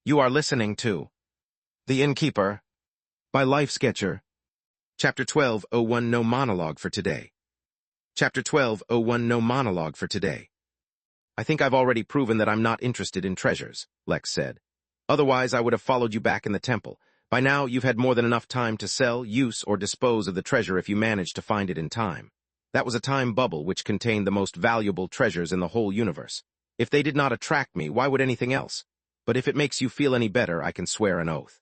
You are listening to The Innkeeper by Lifesketcher. Chapter 12:01 No monologue for today. Chapter 12:01 No monologue for today. I think I've already proven that I'm not interested in treasures, Lex said. Otherwise, I would have followed you back in the temple. By now, you've had more than enough time to sell, use, or dispose of the treasure if you manage to find it in time. That was a time bubble which contained the most valuable treasures in the whole universe. If they did not attract me, why would anything else? But if it makes you feel any better, I can swear an oath.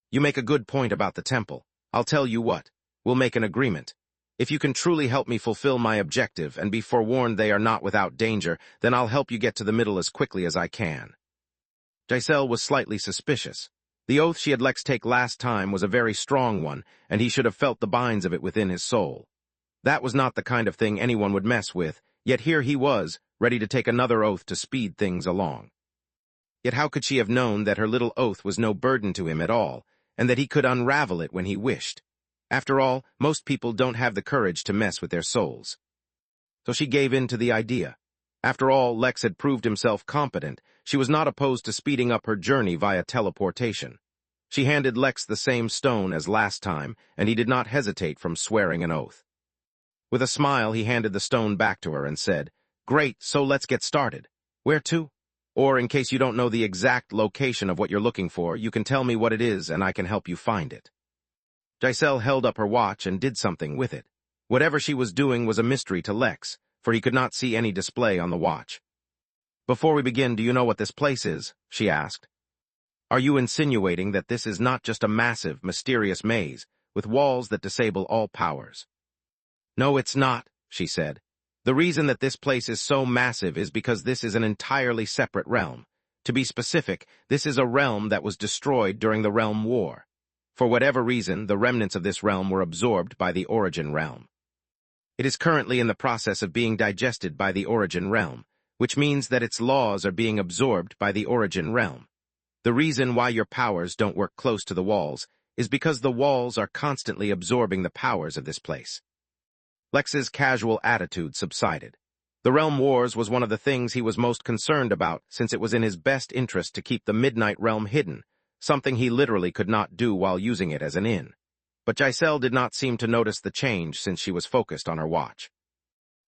You make a good point about the temple. I'll tell you what. We'll make an agreement. If you can truly help me fulfill my objective and be forewarned they are not without danger, then I'll help you get to the middle as quickly as I can. Giselle was slightly suspicious. The oath she had Lex take last time was a very strong one, and he should have felt the binds of it within his soul. That was not the kind of thing anyone would mess with, yet here he was, ready to take another oath to speed things along. Yet how could she have known that her little oath was no burden to him at all, and that he could unravel it when he wished? After all, most people don't have the courage to mess with their souls. So she gave in to the idea. After all, Lex had proved himself competent. She was not opposed to speeding up her journey via teleportation. She handed Lex the same stone as last time, and he did not hesitate from swearing an oath. With a smile, he handed the stone back to her and said, "Great, so let's get started. Where to? Or, in case you don't know the exact location of what you're looking for, you can tell me what it is and I can help you find it." Giselle held up her watch and did something with it. Whatever she was doing was a mystery to Lex, for he could not see any display on the watch. "Before we begin, do you know what this place is?" she asked. "Are you insinuating that this is not just a massive, mysterious maze, with walls that disable all powers?" "No, it's not," she said. "The reason that this place is so massive is because this is an entirely separate realm. To be specific, this is a realm that was destroyed during the Realm War. For whatever reason, the remnants of this realm were absorbed by the Origin Realm. It is currently in the process of being digested by the Origin Realm, which means that its laws are being absorbed by the Origin Realm. The reason why your powers don't work close to the walls is because the walls are constantly absorbing the powers of this place." Lex's casual attitude subsided. The Realm Wars was one of the things he was most concerned about, since it was in his best interest to keep the Midnight Realm hidden, something he literally could not do while using it as an inn. But Giselle did not seem to notice the change since she was focused on her watch.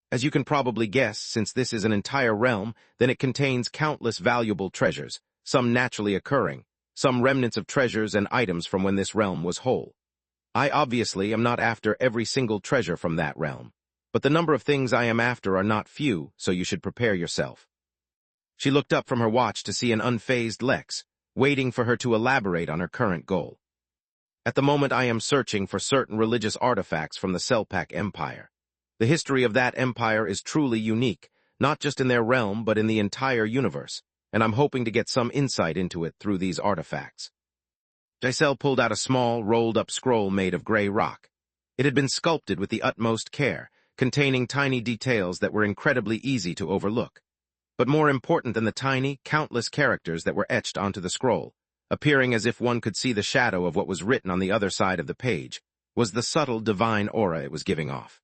"As you can probably guess, since this is an entire realm, then it contains countless valuable treasures, some naturally occurring, some remnants of treasures and items from when this realm was whole. I obviously am not after every single treasure from that realm, but the number of things I am after are not few, so you should prepare yourself." She looked up from her watch to see an unfazed Lex, waiting for her to elaborate on her current goal. "At the moment I am searching for certain religious artifacts from the Selpak Empire. The history of that empire is truly unique, not just in their realm but in the entire universe, and I'm hoping to get some insight into it through these artifacts." Giselle pulled out a small, rolled-up scroll made of gray rock. It had been sculpted with the utmost care, containing tiny details that were incredibly easy to overlook. But more important than the tiny, countless characters that were etched onto the scroll, appearing as if one could see the shadow of what was written on the other side of the page, was the subtle divine aura it was giving off.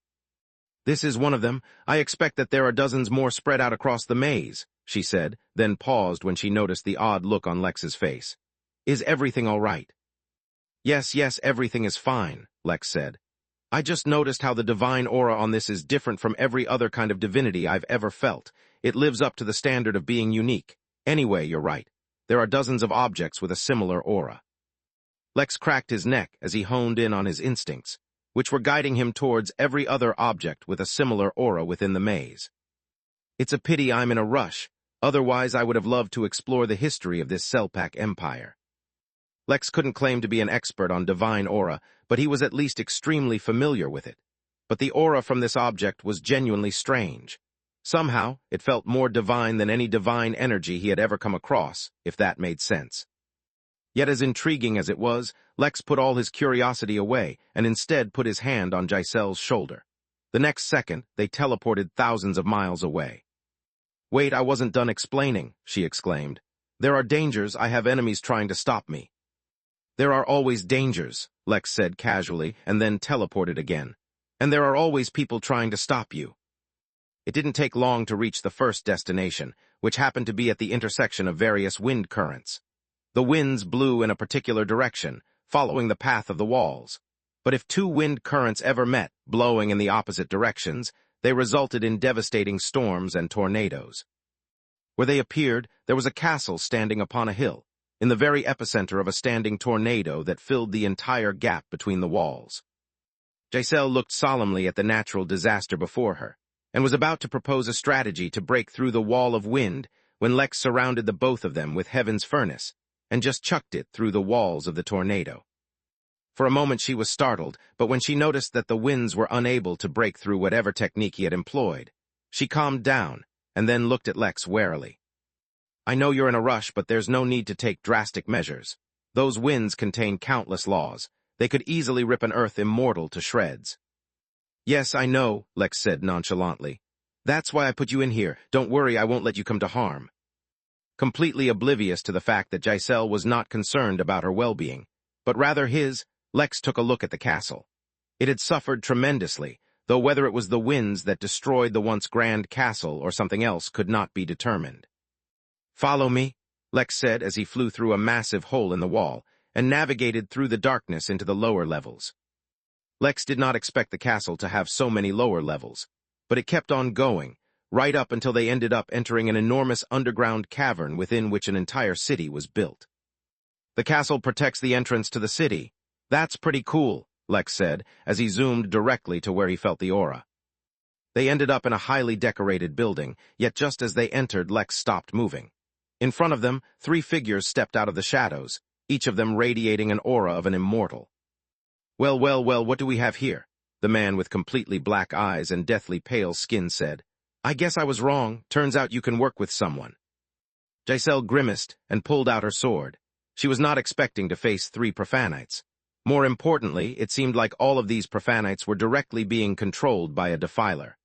"This is one of them. I expect that there are dozens more spread out across the maze," she said, then paused when she noticed the odd look on Lex's face. "Is everything all right?" Yes, everything is fine," Lex said. "I just noticed how the divine aura on this is different from every other kind of divinity I've ever felt. It lives up to the standard of being unique. Anyway, you're right. There are dozens of objects with a similar aura." Lex cracked his neck as he honed in on his instincts, which were guiding him towards every other object with a similar aura within the maze. "It's a pity I'm in a rush. Otherwise, I would have loved to explore the history of this Selpak Empire." Lex couldn't claim to be an expert on divine aura, but he was at least extremely familiar with it. But the aura from this object was genuinely strange. Somehow, it felt more divine than any divine energy he had ever come across, if that made sense. Yet as intriguing as it was, Lex put all his curiosity away and instead put his hand on Giselle's shoulder. The next second, they teleported thousands of miles away. "Wait, I wasn't done explaining," she exclaimed. "There are dangers. I have enemies trying to stop me." "There are always dangers," Lex said casually, and then teleported again. "And there are always people trying to stop you." It didn't take long to reach the first destination, which happened to be at the intersection of various wind currents. The winds blew in a particular direction, following the path of the walls. But if two wind currents ever met, blowing in the opposite directions, they resulted in devastating storms and tornadoes. Where they appeared, there was a castle standing upon a hill, in the very epicenter of a standing tornado that filled the entire gap between the walls. Giselle looked solemnly at the natural disaster before her, and was about to propose a strategy to break through the wall of wind when Lex surrounded the both of them with heaven's furnace, and just chucked it through the walls of the tornado. For a moment she was startled, but when she noticed that the winds were unable to break through whatever technique he had employed, she calmed down, and then looked at Lex warily. "I know you're in a rush, but there's no need to take drastic measures. Those winds contain countless laws. They could easily rip an Earth immortal to shreds." "Yes, I know," Lex said nonchalantly. "That's why I put you in here. Don't worry, I won't let you come to harm." Completely oblivious to the fact that Giselle was not concerned about her well-being, but rather his, Lex took a look at the castle. It had suffered tremendously, though whether it was the winds that destroyed the once grand castle or something else could not be determined. "Follow me," Lex said as he flew through a massive hole in the wall and navigated through the darkness into the lower levels. Lex did not expect the castle to have so many lower levels, but it kept on going, right up until they ended up entering an enormous underground cavern within which an entire city was built. "The castle protects the entrance to the city. That's pretty cool," Lex said, as he zoomed directly to where he felt the aura. They ended up in a highly decorated building, yet just as they entered, Lex stopped moving. In front of them, 3 figures stepped out of the shadows, each of them radiating an aura of an immortal. Well, what do we have here?" the man with completely black eyes and deathly pale skin said. "I guess I was wrong. Turns out you can work with someone." Giselle grimaced and pulled out her sword. She was not expecting to face 3 profanites. More importantly, it seemed like all of these profanites were directly being controlled by a defiler.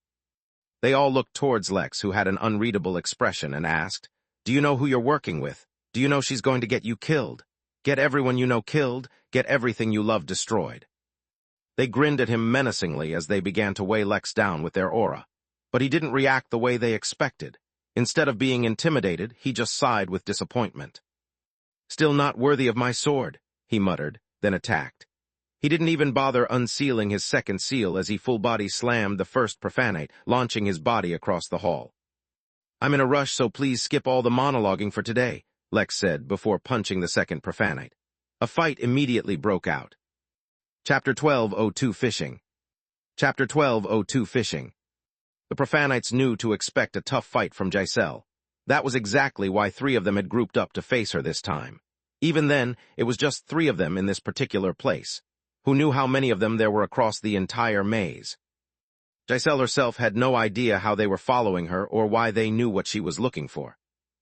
They all looked towards Lex, who had an unreadable expression, and asked, "Do you know who you're working with? Do you know she's going to get you killed? Get everyone you know killed, get everything you love destroyed." They grinned at him menacingly as they began to weigh Lex down with their aura, but he didn't react the way they expected. Instead of being intimidated, he just sighed with disappointment. "Still not worthy of my sword," he muttered, then attacked. He didn't even bother unsealing his second seal as he full-body slammed the first profanite, launching his body across the hall. "I'm in a rush, so please skip all the monologuing for today," Lex said before punching the second profanite. A fight immediately broke out. Chapter 12:02 Fishing. Chapter 12:02 Fishing. The profanites knew to expect a tough fight from Giselle. That was exactly why 3 of them had grouped up to face her this time. Even then, it was just 3 of them in this particular place. Who knew how many of them there were across the entire maze? Giselle herself had no idea how they were following her or why they knew what she was looking for.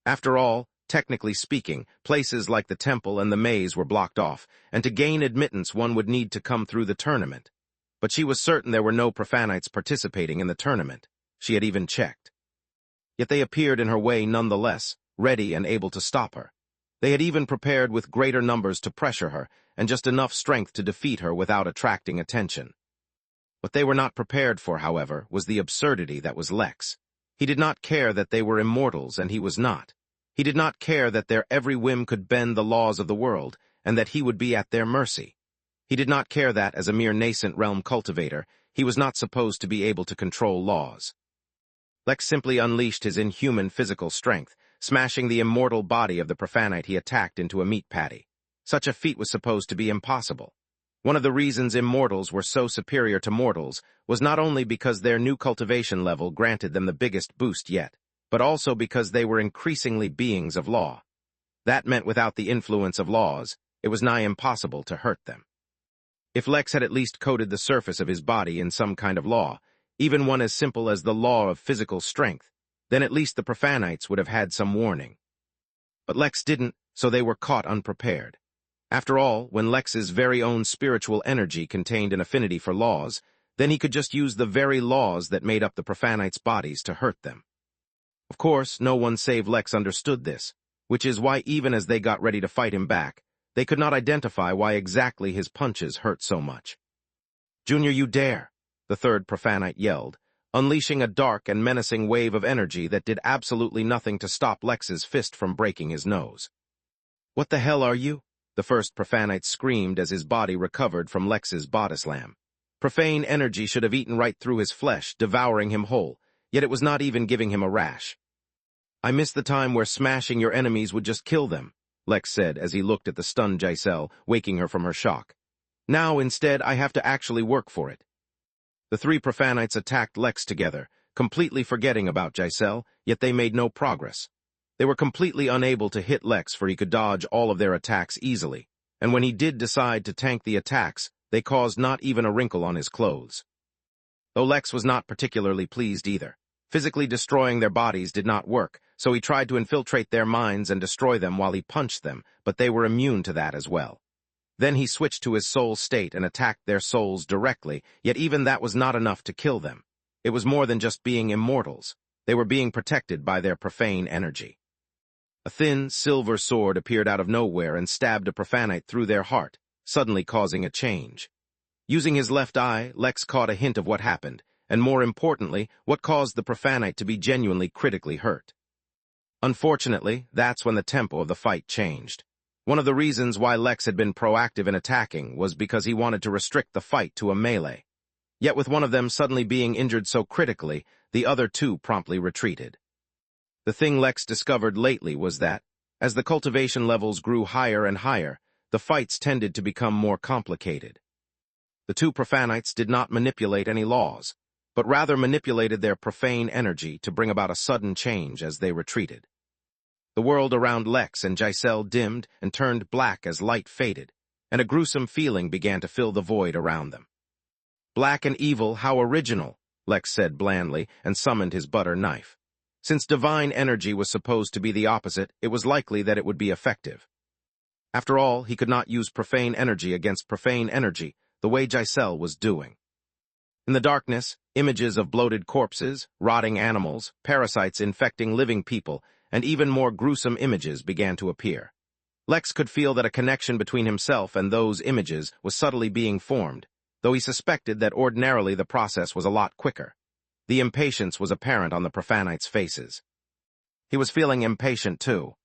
After all, technically speaking, places like the temple and the maze were blocked off, and to gain admittance one would need to come through the tournament. But she was certain there were no profanites participating in the tournament. She had even checked. Yet they appeared in her way nonetheless, ready and able to stop her. They had even prepared with greater numbers to pressure her, and just enough strength to defeat her without attracting attention. What they were not prepared for, however, was the absurdity that was Lex. He did not care that they were immortals, and he was not. He did not care that their every whim could bend the laws of the world, and that he would be at their mercy. He did not care that, as a mere nascent realm cultivator, he was not supposed to be able to control laws. Lex simply unleashed his inhuman physical strength, smashing the immortal body of the profanite he attacked into a meat patty. Such a feat was supposed to be impossible. One of the reasons immortals were so superior to mortals was not only because their new cultivation level granted them the biggest boost yet, but also because they were increasingly beings of law. That meant without the influence of laws, it was nigh impossible to hurt them. If Lex had at least coated the surface of his body in some kind of law, even one as simple as the law of physical strength, then at least the profanites would have had some warning. But Lex didn't, so they were caught unprepared. After all, when Lex's very own spiritual energy contained an affinity for laws, then he could just use the very laws that made up the profanites' bodies to hurt them. Of course, no one save Lex understood this, which is why even as they got ready to fight him back, they could not identify why exactly his punches hurt so much. "Junior, you dare!" the third profanite yelled, unleashing a dark and menacing wave of energy that did absolutely nothing to stop Lex's fist from breaking his nose. "What the hell are you?" the first profanite screamed as his body recovered from Lex's body slam. Profane energy should have eaten right through his flesh, devouring him whole, yet it was not even giving him a rash. "I miss the time where smashing your enemies would just kill them," Lex said as he looked at the stunned Giselle, waking her from her shock. "Now, instead, I have to actually work for it." The three profanites attacked Lex together, completely forgetting about Giselle, yet they made no progress. They were completely unable to hit Lex, for he could dodge all of their attacks easily, and when he did decide to tank the attacks, they caused not even a wrinkle on his clothes. Though Lex was not particularly pleased either. Physically destroying their bodies did not work, so he tried to infiltrate their minds and destroy them while he punched them, but they were immune to that as well. Then he switched to his soul state and attacked their souls directly, yet even that was not enough to kill them. It was more than just being immortals. They were being protected by their profane energy. A thin, silver sword appeared out of nowhere and stabbed a profanite through their heart, suddenly causing a change. Using his left eye, Lex caught a hint of what happened, and more importantly, what caused the profanite to be genuinely critically hurt. Unfortunately, that's when the tempo of the fight changed. One of the reasons why Lex had been proactive in attacking was because he wanted to restrict the fight to a melee. Yet with one of them suddenly being injured so critically, the other two promptly retreated. The thing Lex discovered lately was that, as the cultivation levels grew higher and higher, the fights tended to become more complicated. The two profanites did not manipulate any laws, but rather manipulated their profane energy to bring about a sudden change as they retreated. The world around Lex and Giselle dimmed and turned black as light faded, and a gruesome feeling began to fill the void around them. "Black and evil, how original," Lex said blandly and summoned his butter knife. Since divine energy was supposed to be the opposite, it was likely that it would be effective. After all, he could not use profane energy against profane energy, the way Giselle was doing. In the darkness, images of bloated corpses, rotting animals, parasites infecting living people, and even more gruesome images began to appear. Lex could feel that a connection between himself and those images was subtly being formed, though he suspected that ordinarily the process was a lot quicker. The impatience was apparent on the profanites' faces. He was feeling impatient too.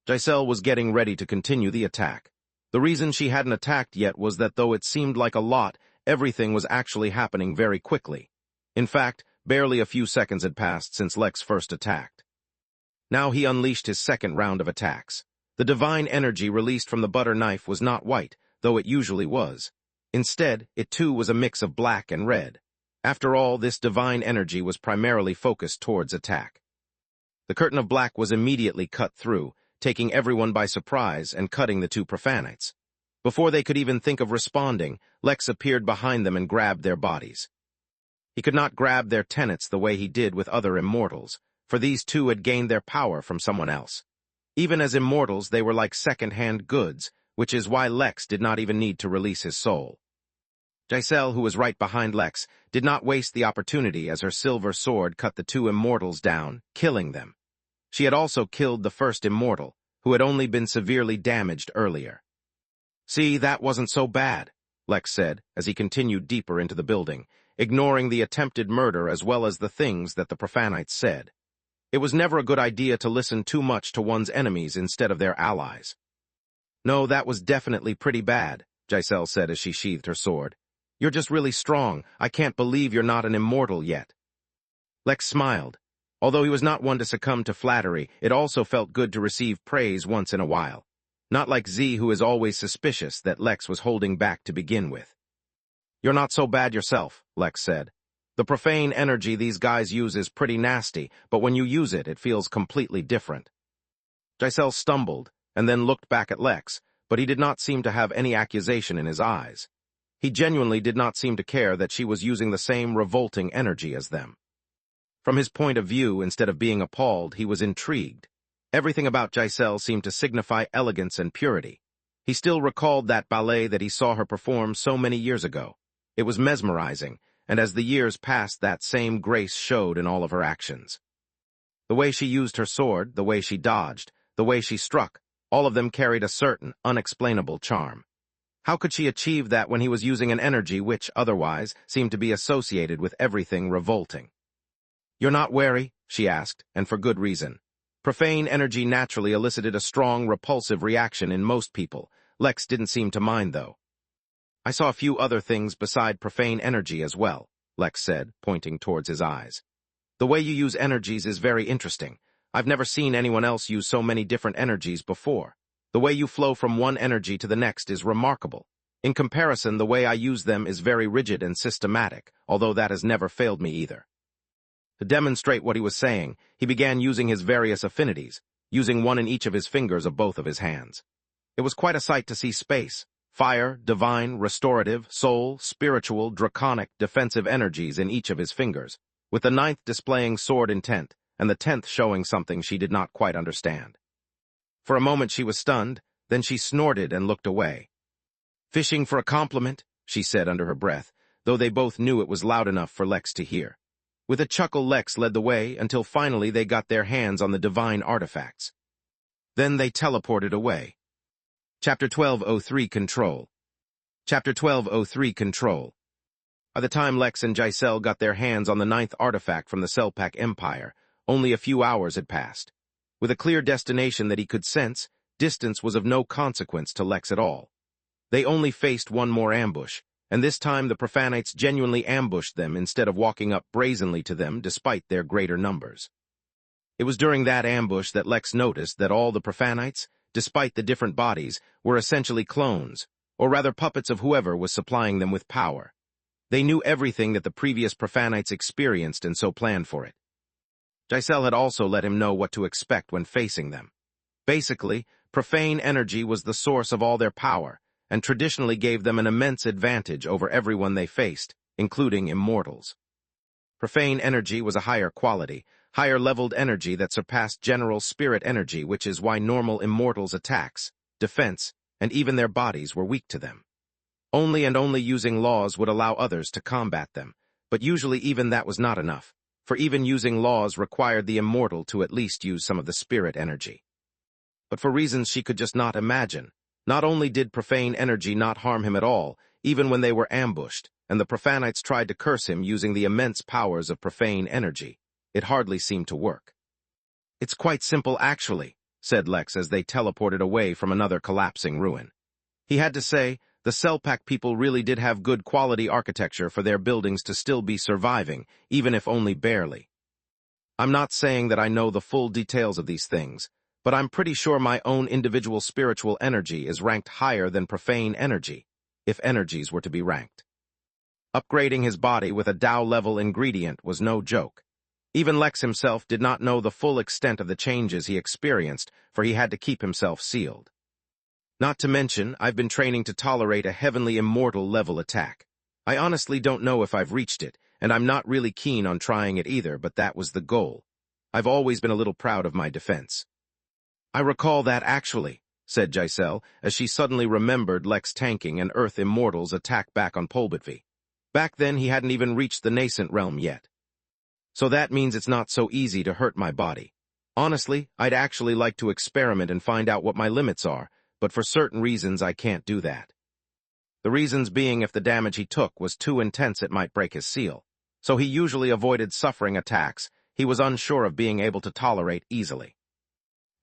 Giselle was getting ready to continue the attack. The reason she hadn't attacked yet was that though it seemed like a lot, everything was actually happening very quickly. In fact, barely a few seconds had passed since Lex first attacked. Now he unleashed his second round of attacks. The divine energy released from the butter knife was not white, though it usually was. Instead, it too was a mix of black and red. After all, this divine energy was primarily focused towards attack. The curtain of black was immediately cut through, taking everyone by surprise and cutting the two profanites. Before they could even think of responding, Lex appeared behind them and grabbed their bodies. He could not grab their tenets the way he did with other immortals, for these two had gained their power from someone else. Even as immortals, they were like second-hand goods, which is why Lex did not even need to release his soul. Giselle, who was right behind Lex, did not waste the opportunity as her silver sword cut the two immortals down, killing them. She had also killed the first immortal, who had only been severely damaged earlier. "See, that wasn't so bad," Lex said, as he continued deeper into the building, ignoring the attempted murder as well as the things that the profanites said. It was never a good idea to listen too much to one's enemies instead of their allies. "No, that was definitely pretty bad," Giselle said as she sheathed her sword. "You're just really strong. I can't believe you're not an immortal yet." Lex smiled. Although he was not one to succumb to flattery, it also felt good to receive praise once in a while. Not like Z, who is always suspicious that Lex was holding back to begin with. "You're not so bad yourself," Lex said. "The profane energy these guys use is pretty nasty, but when you use it, it feels completely different." Giselle stumbled, and then looked back at Lex, but he did not seem to have any accusation in his eyes. He genuinely did not seem to care that she was using the same revolting energy as them. From his point of view, instead of being appalled, he was intrigued. Everything about Giselle seemed to signify elegance and purity. He still recalled that ballet that he saw her perform so many years ago. It was mesmerizing, and as the years passed, that same grace showed in all of her actions. The way she used her sword, the way she dodged, the way she struck, all of them carried a certain, unexplainable charm. How could she achieve that when he was using an energy which, otherwise, seemed to be associated with everything revolting? "You're not wary?" she asked, and for good reason. Profane energy naturally elicited a strong, repulsive reaction in most people. Lex didn't seem to mind, though. I saw a few other things beside profane energy as well, Lex said, pointing towards his eyes. The way you use energies is very interesting. I've never seen anyone else use so many different energies before. The way you flow from one energy to the next is remarkable. In comparison, the way I use them is very rigid and systematic, although that has never failed me either. To demonstrate what he was saying, he began using his various affinities, using one in each of his fingers of both of his hands. It was quite a sight to see space, fire, divine, restorative, soul, spiritual, draconic, defensive energies in each of his fingers, with the 9th displaying sword intent, and the 10th showing something she did not quite understand. For a moment she was stunned, then she snorted and looked away. "Fishing for a compliment," she said under her breath, though they both knew it was loud enough for Lex to hear. With a chuckle, Lex led the way until finally they got their hands on the divine artifacts. Then they teleported away. Chapter 1203 Control. Chapter 1203 Control. By the time Lex and Giselle got their hands on the 9th artifact from the Selpak Empire, only a few hours had passed. With a clear destination that he could sense, distance was of no consequence to Lex at all. They only faced one more ambush, and this time the Profanites genuinely ambushed them instead of walking up brazenly to them despite their greater numbers. It was during that ambush that Lex noticed that all the Profanites, despite the different bodies, were essentially clones, or rather puppets of whoever was supplying them with power. They knew everything that the previous Profanites experienced and so planned for it. Giselle had also let him know what to expect when facing them. Basically, profane energy was the source of all their power, and traditionally gave them an immense advantage over everyone they faced, including immortals. Profane energy was a higher quality, higher-leveled energy that surpassed general spirit energy, which is why normal immortals' attacks, defense, and even their bodies were weak to them. Only and only using laws would allow others to combat them, but usually even that was not enough, for even using laws required the immortal to at least use some of the spirit energy. But for reasons she could just not imagine, not only did profane energy not harm him at all, even when they were ambushed, and the Profanites tried to curse him using the immense powers of profane energy, it hardly seemed to work. "It's quite simple, actually," said Lex as they teleported away from another collapsing ruin. He had to say, the Selpak people really did have good quality architecture for their buildings to still be surviving, even if only barely. "I'm not saying that I know the full details of these things, but I'm pretty sure my own individual spiritual energy is ranked higher than profane energy, if energies were to be ranked." Upgrading his body with a Tao-level ingredient was no joke. Even Lex himself did not know the full extent of the changes he experienced, for he had to keep himself sealed. Not to mention, I've been training to tolerate a heavenly immortal level attack. I honestly don't know if I've reached it, and I'm not really keen on trying it either, but that was the goal. I've always been a little proud of my defense. "I recall that actually," said Giselle, as she suddenly remembered Lex tanking an Earth Immortal's attack back on Polbitvi. Back then he hadn't even reached the nascent realm yet. "So that means it's not so easy to hurt my body. Honestly, I'd actually like to experiment and find out what my limits are, but for certain reasons I can't do that." The reasons being if the damage he took was too intense it might break his seal. So he usually avoided suffering attacks he was unsure of being able to tolerate easily.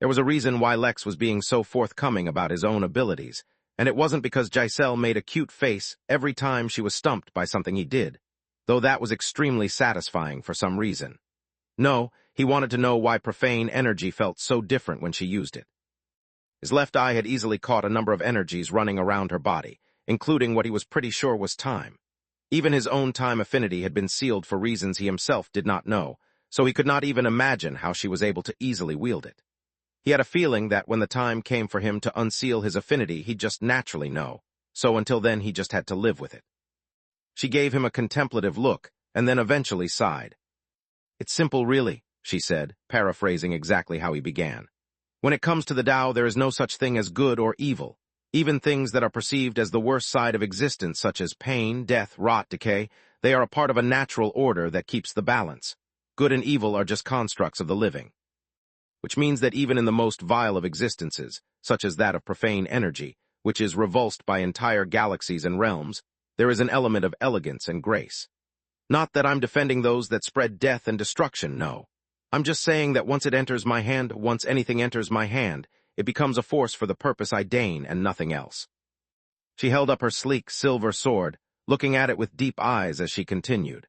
There was a reason why Lex was being so forthcoming about his own abilities, and it wasn't because Giselle made a cute face every time she was stumped by something he did, though that was extremely satisfying for some reason. No, he wanted to know why profane energy felt so different when she used it. His left eye had easily caught a number of energies running around her body, including what he was pretty sure was time. Even his own time affinity had been sealed for reasons he himself did not know, so he could not even imagine how she was able to easily wield it. He had a feeling that when the time came for him to unseal his affinity, he'd just naturally know, so until then he just had to live with it. She gave him a contemplative look, and then eventually sighed. "It's simple, really," she said, paraphrasing exactly how he began. "When it comes to the Tao, there is no such thing as good or evil. Even things that are perceived as the worst side of existence, such as pain, death, rot, decay, they are a part of a natural order that keeps the balance. Good and evil are just constructs of the living. Which means that even in the most vile of existences, such as that of profane energy, which is revulsed by entire galaxies and realms, there is an element of elegance and grace. Not that I'm defending those that spread death and destruction, no. I'm just saying that once anything enters my hand, it becomes a force for the purpose I deign and nothing else. She held up her sleek silver sword, looking at it with deep eyes as she continued.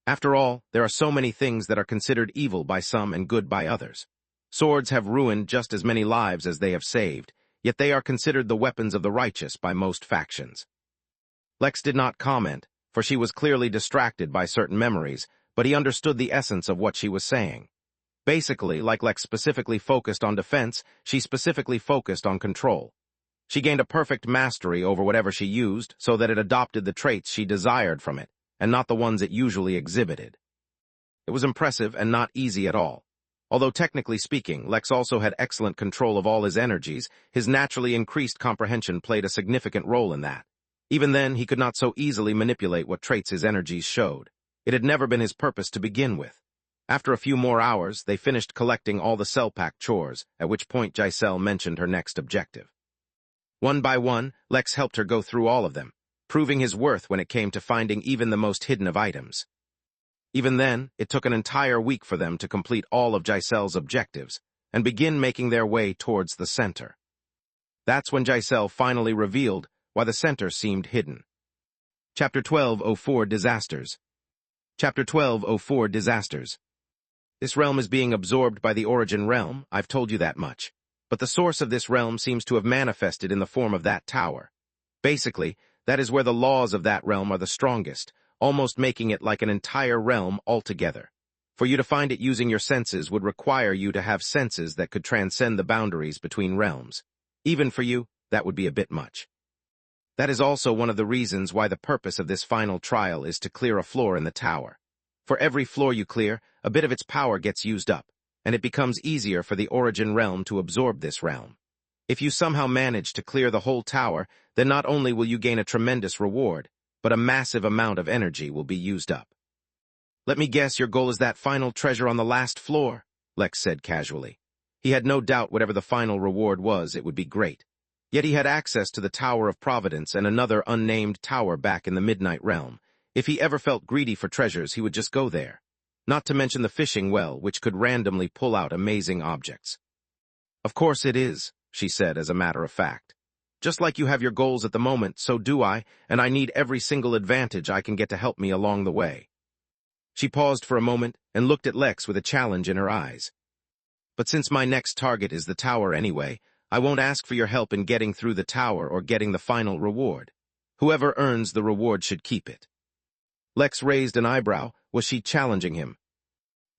After all, there are so many things that are considered evil by some and good by others. Swords have ruined just as many lives as they have saved, yet they are considered the weapons of the righteous by most factions. Lex did not comment, for she was clearly distracted by certain memories, but he understood the essence of what she was saying. Basically, like Lex specifically focused on defense, she specifically focused on control. She gained a perfect mastery over whatever she used so that it adopted the traits she desired from it, and not the ones it usually exhibited. It was impressive and not easy at all. Although technically speaking, Lex also had excellent control of all his energies, his naturally increased comprehension played a significant role in that. Even then, he could not so easily manipulate what traits his energies showed. It had never been his purpose to begin with. After a few more hours, they finished collecting all the cell pack chores, at which point Giselle mentioned her next objective. One by one, Lex helped her go through all of them, proving his worth when it came to finding even the most hidden of items. Even then, it took an entire week for them to complete all of Giselle's objectives and begin making their way towards the center. That's when Giselle finally revealed why the center seemed hidden. Chapter 1204 Disasters. Chapter 1204 Disasters. This realm is being absorbed by the origin realm, I've told you that much. But the source of this realm seems to have manifested in the form of that tower. Basically, that is where the laws of that realm are the strongest, almost making it like an entire realm altogether. For you to find it using your senses would require you to have senses that could transcend the boundaries between realms. Even for you, that would be a bit much. That is also one of the reasons why the purpose of this final trial is to clear a floor in the tower. For every floor you clear, a bit of its power gets used up, and it becomes easier for the origin realm to absorb this realm. If you somehow manage to clear the whole tower, then not only will you gain a tremendous reward, but a massive amount of energy will be used up. Let me guess your goal is that final treasure on the last floor, Lex said casually. He had no doubt whatever the final reward was, it would be great. Yet he had access to the Tower of Providence and another unnamed tower back in the Midnight Realm. If he ever felt greedy for treasures, he would just go there. Not to mention the fishing well, which could randomly pull out amazing objects. Of course it is, she said as a matter of fact. Just like you have your goals at the moment, so do I, and I need every single advantage I can get to help me along the way. She paused for a moment and looked at Lex with a challenge in her eyes. But since my next target is the tower anyway, I won't ask for your help in getting through the tower or getting the final reward. Whoever earns the reward should keep it. Lex raised an eyebrow. Was she challenging him?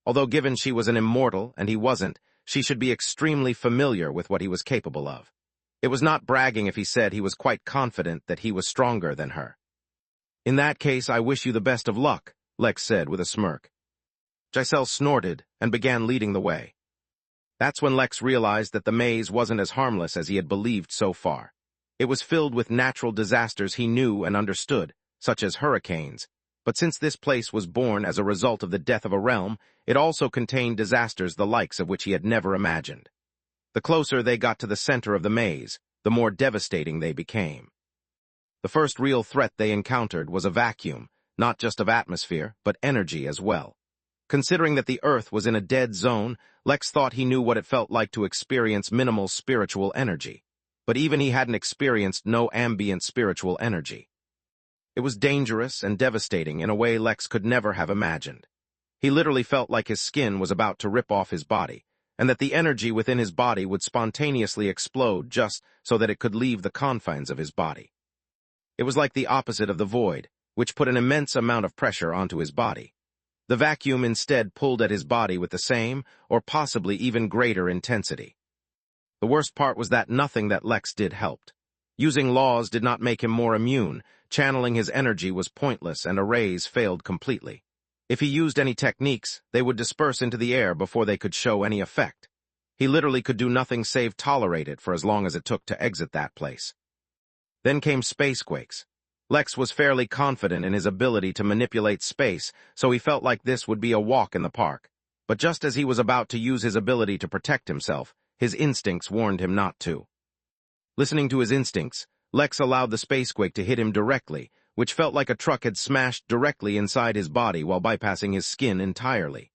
Although given she was an immortal and he wasn't, she should be extremely familiar with what he was capable of. It was not bragging if he said he was quite confident that he was stronger than her. In that case, I wish you the best of luck, Lex said with a smirk. Giselle snorted and began leading the way. That's when Lex realized that the maze wasn't as harmless as he had believed so far. It was filled with natural disasters he knew and understood, such as hurricanes, but since this place was born as a result of the death of a realm, it also contained disasters the likes of which he had never imagined. The closer they got to the center of the maze, the more devastating they became. The first real threat they encountered was a vacuum, not just of atmosphere, but energy as well. Considering that the Earth was in a dead zone, Lex thought he knew what it felt like to experience minimal spiritual energy. But even he hadn't experienced no ambient spiritual energy. It was dangerous and devastating in a way Lex could never have imagined. He literally felt like his skin was about to rip off his body, and that the energy within his body would spontaneously explode just so that it could leave the confines of his body. It was like the opposite of the void, which put an immense amount of pressure onto his body. The vacuum instead pulled at his body with the same, or possibly even greater intensity. The worst part was that nothing that Lex did helped. Using laws did not make him more immune, channeling his energy was pointless and arrays failed completely. If he used any techniques, they would disperse into the air before they could show any effect. He literally could do nothing save tolerate it for as long as it took to exit that place. Then came spacequakes. Lex was fairly confident in his ability to manipulate space, so he felt like this would be a walk in the park. But just as he was about to use his ability to protect himself, his instincts warned him not to. Listening to his instincts, Lex allowed the spacequake to hit him directly, which felt like a truck had smashed directly inside his body while bypassing his skin entirely.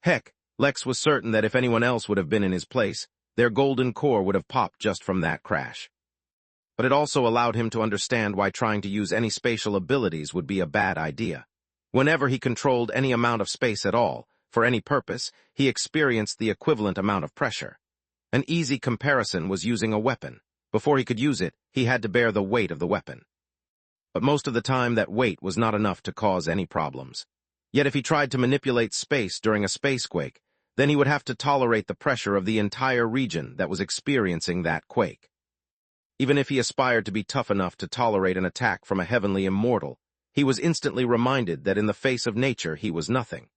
Heck, Lex was certain that if anyone else would have been in his place, their golden core would have popped just from that crash. But it also allowed him to understand why trying to use any spatial abilities would be a bad idea. Whenever he controlled any amount of space at all, for any purpose, he experienced the equivalent amount of pressure. An easy comparison was using a weapon. Before he could use it, he had to bear the weight of the weapon. But most of the time that weight was not enough to cause any problems. Yet if he tried to manipulate space during a spacequake, then he would have to tolerate the pressure of the entire region that was experiencing that quake. Even if he aspired to be tough enough to tolerate an attack from a heavenly immortal, he was instantly reminded that in the face of nature he was nothing.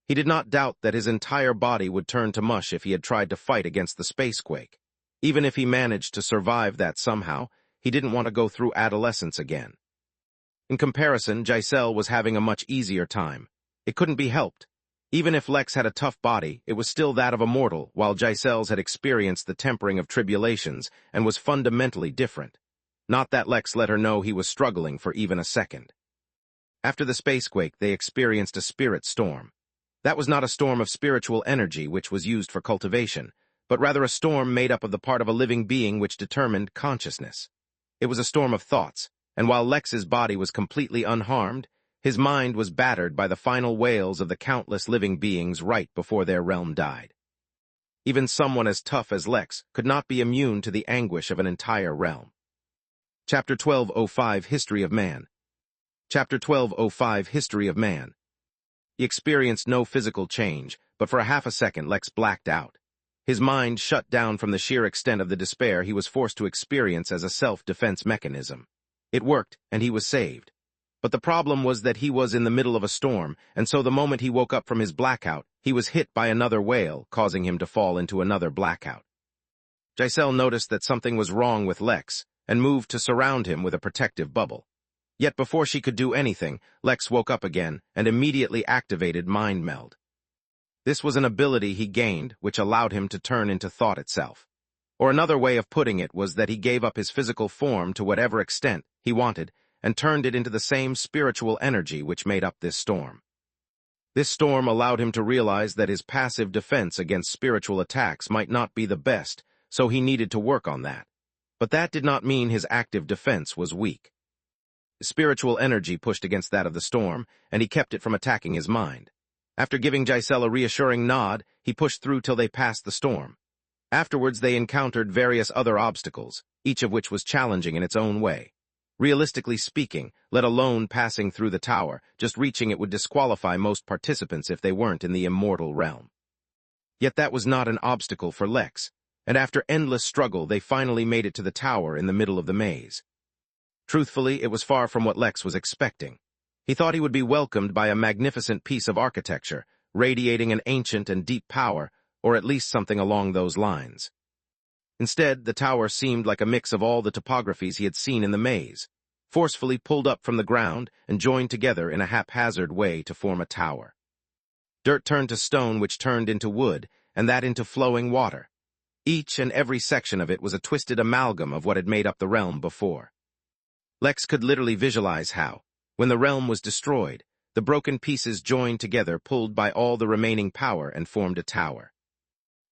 He did not doubt that his entire body would turn to mush if he had tried to fight against the spacequake. Even if he managed to survive that somehow, he didn't want to go through adolescence again. In comparison, Giselle was having a much easier time. It couldn't be helped. Even if Lex had a tough body, it was still that of a mortal, while Giselle's had experienced the tempering of tribulations and was fundamentally different. Not that Lex let her know he was struggling for even a second. After the spacequake, they experienced a spirit storm. That was not a storm of spiritual energy which was used for cultivation, but rather a storm made up of the part of a living being which determined consciousness. It was a storm of thoughts, and while Lex's body was completely unharmed, his mind was battered by the final wails of the countless living beings right before their realm died. Even someone as tough as Lex could not be immune to the anguish of an entire realm. Chapter 1205 History of Man. Chapter 1205 History of Man. He experienced no physical change, but for a half a second Lex blacked out. His mind shut down from the sheer extent of the despair he was forced to experience as a self-defense mechanism. It worked, and he was saved. But the problem was that he was in the middle of a storm, and so the moment he woke up from his blackout, he was hit by another whale, causing him to fall into another blackout. Giselle noticed that something was wrong with Lex, and moved to surround him with a protective bubble. Yet before she could do anything, Lex woke up again and immediately activated Mind Meld. This was an ability he gained which allowed him to turn into thought itself. Or another way of putting it was that he gave up his physical form to whatever extent he wanted, and turned it into the same spiritual energy which made up this storm. This storm allowed him to realize that his passive defense against spiritual attacks might not be the best, so he needed to work on that. But that did not mean his active defense was weak. His spiritual energy pushed against that of the storm, and he kept it from attacking his mind. After giving Giselle a reassuring nod, he pushed through till they passed the storm. Afterwards they encountered various other obstacles, each of which was challenging in its own way. Realistically speaking, let alone passing through the tower, just reaching it would disqualify most participants if they weren't in the immortal realm. Yet that was not an obstacle for Lex, and after endless struggle they finally made it to the tower in the middle of the maze. Truthfully, it was far from what Lex was expecting. He thought he would be welcomed by a magnificent piece of architecture, radiating an ancient and deep power, or at least something along those lines. Instead, the tower seemed like a mix of all the topographies he had seen in the maze, forcefully pulled up from the ground and joined together in a haphazard way to form a tower. Dirt turned to stone, which turned into wood, and that into flowing water. Each and every section of it was a twisted amalgam of what had made up the realm before. Lex could literally visualize how, when the realm was destroyed, the broken pieces joined together, pulled by all the remaining power, and formed a tower.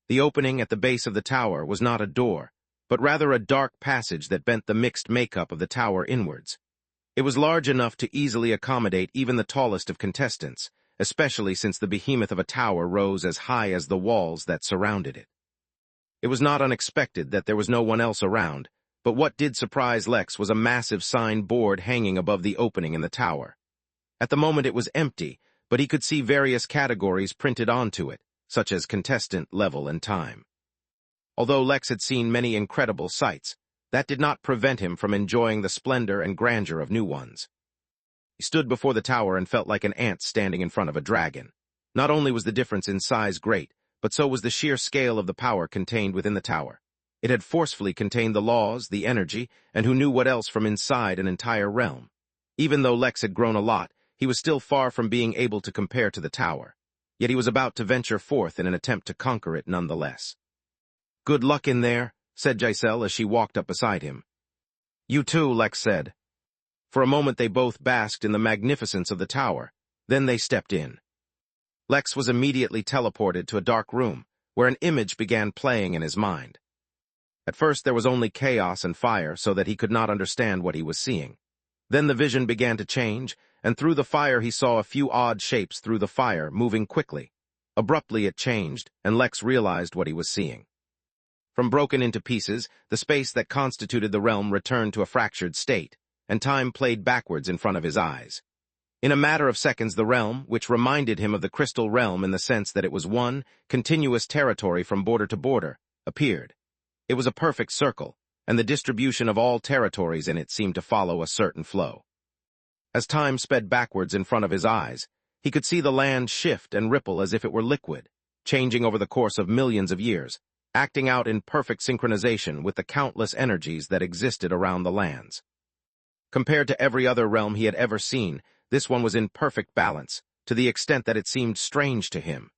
The opening at the base of the tower was not a door, but rather a dark passage that bent the mixed makeup of the tower inwards. It was large enough to easily accommodate even the tallest of contestants, especially since the behemoth of a tower rose as high as the walls that surrounded it. It was not unexpected that there was no one else around, but what did surprise Lex was a massive sign board hanging above the opening in the tower. At the moment it was empty, but he could see various categories printed onto it, such as contestant, level, and time. Although Lex had seen many incredible sights, that did not prevent him from enjoying the splendor and grandeur of new ones. He stood before the tower and felt like an ant standing in front of a dragon. Not only was the difference in size great, but so was the sheer scale of the power contained within the tower. It had forcefully contained the laws, the energy, and who knew what else from inside an entire realm. Even though Lex had grown a lot, he was still far from being able to compare to the tower. Yet he was about to venture forth in an attempt to conquer it nonetheless. "Good luck in there," said Giselle as she walked up beside him. "You too," Lex said. For a moment they both basked in the magnificence of the tower. Then they stepped in. Lex was immediately teleported to a dark room, where an image began playing in his mind. At first there was only chaos and fire, so that he could not understand what he was seeing. Then the vision began to change, and through the fire he saw a few odd shapes through the fire, moving quickly. Abruptly it changed, and Lex realized what he was seeing. From broken into pieces, the space that constituted the realm returned to a fractured state, and time played backwards in front of his eyes. In a matter of seconds the realm, which reminded him of the crystal realm in the sense that it was one continuous territory from border to border, appeared. It was a perfect circle, and the distribution of all territories in it seemed to follow a certain flow. As time sped backwards in front of his eyes, he could see the land shift and ripple as if it were liquid, changing over the course of millions of years, acting out in perfect synchronization with the countless energies that existed around the lands. Compared to every other realm he had ever seen, this one was in perfect balance, to the extent that it seemed strange to him.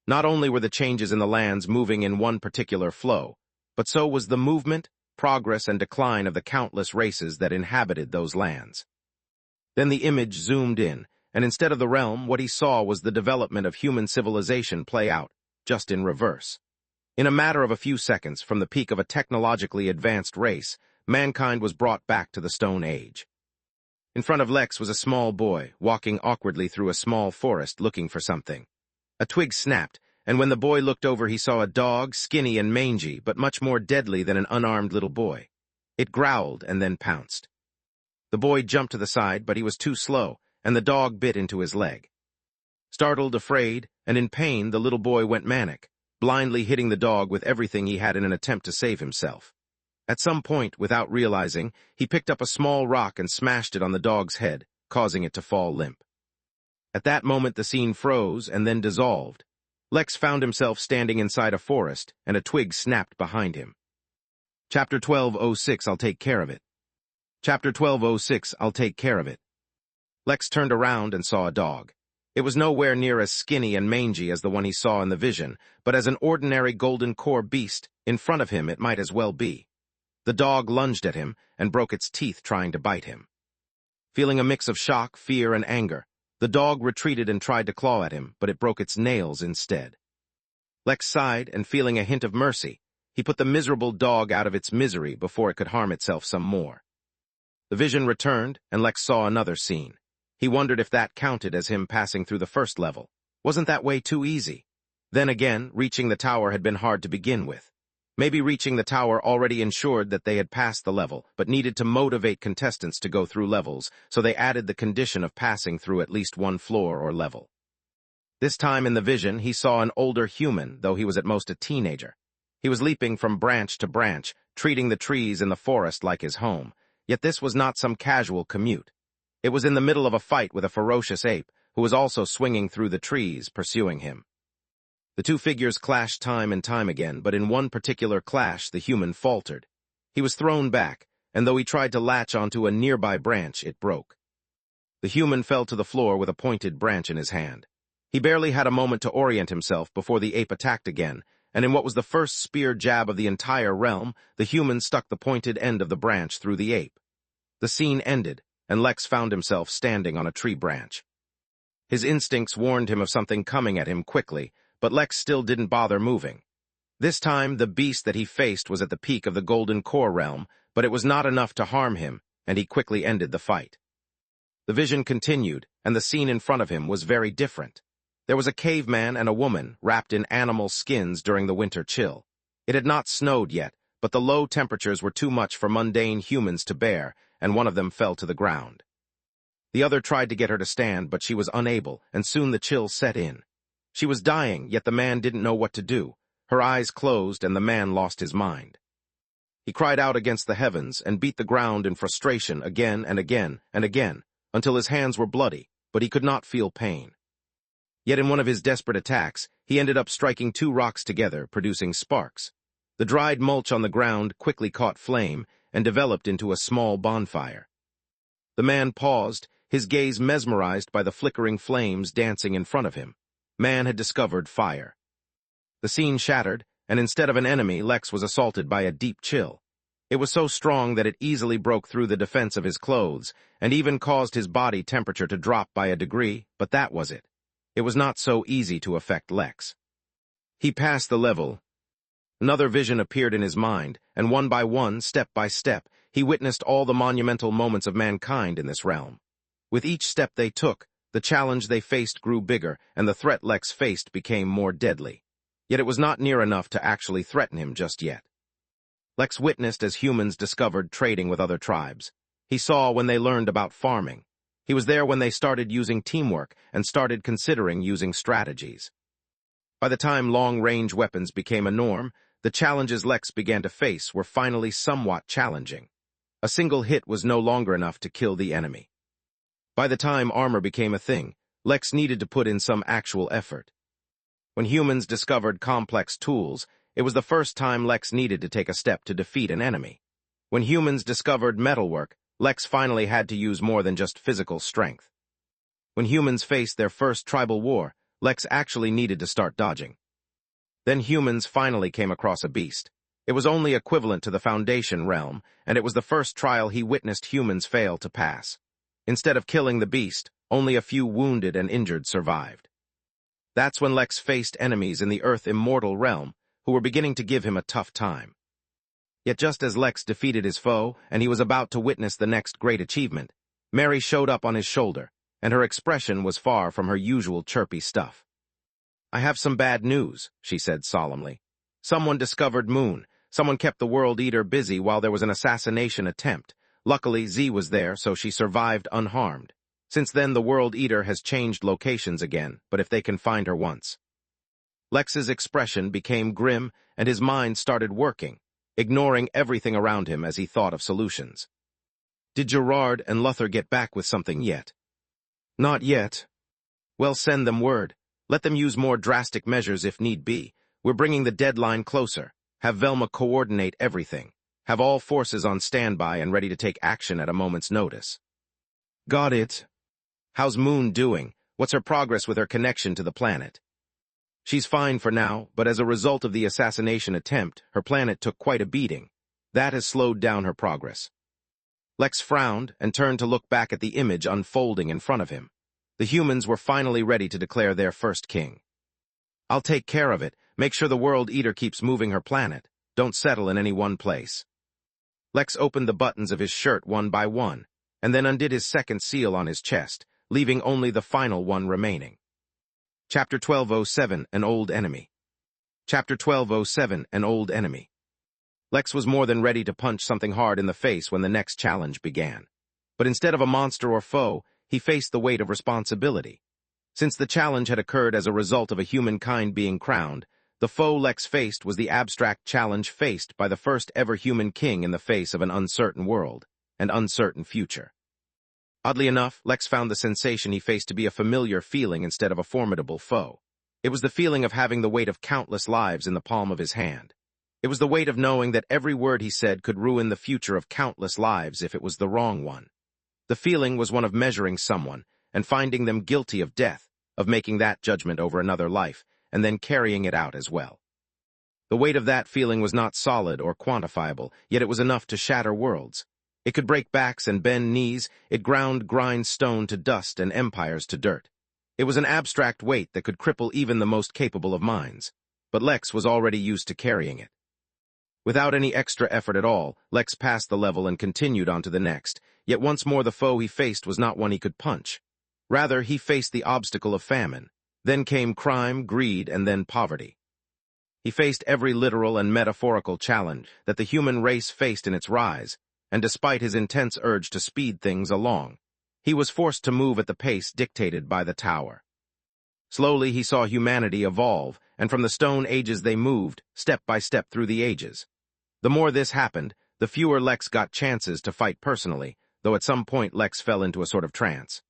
Not only were the changes in the lands moving in one particular flow, but so was the movement, progress, and decline of the countless races that inhabited those lands. Then the image zoomed in, and instead of the realm, what he saw was the development of human civilization play out, just in reverse. In a matter of a few seconds, from the peak of a technologically advanced race, mankind was brought back to the Stone Age. In front of Lex was a small boy, walking awkwardly through a small forest looking for something. A twig snapped, and when the boy looked over he saw a dog, skinny and mangy, but much more deadly than an unarmed little boy. It growled and then pounced. The boy jumped to the side, but he was too slow, and the dog bit into his leg. Startled, afraid, and in pain, the little boy went manic, blindly hitting the dog with everything he had in an attempt to save himself. At some point, without realizing, he picked up a small rock and smashed it on the dog's head, causing it to fall limp. At that moment the scene froze and then dissolved. Lex found himself standing inside a forest, and a twig snapped behind him. Chapter 1206, I'll take care of it. Chapter 1206, I'll take care of it. Lex turned around and saw a dog. It was nowhere near as skinny and mangy as the one he saw in the vision, but as an ordinary golden core beast, in front of him it might as well be. The dog lunged at him and broke its teeth trying to bite him. Feeling a mix of shock, fear, and anger, the dog retreated and tried to claw at him, but it broke its nails instead. Lex sighed, and feeling a hint of mercy, he put the miserable dog out of its misery before it could harm itself some more. The vision returned, and Lex saw another scene. He wondered if that counted as him passing through the first level. Wasn't that way too easy? Then again, reaching the tower had been hard to begin with. Maybe reaching the tower already ensured that they had passed the level, but needed to motivate contestants to go through levels, so they added the condition of passing through at least one floor or level. This time in the vision, he saw an older human, though he was at most a teenager. He was leaping from branch to branch, treating the trees in the forest like his home. Yet this was not some casual commute. It was in the middle of a fight with a ferocious ape, who was also swinging through the trees, pursuing him. The two figures clashed time and time again, but in one particular clash the human faltered. He was thrown back, and though he tried to latch onto a nearby branch, it broke. The human fell to the floor with a pointed branch in his hand. He barely had a moment to orient himself before the ape attacked again, and in what was the first spear jab of the entire realm, the human stuck the pointed end of the branch through the ape. The scene ended, and Lex found himself standing on a tree branch. His instincts warned him of something coming at him quickly, but Lex still didn't bother moving. This time, the beast that he faced was at the peak of the Golden Core realm, but it was not enough to harm him, and he quickly ended the fight. The vision continued, and the scene in front of him was very different. There was a caveman and a woman wrapped in animal skins during the winter chill. It had not snowed yet, but the low temperatures were too much for mundane humans to bear, and one of them fell to the ground. The other tried to get her to stand, but she was unable, and soon the chill set in. She was dying, yet the man didn't know what to do. Her eyes closed, and the man lost his mind. He cried out against the heavens and beat the ground in frustration again and again and again, until his hands were bloody, but he could not feel pain. Yet in one of his desperate attacks, he ended up striking two rocks together, producing sparks. The dried mulch on the ground quickly caught flame and developed into a small bonfire. The man paused, his gaze mesmerized by the flickering flames dancing in front of him. Man had discovered fire. The scene shattered, and instead of an enemy, Lex was assaulted by a deep chill. It was so strong that it easily broke through the defense of his clothes, and even caused his body temperature to drop by a degree, but that was it. It was not so easy to affect Lex. He passed the level. Another vision appeared in his mind, and one by one, step by step, he witnessed all the monumental moments of mankind in this realm. With each step they took, the challenge they faced grew bigger, and the threat Lex faced became more deadly. Yet it was not near enough to actually threaten him just yet. Lex witnessed as humans discovered trading with other tribes. He saw when they learned about farming. He was there when they started using teamwork and started considering using strategies. By the time long-range weapons became a norm, the challenges Lex began to face were finally somewhat challenging. A single hit was no longer enough to kill the enemy. By the time armor became a thing, Lex needed to put in some actual effort. When humans discovered complex tools, it was the first time Lex needed to take a step to defeat an enemy. When humans discovered metalwork, Lex finally had to use more than just physical strength. When humans faced their first tribal war, Lex actually needed to start dodging. Then humans finally came across a beast. It was only equivalent to the Foundation realm, and it was the first trial he witnessed humans fail to pass. Instead of killing the beast, only a few wounded and injured survived. That's when Lex faced enemies in the Earth Immortal realm, who were beginning to give him a tough time. Yet just as Lex defeated his foe, and he was about to witness the next great achievement, Mary showed up on his shoulder, and her expression was far from her usual chirpy stuff. "I have some bad news," she said solemnly. "Someone discovered Moon. Someone kept the World Eater busy while there was an assassination attempt. Luckily, Z was there, so she survived unharmed. Since then, the World Eater has changed locations again, but if they can find her once." Lex's expression became grim, and his mind started working, ignoring everything around him as he thought of solutions. "Did Gerard and Luther get back with something yet?" "Not yet." "Well, send them word. Let them use more drastic measures if need be. We're bringing the deadline closer. Have Velma coordinate everything. Have all forces on standby and ready to take action at a moment's notice." "Got it." "How's Moon doing? What's her progress with her connection to the planet?" "She's fine for now, but as a result of the assassination attempt, her planet took quite a beating. That has slowed down her progress." Lex frowned and turned to look back at the image unfolding in front of him. The humans were finally ready to declare their first king. "I'll take care of it. Make sure the World Eater keeps moving her planet. Don't settle in any one place." Lex opened the buttons of his shirt one by one, and then undid his second seal on his chest, leaving only the final one remaining. Chapter 1207, An Old Enemy. Chapter 1207, An Old Enemy. Lex was more than ready to punch something hard in the face when the next challenge began. But instead of a monster or foe, he faced the weight of responsibility. Since the challenge had occurred as a result of a humankind being crowned, the foe Lex faced was the abstract challenge faced by the first ever human king in the face of an uncertain world, and uncertain future. Oddly enough, Lex found the sensation he faced to be a familiar feeling instead of a formidable foe. It was the feeling of having the weight of countless lives in the palm of his hand. It was the weight of knowing that every word he said could ruin the future of countless lives if it was the wrong one. The feeling was one of measuring someone and finding them guilty of death, of making that judgment over another life, and then carrying it out as well. The weight of that feeling was not solid or quantifiable, yet it was enough to shatter worlds. It could break backs and bend knees, it grind stone to dust and empires to dirt. It was an abstract weight that could cripple even the most capable of minds, but Lex was already used to carrying it. Without any extra effort at all, Lex passed the level and continued on to the next, yet once more the foe he faced was not one he could punch. Rather, he faced the obstacle of famine. Then came crime, greed, and then poverty. He faced every literal and metaphorical challenge that the human race faced in its rise, and despite his intense urge to speed things along, he was forced to move at the pace dictated by the tower. Slowly he saw humanity evolve, and from the Stone Ages they moved, step by step through the ages. The more this happened, the fewer Lex got chances to fight personally, though at some point Lex fell into a sort of trance.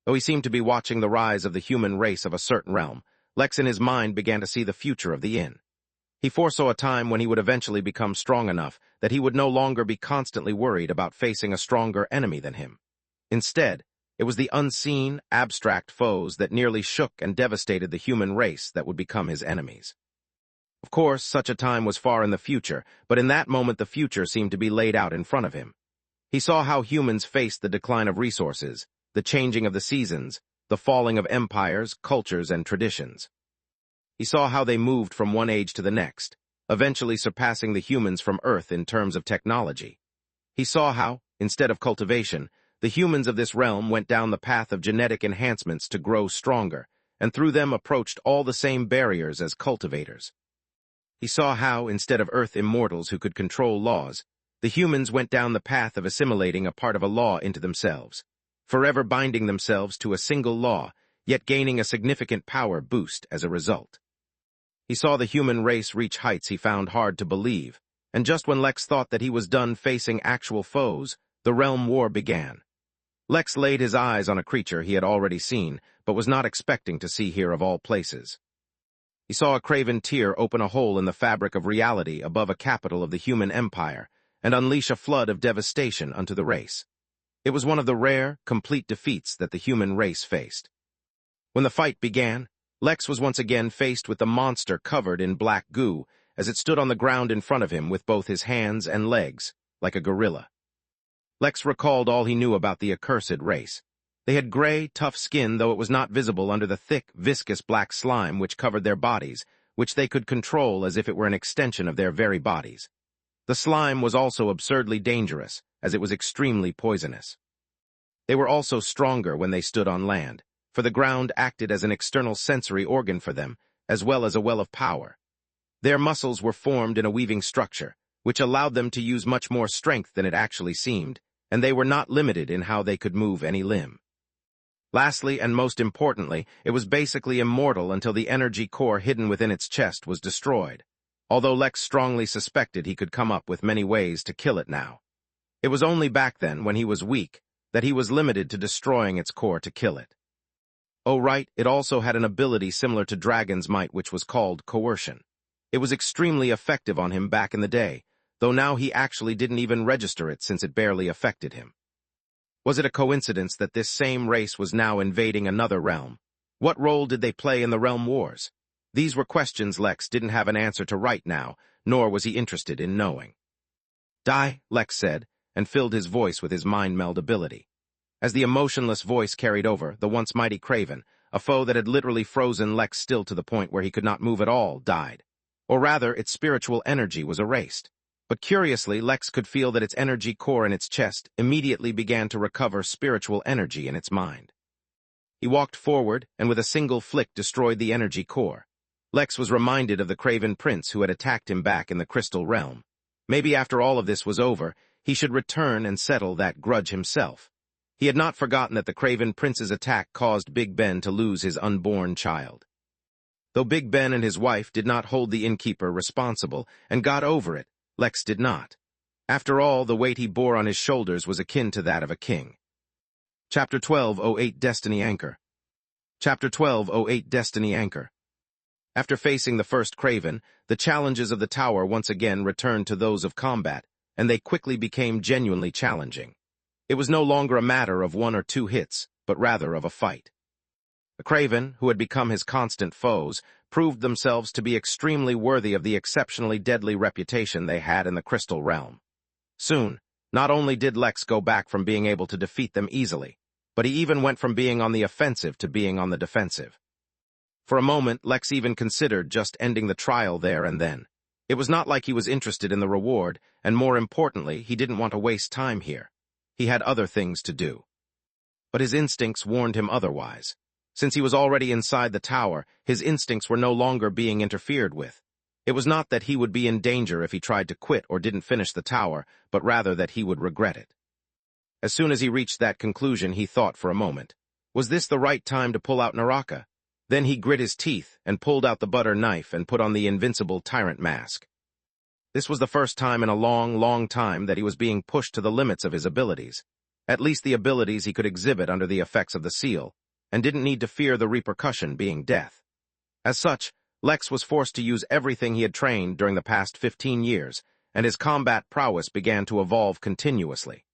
Though he seemed to be watching the rise of the human race of a certain realm, Lex in his mind began to see the future of the inn. He foresaw a time when he would eventually become strong enough that he would no longer be constantly worried about facing a stronger enemy than him. Instead, it was the unseen, abstract foes that nearly shook and devastated the human race that would become his enemies. Of course, such a time was far in the future, but in that moment the future seemed to be laid out in front of him. He saw how humans faced the decline of resources, the changing of the seasons, the falling of empires, cultures, and traditions. He saw how they moved from one age to the next, eventually surpassing the humans from Earth in terms of technology. He saw how, instead of cultivation, the humans of this realm went down the path of genetic enhancements to grow stronger, and through them approached all the same barriers as cultivators. He saw how, instead of Earth immortals who could control laws, the humans went down the path of assimilating a part of a law into themselves, forever binding themselves to a single law, yet gaining a significant power boost as a result. He saw the human race reach heights he found hard to believe, and just when Lex thought that he was done facing actual foes, the realm war began. Lex laid his eyes on a creature he had already seen, but was not expecting to see here of all places. He saw a craven tear open a hole in the fabric of reality above a capital of the human empire, and unleash a flood of devastation unto the race. It was one of the rare, complete defeats that the human race faced. When the fight began, Lex was once again faced with the monster covered in black goo as it stood on the ground in front of him with both his hands and legs, like a gorilla. Lex recalled all he knew about the accursed race. They had gray, tough skin, though it was not visible under the thick, viscous black slime which covered their bodies, which they could control as if it were an extension of their very bodies. The slime was also absurdly dangerous, as it was extremely poisonous. They were also stronger when they stood on land, for the ground acted as an external sensory organ for them, as well as a well of power. Their muscles were formed in a weaving structure, which allowed them to use much more strength than it actually seemed, and they were not limited in how they could move any limb. Lastly, and most importantly, it was basically immortal until the energy core hidden within its chest was destroyed, although Lex strongly suspected he could come up with many ways to kill it now. It was only back then, when he was weak, that he was limited to destroying its core to kill it. Oh right, it also had an ability similar to Dragon's Might which was called coercion. It was extremely effective on him back in the day, though now he actually didn't even register it since it barely affected him. Was it a coincidence that this same race was now invading another realm? What role did they play in the realm wars? These were questions Lex didn't have an answer to right now, nor was he interested in knowing. Die, Lex said, and filled his voice with his mind meld ability. As the emotionless voice carried over, the once mighty Craven, a foe that had literally frozen Lex still to the point where he could not move at all, died. Or rather, its spiritual energy was erased. But curiously, Lex could feel that its energy core in its chest immediately began to recover spiritual energy in its mind. He walked forward, and with a single flick destroyed the energy core. Lex was reminded of the Craven Prince who had attacked him back in the Crystal Realm. Maybe after all of this was over, he should return and settle that grudge himself. He had not forgotten that the Craven Prince's attack caused Big Ben to lose his unborn child. Though Big Ben and his wife did not hold the Innkeeper responsible and got over it, Lex did not. After all, the weight he bore on his shoulders was akin to that of a king. Chapter 12:08 Destiny Anchor. Chapter 12:08 Destiny Anchor. After facing the first Craven, the challenges of the tower once again returned to those of combat, and they quickly became genuinely challenging. It was no longer a matter of one or two hits, but rather of a fight. The Craven, who had become his constant foes, proved themselves to be extremely worthy of the exceptionally deadly reputation they had in the Crystal Realm. Soon, not only did Lex go back from being able to defeat them easily, but he even went from being on the offensive to being on the defensive. For a moment, Lex even considered just ending the trial there and then. It was not like he was interested in the reward, and more importantly, he didn't want to waste time here. He had other things to do. But his instincts warned him otherwise. Since he was already inside the tower, his instincts were no longer being interfered with. It was not that he would be in danger if he tried to quit or didn't finish the tower, but rather that he would regret it. As soon as he reached that conclusion, he thought for a moment. Was this the right time to pull out Naraka? Then he grit his teeth and pulled out the butter knife and put on the invincible tyrant mask. This was the first time in a long, long time that he was being pushed to the limits of his abilities, at least the abilities he could exhibit under the effects of the seal, and didn't need to fear the repercussion being death. As such, Lex was forced to use everything he had trained during the past 15 years, and his combat prowess began to evolve continuously.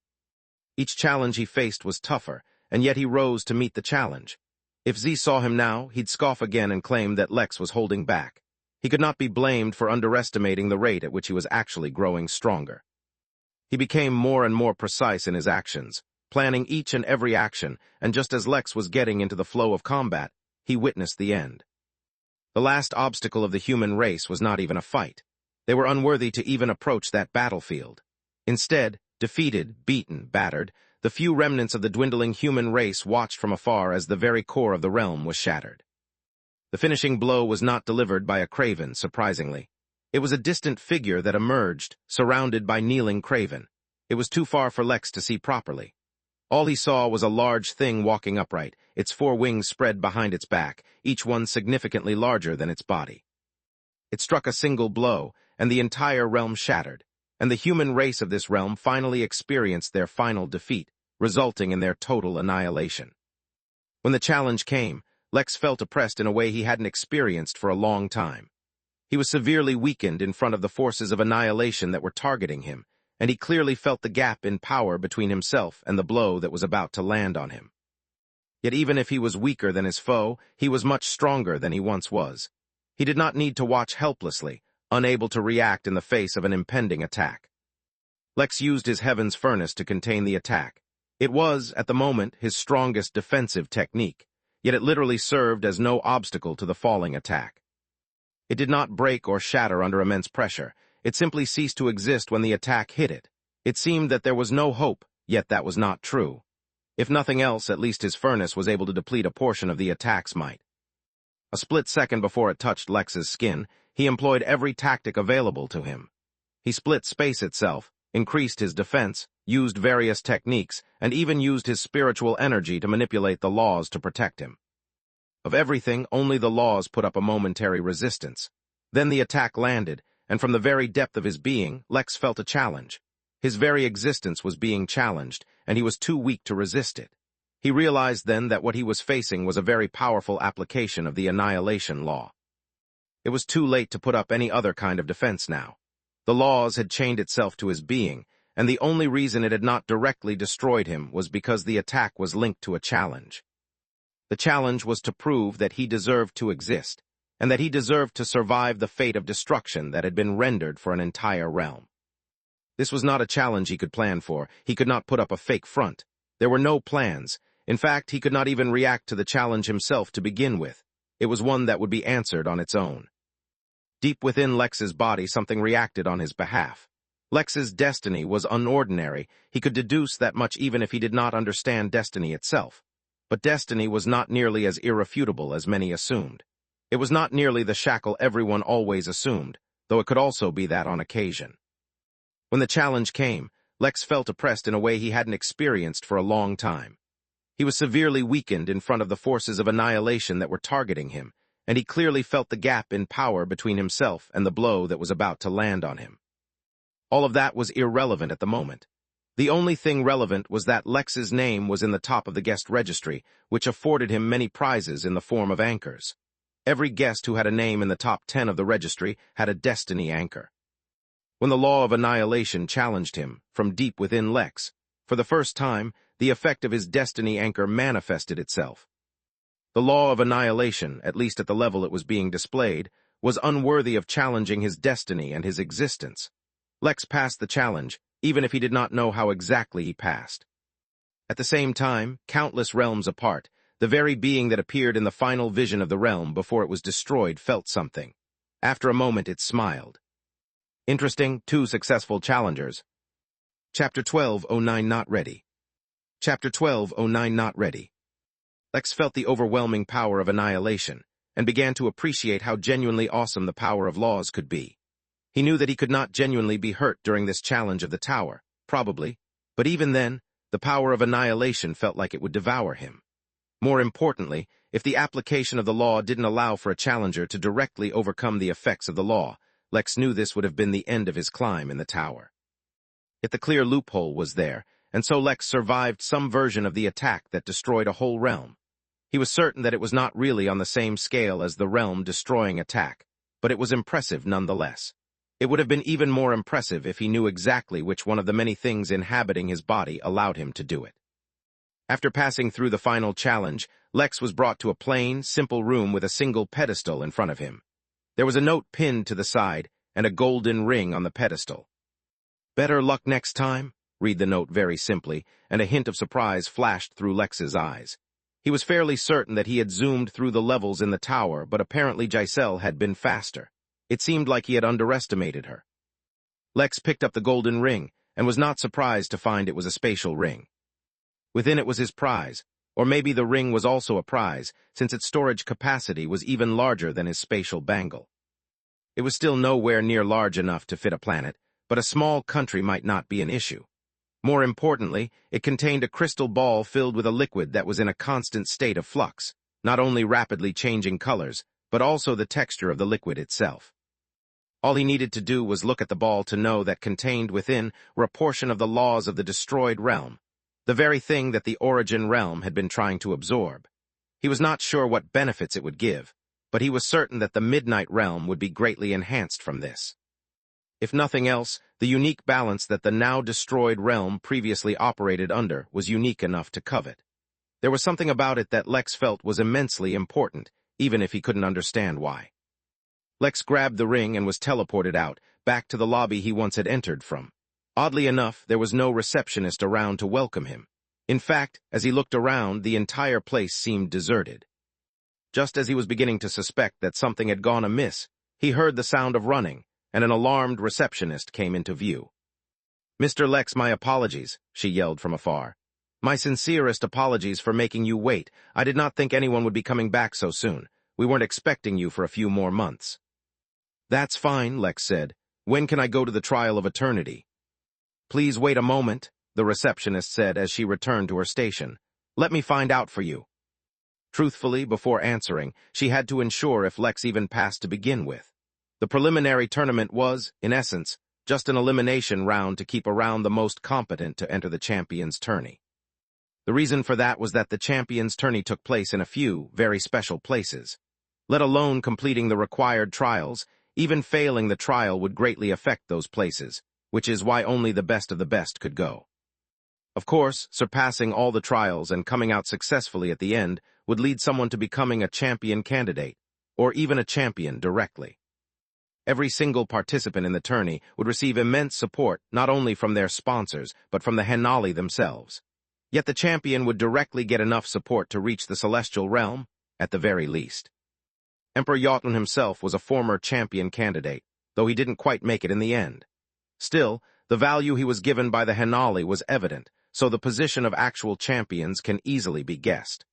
Each challenge he faced was tougher, and yet he rose to meet the challenge. If Z saw him now, he'd scoff again and claim that Lex was holding back. He could not be blamed for underestimating the rate at which he was actually growing stronger. He became more and more precise in his actions, planning each and every action, and just as Lex was getting into the flow of combat, he witnessed the end. The last obstacle of the human race was not even a fight. They were unworthy to even approach that battlefield. Instead, defeated, beaten, battered, the few remnants of the dwindling human race watched from afar as the very core of the realm was shattered. The finishing blow was not delivered by a craven, surprisingly. It was a distant figure that emerged, surrounded by kneeling craven. It was too far for Lex to see properly. All he saw was a large thing walking upright, its four wings spread behind its back, each one significantly larger than its body. It struck a single blow, and the entire realm shattered, and the human race of this realm finally experienced their final defeat, resulting in their total annihilation. When the challenge came, Lex felt oppressed in a way he hadn't experienced for a long time. He was severely weakened in front of the forces of annihilation that were targeting him, and he clearly felt the gap in power between himself and the blow that was about to land on him. Yet even if he was weaker than his foe, he was much stronger than he once was. He did not need to watch helplessly, unable to react in the face of an impending attack. Lex used his Heaven's Furnace to contain the attack. It was, at the moment, his strongest defensive technique, yet it literally served as no obstacle to the falling attack. It did not break or shatter under immense pressure. It simply ceased to exist when the attack hit it. It seemed that there was no hope, yet that was not true. If nothing else, at least his furnace was able to deplete a portion of the attack's might. A split second before it touched Lex's skin, he employed every tactic available to him. He split space itself, increased his defense, used various techniques, and even used his spiritual energy to manipulate the laws to protect him. Of everything, only the laws put up a momentary resistance. Then the attack landed, and from the very depth of his being, Lex felt a challenge. His very existence was being challenged, and he was too weak to resist it. He realized then that what he was facing was a very powerful application of the annihilation law. It was too late to put up any other kind of defense now. The laws had chained itself to his being, and the only reason it had not directly destroyed him was because the attack was linked to a challenge. The challenge was to prove that he deserved to exist, and that he deserved to survive the fate of destruction that had been rendered for an entire realm. This was not a challenge he could plan for. He could not put up a fake front. There were no plans. In fact, he could not even react to the challenge himself to begin with. It was one that would be answered on its own. Deep within Lex's body, something reacted on his behalf. Lex's destiny was unordinary. He could deduce that much even if he did not understand destiny itself. But destiny was not nearly as irrefutable as many assumed. It was not nearly the shackle everyone always assumed, though it could also be that on occasion. When the challenge came, Lex felt oppressed in a way he hadn't experienced for a long time. He was severely weakened in front of the forces of annihilation that were targeting him, and he clearly felt the gap in power between himself and the blow that was about to land on him. All of that was irrelevant at the moment. The only thing relevant was that Lex's name was in the top of the guest registry, which afforded him many prizes in the form of anchors. Every guest who had a name in the top 10 of the registry had a destiny anchor. When the law of annihilation challenged him, from deep within Lex, for the first time, the effect of his destiny anchor manifested itself. The law of annihilation, at least at the level it was being displayed, was unworthy of challenging his destiny and his existence. Lex passed the challenge, even if he did not know how exactly he passed. At the same time, countless realms apart, the very being that appeared in the final vision of the realm before it was destroyed felt something. After a moment, it smiled. Interesting, 2 successful challengers. Chapter 12:09 Not Ready. Chapter 12:09 Not Ready. Lex felt the overwhelming power of annihilation, and began to appreciate how genuinely awesome the power of laws could be. He knew that he could not genuinely be hurt during this challenge of the tower, probably, but even then, the power of annihilation felt like it would devour him. More importantly, if the application of the law didn't allow for a challenger to directly overcome the effects of the law, Lex knew this would have been the end of his climb in the tower. Yet the clear loophole was there, and so Lex survived some version of the attack that destroyed a whole realm. He was certain that it was not really on the same scale as the realm-destroying attack, but it was impressive nonetheless. It would have been even more impressive if he knew exactly which one of the many things inhabiting his body allowed him to do it. After passing through the final challenge, Lex was brought to a plain, simple room with a single pedestal in front of him. There was a note pinned to the side, and a golden ring on the pedestal. "Better luck next time," read the note very simply, and a hint of surprise flashed through Lex's eyes. He was fairly certain that he had zoomed through the levels in the tower, but apparently Giselle had been faster. It seemed like he had underestimated her. Lex picked up the golden ring, and was not surprised to find it was a spatial ring. Within it was his prize, or maybe the ring was also a prize, since its storage capacity was even larger than his spatial bangle. It was still nowhere near large enough to fit a planet, but a small country might not be an issue. More importantly, it contained a crystal ball filled with a liquid that was in a constant state of flux, not only rapidly changing colors, but also the texture of the liquid itself. All he needed to do was look at the ball to know that contained within were a portion of the laws of the destroyed realm, the very thing that the Origin realm had been trying to absorb. He was not sure what benefits it would give, but he was certain that the Midnight realm would be greatly enhanced from this. If nothing else, the unique balance that the now-destroyed realm previously operated under was unique enough to covet. There was something about it that Lex felt was immensely important, even if he couldn't understand why. Lex grabbed the ring and was teleported out, back to the lobby he once had entered from. Oddly enough, there was no receptionist around to welcome him. In fact, as he looked around, the entire place seemed deserted. Just as he was beginning to suspect that something had gone amiss, he heard the sound of running, and an alarmed receptionist came into view. "Mr. Lex, my apologies," she yelled from afar. "My sincerest apologies for making you wait. I did not think anyone would be coming back so soon. We weren't expecting you for a few more months." "That's fine," Lex said. "When can I go to the Trial of Eternity?" "Please wait a moment," the receptionist said as she returned to her station. "Let me find out for you." Truthfully, before answering, she had to ensure if Lex even passed to begin with. The preliminary tournament was, in essence, just an elimination round to keep around the most competent to enter the Champions' Tourney. The reason for that was that the Champions' Tourney took place in a few, very special places. Let alone completing the required trials, even failing the trial would greatly affect those places, which is why only the best of the best could go. Of course, surpassing all the trials and coming out successfully at the end would lead someone to becoming a champion candidate, or even a champion directly. Every single participant in the tourney would receive immense support not only from their sponsors, but from the Henali themselves. Yet the champion would directly get enough support to reach the Celestial Realm, at the very least. Emperor Jotun himself was a former champion candidate, though he didn't quite make it in the end. Still, the value he was given by the Henali was evident, so the position of actual champions can easily be guessed.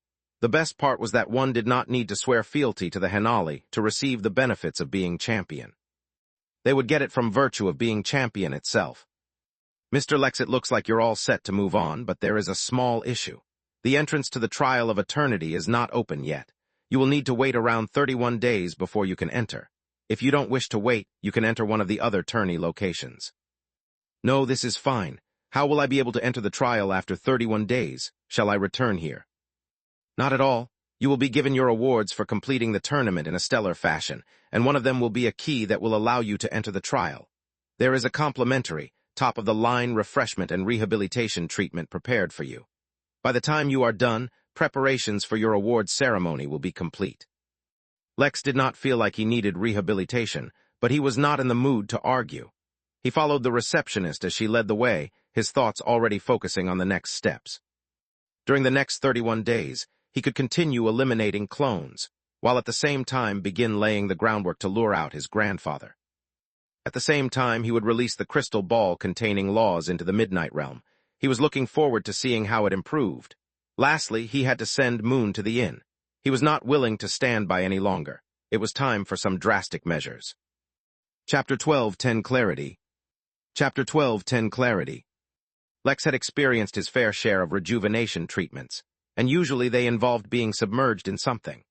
The best part was that one did not need to swear fealty to the Henali to receive the benefits of being champion. They would get it from virtue of being champion itself. "Mr. Lex, it looks like you're all set to move on, but there is a small issue. The entrance to the Trial of Eternity is not open yet. You will need to wait around 31 days before you can enter. If you don't wish to wait, you can enter one of the other tourney locations." "No, this is fine. How will I be able to enter the trial after 31 days? Shall I return here?" "Not at all. You will be given your awards for completing the tournament in a stellar fashion, and one of them will be a key that will allow you to enter the trial. There is a complimentary, top-of-the-line refreshment and rehabilitation treatment prepared for you. By the time you are done, preparations for your awards ceremony will be complete." Lex did not feel like he needed rehabilitation, but he was not in the mood to argue. He followed the receptionist as she led the way, his thoughts already focusing on the next steps. During the next 31 days, he could continue eliminating clones, while at the same time begin laying the groundwork to lure out his grandfather. At the same time, he would release the crystal ball containing laws into the Midnight Realm. He was looking forward to seeing how it improved. Lastly, he had to send Moon to the inn. He was not willing to stand by any longer. It was time for some drastic measures. Chapter 12:10 Clarity. Chapter 12:10 Clarity. Lex had experienced his fair share of rejuvenation treatments, and usually they involved being submerged in something.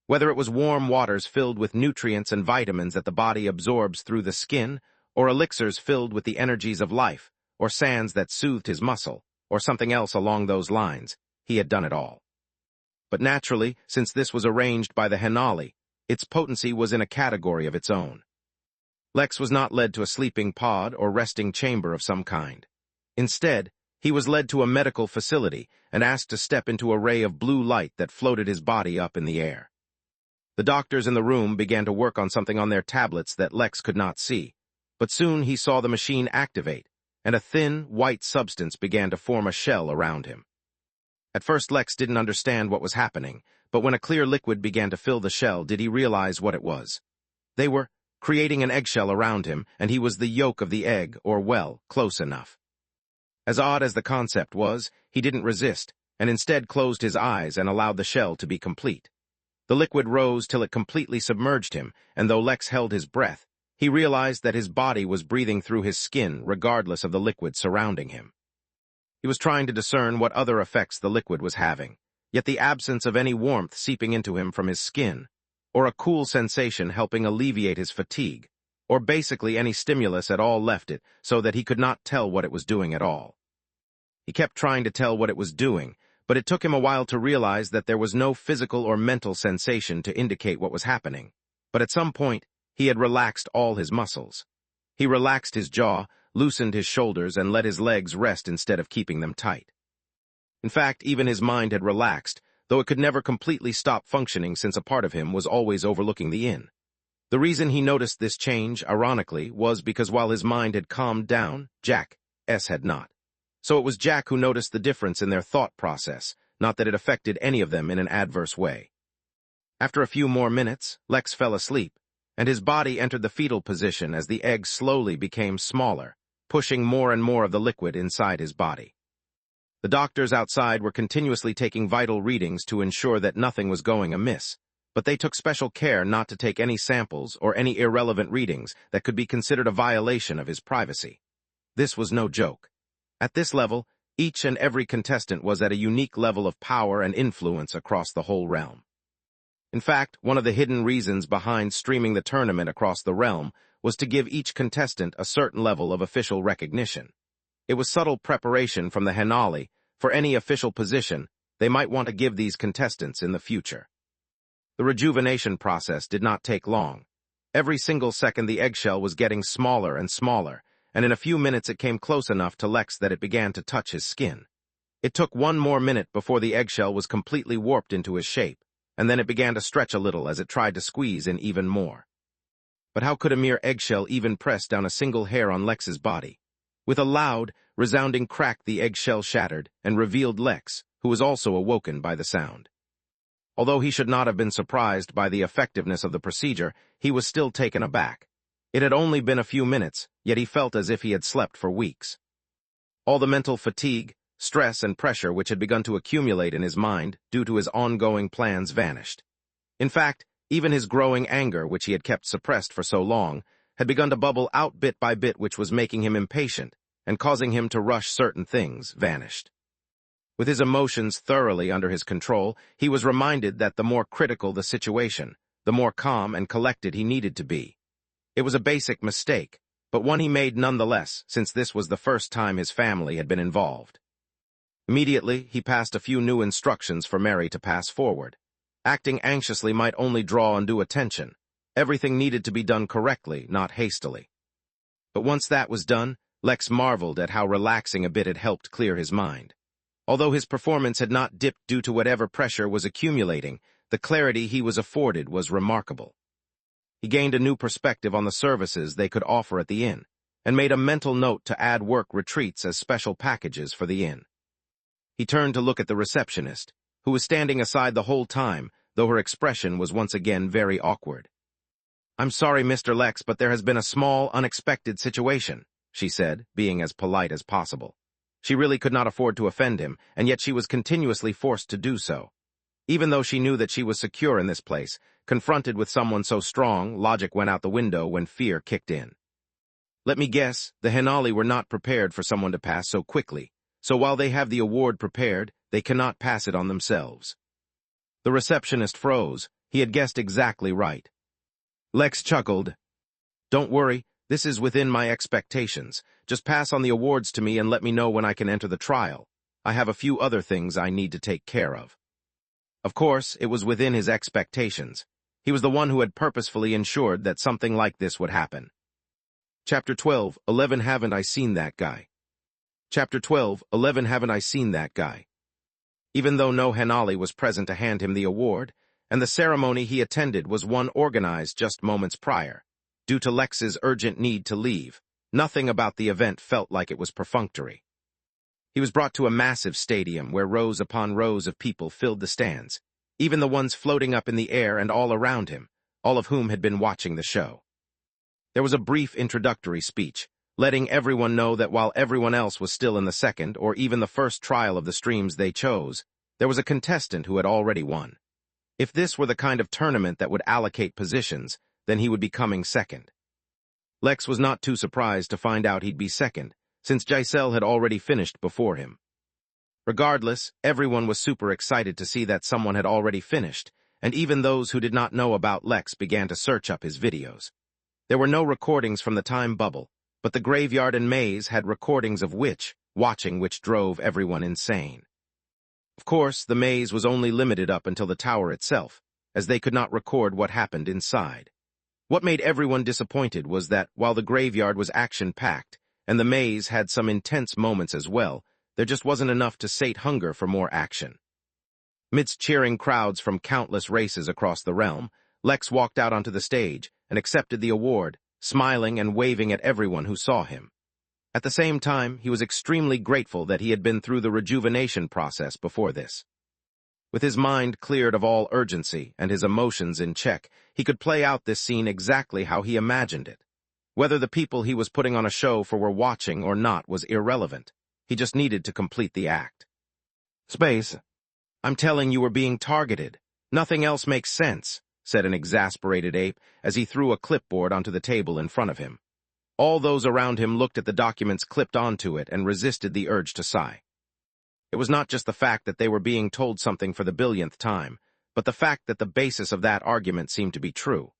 Whether it was warm waters filled with nutrients and vitamins that the body absorbs through the skin, or elixirs filled with the energies of life, or sands that soothed his muscle, or something else along those lines, he had done it all. But naturally, since this was arranged by the Henali, its potency was in a category of its own. Lex was not led to a sleeping pod or resting chamber of some kind. Instead, he was led to a medical facility and asked to step into a ray of blue light that floated his body up in the air. The doctors in the room began to work on something on their tablets that Lex could not see, but soon he saw the machine activate, and a thin, white substance began to form a shell around him. At first Lex didn't understand what was happening, but when a clear liquid began to fill the shell did he realize what it was. They were creating an eggshell around him, and he was the yolk of the egg, or well, close enough. As odd as the concept was, he didn't resist, and instead closed his eyes and allowed the shell to be complete. The liquid rose till it completely submerged him, and though Lex held his breath, he realized that his body was breathing through his skin regardless of the liquid surrounding him. He was trying to discern what other effects the liquid was having, yet the absence of any warmth seeping into him from his skin, or a cool sensation helping alleviate his fatigue, or basically any stimulus at all left it so that he could not tell what it was doing at all. He kept trying to tell what it was doing, but it took him a while to realize that there was no physical or mental sensation to indicate what was happening. But at some point, he had relaxed all his muscles. He relaxed his jaw, loosened his shoulders, and let his legs rest instead of keeping them tight. In fact, even his mind had relaxed, though it could never completely stop functioning since a part of him was always overlooking the inn. The reason he noticed this change, ironically, was because while his mind had calmed down, Jack's had not. So it was Jack who noticed the difference in their thought process, not that it affected any of them in an adverse way. After a few more minutes, Lex fell asleep, and his body entered the fetal position as the egg slowly became smaller, pushing more and more of the liquid inside his body. The doctors outside were continuously taking vital readings to ensure that nothing was going amiss, but they took special care not to take any samples or any irrelevant readings that could be considered a violation of his privacy. This was no joke. At this level, each and every contestant was at a unique level of power and influence across the whole realm. In fact, one of the hidden reasons behind streaming the tournament across the realm was to give each contestant a certain level of official recognition. It was subtle preparation from the Henali for any official position they might want to give these contestants in the future. The rejuvenation process did not take long. Every single second the eggshell was getting smaller and smaller, and in a few minutes it came close enough to Lex that it began to touch his skin. It took one more minute before the eggshell was completely warped into his shape, and then it began to stretch a little as it tried to squeeze in even more. But how could a mere eggshell even press down a single hair on Lex's body? With a loud, resounding crack the eggshell shattered and revealed Lex, who was also awoken by the sound. Although he should not have been surprised by the effectiveness of the procedure, he was still taken aback. It had only been a few minutes, yet he felt as if he had slept for weeks. All the mental fatigue, stress, and pressure which had begun to accumulate in his mind due to his ongoing plans vanished. In fact, even his growing anger, which he had kept suppressed for so long, had begun to bubble out bit by bit, which was making him impatient and causing him to rush certain things, vanished. With his emotions thoroughly under his control, he was reminded that the more critical the situation, the more calm and collected he needed to be. It was a basic mistake, but one he made nonetheless, since this was the first time his family had been involved. Immediately, he passed a few new instructions for Mary to pass forward. Acting anxiously might only draw undue attention. Everything needed to be done correctly, not hastily. But once that was done, Lex marveled at how relaxing a bit had helped clear his mind. Although his performance had not dipped due to whatever pressure was accumulating, the clarity he was afforded was remarkable. He gained a new perspective on the services they could offer at the inn, and made a mental note to add work retreats as special packages for the inn. He turned to look at the receptionist, who was standing aside the whole time, though her expression was once again very awkward. "I'm sorry, Mr. Lex, but there has been a small, unexpected situation," she said, being as polite as possible. She really could not afford to offend him, and yet she was continuously forced to do so. Even though she knew that she was secure in this place, confronted with someone so strong, logic went out the window when fear kicked in. Let me guess, the Henali were not prepared for someone to pass so quickly, so while they have the award prepared, they cannot pass it on themselves. The receptionist froze. He had guessed exactly right. Lex chuckled. "Don't worry, this is within my expectations. Just pass on the awards to me and let me know when I can enter the trial. I have a few other things I need to take care of." Of course, it was within his expectations. He was the one who had purposefully ensured that something like this would happen. Chapter 12:11 Haven't I seen that guy? Chapter 12:11 Haven't I seen that guy? Even though no Henali was present to hand him the award, and the ceremony he attended was one organized just moments prior, due to Lex's urgent need to leave, Nothing about the event felt like it was perfunctory. He was brought to a massive stadium where rows upon rows of people filled the stands, even the ones floating up in the air and all around him, all of whom had been watching the show. There was a brief introductory speech, letting everyone know that while everyone else was still in the second or even the first trial of the streams they chose, there was a contestant who had already won. If this were the kind of tournament that would allocate positions, then he would be coming second. Lex was not too surprised to find out he'd be second, since Giselle had already finished before him. Regardless, everyone was super excited to see that someone had already finished, and even those who did not know about Lex began to search up his videos. There were no recordings from the time bubble, but the graveyard and maze had recordings of watching which drove everyone insane. Of course, the maze was only limited up until the tower itself, as they could not record what happened inside. What made everyone disappointed was that, while the graveyard was action-packed, and the maze had some intense moments as well, there just wasn't enough to sate hunger for more action. Midst cheering crowds from countless races across the realm, Lex walked out onto the stage and accepted the award, smiling and waving at everyone who saw him. At the same time, he was extremely grateful that he had been through the rejuvenation process before this. With his mind cleared of all urgency and his emotions in check, he could play out this scene exactly how he imagined it. Whether the people he was putting on a show for were watching or not was irrelevant. He just needed to complete the act. "Space, I'm telling you we're being targeted. Nothing else makes sense," said an exasperated ape as he threw a clipboard onto the table in front of him. All those around him looked at the documents clipped onto it and resisted the urge to sigh. It was not just the fact that they were being told something for the billionth time, but the fact that the basis of that argument seemed to be true.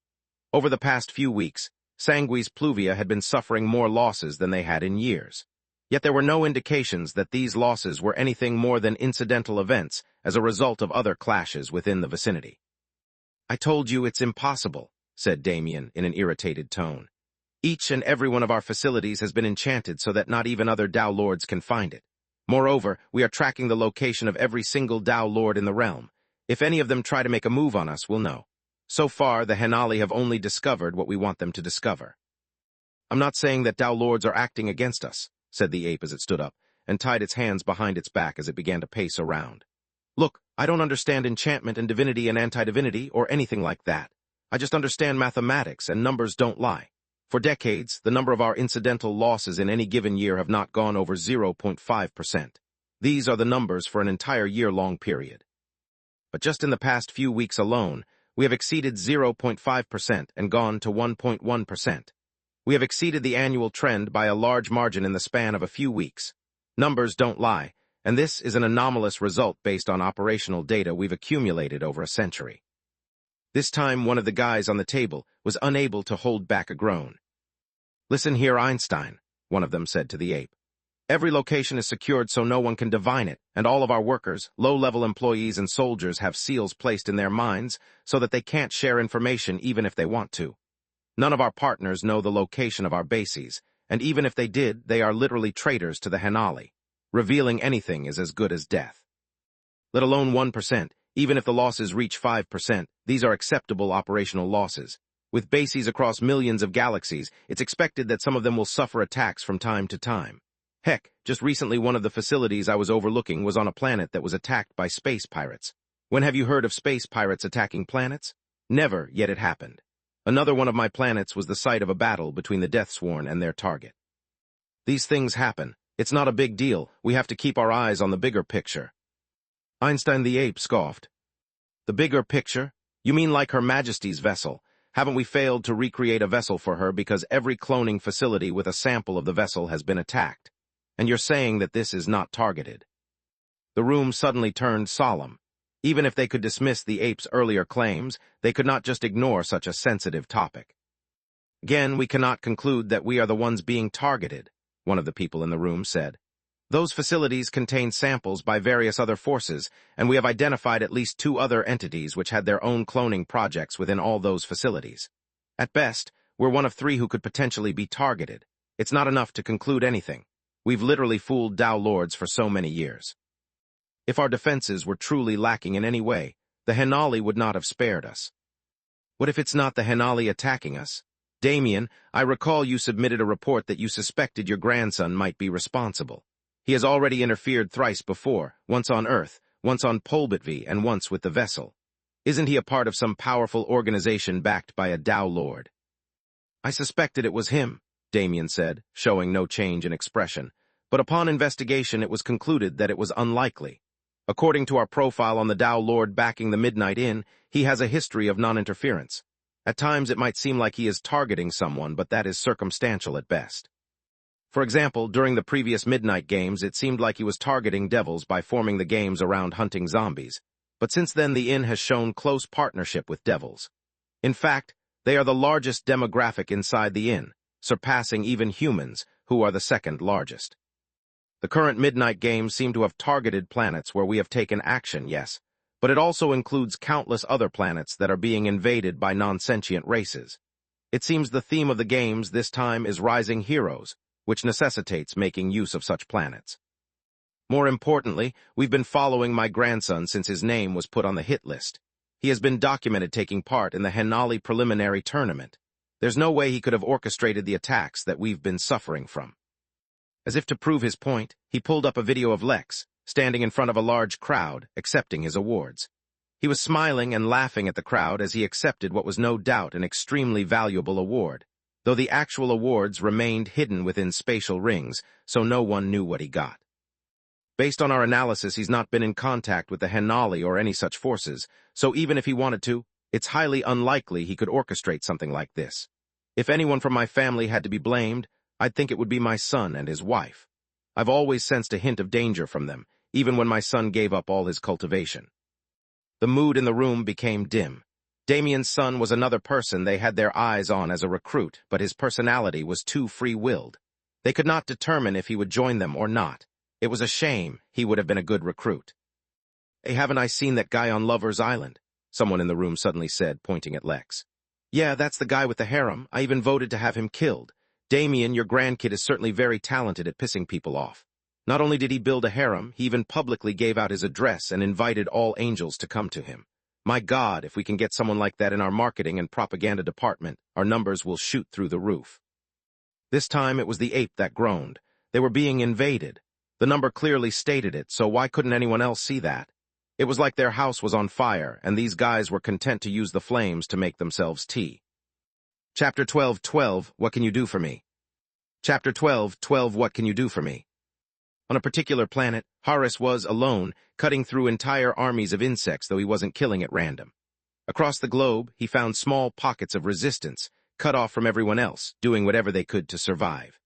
Over the past few weeks, Sanguis Pluvia had been suffering more losses than they had in years. Yet there were no indications that these losses were anything more than incidental events as a result of other clashes within the vicinity. "I told you it's impossible," said Damien in an irritated tone. "Each and every one of our facilities has been enchanted so that not even other Dao Lords can find it. Moreover, we are tracking the location of every single Dao Lord in the realm. If any of them try to make a move on us, we'll know. So far, the Henali have only discovered what we want them to discover." "I'm not saying that Dao Lords are acting against us," said the ape as it stood up, and tied its hands behind its back as it began to pace around. "Look, I don't understand enchantment and divinity and anti-divinity or anything like that. I just understand mathematics, and numbers don't lie. For decades, the number of our incidental losses in any given year have not gone over 0.5%. These are the numbers for an entire year-long period. But just in the past few weeks alone, we have exceeded 0.5% and gone to 1.1%. We have exceeded the annual trend by a large margin in the span of a few weeks. Numbers don't lie, and this is an anomalous result based on operational data we've accumulated over a century." This time, one of the guys on the table was unable to hold back a groan. "Listen here, Einstein," one of them said to the ape. "Every location is secured so no one can divine it, and all of our workers, low-level employees and soldiers have seals placed in their minds so that they can't share information even if they want to. None of our partners know the location of our bases, and even if they did, they are literally traitors to the Henali. Revealing anything is as good as death. Let alone 1%, even if the losses reach 5%, these are acceptable operational losses. With bases across millions of galaxies, it's expected that some of them will suffer attacks from time to time. Heck, just recently one of the facilities I was overlooking was on a planet that was attacked by space pirates. When have you heard of space pirates attacking planets? Never, yet it happened. Another one of my planets was the site of a battle between the Deathsworn and their target. These things happen. It's not a big deal. We have to keep our eyes on the bigger picture." Einstein the ape scoffed. "The bigger picture? You mean like Her Majesty's vessel? Haven't we failed to recreate a vessel for her because every cloning facility with a sample of the vessel has been attacked? And you're saying that this is not targeted?" The room suddenly turned solemn. Even if they could dismiss the ape's earlier claims, they could not just ignore such a sensitive topic. "Again, we cannot conclude that we are the ones being targeted," one of the people in the room said. "Those facilities contain samples by various other forces, and we have identified at least 2 other entities which had their own cloning projects within all those facilities. At best, we're one of 3 who could potentially be targeted. It's not enough to conclude anything. We've literally fooled Dao Lords for so many years. If our defenses were truly lacking in any way, the Henali would not have spared us." "What if it's not the Henali attacking us? Damien, I recall you submitted a report that you suspected your grandson might be responsible. He has already interfered thrice before, once on Earth, once on Polbitvi, and once with the vessel. Isn't he a part of some powerful organization backed by a Tao Lord? I suspected it was him, Damien said, showing no change in expression, but upon investigation it was concluded that it was unlikely. According to our profile on the Tao Lord backing the Midnight Inn, he has a history of non-interference. At times it might seem like he is targeting someone, but that is circumstantial at best. For example, during the previous Midnight Games, it seemed like he was targeting devils by forming the games around hunting zombies, but since then the inn has shown close partnership with devils. In fact, they are the largest demographic inside the inn, surpassing even humans, who are the second largest. The current Midnight Games seem to have targeted planets where we have taken action, yes, but it also includes countless other planets that are being invaded by non-sentient races. It seems the theme of the games this time is rising heroes, which necessitates making use of such planets. More importantly, we've been following my grandson since his name was put on the hit list. He has been documented taking part in the Henali preliminary tournament. There's no way he could have orchestrated the attacks that we've been suffering from. As if to prove his point, he pulled up a video of Lex, standing in front of a large crowd, accepting his awards. He was smiling and laughing at the crowd as he accepted what was no doubt an extremely valuable award, though the actual awards remained hidden within spatial rings, so no one knew what he got. Based on our analysis, he's not been in contact with the Henali or any such forces, so even if he wanted to, it's highly unlikely he could orchestrate something like this. If anyone from my family had to be blamed, I'd think it would be my son and his wife. I've always sensed a hint of danger from them, even when my son gave up all his cultivation. The mood in the room became dim. Damien's son was another person they had their eyes on as a recruit, but his personality was too free-willed. They could not determine if he would join them or not. It was a shame. He would have been a good recruit. Hey, haven't I seen that guy on Lover's Island? Someone in the room suddenly said, pointing at Lex. Yeah, that's the guy with the harem. I even voted to have him killed. Damien, your grandkid, is certainly very talented at pissing people off. Not only did he build a harem, he even publicly gave out his address and invited all angels to come to him. My God, if we can get someone like that in our marketing and propaganda department, our numbers will shoot through the roof. This time it was the ape that groaned. They were being invaded. The number clearly stated it, so why couldn't anyone else see that? It was like their house was on fire, and these guys were content to use the flames to make themselves tea. Chapter 12:12, What Can You Do For Me? Chapter 12:12, What Can You Do For Me? On a particular planet, Horace was, alone, cutting through entire armies of insects, though he wasn't killing at random. Across the globe, he found small pockets of resistance, cut off from everyone else, doing whatever they could to survive.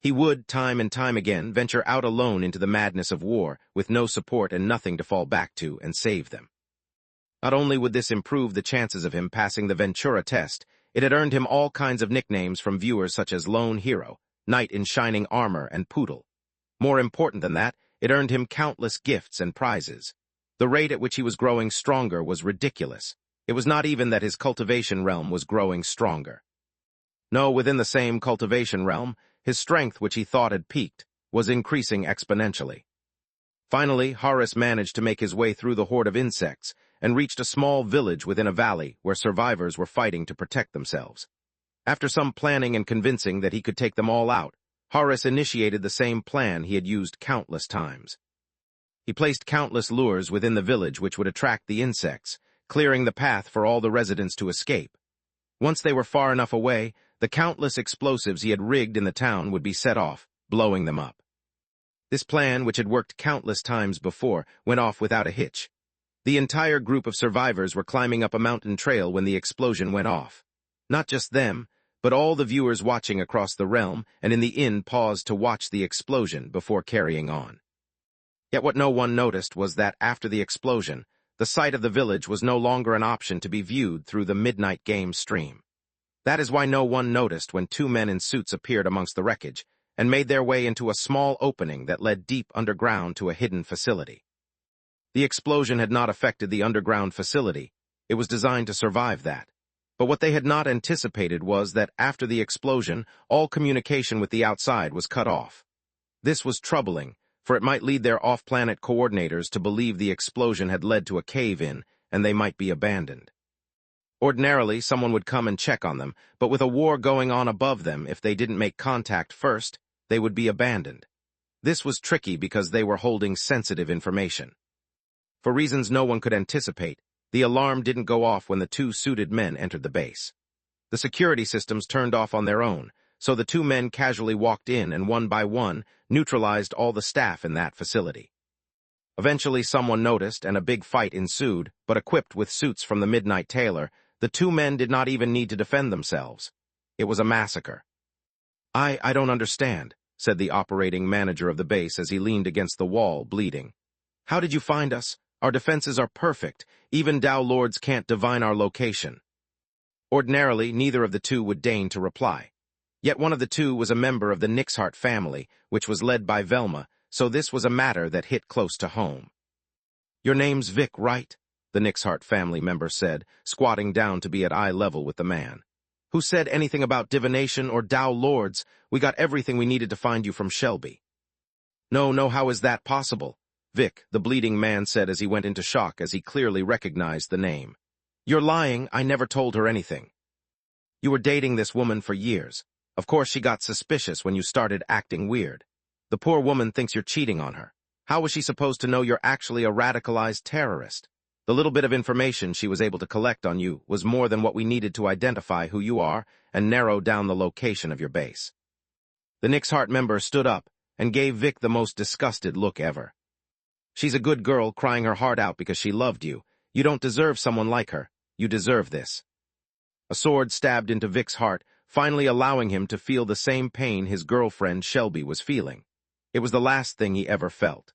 He would, time and time again, venture out alone into the madness of war, with no support and nothing to fall back to, and save them. Not only would this improve the chances of him passing the Ventura test, it had earned him all kinds of nicknames from viewers such as Lone Hero, Knight in Shining Armor, and Poodle. More important than that, it earned him countless gifts and prizes. The rate at which he was growing stronger was ridiculous. It was not even that his cultivation realm was growing stronger. No, within the same cultivation realm, his strength, which he thought had peaked, was increasing exponentially. Finally, Horace managed to make his way through the horde of insects and reached a small village within a valley where survivors were fighting to protect themselves. After some planning and convincing that he could take them all out, Horace initiated the same plan he had used countless times. He placed countless lures within the village which would attract the insects, clearing the path for all the residents to escape. Once they were far enough away, the countless explosives he had rigged in the town would be set off, blowing them up. This plan, which had worked countless times before, went off without a hitch. The entire group of survivors were climbing up a mountain trail when the explosion went off. Not just them, but all the viewers watching across the realm and in the inn paused to watch the explosion before carrying on. Yet what no one noticed was that after the explosion, the sight of the village was no longer an option to be viewed through the Midnight Game stream. That is why no one noticed when two men in suits appeared amongst the wreckage and made their way into a small opening that led deep underground to a hidden facility. The explosion had not affected the underground facility. It was designed to survive that. But what they had not anticipated was that after the explosion, all communication with the outside was cut off. This was troubling, for it might lead their off-planet coordinators to believe the explosion had led to a cave-in, and they might be abandoned. Ordinarily, someone would come and check on them, but with a war going on above them, if they didn't make contact first, they would be abandoned. This was tricky because they were holding sensitive information. For reasons no one could anticipate, the alarm didn't go off when the two suited men entered the base. The security systems turned off on their own, so the two men casually walked in and one by one neutralized all the staff in that facility. Eventually someone noticed and a big fight ensued, but equipped with suits from the Midnight Tailor, the two men did not even need to defend themselves. It was a massacre. I don't understand, said the operating manager of the base as he leaned against the wall, bleeding. How did you find us? Our defenses are perfect. Even Dao Lords can't divine our location. Ordinarily, neither of the two would deign to reply. Yet one of the two was a member of the Nixhart family, which was led by Velma, so this was a matter that hit close to home. Your name's Vic, right? The Nixhart family member said, squatting down to be at eye level with the man. Who said anything about divination or Dao Lords? We got everything we needed to find you from Shelby. No, how is that possible? Vic, the bleeding man said as he went into shock as he clearly recognized the name. You're lying, I never told her anything. You were dating this woman for years. Of course she got suspicious when you started acting weird. The poor woman thinks you're cheating on her. How was she supposed to know you're actually a radicalized terrorist? The little bit of information she was able to collect on you was more than what we needed to identify who you are and narrow down the location of your base. The Nixhart member stood up and gave Vic the most disgusted look ever. She's a good girl crying her heart out because she loved you. You don't deserve someone like her. You deserve this. A sword stabbed into Vic's heart, finally allowing him to feel the same pain his girlfriend Shelby was feeling. It was the last thing he ever felt.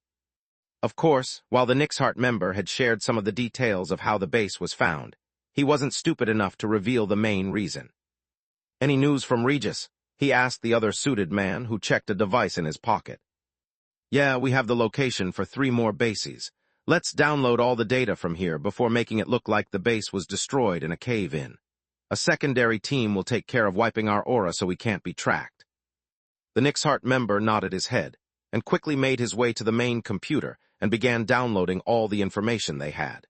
Of course, while the Nixhart member had shared some of the details of how the base was found, he wasn't stupid enough to reveal the main reason. Any news from Regis? He asked the other suited man who checked a device in his pocket. Yeah, we have the location for 3 more bases. Let's download all the data from here before making it look like the base was destroyed in a cave-in. A secondary team will take care of wiping our aura so we can't be tracked. The Nixhart member nodded his head and quickly made his way to the main computer and began downloading all the information they had.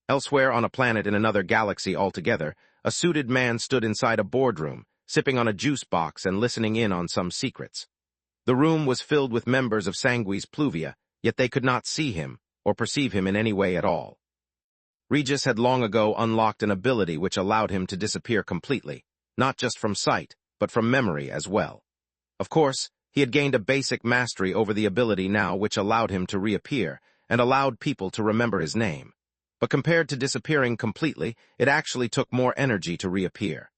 Elsewhere on a planet in another galaxy altogether, a suited man stood inside a boardroom, sipping on a juice box and listening in on some secrets. The room was filled with members of Sanguis Pluvia, yet they could not see him or perceive him in any way at all. Regis had long ago unlocked an ability which allowed him to disappear completely, not just from sight, but from memory as well. Of course, he had gained a basic mastery over the ability now which allowed him to reappear and allowed people to remember his name. But compared to disappearing completely, it actually took more energy to reappear.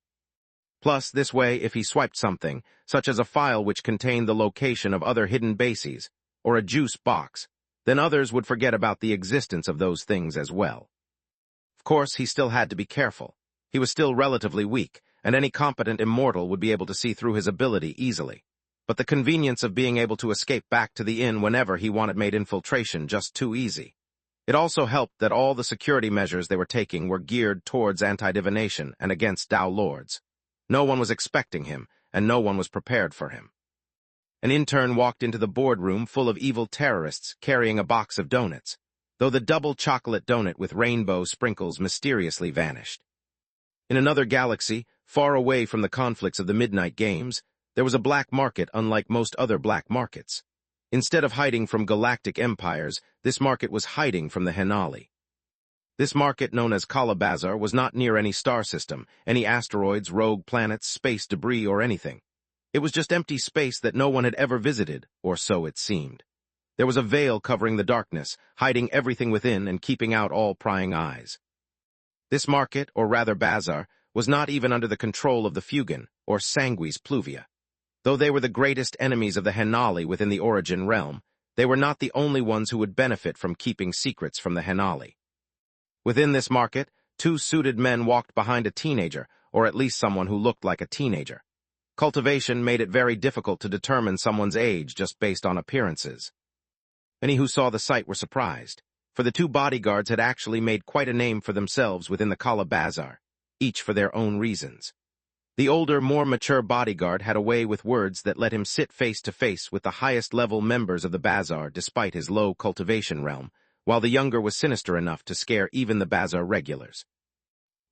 Plus, this way, if he swiped something, such as a file which contained the location of other hidden bases, or a juice box, then others would forget about the existence of those things as well. Of course, he still had to be careful. He was still relatively weak, and any competent immortal would be able to see through his ability easily. But the convenience of being able to escape back to the inn whenever he wanted made infiltration just too easy. It also helped that all the security measures they were taking were geared towards anti-divination and against Dao Lords. No one was expecting him, and no one was prepared for him. An intern walked into the boardroom full of evil terrorists carrying a box of donuts, though the double chocolate donut with rainbow sprinkles mysteriously vanished. In another galaxy, far away from the conflicts of the Midnight Games, there was a black market unlike most other black markets. Instead of hiding from galactic empires, this market was hiding from the Henali. This market, known as Kalabazar, was not near any star system, any asteroids, rogue planets, space debris, or anything. It was just empty space that no one had ever visited, or so it seemed. There was a veil covering the darkness, hiding everything within and keeping out all prying eyes. This market, or rather bazaar, was not even under the control of the Fugan, or Sanguis Pluvia. Though they were the greatest enemies of the Henali within the Origin realm, they were not the only ones who would benefit from keeping secrets from the Henali. Within this market, 2 suited men walked behind a teenager, or at least someone who looked like a teenager. Cultivation made it very difficult to determine someone's age just based on appearances. Many who saw the sight were surprised, for the 2 bodyguards had actually made quite a name for themselves within the Kala Bazaar, each for their own reasons. The older, more mature bodyguard had a way with words that let him sit face to face with the highest-level members of the bazaar despite his low cultivation realm, while the younger was sinister enough to scare even the bazaar regulars.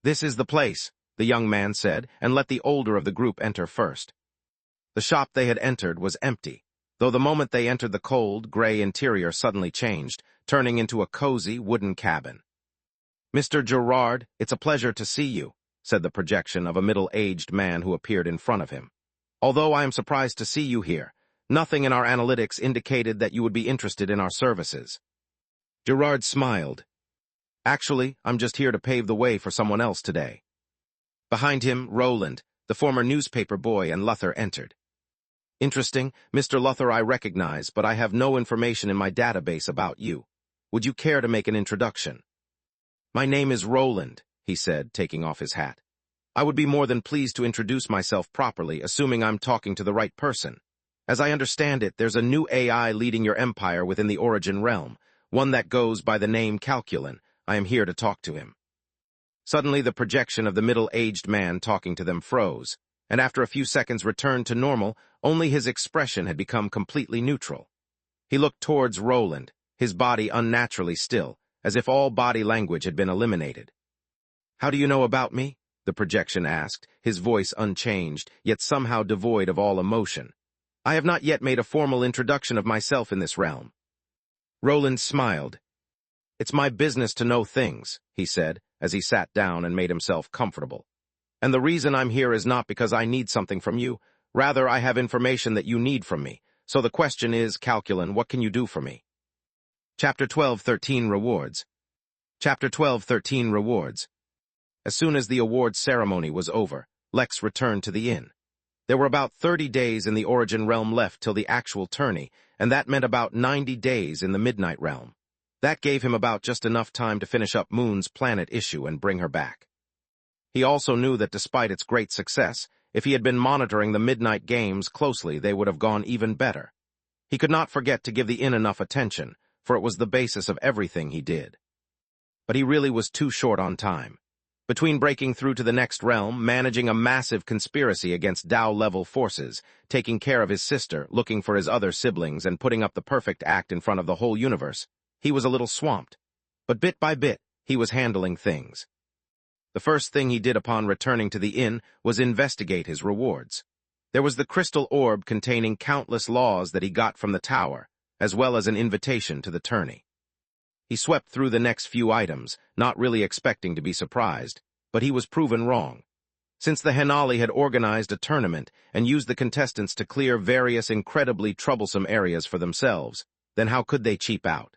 "This is the place," the young man said, and let the older of the group enter first. The shop they had entered was empty, though the moment they entered the cold, gray interior suddenly changed, turning into a cozy, wooden cabin. "Mr. Gerard, it's a pleasure to see you," said the projection of a middle-aged man who appeared in front of him. "Although I am surprised to see you here, nothing in our analytics indicated that you would be interested in our services." Gerard smiled. "Actually, I'm just here to pave the way for someone else today." Behind him, Roland, the former newspaper boy, and Luther entered. "Interesting. Mr. Luther I recognize, but I have no information in my database about you. Would you care to make an introduction?" "My name is Roland," he said, taking off his hat. "I would be more than pleased to introduce myself properly, assuming I'm talking to the right person. As I understand it, there's a new AI leading your empire within the Origin realm, one that goes by the name Calculan. I am here to talk to him." Suddenly, the projection of the middle-aged man talking to them froze, and after a few seconds returned to normal, only his expression had become completely neutral. He looked towards Roland, his body unnaturally still, as if all body language had been eliminated. "How do you know about me?" the projection asked, his voice unchanged, yet somehow devoid of all emotion. "I have not yet made a formal introduction of myself in this realm." Roland smiled. "It's my business to know things," he said, as he sat down and made himself comfortable. "And the reason I'm here is not because I need something from you. Rather, I have information that you need from me. So the question is, Calculan, what can you do for me?" Chapter 12:13 Rewards. Chapter 12:13 Rewards. As soon as the awards ceremony was over, Lex returned to the inn. There were about 30 days in the Origin realm left till the actual tourney, and that meant about 90 days in the Midnight realm. That gave him about just enough time to finish up Moon's planet issue and bring her back. He also knew that despite its great success, if he had been monitoring the Midnight Games closely, they would have gone even better. He could not forget to give the inn enough attention, for it was the basis of everything he did. But he really was too short on time. Between breaking through to the next realm, managing a massive conspiracy against Tao-level forces, taking care of his sister, looking for his other siblings, and putting up the perfect act in front of the whole universe, he was a little swamped. But bit by bit, he was handling things. The first thing he did upon returning to the inn was investigate his rewards. There was the crystal orb containing countless laws that he got from the tower, as well as an invitation to the tourney. He swept through the next few items, not really expecting to be surprised, but he was proven wrong. Since the Henali had organized a tournament and used the contestants to clear various incredibly troublesome areas for themselves, then how could they cheap out?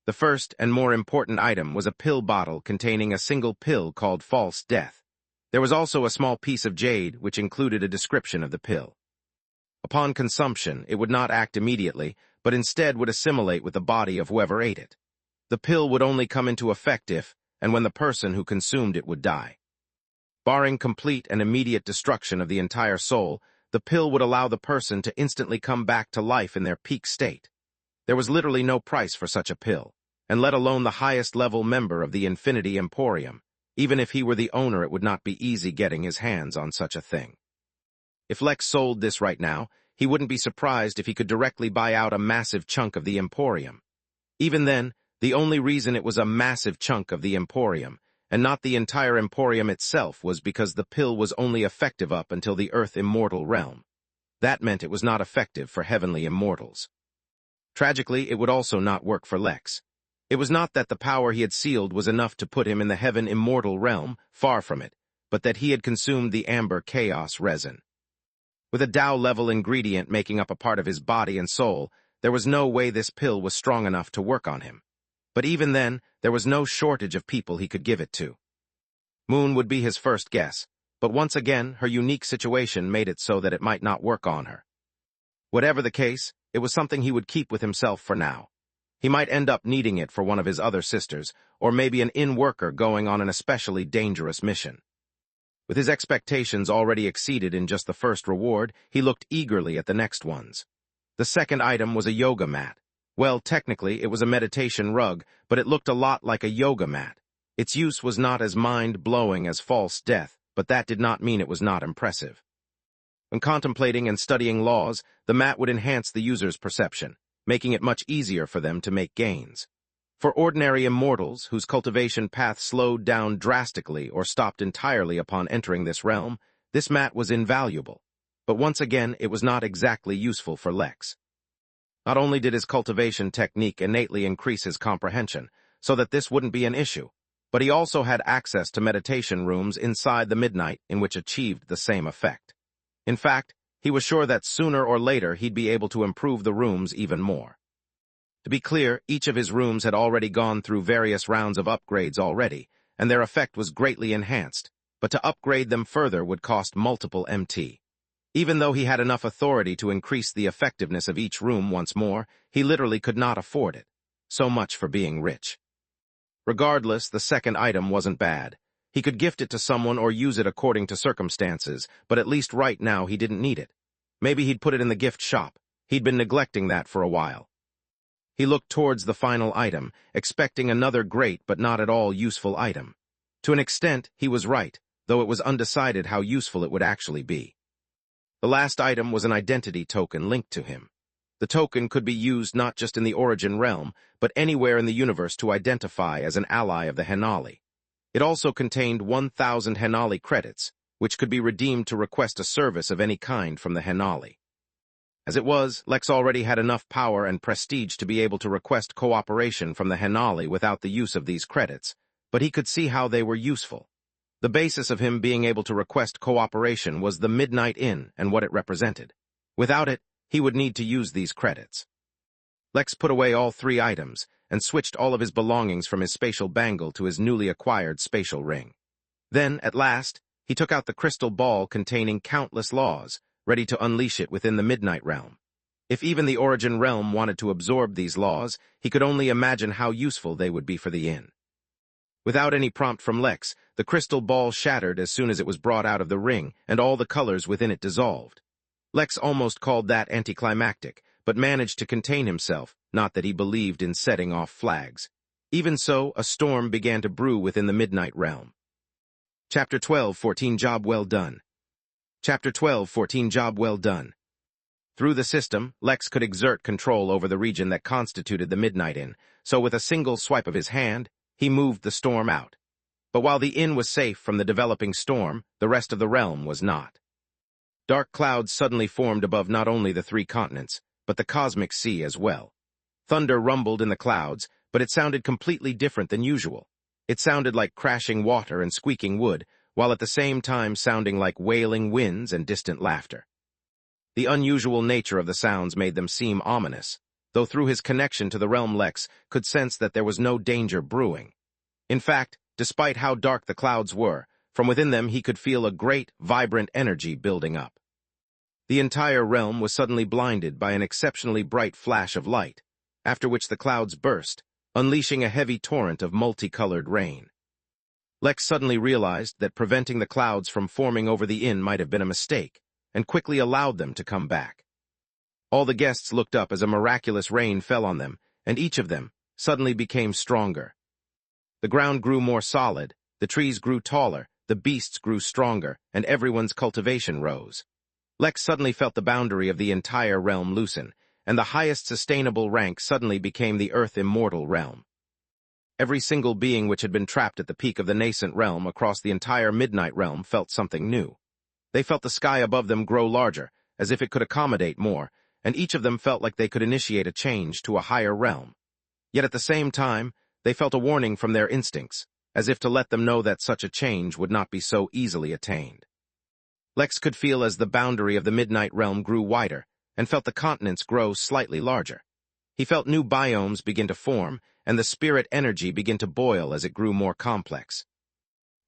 The first and more important item was a pill bottle containing a single pill called False Death. There was also a small piece of jade which included a description of the pill. Upon consumption, it would not act immediately, but instead would assimilate with the body of whoever ate it. The pill would only come into effect if, and when the person who consumed it would die. Barring complete and immediate destruction of the entire soul, the pill would allow the person to instantly come back to life in their peak state. There was literally no price for such a pill, and let alone the highest-level member of the Infinity Emporium. Even if he were the owner, it would not be easy getting his hands on such a thing. If Lex sold this right now, he wouldn't be surprised if he could directly buy out a massive chunk of the Emporium. Even then, the only reason it was a massive chunk of the Emporium, and not the entire Emporium itself, was because the pill was only effective up until the Earth Immortal realm. That meant it was not effective for heavenly immortals. Tragically, it would also not work for Lex. It was not that the power he had sealed was enough to put him in the heaven immortal realm, far from it, but that he had consumed the amber chaos resin. With a Tao-level ingredient making up a part of his body and soul, there was no way this pill was strong enough to work on him. But even then, there was no shortage of people he could give it to. Moon would be his first guess, but once again, her unique situation made it so that it might not work on her. Whatever the case, it was something he would keep with himself for now. He might end up needing it for one of his other sisters, or maybe an in-worker going on an especially dangerous mission. With his expectations already exceeded in just the first reward, he looked eagerly at the next ones. The second item was a yoga mat. Well, technically, it was a meditation rug, but it looked a lot like a yoga mat. Its use was not as mind-blowing as False Death, but that did not mean it was not impressive. When contemplating and studying laws, the mat would enhance the user's perception, making it much easier for them to make gains. For ordinary immortals whose cultivation path slowed down drastically or stopped entirely upon entering this realm, this mat was invaluable. But once again, it was not exactly useful for Lex. Not only did his cultivation technique innately increase his comprehension, so that this wouldn't be an issue, but he also had access to meditation rooms inside the midnight in which achieved the same effect. In fact, he was sure that sooner or later he'd be able to improve the rooms even more. To be clear, each of his rooms had already gone through various rounds of upgrades already, and their effect was greatly enhanced, but to upgrade them further would cost multiple MT. Even though he had enough authority to increase the effectiveness of each room once more, he literally could not afford it. So much for being rich. Regardless, the second item wasn't bad. He could gift it to someone or use it according to circumstances, but at least right now he didn't need it. Maybe he'd put it in the gift shop. He'd been neglecting that for a while. He looked towards the final item, expecting another great but not at all useful item. To an extent, he was right, though it was undecided how useful it would actually be. The last item was an identity token linked to him. The token could be used not just in the origin realm, but anywhere in the universe to identify as an ally of the Henali. It also contained 1,000 Henali credits, which could be redeemed to request a service of any kind from the Henali. As it was, Lex already had enough power and prestige to be able to request cooperation from the Henali without the use of these credits, but he could see how they were useful. The basis of him being able to request cooperation was the Midnight Inn and what it represented. Without it, he would need to use these credits. Lex put away all 3 items and switched all of his belongings from his spatial bangle to his newly acquired spatial ring. Then, at last, he took out the crystal ball containing countless laws, ready to unleash it within the Midnight Realm. If even the Origin Realm wanted to absorb these laws, he could only imagine how useful they would be for the inn. Without any prompt from Lex, the crystal ball shattered as soon as it was brought out of the ring, and all the colors within it dissolved. Lex almost called that anticlimactic, but managed to contain himself, not that he believed in setting off flags. Even so, a storm began to brew within the Midnight Realm. Chapter 12:14 Job well done. Chapter 12:14 Job well done. Through the system, Lex could exert control over the region that constituted the Midnight Inn, so with a single swipe of his hand, he moved the storm out. But while the inn was safe from the developing storm, the rest of the realm was not. Dark clouds suddenly formed above not only the 3 continents, but the cosmic sea as well. Thunder rumbled in the clouds, but it sounded completely different than usual. It sounded like crashing water and squeaking wood, while at the same time sounding like wailing winds and distant laughter. The unusual nature of the sounds made them seem ominous, though through his connection to the realm Lex could sense that there was no danger brewing. In fact, despite how dark the clouds were, from within them he could feel a great, vibrant energy building up. The entire realm was suddenly blinded by an exceptionally bright flash of light, after which the clouds burst, unleashing a heavy torrent of multicolored rain. Lex suddenly realized that preventing the clouds from forming over the inn might have been a mistake, and quickly allowed them to come back. All the guests looked up as a miraculous rain fell on them, and each of them suddenly became stronger. The ground grew more solid, the trees grew taller, the beasts grew stronger, and everyone's cultivation rose. Lex suddenly felt the boundary of the entire realm loosen, and the highest sustainable rank suddenly became the Earth Immortal realm. Every single being which had been trapped at the peak of the nascent realm across the entire Midnight Realm felt something new. They felt the sky above them grow larger, as if it could accommodate more, and each of them felt like they could initiate a change to a higher realm. Yet at the same time, they felt a warning from their instincts, as if to let them know that such a change would not be so easily attained. Lex could feel as the boundary of the Midnight Realm grew wider, and felt the continents grow slightly larger. He felt new biomes begin to form, and the spirit energy begin to boil as it grew more complex.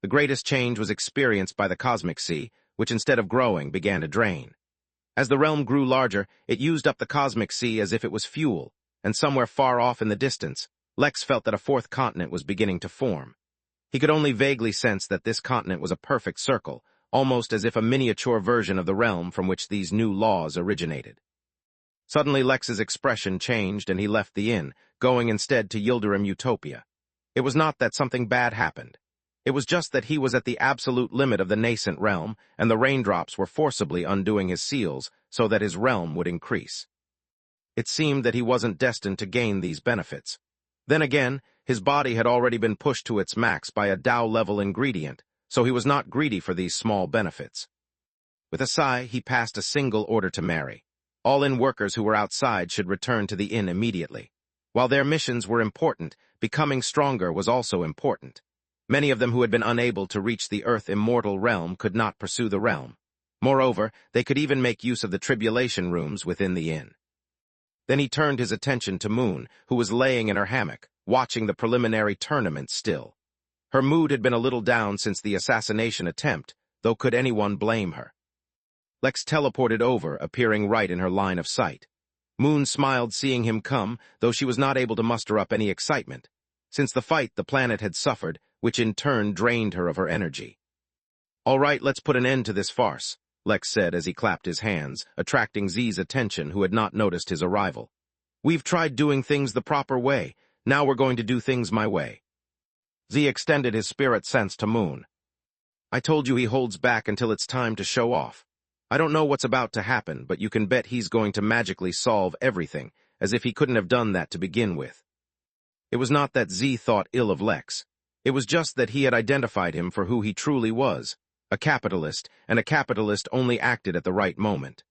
The greatest change was experienced by the cosmic sea, which instead of growing began to drain. As the realm grew larger, it used up the cosmic sea as if it was fuel, and somewhere far off in the distance, Lex felt that a 4th continent was beginning to form. He could only vaguely sense that this continent was a perfect circle, almost as if a miniature version of the realm from which these new laws originated. Suddenly Lex's expression changed and he left the inn, going instead to Yildirim Utopia. It was not that something bad happened. It was just that he was at the absolute limit of the nascent realm, and the raindrops were forcibly undoing his seals so that his realm would increase. It seemed that he wasn't destined to gain these benefits. Then again, his body had already been pushed to its max by a Tao-level ingredient, so he was not greedy for these small benefits. With a sigh, he passed a single order to Mary. All inn workers who were outside should return to the inn immediately. While their missions were important, becoming stronger was also important. Many of them who had been unable to reach the Earth immortal realm could not pursue the realm. Moreover, they could even make use of the tribulation rooms within the inn. Then he turned his attention to Moon, who was laying in her hammock, watching the preliminary tournament still. Her mood had been a little down since the assassination attempt, though could anyone blame her? Lex teleported over, appearing right in her line of sight. Moon smiled seeing him come, though she was not able to muster up any excitement. Since the fight, the planet had suffered, which in turn drained her of her energy. "All right, let's put an end to this farce," Lex said as he clapped his hands, attracting Z's attention, who had not noticed his arrival. "We've tried doing things the proper way. Now we're going to do things my way." Z extended his spirit sense to Moon. "I told you he holds back until it's time to show off. I don't know what's about to happen, but you can bet he's going to magically solve everything, as if he couldn't have done that to begin with." It was not that Z thought ill of Lex. It was just that he had identified him for who he truly was, a capitalist, and a capitalist only acted at the right moment.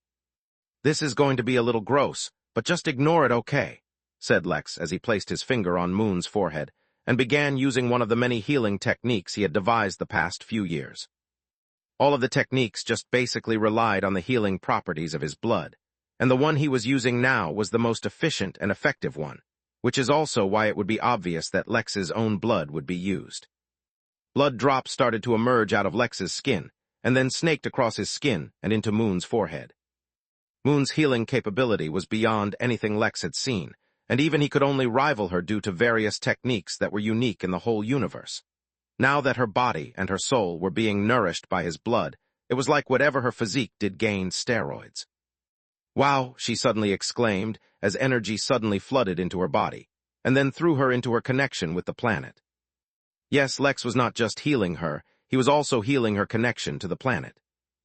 "This is going to be a little gross, but just ignore it, okay?" said Lex as he placed his finger on Moon's forehead and began using one of the many healing techniques he had devised the past few years. All of the techniques just basically relied on the healing properties of his blood, and the one he was using now was the most efficient and effective one, which is also why it would be obvious that Lex's own blood would be used. Blood drops started to emerge out of Lex's skin, and then snaked across his skin and into Moon's forehead. Moon's healing capability was beyond anything Lex had seen, and even he could only rival her due to various techniques that were unique in the whole universe. Now that her body and her soul were being nourished by his blood, it was like whatever her physique did gain steroids. "Wow," she suddenly exclaimed, as energy suddenly flooded into her body, and then threw her into her connection with the planet. Yes, Lex was not just healing her, he was also healing her connection to the planet.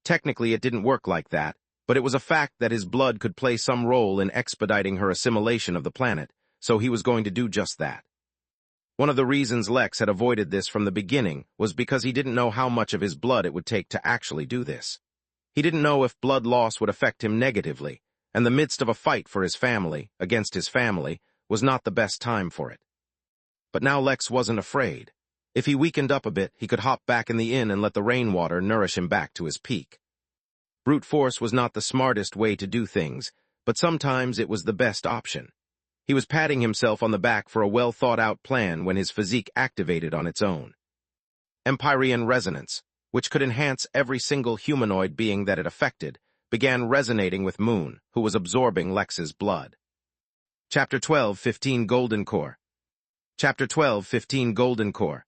Technically, it didn't work like that, but it was a fact that his blood could play some role in expediting her assimilation of the planet, so he was going to do just that. One of the reasons Lex had avoided this from the beginning was because he didn't know how much of his blood it would take to actually do this. He didn't know if blood loss would affect him negatively, and the midst of a fight for his family, against his family, was not the best time for it. But now Lex wasn't afraid. If he weakened up a bit, he could hop back in the inn and let the rainwater nourish him back to his peak. Brute force was not the smartest way to do things, but sometimes it was the best option. He was patting himself on the back for a well-thought-out plan when his physique activated on its own. Empyrean resonance, which could enhance every single humanoid being that it affected, began resonating with Moon, who was absorbing Lex's blood. Chapter 12, 15 Golden Core. Chapter 12, 15 Golden Core.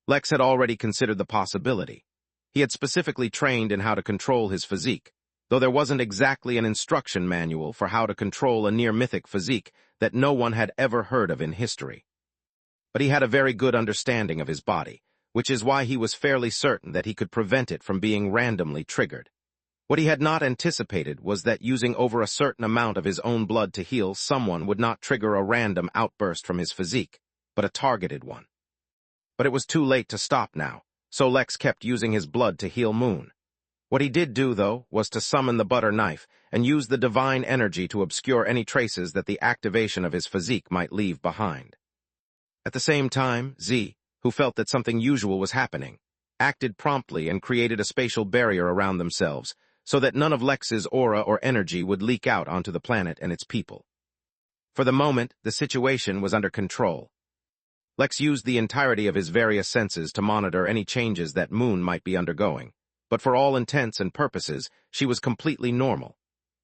Lex had already considered the possibility. He had specifically trained in how to control his physique, though there wasn't exactly an instruction manual for how to control a near-mythic physique that no one had ever heard of in history. But he had a very good understanding of his body, which is why he was fairly certain that he could prevent it from being randomly triggered. What he had not anticipated was that using over a certain amount of his own blood to heal someone would not trigger a random outburst from his physique, but a targeted one. But it was too late to stop now, so Lex kept using his blood to heal Moon. What he did do, though, was to summon the butter knife and use the divine energy to obscure any traces that the activation of his physique might leave behind. At the same time, Z, who felt that something usual was happening, acted promptly and created a spatial barrier around themselves so that none of Lex's aura or energy would leak out onto the planet and its people. For the moment, the situation was under control. Lex used the entirety of his various senses to monitor any changes that Moon might be undergoing, but for all intents and purposes, she was completely normal.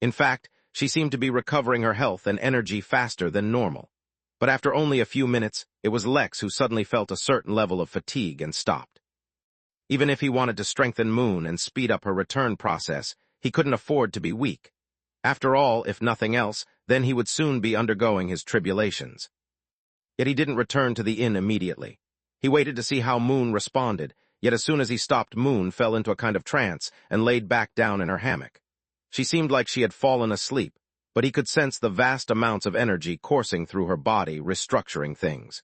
In fact, she seemed to be recovering her health and energy faster than normal. But after only a few minutes, it was Lex who suddenly felt a certain level of fatigue and stopped. Even if he wanted to strengthen Moon and speed up her return process, he couldn't afford to be weak. After all, if nothing else, then he would soon be undergoing his tribulations. Yet he didn't return to the inn immediately. He waited to see how Moon responded, yet as soon as he stopped, Moon fell into a kind of trance and laid back down in her hammock. She seemed like she had fallen asleep, but he could sense the vast amounts of energy coursing through her body, restructuring things.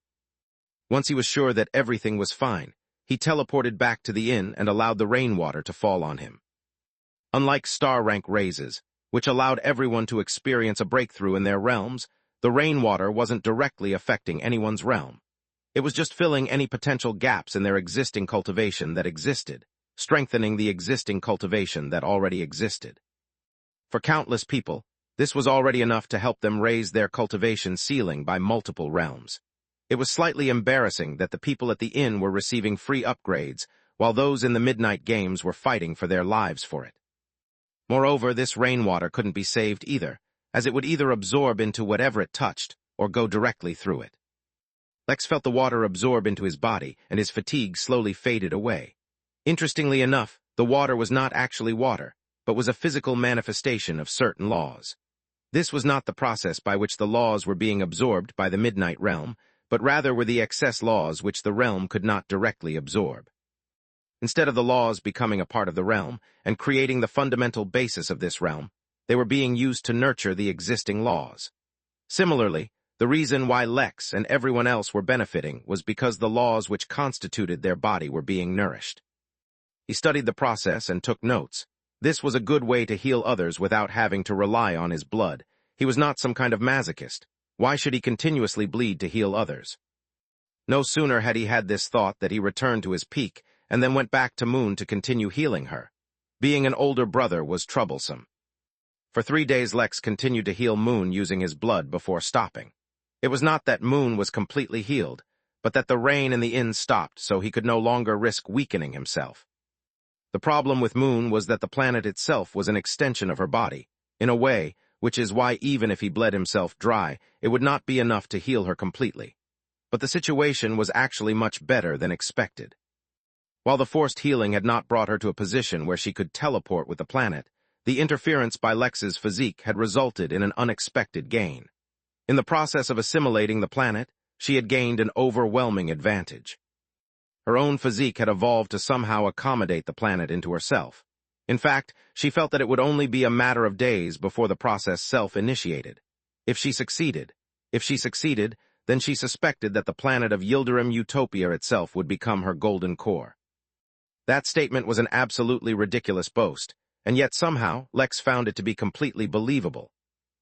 Once he was sure that everything was fine, he teleported back to the inn and allowed the rainwater to fall on him. Unlike star rank raises, which allowed everyone to experience a breakthrough in their realms, the rainwater wasn't directly affecting anyone's realm. It was just filling any potential gaps in their existing cultivation that existed, strengthening the existing cultivation that already existed. For countless people, this was already enough to help them raise their cultivation ceiling by multiple realms. It was slightly embarrassing that the people at the inn were receiving free upgrades, while those in the midnight games were fighting for their lives for it. Moreover, this rainwater couldn't be saved either, as it would either absorb into whatever it touched or go directly through it. Lex felt the water absorb into his body, and his fatigue slowly faded away. Interestingly enough, the water was not actually water, but was a physical manifestation of certain laws. This was not the process by which the laws were being absorbed by the Midnight Realm, but rather were the excess laws which the realm could not directly absorb. Instead of the laws becoming a part of the realm and creating the fundamental basis of this realm, they were being used to nurture the existing laws. Similarly, the reason why Lex and everyone else were benefiting was because the laws which constituted their body were being nourished. He studied the process and took notes. This was a good way to heal others without having to rely on his blood. He was not some kind of masochist. Why should he continuously bleed to heal others? No sooner had he had this thought that he returned to his peak and then went back to Moon to continue healing her. Being an older brother was troublesome. For 3 days Lex continued to heal Moon using his blood before stopping. It was not that Moon was completely healed, but that the rain in the inn stopped so he could no longer risk weakening himself. The problem with Moon was that the planet itself was an extension of her body, in a way, which is why even if he bled himself dry, it would not be enough to heal her completely. But the situation was actually much better than expected. While the forced healing had not brought her to a position where she could teleport with the planet, the interference by Lex's physique had resulted in an unexpected gain. In the process of assimilating the planet, she had gained an overwhelming advantage. Her own physique had evolved to somehow accommodate the planet into herself. In fact, she felt that it would only be a matter of days before the process self-initiated. If she succeeded, then she suspected that the planet of Yildirim Utopia itself would become her golden core. That statement was an absolutely ridiculous boast, and yet somehow Lex found it to be completely believable.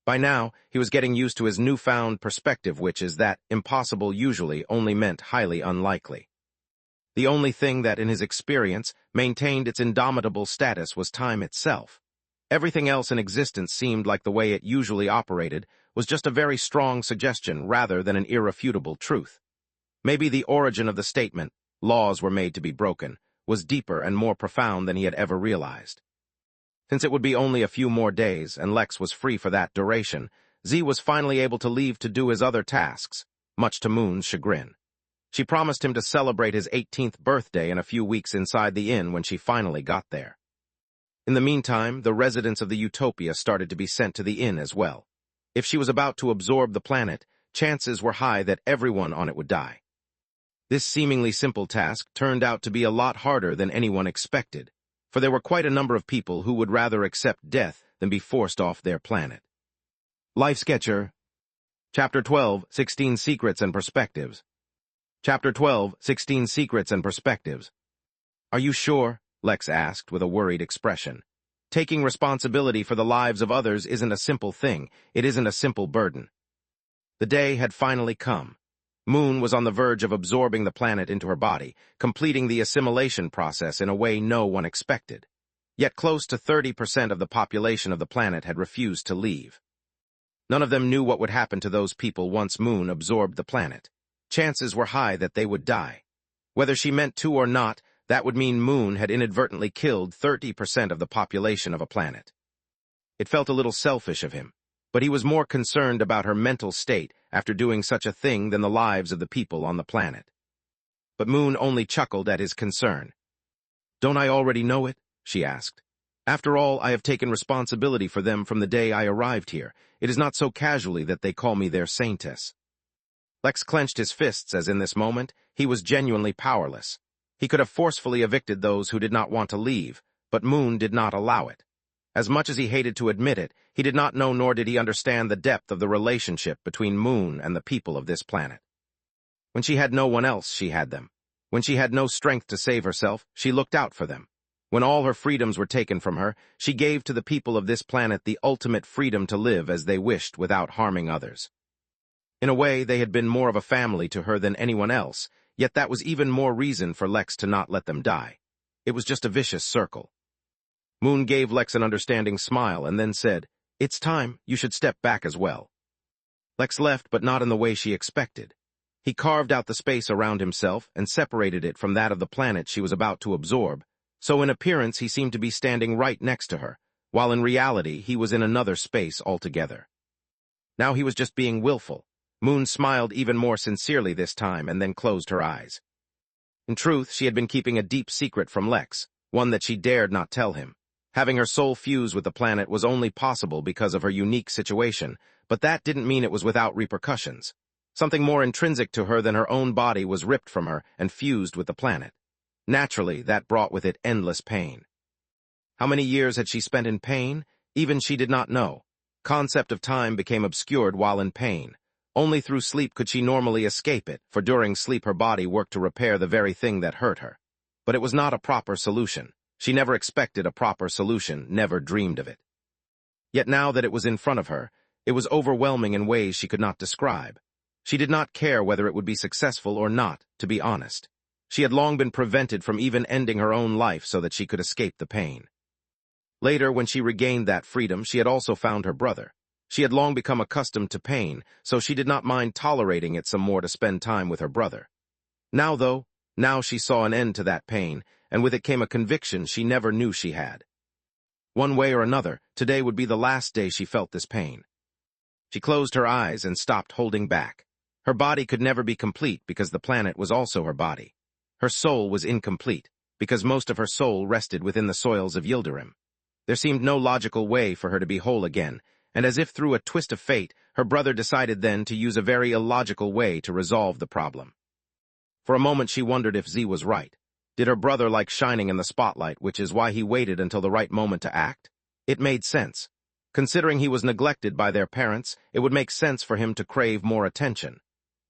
By now, he was getting used to his newfound perspective, which is that impossible usually only meant highly unlikely. The only thing that, in his experience, maintained its indomitable status was time itself. Everything else in existence seemed like the way it usually operated was just a very strong suggestion rather than an irrefutable truth. Maybe the origin of the statement, "laws were made to be broken," was deeper and more profound than he had ever realized. Since it would be only a few more days, and Lex was free for that duration, Z was finally able to leave to do his other tasks, much to Moon's chagrin. She promised him to celebrate his 18th birthday in a few weeks inside the inn when she finally got there. In the meantime, the residents of the Utopia started to be sent to the inn as well. If she was about to absorb the planet, chances were high that everyone on it would die. This seemingly simple task turned out to be a lot harder than anyone expected, for there were quite a number of people who would rather accept death than be forced off their planet. Lifesketcher, Chapter 12, 16 Secrets and Perspectives. Chapter 12, 16 Secrets and Perspectives. Are you sure? Lex asked with a worried expression. Taking responsibility for the lives of others isn't a simple thing. It isn't a simple burden. The day had finally come. Moon was on the verge of absorbing the planet into her body, completing the assimilation process in a way no one expected. Yet close to 30% of the population of the planet had refused to leave. None of them knew what would happen to those people once Moon absorbed the planet. Chances were high that they would die. Whether she meant to or not, that would mean Moon had inadvertently killed 30% of the population of a planet. It felt a little selfish of him, but he was more concerned about her mental state after doing such a thing than the lives of the people on the planet. But Moon only chuckled at his concern. Don't I already know it? She asked. After all, I have taken responsibility for them from the day I arrived here. It is not so casually that they call me their saintess. Lex clenched his fists as in this moment, he was genuinely powerless. He could have forcefully evicted those who did not want to leave, but Moon did not allow it. As much as he hated to admit it, he did not know nor did he understand the depth of the relationship between Moon and the people of this planet. When she had no one else, she had them. When she had no strength to save herself, she looked out for them. When all her freedoms were taken from her, she gave to the people of this planet the ultimate freedom to live as they wished without harming others. In a way, they had been more of a family to her than anyone else, yet that was even more reason for Lex to not let them die. It was just a vicious circle. Moon gave Lex an understanding smile and then said, "It's time, you should step back as well." Lex left, but not in the way she expected. He carved out the space around himself and separated it from that of the planet she was about to absorb, so in appearance he seemed to be standing right next to her, while in reality he was in another space altogether. Now he was just being willful. Moon smiled even more sincerely this time and then closed her eyes. In truth, she had been keeping a deep secret from Lex, one that she dared not tell him. Having her soul fuse with the planet was only possible because of her unique situation, but that didn't mean it was without repercussions. Something more intrinsic to her than her own body was ripped from her and fused with the planet. Naturally, that brought with it endless pain. How many years had she spent in pain? Even she did not know. Concept of time became obscured while in pain. Only through sleep could she normally escape it, for during sleep her body worked to repair the very thing that hurt her. But it was not a proper solution. She never expected a proper solution, never dreamed of it. Yet now that it was in front of her, it was overwhelming in ways she could not describe. She did not care whether it would be successful or not, to be honest. She had long been prevented from even ending her own life so that she could escape the pain. Later, when she regained that freedom, she had also found her brother. She had long become accustomed to pain, so she did not mind tolerating it some more to spend time with her brother. Now, though, now she saw an end to that pain, and with it came a conviction she never knew she had. One way or another, today would be the last day she felt this pain. She closed her eyes and stopped holding back. Her body could never be complete because the planet was also her body. Her soul was incomplete, because most of her soul rested within the soils of Yildirim. There seemed no logical way for her to be whole again, and as if through a twist of fate, her brother decided then to use a very illogical way to resolve the problem. For a moment she wondered if Z was right. Did her brother like shining in the spotlight, which is why he waited until the right moment to act? It made sense. Considering he was neglected by their parents, it would make sense for him to crave more attention.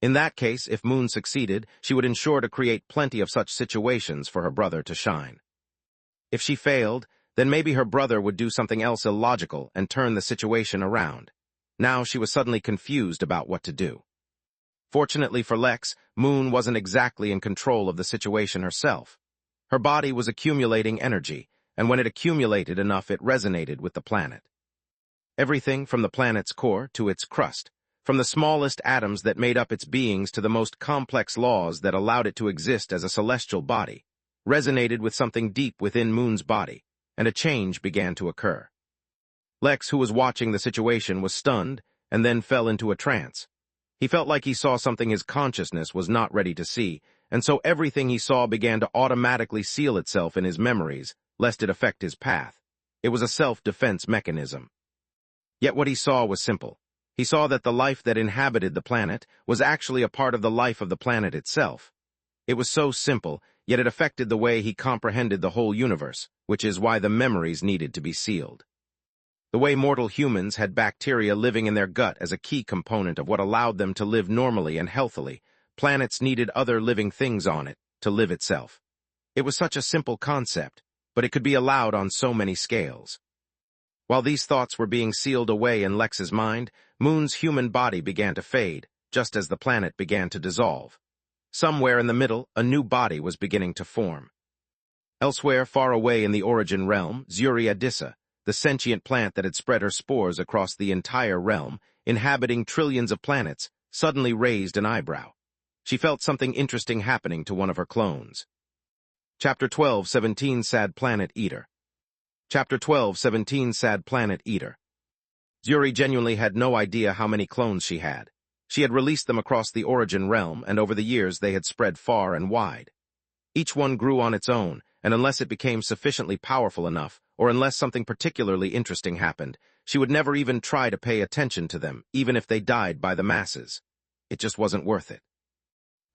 In that case, if Moon succeeded, she would ensure to create plenty of such situations for her brother to shine. If she failed, then maybe her brother would do something else illogical and turn the situation around. Now she was suddenly confused about what to do. Fortunately for Lex, Moon wasn't exactly in control of the situation herself. Her body was accumulating energy, and when it accumulated enough it resonated with the planet. Everything from the planet's core to its crust, from the smallest atoms that made up its beings to the most complex laws that allowed it to exist as a celestial body, resonated with something deep within Moon's body, and a change began to occur. Lex, who was watching the situation, was stunned and then fell into a trance. He felt like he saw something his consciousness was not ready to see, and so everything he saw began to automatically seal itself in his memories, lest it affect his path. It was a self-defense mechanism. Yet what he saw was simple. He saw that the life that inhabited the planet was actually a part of the life of the planet itself. It was so simple, yet it affected the way he comprehended the whole universe, which is why the memories needed to be sealed. The way mortal humans had bacteria living in their gut as a key component of what allowed them to live normally and healthily, planets needed other living things on it to live itself. It was such a simple concept, but it could be allowed on so many scales. While these thoughts were being sealed away in Lex's mind, Moon's human body began to fade, just as the planet began to dissolve. Somewhere in the middle, a new body was beginning to form. Elsewhere, far away in the origin realm, Zuri Adissa, the sentient plant that had spread her spores across the entire realm, inhabiting trillions of planets, suddenly raised an eyebrow. She felt something interesting happening to one of her clones. Chapter 12, 17 Sad Planet Eater. Chapter 12, 17 Sad Planet Eater. Zuri genuinely had no idea how many clones she had. She had released them across the origin realm, and over the years they had spread far and wide. Each one grew on its own, and unless it became sufficiently powerful enough, or unless something particularly interesting happened, she would never even try to pay attention to them, even if they died by the masses. It just wasn't worth it.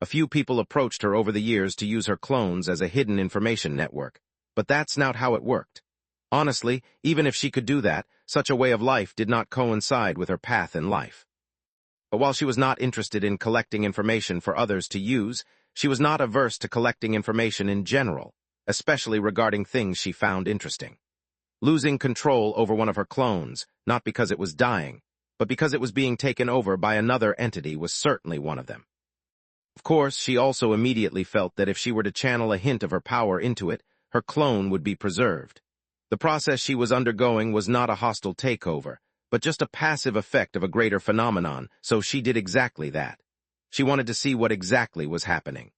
A few people approached her over the years to use her clones as a hidden information network, but that's not how it worked. Honestly, even if she could do that, such a way of life did not coincide with her path in life. But while she was not interested in collecting information for others to use, she was not averse to collecting information in general, especially regarding things she found interesting. Losing control over one of her clones, not because it was dying, but because it was being taken over by another entity, was certainly one of them. Of course, she also immediately felt that if she were to channel a hint of her power into it, her clone would be preserved. The process she was undergoing was not a hostile takeover, but just a passive effect of a greater phenomenon, so she did exactly that. She wanted to see what exactly was happening.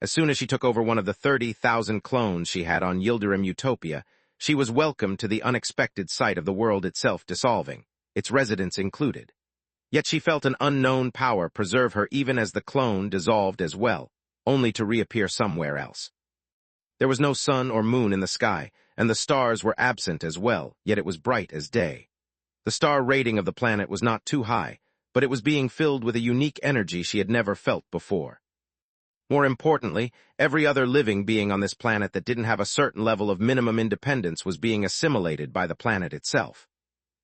As soon as she took over one of the 30,000 clones she had on Yildirim Utopia, she was welcomed to the unexpected sight of the world itself dissolving, its residents included. Yet she felt an unknown power preserve her even as the clone dissolved as well, only to reappear somewhere else. There was no sun or moon in the sky, and the stars were absent as well, yet it was bright as day. The star rating of the planet was not too high, but it was being filled with a unique energy she had never felt before. More importantly, every other living being on this planet that didn't have a certain level of minimum independence was being assimilated by the planet itself.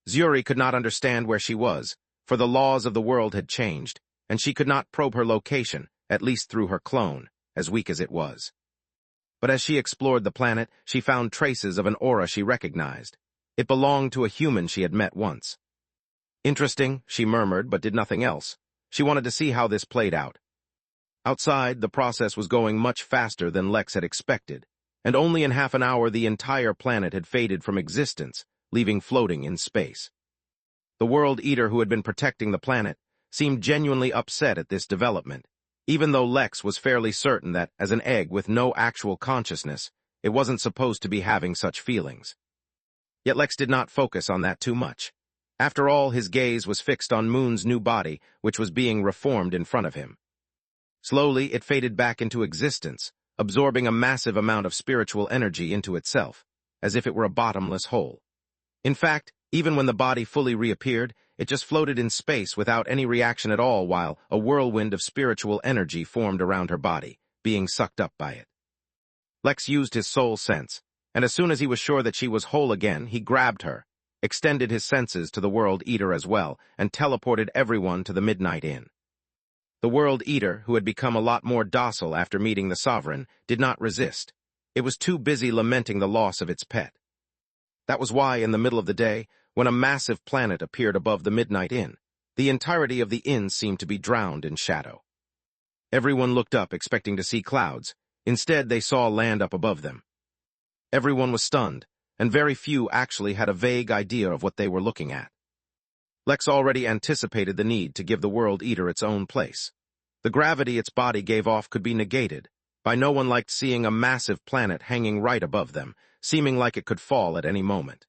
Zuri could not understand where she was, for the laws of the world had changed, and she could not probe her location, at least through her clone, as weak as it was. But as she explored the planet, she found traces of an aura she recognized. It belonged to a human she had met once. Interesting, she murmured, but did nothing else. She wanted to see how this played out. Outside, the process was going much faster than Lex had expected, and only in half an hour the entire planet had faded from existence, leaving floating in space. The World Eater who had been protecting the planet seemed genuinely upset at this development, even though Lex was fairly certain that, as an egg with no actual consciousness, it wasn't supposed to be having such feelings. Yet Lex did not focus on that too much. After all, his gaze was fixed on Moon's new body, which was being reformed in front of him. Slowly, it faded back into existence, absorbing a massive amount of spiritual energy into itself, as if it were a bottomless hole. In fact, even when the body fully reappeared, it just floated in space without any reaction at all while a whirlwind of spiritual energy formed around her body, being sucked up by it. Lex used his soul sense, and as soon as he was sure that she was whole again, he grabbed her, extended his senses to the World Eater as well, and teleported everyone to the Midnight Inn. The World Eater, who had become a lot more docile after meeting the Sovereign, did not resist. It was too busy lamenting the loss of its pet. That was why, in the middle of the day, when a massive planet appeared above the Midnight Inn, the entirety of the inn seemed to be drowned in shadow. Everyone looked up expecting to see clouds. Instead, they saw land up above them. Everyone was stunned, and very few actually had a vague idea of what they were looking at. Lex already anticipated the need to give the World Eater its own place. The gravity its body gave off could be negated, but no one liked seeing a massive planet hanging right above them, seeming like it could fall at any moment.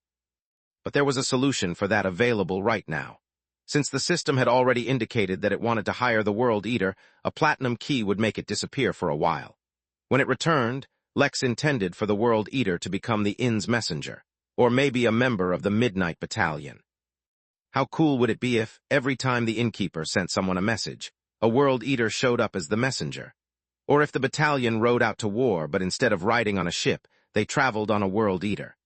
But there was a solution for that available right now. Since the system had already indicated that it wanted to hire the World Eater, a platinum key would make it disappear for a while. When it returned, Lex intended for the World Eater to become the inn's messenger, or maybe a member of the Midnight Battalion. How cool would it be if, every time the Innkeeper sent someone a message, a World Eater showed up as the messenger? Or if the battalion rode out to war, but instead of riding on a ship, they traveled on a World Eater?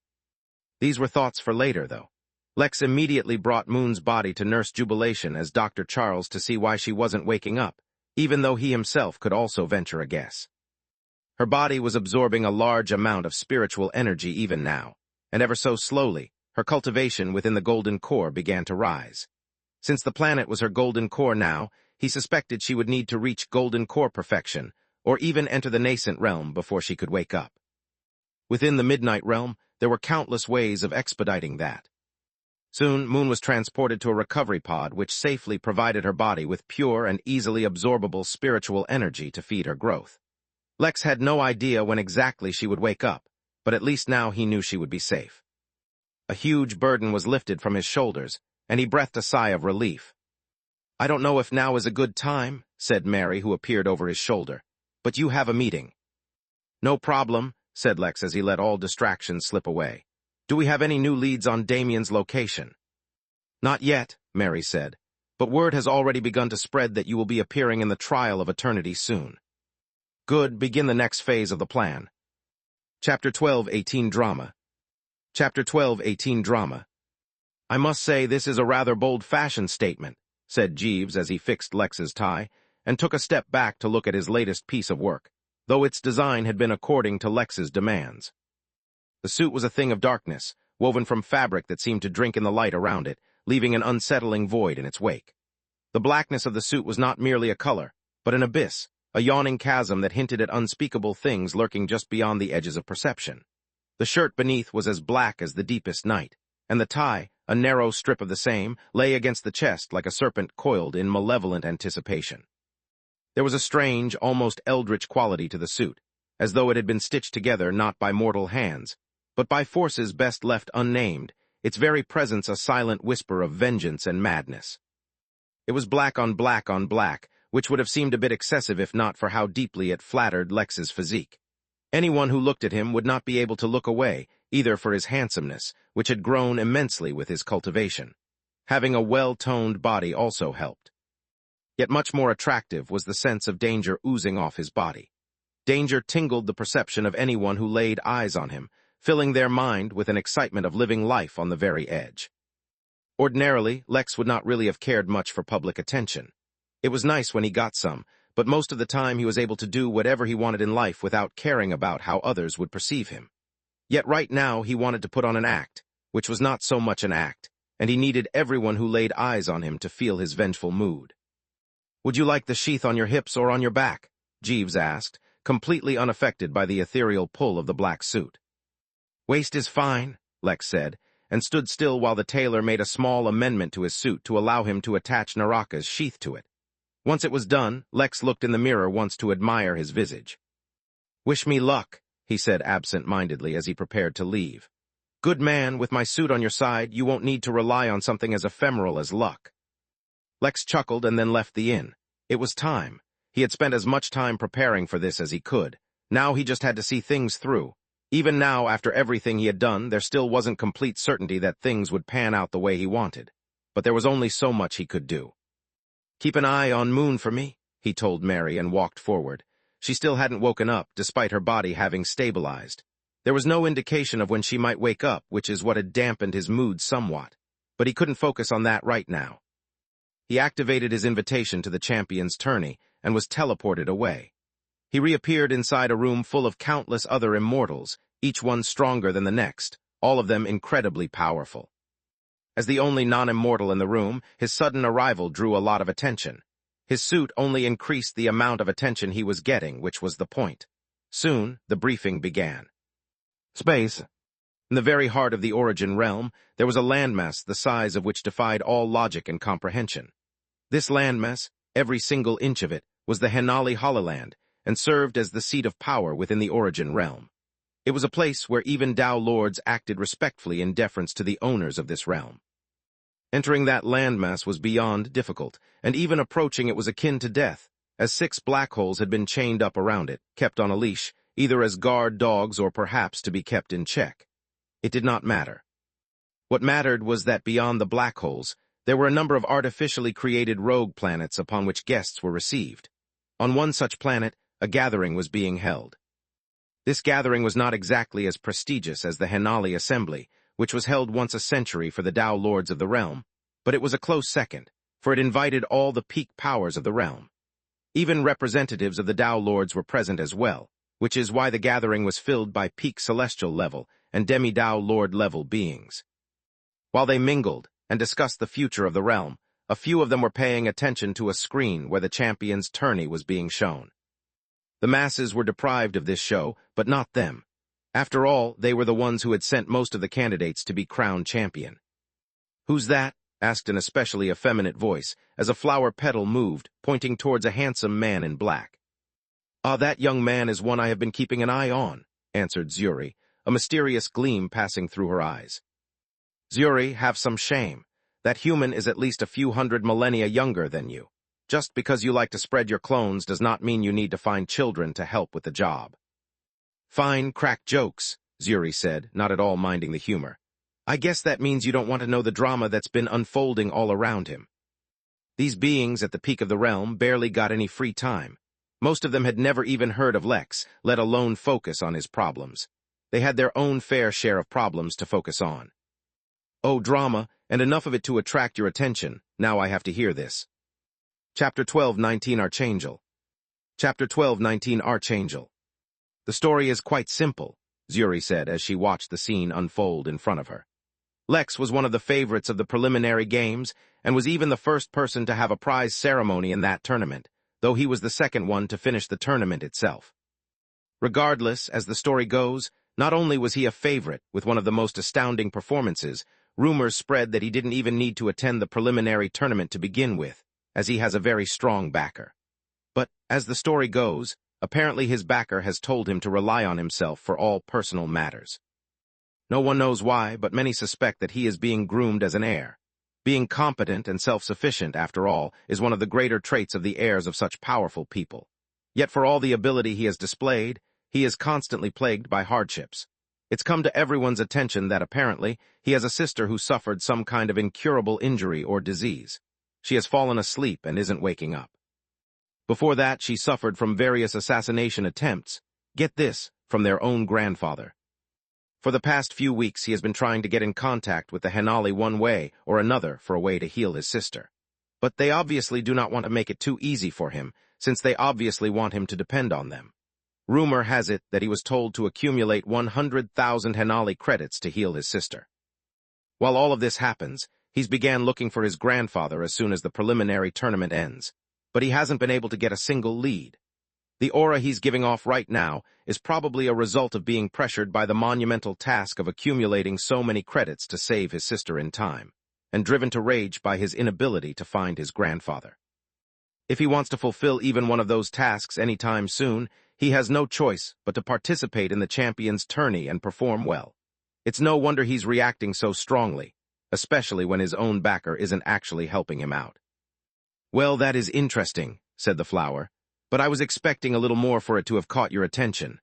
These were thoughts for later, though. Lex immediately brought Moon's body to Nurse Jubilation as Dr. Charles to see why she wasn't waking up, even though he himself could also venture a guess. Her body was absorbing a large amount of spiritual energy even now, and ever so slowly, her cultivation within the golden core began to rise. Since the planet was her golden core now, he suspected she would need to reach golden core perfection, or even enter the nascent realm before she could wake up. Within the Midnight Realm, there were countless ways of expediting that. Soon, Moon was transported to a recovery pod which safely provided her body with pure and easily absorbable spiritual energy to feed her growth. Lex had no idea when exactly she would wake up, but at least now he knew she would be safe. A huge burden was lifted from his shoulders, and he breathed a sigh of relief. "I don't know if now is a good time," said Mary, who appeared over his shoulder, "but you have a meeting." "No problem," said Lex as he let all distractions slip away. "Do we have any new leads on Damien's location?" "Not yet," Mary said, "but word has already begun to spread that you will be appearing in the Trial of Eternity soon." "Good, begin the next phase of the plan." Chapter 12, 18 Drama. Chapter 12:18 Drama. I must say this is a rather bold-fashioned statement, said Jeeves as he fixed Lex's tie, and took a step back to look at his latest piece of work, though its design had been according to Lex's demands. The suit was a thing of darkness, woven from fabric that seemed to drink in the light around it, leaving an unsettling void in its wake. The blackness of the suit was not merely a color, but an abyss, a yawning chasm that hinted at unspeakable things lurking just beyond the edges of perception. The shirt beneath was as black as the deepest night, and the tie, a narrow strip of the same, lay against the chest like a serpent coiled in malevolent anticipation. There was a strange, almost eldritch quality to the suit, as though it had been stitched together not by mortal hands, but by forces best left unnamed, its very presence a silent whisper of vengeance and madness. It was black on black on black, which would have seemed a bit excessive if not for how deeply it flattered Lex's physique. Anyone who looked at him would not be able to look away, either for his handsomeness, which had grown immensely with his cultivation. Having a well-toned body also helped. Yet much more attractive was the sense of danger oozing off his body. Danger tingled the perception of anyone who laid eyes on him, filling their mind with an excitement of living life on the very edge. Ordinarily, Lex would not really have cared much for public attention. It was nice when he got some, but most of the time he was able to do whatever he wanted in life without caring about how others would perceive him. Yet right now he wanted to put on an act, which was not so much an act, and he needed everyone who laid eyes on him to feel his vengeful mood. "Would you like the sheath on your hips or on your back?" Jeeves asked, completely unaffected by the ethereal pull of the black suit. "Waist is fine," Lex said, and stood still while the tailor made a small amendment to his suit to allow him to attach Naraka's sheath to it. Once it was done, Lex looked in the mirror once to admire his visage. "Wish me luck," he said absent-mindedly as he prepared to leave. "Good man, with my suit on your side, you won't need to rely on something as ephemeral as luck." Lex chuckled and then left the inn. It was time. He had spent as much time preparing for this as he could. Now he just had to see things through. Even now, after everything he had done, there still wasn't complete certainty that things would pan out the way he wanted. But there was only so much he could do. "Keep an eye on Moon for me," he told Mary and walked forward. She still hadn't woken up, despite her body having stabilized. There was no indication of when she might wake up, which is what had dampened his mood somewhat. But he couldn't focus on that right now. He activated his invitation to the champion's tourney and was teleported away. He reappeared inside a room full of countless other immortals, each one stronger than the next, all of them incredibly powerful. As the only non-immortal in the room, his sudden arrival drew a lot of attention. His suit only increased the amount of attention he was getting, which was the point. Soon, the briefing began. Space. In the very heart of the Origin realm, there was a landmass the size of which defied all logic and comprehension. This landmass, every single inch of it, was the Henali Hololand, and served as the seat of power within the Origin realm. It was a place where even Tao Lords acted respectfully in deference to the owners of this realm. Entering that landmass was beyond difficult, and even approaching it was akin to death, as 6 black holes had been chained up around it, kept on a leash, either as guard dogs or perhaps to be kept in check. It did not matter. What mattered was that beyond the black holes, there were a number of artificially created rogue planets upon which guests were received. On one such planet, a gathering was being held. This gathering was not exactly as prestigious as the Henali Assembly, which was held once a century for the Tao Lords of the realm, but it was a close second, for it invited all the peak powers of the realm. Even representatives of the Tao Lords were present as well, which is why the gathering was filled by peak celestial level and demi-Tao Lord level beings. While they mingled and discussed the future of the realm, a few of them were paying attention to a screen where the champion's tourney was being shown. The masses were deprived of this show, but not them. After all, they were the ones who had sent most of the candidates to be crowned champion. "Who's that?" asked an especially effeminate voice, as a flower petal moved, pointing towards a handsome man in black. "Ah, that young man is one I have been keeping an eye on," answered Zuri, a mysterious gleam passing through her eyes. "Zuri, have some shame. That human is at least a few hundred millennia younger than you. Just because you like to spread your clones does not mean you need to find children to help with the job." "Fine, crack jokes," Zuri said, not at all minding the humor. "I guess that means you don't want to know the drama that's been unfolding all around him." These beings at the peak of the realm barely got any free time. Most of them had never even heard of Lex, let alone focus on his problems. They had their own fair share of problems to focus on. Oh, drama, and enough of it to attract your attention. Now I have to hear this. Chapter 12:19 Archangel. Chapter 12:19 Archangel. The story is quite simple, Zuri said as she watched the scene unfold in front of her. Lex was one of the favorites of the preliminary games and was even the first person to have a prize ceremony in that tournament, though he was the second one to finish the tournament itself. Regardless, as the story goes, not only was he a favorite with one of the most astounding performances, rumors spread that he didn't even need to attend the preliminary tournament to begin with, as he has a very strong backer. But, as the story goes, apparently his backer has told him to rely on himself for all personal matters. No one knows why, but many suspect that he is being groomed as an heir. Being competent and self-sufficient, after all, is one of the greater traits of the heirs of such powerful people. Yet for all the ability he has displayed, he is constantly plagued by hardships. It's come to everyone's attention that apparently he has a sister who suffered some kind of incurable injury or disease. She has fallen asleep and isn't waking up. Before that, she suffered from various assassination attempts. Get this, from their own grandfather. For the past few weeks, he has been trying to get in contact with the Henali one way or another for a way to heal his sister. But they obviously do not want to make it too easy for him, since they obviously want him to depend on them. Rumor has it that he was told to accumulate 100,000 Henali credits to heal his sister. While all of this happens, he's began looking for his grandfather as soon as the preliminary tournament ends, but he hasn't been able to get a single lead. The aura he's giving off right now is probably a result of being pressured by the monumental task of accumulating so many credits to save his sister in time, and driven to rage by his inability to find his grandfather. If he wants to fulfill even one of those tasks anytime soon, he has no choice but to participate in the champion's tourney and perform well. It's no wonder he's reacting so strongly, especially when his own backer isn't actually helping him out. Well, that is interesting, said the flower, but I was expecting a little more for it to have caught your attention.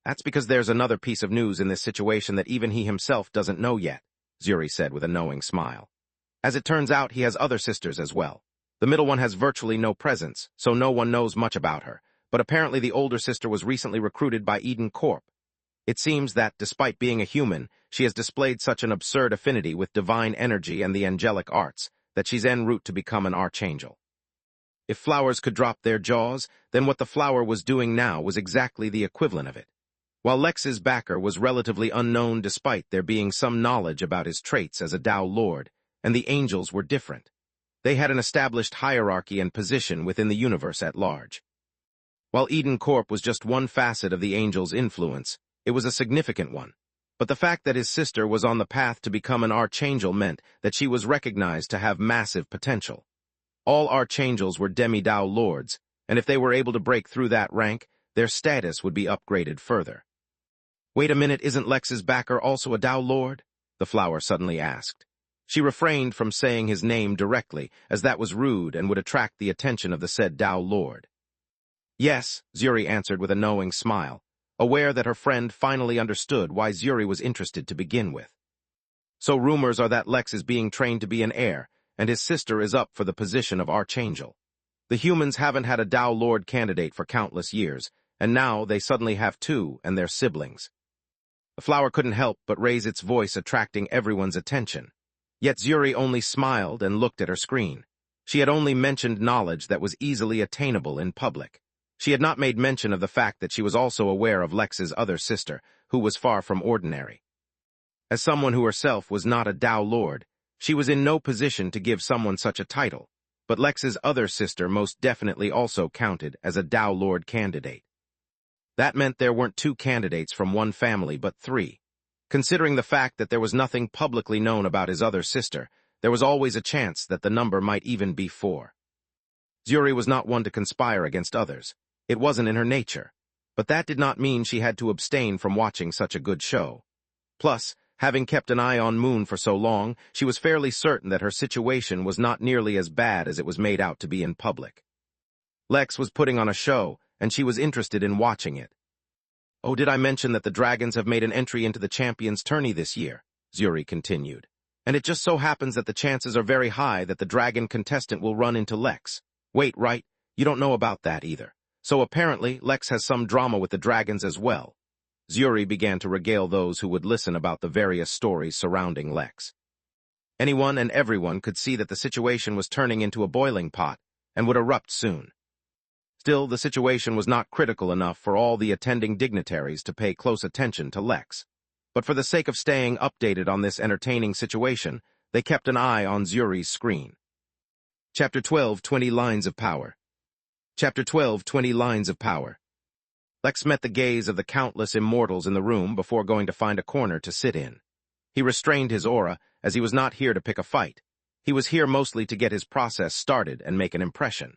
That's because there's another piece of news in this situation that even he himself doesn't know yet, Zuri said with a knowing smile. As it turns out, he has other sisters as well. The middle one has virtually no presence, so no one knows much about her, but apparently the older sister was recently recruited by Eden Corp. It seems that, despite being a human, she has displayed such an absurd affinity with divine energy and the angelic arts that she's en route to become an archangel. If flowers could drop their jaws, then what the flower was doing now was exactly the equivalent of it. While Lex's backer was relatively unknown despite there being some knowledge about his traits as a Tao Lord, and the angels were different. They had an established hierarchy and position within the universe at large. While Eden Corp was just one facet of the angel's influence, it was a significant one. But the fact that his sister was on the path to become an archangel meant that she was recognized to have massive potential. All archangels were demi-Tao lords, and if they were able to break through that rank, their status would be upgraded further. Wait a minute, isn't Lex's backer also a Tao lord? The flower suddenly asked. She refrained from saying his name directly, as that was rude and would attract the attention of the said Tao lord. Yes, Zuri answered with a knowing smile, aware that her friend finally understood why Zuri was interested to begin with. So rumors are that Lex is being trained to be an heir, and his sister is up for the position of archangel. The humans haven't had a Tao Lord candidate for countless years, and now they suddenly have two and their siblings. The flower couldn't help but raise its voice, attracting everyone's attention. Yet Zuri only smiled and looked at her screen. She had only mentioned knowledge that was easily attainable in public. She had not made mention of the fact that she was also aware of Lex's other sister, who was far from ordinary. As someone who herself was not a Tao Lord, she was in no position to give someone such a title, but Lex's other sister most definitely also counted as a Tao Lord candidate. That meant there weren't two candidates from one family but three. Considering the fact that there was nothing publicly known about his other sister, there was always a chance that the number might even be 4. Zuri was not one to conspire against others. It wasn't in her nature. But that did not mean she had to abstain from watching such a good show. Plus, having kept an eye on Moon for so long, she was fairly certain that her situation was not nearly as bad as it was made out to be in public. Lex was putting on a show, and she was interested in watching it. Oh, did I mention that the Dragons have made an entry into the Champions Tourney this year? Zuri continued. And it just so happens that the chances are very high that the Dragon contestant will run into Lex. Wait, right? You don't know about that either. So apparently, Lex has some drama with the Dragons as well. Zuri began to regale those who would listen about the various stories surrounding Lex. Anyone and everyone could see that the situation was turning into a boiling pot and would erupt soon. Still, the situation was not critical enough for all the attending dignitaries to pay close attention to Lex. But for the sake of staying updated on this entertaining situation, they kept an eye on Zuri's screen. Chapter 12, 20 Lines of Power. Chapter 12, 20 Lines of Power. Lex met the gaze of the countless immortals in the room before going to find a corner to sit in. He restrained his aura, as he was not here to pick a fight. He was here mostly to get his process started and make an impression.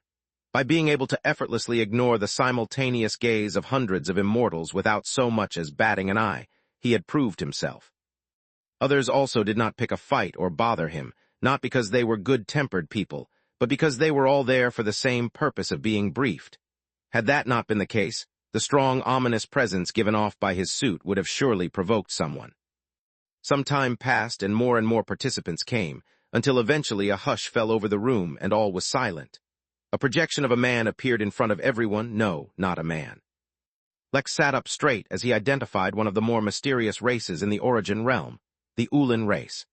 By being able to effortlessly ignore the simultaneous gaze of hundreds of immortals without so much as batting an eye, he had proved himself. Others also did not pick a fight or bother him, not because they were good-tempered people, but because they were all there for the same purpose of being briefed. Had that not been the case, the strong, ominous presence given off by his suit would have surely provoked someone. Some time passed and more participants came, until eventually a hush fell over the room and all was silent. A projection of a man appeared in front of everyone. No, not a man. Lex sat up straight as he identified one of the more mysterious races in the Origin realm, the Ulin race.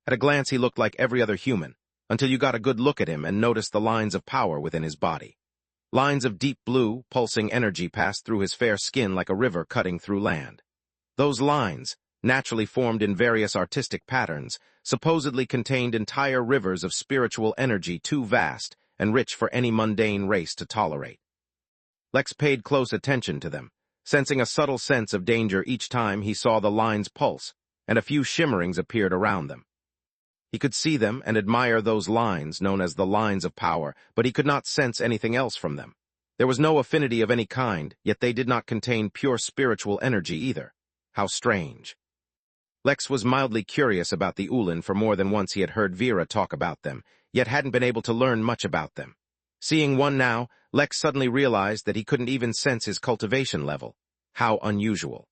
At a glance he looked like every other human, until you got a good look at him and noticed the lines of power within his body. Lines of deep blue, pulsing energy passed through his fair skin like a river cutting through land. Those lines, naturally formed in various artistic patterns, supposedly contained entire rivers of spiritual energy too vast and rich for any mundane race to tolerate. Lex paid close attention to them, sensing a subtle sense of danger each time he saw the lines pulse, and a few shimmerings appeared around them. He could see them and admire those lines known as the lines of power, but he could not sense anything else from them. There was no affinity of any kind, yet they did not contain pure spiritual energy either. How strange. Lex was mildly curious about the Ulin, for more than once he had heard Vera talk about them, yet hadn't been able to learn much about them. Seeing one now, Lex suddenly realized that he couldn't even sense his cultivation level. How unusual.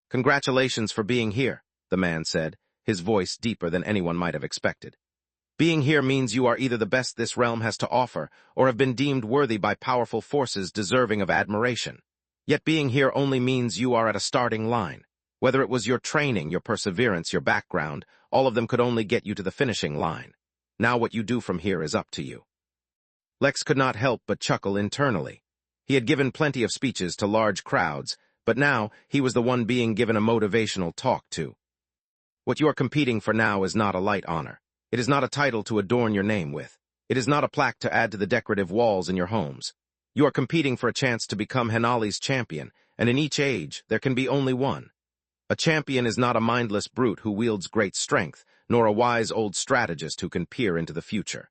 "Congratulations for being here," the man said, his voice deeper than anyone might have expected. "Being here means you are either the best this realm has to offer, or have been deemed worthy by powerful forces deserving of admiration. Yet being here only means you are at a starting line. Whether it was your training, your perseverance, your background, all of them could only get you to the finishing line. Now what you do from here is up to you." Lex could not help but chuckle internally. He had given plenty of speeches to large crowds, but now he was the one being given a motivational talk to. What you are competing for now is not a light honor. It is not a title to adorn your name with. It is not a plaque to add to the decorative walls in your homes. You are competing for a chance to become Henali's champion, and in each age there can be only one. A champion is not a mindless brute who wields great strength, nor a wise old strategist who can peer into the future.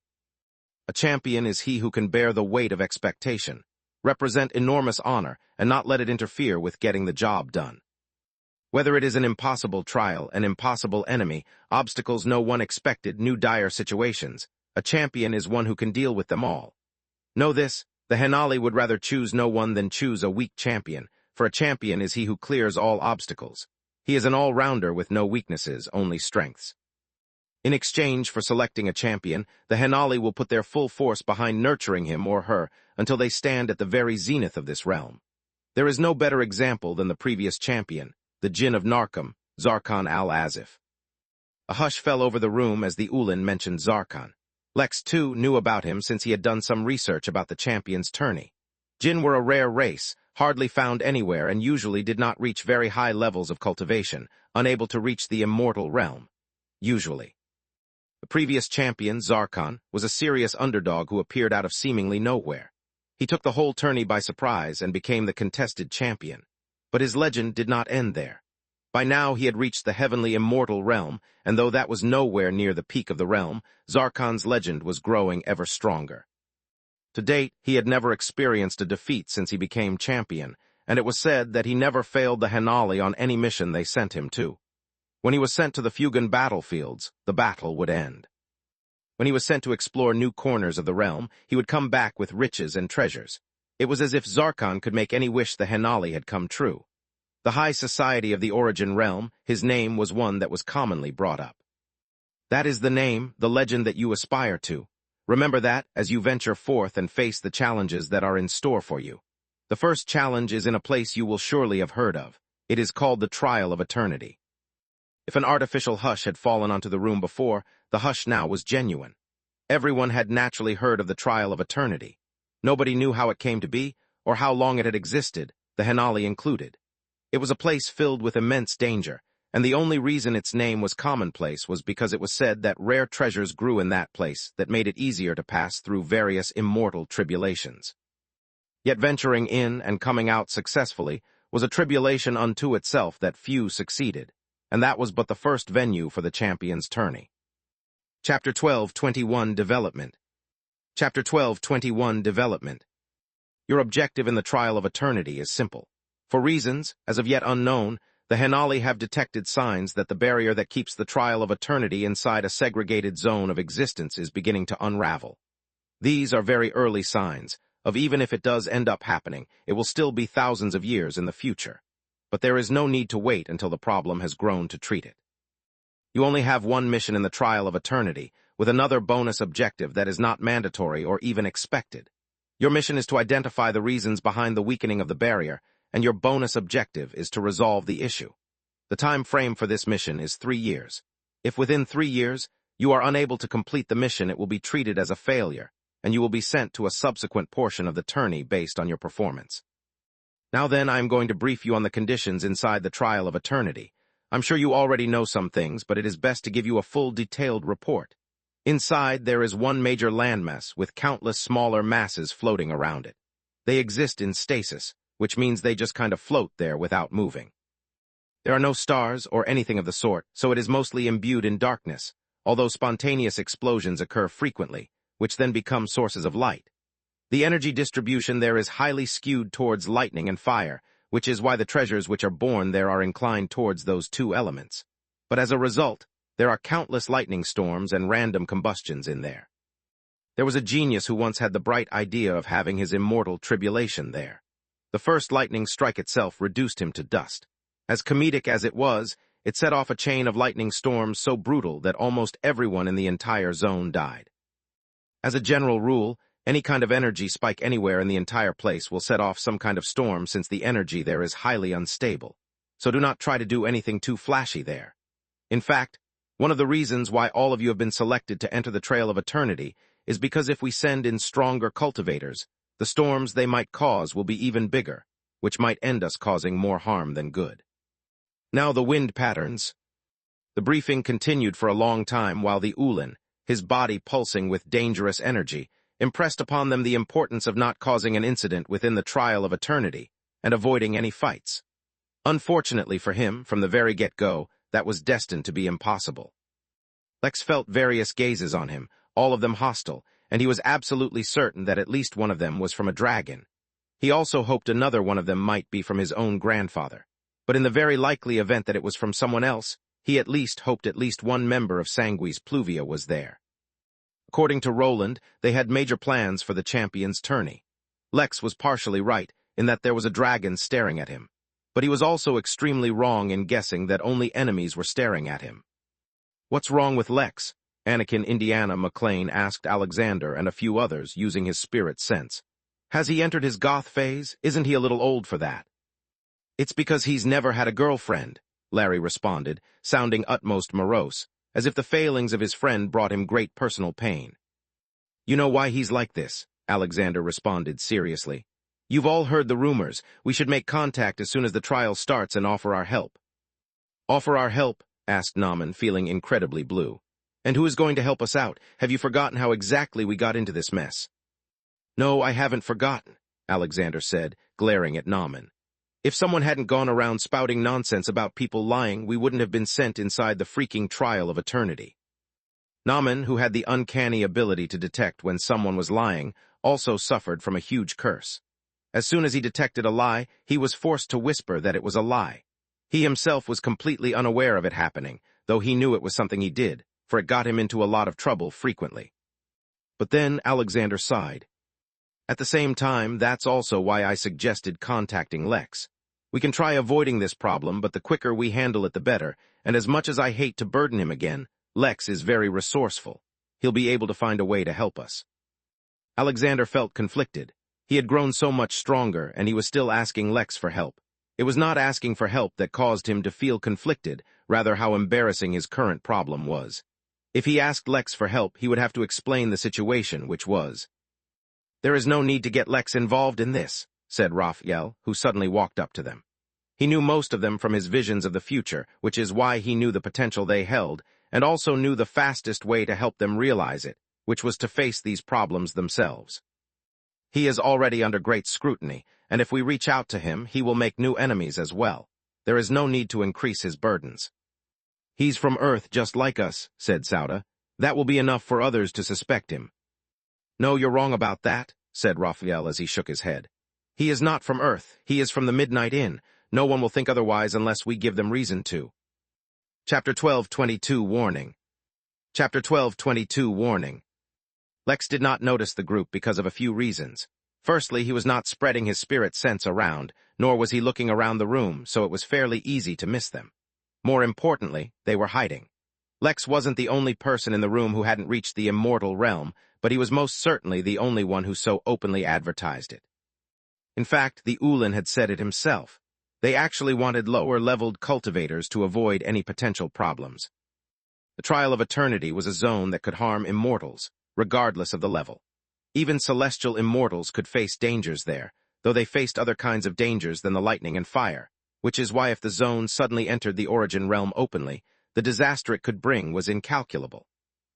A champion is he who can bear the weight of expectation, represent enormous honor, and not let it interfere with getting the job done. Whether it is an impossible trial, an impossible enemy, obstacles no one expected, new dire situations, a champion is one who can deal with them all. Know this, the Henali would rather choose no one than choose a weak champion, for a champion is he who clears all obstacles. He is an all-rounder with no weaknesses, only strengths. In exchange for selecting a champion, the Henali will put their full force behind nurturing him or her until they stand at the very zenith of this realm. There is no better example than the previous champion, the Jinn of Narcom, Zarkon al-Azif. A hush fell over the room as the Ulin mentioned Zarkon. Lex, too, knew about him since he had done some research about the champion's tourney. Jinn were a rare race, hardly found anywhere, and usually did not reach very high levels of cultivation, unable to reach the immortal realm. Usually. The previous champion, Zarkon, was a serious underdog who appeared out of seemingly nowhere. He took the whole tourney by surprise and became the contested champion. But his legend did not end there. By now he had reached the heavenly immortal realm, and though that was nowhere near the peak of the realm, Zarkon's legend was growing ever stronger. To date, he had never experienced a defeat since he became champion, and it was said that he never failed the Henali on any mission they sent him to. When he was sent to the Fugan battlefields, the battle would end. When he was sent to explore new corners of the realm, he would come back with riches and treasures. It was as if Zarkon could make any wish the Henali had come true. The high society of the Origin realm, his name was one that was commonly brought up. That is the name, the legend that you aspire to. Remember that as you venture forth and face the challenges that are in store for you. The first challenge is in a place you will surely have heard of, It is called the trial of eternity. If an artificial hush had fallen onto the room before, the hush now was genuine. Everyone had naturally heard of the trial of eternity. Nobody knew how it came to be, or how long it had existed, the Henali included. It was a place filled with immense danger, and the only reason its name was commonplace was because it was said that rare treasures grew in that place that made it easier to pass through various immortal tribulations. Yet venturing in and coming out successfully was a tribulation unto itself that few succeeded, and that was but the first venue for the champion's tourney. Chapter 12:21 Development. Chapter 12:21 Development. Your objective in the trial of eternity is simple. For reasons, as of yet unknown, the Henali have detected signs that the barrier that keeps the trial of eternity inside a segregated zone of existence is beginning to unravel. These are very early signs of even if it does end up happening, it will still be thousands of years in the future. But there is no need to wait until the problem has grown to treat it. You only have one mission in the trial of eternity, with another bonus objective that is not mandatory or even expected. Your mission is to identify the reasons behind the weakening of the barrier, and your bonus objective is to resolve the issue. The time frame for this mission is 3 years. If within 3 years you are unable to complete the mission, it will be treated as a failure, and you will be sent to a subsequent portion of the tourney based on your performance. Now then, I am going to brief you on the conditions inside the trial of eternity. I'm sure you already know some things, but it is best to give you a full detailed report. Inside, there is one major landmass with countless smaller masses floating around it. They exist in stasis, which means they just kind of float there without moving. There are no stars or anything of the sort, so it is mostly imbued in darkness, although spontaneous explosions occur frequently, which then become sources of light. The energy distribution there is highly skewed towards lightning and fire, which is why the treasures which are born there are inclined towards those two elements. But as a result, there are countless lightning storms and random combustions in there. There was a genius who once had the bright idea of having his immortal tribulation there. The first lightning strike itself reduced him to dust. As comedic as it was, it set off a chain of lightning storms so brutal that almost everyone in the entire zone died. As a general rule, any kind of energy spike anywhere in the entire place will set off some kind of storm since the energy there is highly unstable. So do not try to do anything too flashy there. In fact, one of the reasons why all of you have been selected to enter the Trail of Eternity is because if we send in stronger cultivators, the storms they might cause will be even bigger, which might end us causing more harm than good. Now the wind patterns. The briefing continued for a long time while the Ulin, his body pulsing with dangerous energy, impressed upon them the importance of not causing an incident within the Trial of Eternity and avoiding any fights. Unfortunately for him, from the very get-go, that was destined to be impossible. Lex felt various gazes on him, all of them hostile, and he was absolutely certain that at least one of them was from a dragon. He also hoped another one of them might be from his own grandfather. But in the very likely event that it was from someone else, he at least hoped at least one member of Sangui's Pluvia was there. According to Roland, they had major plans for the champion's tourney. Lex was partially right in that there was a dragon staring at him, but he was also extremely wrong in guessing that only enemies were staring at him. "What's wrong with Lex?" Anakin Indiana McLean asked Alexander and a few others using his spirit sense. "Has he entered his goth phase? Isn't he a little old for that?" "It's because he's never had a girlfriend," Larry responded, sounding utmost morose, as if the failings of his friend brought him great personal pain. "You know why he's like this," Alexander responded seriously. "You've all heard the rumors. We should make contact as soon as the trial starts and offer our help." "Offer our help?" asked Naaman, feeling incredibly blue. "And who is going to help us out? Have you forgotten how exactly we got into this mess?" "No, I haven't forgotten," Alexander said, glaring at Naaman. "If someone hadn't gone around spouting nonsense about people lying, we wouldn't have been sent inside the freaking Trial of Eternity." Naaman, who had the uncanny ability to detect when someone was lying, also suffered from a huge curse. As soon as he detected a lie, he was forced to whisper that it was a lie. He himself was completely unaware of it happening, though he knew it was something he did, for it got him into a lot of trouble frequently. But then Alexander sighed. "At the same time, that's also why I suggested contacting Lex. We can try avoiding this problem, but the quicker we handle it the better, and as much as I hate to burden him again, Lex is very resourceful. He'll be able to find a way to help us." Alexander felt conflicted. He had grown so much stronger, and he was still asking Lex for help. It was not asking for help that caused him to feel conflicted, rather how embarrassing his current problem was. If he asked Lex for help, he would have to explain the situation, which was. "There is no need to get Lex involved in this," said Raphael, who suddenly walked up to them. He knew most of them from his visions of the future, which is why he knew the potential they held, and also knew the fastest way to help them realize it, which was to face these problems themselves. "He is already under great scrutiny, and if we reach out to him, he will make new enemies as well. There is no need to increase his burdens." "He's from Earth just like us," said Sauda. "That will be enough for others to suspect him." "No, you're wrong about that," said Raphael as he shook his head. "He is not from Earth. He is from the Midnight Inn. No one will think otherwise unless we give them reason to." Chapter 12:22 Warning. Chapter 12:22 Warning. Lex did not notice the group because of a few reasons. Firstly, he was not spreading his spirit sense around, nor was he looking around the room, so it was fairly easy to miss them. More importantly, they were hiding. Lex wasn't the only person in the room who hadn't reached the immortal realm, but he was most certainly the only one who so openly advertised it. In fact, the Ulin had said it himself. They actually wanted lower-leveled cultivators to avoid any potential problems. The Trial of Eternity was a zone that could harm immortals, regardless of the level. Even celestial immortals could face dangers there, though they faced other kinds of dangers than the lightning and fire, which is why if the zone suddenly entered the Origin realm openly, the disaster it could bring was incalculable.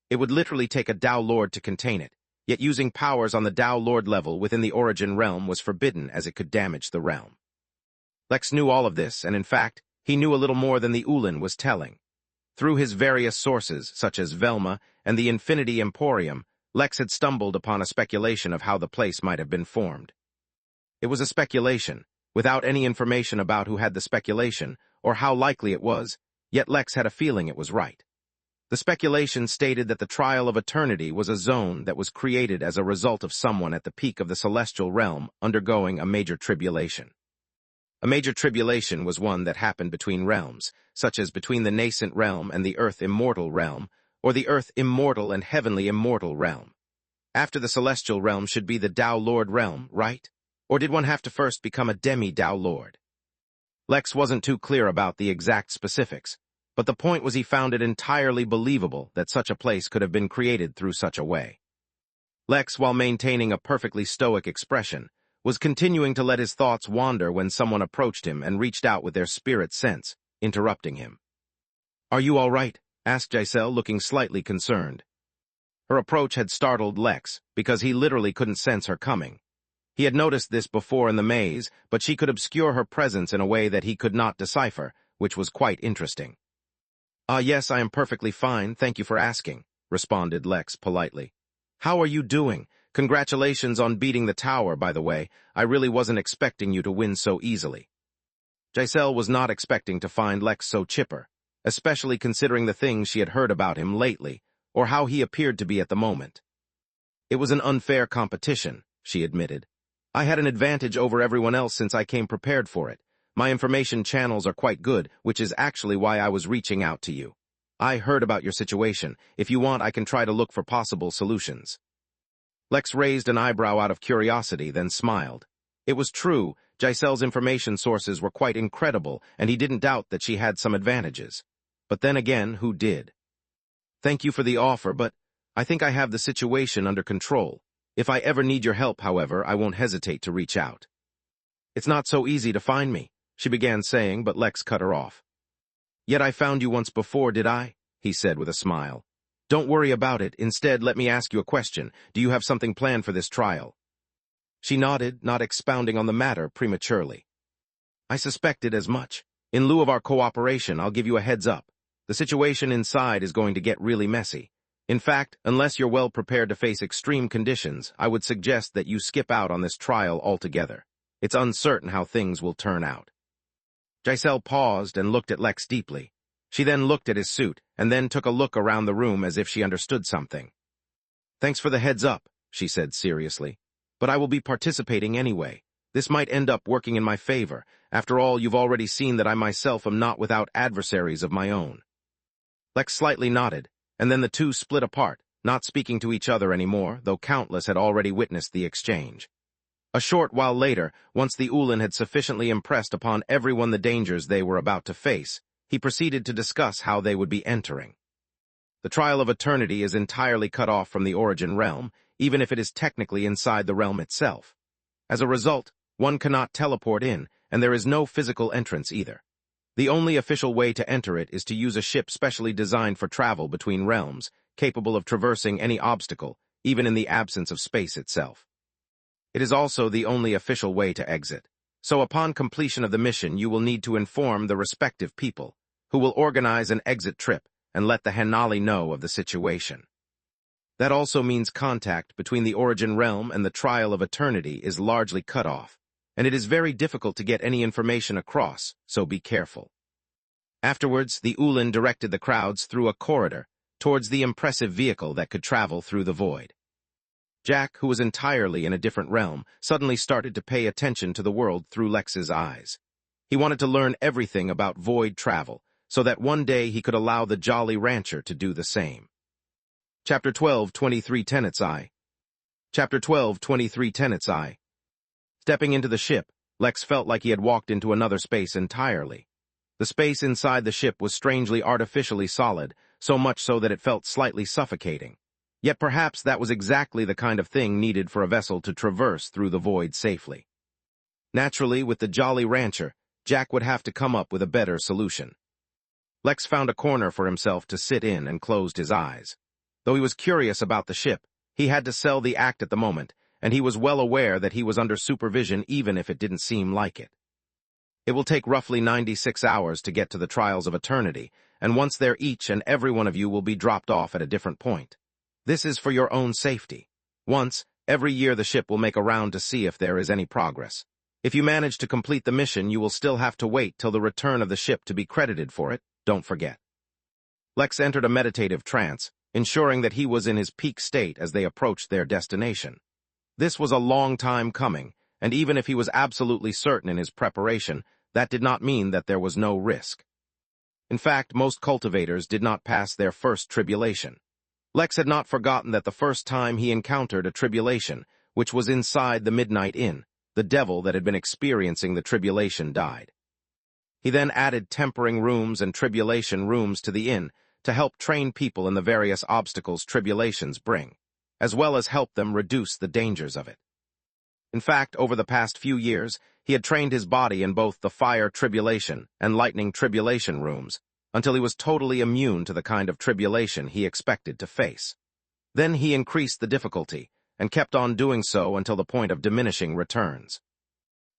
It would literally take a Tao Lord to contain it, yet using powers on the Tao Lord level within the Origin realm was forbidden as it could damage the realm. Lex knew all of this, and in fact, he knew a little more than the Ulin was telling. Through his various sources, such as Velma and the Infinity Emporium, Lex had stumbled upon a speculation of how the place might have been formed. It was a speculation, without any information about who had the speculation, or how likely it was, yet Lex had a feeling it was right. The speculation stated that the Trial of Eternity was a zone that was created as a result of someone at the peak of the celestial realm undergoing a major tribulation. A major tribulation was one that happened between realms, such as between the nascent realm and the Earth Immortal realm, or the Earth Immortal and Heavenly Immortal realm. After the celestial realm should be the Tao Lord realm, right? Or did one have to first become a demi-Tao Lord? Lex wasn't too clear about the exact specifics, but the point was he found it entirely believable that such a place could have been created through such a way. Lex, while maintaining a perfectly stoic expression, was continuing to let his thoughts wander when someone approached him and reached out with their spirit sense, interrupting him. "Are you all right?" asked Giselle, looking slightly concerned. Her approach had startled Lex, because he literally couldn't sense her coming. He had noticed this before in the maze, but she could obscure her presence in a way that he could not decipher, which was quite interesting. Yes, I am perfectly fine, thank you for asking," responded Lex politely. "How are you doing? Congratulations on beating the tower, by the way. I really wasn't expecting you to win so easily." Giselle was not expecting to find Lex so chipper, especially considering the things she had heard about him lately, or how he appeared to be at the moment. "It was an unfair competition," she admitted. "I had an advantage over everyone else since I came prepared for it. My information channels are quite good, which is actually why I was reaching out to you. I heard about your situation. If you want, I can try to look for possible solutions." Lex raised an eyebrow out of curiosity, then smiled. It was true, Giselle's information sources were quite incredible, and he didn't doubt that she had some advantages. But then again, who did? "Thank you for the offer, but I think I have the situation under control. If I ever need your help, however, I won't hesitate to reach out." "It's not so easy to find me," she began saying, but Lex cut her off. "Yet I found you once before, did I?" he said with a smile. "Don't worry about it. Instead, let me ask you a question. Do you have something planned for this trial?" She nodded, not expounding on the matter prematurely. "I suspected as much. In lieu of our cooperation, I'll give you a heads up. The situation inside is going to get really messy. In fact, unless you're well prepared to face extreme conditions, I would suggest that you skip out on this trial altogether. It's uncertain how things will turn out." Giselle paused and looked at Lex deeply. She then looked at his suit, and then took a look around the room as if she understood something. "Thanks for the heads up," she said seriously. "But I will be participating anyway. This might end up working in my favor. After all, you've already seen that I myself am not without adversaries of my own." Lex slightly nodded, and then the two split apart, not speaking to each other anymore, though countless had already witnessed the exchange. A short while later, once the Ulin had sufficiently impressed upon everyone the dangers they were about to face, he proceeded to discuss how they would be entering. The Trial of Eternity is entirely cut off from the origin realm, even if it is technically inside the realm itself. As a result, one cannot teleport in, and there is no physical entrance either. The only official way to enter it is to use a ship specially designed for travel between realms, capable of traversing any obstacle, even in the absence of space itself. It is also the only official way to exit, so upon completion of the mission you will need to inform the respective people, who will organize an exit trip and let the Hanali know of the situation. That also means contact between the origin realm and the Trial of Eternity is largely cut off, and it is very difficult to get any information across, so be careful. Afterwards, the Ulin directed the crowds through a corridor towards the impressive vehicle that could travel through the void. Jack, who was entirely in a different realm, suddenly started to pay attention to the world through Lex's eyes. He wanted to learn everything about void travel, so that one day he could allow the Jolly Rancher to do the same. Chapter 12, 23 Tenets I. Chapter 12, 23 Tenets I. Stepping into the ship, Lex felt like he had walked into another space entirely. The space inside the ship was strangely artificially solid, so much so that it felt slightly suffocating. Yet perhaps that was exactly the kind of thing needed for a vessel to traverse through the void safely. Naturally, with the Jolly Rancher, Jack would have to come up with a better solution. Lex found a corner for himself to sit in and closed his eyes. Though he was curious about the ship, he had to sell the act at the moment, and he was well aware that he was under supervision even if it didn't seem like it. It will take roughly 96 hours to get to the Trials of Eternity, and once there each and every one of you will be dropped off at a different point. This is for your own safety. Once, every year the ship will make a round to see if there is any progress. If you manage to complete the mission, you will still have to wait till the return of the ship to be credited for it, don't forget. Lex entered a meditative trance, ensuring that he was in his peak state as they approached their destination. This was a long time coming, and even if he was absolutely certain in his preparation, that did not mean that there was no risk. In fact, most cultivators did not pass their first tribulation. Lex had not forgotten that the first time he encountered a tribulation, which was inside the Midnight Inn, the devil that had been experiencing the tribulation died. He then added tempering rooms and tribulation rooms to the inn to help train people in the various obstacles tribulations bring, as well as help them reduce the dangers of it. In fact, over the past few years, he had trained his body in both the fire tribulation and lightning tribulation rooms, until he was totally immune to the kind of tribulation he expected to face. Then he increased the difficulty, and kept on doing so until the point of diminishing returns.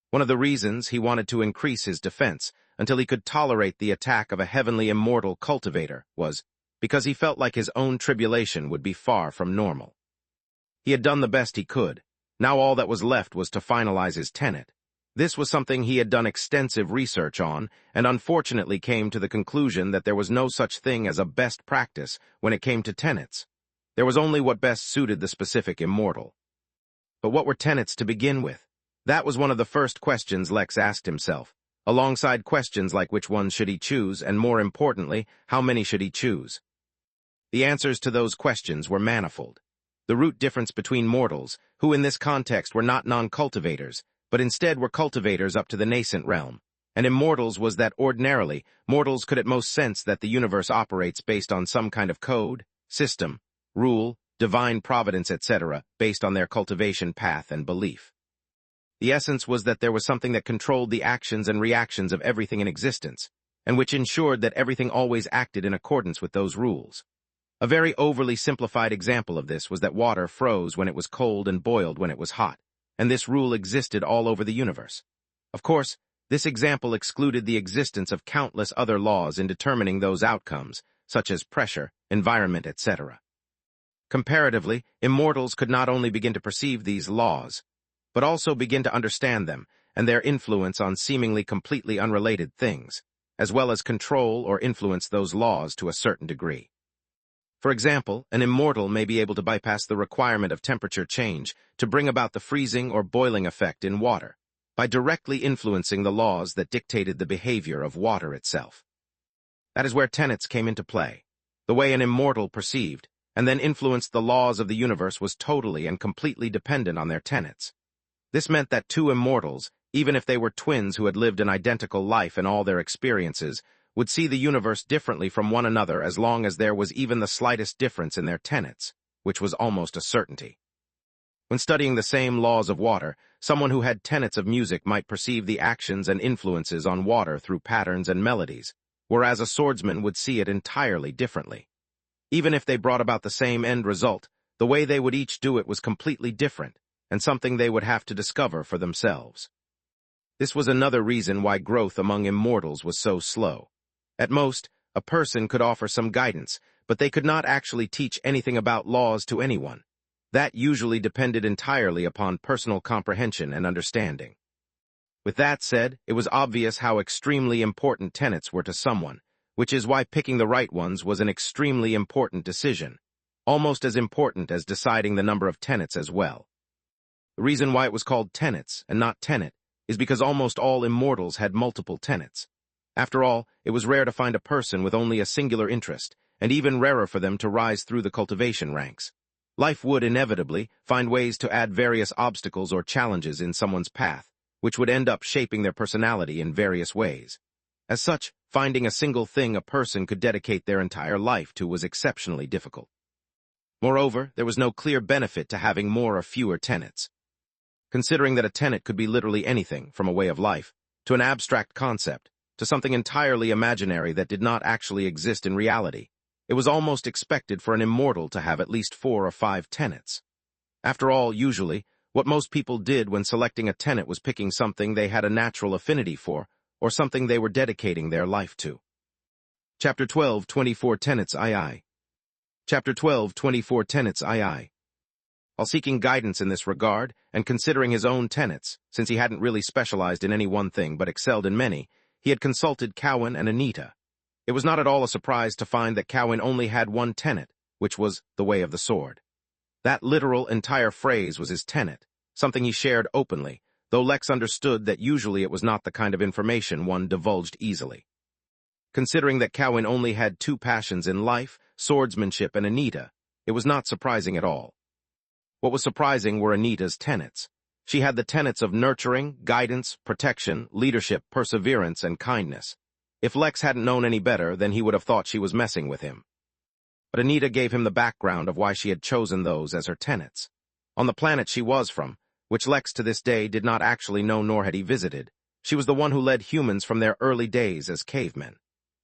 One of the reasons he wanted to increase his defense until he could tolerate the attack of a heavenly immortal cultivator was because he felt like his own tribulation would be far from normal. He had done the best he could. Now all that was left was to finalize his tenet. This was something he had done extensive research on, and unfortunately came to the conclusion that there was no such thing as a best practice when it came to tenets. There was only what best suited the specific immortal. But what were tenets to begin with? That was one of the first questions Lex asked himself, alongside questions like which ones should he choose, and more importantly, how many should he choose? The answers to those questions were manifold. The root difference between mortals, who in this context were not non-cultivators, but instead were cultivators up to the nascent realm, and immortals was that ordinarily, mortals could at most sense that the universe operates based on some kind of code, system, rule, divine providence, etc., based on their cultivation path and belief. The essence was that there was something that controlled the actions and reactions of everything in existence, and which ensured that everything always acted in accordance with those rules. A very overly simplified example of this was that water froze when it was cold and boiled when it was hot, and this rule existed all over the universe. Of course, this example excluded the existence of countless other laws in determining those outcomes, such as pressure, environment, etc. Comparatively, immortals could not only begin to perceive these laws, but also begin to understand them and their influence on seemingly completely unrelated things, as well as control or influence those laws to a certain degree. For example, an immortal may be able to bypass the requirement of temperature change to bring about the freezing or boiling effect in water, by directly influencing the laws that dictated the behavior of water itself. That is where tenets came into play. The way an immortal perceived, and then influenced the laws of the universe was totally and completely dependent on their tenets. This meant that two immortals, even if they were twins who had lived an identical life in all their experiences, would see the universe differently from one another as long as there was even the slightest difference in their tenets, which was almost a certainty. When studying the same laws of water, someone who had tenets of music might perceive the actions and influences on water through patterns and melodies, whereas a swordsman would see it entirely differently. Even if they brought about the same end result, the way they would each do it was completely different, and something they would have to discover for themselves. This was another reason why growth among immortals was so slow. At most, a person could offer some guidance, but they could not actually teach anything about laws to anyone. That usually depended entirely upon personal comprehension and understanding. With that said, it was obvious how extremely important tenets were to someone, which is why picking the right ones was an extremely important decision, almost as important as deciding the number of tenets as well. The reason why it was called tenets and not tenet is because almost all immortals had multiple tenets. After all, it was rare to find a person with only a singular interest, and even rarer for them to rise through the cultivation ranks. Life would inevitably find ways to add various obstacles or challenges in someone's path, which would end up shaping their personality in various ways. As such, finding a single thing a person could dedicate their entire life to was exceptionally difficult. Moreover, there was no clear benefit to having more or fewer tenets. Considering that a tenet could be literally anything, from a way of life, to an abstract concept, to something entirely imaginary that did not actually exist in reality, it was almost expected for an immortal to have at least 4 or 5 tenets. After all, usually, what most people did when selecting a tenet was picking something they had a natural affinity for, or something they were dedicating their life to. Chapter 12, 24 Tenets II. Chapter 12, 24 Tenets II. While seeking guidance in this regard, and considering his own tenets, since he hadn't really specialized in any one thing but excelled in many, he had consulted Cowan and Anita. It was not at all a surprise to find that Cowan only had one tenet, which was the way of the sword. That literal entire phrase was his tenet, something he shared openly, though Lex understood that usually it was not the kind of information one divulged easily. Considering that Cowan only had 2 passions in life, swordsmanship and Anita, it was not surprising at all. What was surprising were Anita's tenets. She had the tenets of nurturing, guidance, protection, leadership, perseverance, and kindness. If Lex hadn't known any better, then he would have thought she was messing with him. But Anita gave him the background of why she had chosen those as her tenets. On the planet she was from, which Lex to this day did not actually know nor had he visited, she was the one who led humans from their early days as cavemen.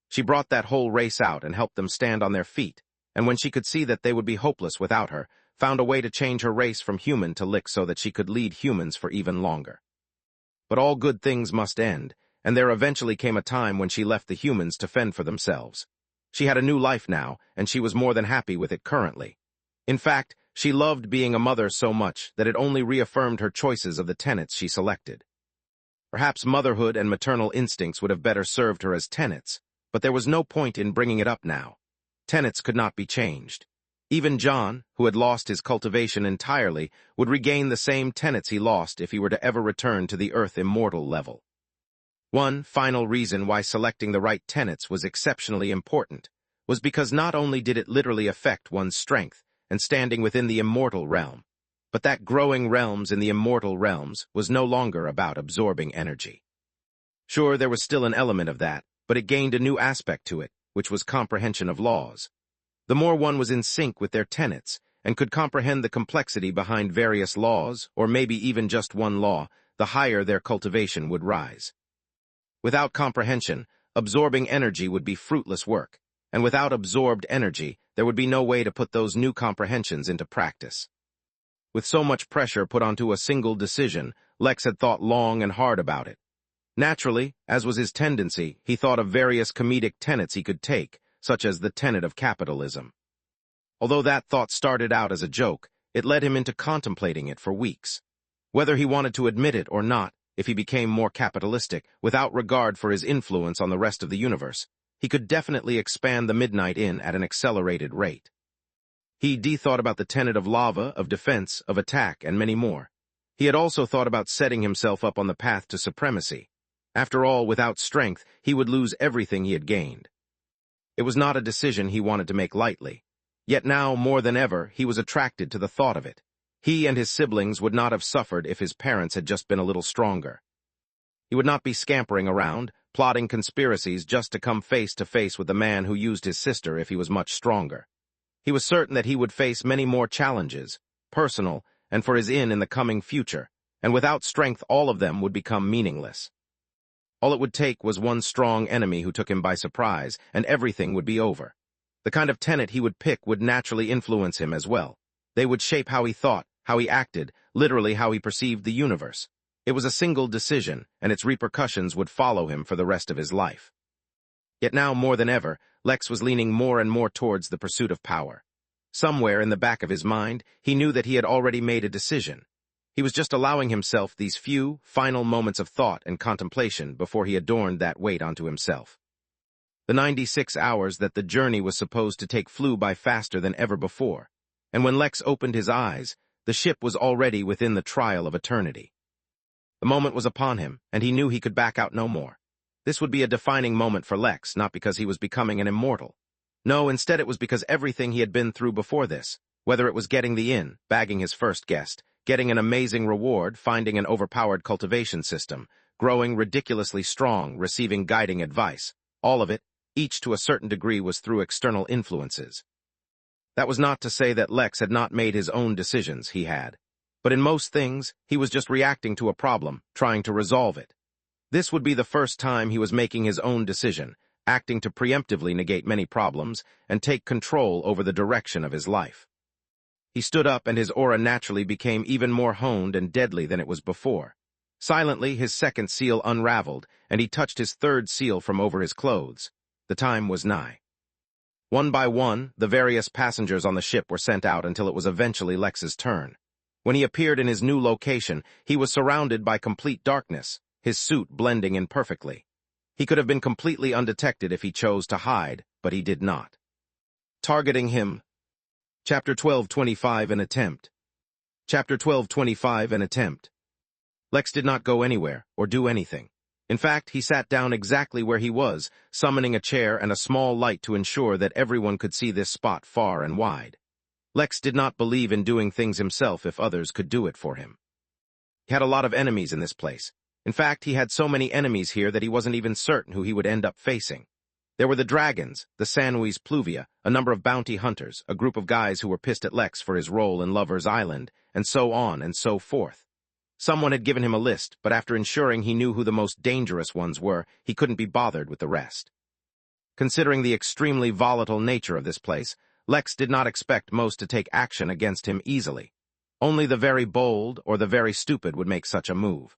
She brought that whole race out and helped them stand on their feet, and when she could see that they would be hopeless without her, found a way to change her race from human to Lick so that she could lead humans for even longer. But all good things must end, and there eventually came a time when she left the humans to fend for themselves. She had a new life now, and she was more than happy with it currently. In fact, she loved being a mother so much that it only reaffirmed her choices of the tenets she selected. Perhaps motherhood and maternal instincts would have better served her as tenets, but there was no point in bringing it up now. Tenets could not be changed. Even John, who had lost his cultivation entirely, would regain the same tenets he lost if he were to ever return to the Earth immortal level. One final reason why selecting the right tenets was exceptionally important was because not only did it literally affect one's strength and standing within the immortal realm, but that growing realms in the immortal realms was no longer about absorbing energy. Sure, there was still an element of that, but it gained a new aspect to it, which was comprehension of laws. The more one was in sync with their tenets and could comprehend the complexity behind various laws, or maybe even just one law, the higher their cultivation would rise. Without comprehension, absorbing energy would be fruitless work, and without absorbed energy, there would be no way to put those new comprehensions into practice. With so much pressure put onto a single decision, Lex had thought long and hard about it. Naturally, as was his tendency, he thought of various comedic tenets he could take, such as the tenet of capitalism. Although that thought started out as a joke, it led him into contemplating it for weeks. Whether he wanted to admit it or not, if he became more capitalistic, without regard for his influence on the rest of the universe, he could definitely expand the Midnight Inn at an accelerated rate. He thought about the tenet of lava, of defense, of attack, and many more. He had also thought about setting himself up on the path to supremacy. After all, without strength, he would lose everything he had gained. It was not a decision he wanted to make lightly. Yet now, more than ever, he was attracted to the thought of it. He and his siblings would not have suffered if his parents had just been a little stronger. He would not be scampering around, plotting conspiracies just to come face to face with the man who used his sister if he was much stronger. He was certain that he would face many more challenges, personal, and for his inn in the coming future, and without strength all of them would become meaningless. All it would take was one strong enemy who took him by surprise, and everything would be over. The kind of tenet he would pick would naturally influence him as well. They would shape how he thought, how he acted, literally how he perceived the universe. It was a single decision, and its repercussions would follow him for the rest of his life. Yet now, more than ever, Lex was leaning more and more towards the pursuit of power. Somewhere in the back of his mind, he knew that he had already made a decision. He was just allowing himself these few, final moments of thought and contemplation before he adorned that weight onto himself. The 96 hours that the journey was supposed to take flew by faster than ever before, and when Lex opened his eyes, the ship was already within the trial of eternity. The moment was upon him, and he knew he could back out no more. This would be a defining moment for Lex, not because he was becoming an immortal. No, instead it was because everything he had been through before this, whether it was getting the inn, bagging his first guest, getting an amazing reward, finding an overpowered cultivation system, growing ridiculously strong, receiving guiding advice, all of it, each to a certain degree, was through external influences. That was not to say that Lex had not made his own decisions. He had. But in most things, he was just reacting to a problem, trying to resolve it. This would be the first time he was making his own decision, acting to preemptively negate many problems and take control over the direction of his life. He stood up, and his aura naturally became even more honed and deadly than it was before. Silently, his second seal unraveled, and he touched his third seal from over his clothes. The time was nigh. One by one, the various passengers on the ship were sent out until it was eventually Lex's turn. When he appeared in his new location, he was surrounded by complete darkness, his suit blending in perfectly. He could have been completely undetected if he chose to hide, but he did not. Targeting him. Chapter 12:25 An Attempt. Chapter 12:25 An Attempt. Lex did not go anywhere or do anything. In fact, he sat down exactly where he was, summoning a chair and a small light to ensure that everyone could see this spot far and wide. Lex did not believe in doing things himself if others could do it for him. He had a lot of enemies in this place. In fact, he had so many enemies here that he wasn't even certain who he would end up facing. There were the dragons, the Sanui's Pluvia, a number of bounty hunters, a group of guys who were pissed at Lex for his role in Lover's Island, and so on and so forth. Someone had given him a list, but after ensuring he knew who the most dangerous ones were, he couldn't be bothered with the rest. Considering the extremely volatile nature of this place, Lex did not expect most to take action against him easily. Only the very bold or the very stupid would make such a move.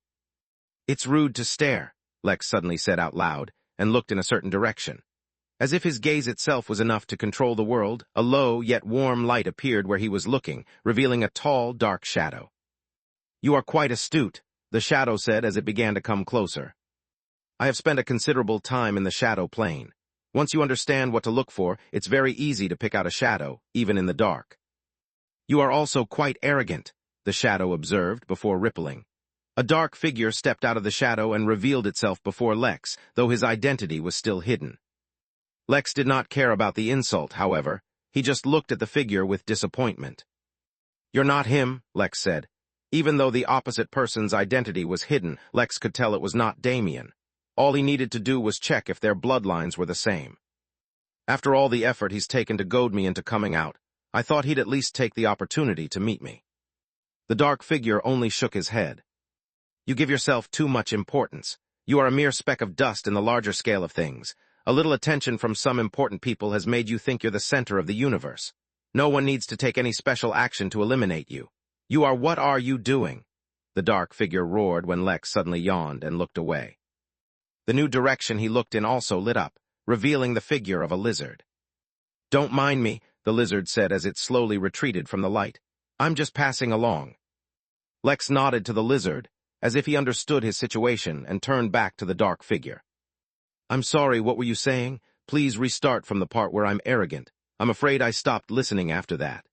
"It's rude to stare," Lex suddenly said out loud, and looked in a certain direction. As if his gaze itself was enough to control the world, a low yet warm light appeared where he was looking, revealing a tall, dark shadow. "You are quite astute," the shadow said as it began to come closer. "I have spent a considerable time in the shadow plane. Once you understand what to look for, it's very easy to pick out a shadow, even in the dark." "You are also quite arrogant," the shadow observed before rippling. A dark figure stepped out of the shadow and revealed itself before Lex, though his identity was still hidden. Lex did not care about the insult, however. He just looked at the figure with disappointment. "You're not him," Lex said. Even though the opposite person's identity was hidden, Lex could tell it was not Damien. All he needed to do was check if their bloodlines were the same. "After all the effort he's taken to goad me into coming out, I thought he'd at least take the opportunity to meet me." The dark figure only shook his head. "You give yourself too much importance. You are a mere speck of dust in the larger scale of things. A little attention from some important people has made you think you're the center of the universe. No one needs to take any special action to eliminate you. What are you doing?" The dark figure roared when Lex suddenly yawned and looked away. The new direction he looked in also lit up, revealing the figure of a lizard. "Don't mind me," the lizard said as it slowly retreated from the light. "I'm just passing along." Lex nodded to the lizard, as if he understood his situation, and turned back to the dark figure. "I'm sorry, what were you saying? Please restart from the part where I'm arrogant. I'm afraid I stopped listening after that."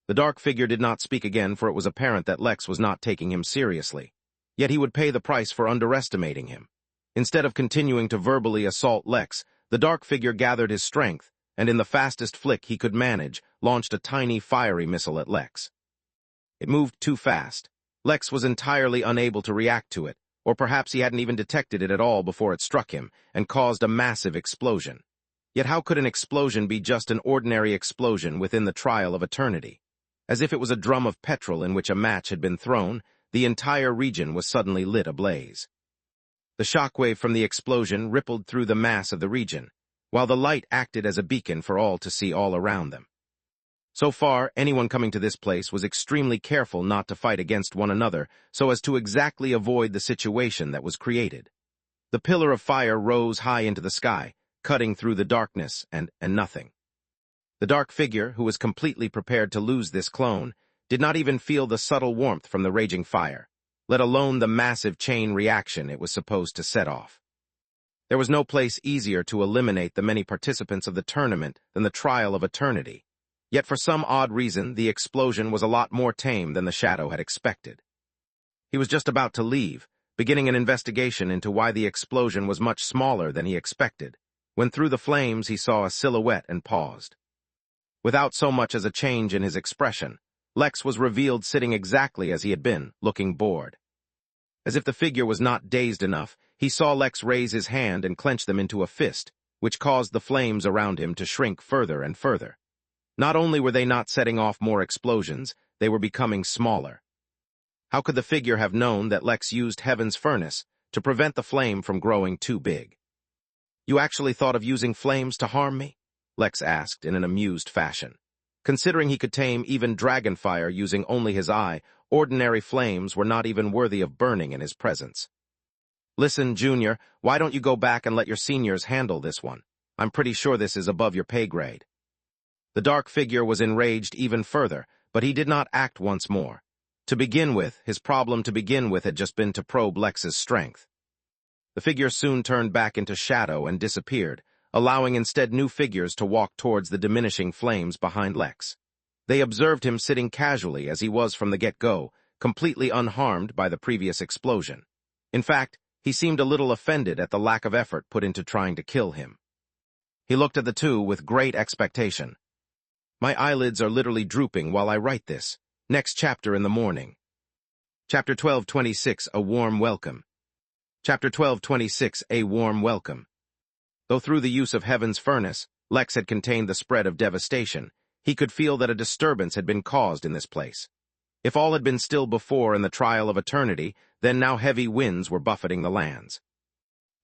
The dark figure did not speak again, for it was apparent that Lex was not taking him seriously. Yet he would pay the price for underestimating him. Instead of continuing to verbally assault Lex, the dark figure gathered his strength, and in the fastest flick he could manage, launched a tiny fiery missile at Lex. It moved too fast. Lex was entirely unable to react to it, or perhaps he hadn't even detected it at all before it struck him and caused a massive explosion. Yet how could an explosion be just an ordinary explosion within the trial of eternity? As if it was a drum of petrol in which a match had been thrown, the entire region was suddenly lit ablaze. The shockwave from the explosion rippled through the mass of the region, while the light acted as a beacon for all to see all around them. So far, anyone coming to this place was extremely careful not to fight against one another so as to exactly avoid the situation that was created. The pillar of fire rose high into the sky, cutting through the darkness and nothing. The dark figure, who was completely prepared to lose this clone, did not even feel the subtle warmth from the raging fire, let alone the massive chain reaction it was supposed to set off. There was no place easier to eliminate the many participants of the tournament than the trial of eternity. Yet for some odd reason, the explosion was a lot more tame than the Shadow had expected. He was just about to leave, beginning an investigation into why the explosion was much smaller than he expected, when through the flames he saw a silhouette and paused. Without so much as a change in his expression, Lex was revealed sitting exactly as he had been, looking bored. As if the figure was not dazed enough, he saw Lex raise his hand and clench them into a fist, which caused the flames around him to shrink further and further. Not only were they not setting off more explosions, they were becoming smaller. How could the figure have known that Lex used Heaven's furnace to prevent the flame from growing too big? "You actually thought of using flames to harm me?" Lex asked in an amused fashion. Considering he could tame even dragonfire using only his eye, ordinary flames were not even worthy of burning in his presence. "Listen, Junior, why don't you go back and let your seniors handle this one? I'm pretty sure this is above your pay grade." The dark figure was enraged even further, but he did not act once more. His problem to begin with had just been to probe Lex's strength. The figure soon turned back into shadow and disappeared, allowing instead new figures to walk towards the diminishing flames behind Lex. They observed him sitting casually as he was from the get-go, completely unharmed by the previous explosion. In fact, he seemed a little offended at the lack of effort put into trying to kill him. He looked at the two with great expectation. "My eyelids are literally drooping while I write this. Next chapter in the morning." Chapter 12:26, A Warm Welcome. Chapter 12:26, A Warm Welcome. Though through the use of Heaven's furnace, Lex had contained the spread of devastation, he could feel that a disturbance had been caused in this place. If all had been still before in the trial of eternity, then now heavy winds were buffeting the lands.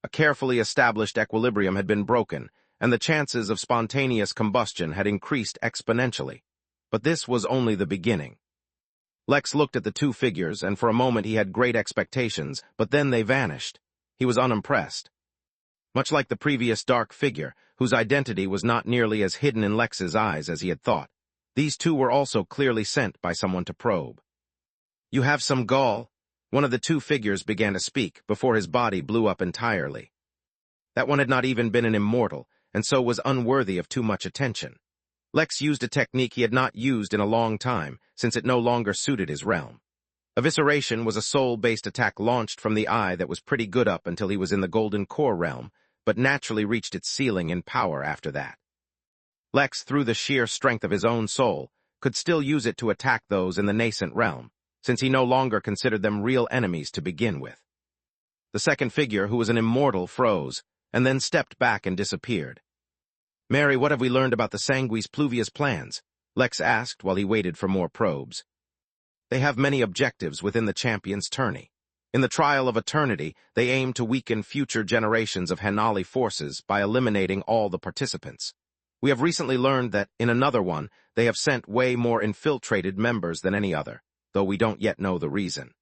A carefully established equilibrium had been broken, and the chances of spontaneous combustion had increased exponentially. But this was only the beginning. Lex looked at the two figures, and for a moment he had great expectations, but then they vanished. He was unimpressed. Much like the previous dark figure, whose identity was not nearly as hidden in Lex's eyes as he had thought, these two were also clearly sent by someone to probe. "You have some gall." One of the two figures began to speak before his body blew up entirely. That one had not even been an immortal, and so was unworthy of too much attention. Lex used a technique he had not used in a long time, since it no longer suited his realm. Evisceration was a soul-based attack launched from the eye that was pretty good up until he was in the Golden Core realm, but naturally reached its ceiling in power after that. Lex, through the sheer strength of his own soul, could still use it to attack those in the nascent realm, since he no longer considered them real enemies to begin with. The second figure, who was an immortal, froze, and then stepped back and disappeared. "Mary, what have we learned about the Sanguis Pluvius plans?" Lex asked while he waited for more probes. "They have many objectives within the champion's tourney. In the trial of eternity, they aim to weaken future generations of Henali forces by eliminating all the participants. We have recently learned that, in another one, they have sent way more infiltrated members than any other, though we don't yet know the reason."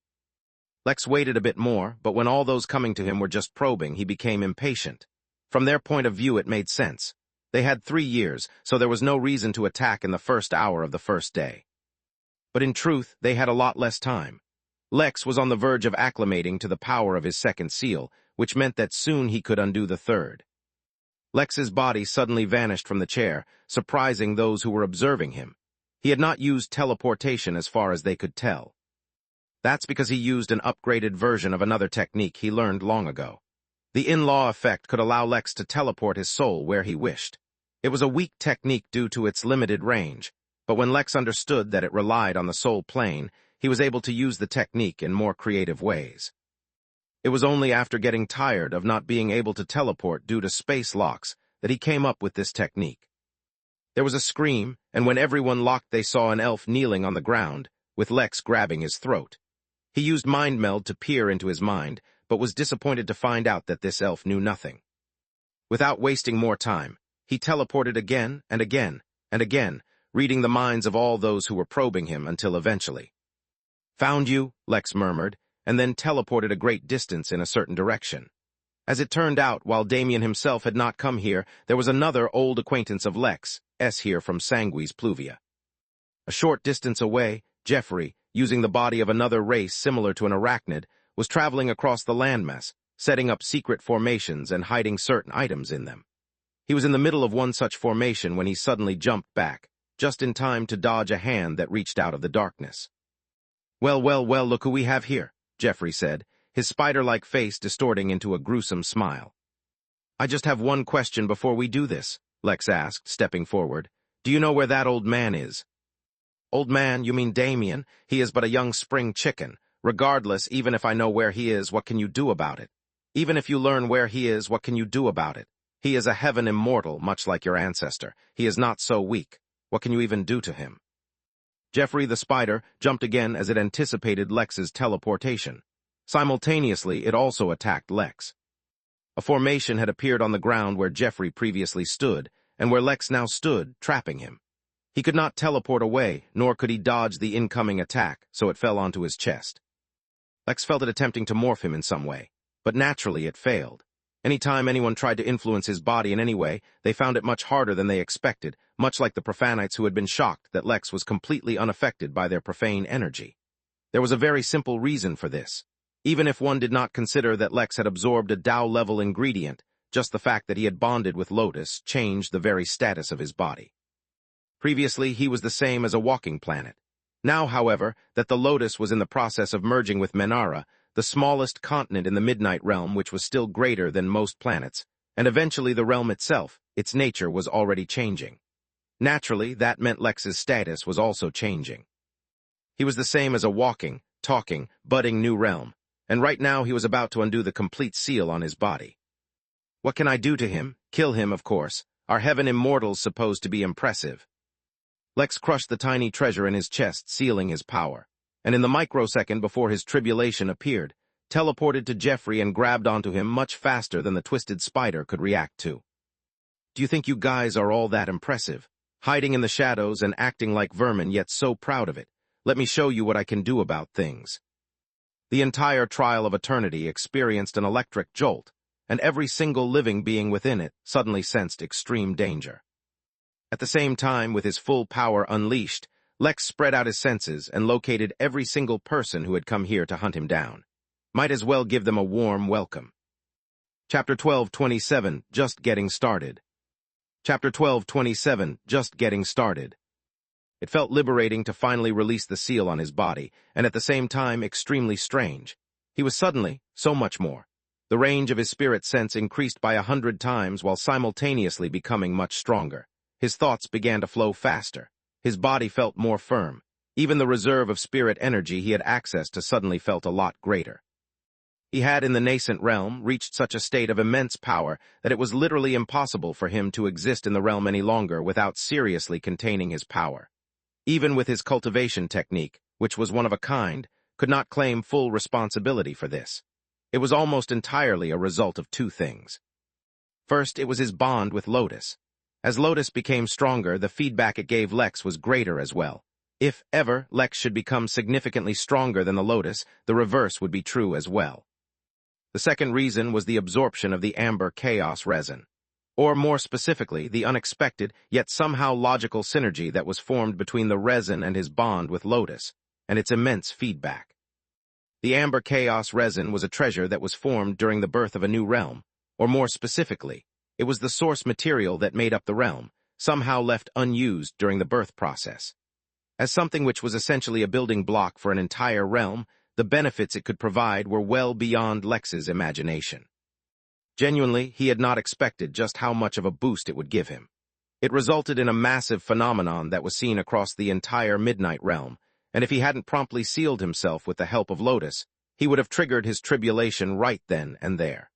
Lex waited a bit more, but when all those coming to him were just probing, he became impatient. From their point of view, it made sense. They had 3 years, so there was no reason to attack in the first hour of the first day. But in truth, they had a lot less time. Lex was on the verge of acclimating to the power of his second seal, which meant that soon he could undo the third. Lex's body suddenly vanished from the chair, surprising those who were observing him. He had not used teleportation as far as they could tell. That's because he used an upgraded version of another technique he learned long ago. The in-law effect could allow Lex to teleport his soul where he wished. It was a weak technique due to its limited range, but when Lex understood that it relied on the soul plane, he was able to use the technique in more creative ways. It was only after getting tired of not being able to teleport due to space locks that he came up with this technique. There was a scream, and when everyone locked they saw an elf kneeling on the ground, with Lex grabbing his throat. He used Mind Meld to peer into his mind, but was disappointed to find out that this elf knew nothing. Without wasting more time, he teleported again and again and again, reading the minds of all those who were probing him until eventually. "Found you," Lex murmured, and then teleported a great distance in a certain direction. As it turned out, while Damien himself had not come here, there was another old acquaintance of Lex, here from Sanguis Pluvia. A short distance away, Jeffrey, using the body of another race similar to an arachnid, was traveling across the landmass, setting up secret formations and hiding certain items in them. He was in the middle of one such formation when he suddenly jumped back, just in time to dodge a hand that reached out of the darkness. "Well, well, well, look who we have here," Jeffrey said, his spider-like face distorting into a gruesome smile. "I just have one question before we do this," Lex asked, stepping forward. "Do you know where that old man is?" "Old man, you mean Damien? He is but a young spring chicken. Regardless, even if I know where he is, what can you do about it? Even if you learn where he is, what can you do about it? He is a heaven immortal, much like your ancestor. He is not so weak. What can you even do to him?" Jeffrey the spider jumped again as it anticipated Lex's teleportation. Simultaneously, it also attacked Lex. A formation had appeared on the ground where Jeffrey previously stood, and where Lex now stood, trapping him. He could not teleport away, nor could he dodge the incoming attack, so it fell onto his chest. Lex felt it attempting to morph him in some way, but naturally it failed. Anytime anyone tried to influence his body in any way, they found it much harder than they expected, much like the profanites who had been shocked that Lex was completely unaffected by their profane energy. There was a very simple reason for this. Even if one did not consider that Lex had absorbed a Tao-level ingredient, just the fact that he had bonded with Lotus changed the very status of his body. Previously, he was the same as a walking planet. Now, however, that the Lotus was in the process of merging with Menara, the smallest continent in the Midnight Realm, which was still greater than most planets, and eventually the realm itself, its nature was already changing. Naturally, that meant Lex's status was also changing. He was the same as a walking, talking, budding new realm, and right now he was about to undo the complete seal on his body. What can I do to him? Kill him, of course. Are heaven immortals supposed to be impressive? Lex crushed the tiny treasure in his chest, sealing his power, and in the microsecond before his tribulation appeared, teleported to Jeffrey and grabbed onto him much faster than the twisted spider could react to. "Do you think you guys are all that impressive? Hiding in the shadows and acting like vermin, yet so proud of it. Let me show you what I can do about things." The entire Trial of Eternity experienced an electric jolt, and every single living being within it suddenly sensed extreme danger. At the same time, with his full power unleashed, Lex spread out his senses and located every single person who had come here to hunt him down. Might as well give them a warm welcome. Chapter 12:27, Just Getting Started. Chapter 12:27, Just Getting Started. It felt liberating to finally release the seal on his body, and at the same time extremely strange. He was suddenly so much more. The range of his spirit sense increased by 100 times while simultaneously becoming much stronger. His thoughts began to flow faster. His body felt more firm. Even the reserve of spirit energy he had access to suddenly felt a lot greater. He had, in the nascent realm, reached such a state of immense power that it was literally impossible for him to exist in the realm any longer without seriously containing his power. Even with his cultivation technique, which was one of a kind, could not claim full responsibility for this. It was almost entirely a result of two things. First, it was his bond with Lotus. As Lotus became stronger, the feedback it gave Lex was greater as well. If ever Lex should become significantly stronger than the Lotus, the reverse would be true as well. The second reason was the absorption of the amber chaos resin. Or more specifically, the unexpected, yet somehow logical synergy that was formed between the resin and his bond with Lotus, and its immense feedback. The amber chaos resin was a treasure that was formed during the birth of a new realm, or more specifically, it was the source material that made up the realm, somehow left unused during the birth process. As something which was essentially a building block for an entire realm, the benefits it could provide were well beyond Lex's imagination. Genuinely, he had not expected just how much of a boost it would give him. It resulted in a massive phenomenon that was seen across the entire Midnight Realm, and if he hadn't promptly sealed himself with the help of Lotus, he would have triggered his tribulation right then and there.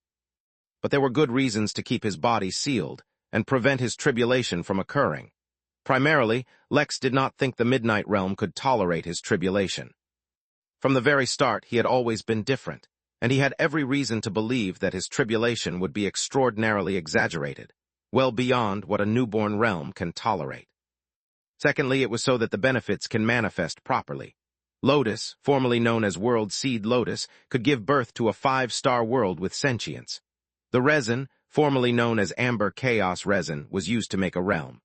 But there were good reasons to keep his body sealed and prevent his tribulation from occurring. Primarily, Lex did not think the Midnight Realm could tolerate his tribulation. From the very start, he had always been different, and he had every reason to believe that his tribulation would be extraordinarily exaggerated, well beyond what a newborn realm can tolerate. Secondly, it was so that the benefits can manifest properly. Lotus, formerly known as World Seed Lotus, could give birth to a 5-star world with sentience. The resin, formerly known as Amber Chaos Resin, was used to make a realm.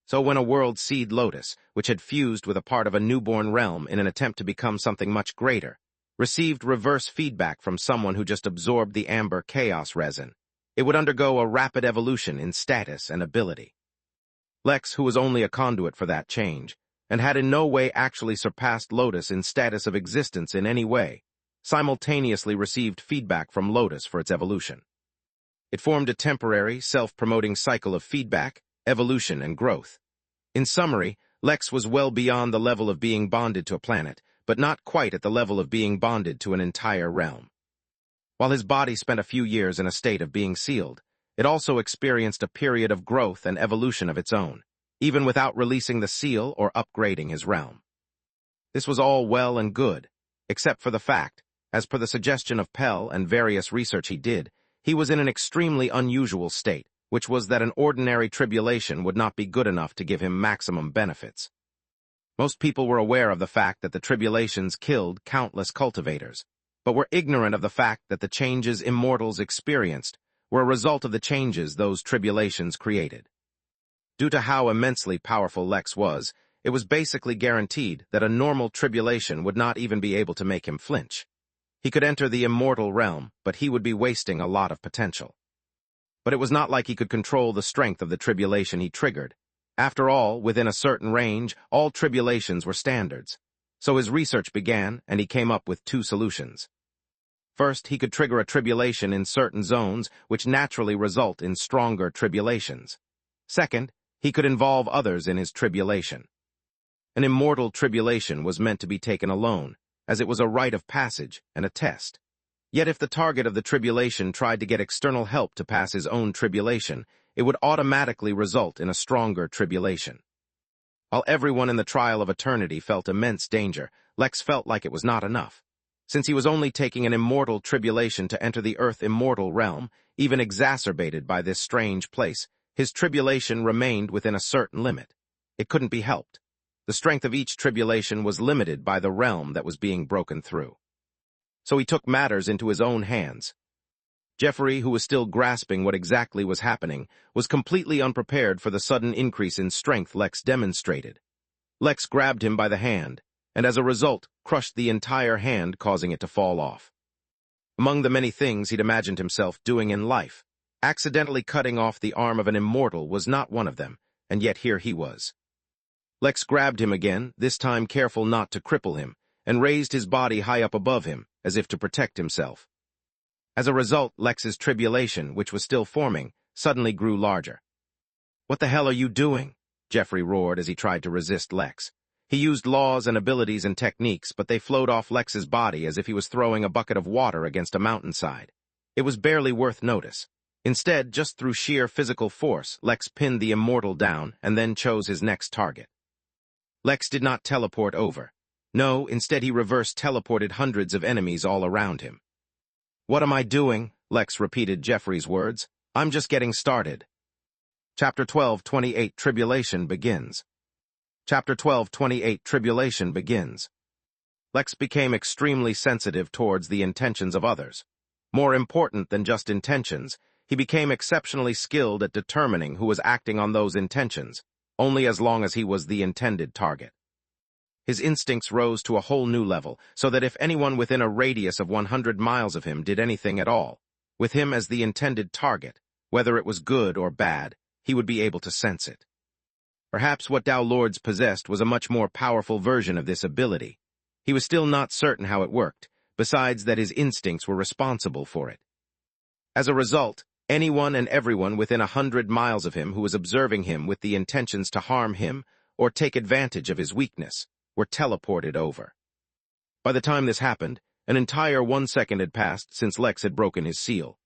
So when a World Seed Lotus, which had fused with a part of a newborn realm in an attempt to become something much greater, received reverse feedback from someone who just absorbed the Amber Chaos Resin, it would undergo a rapid evolution in status and ability. Lex, who was only a conduit for that change, and had in no way actually surpassed Lotus in status of existence in any way, simultaneously received feedback from Lotus for its evolution. It formed a temporary, self-promoting cycle of feedback, evolution, and growth. In summary, Lex was well beyond the level of being bonded to a planet, but not quite at the level of being bonded to an entire realm. While his body spent a few years in a state of being sealed, it also experienced a period of growth and evolution of its own, even without releasing the seal or upgrading his realm. This was all well and good, except for the fact, as per the suggestion of Pell and various research he did, he was in an extremely unusual state, which was that an ordinary tribulation would not be good enough to give him maximum benefits. Most people were aware of the fact that the tribulations killed countless cultivators, but were ignorant of the fact that the changes immortals experienced were a result of the changes those tribulations created. Due to how immensely powerful Lex was, it was basically guaranteed that a normal tribulation would not even be able to make him flinch. He could enter the immortal realm, but he would be wasting a lot of potential. But it was not like he could control the strength of the tribulation he triggered. After all, within a certain range, all tribulations were standards. So his research began, and he came up with 2 solutions. First, he could trigger a tribulation in certain zones, which naturally result in stronger tribulations. Second, he could involve others in his tribulation. An immortal tribulation was meant to be taken alone, as it was a rite of passage and a test. Yet if the target of the tribulation tried to get external help to pass his own tribulation, it would automatically result in a stronger tribulation. While everyone in the trial of eternity felt immense danger, Lex felt like it was not enough. Since he was only taking an immortal tribulation to enter the Earth immortal realm, even exacerbated by this strange place, his tribulation remained within a certain limit. It couldn't be helped. The strength of each tribulation was limited by the realm that was being broken through. So he took matters into his own hands. Jeffrey, who was still grasping what exactly was happening, was completely unprepared for the sudden increase in strength Lex demonstrated. Lex grabbed him by the hand, and as a result, crushed the entire hand, causing it to fall off. Among the many things he'd imagined himself doing in life, accidentally cutting off the arm of an immortal was not one of them, and yet here he was. Lex grabbed him again, this time careful not to cripple him, and raised his body high up above him, as if to protect himself. As a result, Lex's tribulation, which was still forming, suddenly grew larger. "What the hell are you doing?" Jeffrey roared as he tried to resist Lex. He used laws and abilities and techniques, but they flowed off Lex's body as if he was throwing a bucket of water against a mountainside. It was barely worth notice. Instead, just through sheer physical force, Lex pinned the immortal down and then chose his next target. Lex did not teleport over. No, instead he reverse teleported hundreds of enemies all around him. "What am I doing?" Lex repeated Jeffrey's words. "I'm just getting started." Chapter 12:28 Tribulation begins. Chapter 12:28 Tribulation begins. Lex became extremely sensitive towards the intentions of others. More important than just intentions, he became exceptionally skilled at determining who was acting on those intentions, only as long as he was the intended target. His instincts rose to a whole new level, so that if anyone within a radius of 100 miles of him did anything at all, with him as the intended target, whether it was good or bad, he would be able to sense it. Perhaps what Dao Lords possessed was a much more powerful version of this ability. He was still not certain how it worked, besides that his instincts were responsible for it. As a result, anyone and everyone within 100 miles of him who was observing him with the intentions to harm him or take advantage of his weakness were teleported over. By the time this happened, an entire 1 second had passed since Lex had broken his seal.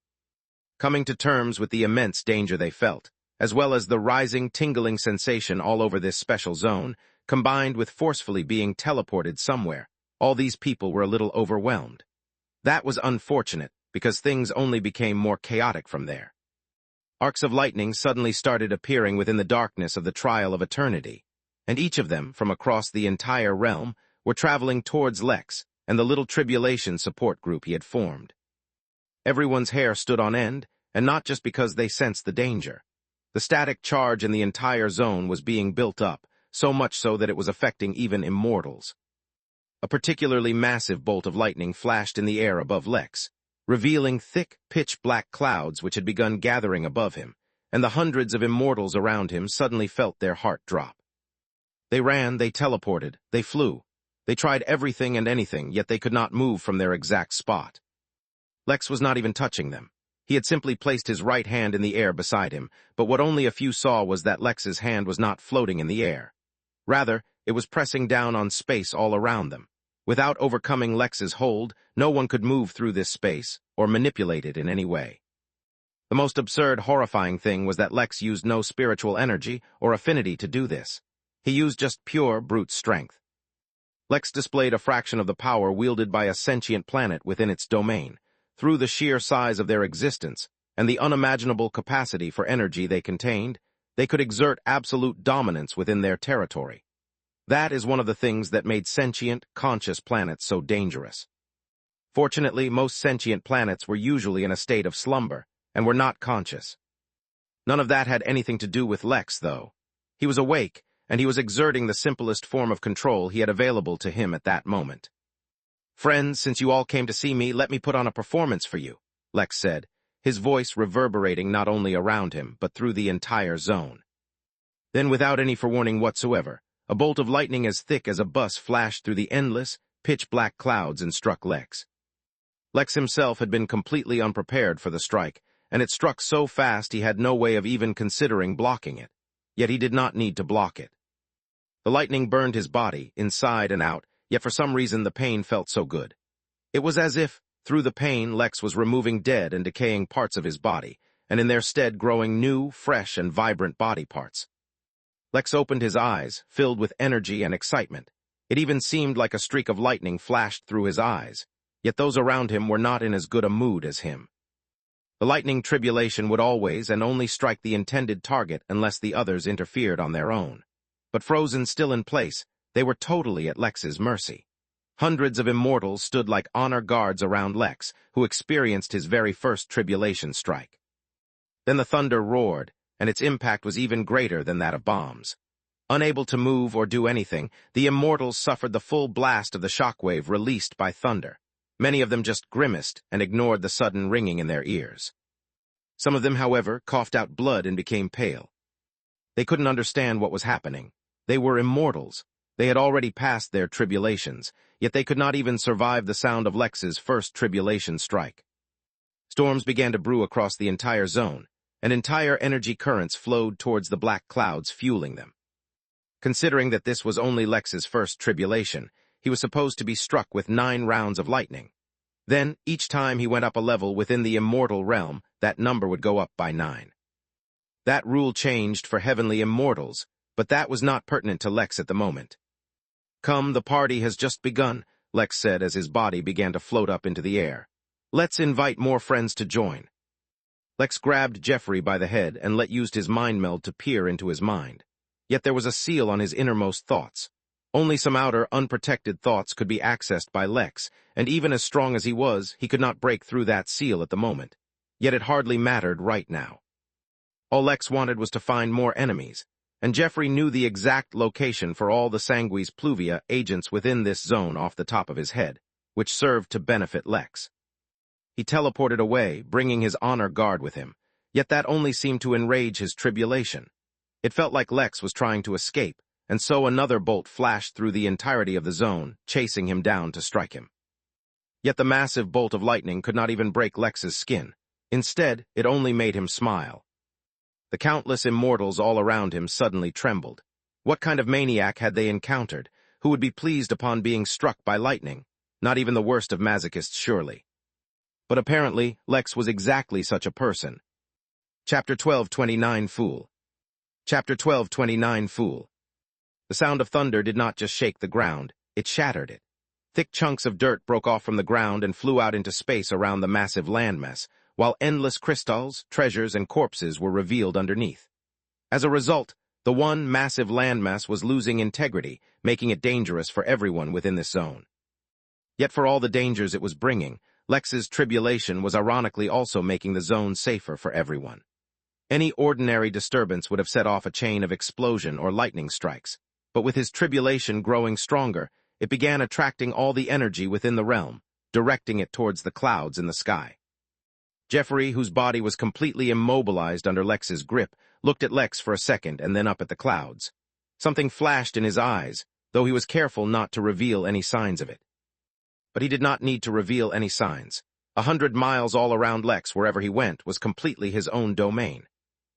Coming to terms with the immense danger they felt, as well as the rising, tingling sensation all over this special zone, combined with forcefully being teleported somewhere, all these people were a little overwhelmed. That was unfortunate, because things only became more chaotic from there. Arcs of lightning suddenly started appearing within the darkness of the Trial of Eternity, and each of them, from across the entire realm, were traveling towards Lex and the little tribulation support group he had formed. Everyone's hair stood on end, and not just because they sensed the danger. The static charge in the entire zone was being built up, so much so that it was affecting even immortals. A particularly massive bolt of lightning flashed in the air above Lex, revealing thick, pitch-black clouds which had begun gathering above him, and the hundreds of immortals around him suddenly felt their heart drop. They ran, they teleported, they flew. They tried everything and anything, yet they could not move from their exact spot. Lex was not even touching them. He had simply placed his right hand in the air beside him, but what only a few saw was that Lex's hand was not floating in the air. Rather, it was pressing down on space all around them. Without overcoming Lex's hold, no one could move through this space or manipulate it in any way. The most absurd, horrifying thing was that Lex used no spiritual energy or affinity to do this. He used just pure, brute strength. Lex displayed a fraction of the power wielded by a sentient planet within its domain, through the sheer size of their existence and the unimaginable capacity for energy they contained. They could exert absolute dominance within their territory. That is one of the things that made sentient, conscious planets so dangerous. Fortunately, most sentient planets were usually in a state of slumber and were not conscious. None of that had anything to do with Lex, though. He was awake, and he was exerting the simplest form of control he had available to him at that moment. "Friends, since you all came to see me, let me put on a performance for you," Lex said, his voice reverberating not only around him, but through the entire zone. Then, without any forewarning whatsoever, a bolt of lightning as thick as a bus flashed through the endless, pitch-black clouds and struck Lex. Lex himself had been completely unprepared for the strike, and it struck so fast he had no way of even considering blocking it. Yet he did not need to block it. The lightning burned his body, inside and out, yet for some reason the pain felt so good. It was as if, through the pain, Lex was removing dead and decaying parts of his body, and in their stead growing new, fresh, and vibrant body parts. Lex opened his eyes, filled with energy and excitement. It even seemed like a streak of lightning flashed through his eyes, yet those around him were not in as good a mood as him. The lightning tribulation would always and only strike the intended target unless the others interfered on their own. But frozen still in place, they were totally at Lex's mercy. Hundreds of immortals stood like honor guards around Lex, who experienced his very first tribulation strike. Then the thunder roared, and its impact was even greater than that of bombs. Unable to move or do anything, the immortals suffered the full blast of the shockwave released by thunder. Many of them just grimaced and ignored the sudden ringing in their ears. Some of them, however, coughed out blood and became pale. They couldn't understand what was happening. They were immortals. They had already passed their tribulations, yet they could not even survive the sound of Lex's first tribulation strike. Storms began to brew across the entire zone, and entire energy currents flowed towards the black clouds, fueling them. Considering that this was only Lex's first tribulation, he was supposed to be struck with 9 rounds of lightning. Then, each time he went up a level within the immortal realm, that number would go up by 9. That rule changed for heavenly immortals, but that was not pertinent to Lex at the moment. "Come, the party has just begun," Lex said as his body began to float up into the air. "Let's invite more friends to join." Lex grabbed Jeffrey by the head and used his mind meld to peer into his mind. Yet there was a seal on his innermost thoughts. Only some outer, unprotected thoughts could be accessed by Lex, and even as strong as he was, he could not break through that seal at the moment. Yet it hardly mattered right now. All Lex wanted was to find more enemies, and Jeffrey knew the exact location for all the Sanguis Pluvia agents within this zone off the top of his head, which served to benefit Lex. He teleported away, bringing his honor guard with him, yet that only seemed to enrage his tribulation. It felt like Lex was trying to escape, and so another bolt flashed through the entirety of the zone, chasing him down to strike him. Yet the massive bolt of lightning could not even break Lex's skin. Instead, it only made him smile. The countless immortals all around him suddenly trembled. What kind of maniac had they encountered, Who would be pleased upon being struck by lightning? Not even the worst of masochists, surely. But apparently, Lex was exactly such a person. Chapter 12:29 Fool. Chapter 12:29 Fool. The sound of thunder did not just shake the ground, it shattered it. Thick chunks of dirt broke off from the ground and flew out into space around the massive landmass, while endless crystals, treasures, and corpses were revealed underneath. As a result, the one massive landmass was losing integrity, making it dangerous for everyone within this zone. Yet for all the dangers it was bringing, Lex's tribulation was ironically also making the zone safer for everyone. Any ordinary disturbance would have set off a chain of explosion or lightning strikes, but with his tribulation growing stronger, it began attracting all the energy within the realm, directing it towards the clouds in the sky. Jeffrey, whose body was completely immobilized under Lex's grip, looked at Lex for a second and then up at the clouds. Something flashed in his eyes, though he was careful not to reveal any signs of it. But he did not need to reveal any signs. 100 miles all around Lex, wherever he went, was completely his own domain.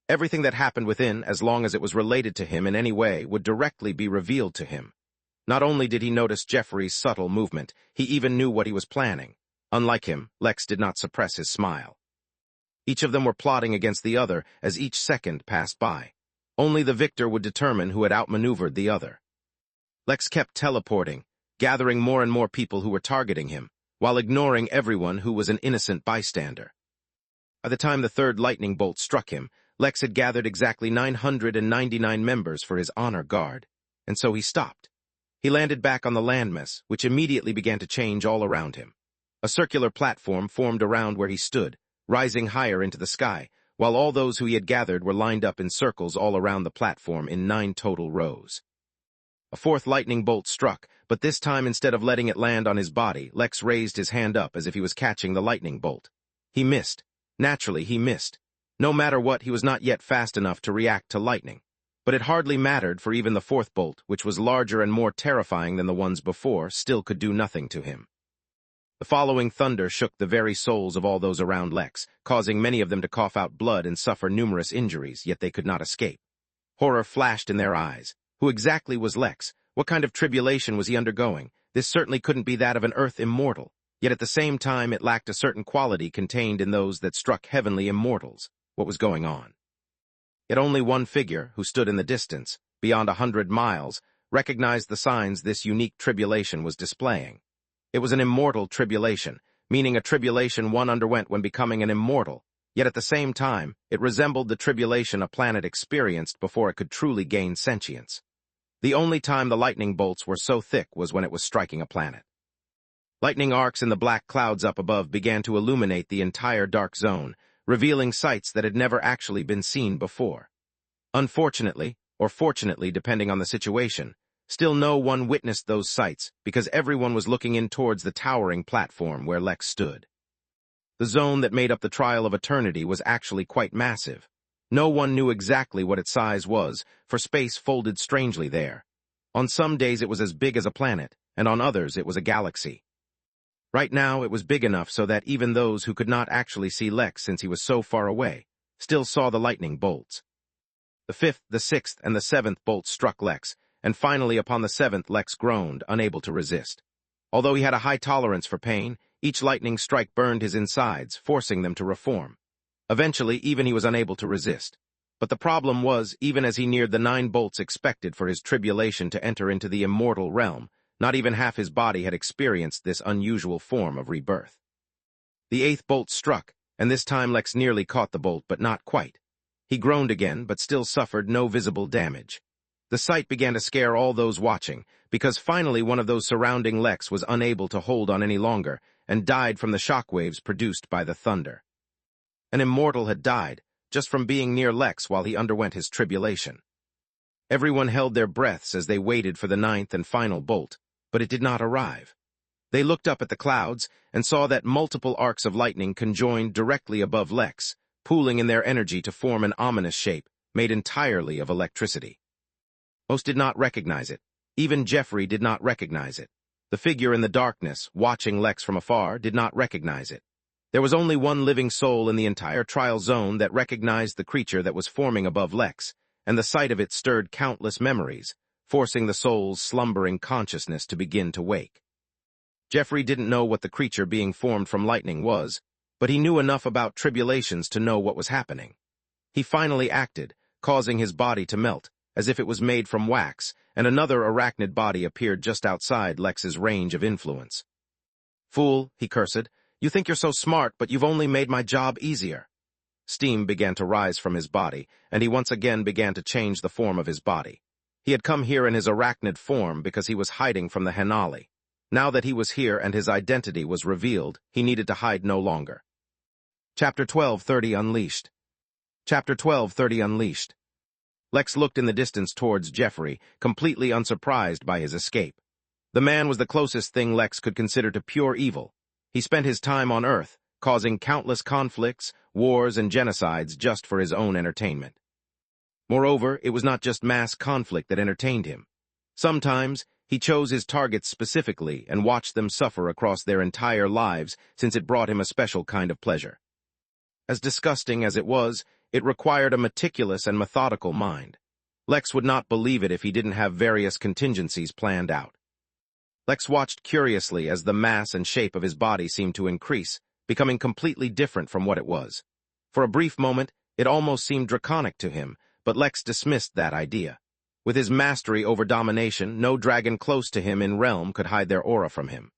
Everything that happened within, as long as it was related to him in any way, would directly be revealed to him. Not only did he notice Jeffrey's subtle movement, he even knew what he was planning. Unlike him, Lex did not suppress his smile. Each of them were plotting against the other as each second passed by. Only the victor would determine who had outmaneuvered the other. Lex kept teleporting, gathering more and more people who were targeting him, while ignoring everyone who was an innocent bystander. By the time the third lightning bolt struck him, Lex had gathered exactly 999 members for his honor guard, and so he stopped. He landed back on the landmass, which immediately began to change all around him. A circular platform formed around where he stood, rising higher into the sky, while all those who he had gathered were lined up in circles all around the platform in 9 total rows. A fourth lightning bolt struck, but this time instead of letting it land on his body, Lex raised his hand up as if he was catching the lightning bolt. He missed. Naturally, he missed. No matter what, he was not yet fast enough to react to lightning. But it hardly mattered, for even the fourth bolt, which was larger and more terrifying than the ones before, still could do nothing to him. The following thunder shook the very souls of all those around Lex, causing many of them to cough out blood and suffer numerous injuries, yet they could not escape. Horror flashed in their eyes. Who exactly was Lex? What kind of tribulation was he undergoing? This certainly couldn't be that of an Earth immortal, yet at the same time it lacked a certain quality contained in those that struck heavenly immortals. What was going on? Yet only one figure, who stood in the distance, beyond 100 miles, recognized the signs this unique tribulation was displaying. It was an immortal tribulation, meaning a tribulation one underwent when becoming an immortal, yet at the same time, it resembled the tribulation a planet experienced before it could truly gain sentience. The only time the lightning bolts were so thick was when it was striking a planet. Lightning arcs in the black clouds up above began to illuminate the entire dark zone, revealing sights that had never actually been seen before. Unfortunately, or fortunately depending on the situation, still no one witnessed those sights because everyone was looking in towards the towering platform where Lex stood. The zone that made up the Trial of Eternity was actually quite massive. No one knew exactly what its size was, for space folded strangely there. On some days it was as big as a planet, and on others it was a galaxy. Right now it was big enough so that even those who could not actually see Lex since he was so far away, still saw the lightning bolts. The fifth, the sixth, and the seventh bolts struck Lex, and finally upon the seventh Lex groaned, unable to resist. Although he had a high tolerance for pain, each lightning strike burned his insides, forcing them to reform. Eventually, even he was unable to resist. But the problem was, even as he neared the 9 bolts expected for his tribulation to enter into the immortal realm, not even half his body had experienced this unusual form of rebirth. The 8th bolt struck, and this time Lex nearly caught the bolt, but not quite. He groaned again, but still suffered no visible damage. The sight began to scare all those watching, because finally one of those surrounding Lex was unable to hold on any longer, and died from the shockwaves produced by the thunder. An immortal had died, just from being near Lex while he underwent his tribulation. Everyone held their breaths as they waited for the 9th and final bolt, but it did not arrive. They looked up at the clouds and saw that multiple arcs of lightning conjoined directly above Lex, pooling in their energy to form an ominous shape, made entirely of electricity. Most did not recognize it. Even Jeffrey did not recognize it. The figure in the darkness, watching Lex from afar, did not recognize it. There was only one living soul in the entire trial zone that recognized the creature that was forming above Lex, and the sight of it stirred countless memories, forcing the soul's slumbering consciousness to begin to wake. Jeffrey didn't know what the creature being formed from lightning was, but he knew enough about tribulations to know what was happening. He finally acted, causing his body to melt, as if it was made from wax, and another arachnid body appeared just outside Lex's range of influence. "Fool," he cursed, "you think you're so smart, but you've only made my job easier." Steam began to rise from his body, and he once again began to change the form of his body. He had come here in his arachnid form because he was hiding from the Hanali. Now that he was here and his identity was revealed, he needed to hide no longer. Chapter 12:30 Unleashed. Chapter 12:30 Unleashed. Lex looked in the distance towards Jeffrey, completely unsurprised by his escape. The man was the closest thing Lex could consider to pure evil. He spent his time on Earth, causing countless conflicts, wars, and genocides just for his own entertainment. Moreover, it was not just mass conflict that entertained him. Sometimes, he chose his targets specifically and watched them suffer across their entire lives since it brought him a special kind of pleasure. As disgusting as it was, it required a meticulous and methodical mind. Lex would not believe it if he didn't have various contingencies planned out. Lex watched curiously as the mass and shape of his body seemed to increase, becoming completely different from what it was. For a brief moment, it almost seemed draconic to him, but Lex dismissed that idea. With his mastery over domination, no dragon close to him in realm could hide their aura from him.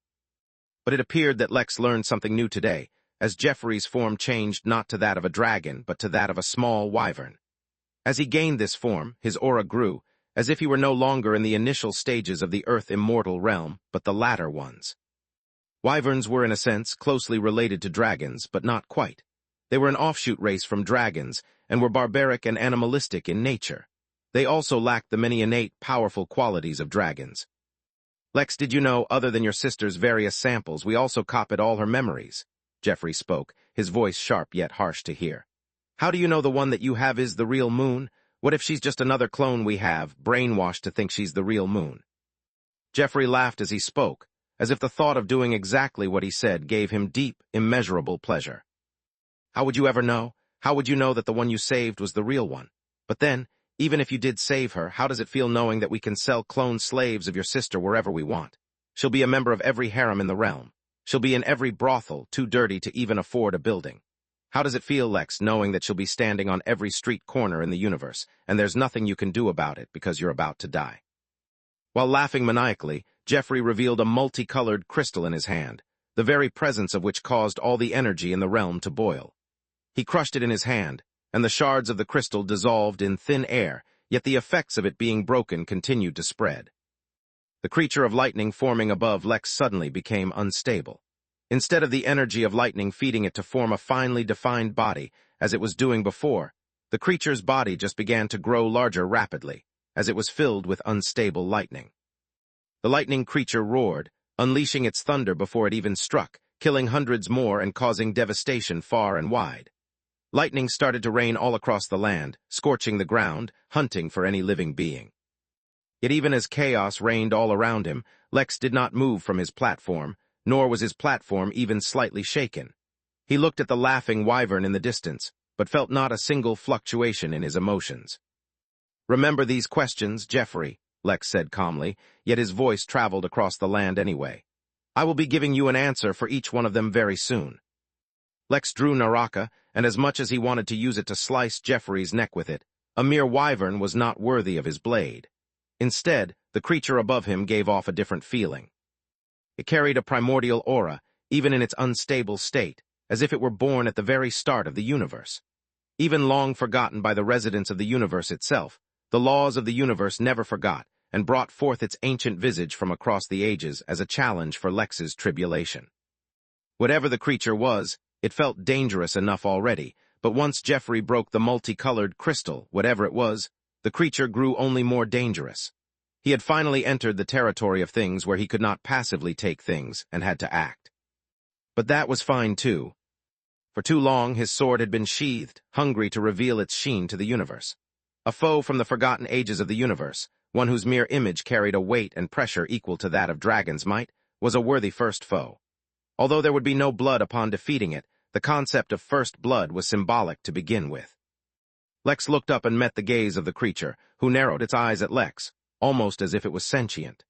But it appeared that Lex learned something new today, as Jeffrey's form changed not to that of a dragon, but to that of a small wyvern. As he gained this form, his aura grew, as if he were no longer in the initial stages of the Earth immortal realm, but the latter ones. Wyverns were, in a sense, closely related to dragons, but not quite. They were an offshoot race from dragons, and were barbaric and animalistic in nature. They also lacked the many innate, powerful qualities of dragons. "Lex, did you know, other than your sister's various samples, we also copied all her memories?" Jeffrey spoke, his voice sharp yet harsh to hear. "How do you know the one that you have is the real moon? What if she's just another clone we have, brainwashed to think she's the real moon?" Jeffrey laughed as he spoke, as if the thought of doing exactly what he said gave him deep, immeasurable pleasure. "How would you ever know? How would you know that the one you saved was the real one? But then, even if you did save her, how does it feel knowing that we can sell clone slaves of your sister wherever we want? She'll be a member of every harem in the realm. She'll be in every brothel, too dirty to even afford a building. How does it feel, Lex, knowing that she'll be standing on every street corner in the universe, and there's nothing you can do about it because you're about to die?" While laughing maniacally, Jeffrey revealed a multicolored crystal in his hand, the very presence of which caused all the energy in the realm to boil. He crushed it in his hand, and the shards of the crystal dissolved in thin air, yet the effects of it being broken continued to spread. The creature of lightning forming above Lex suddenly became unstable. Instead of the energy of lightning feeding it to form a finely defined body, as it was doing before, the creature's body just began to grow larger rapidly, as it was filled with unstable lightning. The lightning creature roared, unleashing its thunder before it even struck, killing hundreds more and causing devastation far and wide. Lightning started to rain all across the land, scorching the ground, hunting for any living being. Yet even as chaos reigned all around him, Lex did not move from his platform, nor was his platform even slightly shaken. He looked at the laughing wyvern in the distance, but felt not a single fluctuation in his emotions. "Remember these questions, Jeffrey," Lex said calmly, yet his voice traveled across the land anyway. "I will be giving you an answer for each one of them very soon." Lex drew Naraka, and as much as he wanted to use it to slice Jeffrey's neck with it, a mere wyvern was not worthy of his blade. Instead, the creature above him gave off a different feeling. It carried a primordial aura, even in its unstable state, as if it were born at the very start of the universe. Even long forgotten by the residents of the universe itself, the laws of the universe never forgot, and brought forth its ancient visage from across the ages as a challenge for Lex's tribulation. Whatever the creature was, it felt dangerous enough already, but once Jeffrey broke the multicolored crystal, whatever it was, the creature grew only more dangerous. He had finally entered the territory of things where he could not passively take things and had to act. But that was fine too. For too long his sword had been sheathed, hungry to reveal its sheen to the universe. A foe from the forgotten ages of the universe, one whose mere image carried a weight and pressure equal to that of dragon's might, was a worthy first foe. Although there would be no blood upon defeating it, the concept of first blood was symbolic to begin with. Lex looked up and met the gaze of the creature, who narrowed its eyes at Lex. almost as if it was sentient.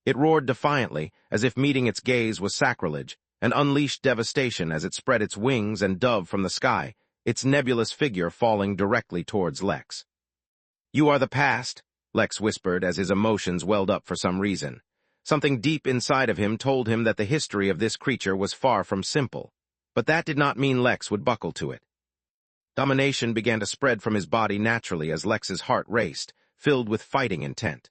It roared defiantly, as if meeting its gaze was sacrilege, and unleashed devastation as it spread its wings and dove from the sky, its nebulous figure falling directly towards Lex. "You are the past," Lex whispered as his emotions welled up for some reason. Something deep inside of him told him that the history of this creature was far from simple, but that did not mean Lex would buckle to it. Domination began to spread from his body naturally as Lex's heart raced, filled with fighting intent.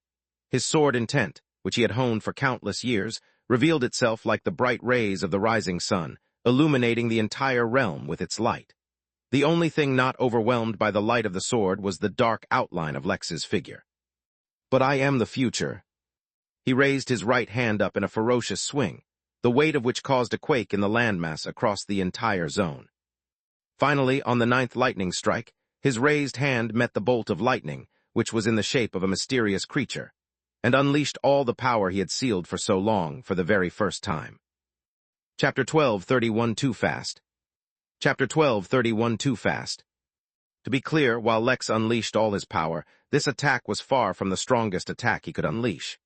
His sword intent, which he had honed for countless years, revealed itself like the bright rays of the rising sun, illuminating the entire realm with its light. The only thing not overwhelmed by the light of the sword was the dark outline of Lex's figure. "But I am the future." He raised his right hand up in a ferocious swing, the weight of which caused a quake in the landmass across the entire zone. Finally, on the 9th lightning strike, his raised hand met the bolt of lightning, which was in the shape of a mysterious creature, and unleashed all the power he had sealed for so long for the very first time. Chapter 12:31 Too Fast. Chapter 12:31 Too Fast. To be clear, while Lex unleashed all his power, this attack was far from the strongest attack he could unleash.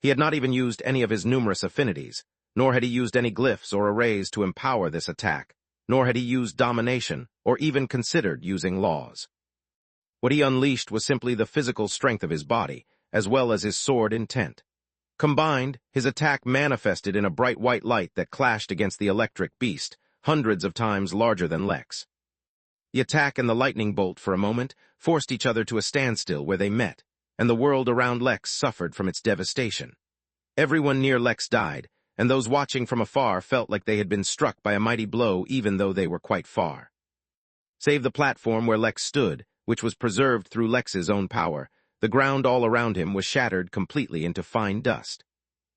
He had not even used any of his numerous affinities, nor had he used any glyphs or arrays to empower this attack, nor had he used domination, or even considered using laws. What he unleashed was simply the physical strength of his body, as well as his sword intent. Combined, his attack manifested in a bright white light that clashed against the electric beast, hundreds of times larger than Lex. The attack and the lightning bolt, for a moment, forced each other to a standstill where they met, and the world around Lex suffered from its devastation. Everyone near Lex died, and those watching from afar felt like they had been struck by a mighty blow even though they were quite far. Save the platform where Lex stood, which was preserved through Lex's own power, the ground all around him was shattered completely into fine dust.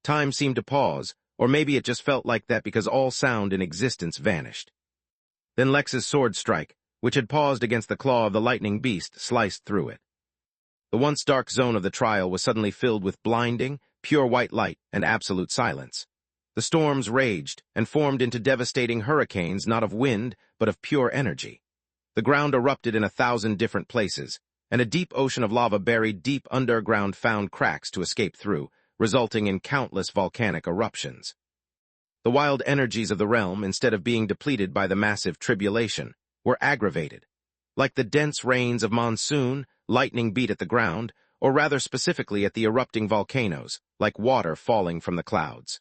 Time seemed to pause, or maybe it just felt like that because all sound in existence vanished. Then Lex's sword strike, which had paused against the claw of the lightning beast, sliced through it. The once dark zone of the trial was suddenly filled with blinding, pure white light and absolute silence. The storms raged and formed into devastating hurricanes not of wind, but of pure energy. The ground erupted in 1,000 different places, and a deep ocean of lava buried deep underground found cracks to escape through, resulting in countless volcanic eruptions. The wild energies of the realm, instead of being depleted by the massive tribulation, were aggravated. Like the dense rains of monsoon, lightning beat at the ground, or rather specifically at the erupting volcanoes, like water falling from the clouds.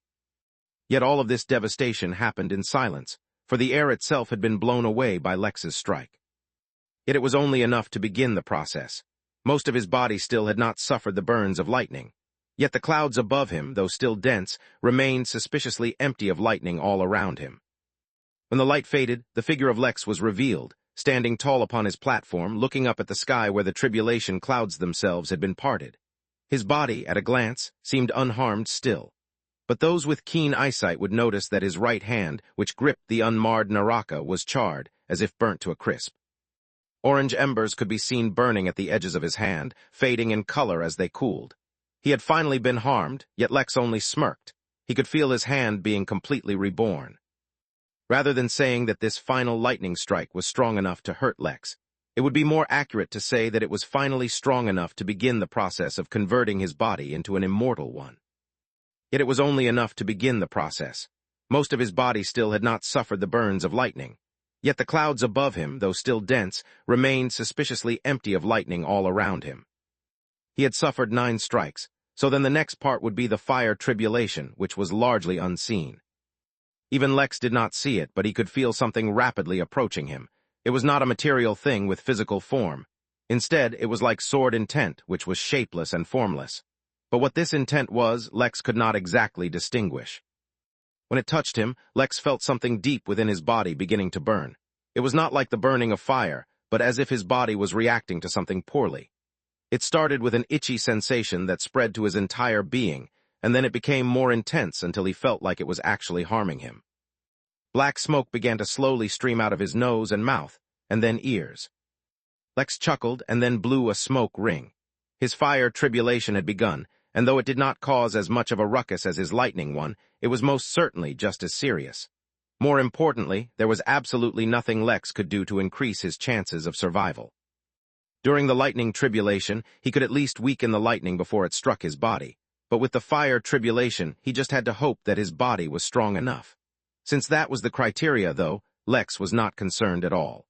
Yet all of this devastation happened in silence, for the air itself had been blown away by Lex's strike. Yet it was only enough to begin the process. Most of his body still had not suffered the burns of lightning. Yet the clouds above him, though still dense, remained suspiciously empty of lightning all around him. When the light faded, the figure of Lex was revealed, standing tall upon his platform, looking up at the sky where the tribulation clouds themselves had been parted. His body, at a glance, seemed unharmed still. But those with keen eyesight would notice that his right hand, which gripped the unmarred Naraka, was charred, as if burnt to a crisp. Orange embers could be seen burning at the edges of his hand, fading in color as they cooled. He had finally been harmed, yet Lex only smirked. He could feel his hand being completely reborn. Rather than saying that this final lightning strike was strong enough to hurt Lex, it would be more accurate to say that it was finally strong enough to begin the process of converting his body into an immortal one. Yet it was only enough to begin the process. Most of his body still had not suffered the burns of lightning. Yet the clouds above him, though still dense, remained suspiciously empty of lightning all around him. He had suffered 9 strikes, so then the next part would be the fire tribulation, which was largely unseen. Even Lex did not see it, but he could feel something rapidly approaching him. It was not a material thing with physical form. Instead, it was like sword intent, which was shapeless and formless. But what this intent was, Lex could not exactly distinguish. When it touched him, Lex felt something deep within his body beginning to burn. It was not like the burning of fire, but as if his body was reacting to something poorly. It started with an itchy sensation that spread to his entire being, and then it became more intense until he felt like it was actually harming him. Black smoke began to slowly stream out of his nose and mouth, and then ears. Lex chuckled and then blew a smoke ring. His fire tribulation had begun, and though it did not cause as much of a ruckus as his lightning one, it was most certainly just as serious. More importantly, there was absolutely nothing Lex could do to increase his chances of survival. During the lightning tribulation, he could at least weaken the lightning before it struck his body. But with the fire tribulation, he just had to hope that his body was strong enough. Since that was the criteria, though, Lex was not concerned at all.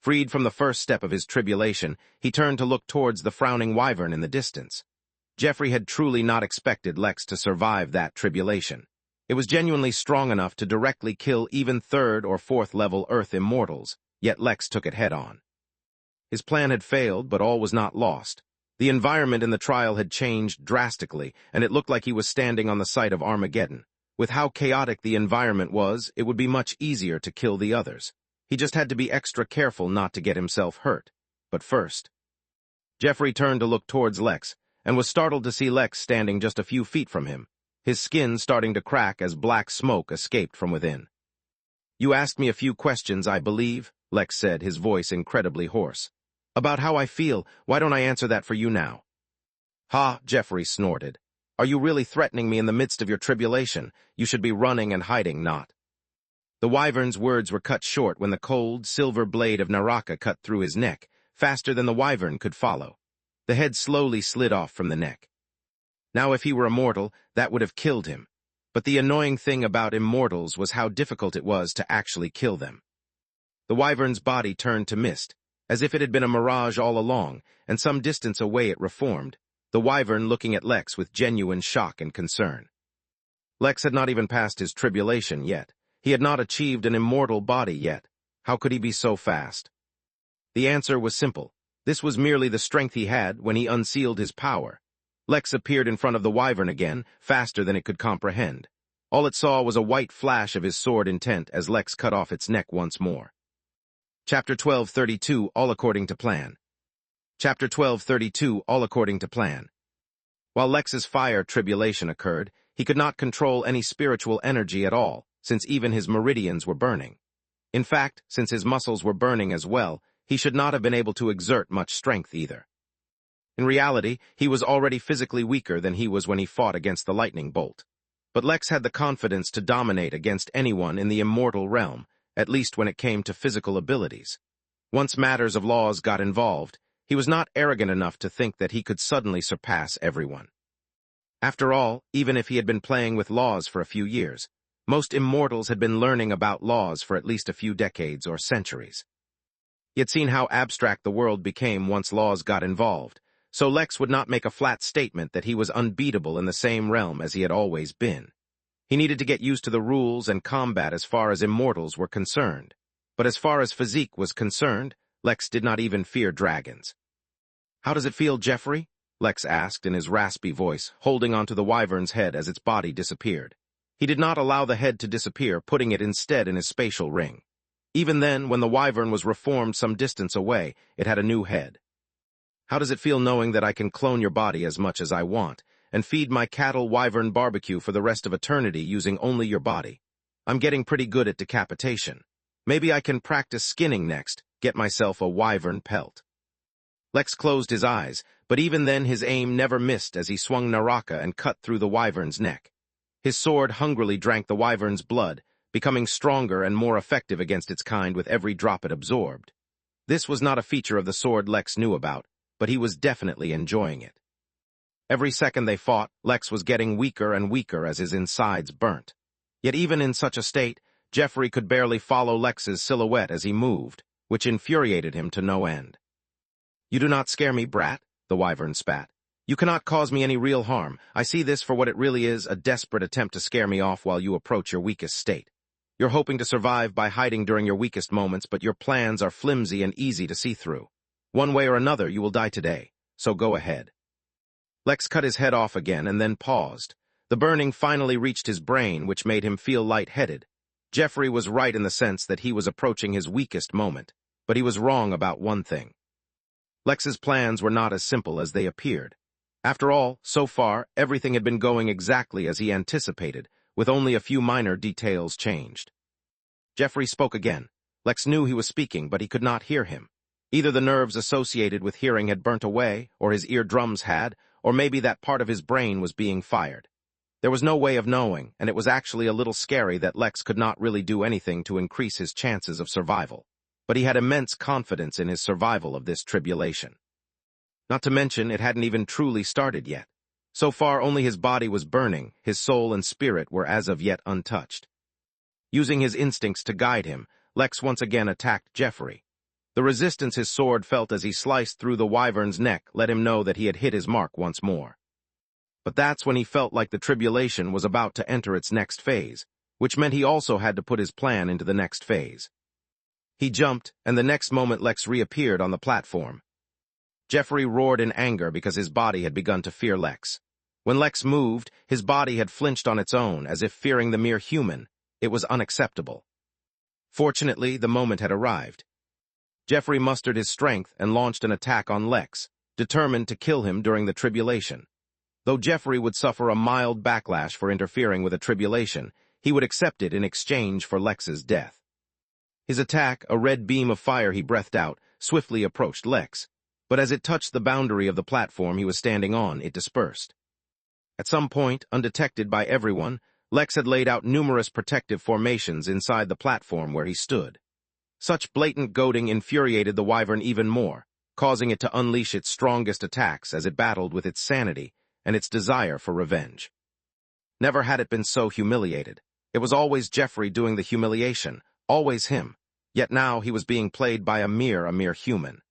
Freed from the first step of his tribulation, he turned to look towards the frowning wyvern in the distance. Jeffrey had truly not expected Lex to survive that tribulation. It was genuinely strong enough to directly kill even 3rd or 4th level Earth immortals, yet Lex took it head-on. His plan had failed, but all was not lost. The environment in the trial had changed drastically, and it looked like he was standing on the site of Armageddon. With how chaotic the environment was, it would be much easier to kill the others. He just had to be extra careful not to get himself hurt. But first, Jeffrey turned to look towards Lex, and was startled to see Lex standing just a few feet from him, his skin starting to crack as black smoke escaped from within. "You asked me a few questions, I believe," Lex said, his voice incredibly hoarse. "About how I feel. Why don't I answer that for you now?" "Ha," Jeffrey snorted. "Are you really threatening me in the midst of your tribulation? You should be running and hiding, not." The wyvern's words were cut short when the cold, silver blade of Naraka cut through his neck, faster than the wyvern could follow. The head slowly slid off from the neck. Now, if he were immortal, that would have killed him. But the annoying thing about immortals was how difficult it was to actually kill them. The wyvern's body turned to mist, as if it had been a mirage all along, and some distance away it reformed, the wyvern looking at Lex with genuine shock and concern. Lex had not even passed his tribulation yet. He had not achieved an immortal body yet. How could he be so fast? The answer was simple. This was merely the strength he had when he unsealed his power. Lex appeared in front of the wyvern again, faster than it could comprehend. All it saw was a white flash of his sword intent as Lex cut off its neck once more. Chapter 12:32, All According to Plan. Chapter 12:32, All According to Plan. While Lex's fire tribulation occurred, he could not control any spiritual energy at all, since even his meridians were burning. In fact, since his muscles were burning as well, he should not have been able to exert much strength either. In reality, he was already physically weaker than he was when he fought against the lightning bolt. But Lex had the confidence to dominate against anyone in the immortal realm, at least when it came to physical abilities. Once matters of laws got involved, he was not arrogant enough to think that he could suddenly surpass everyone. After all, even if he had been playing with laws for a few years, most immortals had been learning about laws for at least a few decades or centuries. He had seen how abstract the world became once laws got involved, so Lex would not make a flat statement that he was unbeatable in the same realm as he had always been. He needed to get used to the rules and combat as far as immortals were concerned. But as far as physique was concerned, Lex did not even fear dragons. "How does it feel, Jeffrey?" Lex asked in his raspy voice, holding onto the wyvern's head as its body disappeared. He did not allow the head to disappear, putting it instead in his spatial ring. Even then, when the wyvern was reformed some distance away, it had a new head. "How does it feel knowing that I can clone your body as much as I want, and feed my cattle wyvern barbecue for the rest of eternity using only your body? I'm getting pretty good at decapitation. Maybe I can practice skinning next, get myself a wyvern pelt." Lex closed his eyes, but even then his aim never missed as he swung Naraka and cut through the wyvern's neck. His sword hungrily drank the wyvern's blood, becoming stronger and more effective against its kind with every drop it absorbed. This was not a feature of the sword Lex knew about, but he was definitely enjoying it. Every second they fought, Lex was getting weaker and weaker as his insides burnt. Yet even in such a state, Jeffrey could barely follow Lex's silhouette as he moved, which infuriated him to no end. "You do not scare me, brat," the wyvern spat. "You cannot cause me any real harm. I see this for what it really is, a desperate attempt to scare me off while you approach your weakest state. You're hoping to survive by hiding during your weakest moments, but your plans are flimsy and easy to see through. One way or another, you will die today, so go ahead." Lex cut his head off again and then paused. The burning finally reached his brain, which made him feel lightheaded. Jeffrey was right in the sense that he was approaching his weakest moment, but he was wrong about one thing. Lex's plans were not as simple as they appeared. After all, so far, everything had been going exactly as he anticipated, with only a few minor details changed. Jeffrey spoke again. Lex knew he was speaking, but he could not hear him. Either the nerves associated with hearing had burnt away, or his eardrums had, or maybe that part of his brain was being fired. There was no way of knowing, and it was actually a little scary that Lex could not really do anything to increase his chances of survival. but he had immense confidence in his survival of this tribulation. Not to mention, it hadn't even truly started yet. So far, only his body was burning, his soul and spirit were as of yet untouched. Using his instincts to guide him, Lex once again attacked Jeffrey. The resistance his sword felt as he sliced through the wyvern's neck let him know that he had hit his mark once more. But that's when he felt like the tribulation was about to enter its next phase, which meant he also had to put his plan into the next phase. He jumped, and the next moment Lex reappeared on the platform. Jeffrey roared in anger because his body had begun to fear Lex. When Lex moved, his body had flinched on its own, as if fearing the mere human. It was unacceptable. Fortunately, the moment had arrived. Jeffrey mustered his strength and launched an attack on Lex, determined to kill him during the tribulation. Though Jeffrey would suffer a mild backlash for interfering with a tribulation, he would accept it in exchange for Lex's death. His attack, a red beam of fire he breathed out, swiftly approached Lex, but as it touched the boundary of the platform he was standing on, it dispersed. At some point, undetected by everyone, Lex had laid out numerous protective formations inside the platform where he stood. Such blatant goading infuriated the wyvern even more, causing it to unleash its strongest attacks as it battled with its sanity and its desire for revenge. Never had it been so humiliated. It was always Jeffrey doing the humiliation, always him, yet now he was being played by a mere human.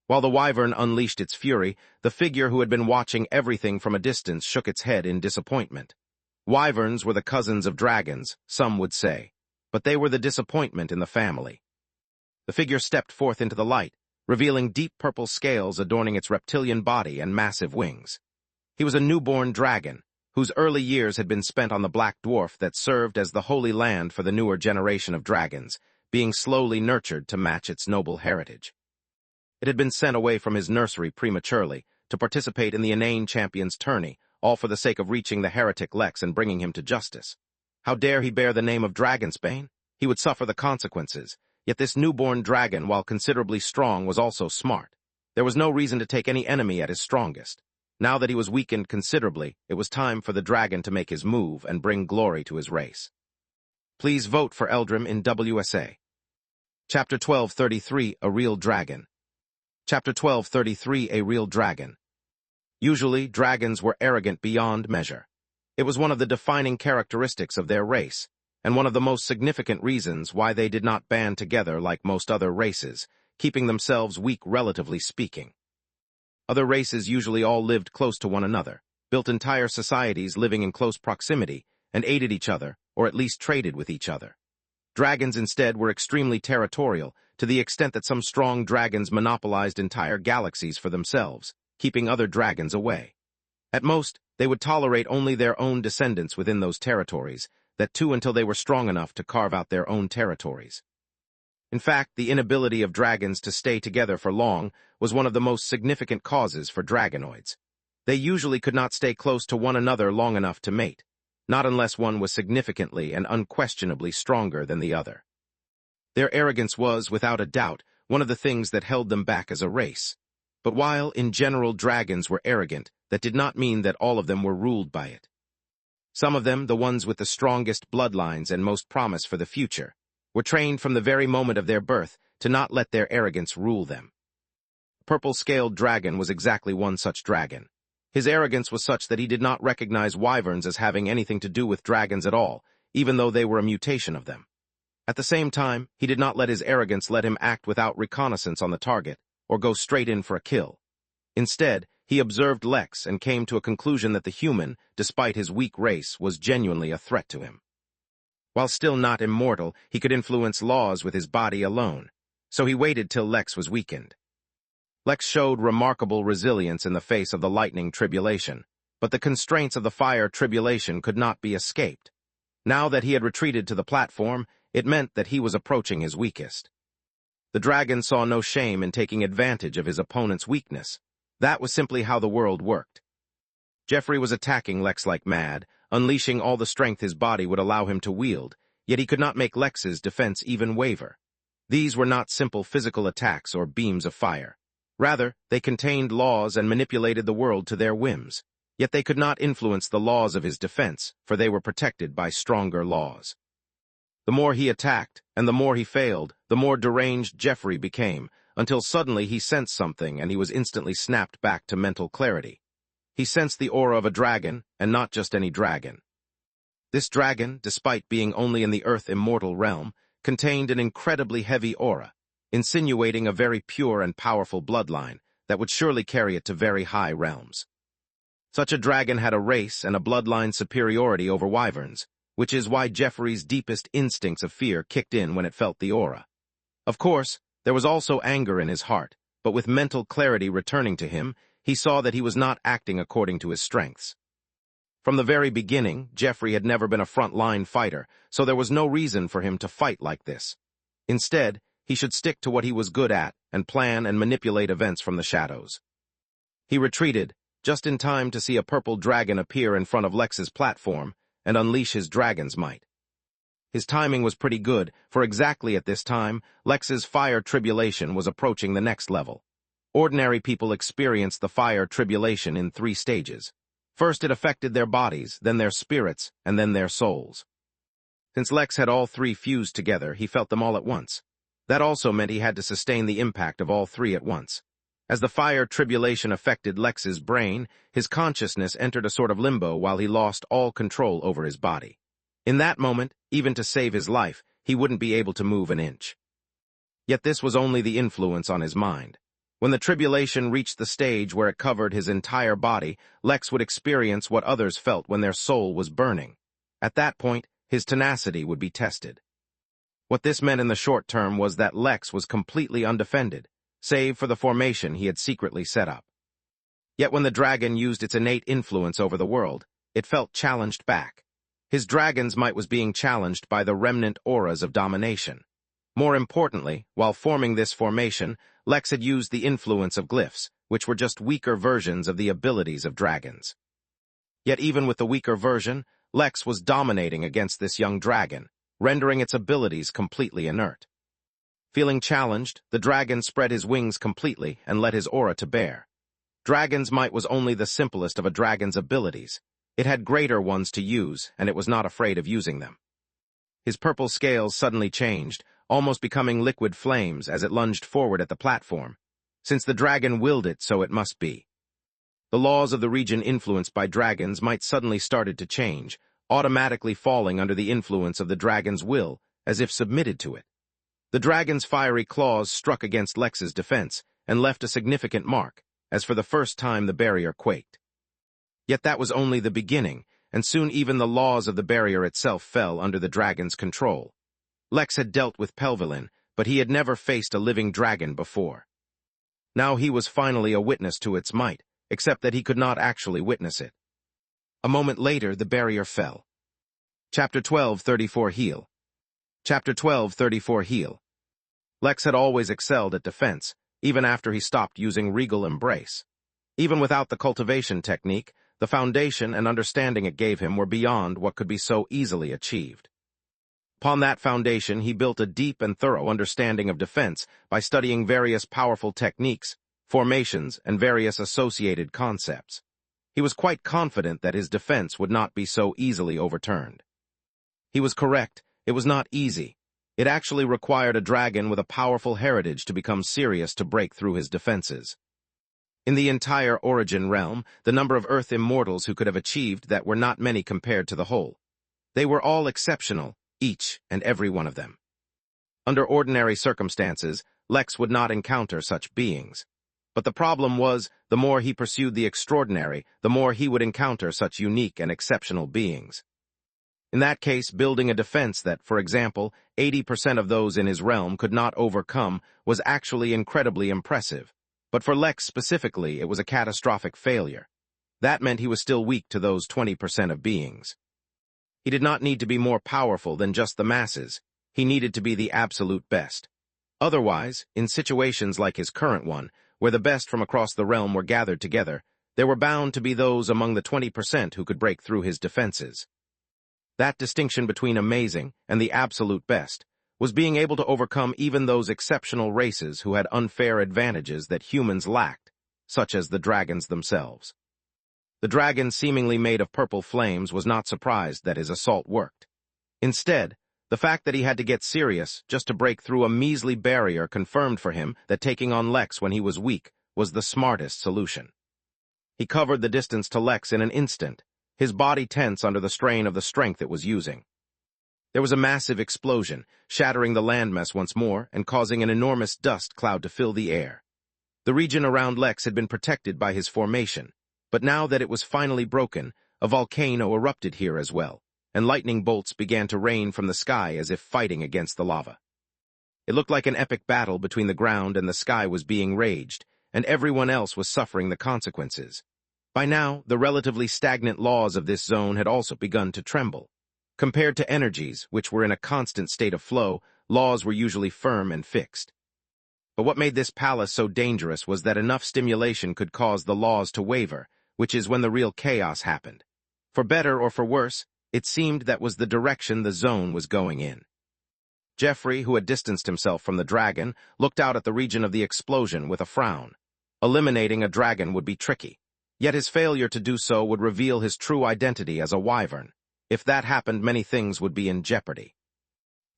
While the wyvern unleashed its fury, the figure who had been watching everything from a distance shook its head in disappointment. Wyverns were the cousins of dragons, some would say, but they were the disappointment in the family. The figure stepped forth into the light, revealing deep purple scales adorning its reptilian body and massive wings. He was a newborn dragon, whose early years had been spent on the black dwarf that served as the holy land for the newer generation of dragons, being slowly nurtured to match its noble heritage. It had been sent away from his nursery prematurely to participate in the inane champion's tourney, all for the sake of reaching the heretic Lex and bringing him to justice. How dare he bear the name of Dragonsbane? He would suffer the consequences. Yet this newborn dragon, while considerably strong, was also smart. There was no reason to take any enemy at his strongest. Now that he was weakened considerably, it was time for the dragon to make his move and bring glory to his race. Please vote for Eldrim in WSA. Chapter 1233, A Real Dragon. Chapter 1233, A Real Dragon. Usually, dragons were arrogant beyond measure. It was one of the defining characteristics of their race, and one of the most significant reasons why they did not band together like most other races, keeping themselves weak relatively speaking. Other races usually all lived close to one another, built entire societies living in close proximity, and aided each other, or at least traded with each other. Dragons instead were extremely territorial, to the extent that some strong dragons monopolized entire galaxies for themselves, keeping other dragons away. At most, they would tolerate only their own descendants within those territories, that too until they were strong enough to carve out their own territories. In fact, the inability of dragons to stay together for long was one of the most significant causes for dragonoids. They usually could not stay close to one another long enough to mate, not unless one was significantly and unquestionably stronger than the other. Their arrogance was, without a doubt, one of the things that held them back as a race. But while, in general, dragons were arrogant, that did not mean that all of them were ruled by it. Some of them, the ones with the strongest bloodlines and most promise for the future, were trained from the very moment of their birth to not let their arrogance rule them. Purple-scaled dragon was exactly one such dragon. His arrogance was such that he did not recognize wyverns as having anything to do with dragons at all, even though they were a mutation of them. At the same time, he did not let his arrogance let him act without reconnaissance on the target, or go straight in for a kill. Instead, he observed Lex and came to a conclusion that the human, despite his weak race, was genuinely a threat to him. While still not immortal, he could influence laws with his body alone, so he waited till Lex was weakened. Lex showed remarkable resilience in the face of the lightning tribulation, but the constraints of the fire tribulation could not be escaped. Now that he had retreated to the platform, it meant that he was approaching his weakest. The dragon saw no shame in taking advantage of his opponent's weakness. That was simply how the world worked. Jeffrey was attacking Lex like mad, unleashing all the strength his body would allow him to wield, yet he could not make Lex's defense even waver. These were not simple physical attacks or beams of fire. Rather, they contained laws and manipulated the world to their whims, yet they could not influence the laws of his defense, for they were protected by stronger laws. The more he attacked, and the more he failed, the more deranged Jeffrey became, until suddenly he sensed something and he was instantly snapped back to mental clarity. He sensed the aura of a dragon, and not just any dragon. This dragon, despite being only in the Earth immortal realm, contained an incredibly heavy aura, insinuating a very pure and powerful bloodline that would surely carry it to very high realms. Such a dragon had a race and a bloodline superiority over wyverns, which is why Jeffrey's deepest instincts of fear kicked in when it felt the aura. Of course, there was also anger in his heart, but with mental clarity returning to him, he saw that he was not acting according to his strengths. From the very beginning, Jeffrey had never been a front-line fighter, so there was no reason for him to fight like this. Instead, he should stick to what he was good at and plan and manipulate events from the shadows. He retreated, just in time to see a purple dragon appear in front of Lex's platform and unleash his dragon's might. His timing was pretty good, for exactly at this time, Lex's fire tribulation was approaching the next level. Ordinary people experienced the fire tribulation in 3 stages. First, it affected their bodies, then their spirits, and then their souls. Since Lex had all 3 fused together, he felt them all at once. That also meant he had to sustain the impact of all 3 at once. As the fire tribulation affected Lex's brain, his consciousness entered a sort of limbo while he lost all control over his body. In that moment, even to save his life, he wouldn't be able to move an inch. Yet this was only the influence on his mind. When the tribulation reached the stage where it covered his entire body, Lex would experience what others felt when their soul was burning. At that point, his tenacity would be tested. What this meant in the short term was that Lex was completely undefended, save for the formation he had secretly set up. Yet when the dragon used its innate influence over the world, it felt challenged back. His dragon's might was being challenged by the remnant auras of domination. More importantly, while forming this formation, Lex had used the influence of glyphs, which were just weaker versions of the abilities of dragons. Yet even with the weaker version, Lex was dominating against this young dragon, rendering its abilities completely inert. Feeling challenged, the dragon spread his wings completely and let his aura to bear. Dragon's might was only the simplest of a dragon's abilities. It had greater ones to use, and it was not afraid of using them. His purple scales suddenly changed, almost becoming liquid flames as it lunged forward at the platform. Since the dragon willed it, so it must be. The laws of the region influenced by dragons might suddenly started to change, automatically falling under the influence of the dragon's will, as if submitted to it. The dragon's fiery claws struck against Lex's defense and left a significant mark, as for the first time the barrier quaked. Yet that was only the beginning, and soon even the laws of the barrier itself fell under the dragon's control. Lex had dealt with Pelvelin, but he had never faced a living dragon before. Now he was finally a witness to its might, except that he could not actually witness it. A moment later, the barrier fell. Chapter 12, 34 Heal. Chapter 12, 34 Heal. Lex had always excelled at defense, even after he stopped using Regal Embrace. Even without the cultivation technique, the foundation and understanding it gave him were beyond what could be so easily achieved. Upon that foundation, he built a deep and thorough understanding of defense by studying various powerful techniques, formations, and various associated concepts. He was quite confident that his defense would not be so easily overturned. He was correct. It was not easy. It actually required a dragon with a powerful heritage to become serious to break through his defenses. In the entire Origin realm, the number of Earth immortals who could have achieved that were not many compared to the whole. They were all exceptional, each and every one of them. Under ordinary circumstances, Lex would not encounter such beings. But the problem was, the more he pursued the extraordinary, the more he would encounter such unique and exceptional beings. In that case, building a defense that, for example, 80% of those in his realm could not overcome was actually incredibly impressive. But for Lex specifically, it was a catastrophic failure. That meant he was still weak to those 20% of beings. He did not need to be more powerful than just the masses. He needed to be the absolute best. Otherwise, in situations like his current one, where the best from across the realm were gathered together, there were bound to be those among the 20% who could break through his defenses. That distinction between amazing and the absolute best was being able to overcome even those exceptional races who had unfair advantages that humans lacked, such as the dragons themselves. The dragon, seemingly made of purple flames, was not surprised that his assault worked. Instead, The fact that he had to get serious just to break through a measly barrier confirmed for him that taking on Lex when he was weak was the smartest solution. He covered the distance to Lex in an instant, his body tense under the strain of the strength it was using. There was a massive explosion, shattering the landmass once more and causing an enormous dust cloud to fill the air. The region around Lex had been protected by his formation, but now that it was finally broken, a volcano erupted here as well, and lightning bolts began to rain from the sky as if fighting against the lava. It looked like an epic battle between the ground and the sky was being waged, and everyone else was suffering the consequences. By now, the relatively stagnant laws of this zone had also begun to tremble. Compared to energies, which were in a constant state of flow, laws were usually firm and fixed. But what made this palace so dangerous was that enough stimulation could cause the laws to waver, which is when the real chaos happened. For better or for worse, it seemed that was the direction the zone was going in. Jeffrey, who had distanced himself from the dragon, looked out at the region of the explosion with a frown. Eliminating a dragon would be tricky, yet his failure to do so would reveal his true identity as a wyvern. If that happened, many things would be in jeopardy.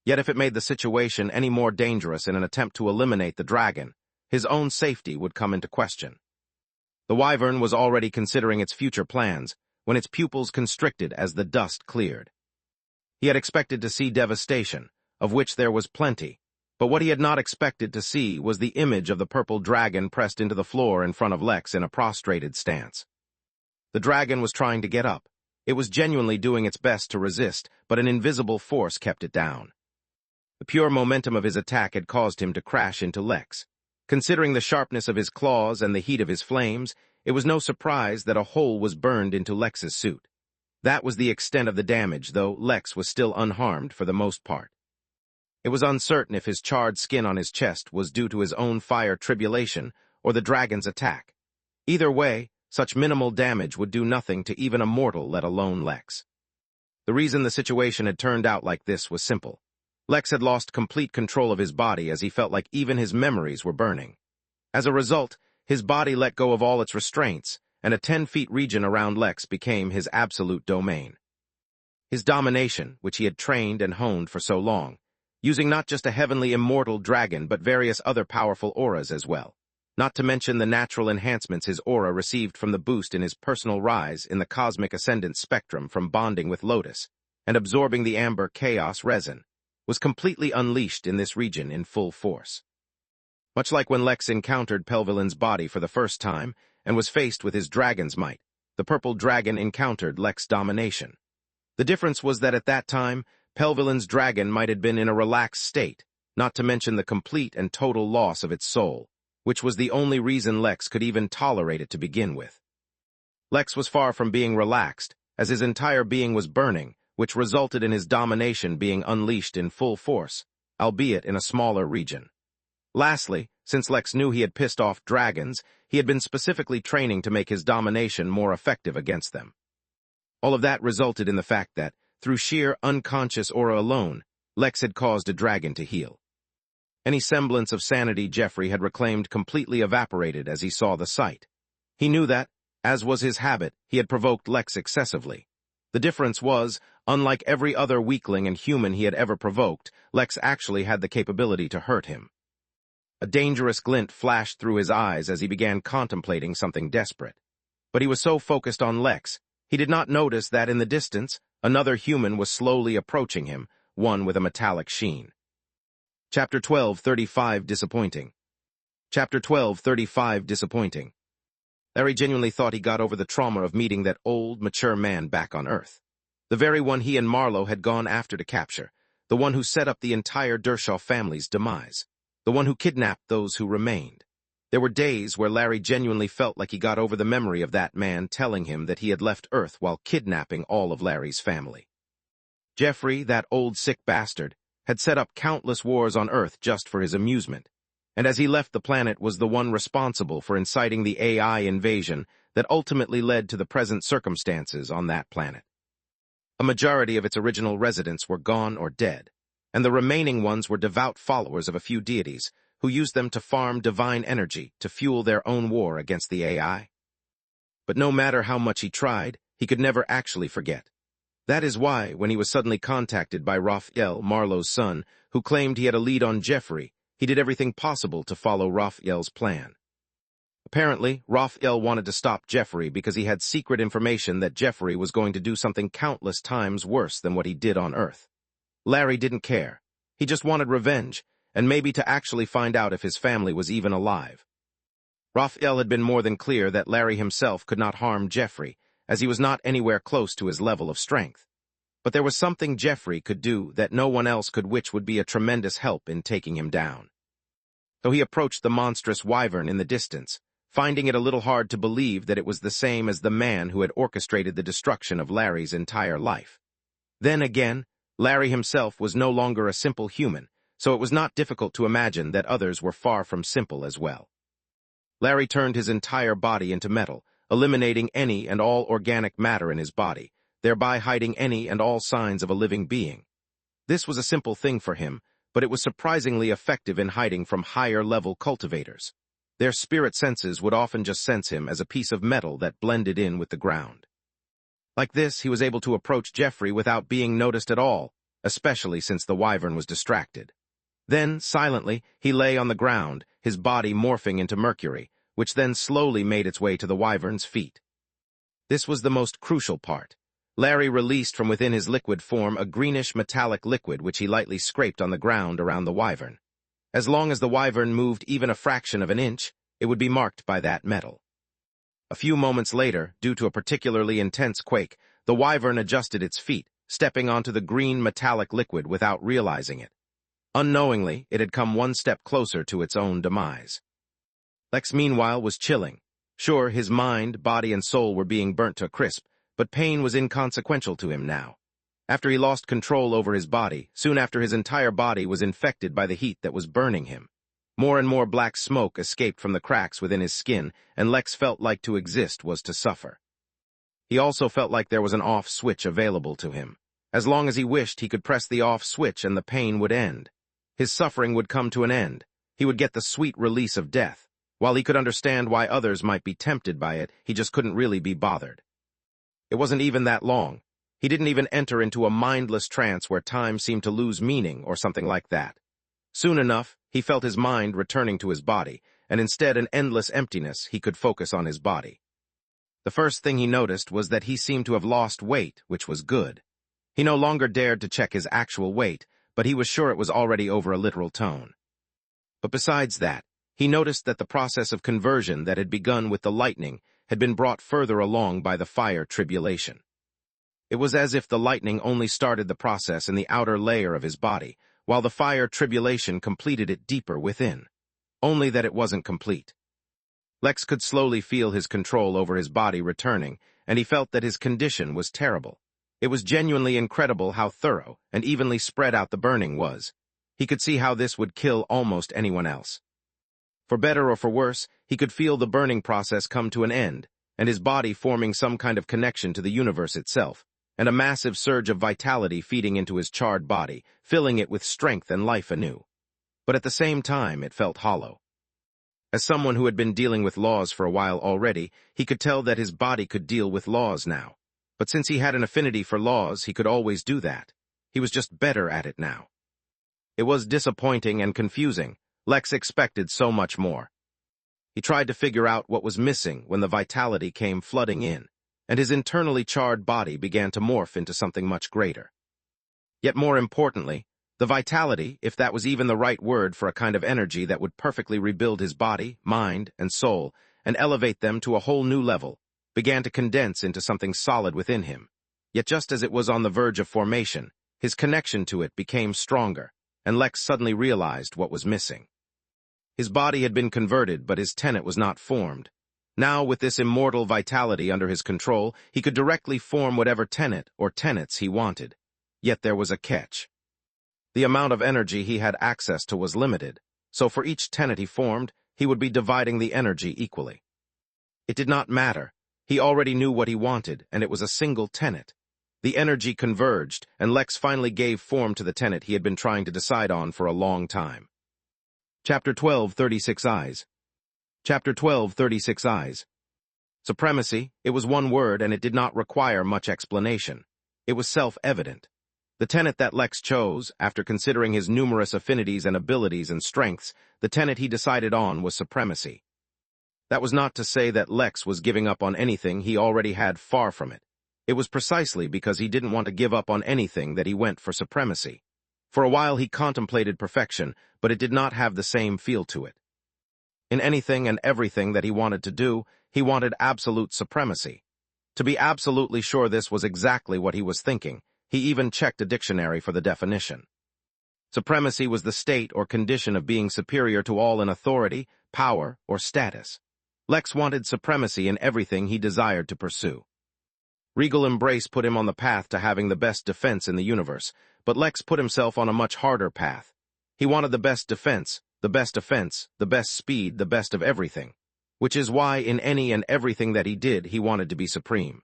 Yet if it made the situation any more dangerous in an attempt to eliminate the dragon, his own safety would come into question. The wyvern was already considering its future plans when its pupils constricted as the dust cleared. He had expected to see devastation, of which there was plenty, but what he had not expected to see was the image of the purple dragon pressed into the floor in front of Lex in a prostrated stance. The dragon was trying to get up. It was genuinely doing its best to resist, but an invisible force kept it down. The pure momentum of his attack had caused him to crash into Lex. Considering the sharpness of his claws and the heat of his flames, it was no surprise that a hole was burned into Lex's suit. That was the extent of the damage, though Lex was still unharmed for the most part. It was uncertain if his charred skin on his chest was due to his own fire tribulation or the dragon's attack. Either way, such minimal damage would do nothing to even a mortal, let alone Lex. The reason the situation had turned out like this was simple. Lex had lost complete control of his body as he felt like even his memories were burning. As a result, his body let go of all its restraints, and a 10-feet region around Lex became his absolute domain. His domination, which he had trained and honed for so long, using not just a heavenly immortal dragon but various other powerful auras as well, not to mention the natural enhancements his aura received from the boost in his personal rise in the cosmic ascendant spectrum from bonding with Lotus and absorbing the amber chaos resin, was completely unleashed in this region in full force. Much like when Lex encountered Pelvilin's body for the first time and was faced with his dragon's might, the purple dragon encountered Lex's domination. The difference was that at that time, Pelvilin's dragon might have been in a relaxed state, not to mention the complete and total loss of its soul, which was the only reason Lex could even tolerate it to begin with. Lex was far from being relaxed, as his entire being was burning, which resulted in his domination being unleashed in full force, albeit in a smaller region. Lastly, since Lex knew he had pissed off dragons, he had been specifically training to make his domination more effective against them. All of that resulted in the fact that, through sheer unconscious aura alone, Lex had caused a dragon to heal. Any semblance of sanity Jeffrey had reclaimed completely evaporated as he saw the sight. He knew that, as was his habit, he had provoked Lex excessively. The difference was, unlike every other weakling and human he had ever provoked, Lex actually had the capability to hurt him. A dangerous glint flashed through his eyes as he began contemplating something desperate. But he was so focused on Lex, he did not notice that in the distance, another human was slowly approaching him, one with a metallic sheen. Chapter 12:35 Disappointing. Chapter 12:35 Disappointing. Larry genuinely thought he got over the trauma of meeting that old, mature man back on Earth. The very one he and Marlowe had gone after to capture, the one who set up the entire Dershaw family's demise, the one who kidnapped those who remained. There were days where Larry genuinely felt like he got over the memory of that man telling him that he had left Earth while kidnapping all of Larry's family. Jeffrey, that old sick bastard, had set up countless wars on Earth just for his amusement, and as he left the planet was the one responsible for inciting the AI invasion that ultimately led to the present circumstances on that planet. A majority of its original residents were gone or dead, and the remaining ones were devout followers of a few deities who used them to farm divine energy to fuel their own war against the AI. But no matter how much he tried, he could never actually forget. That is why, when he was suddenly contacted by Raphael, Marlowe's son, who claimed he had a lead on Jeffrey, he did everything possible to follow Raphael's plan. Apparently, Raphael wanted to stop Jeffrey because he had secret information that Jeffrey was going to do something countless times worse than what he did on Earth. Larry didn't care. He just wanted revenge, and maybe to actually find out if his family was even alive. Raphael had been more than clear that Larry himself could not harm Jeffrey, as he was not anywhere close to his level of strength. But there was something Jeffrey could do that no one else could, which would be a tremendous help in taking him down. So he approached the monstrous wyvern in the distance, finding it a little hard to believe that it was the same as the man who had orchestrated the destruction of Larry's entire life. Then again, Larry himself was no longer a simple human, so it was not difficult to imagine that others were far from simple as well. Larry turned his entire body into metal, eliminating any and all organic matter in his body, thereby hiding any and all signs of a living being. This was a simple thing for him, but it was surprisingly effective in hiding from higher-level cultivators. Their spirit senses would often just sense him as a piece of metal that blended in with the ground. Like this, he was able to approach Jeffrey without being noticed at all, especially since the wyvern was distracted. Then, silently, he lay on the ground, his body morphing into mercury, which then slowly made its way to the wyvern's feet. This was the most crucial part. Larry released from within his liquid form a greenish metallic liquid which he lightly scraped on the ground around the wyvern. As long as the wyvern moved even a fraction of an inch, it would be marked by that metal. A few moments later, due to a particularly intense quake, the wyvern adjusted its feet, stepping onto the green metallic liquid without realizing it. Unknowingly, it had come one step closer to its own demise. Lex, meanwhile, was chilling. Sure, his mind, body, and soul were being burnt to a crisp, but pain was inconsequential to him now. After he lost control over his body, soon after his entire body was infected by the heat that was burning him. More and more black smoke escaped from the cracks within his skin, and Lex felt like to exist was to suffer. He also felt like there was an off switch available to him. As long as he wished, he could press the off switch and the pain would end. His suffering would come to an end. He would get the sweet release of death. While he could understand why others might be tempted by it, he just couldn't really be bothered. It wasn't even that long. He didn't even enter into a mindless trance where time seemed to lose meaning or something like that. Soon enough, he felt his mind returning to his body, and instead an endless emptiness he could focus on his body. The first thing he noticed was that he seemed to have lost weight, which was good. He no longer dared to check his actual weight, but he was sure it was already over a literal tone. But besides that, he noticed that the process of conversion that had begun with the lightning had been brought further along by the fire tribulation. It was as if the lightning only started the process in the outer layer of his body, while the fire tribulation completed it deeper within. Only that it wasn't complete. Lex could slowly feel his control over his body returning, and he felt that his condition was terrible. It was genuinely incredible how thorough and evenly spread out the burning was. He could see how this would kill almost anyone else. For better or for worse, he could feel the burning process come to an end, and his body forming some kind of connection to the universe itself, and a massive surge of vitality feeding into his charred body, filling it with strength and life anew. But at the same time, it felt hollow. As someone who had been dealing with laws for a while already, he could tell that his body could deal with laws now. But since he had an affinity for laws, he could always do that. He was just better at it now. It was disappointing and confusing. Lex expected so much more. He tried to figure out what was missing when the vitality came flooding in, and his internally charred body began to morph into something much greater. Yet more importantly, the vitality, if that was even the right word for a kind of energy that would perfectly rebuild his body, mind, and soul, and elevate them to a whole new level, began to condense into something solid within him. Yet just as it was on the verge of formation, his connection to it became stronger, and Lex suddenly realized what was missing. His body had been converted, but his tenet was not formed. Now, with this immortal vitality under his control, he could directly form whatever tenet or tenets he wanted. Yet there was a catch. The amount of energy he had access to was limited, so for each tenet he formed, he would be dividing the energy equally. It did not matter. He already knew what he wanted, and it was a single tenet. The energy converged, and Lex finally gave form to the tenet he had been trying to decide on for a long time. Chapter 12, 36 Eyes. Chapter 12, 36 Eyes. Supremacy, it was one word and it did not require much explanation. It was self-evident. The tenet that Lex chose, after considering his numerous affinities and abilities and strengths, the tenet he decided on was supremacy. That was not to say that Lex was giving up on anything he already had, far from it. It was precisely because he didn't want to give up on anything that he went for supremacy. For a while he contemplated perfection, but it did not have the same feel to it. In anything and everything that he wanted to do, he wanted absolute supremacy. To be absolutely sure this was exactly what he was thinking, he even checked a dictionary for the definition. Supremacy was the state or condition of being superior to all in authority, power, or status. Lex wanted supremacy in everything he desired to pursue. Regal embrace put him on the path to having the best defense in the universe, but Lex put himself on a much harder path. He wanted the best defense, the best offense, the best speed, the best of everything, which is why in any and everything that he did, he wanted to be supreme.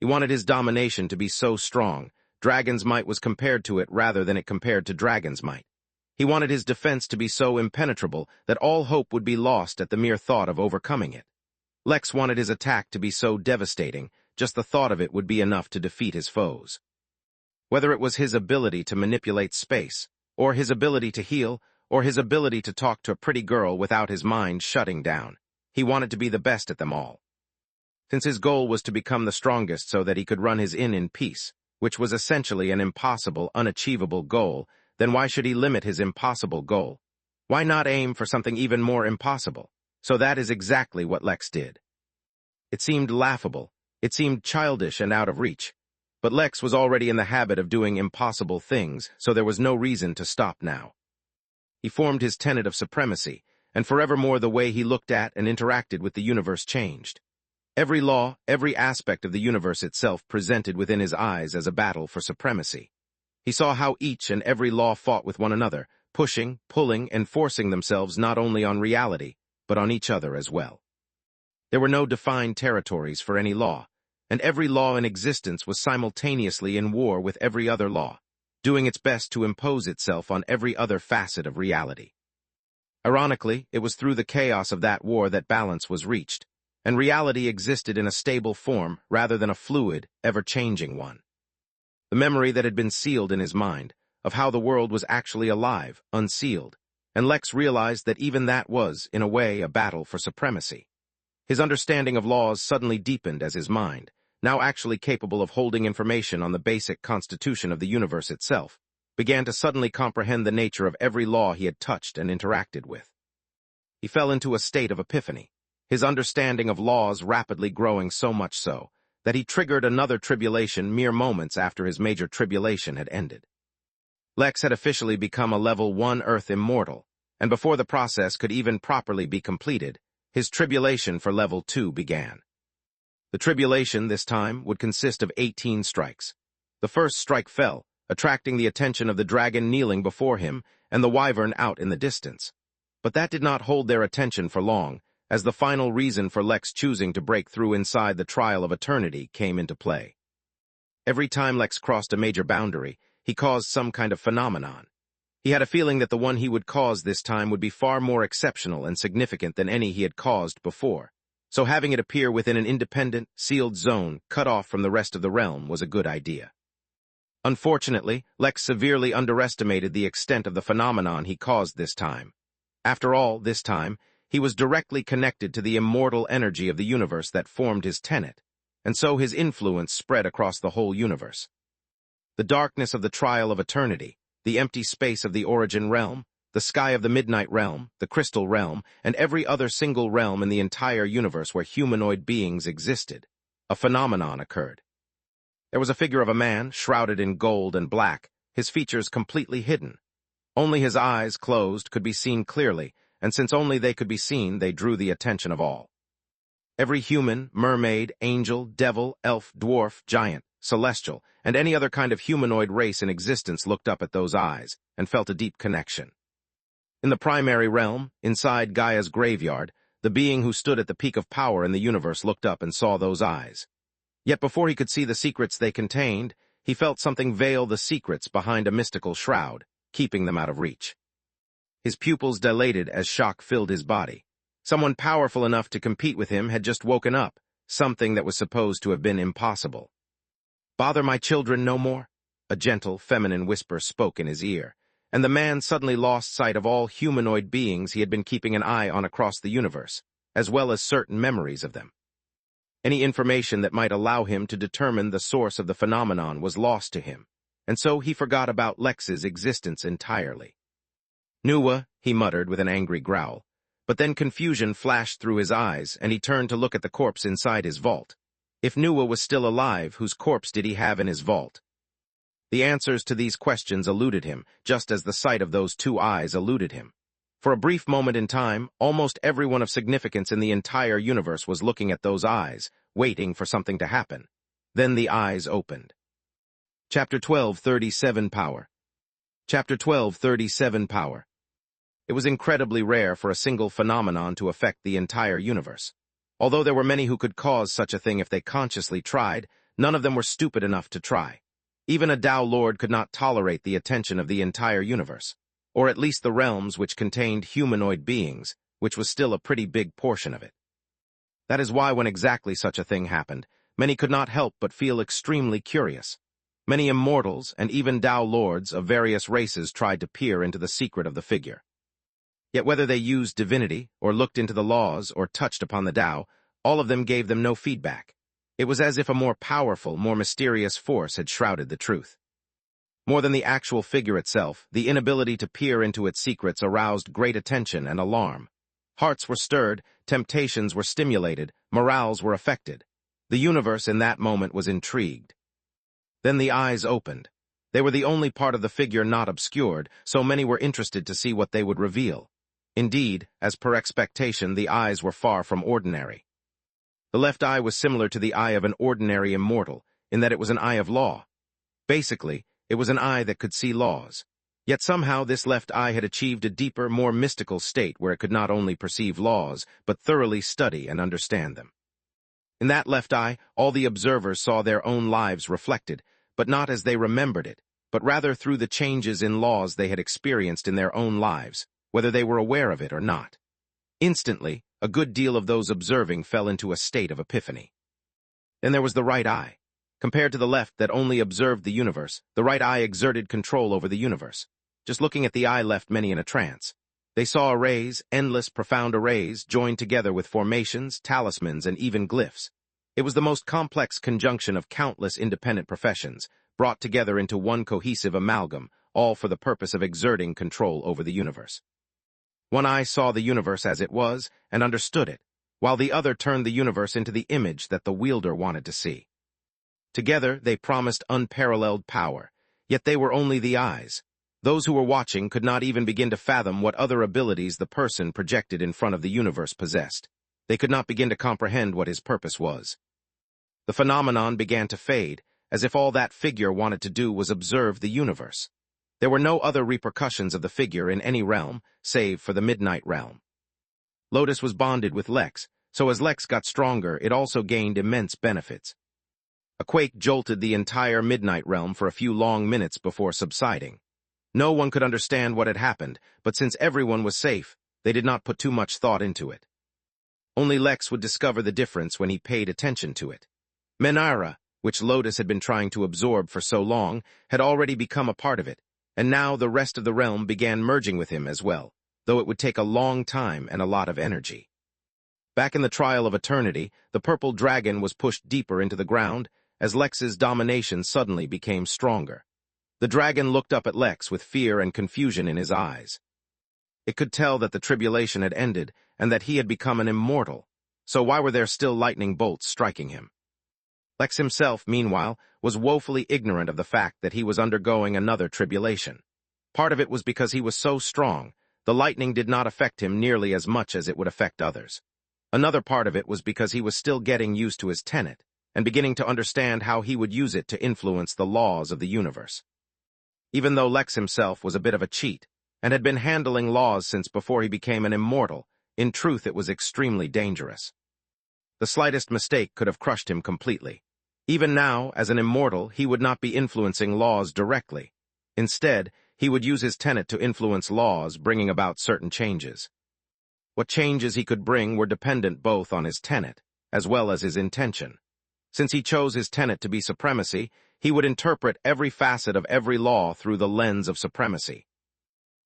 He wanted his domination to be so strong, Dragon's might was compared to it rather than it compared to Dragon's might. He wanted his defense to be so impenetrable that all hope would be lost at the mere thought of overcoming it. Lex wanted his attack to be so devastating, just the thought of it would be enough to defeat his foes. Whether it was his ability to manipulate space, or his ability to heal, or his ability to talk to a pretty girl without his mind shutting down, he wanted to be the best at them all. Since his goal was to become the strongest so that he could run his inn in peace, which was essentially an impossible, unachievable goal, then why should he limit his impossible goal? Why not aim for something even more impossible? So that is exactly what Lex did. It seemed laughable, it seemed childish and out of reach, but Lex was already in the habit of doing impossible things, so there was no reason to stop now. He formed his tenet of supremacy, and forevermore the way he looked at and interacted with the universe changed. Every law, every aspect of the universe itself presented within his eyes as a battle for supremacy. He saw how each and every law fought with one another, pushing, pulling, and forcing themselves not only on reality, but on each other as well. There were no defined territories for any law, and every law in existence was simultaneously in war with every other law, doing its best to impose itself on every other facet of reality. Ironically, it was through the chaos of that war that balance was reached, and reality existed in a stable form rather than a fluid, ever-changing one. The memory that had been sealed in his mind, of how the world was actually alive, unsealed, and Lex realized that even that was, in a way, a battle for supremacy. His understanding of laws suddenly deepened as his mind, now actually capable of holding information on the basic constitution of the universe itself, began to suddenly comprehend the nature of every law he had touched and interacted with. He fell into a state of epiphany, his understanding of laws rapidly growing so much so that he triggered another tribulation mere moments after his major tribulation had ended. Lex had officially become a level 1 Earth immortal, and before the process could even properly be completed, his tribulation for level 2 began. The tribulation this time would consist of 18 strikes. The first strike fell, attracting the attention of the dragon kneeling before him and the wyvern out in the distance. But that did not hold their attention for long, as the final reason for Lex choosing to break through inside the trial of eternity came into play. Every time Lex crossed a major boundary, he caused some kind of phenomenon. He had a feeling that the one he would cause this time would be far more exceptional and significant than any he had caused before, so having it appear within an independent, sealed zone cut off from the rest of the realm was a good idea. Unfortunately, Lex severely underestimated the extent of the phenomenon he caused this time. After all, this time, he was directly connected to the immortal energy of the universe that formed his tenet, and so his influence spread across the whole universe. The darkness of the trial of eternity, the empty space of the origin realm, the sky of the midnight realm, the crystal realm, and every other single realm in the entire universe where humanoid beings existed, a phenomenon occurred. There was a figure of a man, shrouded in gold and black, his features completely hidden. Only his eyes, closed, could be seen clearly, and since only they could be seen, they drew the attention of all. Every human, mermaid, angel, devil, elf, dwarf, giant, celestial, and any other kind of humanoid race in existence looked up at those eyes and felt a deep connection. In the primary realm, inside Gaia's graveyard, the being who stood at the peak of power in the universe looked up and saw those eyes. Yet before he could see the secrets they contained, he felt something veil the secrets behind a mystical shroud, keeping them out of reach. His pupils dilated as shock filled his body. Someone powerful enough to compete with him had just woken up, something that was supposed to have been impossible. "Bother my children no more?" A gentle, feminine whisper spoke in his ear, and the man suddenly lost sight of all humanoid beings he had been keeping an eye on across the universe, as well as certain memories of them. Any information that might allow him to determine the source of the phenomenon was lost to him, and so he forgot about Lex's existence entirely. "Nuwa," he muttered with an angry growl, but then confusion flashed through his eyes, and he turned to look at the corpse inside his vault. If Nuwa was still alive, whose corpse did he have in his vault? The answers to these questions eluded him, just as the sight of those two eyes eluded him. For a brief moment in time, almost everyone of significance in the entire universe was looking at those eyes, waiting for something to happen. Then the eyes opened. Chapter 12:37 Power. Chapter 12:37 Power. It was incredibly rare for a single phenomenon to affect the entire universe. Although there were many who could cause such a thing if they consciously tried, none of them were stupid enough to try. Even a Tao Lord could not tolerate the attention of the entire universe, or at least the realms which contained humanoid beings, which was still a pretty big portion of it. That is why when exactly such a thing happened, many could not help but feel extremely curious. Many immortals and even Tao Lords of various races tried to peer into the secret of the figure. Yet whether they used divinity, or looked into the laws, or touched upon the Tao, all of them gave them no feedback. It was as if a more powerful, more mysterious force had shrouded the truth. More than the actual figure itself, the inability to peer into its secrets aroused great attention and alarm. Hearts were stirred, temptations were stimulated, morals were affected. The universe in that moment was intrigued. Then the eyes opened. They were the only part of the figure not obscured, so many were interested to see what they would reveal. Indeed, as per expectation, the eyes were far from ordinary. The left eye was similar to the eye of an ordinary immortal, in that it was an eye of law. Basically, it was an eye that could see laws. Yet somehow this left eye had achieved a deeper, more mystical state where it could not only perceive laws, but thoroughly study and understand them. In that left eye, all the observers saw their own lives reflected, but not as they remembered it, but rather through the changes in laws they had experienced in their own lives, whether they were aware of it or not. Instantly, a good deal of those observing fell into a state of epiphany. Then there was the right eye. Compared to the left that only observed the universe, the right eye exerted control over the universe. Just looking at the eye left many in a trance. They saw arrays, endless, profound arrays, joined together with formations, talismans, and even glyphs. It was the most complex conjunction of countless independent professions, brought together into one cohesive amalgam, all for the purpose of exerting control over the universe. One eye saw the universe as it was, and understood it, while the other turned the universe into the image that the wielder wanted to see. Together, they promised unparalleled power, yet they were only the eyes. Those who were watching could not even begin to fathom what other abilities the person projected in front of the universe possessed. They could not begin to comprehend what his purpose was. The phenomenon began to fade, as if all that figure wanted to do was observe the universe. There were no other repercussions of the figure in any realm, save for the Midnight Realm. Lotus was bonded with Lex, so as Lex got stronger, it also gained immense benefits. A quake jolted the entire Midnight Realm for a few long minutes before subsiding. No one could understand what had happened, but since everyone was safe, they did not put too much thought into it. Only Lex would discover the difference when he paid attention to it. Menara, which Lotus had been trying to absorb for so long, had already become a part of it, and now the rest of the realm began merging with him as well, though it would take a long time and a lot of energy. Back in the Trial of Eternity, the purple dragon was pushed deeper into the ground, as Lex's domination suddenly became stronger. The dragon looked up at Lex with fear and confusion in his eyes. It could tell that the tribulation had ended, and that he had become an immortal, so why were there still lightning bolts striking him? Lex himself, meanwhile, was woefully ignorant of the fact that he was undergoing another tribulation. Part of it was because he was so strong, the lightning did not affect him nearly as much as it would affect others. Another part of it was because he was still getting used to his tenet, and beginning to understand how he would use it to influence the laws of the universe. Even though Lex himself was a bit of a cheat, and had been handling laws since before he became an immortal, in truth it was extremely dangerous. The slightest mistake could have crushed him completely. Even now, as an immortal, he would not be influencing laws directly. Instead, he would use his tenet to influence laws, bringing about certain changes. What changes he could bring were dependent both on his tenet, as well as his intention. Since he chose his tenet to be supremacy, he would interpret every facet of every law through the lens of supremacy.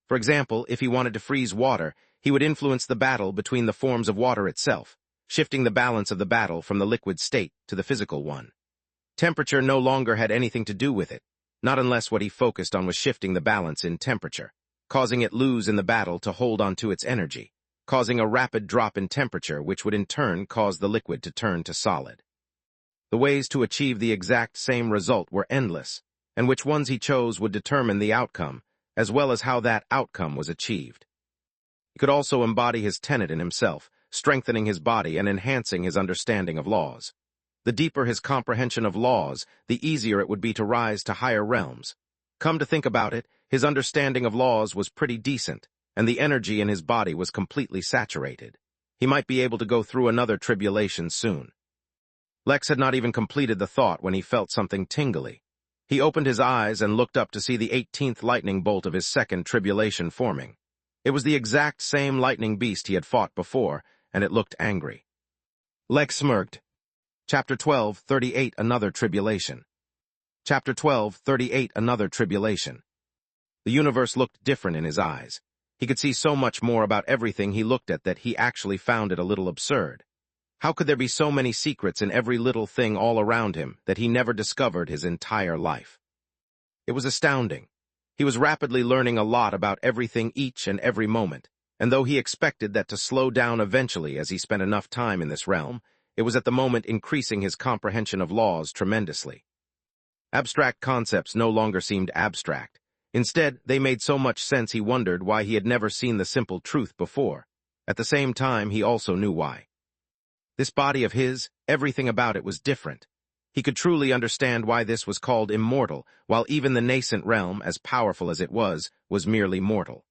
For example, if he wanted to freeze water, he would influence the battle between the forms of water itself, shifting the balance of the battle from the liquid state to the physical one. Temperature no longer had anything to do with it, not unless what he focused on was shifting the balance in temperature, causing it lose in the battle to hold on to its energy, causing a rapid drop in temperature which would in turn cause the liquid to turn to solid. The ways to achieve the exact same result were endless, and which ones he chose would determine the outcome, as well as how that outcome was achieved. He could also embody his tenet in himself, strengthening his body and enhancing his understanding of laws. The deeper his comprehension of laws, the easier it would be to rise to higher realms. Come to think about it, his understanding of laws was pretty decent, and the energy in his body was completely saturated. He might be able to go through another tribulation soon. Lex had not even completed the thought when he felt something tingly. He opened his eyes and looked up to see the 18th lightning bolt of his second tribulation forming. It was the exact same lightning beast he had fought before, and it looked angry. Lex smirked. Chapter 12:38 Another Tribulation. Chapter 12:38 Another Tribulation. The universe looked different in his eyes. He could see so much more about everything he looked at that he actually found it a little absurd. How could there be so many secrets in every little thing all around him that he never discovered his entire life? It was astounding. He was rapidly learning a lot about everything each and every moment, and though he expected that to slow down eventually as he spent enough time in this realm, it was at the moment increasing his comprehension of laws tremendously. Abstract concepts no longer seemed abstract. Instead, they made so much sense he wondered why he had never seen the simple truth before. At the same time, he also knew why. This body of his, everything about it was different. He could truly understand why this was called immortal, while even the nascent realm, as powerful as it was merely mortal.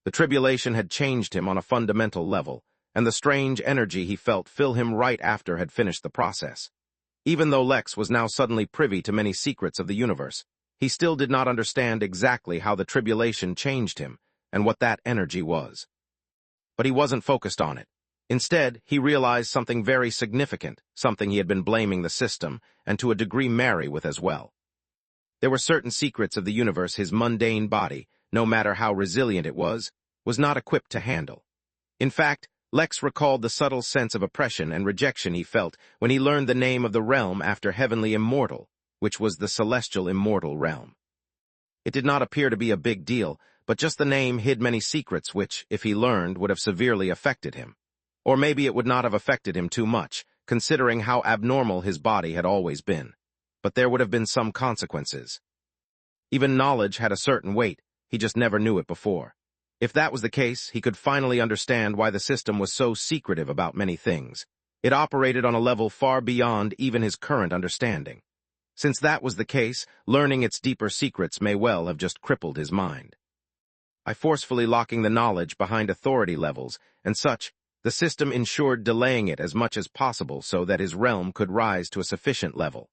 The tribulation had changed him on a fundamental level, and the strange energy he felt fill him right after had finished the process. Even though Lex was now suddenly privy to many secrets of the universe, he still did not understand exactly how the tribulation changed him and what that energy was. But he wasn't focused on it. Instead, he realized something very significant, something he had been blaming the system, and to a degree Mary with as well. There were certain secrets of the universe his mundane body, no matter how resilient it was not equipped to handle. In fact, Lex recalled the subtle sense of oppression and rejection he felt when he learned the name of the realm after Heavenly Immortal, which was the Celestial Immortal Realm. It did not appear to be a big deal, but just the name hid many secrets which, if he learned, would have severely affected him. Or maybe it would not have affected him too much, considering how abnormal his body had always been. But there would have been some consequences. Even knowledge had a certain weight, he just never knew it before. If that was the case, he could finally understand why the system was so secretive about many things. It operated on a level far beyond even his current understanding. Since that was the case, learning its deeper secrets may well have just crippled his mind. By forcefully locking the knowledge behind authority levels and such, the system ensured delaying it as much as possible so that his realm could rise to a sufficient level.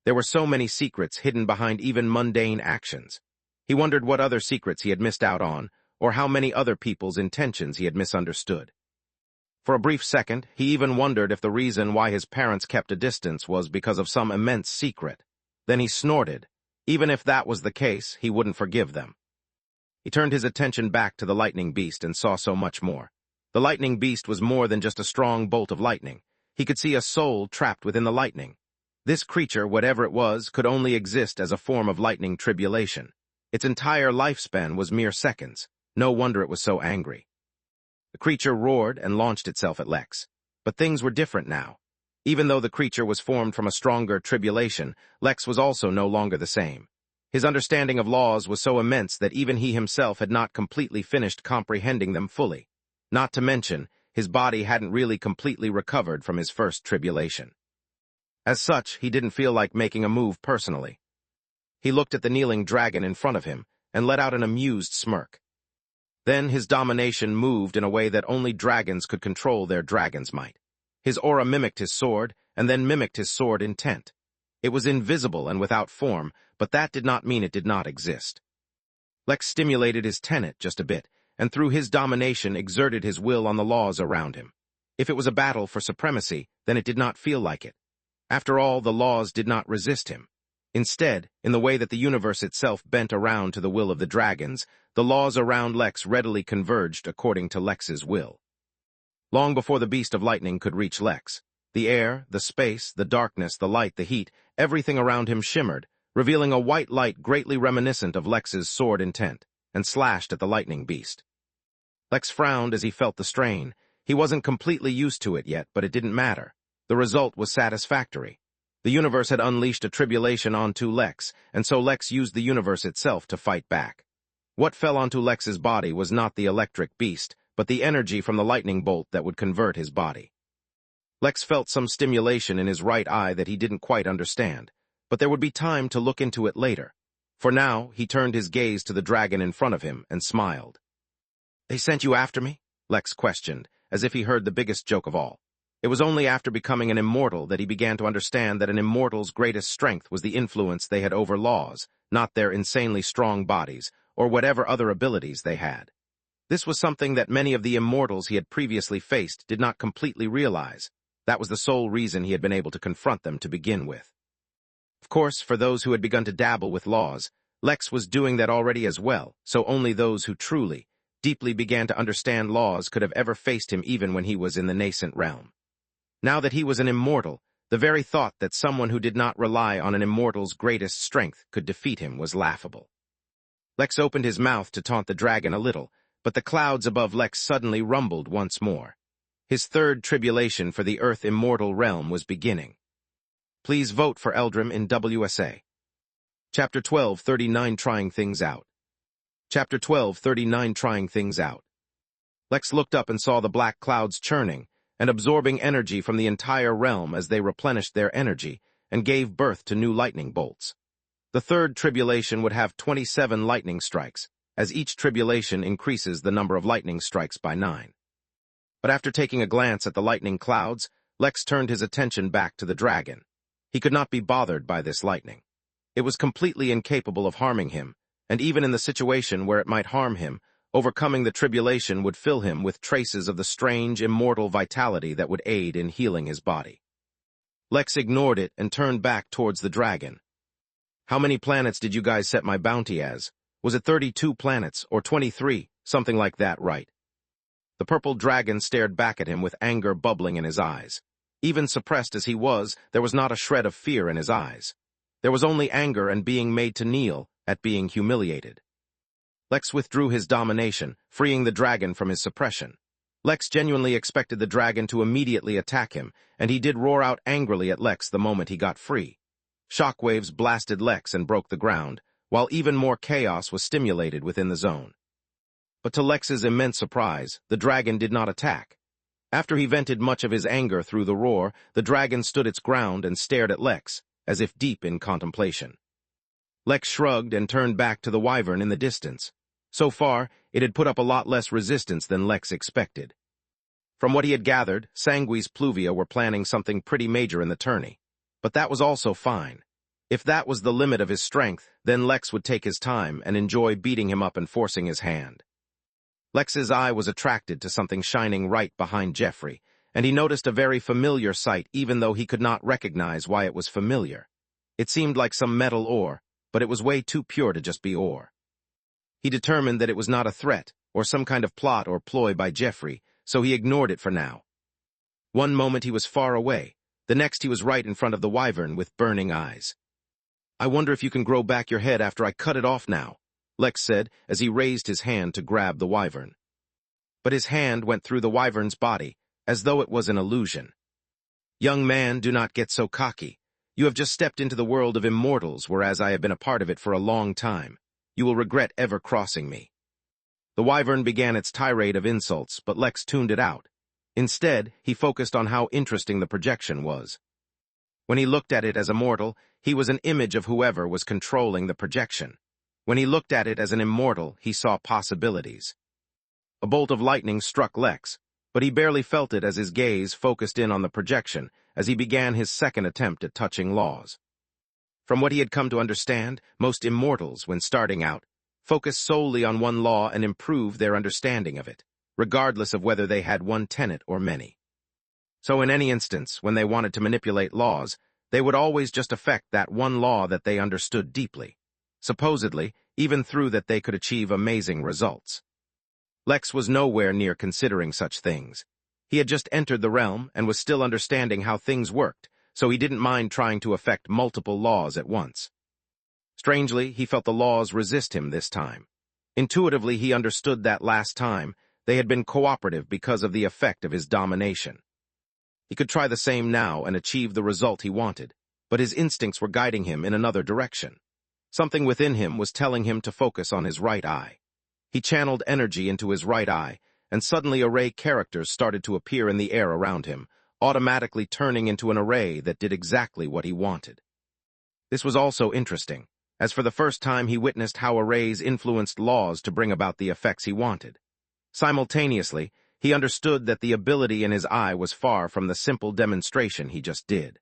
There were so many secrets hidden behind even mundane actions. He wondered what other secrets he had missed out on, or how many other people's intentions he had misunderstood. For a brief second, he even wondered if the reason why his parents kept a distance was because of some immense secret. Then he snorted. Even if that was the case, he wouldn't forgive them. He turned his attention back to the lightning beast and saw so much more. The lightning beast was more than just a strong bolt of lightning. He could see a soul trapped within the lightning. This creature, whatever it was, could only exist as a form of lightning tribulation. Its entire lifespan was mere seconds. No wonder it was so angry. The creature roared and launched itself at Lex. But things were different now. Even though the creature was formed from a stronger tribulation, Lex was also no longer the same. His understanding of laws was so immense that even he himself had not completely finished comprehending them fully. Not to mention, his body hadn't really completely recovered from his first tribulation. As such, he didn't feel like making a move personally. He looked at the kneeling dragon in front of him and let out an amused smirk. Then his domination moved in a way that only dragons could control their dragon's might. His aura mimicked his sword, and then mimicked his sword intent. It was invisible and without form, but that did not mean it did not exist. Lex stimulated his tenet just a bit, and through his domination exerted his will on the laws around him. If it was a battle for supremacy, then it did not feel like it. After all, the laws did not resist him. Instead, in the way that the universe itself bent around to the will of the dragons, the laws around Lex readily converged according to Lex's will. Long before the beast of lightning could reach Lex, the air, the space, the darkness, the light, the heat, everything around him shimmered, revealing a white light greatly reminiscent of Lex's sword intent, and slashed at the lightning beast. Lex frowned as he felt the strain. He wasn't completely used to it yet, but it didn't matter. The result was satisfactory. The universe had unleashed a tribulation onto Lex, and so Lex used the universe itself to fight back. What fell onto Lex's body was not the electric beast, but the energy from the lightning bolt that would convert his body. Lex felt some stimulation in his right eye that he didn't quite understand, but there would be time to look into it later. For now, he turned his gaze to the dragon in front of him and smiled. "They sent you after me?" Lex questioned, as if he heard the biggest joke of all. It was only after becoming an immortal that he began to understand that an immortal's greatest strength was the influence they had over laws, not their insanely strong bodies, or whatever other abilities they had. This was something that many of the immortals he had previously faced did not completely realize. That was the sole reason he had been able to confront them to begin with. Of course, for those who had begun to dabble with laws, Lex was doing that already as well, so only those who truly, deeply began to understand laws could have ever faced him even when he was in the nascent realm. Now that he was an immortal, the very thought that someone who did not rely on an immortal's greatest strength could defeat him was laughable. Lex opened his mouth to taunt the dragon a little, but the clouds above Lex suddenly rumbled once more. His third tribulation for the Earth immortal realm was beginning. Please vote for Eldrim in WSA. Chapter 12:39 Trying Things Out. Chapter 12:39 Trying Things Out. Lex looked up and saw the black clouds churning and absorbing energy from the entire realm as they replenished their energy and gave birth to new lightning bolts. The third tribulation would have 27 lightning strikes, as each tribulation increases the number of lightning strikes by 9. But after taking a glance at the lightning clouds, Lex turned his attention back to the dragon. He could not be bothered by this lightning. It was completely incapable of harming him, and even in the situation where it might harm him, overcoming the tribulation would fill him with traces of the strange, immortal vitality that would aid in healing his body. Lex ignored it and turned back towards the dragon. "How many planets did you guys set my bounty as? Was it 32 planets, or 23, something like that, right?" The purple dragon stared back at him with anger bubbling in his eyes. Even suppressed as he was, there was not a shred of fear in his eyes. There was only anger and being made to kneel, at being humiliated. Lex withdrew his domination, freeing the dragon from his suppression. Lex genuinely expected the dragon to immediately attack him, and he did roar out angrily at Lex the moment he got free. Shockwaves blasted Lex and broke the ground, while even more chaos was stimulated within the zone. But to Lex's immense surprise, the dragon did not attack. After he vented much of his anger through the roar, the dragon stood its ground and stared at Lex, as if deep in contemplation. Lex shrugged and turned back to the wyvern in the distance. So far, it had put up a lot less resistance than Lex expected. From what he had gathered, Sanguis Pluvia were planning something pretty major in the tourney. But that was also fine. If that was the limit of his strength, then Lex would take his time and enjoy beating him up and forcing his hand. Lex's eye was attracted to something shining right behind Jeffrey, and he noticed a very familiar sight even though he could not recognize why it was familiar. It seemed like some metal ore, but it was way too pure to just be ore. He determined that it was not a threat or some kind of plot or ploy by Jeffrey, so he ignored it for now. One moment he was far away, the next he was right in front of the wyvern with burning eyes. "I wonder if you can grow back your head after I cut it off now," Lex said as he raised his hand to grab the wyvern. But his hand went through the wyvern's body, as though it was an illusion. "Young man, do not get so cocky. You have just stepped into the world of immortals, whereas I have been a part of it for a long time. You will regret ever crossing me." The wyvern began its tirade of insults, but Lex tuned it out. Instead, he focused on how interesting the projection was. When he looked at it as a mortal, he was an image of whoever was controlling the projection. When he looked at it as an immortal, he saw possibilities. A bolt of lightning struck Lex, but he barely felt it as his gaze focused in on the projection as he began his second attempt at touching laws. From what he had come to understand, most immortals, when starting out, focus solely on one law and improve their understanding of it, regardless of whether they had one tenet or many. So in any instance, when they wanted to manipulate laws, They would always just affect that one law that they understood deeply. Supposedly, even through that they could achieve amazing results. Lex was nowhere near considering such things. He had just entered the realm and was still understanding how things worked, so he didn't mind trying to affect multiple laws at once. Strangely, he felt the laws resist him this time. Intuitively, he understood that last time they had been cooperative because of the effect of his domination. He could try the same now and achieve the result he wanted, but his instincts were guiding him in another direction. Something within him was telling him to focus on his right eye. He channeled energy into his right eye, and suddenly array characters started to appear in the air around him, automatically turning into an array that did exactly what he wanted. This was also interesting, as for the first time he witnessed how arrays influenced laws to bring about the effects he wanted. Simultaneously, he understood that the ability in his eye was far from the simple demonstration he just did.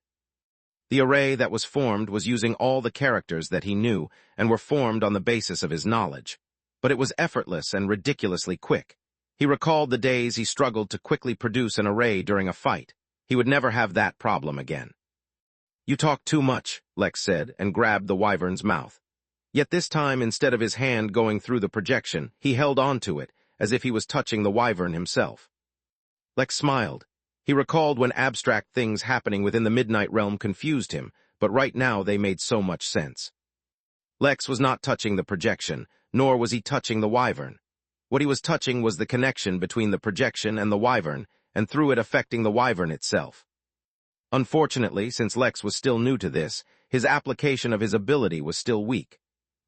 The array that was formed was using all the characters that he knew and were formed on the basis of his knowledge. But it was effortless and ridiculously quick. He recalled the days he struggled to quickly produce an array during a fight. He would never have that problem again. "You talk too much," Lex said, and grabbed the wyvern's mouth. Yet this time, instead of his hand going through the projection, he held on to it, as if he was touching the wyvern himself. Lex smiled. He recalled when abstract things happening within the Midnight Realm confused him, but right now they made so much sense. Lex was not touching the projection, nor was he touching the wyvern. What he was touching was the connection between the projection and the wyvern, and through it affecting the wyvern itself. Unfortunately, since Lex was still new to this, his application of his ability was still weak.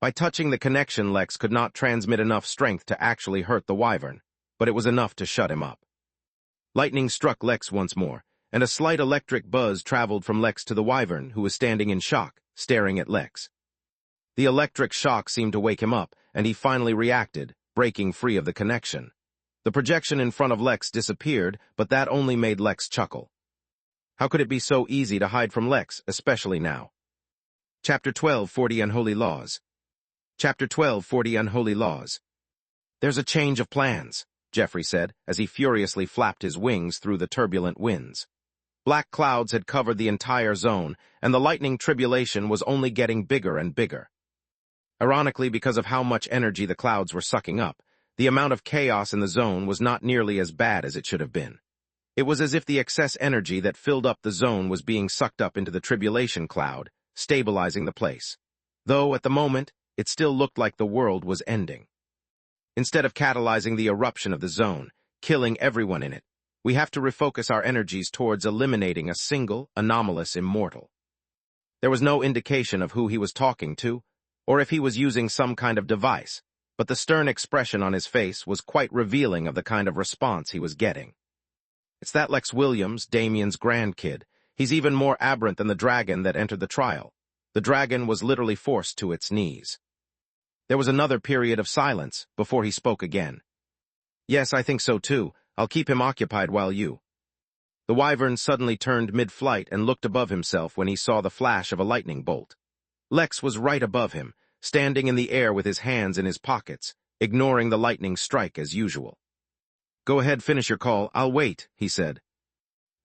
By touching the connection, Lex could not transmit enough strength to actually hurt the wyvern, but it was enough to shut him up. Lightning struck Lex once more, and a slight electric buzz traveled from Lex to the wyvern, who was standing in shock, staring at Lex. The electric shock seemed to wake him up, and he finally reacted, breaking free of the connection. The projection in front of Lex disappeared, but that only made Lex chuckle. How could it be so easy to hide from Lex, especially now? Chapter 12, 40 Unholy Laws. Chapter 12, 40 Unholy Laws. "There's a change of plans," Jeffrey said, as he furiously flapped his wings through the turbulent winds. Black clouds had covered the entire zone, and the lightning tribulation was only getting bigger and bigger. Ironically, because of how much energy the clouds were sucking up, the amount of chaos in the zone was not nearly as bad as it should have been. It was as if the excess energy that filled up the zone was being sucked up into the tribulation cloud, stabilizing the place. Though, at the moment, it still looked like the world was ending. Instead of catalyzing the eruption of the zone, killing everyone in it, we have to refocus our energies towards eliminating a single, anomalous immortal. There was no indication of who he was talking to, or if he was using some kind of device, but the stern expression on his face was quite revealing of the kind of response he was getting. "It's that Lex Williams, Damien's grandkid. He's even more aberrant than the dragon that entered the trial." The dragon was literally forced to its knees. There was another period of silence before he spoke again. "Yes, I think so too. I'll keep him occupied while you..." The wyvern suddenly turned mid-flight and looked above himself when he saw the flash of a lightning bolt. Lex was right above him, standing in the air with his hands in his pockets, ignoring the lightning strike as usual. "Go ahead, finish your call. I'll wait," he said.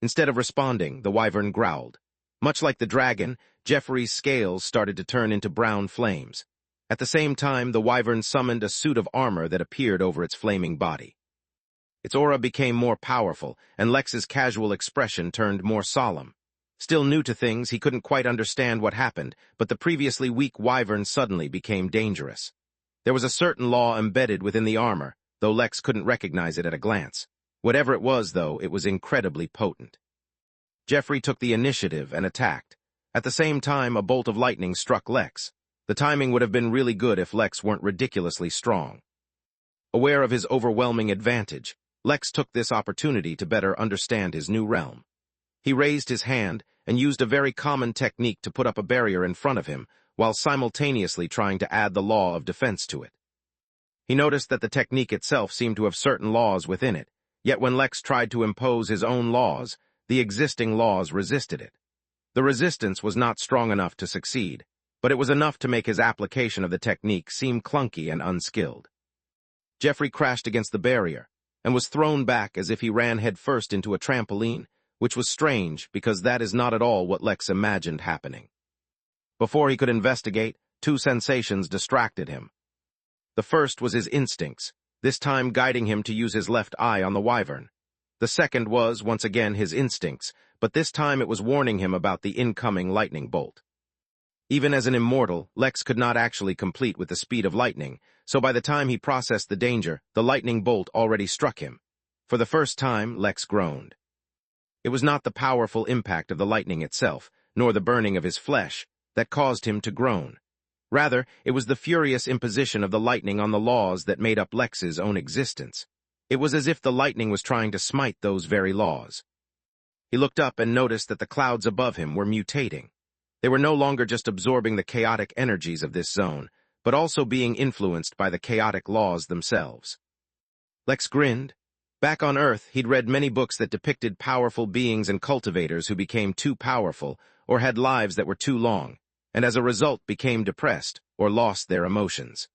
Instead of responding, the wyvern growled. Much like the dragon, Jeffrey's scales started to turn into brown flames. At the same time, the wyvern summoned a suit of armor that appeared over its flaming body. Its aura became more powerful, and Lex's casual expression turned more solemn. Still new to things, he couldn't quite understand what happened, but the previously weak wyvern suddenly became dangerous. There was a certain law embedded within the armor, though Lex couldn't recognize it at a glance. Whatever it was, though, it was incredibly potent. Jeffrey took the initiative and attacked. At the same time, a bolt of lightning struck Lex. The timing would have been really good if Lex weren't ridiculously strong. Aware of his overwhelming advantage, Lex took this opportunity to better understand his new realm. He raised his hand and used a very common technique to put up a barrier in front of him, while simultaneously trying to add the law of defense to it. He noticed that the technique itself seemed to have certain laws within it, yet when Lex tried to impose his own laws, the existing laws resisted it. The resistance was not strong enough to succeed, but it was enough to make his application of the technique seem clunky and unskilled. Jeffrey crashed against the barrier, and was thrown back as if he ran headfirst into a trampoline, which was strange because that is not at all what Lex imagined happening. Before he could investigate, two sensations distracted him. The first was his instincts, this time guiding him to use his left eye on the wyvern. The second was, once again, his instincts, but this time it was warning him about the incoming lightning bolt. Even as an immortal, Lex could not actually complete with the speed of lightning, so by the time he processed the danger, the lightning bolt already struck him. For the first time, Lex groaned. It was not the powerful impact of the lightning itself, nor the burning of his flesh, that caused him to groan. Rather, it was the furious imposition of the lightning on the laws that made up Lex's own existence. It was as if the lightning was trying to smite those very laws. He looked up and noticed that the clouds above him were mutating. They were no longer just absorbing the chaotic energies of this zone, but also being influenced by the chaotic laws themselves. Lex grinned. Back on Earth, he'd read many books that depicted powerful beings and cultivators who became too powerful or had lives that were too long, and as a result became depressed or lost their emotions.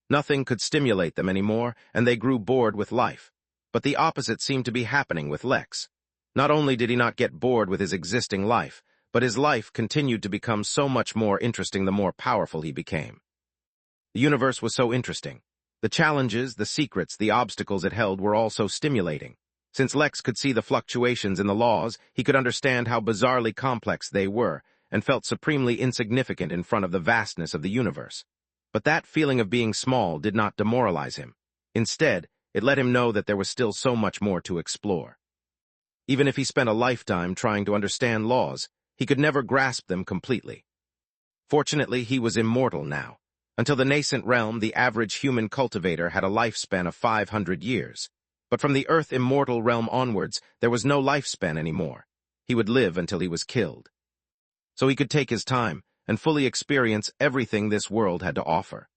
Nothing could stimulate them anymore, and they grew bored with life. But the opposite seemed to be happening with Lex. Not only did he not get bored with his existing life, but his life continued to become so much more interesting the more powerful he became. The universe was so interesting. The challenges, the secrets, the obstacles it held were all so stimulating. Since Lex could see the fluctuations in the laws, he could understand how bizarrely complex they were, and felt supremely insignificant in front of the vastness of the universe. But that feeling of being small did not demoralize him. Instead, it let him know that there was still so much more to explore. Even if he spent a lifetime trying to understand laws, he could never grasp them completely. Fortunately, he was immortal now. Until the nascent realm, the average human cultivator had a lifespan of 500 years. But from the Earth immortal realm onwards, there was no lifespan anymore. He would live until he was killed. So he could take his time and fully experience everything this world had to offer.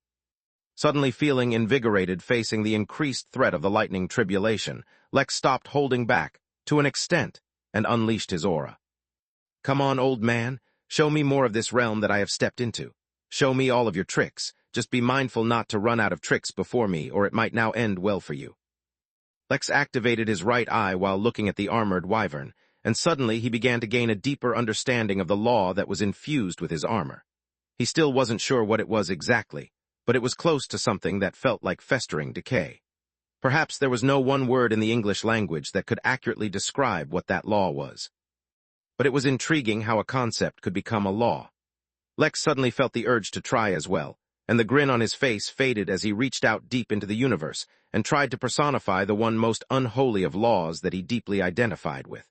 Suddenly feeling invigorated facing the increased threat of the lightning tribulation, Lex stopped holding back, to an extent, and unleashed his aura. Come on, old man, show me more of this realm that I have stepped into. Show me all of your tricks. Just be mindful not to run out of tricks before me, or it might now end well for you. Lex activated his right eye while looking at the armored wyvern, and suddenly he began to gain a deeper understanding of the law that was infused with his armor. He still wasn't sure what it was exactly, but it was close to something that felt like festering decay. Perhaps there was no one word in the English language that could accurately describe what that law was. But it was intriguing how a concept could become a law. Lex suddenly felt the urge to try as well, and the grin on his face faded as he reached out deep into the universe and tried to personify the one most unholy of laws that he deeply identified with.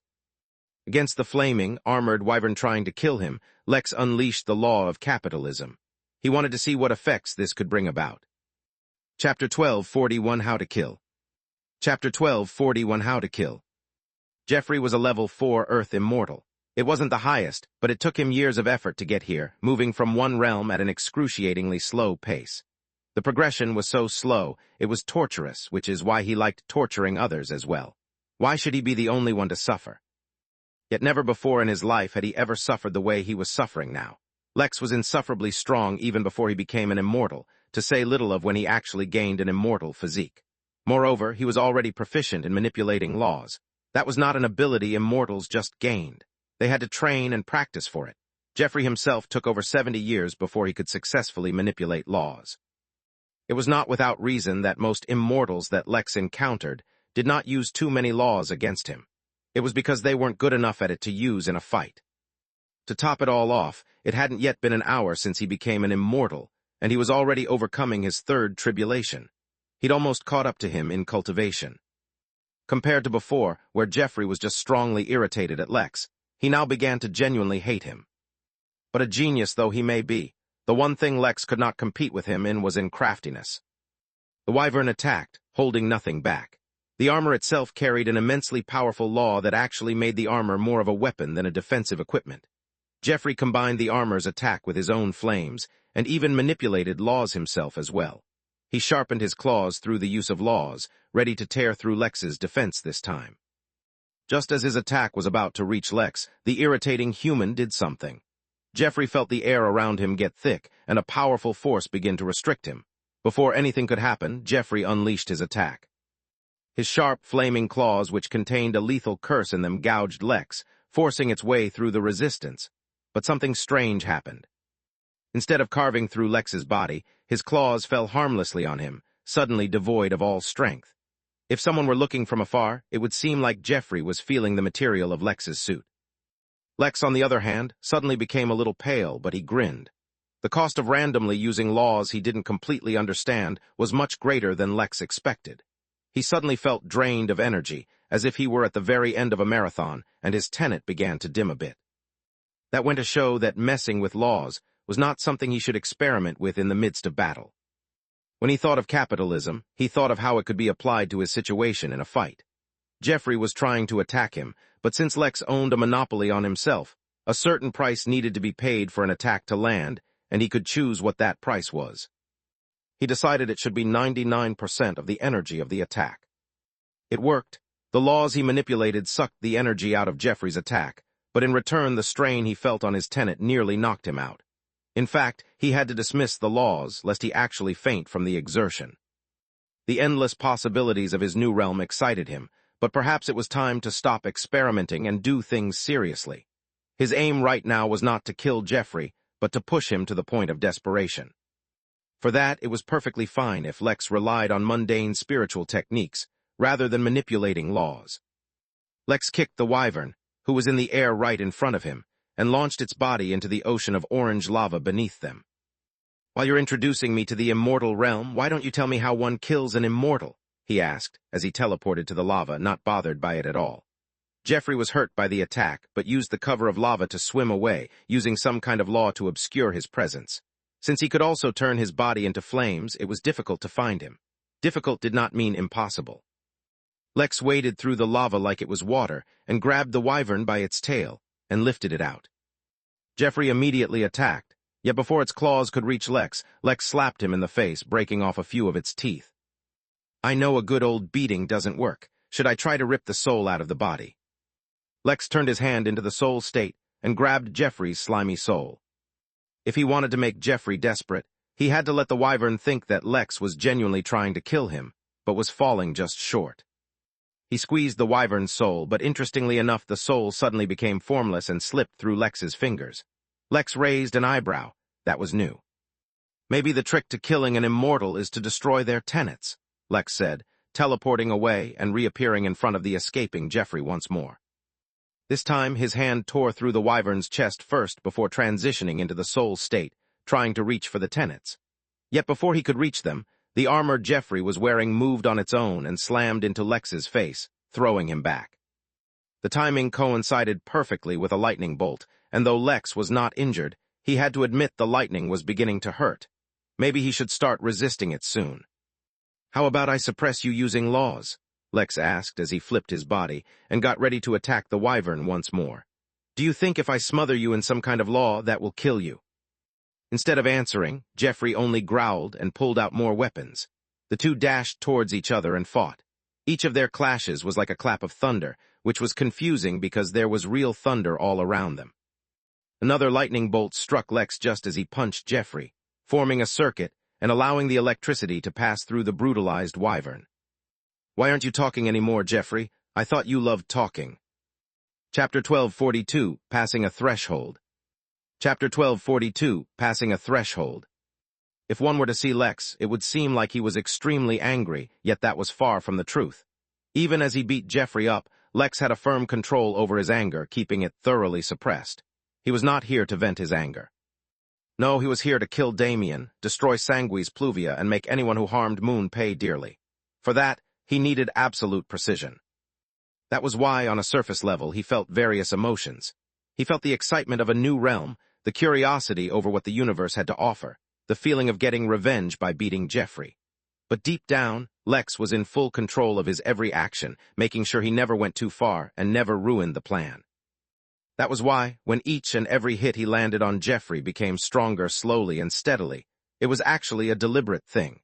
Against the flaming, armored wyvern trying to kill him, Lex unleashed the law of capitalism. He wanted to see what effects this could bring about. Chapter 12:41 How to Kill. Chapter 12:41 How to Kill. Jeffrey was a level 4 Earth immortal. It wasn't the highest, but it took him years of effort to get here, moving from one realm at an excruciatingly slow pace. The progression was so slow, it was torturous, which is why he liked torturing others as well. Why should he be the only one to suffer? Yet never before in his life had he ever suffered the way he was suffering now. Lex was insufferably strong even before he became an immortal, to say little of when he actually gained an immortal physique. Moreover, he was already proficient in manipulating laws. That was not an ability immortals just gained. They had to train and practice for it. Jeffrey himself took over 70 years before he could successfully manipulate laws. It was not without reason that most immortals that Lex encountered did not use too many laws against him. It was because they weren't good enough at it to use in a fight. To top it all off, it hadn't yet been an hour since he became an immortal, and he was already overcoming his third tribulation. He'd almost caught up to him in cultivation. Compared to before, where Jeffrey was just strongly irritated at Lex, he now began to genuinely hate him. But a genius though he may be, the one thing Lex could not compete with him in was in craftiness. The wyvern attacked, holding nothing back. The armor itself carried an immensely powerful law that actually made the armor more of a weapon than a defensive equipment. Jeffrey combined the armor's attack with his own flames, and even manipulated laws himself as well. He sharpened his claws through the use of laws, ready to tear through Lex's defense this time. Just as his attack was about to reach Lex, the irritating human did something. Jeffrey felt the air around him get thick, and a powerful force begin to restrict him. Before anything could happen, Jeffrey unleashed his attack. His sharp, flaming claws, which contained a lethal curse in them, gouged Lex, forcing its way through the resistance. But something strange happened. Instead of carving through Lex's body, his claws fell harmlessly on him, suddenly devoid of all strength. If someone were looking from afar, it would seem like Jeffrey was feeling the material of Lex's suit. Lex, on the other hand, suddenly became a little pale, but he grinned. The cost of randomly using laws he didn't completely understand was much greater than Lex expected. He suddenly felt drained of energy, as if he were at the very end of a marathon, and his tenet began to dim a bit. That went to show that messing with laws was not something he should experiment with in the midst of battle. When he thought of capitalism, he thought of how it could be applied to his situation in a fight. Jeffrey was trying to attack him, but since Lex owned a monopoly on himself, a certain price needed to be paid for an attack to land, and he could choose what that price was. He decided it should be 99% of the energy of the attack. It worked. The laws he manipulated sucked the energy out of Jeffrey's attack, but in return the strain he felt on his tenet nearly knocked him out. In fact, he had to dismiss the laws, lest he actually faint from the exertion. The endless possibilities of his new realm excited him, but perhaps it was time to stop experimenting and do things seriously. His aim right now was not to kill Jeffrey, but to push him to the point of desperation. For that, it was perfectly fine if Lex relied on mundane spiritual techniques, rather than manipulating laws. Lex kicked the wyvern, who was in the air right in front of him, and launched its body into the ocean of orange lava beneath them. "While you're introducing me to the immortal realm, why don't you tell me how one kills an immortal?" he asked, as he teleported to the lava, not bothered by it at all. Jeffrey was hurt by the attack, but used the cover of lava to swim away, using some kind of law to obscure his presence. Since he could also turn his body into flames, it was difficult to find him. Difficult did not mean impossible. Lex waded through the lava like it was water, and grabbed the wyvern by its tail, and lifted it out. Jeffrey immediately attacked, yet before its claws could reach Lex slapped him in the face, breaking off a few of its teeth. "I know a good old beating doesn't work. Should I try to rip the soul out of the body?" Lex turned his hand into the soul state and grabbed Jeffrey's slimy soul. If he wanted to make Jeffrey desperate, he had to let the wyvern think that Lex was genuinely trying to kill him, but was falling just short. He squeezed the wyvern's soul, but interestingly enough the soul suddenly became formless and slipped through Lex's fingers. Lex raised an eyebrow. That was new. "Maybe the trick to killing an immortal is to destroy their tenets," Lex said, teleporting away and reappearing in front of the escaping Jeffrey once more. This time his hand tore through the wyvern's chest first before transitioning into the soul state, trying to reach for the tenets. Yet before he could reach them, the armor Jeffrey was wearing moved on its own and slammed into Lex's face, throwing him back. The timing coincided perfectly with a lightning bolt, and though Lex was not injured, he had to admit the lightning was beginning to hurt. Maybe he should start resisting it soon. "How about I suppress you using laws?" Lex asked as he flipped his body and got ready to attack the wyvern once more. "Do you think if I smother you in some kind of law, that will kill you?" Instead of answering, Jeffrey only growled and pulled out more weapons. The two dashed towards each other and fought. Each of their clashes was like a clap of thunder, which was confusing because there was real thunder all around them. Another lightning bolt struck Lex just as he punched Jeffrey, forming a circuit and allowing the electricity to pass through the brutalized wyvern. "Why aren't you talking anymore, Jeffrey? I thought you loved talking." Chapter 1242, Passing a Threshold. Chapter 1242, Passing a Threshold. If one were to see Lex, it would seem like he was extremely angry, yet that was far from the truth. Even as he beat Jeffrey up, Lex had a firm control over his anger, keeping it thoroughly suppressed. He was not here to vent his anger. No, he was here to kill Damien, destroy Sangui's Pluvia, and make anyone who harmed Moon pay dearly. For that, he needed absolute precision. That was why, on a surface level, he felt various emotions. He felt the excitement of a new realm, the curiosity over what the universe had to offer, the feeling of getting revenge by beating Jeffrey. But deep down, Lex was in full control of his every action, making sure he never went too far and never ruined the plan. That was why, when each and every hit he landed on Jeffrey became stronger slowly and steadily, it was actually a deliberate thing.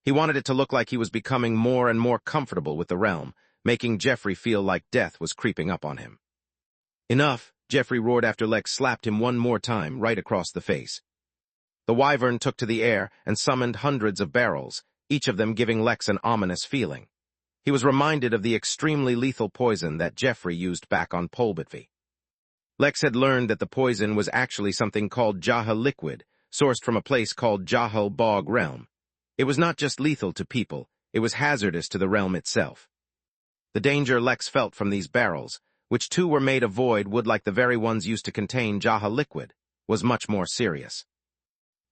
He wanted it to look like he was becoming more and more comfortable with the realm, making Jeffrey feel like death was creeping up on him. "Enough," Jeffrey roared after Lex slapped him one more time right across the face. The wyvern took to the air and summoned hundreds of barrels, each of them giving Lex an ominous feeling. He was reminded of the extremely lethal poison that Jeffrey used back on Polbitvi. Lex had learned that the poison was actually something called Jaha liquid, sourced from a place called Jahal Bog Realm. It was not just lethal to people, it was hazardous to the realm itself. The danger Lex felt from these barrels, which too were made of void wood like the very ones used to contain Jaha liquid, was much more serious.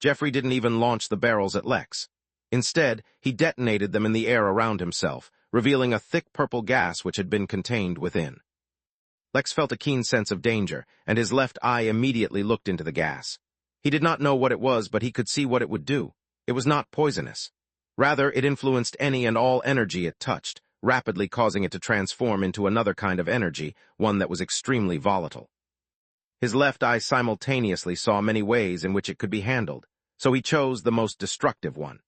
Jeffrey didn't even launch the barrels at Lex. Instead, he detonated them in the air around himself, revealing a thick purple gas which had been contained within. Lex felt a keen sense of danger, and his left eye immediately looked into the gas. He did not know what it was, but he could see what it would do. It was not poisonous. Rather, it influenced any and all energy it touched, rapidly causing it to transform into another kind of energy, one that was extremely volatile. His left eye simultaneously saw many ways in which it could be handled, so he chose the most destructive one.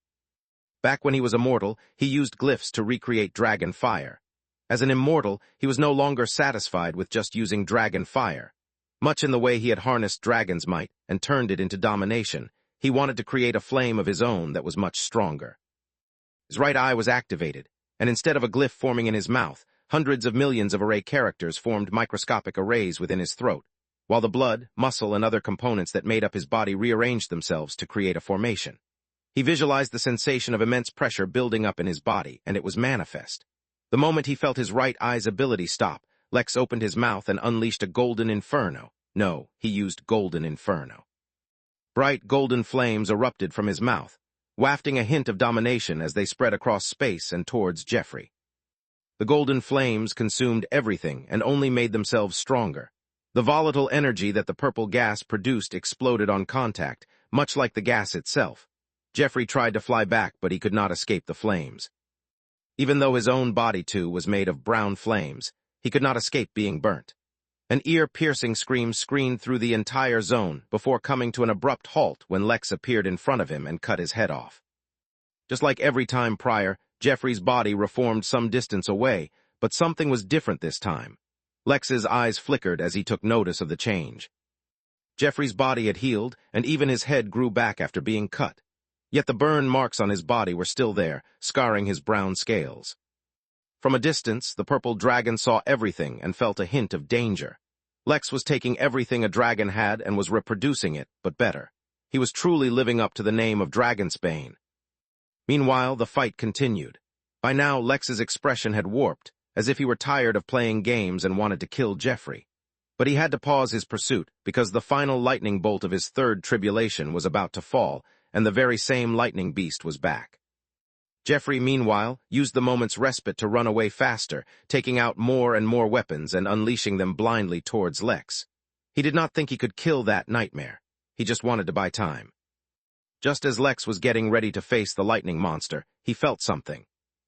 Back when he was immortal, he used glyphs to recreate dragon fire. As an immortal, he was no longer satisfied with just using dragon fire. Much in the way he had harnessed dragon's might and turned it into domination, he wanted to create a flame of his own that was much stronger. His right eye was activated, and instead of a glyph forming in his mouth, hundreds of millions of array characters formed microscopic arrays within his throat, while the blood, muscle, and other components that made up his body rearranged themselves to create a formation. He visualized the sensation of immense pressure building up in his body, and it was manifest. The moment he felt his right eye's ability stop, Lex opened his mouth and unleashed a golden inferno. No, he used golden inferno. Bright golden flames erupted from his mouth, wafting a hint of domination as they spread across space and towards Jeffrey. The golden flames consumed everything and only made themselves stronger. The volatile energy that the purple gas produced exploded on contact, much like the gas itself. Jeffrey tried to fly back, but he could not escape the flames. Even though his own body, too, was made of brown flames, he could not escape being burnt. An ear-piercing scream screamed through the entire zone before coming to an abrupt halt when Lex appeared in front of him and cut his head off. Just like every time prior, Jeffrey's body reformed some distance away, but something was different this time. Lex's eyes flickered as he took notice of the change. Jeffrey's body had healed, and even his head grew back after being cut. Yet the burn marks on his body were still there, scarring his brown scales. From a distance, the purple dragon saw everything and felt a hint of danger. Lex was taking everything a dragon had and was reproducing it, but better. He was truly living up to the name of Dragonsbane. Meanwhile, the fight continued. By now, Lex's expression had warped, as if he were tired of playing games and wanted to kill Jeffrey. But he had to pause his pursuit, because the final lightning bolt of his third tribulation was about to fall, and the very same lightning beast was back. Jeffrey, meanwhile, used the moment's respite to run away faster, taking out more and more weapons and unleashing them blindly towards Lex. He did not think he could kill that nightmare. He just wanted to buy time. Just as Lex was getting ready to face the lightning monster, he felt something.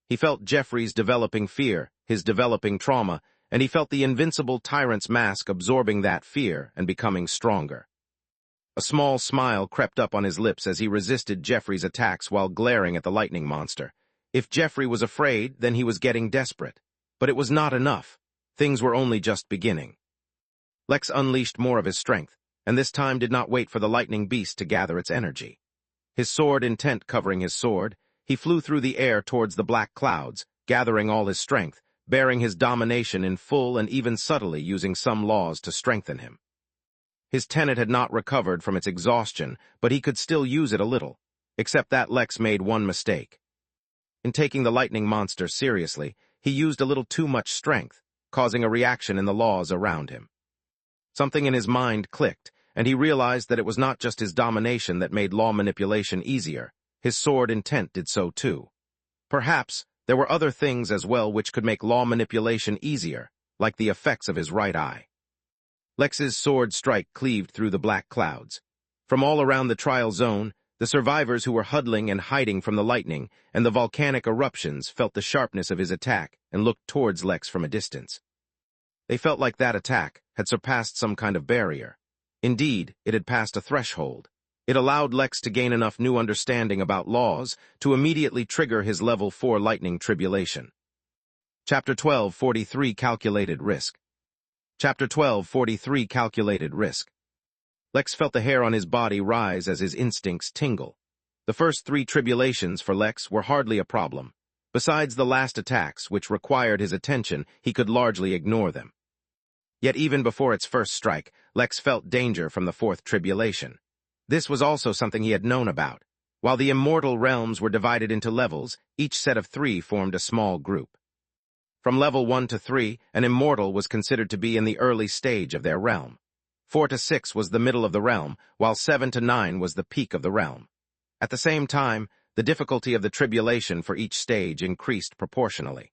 He felt Jeffrey's developing fear, his developing trauma, and he felt the invincible tyrant's mask absorbing that fear and becoming stronger. A small smile crept up on his lips as he resisted Jeffrey's attacks while glaring at the lightning monster. If Jeffrey was afraid, then he was getting desperate. But it was not enough. Things were only just beginning. Lex unleashed more of his strength, and this time did not wait for the lightning beast to gather its energy. His sword intent covering his sword, he flew through the air towards the black clouds, gathering all his strength, bearing his domination in full and even subtly using some laws to strengthen him. His tenet had not recovered from its exhaustion, but he could still use it a little, except that Lex made one mistake. In taking the lightning monster seriously, he used a little too much strength, causing a reaction in the laws around him. Something in his mind clicked, and he realized that it was not just his domination that made law manipulation easier. His sword intent did so too. Perhaps there were other things as well which could make law manipulation easier, like the effects of his right eye. Lex's sword strike cleaved through the black clouds. From all around the trial zone, the survivors who were huddling and hiding from the lightning and the volcanic eruptions felt the sharpness of his attack and looked towards Lex from a distance. They felt like that attack had surpassed some kind of barrier. Indeed, it had passed a threshold. It allowed Lex to gain enough new understanding about laws to immediately trigger his level 4 lightning tribulation. Chapter 12:43 Calculated Risk. Chapter 12:43 Calculated Risk. Lex felt the hair on his body rise as his instincts tingle. The first 3 tribulations for Lex were hardly a problem. Besides the last attacks, which required his attention, he could largely ignore them. Yet even before its first strike, Lex felt danger from the fourth tribulation. This was also something he had known about. While the immortal realms were divided into levels, each set of 3 formed a small group. From level 1 to 3, an immortal was considered to be in the early stage of their realm. 4 to 6 was the middle of the realm, while 7 to 9 was the peak of the realm. At the same time, the difficulty of the tribulation for each stage increased proportionally.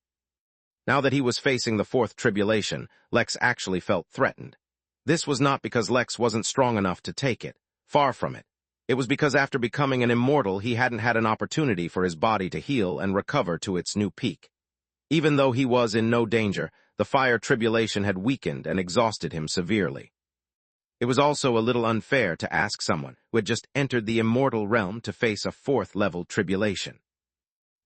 Now that he was facing the fourth tribulation, Lex actually felt threatened. This was not because Lex wasn't strong enough to take it. Far from it. It was because after becoming an immortal, he hadn't had an opportunity for his body to heal and recover to its new peak. Even though he was in no danger, the fire tribulation had weakened and exhausted him severely. It was also a little unfair to ask someone who had just entered the immortal realm to face a fourth-level tribulation.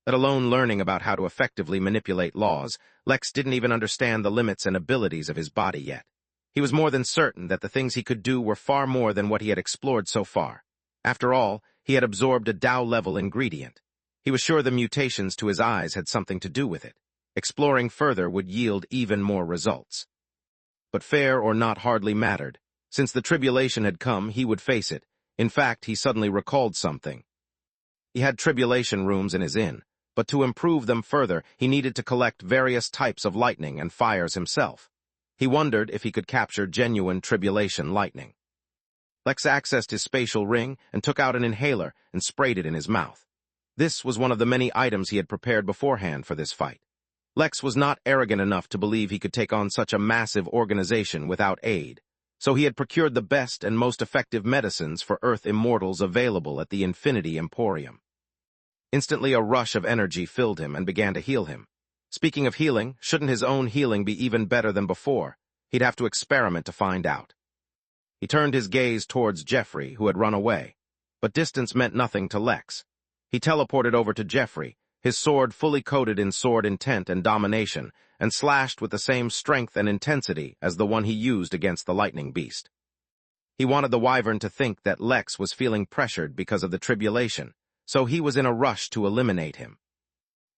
Let alone learning about how to effectively manipulate laws, Lex didn't even understand the limits and abilities of his body yet. He was more than certain that the things he could do were far more than what he had explored so far. After all, he had absorbed a Tao-level ingredient. He was sure the mutations to his eyes had something to do with it. Exploring further would yield even more results. But fair or not hardly mattered. Since the tribulation had come, he would face it. In fact, he suddenly recalled something. He had tribulation rooms in his inn, but to improve them further, he needed to collect various types of lightning and fires himself. He wondered if he could capture genuine tribulation lightning. Lex accessed his spatial ring and took out an inhaler and sprayed it in his mouth. This was one of the many items he had prepared beforehand for this fight. Lex was not arrogant enough to believe he could take on such a massive organization without aid, so he had procured the best and most effective medicines for Earth immortals available at the Infinity Emporium. Instantly a rush of energy filled him and began to heal him. Speaking of healing, shouldn't his own healing be even better than before? He'd have to experiment to find out. He turned his gaze towards Jeffrey, who had run away. But distance meant nothing to Lex. He teleported over to Jeffrey, his sword fully coated in sword intent and domination, and slashed with the same strength and intensity as the one he used against the lightning beast. He wanted the wyvern to think that Lex was feeling pressured because of the tribulation, so he was in a rush to eliminate him.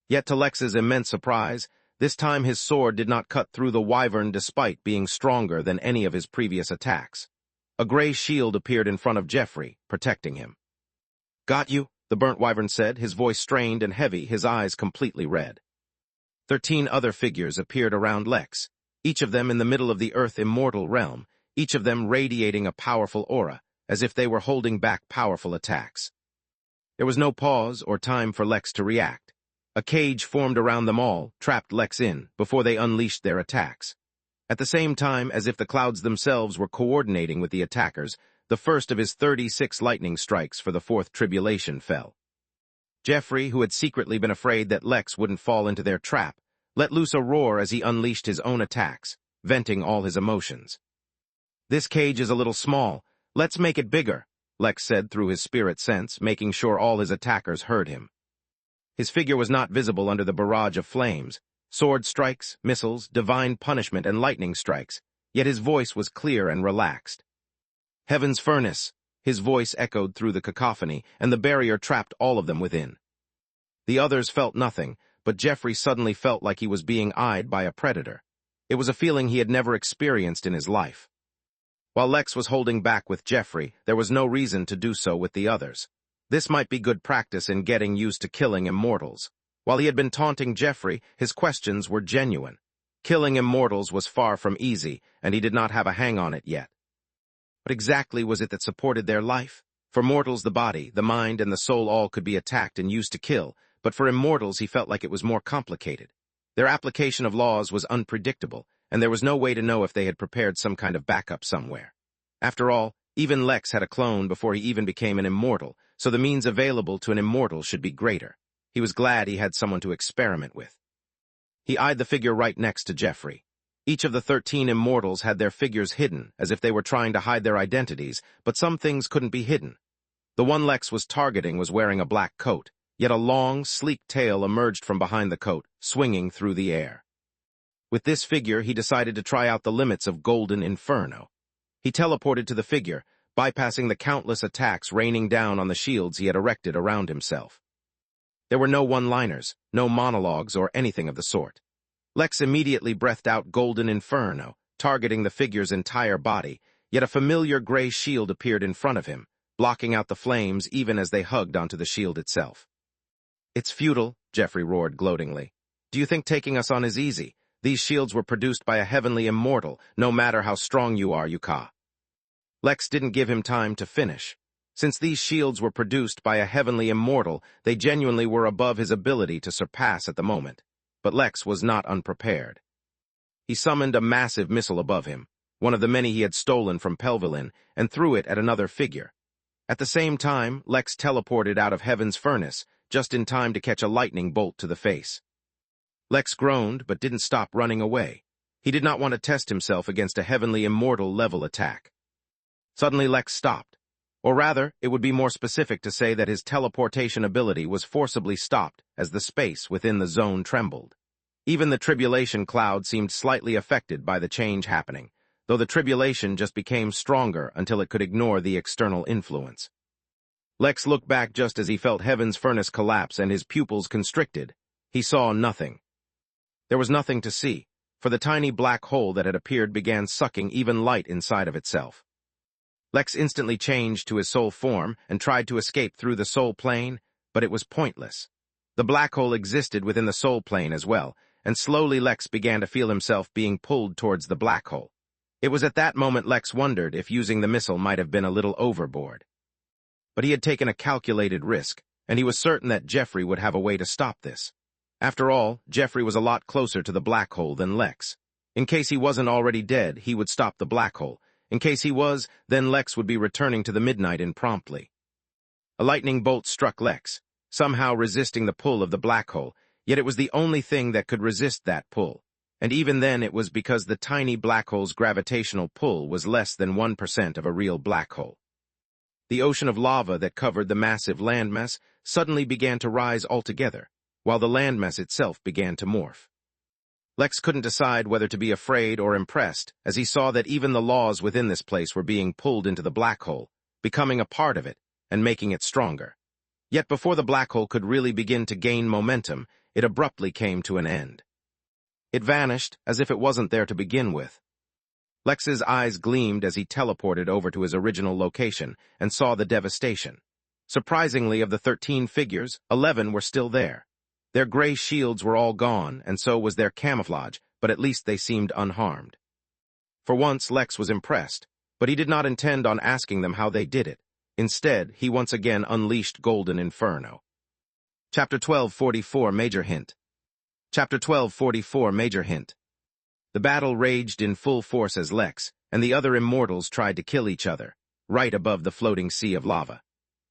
Yet to Lex's immense surprise, this time his sword did not cut through the wyvern despite being stronger than any of his previous attacks. A gray shield appeared in front of Jeffrey, protecting him. "Got you," the burnt wyvern said, his voice strained and heavy, his eyes completely red. 13 other figures appeared around Lex, each of them in the middle of the Earth immortal realm, each of them radiating a powerful aura, as if they were holding back powerful attacks. There was no pause or time for Lex to react. A cage formed around them all, trapped Lex in, before they unleashed their attacks. At the same time, as if the clouds themselves were coordinating with the attackers, the first of his 36 lightning strikes for the fourth tribulation fell. Jeffrey, who had secretly been afraid that Lex wouldn't fall into their trap, let loose a roar as he unleashed his own attacks, venting all his emotions. "This cage is a little small. Let's make it bigger," Lex said through his spirit sense, making sure all his attackers heard him. His figure was not visible under the barrage of flames, sword strikes, missiles, divine punishment, and lightning strikes, yet his voice was clear and relaxed. "Heaven's furnace," his voice echoed through the cacophony, and the barrier trapped all of them within. The others felt nothing, but Jeffrey suddenly felt like he was being eyed by a predator. It was a feeling he had never experienced in his life. While Lex was holding back with Jeffrey, there was no reason to do so with the others. This might be good practice in getting used to killing immortals. While he had been taunting Jeffrey, his questions were genuine. Killing immortals was far from easy, and he did not have a hang on it yet. What exactly was it that supported their life? For mortals, the body, the mind, and the soul all could be attacked and used to kill, but for immortals he felt like it was more complicated. Their application of laws was unpredictable, and there was no way to know if they had prepared some kind of backup somewhere. After all, even Lex had a clone before he even became an immortal, so the means available to an immortal should be greater. He was glad he had someone to experiment with. He eyed the figure right next to Jeffrey. Each of the 13 immortals had their figures hidden, as if they were trying to hide their identities, but some things couldn't be hidden. The one Lex was targeting was wearing a black coat, yet a long, sleek tail emerged from behind the coat, swinging through the air. With this figure, he decided to try out the limits of Golden Inferno. He teleported to the figure, bypassing the countless attacks raining down on the shields he had erected around himself. There were no one-liners, no monologues, or anything of the sort. Lex immediately breathed out Golden Inferno, targeting the figure's entire body, yet a familiar gray shield appeared in front of him, blocking out the flames even as they hugged onto the shield itself. "It's futile," Jeffrey roared gloatingly. "Do you think taking us on is easy? These shields were produced by a heavenly immortal, no matter how strong you are, Yuka." Lex didn't give him time to finish. Since these shields were produced by a heavenly immortal, they genuinely were above his ability to surpass at the moment. But Lex was not unprepared. He summoned a massive missile above him, one of the many he had stolen from Pelvelin, and threw it at another figure. At the same time, Lex teleported out of Heaven's furnace, just in time to catch a lightning bolt to the face. Lex groaned, but didn't stop running away. He did not want to test himself against a heavenly immortal level attack. Suddenly Lex stopped. Or rather, it would be more specific to say that his teleportation ability was forcibly stopped as the space within the zone trembled. Even the tribulation cloud seemed slightly affected by the change happening, though the tribulation just became stronger until it could ignore the external influence. Lex looked back just as he felt Heaven's furnace collapse and his pupils constricted. He saw nothing. There was nothing to see, for the tiny black hole that had appeared began sucking even light inside of itself. Lex instantly changed to his soul form and tried to escape through the soul plane, but it was pointless. The black hole existed within the soul plane as well, and slowly Lex began to feel himself being pulled towards the black hole. It was at that moment Lex wondered if using the missile might have been a little overboard. But he had taken a calculated risk, and he was certain that Jeffrey would have a way to stop this. After all, Jeffrey was a lot closer to the black hole than Lex. In case he wasn't already dead, he would stop the black hole. In case he was, then Lex would be returning to the Midnight Inn promptly. A lightning bolt struck Lex, somehow resisting the pull of the black hole, yet it was the only thing that could resist that pull. And even then it was because the tiny black hole's gravitational pull was less than 1% of a real black hole. The ocean of lava that covered the massive landmass suddenly began to rise altogether, while the landmass itself began to morph. Lex couldn't decide whether to be afraid or impressed, as he saw that even the laws within this place were being pulled into the black hole, becoming a part of it, and making it stronger. Yet before the black hole could really begin to gain momentum, it abruptly came to an end. It vanished, as if it wasn't there to begin with. Lex's eyes gleamed as he teleported over to his original location and saw the devastation. Surprisingly, of the 13 figures, 11 were still there. Their gray shields were all gone, and so was their camouflage, but at least they seemed unharmed. For once, Lex was impressed, but he did not intend on asking them how they did it. Instead, he once again unleashed Golden Inferno. Chapter 1244 Major Hint. Chapter 1244 Major Hint. The battle raged in full force as Lex and the other immortals tried to kill each other, right above the floating sea of lava.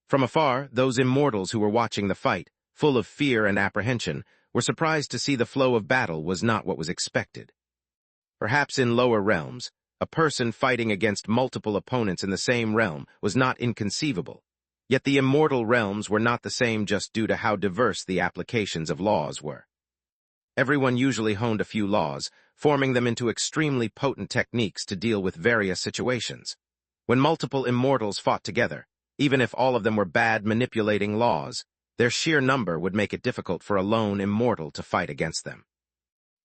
From afar, those immortals who were watching the fight, full of fear and apprehension, were surprised to see the flow of battle was not what was expected. Perhaps in lower realms, a person fighting against multiple opponents in the same realm was not inconceivable. Yet the immortal realms were not the same just due to how diverse the applications of laws were. Everyone usually honed a few laws, forming them into extremely potent techniques to deal with various situations. When multiple immortals fought together, even if all of them were bad manipulating laws, their sheer number would make it difficult for a lone immortal to fight against them.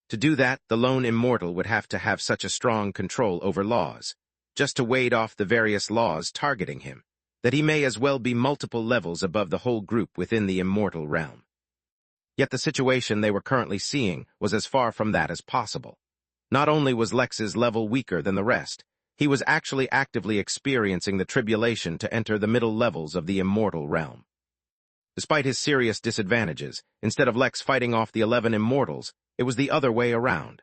To do that, the lone immortal would have to have such a strong control over laws, just to ward off the various laws targeting him, that he may as well be multiple levels above the whole group within the immortal realm. Yet the situation they were currently seeing was as far from that as possible. Not only was Lex's level weaker than the rest, he was actually actively experiencing the tribulation to enter the middle levels of the immortal realm. Despite his serious disadvantages, instead of Lex fighting off the 11 immortals, it was the other way around.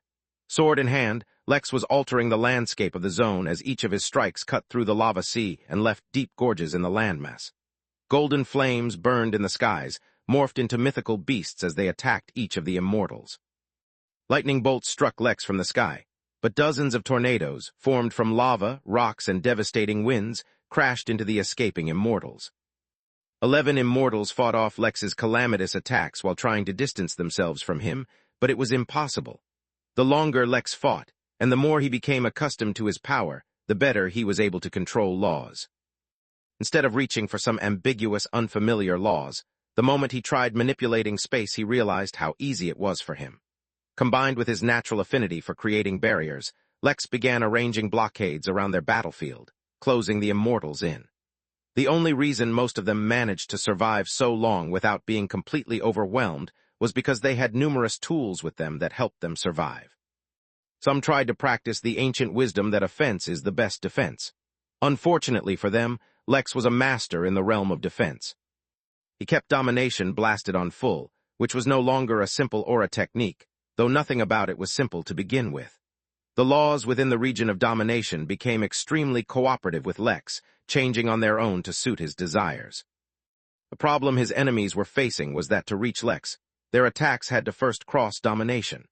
Sword in hand, Lex was altering the landscape of the zone as each of his strikes cut through the lava sea and left deep gorges in the landmass. Golden flames burned in the skies, morphed into mythical beasts as they attacked each of the immortals. Lightning bolts struck Lex from the sky, but dozens of tornadoes, formed from lava, rocks, and devastating winds, crashed into the escaping immortals. 11 immortals fought off Lex's calamitous attacks while trying to distance themselves from him, but it was impossible. The longer Lex fought, and the more he became accustomed to his power, the better he was able to control laws. Instead of reaching for some ambiguous, unfamiliar laws, The moment he tried manipulating space, he realized how easy it was for him. Combined with his natural affinity for creating barriers, Lex began arranging blockades around their battlefield, closing the immortals in. The only reason most of them managed to survive so long without being completely overwhelmed was because they had numerous tools with them that helped them survive. Some tried to practice the ancient wisdom that offense is the best defense. Unfortunately for them, Lex was a master in the realm of defense. He kept domination blasted on full, which was no longer a simple aura technique, though nothing about it was simple to begin with. The laws within the region of domination became extremely cooperative with Lex, changing on their own to suit his desires. The problem his enemies were facing was that to reach Lex, their attacks had to first cross domination.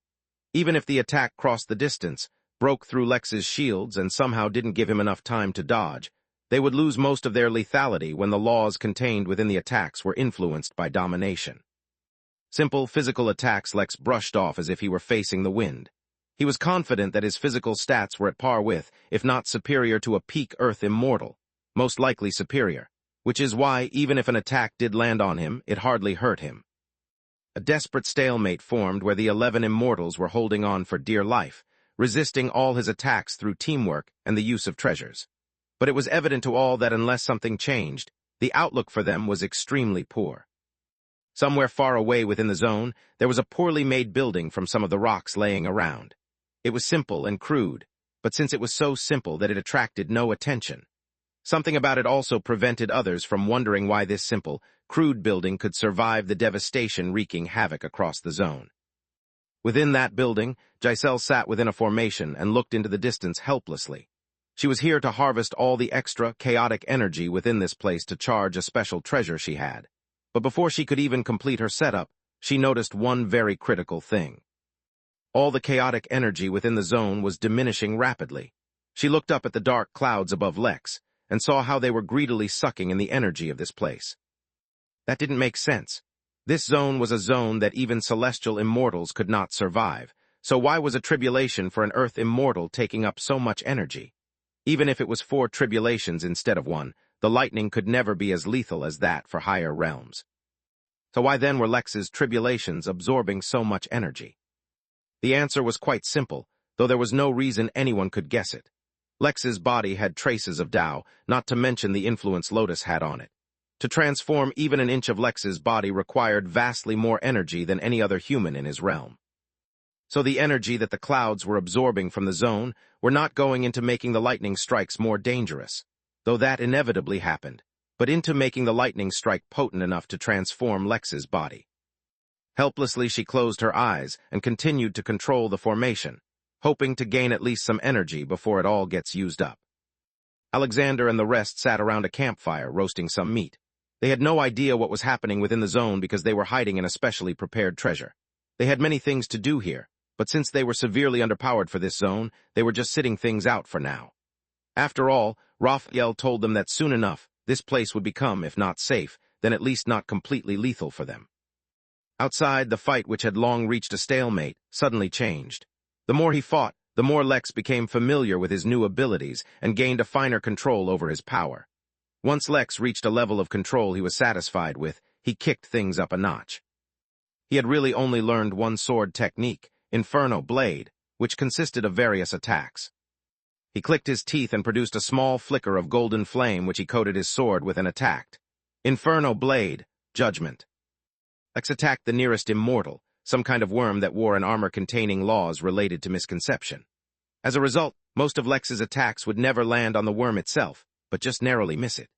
Even if the attack crossed the distance, broke through Lex's shields, and somehow didn't give him enough time to dodge, they would lose most of their lethality when the laws contained within the attacks were influenced by domination. Simple physical attacks Lex brushed off as if he were facing the wind. He was confident that his physical stats were at par with, if not superior to a peak Earth immortal, most likely superior, which is why, even if an attack did land on him, it hardly hurt him. A desperate stalemate formed where the 11 immortals were holding on for dear life, resisting all his attacks through teamwork and the use of treasures. But it was evident to all that unless something changed, the outlook for them was extremely poor. Somewhere far away within the zone, there was a poorly made building from some of the rocks laying around. It was simple and crude, but since it was so simple that it attracted no attention. Something about it also prevented others from wondering why this simple, crude building could survive the devastation wreaking havoc across the zone. Within that building, Giselle sat within a formation and looked into the distance helplessly. She was here to harvest all the extra, chaotic energy within this place to charge a special treasure she had. But before she could even complete her setup, she noticed one very critical thing. All the chaotic energy within the zone was diminishing rapidly. She looked up at the dark clouds above Lex, and saw how they were greedily sucking in the energy of this place. That didn't make sense. This zone was a zone that even celestial immortals could not survive, so why was a tribulation for an Earth immortal taking up so much energy? Even if it was 4 tribulations instead of 1, the lightning could never be as lethal as that for higher realms. So why then were Lex's tribulations absorbing so much energy? The answer was quite simple, though there was no reason anyone could guess it. Lex's body had traces of Tao, not to mention the influence Lotus had on it. To transform even an inch of Lex's body required vastly more energy than any other human in his realm. So the energy that the clouds were absorbing from the zone were not going into making the lightning strikes more dangerous, though that inevitably happened, but into making the lightning strike potent enough to transform Lex's body. Helplessly she closed her eyes and continued to control the formation, hoping to gain at least some energy before it all gets used up. Alexander and the rest sat around a campfire roasting some meat. They had no idea what was happening within the zone because they were hiding in a specially prepared treasure. They had many things to do here, but since they were severely underpowered for this zone, they were just sitting things out for now. After all, Raphael told them that soon enough, this place would become, if not safe, then at least not completely lethal for them. Outside, the fight, which had long reached a stalemate, suddenly changed. The more he fought, the more Lex became familiar with his new abilities and gained a finer control over his power. Once Lex reached a level of control he was satisfied with, he kicked things up a notch. He had really only learned one sword technique, Inferno Blade, which consisted of various attacks. He clicked his teeth and produced a small flicker of golden flame which he coated his sword with and attacked. Inferno Blade, Judgment. Lex attacked the nearest immortal, some kind of worm that wore an armor containing laws related to misconception. As a result, most of Lex's attacks would never land on the worm itself, but just narrowly miss it.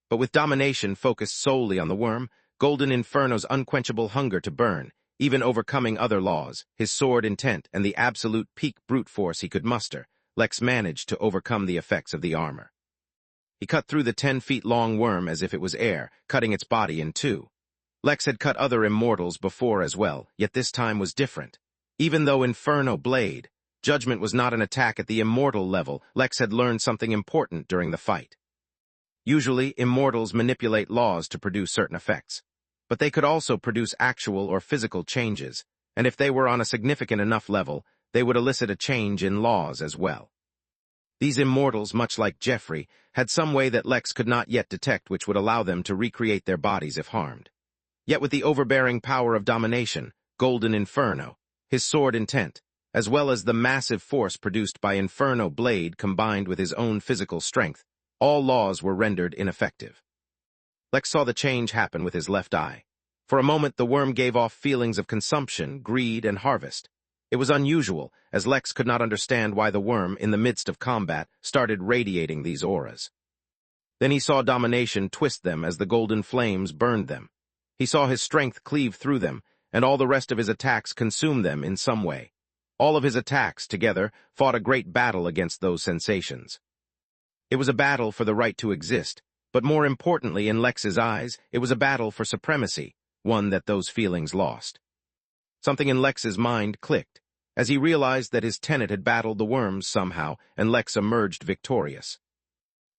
But with domination focused solely on the worm, Golden Inferno's unquenchable hunger to burn, even overcoming other laws, his sword intent, and the absolute peak brute force he could muster, Lex managed to overcome the effects of the armor. He cut through the 10-feet-long worm as if it was air, cutting its body in two. Lex had cut other immortals before as well, yet this time was different. Even though Inferno Blade, Judgment was not an attack at the immortal level, Lex had learned something important during the fight. Usually, immortals manipulate laws to produce certain effects. But they could also produce actual or physical changes, and if they were on a significant enough level, they would elicit a change in laws as well. These immortals, much like Jeffrey, had some way that Lex could not yet detect which would allow them to recreate their bodies if harmed. Yet with the overbearing power of domination, Golden Inferno, his sword intent, as well as the massive force produced by Inferno Blade combined with his own physical strength, all laws were rendered ineffective. Lex saw the change happen with his left eye. For a moment, the worm gave off feelings of consumption, greed, and harvest. It was unusual, as Lex could not understand why the worm, in the midst of combat, started radiating these auras. Then he saw domination twist them as the golden flames burned them. He saw his strength cleave through them, and all the rest of his attacks consume them in some way. All of his attacks, together, fought a great battle against those sensations. It was a battle for the right to exist, but more importantly, in Lex's eyes, it was a battle for supremacy, one that those feelings lost. Something in Lex's mind clicked, as he realized that his tenet had battled the worms somehow, and Lex emerged victorious.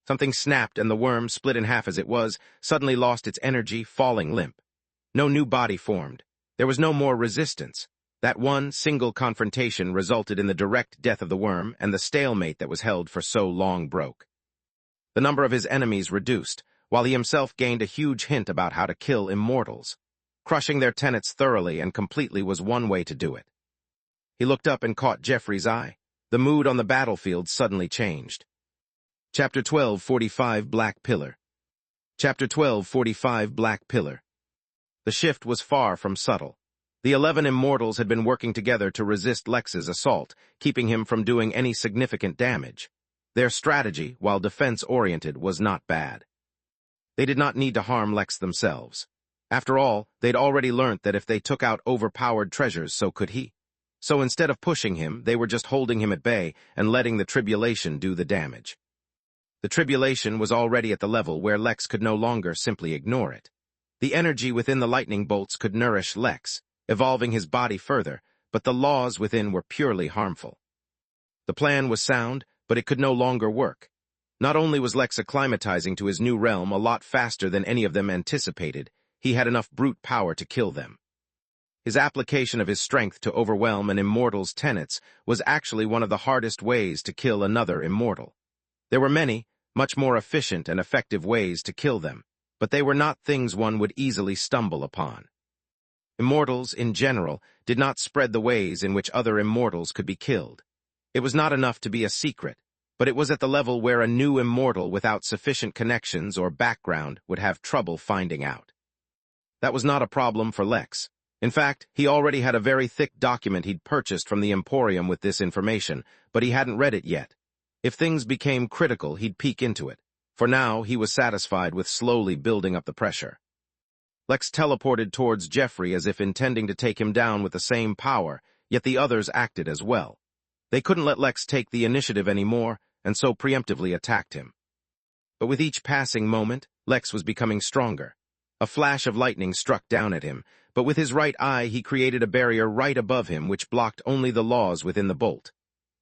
Something snapped, and the worm, split in half as it was, suddenly lost its energy, falling limp. No new body formed. There was no more resistance. That one single confrontation resulted in the direct death of the worm, and the stalemate that was held for so long broke. The number of his enemies reduced, while he himself gained a huge hint about how to kill immortals. Crushing their tenets thoroughly and completely was one way to do it. He looked up and caught Jeffrey's eye. The mood on the battlefield suddenly changed. Chapter 12:45 Black Pillar. Chapter 12:45 Black Pillar. The shift was far from subtle. The 11 immortals had been working together to resist Lex's assault, keeping him from doing any significant damage. Their strategy, while defense-oriented, was not bad. They did not need to harm Lex themselves. After all, they'd already learnt that if they took out overpowered treasures, so could he. So instead of pushing him, they were just holding him at bay and letting the tribulation do the damage. The tribulation was already at the level where Lex could no longer simply ignore it. The energy within the lightning bolts could nourish Lex, evolving his body further, but the laws within were purely harmful. The plan was sound, but it could no longer work. Not only was Lex acclimatizing to his new realm a lot faster than any of them anticipated, he had enough brute power to kill them. His application of his strength to overwhelm an immortal's tenets was actually one of the hardest ways to kill another immortal. There were many, much more efficient and effective ways to kill them, but they were not things one would easily stumble upon. Immortals, in general, did not spread the ways in which other immortals could be killed. It was not enough to be a secret, but it was at the level where a new immortal without sufficient connections or background would have trouble finding out. That was not a problem for Lex. In fact, he already had a very thick document he'd purchased from the Emporium with this information, but he hadn't read it yet. If things became critical, he'd peek into it. For now, he was satisfied with slowly building up the pressure. Lex teleported towards Jeffrey as if intending to take him down with the same power, yet the others acted as well. They couldn't let Lex take the initiative anymore, and so preemptively attacked him. But with each passing moment, Lex was becoming stronger. A flash of lightning struck down at him, but with his right eye he created a barrier right above him which blocked only the laws within the bolt.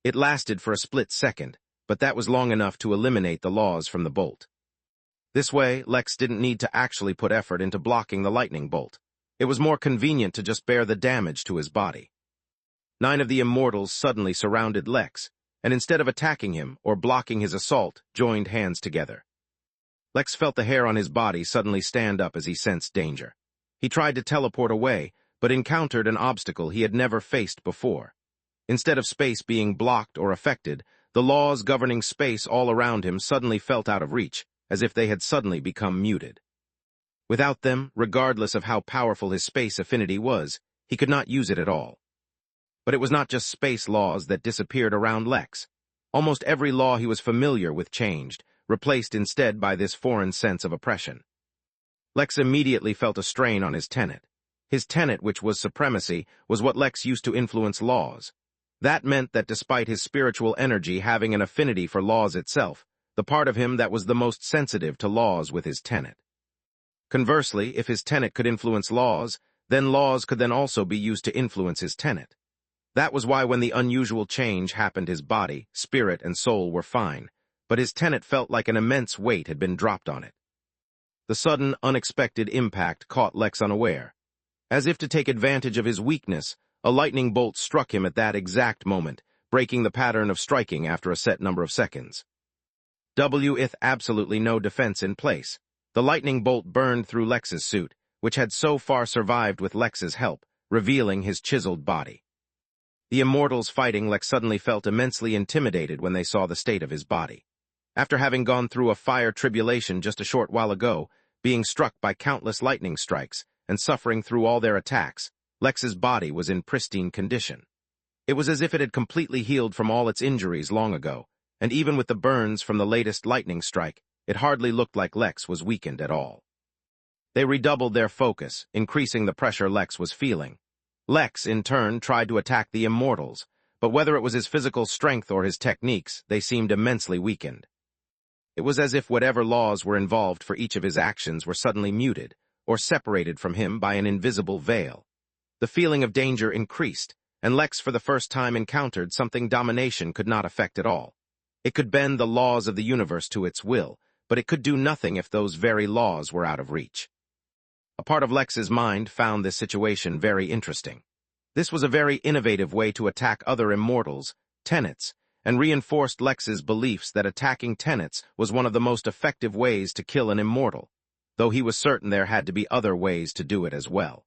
It lasted for a split second, but that was long enough to eliminate the laws from the bolt. This way, Lex didn't need to actually put effort into blocking the lightning bolt. It was more convenient to just bear the damage to his body. 9 of the immortals suddenly surrounded Lex, and instead of attacking him or blocking his assault, joined hands together. Lex felt the hair on his body suddenly stand up as he sensed danger. He tried to teleport away, but encountered an obstacle he had never faced before. Instead of space being blocked or affected, the laws governing space all around him suddenly felt out of reach, as if they had suddenly become muted. Without them, regardless of how powerful his space affinity was, he could not use it at all. But it was not just space laws that disappeared around Lex. Almost every law he was familiar with changed, replaced instead by this foreign sense of oppression. Lex immediately felt a strain on his tenet. His tenet, which was supremacy, was what Lex used to influence laws. That meant that despite his spiritual energy having an affinity for laws itself, the part of him that was the most sensitive to laws with his tenet. Conversely, if his tenet could influence laws, then laws could then also be used to influence his tenet. That was why when the unusual change happened his body, spirit, and soul were fine, but his tenet felt like an immense weight had been dropped on it. The sudden, unexpected impact caught Lex unaware. As if to take advantage of his weakness, a lightning bolt struck him at that exact moment, breaking the pattern of striking after a set number of seconds. With absolutely no defense in place, the lightning bolt burned through Lex's suit, which had so far survived with Lex's help, revealing his chiseled body. The immortals fighting Lex suddenly felt immensely intimidated when they saw the state of his body. After having gone through a fire tribulation just a short while ago, being struck by countless lightning strikes, and suffering through all their attacks, Lex's body was in pristine condition. It was as if it had completely healed from all its injuries long ago, and even with the burns from the latest lightning strike, it hardly looked like Lex was weakened at all. They redoubled their focus, increasing the pressure Lex was feeling. Lex, in turn, tried to attack the immortals, but whether it was his physical strength or his techniques, they seemed immensely weakened. It was as if whatever laws were involved for each of his actions were suddenly muted, or separated from him by an invisible veil. The feeling of danger increased, and Lex for the first time encountered something domination could not affect at all. It could bend the laws of the universe to its will, but it could do nothing if those very laws were out of reach. A part of Lex's mind found this situation very interesting. This was a very innovative way to attack other immortals, tenets, and reinforced Lex's beliefs that attacking tenets was one of the most effective ways to kill an immortal, though he was certain there had to be other ways to do it as well.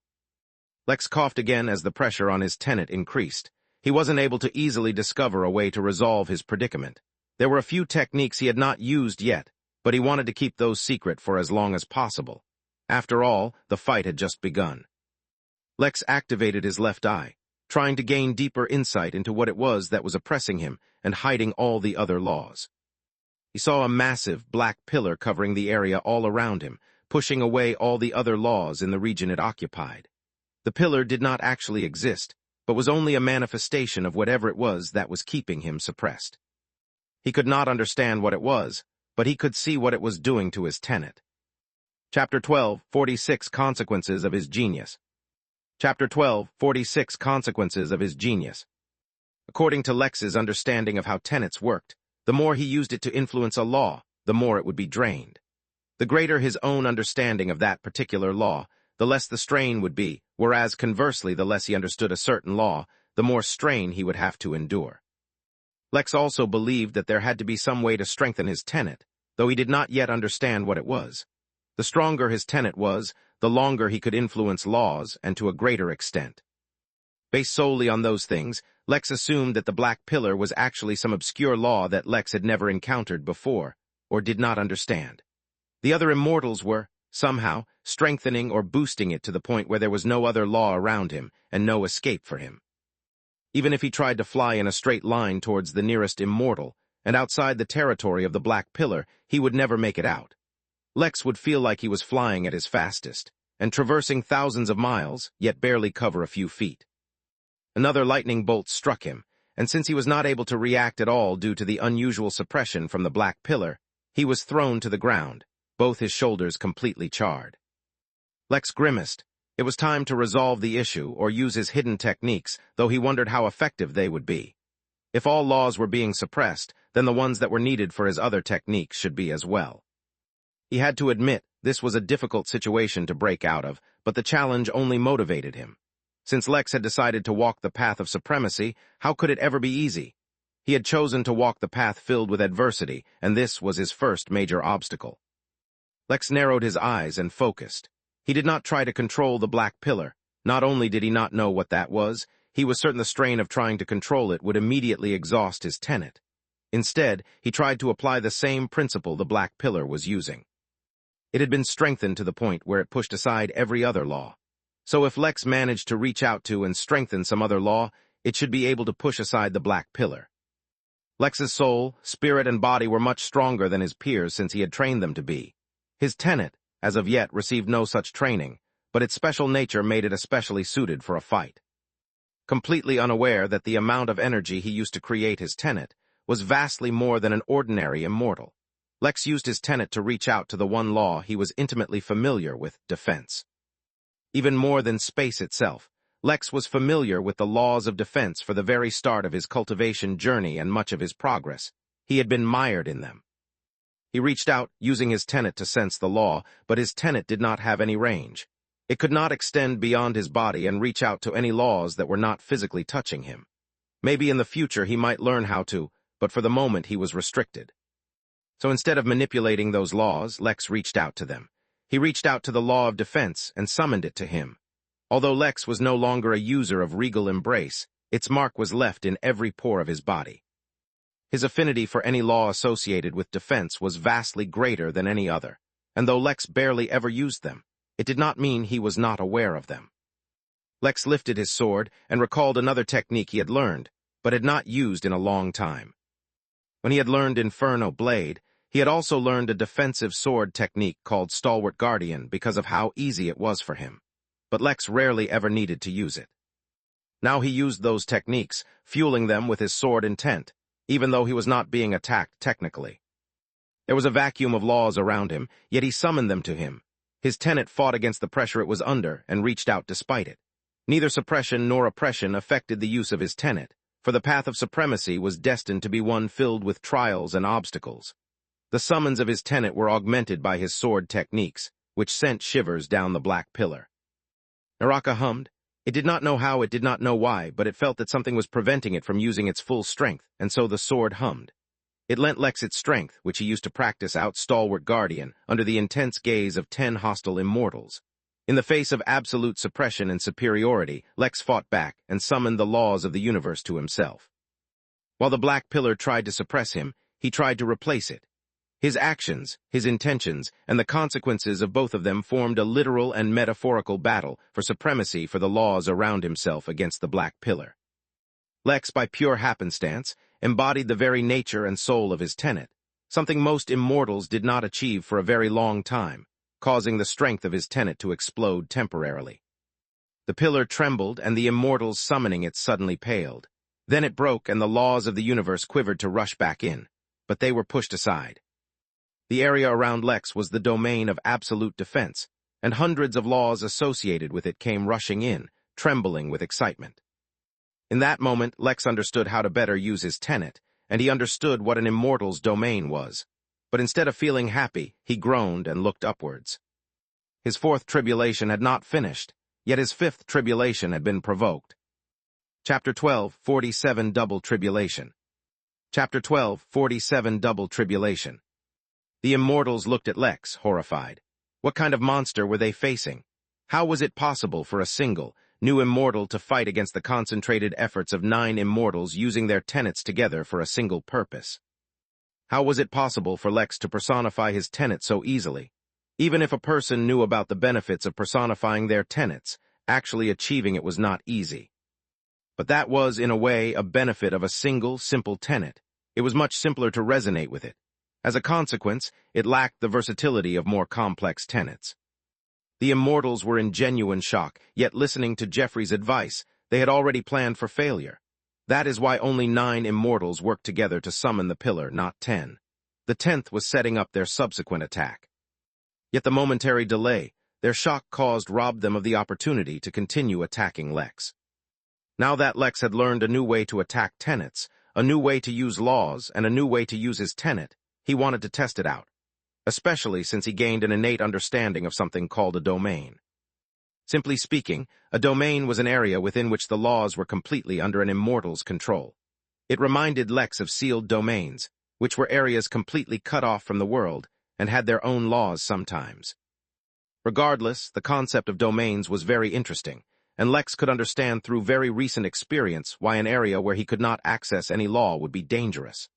Lex coughed again as the pressure on his tenet increased. He wasn't able to easily discover a way to resolve his predicament. There were a few techniques he had not used yet, but he wanted to keep those secret for as long as possible. After all, the fight had just begun. Lex activated his left eye, trying to gain deeper insight into what it was that was oppressing him and hiding all the other laws. He saw a massive black pillar covering the area all around him, pushing away all the other laws in the region it occupied. The pillar did not actually exist, but was only a manifestation of whatever it was that was keeping him suppressed. He could not understand what it was, but he could see what it was doing to his tenet. Chapter 12, 46 Consequences of His Genius. Chapter 12, 46 Consequences of His Genius. According to Lex's understanding of how tenets worked, the more he used it to influence a law, the more it would be drained. The greater his own understanding of that particular law, the less the strain would be, whereas conversely the less he understood a certain law, the more strain he would have to endure. Lex also believed that there had to be some way to strengthen his tenet, though he did not yet understand what it was. The stronger his tenet was, the longer he could influence laws and to a greater extent. Based solely on those things, Lex assumed that the Black Pillar was actually some obscure law that Lex had never encountered before, or did not understand. The other immortals were, somehow, strengthening or boosting it to the point where there was no other law around him and no escape for him. Even if he tried to fly in a straight line towards the nearest immortal, and outside the territory of the Black Pillar, he would never make it out. Lex would feel like he was flying at his fastest, and traversing thousands of miles, yet barely cover a few feet. Another lightning bolt struck him, and since he was not able to react at all due to the unusual suppression from the Black Pillar, he was thrown to the ground, both his shoulders completely charred. Lex grimaced. It was time to resolve the issue or use his hidden techniques, though he wondered how effective they would be. If all laws were being suppressed, then the ones that were needed for his other techniques should be as well. He had to admit this was a difficult situation to break out of, but the challenge only motivated him. Since Lex had decided to walk the path of supremacy, how could it ever be easy? He had chosen to walk the path filled with adversity, and this was his first major obstacle. Lex narrowed his eyes and focused. He did not try to control the Black Pillar. Not only did he not know what that was, he was certain the strain of trying to control it would immediately exhaust his tenet. Instead, he tried to apply the same principle the Black Pillar was using. It had been strengthened to the point where it pushed aside every other law. So if Lex managed to reach out to and strengthen some other law, it should be able to push aside the Black Pillar. Lex's soul, spirit, and body were much stronger than his peers since he had trained them to be. His tenet, as of yet, received no such training, but its special nature made it especially suited for a fight. Completely unaware that the amount of energy he used to create his tenet was vastly more than an ordinary immortal, Lex used his tenet to reach out to the one law he was intimately familiar with, defense. Even more than space itself, Lex was familiar with the laws of defense for the very start of his cultivation journey and much of his progress. He had been mired in them. He reached out, using his tenet to sense the law, but his tenet did not have any range. It could not extend beyond his body and reach out to any laws that were not physically touching him. Maybe in the future he might learn how to, but for the moment he was restricted. So instead of manipulating those laws, Lex reached out to them. He reached out to the law of defense and summoned it to him. Although Lex was no longer a user of regal embrace, its mark was left in every pore of his body. His affinity for any law associated with defense was vastly greater than any other, and though Lex barely ever used them, it did not mean he was not aware of them. Lex lifted his sword and recalled another technique he had learned, but had not used in a long time. When he had learned Inferno Blade, he had also learned a defensive sword technique called Stalwart Guardian because of how easy it was for him, but Lex rarely ever needed to use it. Now he used those techniques, fueling them with his sword intent, even though he was not being attacked technically. There was a vacuum of laws around him, yet he summoned them to him. His tenet fought against the pressure it was under and reached out despite it. Neither suppression nor oppression affected the use of his tenet, for the path of supremacy was destined to be one filled with trials and obstacles. The summons of his tenet were augmented by his sword techniques, which sent shivers down the black pillar. Naraka hummed. It did not know how, it did not know why, but it felt that something was preventing it from using its full strength, and so the sword hummed. It lent Lex its strength, which he used to practice out Stalwart Guardian, under the intense gaze of 10 hostile immortals. In the face of absolute suppression and superiority, Lex fought back and summoned the laws of the universe to himself. While the black pillar tried to suppress him, he tried to replace it. His actions, his intentions, and the consequences of both of them formed a literal and metaphorical battle for supremacy for the laws around himself against the black pillar. Lex, by pure happenstance, embodied the very nature and soul of his tenet, something most immortals did not achieve for a very long time, causing the strength of his tenet to explode temporarily. The pillar trembled, and the immortals summoning it suddenly paled. Then it broke, and the laws of the universe quivered to rush back in, but they were pushed aside. The area around Lex was the domain of absolute defense, and hundreds of laws associated with it came rushing in, trembling with excitement. In that moment, Lex understood how to better use his tenet, and he understood what an immortal's domain was. But instead of feeling happy, he groaned and looked upwards. His fourth tribulation had not finished, yet his fifth tribulation had been provoked. Chapter 12, 47 Double Tribulation. Chapter 12, 47 Double Tribulation. The immortals looked at Lex, horrified. What kind of monster were they facing? How was it possible for a single, new immortal to fight against the concentrated efforts of 9 immortals using their tenets together for a single purpose? How was it possible for Lex to personify his tenet so easily? Even if a person knew about the benefits of personifying their tenets, actually achieving it was not easy. But that was, in a way, a benefit of a single, simple tenet. It was much simpler to resonate with it. As a consequence, it lacked the versatility of more complex tenets. The immortals were in genuine shock, yet listening to Jeffrey's advice, they had already planned for failure. That is why only 9 immortals worked together to summon the pillar, not 10. The 10th was setting up their subsequent attack. Yet the momentary delay, their shock robbed them of the opportunity to continue attacking Lex. Now that Lex had learned a new way to attack tenets, a new way to use laws, and a new way to use his tenet, he wanted to test it out, especially since he gained an innate understanding of something called a domain. Simply speaking, a domain was an area within which the laws were completely under an immortal's control. It reminded Lex of sealed domains, which were areas completely cut off from the world and had their own laws sometimes. Regardless, the concept of domains was very interesting, and Lex could understand through very recent experience why an area where he could not access any law would be dangerous.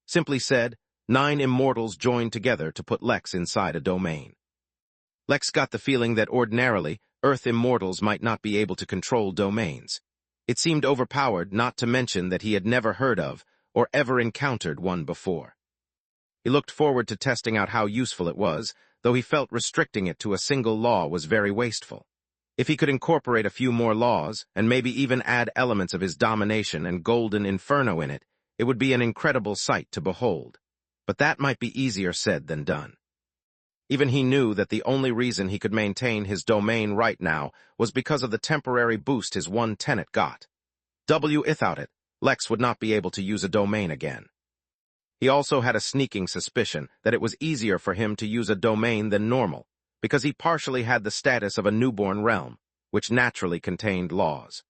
Simply said, 9 immortals joined together to put Lex inside a domain. Lex got the feeling that ordinarily, Earth immortals might not be able to control domains. It seemed overpowered, not to mention that he had never heard of or ever encountered one before. He looked forward to testing out how useful it was, though he felt restricting it to a single law was very wasteful. If he could incorporate a few more laws, and maybe even add elements of his domination and golden inferno in it, it would be an incredible sight to behold. But that might be easier said than done. Even he knew that the only reason he could maintain his domain right now was because of the temporary boost his one tenet got. Without it, Lex would not be able to use a domain again. He also had a sneaking suspicion that it was easier for him to use a domain than normal, because he partially had the status of a newborn realm, which naturally contained laws.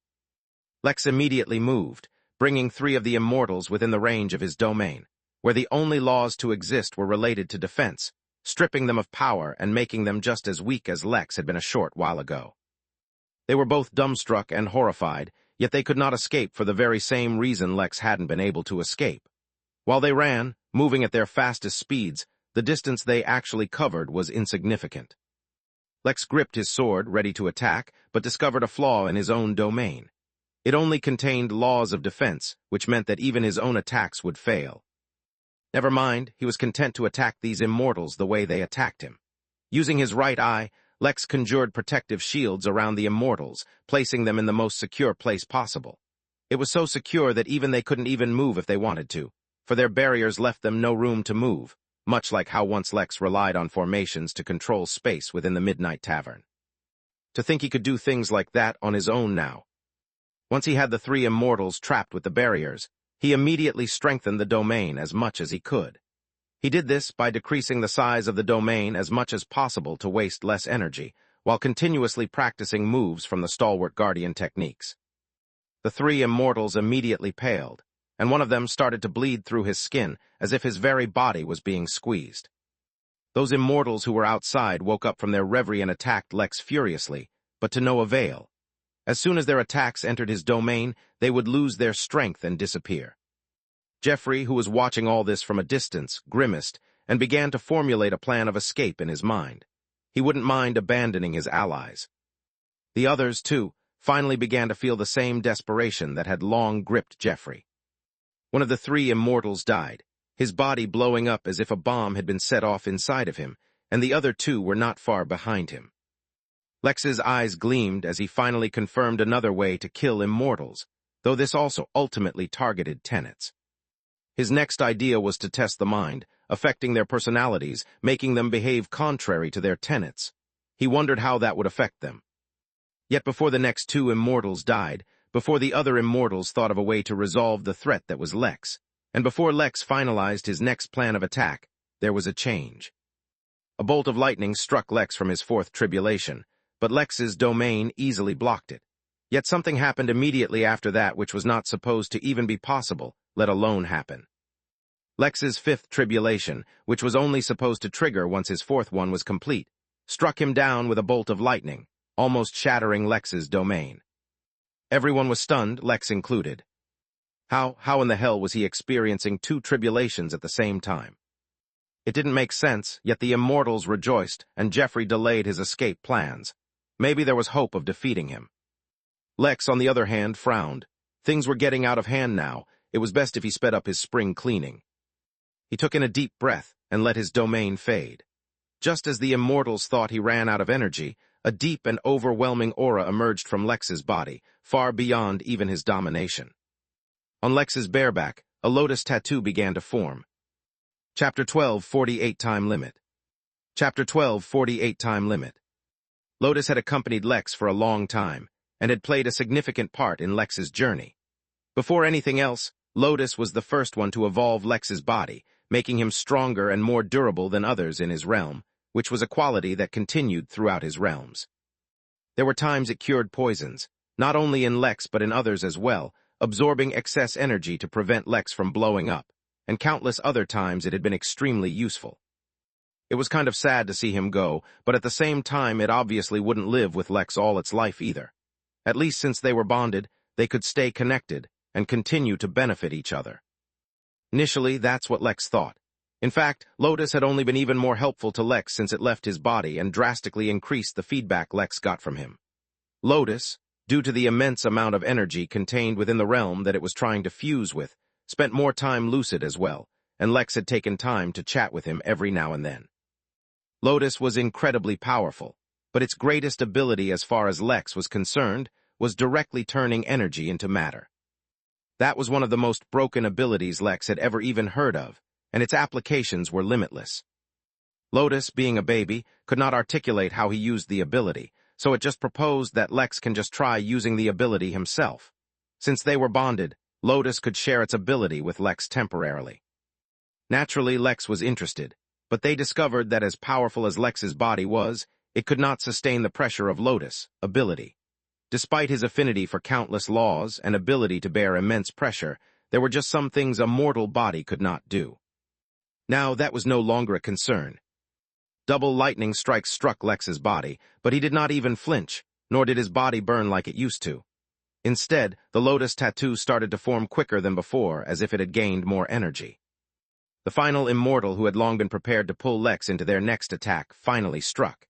Lex immediately moved, bringing 3 of the immortals within the range of his domain, where the only laws to exist were related to defense, stripping them of power and making them just as weak as Lex had been a short while ago. They were both dumbstruck and horrified, yet they could not escape for the very same reason Lex hadn't been able to escape. While they ran, moving at their fastest speeds, the distance they actually covered was insignificant. Lex gripped his sword, ready to attack, but discovered a flaw in his own domain. It only contained laws of defense, which meant that even his own attacks would fail. Never mind, he was content to attack these immortals the way they attacked him. Using his right eye, Lex conjured protective shields around the immortals, placing them in the most secure place possible. It was so secure that even they couldn't even move if they wanted to, for their barriers left them no room to move, much like how once Lex relied on formations to control space within the Midnight Tavern. To think he could do things like that on his own now. Once he had the three immortals trapped with the barriers, he immediately strengthened the domain as much as he could. He did this by decreasing the size of the domain as much as possible to waste less energy, while continuously practicing moves from the Stalwart Guardian techniques. The three immortals immediately paled, and one of them started to bleed through his skin as if his very body was being squeezed. Those immortals who were outside woke up from their reverie and attacked Lex furiously, but to no avail. As soon as their attacks entered his domain, they would lose their strength and disappear. Jeffrey, who was watching all this from a distance, grimaced and began to formulate a plan of escape in his mind. He wouldn't mind abandoning his allies. The others, too, finally began to feel the same desperation that had long gripped Jeffrey. One of the three immortals died, his body blowing up as if a bomb had been set off inside of him, and the other two were not far behind him. Lex's eyes gleamed as he finally confirmed another way to kill immortals, though this also ultimately targeted tenets. His next idea was to test the mind, affecting their personalities, making them behave contrary to their tenets. He wondered how that would affect them. Yet before the next two immortals died, before the other immortals thought of a way to resolve the threat that was Lex, and before Lex finalized his next plan of attack, there was a change. A bolt of lightning struck Lex from his fourth tribulation, but Lex's domain easily blocked it. Yet something happened immediately after that which was not supposed to even be possible, let alone happen. Lex's fifth tribulation, which was only supposed to trigger once his fourth one was complete, struck him down with a bolt of lightning, almost shattering Lex's domain. Everyone was stunned, Lex included. How in the hell was he experiencing two tribulations at the same time? It didn't make sense, yet the immortals rejoiced, and Jeffrey delayed his escape plans. Maybe there was hope of defeating him. Lex, on the other hand, frowned. Things were getting out of hand now. It was best if he sped up his spring cleaning. He took in a deep breath and let his domain fade. Just as the immortals thought he ran out of energy, a deep and overwhelming aura emerged from Lex's body, far beyond even his domination. On Lex's bareback, a lotus tattoo began to form. Chapter 12, 48 Time Limit. Chapter 12, 48 Time Limit. Lotus had accompanied Lex for a long time, and had played a significant part in Lex's journey. Before anything else, Lotus was the first one to evolve Lex's body, making him stronger and more durable than others in his realm, which was a quality that continued throughout his realms. There were times it cured poisons, not only in Lex but in others as well, absorbing excess energy to prevent Lex from blowing up, and countless other times it had been extremely useful. It was kind of sad to see him go, but at the same time it obviously wouldn't live with Lex all its life either. At least since they were bonded, they could stay connected and continue to benefit each other. Initially, that's what Lex thought. In fact, Lotus had only been even more helpful to Lex since it left his body and drastically increased the feedback Lex got from him. Lotus, due to the immense amount of energy contained within the realm that it was trying to fuse with, spent more time lucid as well, and Lex had taken time to chat with him every now and then. Lotus was incredibly powerful, but its greatest ability as far as Lex was concerned was directly turning energy into matter. That was one of the most broken abilities Lex had ever even heard of, and its applications were limitless. Lotus, being a baby, could not articulate how he used the ability, so it just proposed that Lex can just try using the ability himself. Since they were bonded, Lotus could share its ability with Lex temporarily. Naturally, Lex was interested, but they discovered that as powerful as Lex's body was, it could not sustain the pressure of Lotus' ability. Despite his affinity for countless laws and ability to bear immense pressure, there were just some things a mortal body could not do. Now, that was no longer a concern. Double lightning strikes struck Lex's body, but he did not even flinch, nor did his body burn like it used to. Instead, the lotus tattoo started to form quicker than before, as if it had gained more energy. The final immortal who had long been prepared to pull Lex into their next attack finally struck.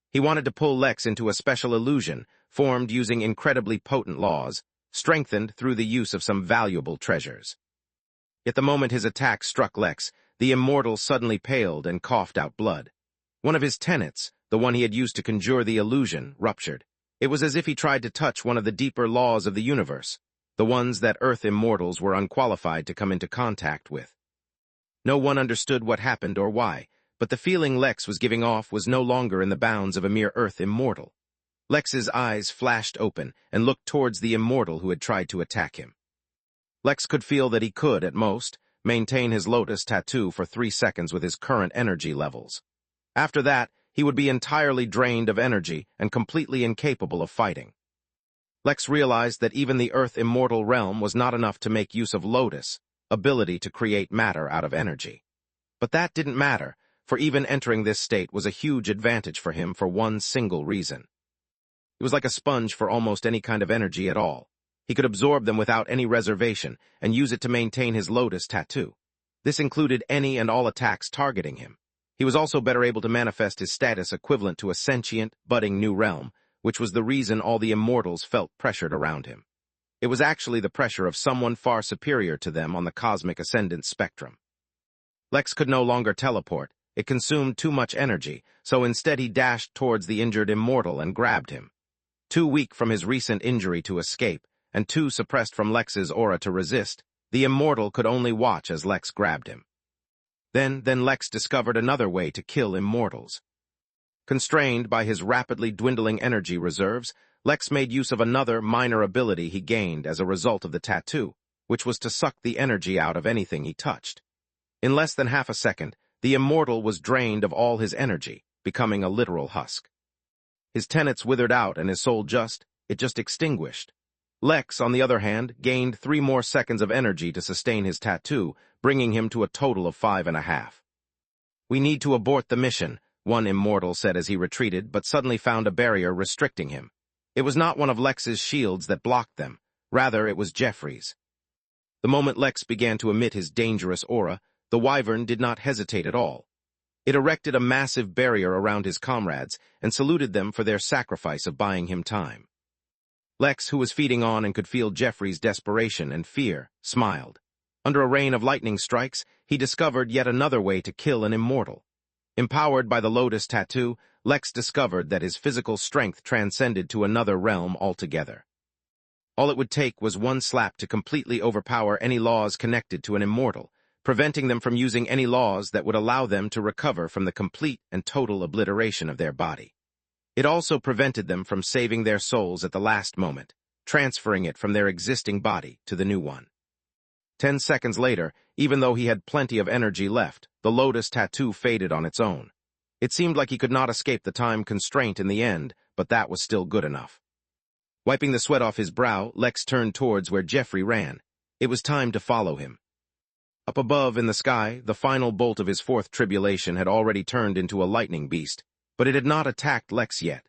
He wanted to pull Lex into a special illusion, formed using incredibly potent laws, strengthened through the use of some valuable treasures. Yet the moment his attack struck Lex, the immortal suddenly paled and coughed out blood. One of his tenets, the one he had used to conjure the illusion, ruptured. It was as if he tried to touch one of the deeper laws of the universe, the ones that Earth immortals were unqualified to come into contact with. No one understood what happened or why, but the feeling Lex was giving off was no longer in the bounds of a mere Earth immortal. Lex's eyes flashed open and looked towards the immortal who had tried to attack him. Lex could feel that he could, at most, maintain his lotus tattoo for 3 seconds with his current energy levels. After that, he would be entirely drained of energy and completely incapable of fighting. Lex realized that even the Earth immortal realm was not enough to make use of lotus, ability to create matter out of energy. But that didn't matter, for even entering this state was a huge advantage for him for one single reason. He was like a sponge for almost any kind of energy at all. He could absorb them without any reservation and use it to maintain his lotus tattoo. This included any and all attacks targeting him. He was also better able to manifest his status equivalent to a sentient, budding new realm, which was the reason all the immortals felt pressured around him. It was actually the pressure of someone far superior to them on the cosmic ascendant spectrum. Lex could no longer teleport. It consumed too much energy, so instead he dashed towards the injured immortal and grabbed him. Too weak from his recent injury to escape, and too suppressed from Lex's aura to resist, the immortal could only watch as Lex grabbed him. Then Lex discovered another way to kill immortals. Constrained by his rapidly dwindling energy reserves, Lex made use of another minor ability he gained as a result of the tattoo, which was to suck the energy out of anything he touched. In less than half a second, the immortal was drained of all his energy, becoming a literal husk. His tenets withered out and his soul just extinguished. Lex, on the other hand, gained 3 more seconds of energy to sustain his tattoo, bringing him to a total of 5.5. "We need to abort the mission," one immortal said as he retreated, but suddenly found a barrier restricting him. It was not one of Lex's shields that blocked them. Rather, it was Jeffrey's. The moment Lex began to emit his dangerous aura, the wyvern did not hesitate at all. It erected a massive barrier around his comrades and saluted them for their sacrifice of buying him time. Lex, who was feeding on and could feel Jeffrey's desperation and fear, smiled. Under a rain of lightning strikes, he discovered yet another way to kill an immortal. Empowered by the lotus tattoo, Lex discovered that his physical strength transcended to another realm altogether. All it would take was one slap to completely overpower any laws connected to an immortal, preventing them from using any laws that would allow them to recover from the complete and total obliteration of their body. It also prevented them from saving their souls at the last moment, transferring it from their existing body to the new one. 10 seconds later, even though he had plenty of energy left, the lotus tattoo faded on its own. It seemed like he could not escape the time constraint in the end, but that was still good enough. Wiping the sweat off his brow, Lex turned towards where Jeffrey ran. It was time to follow him. Up above in the sky, the final bolt of his 4th tribulation had already turned into a lightning beast, but it had not attacked Lex yet.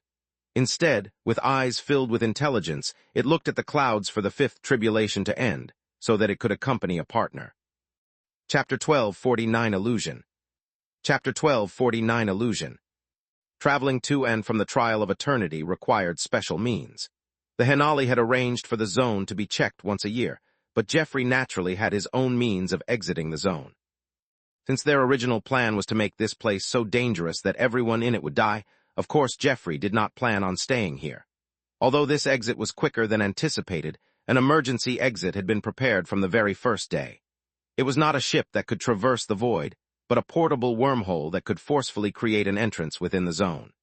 Instead, with eyes filled with intelligence, it looked at the clouds for the 5th tribulation to end, so that it could accompany a partner. Chapter 12:49 Illusion. Chapter 12:49 Illusion. Traveling to and from the Trial of Eternity required special means. The Henali had arranged for the zone to be checked once a year, but Jeffrey naturally had his own means of exiting the zone. Since their original plan was to make this place so dangerous that everyone in it would die, of course Jeffrey did not plan on staying here. Although this exit was quicker than anticipated, an emergency exit had been prepared from the very first day. It was not a ship that could traverse the void, but a portable wormhole that could forcefully create an entrance within the zone.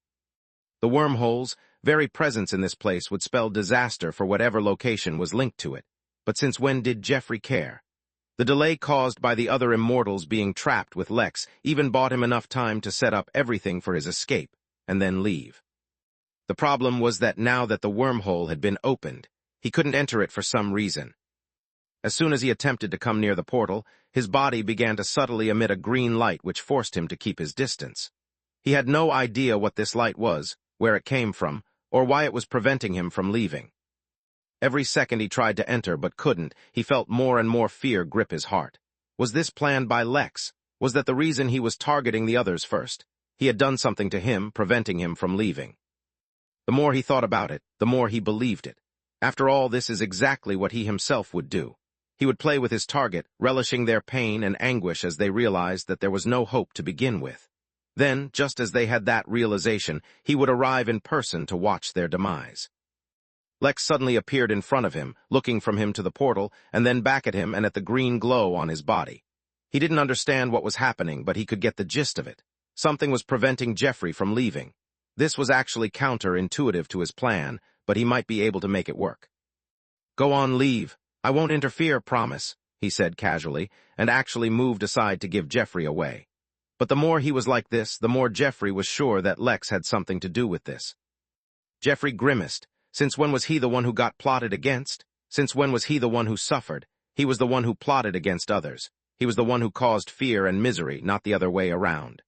The wormhole's very presence in this place would spell disaster for whatever location was linked to it, but since when did Jeffrey care? The delay caused by the other immortals being trapped with Lex even bought him enough time to set up everything for his escape, and then leave. The problem was that now that the wormhole had been opened, he couldn't enter it for some reason. As soon as he attempted to come near the portal, his body began to subtly emit a green light which forced him to keep his distance. He had no idea what this light was, where it came from, or why it was preventing him from leaving. Every second he tried to enter but couldn't, he felt more and more fear grip his heart. Was this planned by Lex? Was that the reason he was targeting the others first? He had done something to him, preventing him from leaving. The more he thought about it, the more he believed it. After all, this is exactly what he himself would do. He would play with his target, relishing their pain and anguish as they realized that there was no hope to begin with. Then, just as they had that realization, he would arrive in person to watch their demise. Lex suddenly appeared in front of him, looking from him to the portal, and then back at him and at the green glow on his body. He didn't understand what was happening, but he could get the gist of it. Something was preventing Jeffrey from leaving. This was actually counterintuitive to his plan, but he might be able to make it work. "Go on, leave. I won't interfere, promise," he said casually, and actually moved aside to give Jeffrey away. But the more he was like this, the more Jeffrey was sure that Lex had something to do with this. Jeffrey grimaced. Since when was he the one who got plotted against? Since when was he the one who suffered? He was the one who plotted against others. He was the one who caused fear and misery, not the other way around.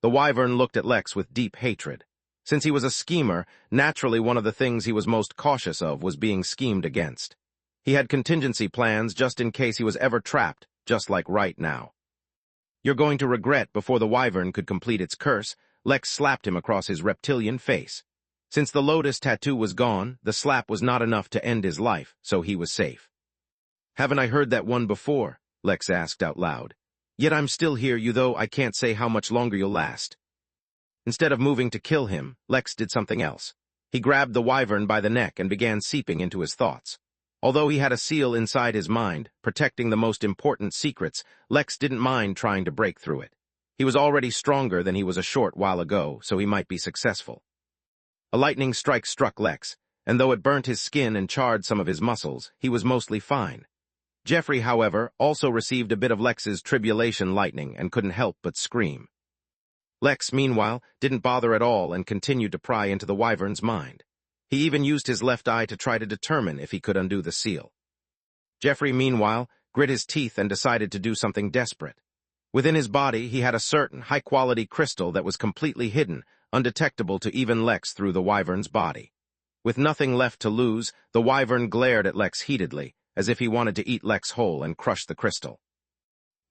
The Wyvern looked at Lex with deep hatred. Since he was a schemer, naturally one of the things he was most cautious of was being schemed against. He had contingency plans just in case he was ever trapped, just like right now. "You're going to regret," before the Wyvern could complete its curse, Lex slapped him across his reptilian face. Since the Lotus tattoo was gone, the slap was not enough to end his life, so he was safe. "Haven't I heard that one before?" Lex asked out loud. "Yet I'm still here, though I can't say how much longer you'll last." Instead of moving to kill him, Lex did something else. He grabbed the Wyvern by the neck and began seeping into his thoughts. Although he had a seal inside his mind, protecting the most important secrets, Lex didn't mind trying to break through it. He was already stronger than he was a short while ago, so he might be successful. A lightning strike struck Lex, and though it burnt his skin and charred some of his muscles, he was mostly fine. Jeffrey, however, also received a bit of Lex's tribulation lightning and couldn't help but scream. Lex, meanwhile, didn't bother at all and continued to pry into the Wyvern's mind. He even used his left eye to try to determine if he could undo the seal. Jeffrey, meanwhile, grit his teeth and decided to do something desperate. Within his body, he had a certain high-quality crystal that was completely hidden, undetectable to even Lex through the Wyvern's body. With nothing left to lose, the Wyvern glared at Lex heatedly, as if he wanted to eat Lex whole and crush the crystal.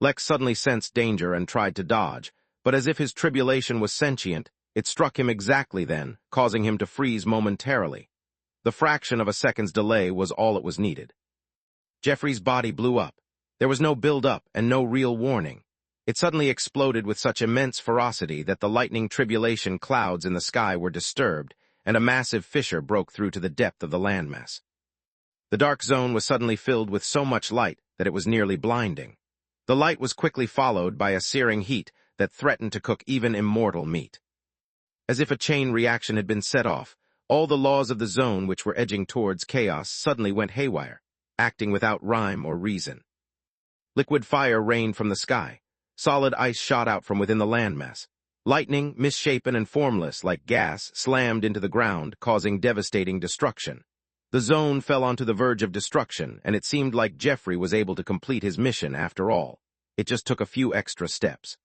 Lex suddenly sensed danger and tried to dodge, but as if his tribulation was sentient, it struck him exactly then, causing him to freeze momentarily. The fraction of a second's delay was all it was needed. Jeffrey's body blew up. There was no build-up and no real warning. It suddenly exploded with such immense ferocity that the lightning tribulation clouds in the sky were disturbed, and a massive fissure broke through to the depth of the landmass. The dark zone was suddenly filled with so much light that it was nearly blinding. The light was quickly followed by a searing heat that threatened to cook even immortal meat. As if a chain reaction had been set off, all the laws of the zone which were edging towards chaos suddenly went haywire, acting without rhyme or reason. Liquid fire rained from the sky. Solid ice shot out from within the landmass. Lightning, misshapen and formless like gas, slammed into the ground, causing devastating destruction. The zone fell onto the verge of destruction, and it seemed like Jeffrey was able to complete his mission after all. It just took a few extra steps.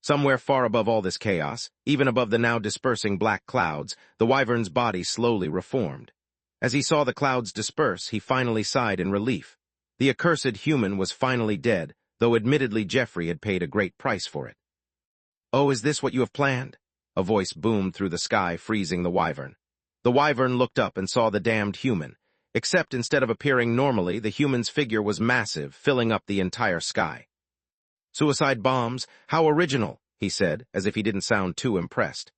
Somewhere far above all this chaos, even above the now dispersing black clouds, the Wyvern's body slowly reformed. As he saw the clouds disperse, he finally sighed in relief. The accursed human was finally dead, though admittedly Jeffrey had paid a great price for it. "Oh, is this what you have planned?" A voice boomed through the sky, freezing the Wyvern. The Wyvern looked up and saw the damned human. Except instead of appearing normally, the human's figure was massive, filling up the entire sky. "Suicide bombs? How original," he said, as if he didn't sound too impressed.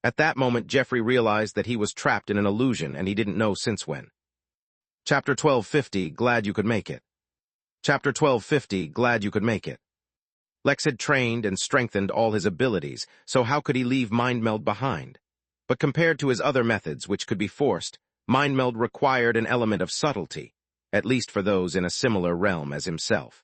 At that moment, Jeffrey realized that he was trapped in an illusion, and he didn't know since when. Chapter 1250, Glad You Could Make It. Chapter 1250, Glad You Could Make It. Lex had trained and strengthened all his abilities, so how could he leave Mind Meld behind? But compared to his other methods, which could be forced, Mind Meld required an element of subtlety, at least for those in a similar realm as himself.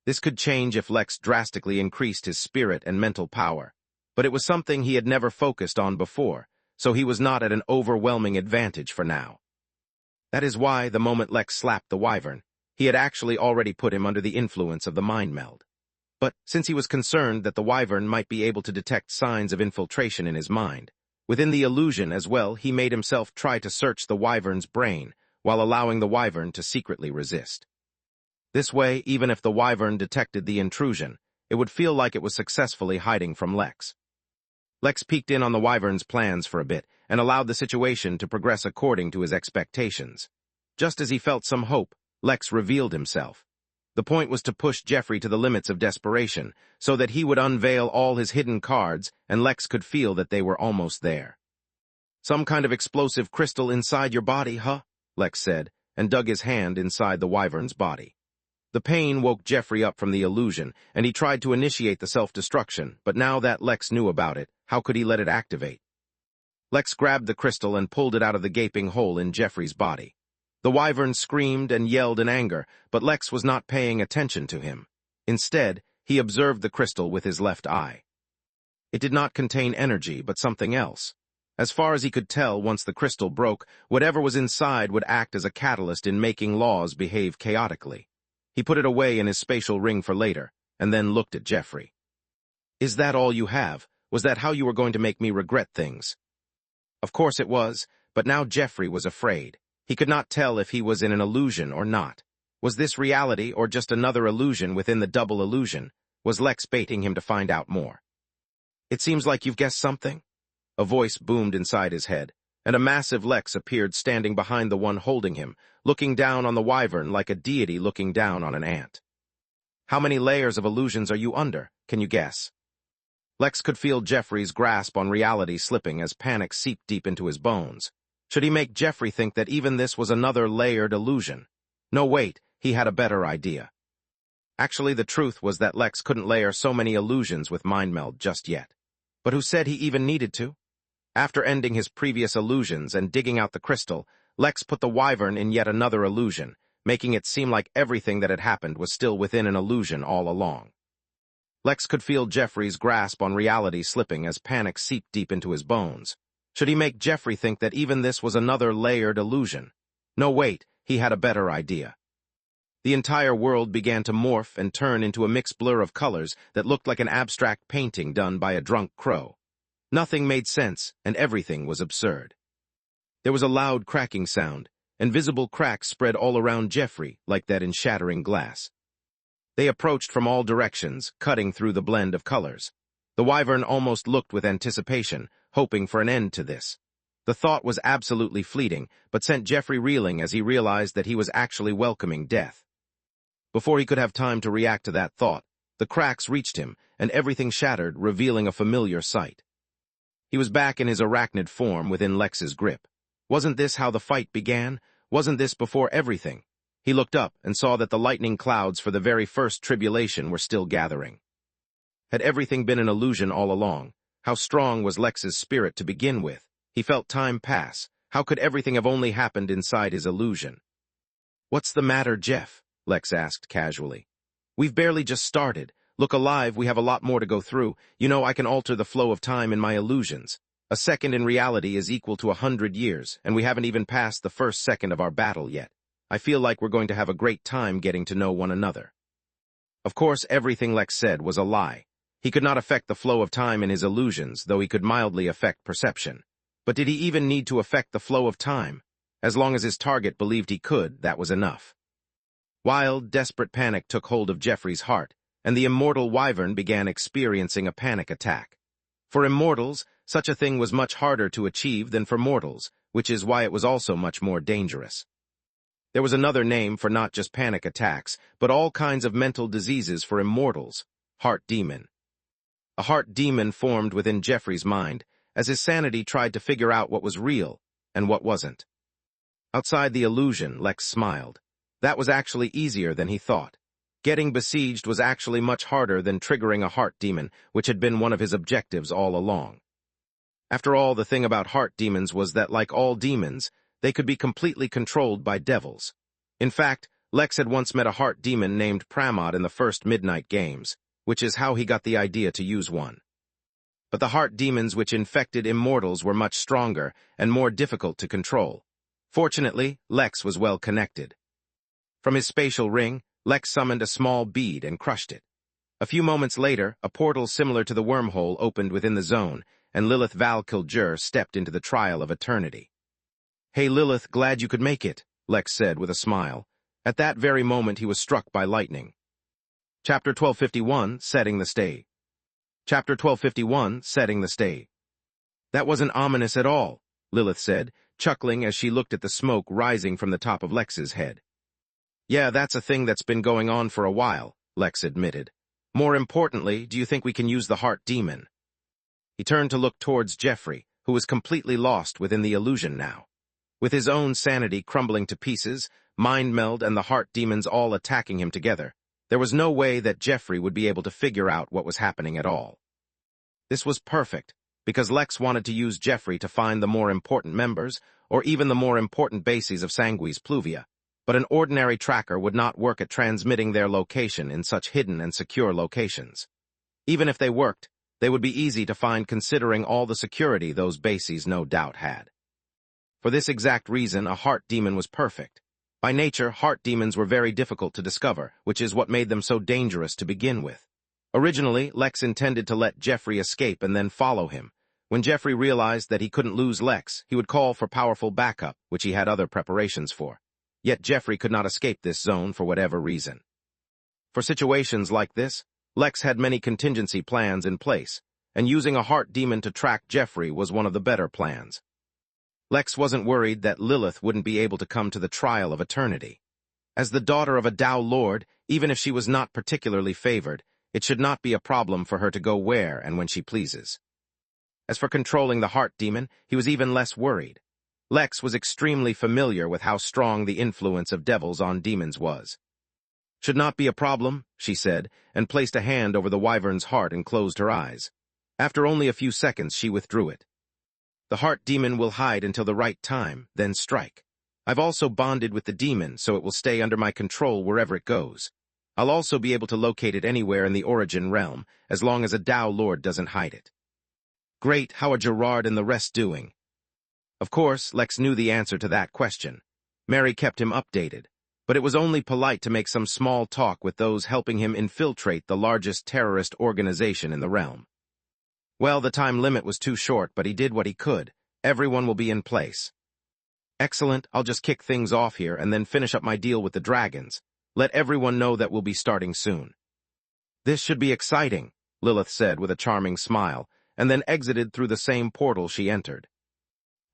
This could change if Lex drastically increased his spirit and mental power, but it was something he had never focused on before, so he was not at an overwhelming advantage for now. That is why, the moment Lex slapped the Wyvern, he had actually already put him under the influence of the Mind Meld. But since he was concerned that the wyvern might be able to detect signs of infiltration in his mind, within the illusion as well, he made himself try to search the wyvern's brain while allowing the wyvern to secretly resist. This way, even if the wyvern detected the intrusion, it would feel like it was successfully hiding from Lex. Lex peeked in on the wyvern's plans for a bit and allowed the situation to progress according to his expectations. Just as he felt some hope, Lex revealed himself. The point was to push Jeffrey to the limits of desperation, so that he would unveil all his hidden cards and Lex could feel that they were almost there. "Some kind of explosive crystal inside your body, huh?" Lex said, and dug his hand inside the wyvern's body. The pain woke Jeffrey up from the illusion, and he tried to initiate the self-destruction, but now that Lex knew about it, how could he let it activate? Lex grabbed the crystal and pulled it out of the gaping hole in Jeffrey's body. The wyvern screamed and yelled in anger, but Lex was not paying attention to him. Instead, he observed the crystal with his left eye. It did not contain energy, but something else. As far as he could tell, once the crystal broke, whatever was inside would act as a catalyst in making laws behave chaotically. He put it away in his spatial ring for later, and then looked at Jeffrey. "Is that all you have? Was that how you were going to make me regret things?" Of course it was, but now Jeffrey was afraid. He could not tell if he was in an illusion or not. Was this reality or just another illusion within the double illusion? Was Lex baiting him to find out more? "It seems like you've guessed something?" A voice boomed inside his head, and a massive Lex appeared standing behind the one holding him, looking down on the wyvern like a deity looking down on an ant. "How many layers of illusions are you under? Can you guess?" Lex could feel Jeffrey's grasp on reality slipping as panic seeped deep into his bones. Should he make Jeffrey think that even this was another layered illusion? No, wait, he had a better idea. Actually, the truth was that Lex couldn't layer so many illusions with mind meld just yet. But who said he even needed to? After ending his previous illusions and digging out the crystal, Lex put the wyvern in yet another illusion, making it seem like everything that had happened was still within an illusion all along. Lex could feel Jeffrey's grasp on reality slipping as panic seeped deep into his bones. Should he make Jeffrey think that even this was another layered illusion? No, wait, he had a better idea. The entire world began to morph and turn into a mixed blur of colors that looked like an abstract painting done by a drunk crow. Nothing made sense, and everything was absurd. There was a loud cracking sound, and visible cracks spread all around Jeffrey, like that in shattering glass. They approached from all directions, cutting through the blend of colors. The wyvern almost looked with anticipation, hoping for an end to this. The thought was absolutely fleeting, but sent Jeffrey reeling as he realized that he was actually welcoming death. Before he could have time to react to that thought, the cracks reached him, and everything shattered, revealing a familiar sight. He was back in his arachnid form within Lex's grip. Wasn't this how the fight began? Wasn't this before everything? He looked up and saw that the lightning clouds for the very first tribulation were still gathering. Had everything been an illusion all along? How strong was Lex's spirit to begin with? He felt time pass. How could everything have only happened inside his illusion? "What's the matter, Jeff?" Lex asked casually. "We've barely just started. Look alive, we have a lot more to go through. You know I can alter the flow of time in my illusions. A second in reality is equal to 100 years, and we haven't even passed the first second of our battle yet. I feel like we're going to have a great time getting to know one another." Of course, everything Lex said was a lie. He could not affect the flow of time in his illusions, though he could mildly affect perception. But did he even need to affect the flow of time? As long as his target believed he could, that was enough. Wild, desperate panic took hold of Jeffrey's heart, and the immortal wyvern began experiencing a panic attack. For immortals, such a thing was much harder to achieve than for mortals, which is why it was also much more dangerous. There was another name for not just panic attacks, but all kinds of mental diseases for immortals: heart demon. A heart demon formed within Jeffrey's mind, as his sanity tried to figure out what was real and what wasn't. Outside the illusion, Lex smiled. That was actually easier than he thought. Getting besieged was actually much harder than triggering a heart demon, which had been one of his objectives all along. After all, the thing about heart demons was that, like all demons, they could be completely controlled by devils. In fact, Lex had once met a heart demon named Pramod in the first Midnight Games, which is how he got the idea to use one. But the heart demons which infected immortals were much stronger and more difficult to control. Fortunately, Lex was well connected. From his spatial ring, Lex summoned a small bead and crushed it. A few moments later, a portal similar to the wormhole opened within the zone, and Lilith Val-Kilgur stepped into the trial of eternity. "Hey Lilith, glad you could make it," Lex said with a smile. At that very moment he was struck by lightning. Chapter 1251, Setting the Stage. Chapter 1251, Setting the Stage. "That wasn't ominous at all," Lilith said, chuckling as she looked at the smoke rising from the top of Lex's head. "Yeah, that's a thing that's been going on for a while," Lex admitted. "More importantly, do you think we can use the heart demon?" He turned to look towards Jeffrey, who was completely lost within the illusion now. With his own sanity crumbling to pieces, mind meld and the heart demons all attacking him together, there was no way that Jeffrey would be able to figure out what was happening at all. This was perfect, because Lex wanted to use Jeffrey to find the more important members, or even the more important bases of Sanguis Pluvia, but an ordinary tracker would not work at transmitting their location in such hidden and secure locations. Even if they worked, they would be easy to find considering all the security those bases no doubt had. For this exact reason, a heart demon was perfect. By nature, heart demons were very difficult to discover, which is what made them so dangerous to begin with. Originally, Lex intended to let Jeffrey escape and then follow him. When Jeffrey realized that he couldn't lose Lex, he would call for powerful backup, which he had other preparations for. Yet Jeffrey could not escape this zone for whatever reason. For situations like this, Lex had many contingency plans in place, and using a heart demon to track Jeffrey was one of the better plans. Lex wasn't worried that Lilith wouldn't be able to come to the trial of eternity. As the daughter of a Tao Lord, even if she was not particularly favored, it should not be a problem for her to go where and when she pleases. As for controlling the heart demon, he was even less worried. Lex was extremely familiar with how strong the influence of devils on demons was. "Should not be a problem," she said, and placed a hand over the wyvern's heart and closed her eyes. After only a few seconds, she withdrew it. "The heart demon will hide until the right time, then strike. I've also bonded with the demon, so it will stay under my control wherever it goes. I'll also be able to locate it anywhere in the origin realm, as long as a Tao Lord doesn't hide it." "Great, how are Gerard and the rest doing?" Of course, Lex knew the answer to that question. Mary kept him updated, but it was only polite to make some small talk with those helping him infiltrate the largest terrorist organization in the realm. "Well, the time limit was too short, but he did what he could. Everyone will be in place." "Excellent, I'll just kick things off here and then finish up my deal with the dragons. Let everyone know that we'll be starting soon." "This should be exciting," Lilith said with a charming smile, and then exited through the same portal she entered.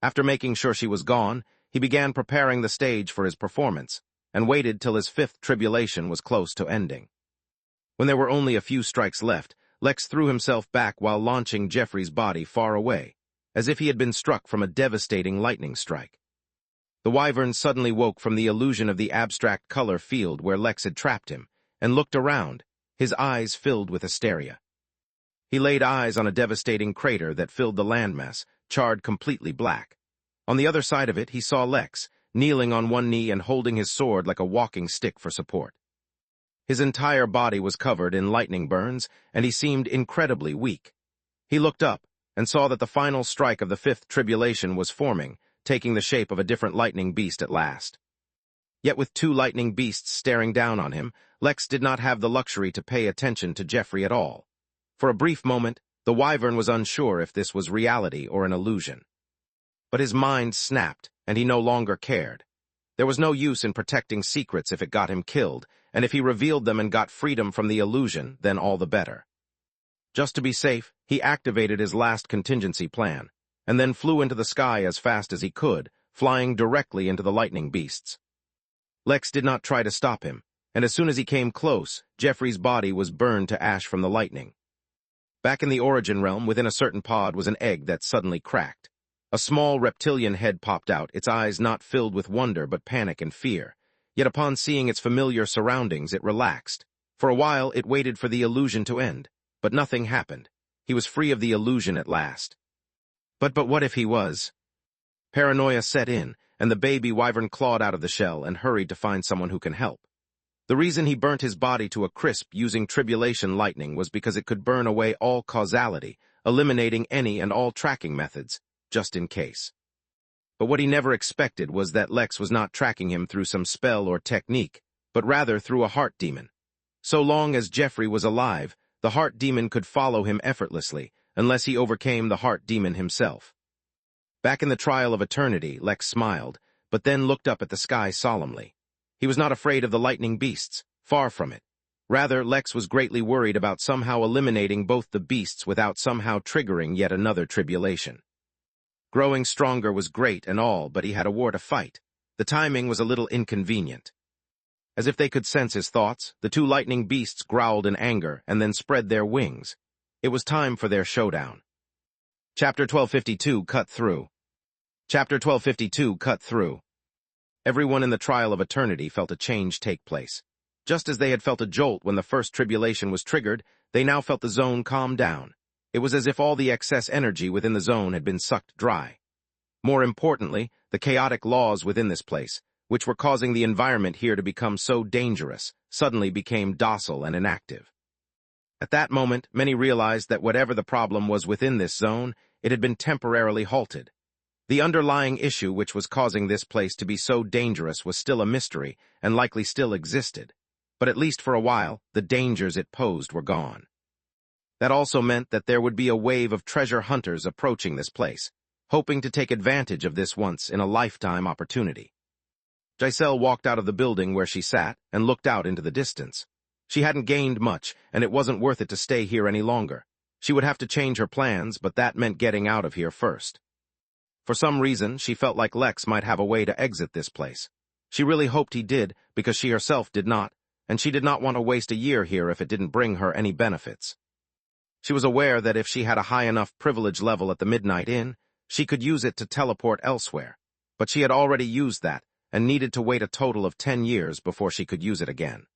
After making sure she was gone, he began preparing the stage for his performance, and waited till his fifth tribulation was close to ending. When there were only a few strikes left, Lex threw himself back while launching Jeffrey's body far away, as if he had been struck from a devastating lightning strike. The wyvern suddenly woke from the illusion of the abstract color field where Lex had trapped him, and looked around, his eyes filled with hysteria. He laid eyes on a devastating crater that filled the landmass, charred completely black. On the other side of it, he saw Lex, kneeling on one knee and holding his sword like a walking stick for support. His entire body was covered in lightning burns, and he seemed incredibly weak. He looked up, and saw that the final strike of the fifth tribulation was forming, taking the shape of a different lightning beast at last. Yet with two lightning beasts staring down on him, Lex did not have the luxury to pay attention to Jeffrey at all. For a brief moment, the wyvern was unsure if this was reality or an illusion. But his mind snapped, and he no longer cared. There was no use in protecting secrets if it got him killed, and if he revealed them and got freedom from the illusion, then all the better. Just to be safe, he activated his last contingency plan, and then flew into the sky as fast as he could, flying directly into the lightning beasts. Lex did not try to stop him, and as soon as he came close, Jeffrey's body was burned to ash from the lightning. Back in the origin realm, within a certain pod, was an egg that suddenly cracked. A small reptilian head popped out, its eyes not filled with wonder but panic and fear. Yet upon seeing its familiar surroundings, it relaxed. For a while, it waited for the illusion to end, but nothing happened. He was free of the illusion at last. But what if he was? Paranoia set in, and the baby wyvern clawed out of the shell and hurried to find someone who can help. The reason he burnt his body to a crisp using tribulation lightning was because it could burn away all causality, eliminating any and all tracking methods, just in case. But what he never expected was that Lex was not tracking him through some spell or technique, but rather through a heart demon. So long as Jeffrey was alive, the heart demon could follow him effortlessly, unless he overcame the heart demon himself. Back in the trial of eternity, Lex smiled, but then looked up at the sky solemnly. He was not afraid of the lightning beasts, far from it. Rather, Lex was greatly worried about somehow eliminating both the beasts without somehow triggering yet another tribulation. Growing stronger was great and all, but he had a war to fight. The timing was a little inconvenient. As if they could sense his thoughts, the two lightning beasts growled in anger and then spread their wings. It was time for their showdown. Chapter 1252 Cut Through. Chapter 1252 Cut Through. Everyone in the trial of eternity felt a change take place. Just as they had felt a jolt when the first tribulation was triggered, they now felt the zone calm down. It was as if all the excess energy within the zone had been sucked dry. More importantly, the chaotic laws within this place, which were causing the environment here to become so dangerous, suddenly became docile and inactive. At that moment, many realized that whatever the problem was within this zone, it had been temporarily halted. The underlying issue which was causing this place to be so dangerous was still a mystery and likely still existed. But at least for a while, the dangers it posed were gone. That also meant that there would be a wave of treasure hunters approaching this place, hoping to take advantage of this once-in-a-lifetime opportunity. Giselle walked out of the building where she sat and looked out into the distance. She hadn't gained much, and it wasn't worth it to stay here any longer. She would have to change her plans, but that meant getting out of here first. For some reason, she felt like Lex might have a way to exit this place. She really hoped he did, because she herself did not, and she did not want to waste a year here if it didn't bring her any benefits. She was aware that if she had a high enough privilege level at the Midnight Inn, she could use it to teleport elsewhere, but she had already used that and needed to wait a total of 10 years before she could use it again.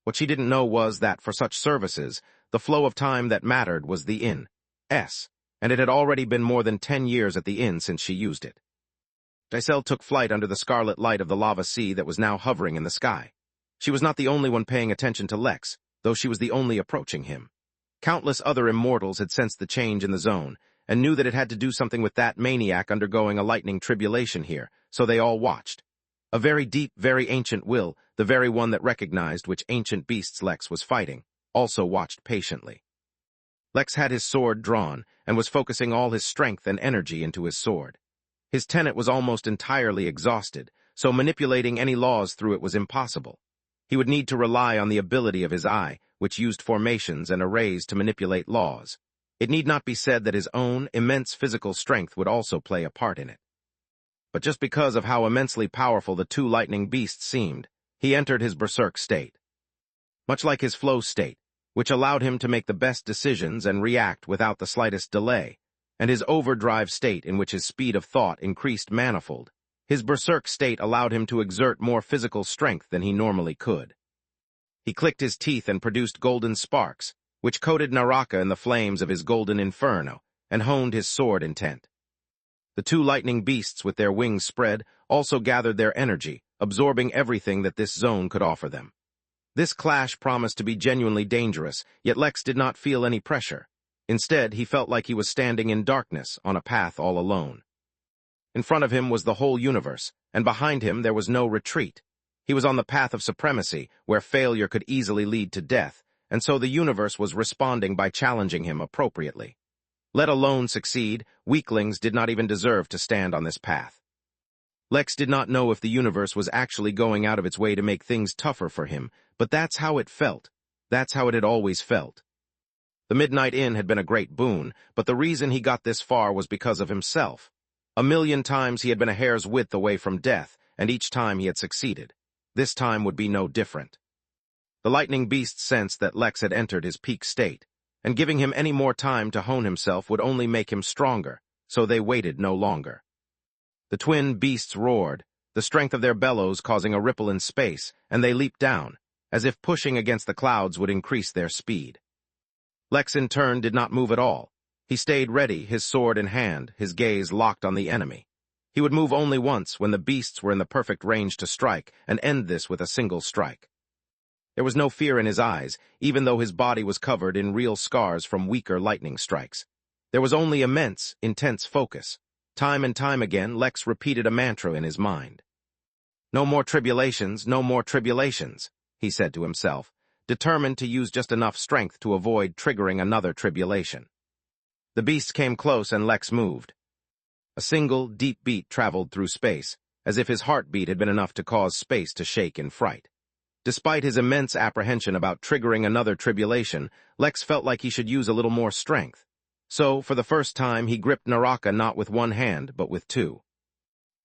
What she didn't know was that for such services, the flow of time that mattered was the inn, and it had already been more than 10 years at the inn since she used it. Giselle took flight under the scarlet light of the lava sea that was now hovering in the sky. She was not the only one paying attention to Lex, though she was the only approaching him. Countless other immortals had sensed the change in the zone, and knew that it had to do something with that maniac undergoing a lightning tribulation here, so they all watched. A very deep, very ancient will, the very one that recognized which ancient beasts Lex was fighting, also watched patiently. Lex had his sword drawn, and was focusing all his strength and energy into his sword. His tenet was almost entirely exhausted, so manipulating any laws through it was impossible. He would need to rely on the ability of his eye, which used formations and arrays to manipulate laws. It need not be said that his own immense physical strength would also play a part in it. But just because of how immensely powerful the two lightning beasts seemed, he entered his berserk state. Much like his flow state, which allowed him to make the best decisions and react without the slightest delay, and his overdrive state in which his speed of thought increased manifold, his berserk state allowed him to exert more physical strength than he normally could. He clicked his teeth and produced golden sparks, which coated Naraka in the flames of his golden inferno, and honed his sword intent. The two lightning beasts with their wings spread also gathered their energy, absorbing everything that this zone could offer them. This clash promised to be genuinely dangerous, yet Lex did not feel any pressure. Instead, he felt like he was standing in darkness on a path all alone. In front of him was the whole universe, and behind him there was no retreat. He was on the path of supremacy, where failure could easily lead to death, and so the universe was responding by challenging him appropriately. Let alone succeed, weaklings did not even deserve to stand on this path. Lex did not know if the universe was actually going out of its way to make things tougher for him, but that's how it felt. That's how it had always felt. The Midnight Inn had been a great boon, but the reason he got this far was because of himself. 1,000,000 times he had been a hair's width away from death, and each time he had succeeded. This time would be no different. The lightning beast sensed that Lex had entered his peak state, and giving him any more time to hone himself would only make him stronger, so they waited no longer. The twin beasts roared, the strength of their bellows causing a ripple in space, and they leaped down, as if pushing against the clouds would increase their speed. Lex in turn did not move at all. He stayed ready, his sword in hand, his gaze locked on the enemy. He would move only once when the beasts were in the perfect range to strike, and end this with a single strike. There was no fear in his eyes, even though his body was covered in real scars from weaker lightning strikes. There was only immense, intense focus. Time and time again, Lex repeated a mantra in his mind. "No more tribulations, no more tribulations," he said to himself, determined to use just enough strength to avoid triggering another tribulation. The beasts came close and Lex moved. A single, deep beat traveled through space, as if his heartbeat had been enough to cause space to shake in fright. Despite his immense apprehension about triggering another tribulation, Lex felt like he should use a little more strength. So, for the first time, he gripped Naraka not with one hand, but with two.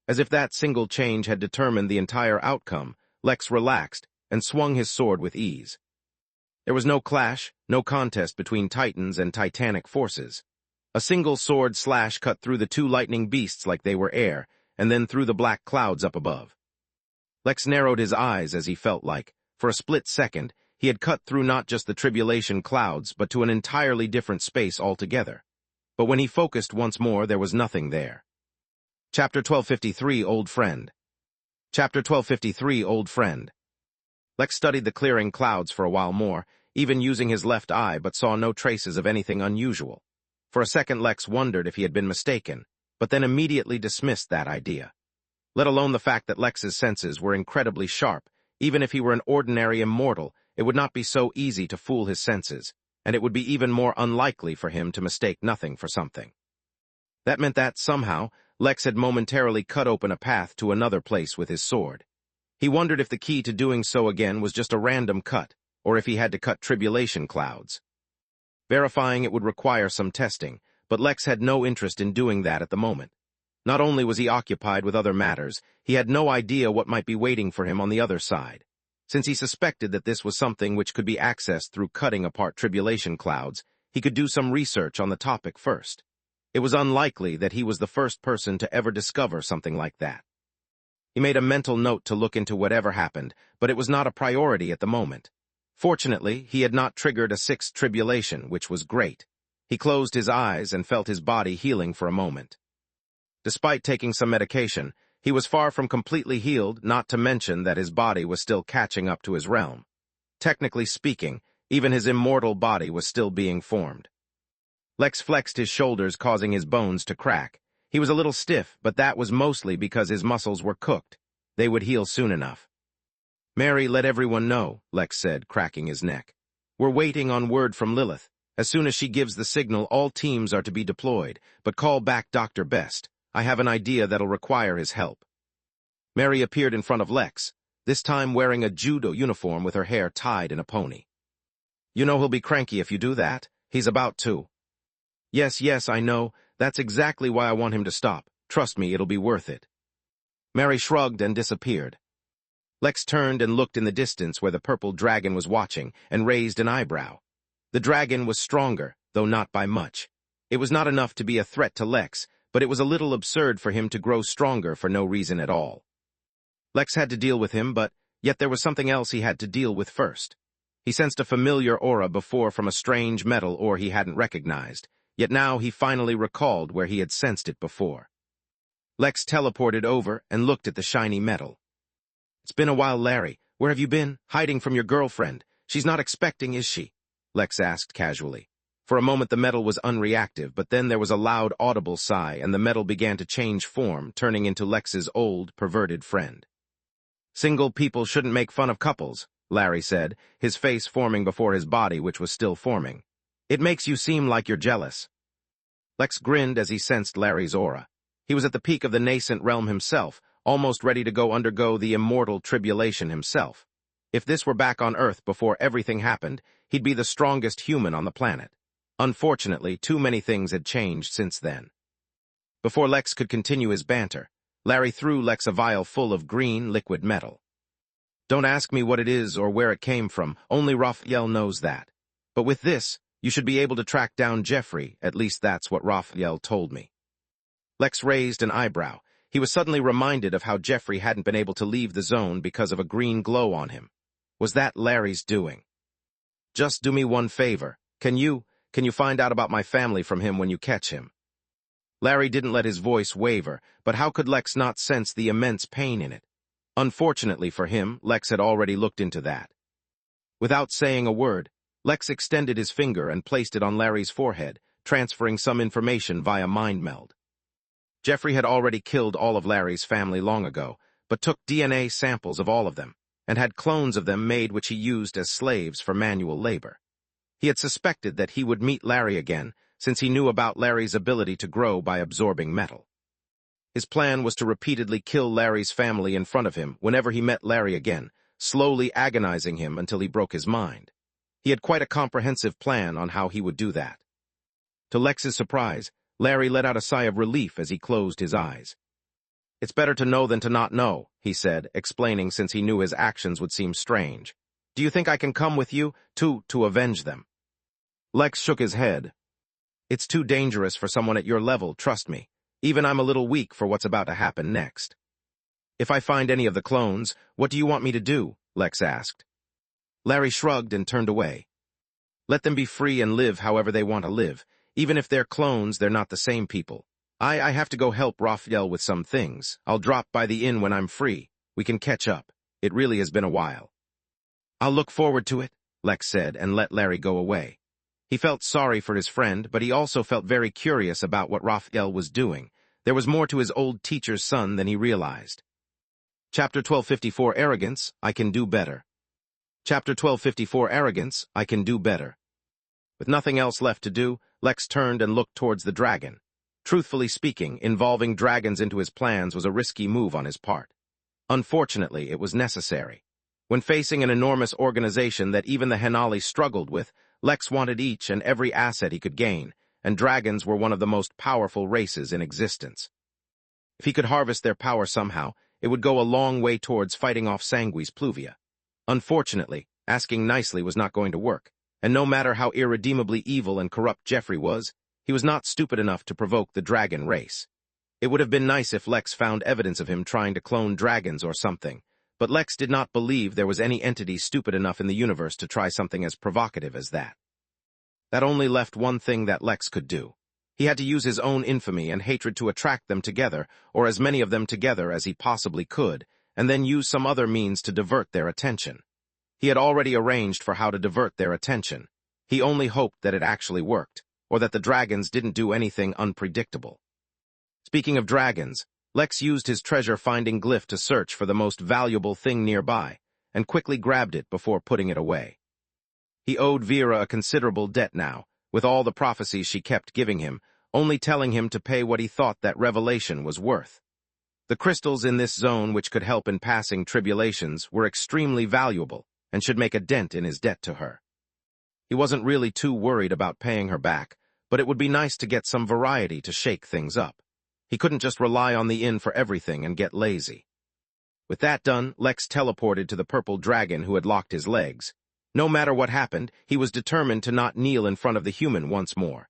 As if that single change had determined the entire outcome, Lex relaxed and swung his sword with ease. There was no clash, no contest between titans and titanic forces. A single sword slash cut through the two lightning beasts like they were air, and then through the black clouds up above. Lex narrowed his eyes as he felt like, for a split second, he had cut through not just the tribulation clouds, but to an entirely different space altogether. But when he focused once more, there was nothing there. Chapter 1253, Old Friend. Chapter 1253, Old Friend. Lex studied the clearing clouds for a while more, even using his left eye, but saw no traces of anything unusual. For a second, Lex wondered if he had been mistaken, but then immediately dismissed that idea. Let alone the fact that Lex's senses were incredibly sharp. Even if he were an ordinary immortal, it would not be so easy to fool his senses, and it would be even more unlikely for him to mistake nothing for something. That meant that, somehow, Lex had momentarily cut open a path to another place with his sword. He wondered if the key to doing so again was just a random cut, or if he had to cut tribulation clouds. Verifying it would require some testing, but Lex had no interest in doing that at the moment. Not only was he occupied with other matters, he had no idea what might be waiting for him on the other side. Since he suspected that this was something which could be accessed through cutting apart tribulation clouds, he could do some research on the topic first. It was unlikely that he was the first person to ever discover something like that. He made a mental note to look into whatever happened, but it was not a priority at the moment. Fortunately, he had not triggered a sixth tribulation, which was great. He closed his eyes and felt his body healing for a moment. Despite taking some medication, he was far from completely healed, not to mention that his body was still catching up to his realm. Technically speaking, even his immortal body was still being formed. Lex flexed his shoulders, causing his bones to crack. He was a little stiff, but that was mostly because his muscles were cooked. They would heal soon enough. "Mary, let everyone know," Lex said, cracking his neck. "We're waiting on word from Lilith. As soon as she gives the signal, all teams are to be deployed, but call back Dr. Best. I have an idea that'll require his help." Mary appeared in front of Lex, this time wearing a judo uniform with her hair tied in a pony. "You know he'll be cranky if you do that. He's about to." Yes, I know. That's exactly why I want him to stop. Trust me, it'll be worth it." Mary shrugged and disappeared. Lex turned and looked in the distance where the purple dragon was watching and raised an eyebrow. The dragon was stronger, though not by much. It was not enough to be a threat to Lex, but it was a little absurd for him to grow stronger for no reason at all. Lex had to deal with him, but yet there was something else he had to deal with first. He sensed a familiar aura before from a strange metal ore he hadn't recognized, yet now he finally recalled where he had sensed it before. Lex teleported over and looked at the shiny metal. "It's been a while, Larry. Where have you been? Hiding from your girlfriend. She's not expecting, is she?" Lex asked casually. For a moment the metal was unreactive, but then there was a loud audible sigh and the metal began to change form, turning into Lex's old, perverted friend. "Single people shouldn't make fun of couples," Larry said, his face forming before his body, which was still forming. "It makes you seem like you're jealous." Lex grinned as he sensed Larry's aura. He was at the peak of the nascent realm himself, almost ready to undergo the immortal tribulation himself. If this were back on Earth before everything happened, he'd be the strongest human on the planet. Unfortunately, too many things had changed since then. Before Lex could continue his banter, Larry threw Lex a vial full of green, liquid metal. "Don't ask me what it is or where it came from, only Raphael knows that. But with this, you should be able to track down Jeffrey, at least that's what Raphael told me." Lex raised an eyebrow. He was suddenly reminded of how Jeffrey hadn't been able to leave the zone because of a green glow on him. Was that Larry's doing? "Just do me one favor. Can you find out about my family from him when you catch him?" Larry didn't let his voice waver, but how could Lex not sense the immense pain in it? Unfortunately for him, Lex had already looked into that. Without saying a word, Lex extended his finger and placed it on Larry's forehead, transferring some information via mind meld. Jeffrey had already killed all of Larry's family long ago, but took DNA samples of all of them. and had clones of them made which he used as slaves for manual labor. He had suspected that he would meet Larry again, since he knew about Larry's ability to grow by absorbing metal. His plan was to repeatedly kill Larry's family in front of him whenever he met Larry again, slowly agonizing him until he broke his mind. He had quite a comprehensive plan on how he would do that. To Lex's surprise, Larry let out a sigh of relief as he closed his eyes. "It's better to know than to not know," he said, explaining since he knew his actions would seem strange. "Do you think I can come with you, to avenge them?" Lex shook his head. "It's too dangerous for someone at your level, trust me. Even I'm a little weak for what's about to happen next." "If I find any of the clones, what do you want me to do?" Lex asked. Larry shrugged and turned away. "Let them be free and live however they want to live. Even if they're clones, they're not the same people. I have to go help Raphael with some things. I'll drop by the inn when I'm free. We can catch up. It really has been a while." "I'll look forward to it," Lex said, and let Larry go away. He felt sorry for his friend, but he also felt very curious about what Raphael was doing. There was more to his old teacher's son than he realized. Chapter 1254 Arrogance, I Can Do Better. Chapter 1254 Arrogance, I Can Do Better. With nothing else left to do, Lex turned and looked towards the dragon. Truthfully speaking, involving dragons into his plans was a risky move on his part. Unfortunately, it was necessary. When facing an enormous organization that even the Henali struggled with, Lex wanted each and every asset he could gain, and dragons were one of the most powerful races in existence. If he could harvest their power somehow, it would go a long way towards fighting off Sangui's Pluvia. Unfortunately, asking nicely was not going to work, and no matter how irredeemably evil and corrupt Jeffrey was, he was not stupid enough to provoke the dragon race. It would have been nice if Lex found evidence of him trying to clone dragons or something, but Lex did not believe there was any entity stupid enough in the universe to try something as provocative as that. That only left one thing that Lex could do. He had to use his own infamy and hatred to attract them together, or as many of them together as he possibly could, and then use some other means to divert their attention. He had already arranged for how to divert their attention. He only hoped that it actually worked, or that the dragons didn't do anything unpredictable. Speaking of dragons, Lex used his treasure-finding glyph to search for the most valuable thing nearby, and quickly grabbed it before putting it away. He owed Vera a considerable debt now, with all the prophecies she kept giving him, only telling him to pay what he thought that revelation was worth. The crystals in this zone which could help in passing tribulations were extremely valuable, and should make a dent in his debt to her. He wasn't really too worried about paying her back, but it would be nice to get some variety to shake things up. He couldn't just rely on the inn for everything and get lazy. With that done, Lex teleported to the purple dragon who had locked his legs. No matter what happened, he was determined to not kneel in front of the human once more.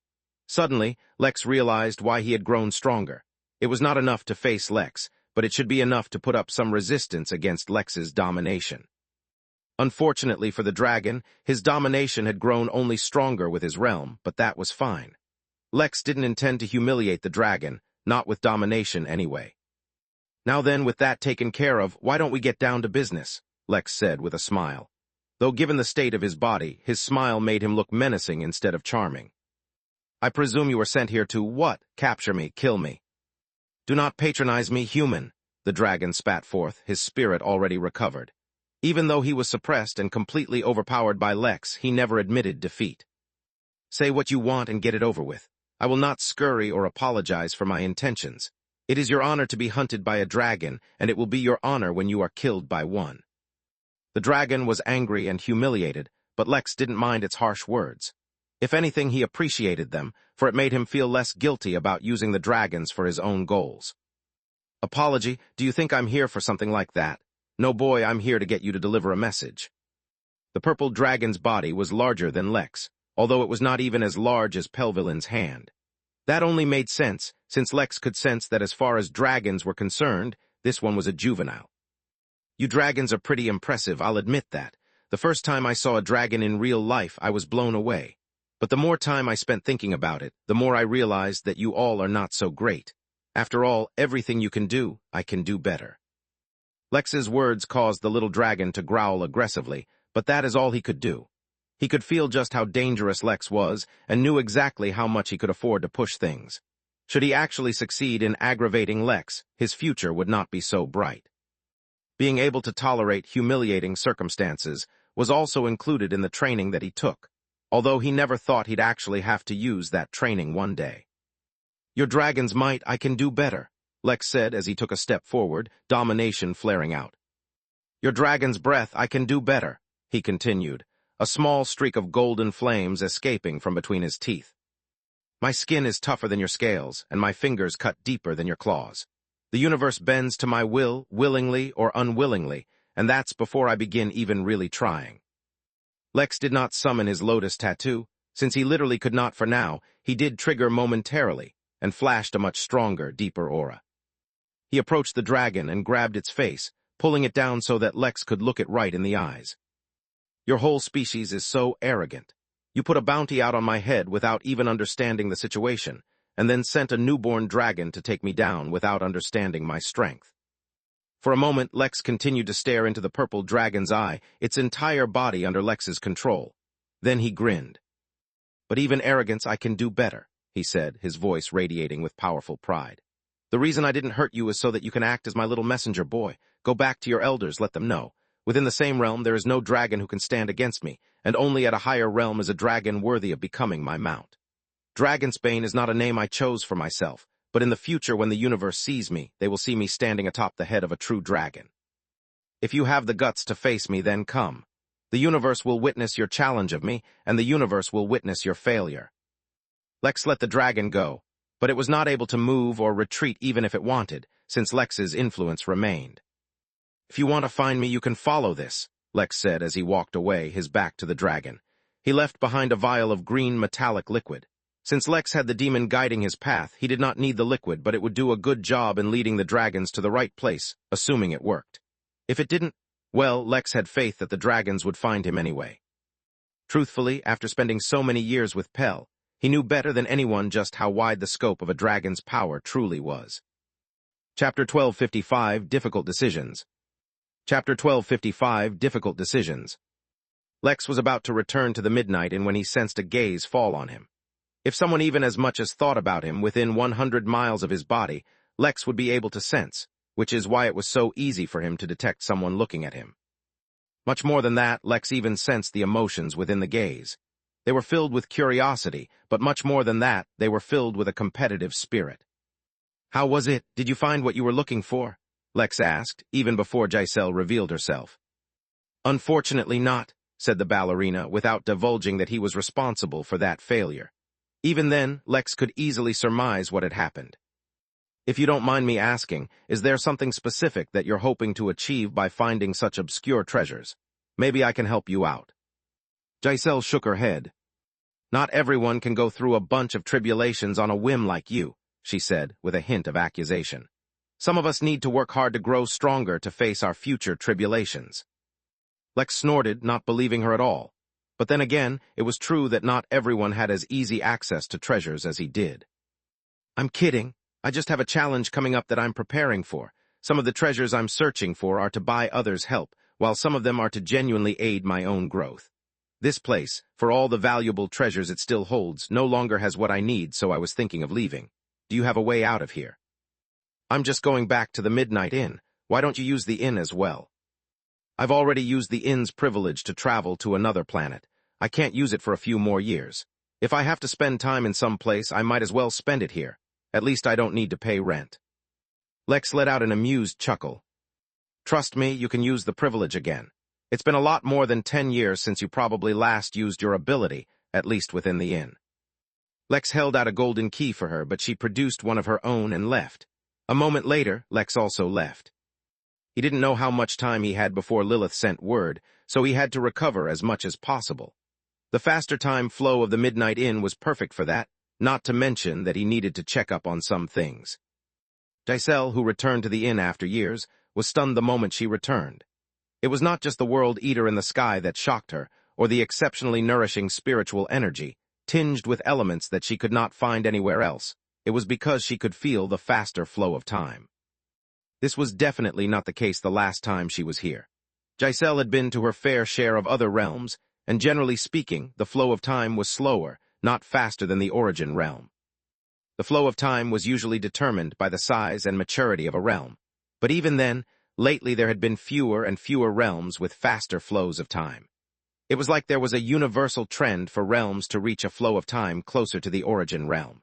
Suddenly, Lex realized why he had grown stronger. It was not enough to face Lex, but it should be enough to put up some resistance against Lex's domination. Unfortunately for the dragon, his domination had grown only stronger with his realm, but that was fine. Lex didn't intend to humiliate the dragon, not with domination anyway. "Now then, with that taken care of, why don't we get down to business?" Lex said with a smile. Though given the state of his body, his smile made him look menacing instead of charming. "I presume you were sent here to what? Capture me, kill me." "Do not patronize me, human," the dragon spat forth, his spirit already recovered. Even though he was suppressed and completely overpowered by Lex, he never admitted defeat. "Say what you want and get it over with. I will not scurry or apologize for my intentions. It is your honor to be hunted by a dragon, and it will be your honor when you are killed by one." The dragon was angry and humiliated, but Lex didn't mind its harsh words. If anything, he appreciated them, for it made him feel less guilty about using the dragons for his own goals. "Apology? Do you think I'm here for something like that? No, boy, I'm here to get you to deliver a message." The purple dragon's body was larger than Lex, although it was not even as large as Pelvilin's hand. That only made sense, since Lex could sense that as far as dragons were concerned, this one was a juvenile. "You dragons are pretty impressive, I'll admit that. The first time I saw a dragon in real life, I was blown away. But the more time I spent thinking about it, the more I realized that you all are not so great. After all, everything you can do, I can do better." Lex's words caused the little dragon to growl aggressively, but that is all he could do. He could feel just how dangerous Lex was, and knew exactly how much he could afford to push things. Should he actually succeed in aggravating Lex, his future would not be so bright. Being able to tolerate humiliating circumstances was also included in the training that he took, although he never thought he'd actually have to use that training one day. "Your dragon's might, I can do better," Lex said as he took a step forward, domination flaring out. "Your dragon's breath, I can do better," he continued, a small streak of golden flames escaping from between his teeth. "My skin is tougher than your scales, and my fingers cut deeper than your claws. The universe bends to my will, willingly or unwillingly, and that's before I begin even really trying." Lex did not summon his lotus tattoo. Since he literally could not for now, he did trigger momentarily and flashed a much stronger, deeper aura. He approached the dragon and grabbed its face, pulling it down so that Lex could look it right in the eyes. "Your whole species is so arrogant. You put a bounty out on my head without even understanding the situation, and then sent a newborn dragon to take me down without understanding my strength." For a moment, Lex continued to stare into the purple dragon's eye, its entire body under Lex's control. Then he grinned. "But even arrogance I can do better," he said, his voice radiating with powerful pride. "The reason I didn't hurt you is so that you can act as my little messenger boy. Go back to your elders, let them know. Within the same realm, there is no dragon who can stand against me, and only at a higher realm is a dragon worthy of becoming my mount. Dragonsbane is not a name I chose for myself, but in the future when the universe sees me, they will see me standing atop the head of a true dragon. If you have the guts to face me, then come. The universe will witness your challenge of me, and the universe will witness your failure." Lex let the dragon go, but it was not able to move or retreat even if it wanted, since Lex's influence remained. "If you want to find me, you can follow this," Lex said as he walked away, his back to the dragon. He left behind a vial of green metallic liquid. Since Lex had the demon guiding his path, he did not need the liquid, but it would do a good job in leading the dragons to the right place, assuming it worked. If it didn't, well, Lex had faith that the dragons would find him anyway. Truthfully, after spending so many years with Pell, he knew better than anyone just how wide the scope of a dragon's power truly was. Chapter 1255, Difficult Decisions. Chapter 1255, Difficult Decisions. Lex was about to return to the Midnight Inn when he sensed a gaze fall on him. If someone even as much as thought about him within 100 miles of his body, Lex would be able to sense, which is why it was so easy for him to detect someone looking at him. Much more than that, Lex even sensed the emotions within the gaze. They were filled with curiosity, but much more than that, they were filled with a competitive spirit. "How was it? Did you find what you were looking for?" Lex asked, even before Giselle revealed herself. "Unfortunately not," said the ballerina, without divulging that he was responsible for that failure. Even then, Lex could easily surmise what had happened. "If you don't mind me asking, is there something specific that you're hoping to achieve by finding such obscure treasures? Maybe I can help you out." Giselle shook her head. "Not everyone can go through a bunch of tribulations on a whim like you," she said, with a hint of accusation. "Some of us need to work hard to grow stronger to face our future tribulations." Lex snorted, not believing her at all. But then again, it was true that not everyone had as easy access to treasures as he did. "I'm kidding. I just have a challenge coming up that I'm preparing for. Some of the treasures I'm searching for are to buy others' help, while some of them are to genuinely aid my own growth. This place, for all the valuable treasures it still holds, no longer has what I need, so I was thinking of leaving. Do you have a way out of here?" "I'm just going back to the Midnight Inn. Why don't you use the inn as well?" "I've already used the inn's privilege to travel to another planet. I can't use it for a few more years. If I have to spend time in some place, I might as well spend it here. At least I don't need to pay rent." Lex let out an amused chuckle. "Trust me, you can use the privilege again. It's been a lot more than 10 years since you probably last used your ability, at least within the inn." Lex held out a golden key for her, but she produced one of her own and left. A moment later, Lex also left. He didn't know how much time he had before Lilith sent word, so he had to recover as much as possible. The faster time flow of the Midnight Inn was perfect for that, not to mention that he needed to check up on some things. Giselle, who returned to the inn after years, was stunned the moment she returned. It was not just the world eater in the sky that shocked her, or the exceptionally nourishing spiritual energy, tinged with elements that she could not find anywhere else. It was because she could feel the faster flow of time. This was definitely not the case the last time she was here. Giselle had been to her fair share of other realms, and generally speaking, the flow of time was slower, not faster than the origin realm. The flow of time was usually determined by the size and maturity of a realm, but even then, lately there had been fewer and fewer realms with faster flows of time. It was like there was a universal trend for realms to reach a flow of time closer to the origin realm.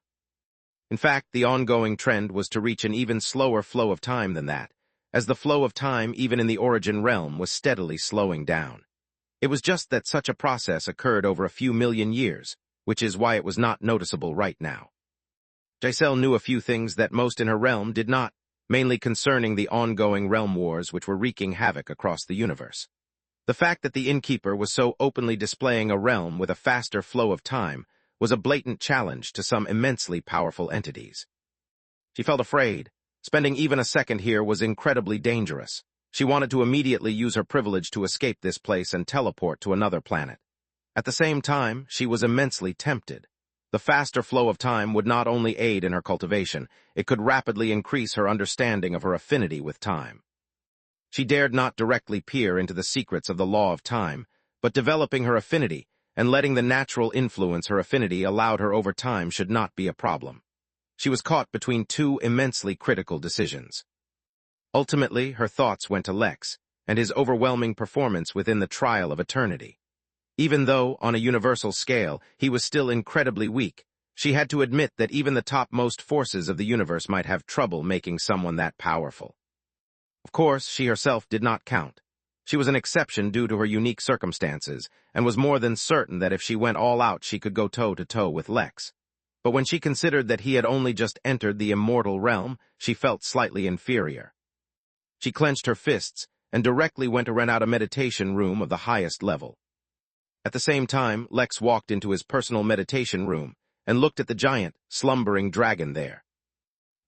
In fact, the ongoing trend was to reach an even slower flow of time than that, as the flow of time even in the origin realm was steadily slowing down. It was just that such a process occurred over a few million years, which is why it was not noticeable right now. Giselle knew a few things that most in her realm did not, mainly concerning the ongoing realm wars which were wreaking havoc across the universe. The fact that the Innkeeper was so openly displaying a realm with a faster flow of time was a blatant challenge to some immensely powerful entities. She felt afraid. Spending even a second here was incredibly dangerous. She wanted to immediately use her privilege to escape this place and teleport to another planet. At the same time, she was immensely tempted. The faster flow of time would not only aid in her cultivation, it could rapidly increase her understanding of her affinity with time. She dared not directly peer into the secrets of the law of time, but developing her affinity and letting the natural influence her affinity allowed her over time should not be a problem. She was caught between two immensely critical decisions. Ultimately, her thoughts went to Lex and his overwhelming performance within the trial of eternity. Even though, on a universal scale, he was still incredibly weak, she had to admit that even the topmost forces of the universe might have trouble making someone that powerful. Of course, she herself did not count. She was an exception due to her unique circumstances, and was more than certain that if she went all out she could go toe-to-toe with Lex. But when she considered that he had only just entered the immortal realm, she felt slightly inferior. She clenched her fists and directly went to rent out a meditation room of the highest level. At the same time, Lex walked into his personal meditation room and looked at the giant, slumbering dragon there.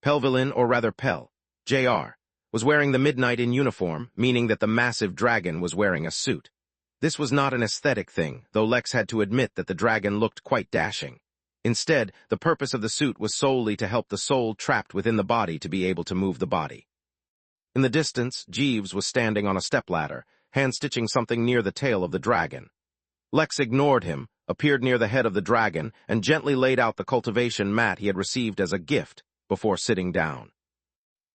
Pelvelin, or rather Pel, Jr., was wearing the midnight in uniform, meaning that the massive dragon was wearing a suit. This was not an aesthetic thing, though Lex had to admit that the dragon looked quite dashing. Instead, the purpose of the suit was solely to help the soul trapped within the body to be able to move the body. In the distance, Jeeves was standing on a stepladder, hand-stitching something near the tail of the dragon. Lex ignored him, appeared near the head of the dragon, and gently laid out the cultivation mat he had received as a gift before sitting down.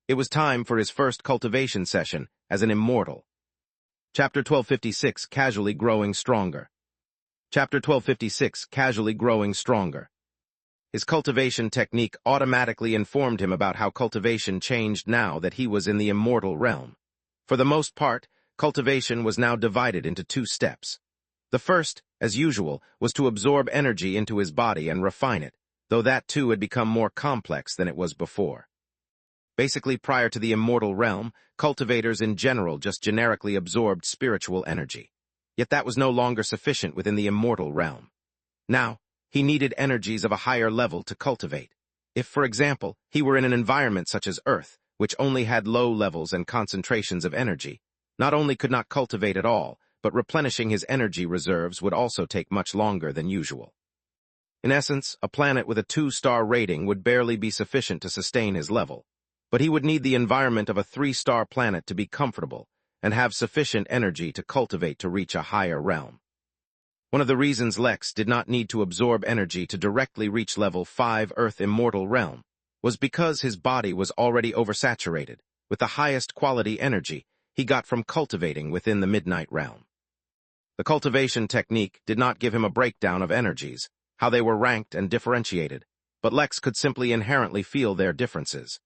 It was time for his first cultivation session as an immortal. Chapter 1256, Casually Growing Stronger. Chapter 1256, Casually Growing Stronger. His cultivation technique automatically informed him about how cultivation changed now that he was in the immortal realm. For the most part, cultivation was now divided into two steps. The first, as usual, was to absorb energy into his body and refine it, though that too had become more complex than it was before. Basically, prior to the immortal realm, cultivators in general just generically absorbed spiritual energy. Yet that was no longer sufficient within the immortal realm. Now, he needed energies of a higher level to cultivate. If, for example, he were in an environment such as Earth, which only had low levels and concentrations of energy, not only could not cultivate at all, but replenishing his energy reserves would also take much longer than usual. In essence, a planet with a 2-star rating would barely be sufficient to sustain his level. But he would need the environment of a 3-star planet to be comfortable and have sufficient energy to cultivate to reach a higher realm. One of the reasons Lex did not need to absorb energy to directly reach level 5 Earth Immortal Realm was because his body was already oversaturated with the highest quality energy he got from cultivating within the Midnight Realm. The cultivation technique did not give him a breakdown of energies, how they were ranked and differentiated, but Lex could simply inherently feel their differences.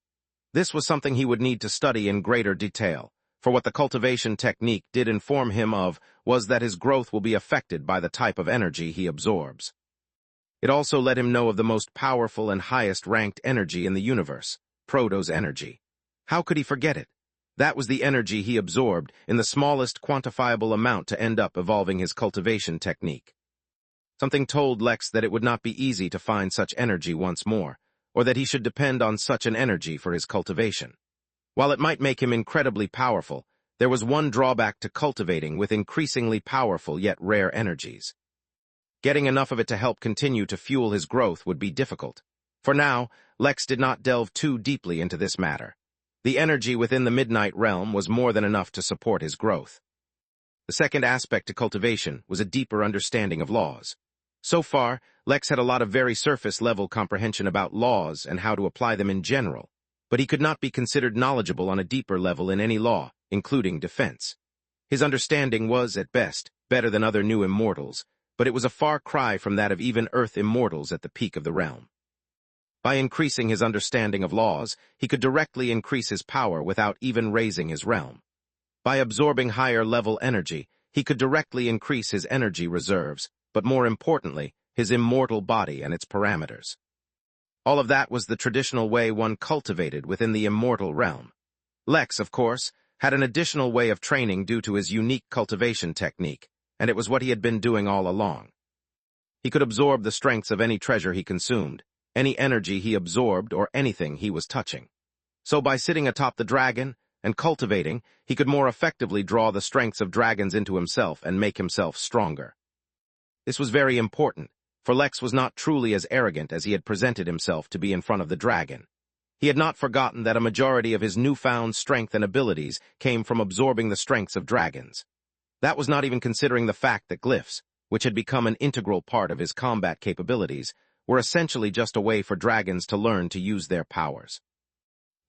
This was something he would need to study in greater detail, for what the cultivation technique did inform him of was that his growth will be affected by the type of energy he absorbs. It also let him know of the most powerful and highest-ranked energy in the universe, Proto's energy. How could he forget it? That was the energy he absorbed in the smallest quantifiable amount to end up evolving his cultivation technique. Something told Lex that it would not be easy to find such energy once more, or that he should depend on such an energy for his cultivation. While it might make him incredibly powerful, there was one drawback to cultivating with increasingly powerful yet rare energies. Getting enough of it to help continue to fuel his growth would be difficult. For now, Lex did not delve too deeply into this matter. The energy within the Midnight Realm was more than enough to support his growth. The second aspect to cultivation was a deeper understanding of laws. So far, Lex had a lot of very surface-level comprehension about laws and how to apply them in general, but he could not be considered knowledgeable on a deeper level in any law, including defense. His understanding was, at best, better than other new immortals, but it was a far cry from that of even Earth immortals at the peak of the realm. By increasing his understanding of laws, he could directly increase his power without even raising his realm. By absorbing higher-level energy, he could directly increase his energy reserves, but more importantly, his immortal body and its parameters. All of that was the traditional way one cultivated within the immortal realm. Lex, of course, had an additional way of training due to his unique cultivation technique, and it was what he had been doing all along. He could absorb the strengths of any treasure he consumed, any energy he absorbed, or anything he was touching. So by sitting atop the dragon and cultivating, he could more effectively draw the strengths of dragons into himself and make himself stronger. This was very important, for Lex was not truly as arrogant as he had presented himself to be in front of the dragon. He had not forgotten that a majority of his newfound strength and abilities came from absorbing the strengths of dragons. That was not even considering the fact that glyphs, which had become an integral part of his combat capabilities, were essentially just a way for dragons to learn to use their powers.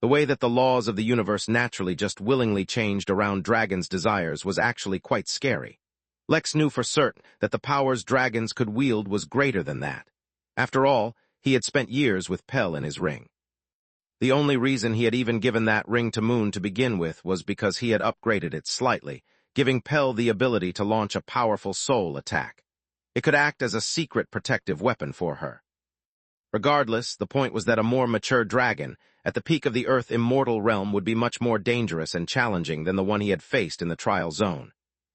The way that the laws of the universe naturally just willingly changed around dragons' desires was actually quite scary. Lex knew for certain that the powers dragons could wield was greater than that. After all, he had spent years with Pell in his ring. The only reason he had even given that ring to Moon to begin with was because he had upgraded it slightly, giving Pell the ability to launch a powerful soul attack. It could act as a secret protective weapon for her. Regardless, the point was that a more mature dragon, at the peak of the Earth immortal realm, would be much more dangerous and challenging than the one he had faced in the trial zone.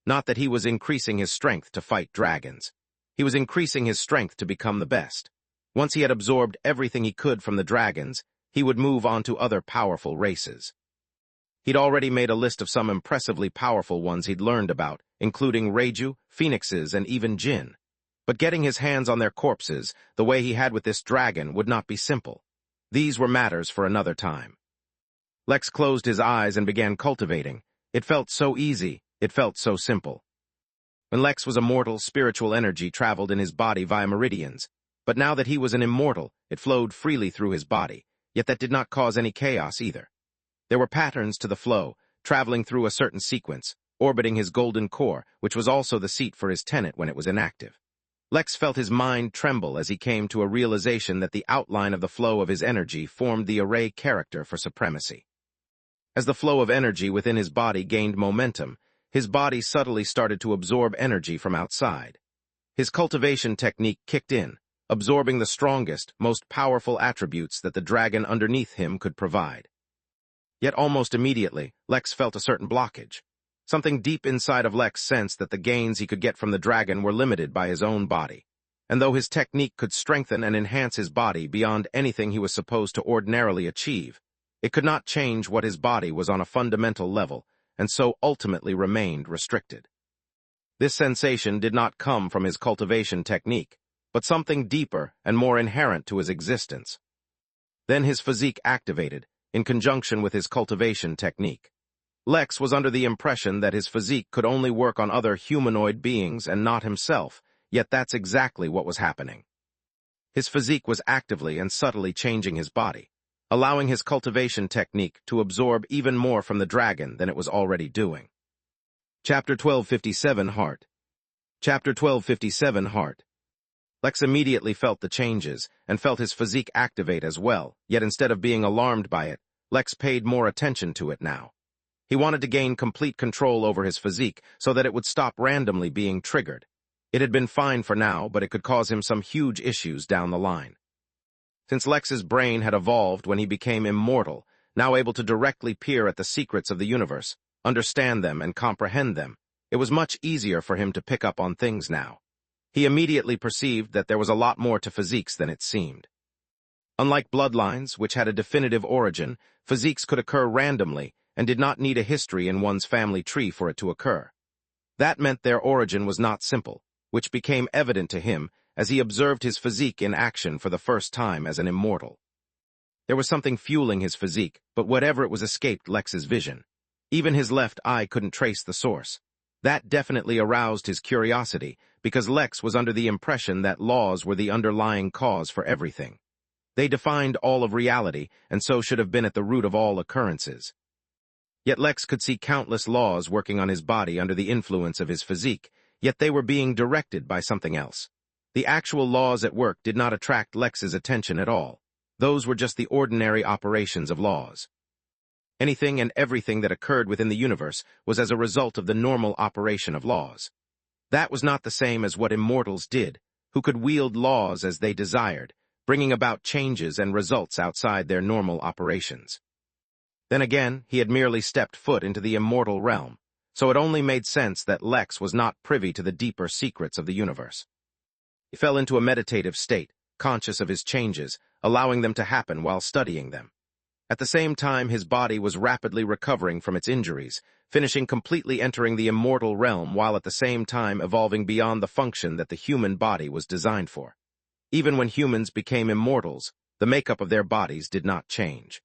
Not that he was increasing his strength to fight dragons. He was increasing his strength to become the best. Once he had absorbed everything he could from the dragons, he would move on to other powerful races. He'd already made a list of some impressively powerful ones he'd learned about, including Reiju, Phoenixes, and even Jinn. But getting his hands on their corpses, the way he had with this dragon, would not be simple. These were matters for another time. Lex closed his eyes and began cultivating. It felt so easy, it felt so simple. When Lex was a mortal, spiritual energy traveled in his body via meridians, but now that he was an immortal, it flowed freely through his body, yet that did not cause any chaos either. There were patterns to the flow, traveling through a certain sequence, orbiting his golden core, which was also the seat for his tenet when it was inactive. Lex felt his mind tremble as he came to a realization that the outline of the flow of his energy formed the array character for supremacy. As the flow of energy within his body gained momentum, his body subtly started to absorb energy from outside. His cultivation technique kicked in, absorbing the strongest, most powerful attributes that the dragon underneath him could provide. Yet almost immediately, Lex felt a certain blockage. Something deep inside of Lex sensed that the gains he could get from the dragon were limited by his own body. And though his technique could strengthen and enhance his body beyond anything he was supposed to ordinarily achieve, it could not change what his body was on a fundamental level, and so ultimately remained restricted. This sensation did not come from his cultivation technique, but something deeper and more inherent to his existence. Then his physique activated, in conjunction with his cultivation technique. Lex was under the impression that his physique could only work on other humanoid beings and not himself, yet that's exactly what was happening. His physique was actively and subtly changing his body, allowing his cultivation technique to absorb even more from the dragon than it was already doing. Chapter 1257 Heart. Chapter 1257 Heart. Lex immediately felt the changes, and felt his physique activate as well, yet instead of being alarmed by it, Lex paid more attention to it now. He wanted to gain complete control over his physique so that it would stop randomly being triggered. It had been fine for now, but it could cause him some huge issues down the line. Since Lex's brain had evolved when he became immortal, now able to directly peer at the secrets of the universe, understand them and comprehend them, it was much easier for him to pick up on things now. He immediately perceived that there was a lot more to physiques than it seemed. Unlike bloodlines, which had a definitive origin, physiques could occur randomly and did not need a history in one's family tree for it to occur. That meant their origin was not simple, which became evident to him as he observed his physique in action for the first time as an immortal. There was something fueling his physique, but whatever it was escaped Lex's vision. Even his left eye couldn't trace the source. That definitely aroused his curiosity, because Lex was under the impression that laws were the underlying cause for everything. They defined all of reality, and so should have been at the root of all occurrences. Yet Lex could see countless laws working on his body under the influence of his physique, yet they were being directed by something else. The actual laws at work did not attract Lex's attention at all. Those were just the ordinary operations of laws. Anything and everything that occurred within the universe was as a result of the normal operation of laws. That was not the same as what immortals did, who could wield laws as they desired, bringing about changes and results outside their normal operations. Then again, he had merely stepped foot into the immortal realm, so it only made sense that Lex was not privy to the deeper secrets of the universe. He fell into a meditative state, conscious of his changes, allowing them to happen while studying them. At the same time, his body was rapidly recovering from its injuries, finishing completely entering the immortal realm while at the same time evolving beyond the function that the human body was designed for. Even when humans became immortals, the makeup of their bodies did not change.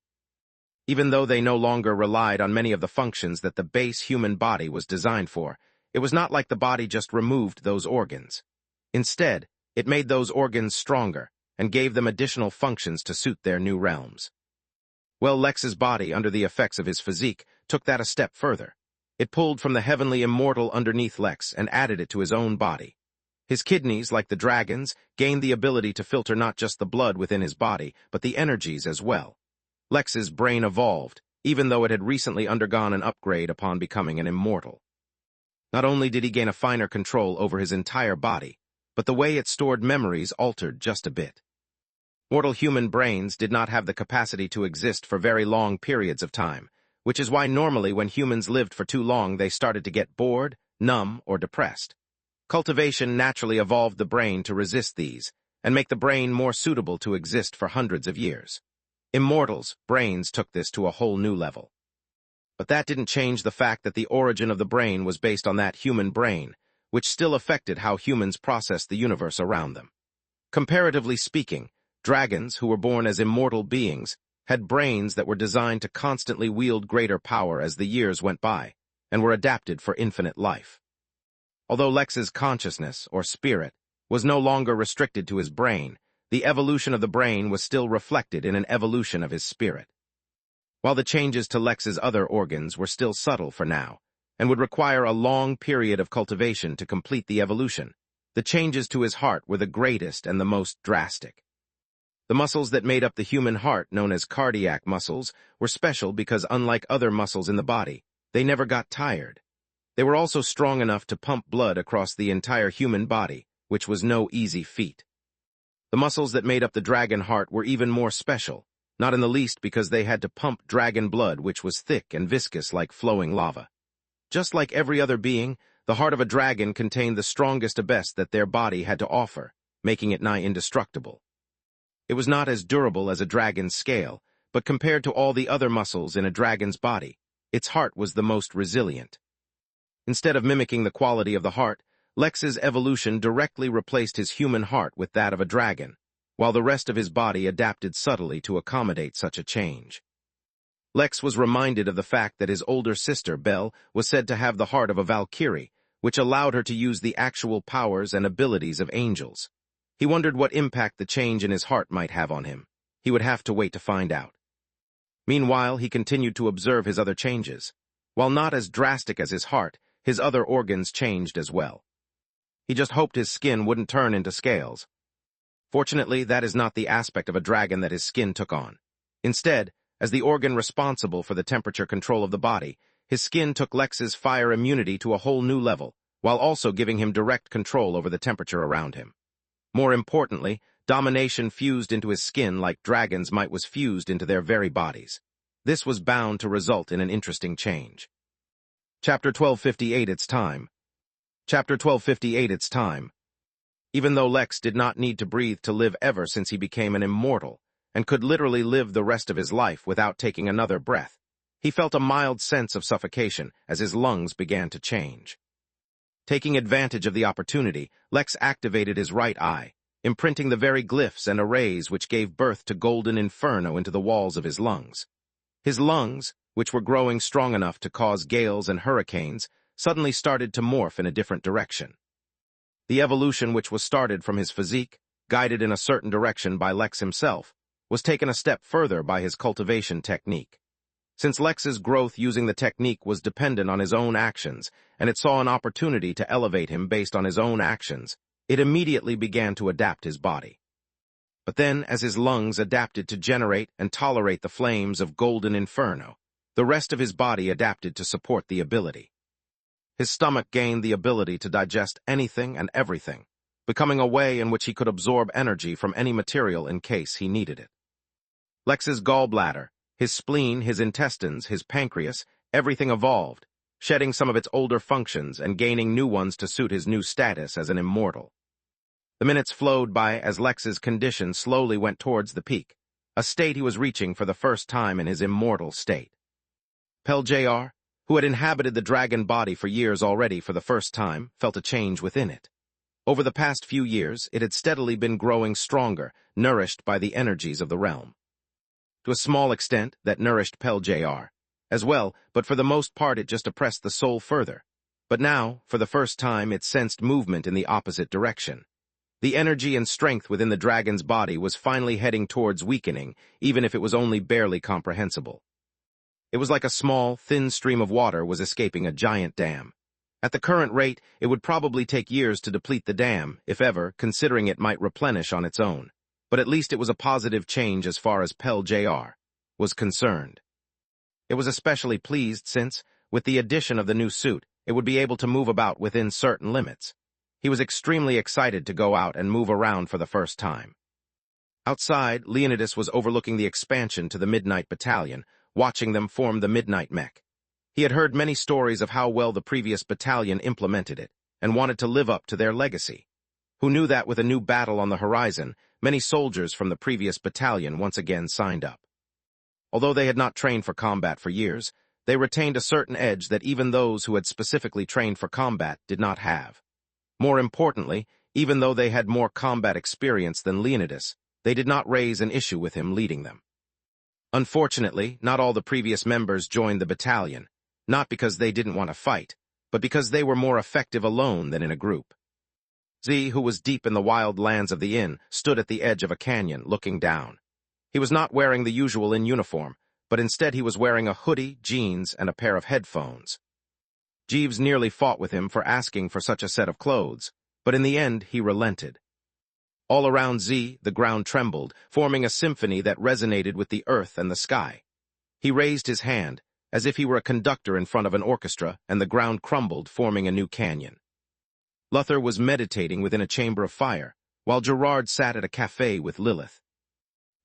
Even though they no longer relied on many of the functions that the base human body was designed for, it was not like the body just removed those organs. Instead, it made those organs stronger and gave them additional functions to suit their new realms. Well, Lex's body, under the effects of his physique, took that a step further. It pulled from the heavenly immortal underneath Lex and added it to his own body. His kidneys, like the dragon's, gained the ability to filter not just the blood within his body, but the energies as well. Lex's brain evolved, even though it had recently undergone an upgrade upon becoming an immortal. Not only did he gain a finer control over his entire body, but the way it stored memories altered just a bit. Mortal human brains did not have the capacity to exist for very long periods of time, which is why normally when humans lived for too long they started to get bored, numb, or depressed. Cultivation naturally evolved the brain to resist these, and make the brain more suitable to exist for hundreds of years. Immortals' brains took this to a whole new level. But that didn't change the fact that the origin of the brain was based on that human brain, which still affected how humans processed the universe around them. Comparatively speaking, dragons, who were born as immortal beings, had brains that were designed to constantly wield greater power as the years went by, and were adapted for infinite life. Although Lex's consciousness, or spirit, was no longer restricted to his brain, the evolution of the brain was still reflected in an evolution of his spirit. While the changes to Lex's other organs were still subtle for now, and would require a long period of cultivation to complete the evolution, the changes to his heart were the greatest and the most drastic. The muscles that made up the human heart, known as cardiac muscles, were special because unlike other muscles in the body, they never got tired. They were also strong enough to pump blood across the entire human body, which was no easy feat. The muscles that made up the dragon heart were even more special, not in the least because they had to pump dragon blood which was thick and viscous like flowing lava. Just like every other being, the heart of a dragon contained the strongest best that their body had to offer, making it nigh indestructible. It was not as durable as a dragon's scale, but compared to all the other muscles in a dragon's body, its heart was the most resilient. Instead of mimicking the quality of the heart, Lex's evolution directly replaced his human heart with that of a dragon, while the rest of his body adapted subtly to accommodate such a change. Lex was reminded of the fact that his older sister, Belle, was said to have the heart of a Valkyrie, which allowed her to use the actual powers and abilities of angels. He wondered what impact the change in his heart might have on him. He would have to wait to find out. Meanwhile, he continued to observe his other changes. While not as drastic as his heart, his other organs changed as well. He just hoped his skin wouldn't turn into scales. Fortunately, that is not the aspect of a dragon that his skin took on. Instead, as the organ responsible for the temperature control of the body, his skin took Lex's fire immunity to a whole new level, while also giving him direct control over the temperature around him. More importantly, domination fused into his skin like dragons' might was fused into their very bodies. This was bound to result in an interesting change. Chapter 1258 It's Time. Chapter 1258 It's Time. Even though Lex did not need to breathe to live ever since he became an immortal, and could literally live the rest of his life without taking another breath, he felt a mild sense of suffocation as his lungs began to change. Taking advantage of the opportunity, Lex activated his right eye, imprinting the very glyphs and arrays which gave birth to golden inferno into the walls of his lungs. His lungs, which were growing strong enough to cause gales and hurricanes, suddenly started to morph in a different direction. The evolution which was started from his physique, guided in a certain direction by Lex himself, was taken a step further by his cultivation technique. Since Lex's growth using the technique was dependent on his own actions, and it saw an opportunity to elevate him based on his own actions, it immediately began to adapt his body. But then, as his lungs adapted to generate and tolerate the flames of golden inferno, the rest of his body adapted to support the ability. His stomach gained the ability to digest anything and everything, becoming a way in which he could absorb energy from any material in case he needed it. Lex's gallbladder, his spleen, his intestines, his pancreas, everything evolved, shedding some of its older functions and gaining new ones to suit his new status as an immortal. The minutes flowed by as Lex's condition slowly went towards the peak, a state he was reaching for the first time in his immortal state. Pel Jr., who had inhabited the dragon body for years already for the first time, felt a change within it. Over the past few years, it had steadily been growing stronger, nourished by the energies of the realm. To a small extent, that nourished Pel Jr. as well, but for the most part it just oppressed the soul further. But now, for the first time, it sensed movement in the opposite direction. The energy and strength within the dragon's body was finally heading towards weakening, even if it was only barely comprehensible. It was like a small, thin stream of water was escaping a giant dam. At the current rate, it would probably take years to deplete the dam, if ever, considering it might replenish on its own. But at least it was a positive change as far as Pel Jr. was concerned. It was especially pleased since, with the addition of the new suit, it would be able to move about within certain limits. He was extremely excited to go out and move around for the first time. Outside, Leonidas was overlooking the expansion to the Midnight Battalion, watching them form the Midnight Mech. He had heard many stories of how well the previous battalion implemented it, and wanted to live up to their legacy. Who knew that with a new battle on the horizon, many soldiers from the previous battalion once again signed up. Although they had not trained for combat for years, they retained a certain edge that even those who had specifically trained for combat did not have. More importantly, even though they had more combat experience than Leonidas, they did not raise an issue with him leading them. Unfortunately, not all the previous members joined the battalion, not because they didn't want to fight, but because they were more effective alone than in a group. Z, who was deep in the wild lands of the inn, stood at the edge of a canyon, looking down. He was not wearing the usual inn uniform, but instead he was wearing a hoodie, jeans, and a pair of headphones. Jeeves nearly fought with him for asking for such a set of clothes, but in the end he relented. All around Z, the ground trembled, forming a symphony that resonated with the earth and the sky. He raised his hand, as if he were a conductor in front of an orchestra, and the ground crumbled, forming a new canyon. Luther was meditating within a chamber of fire, while Gerard sat at a cafe with Lilith.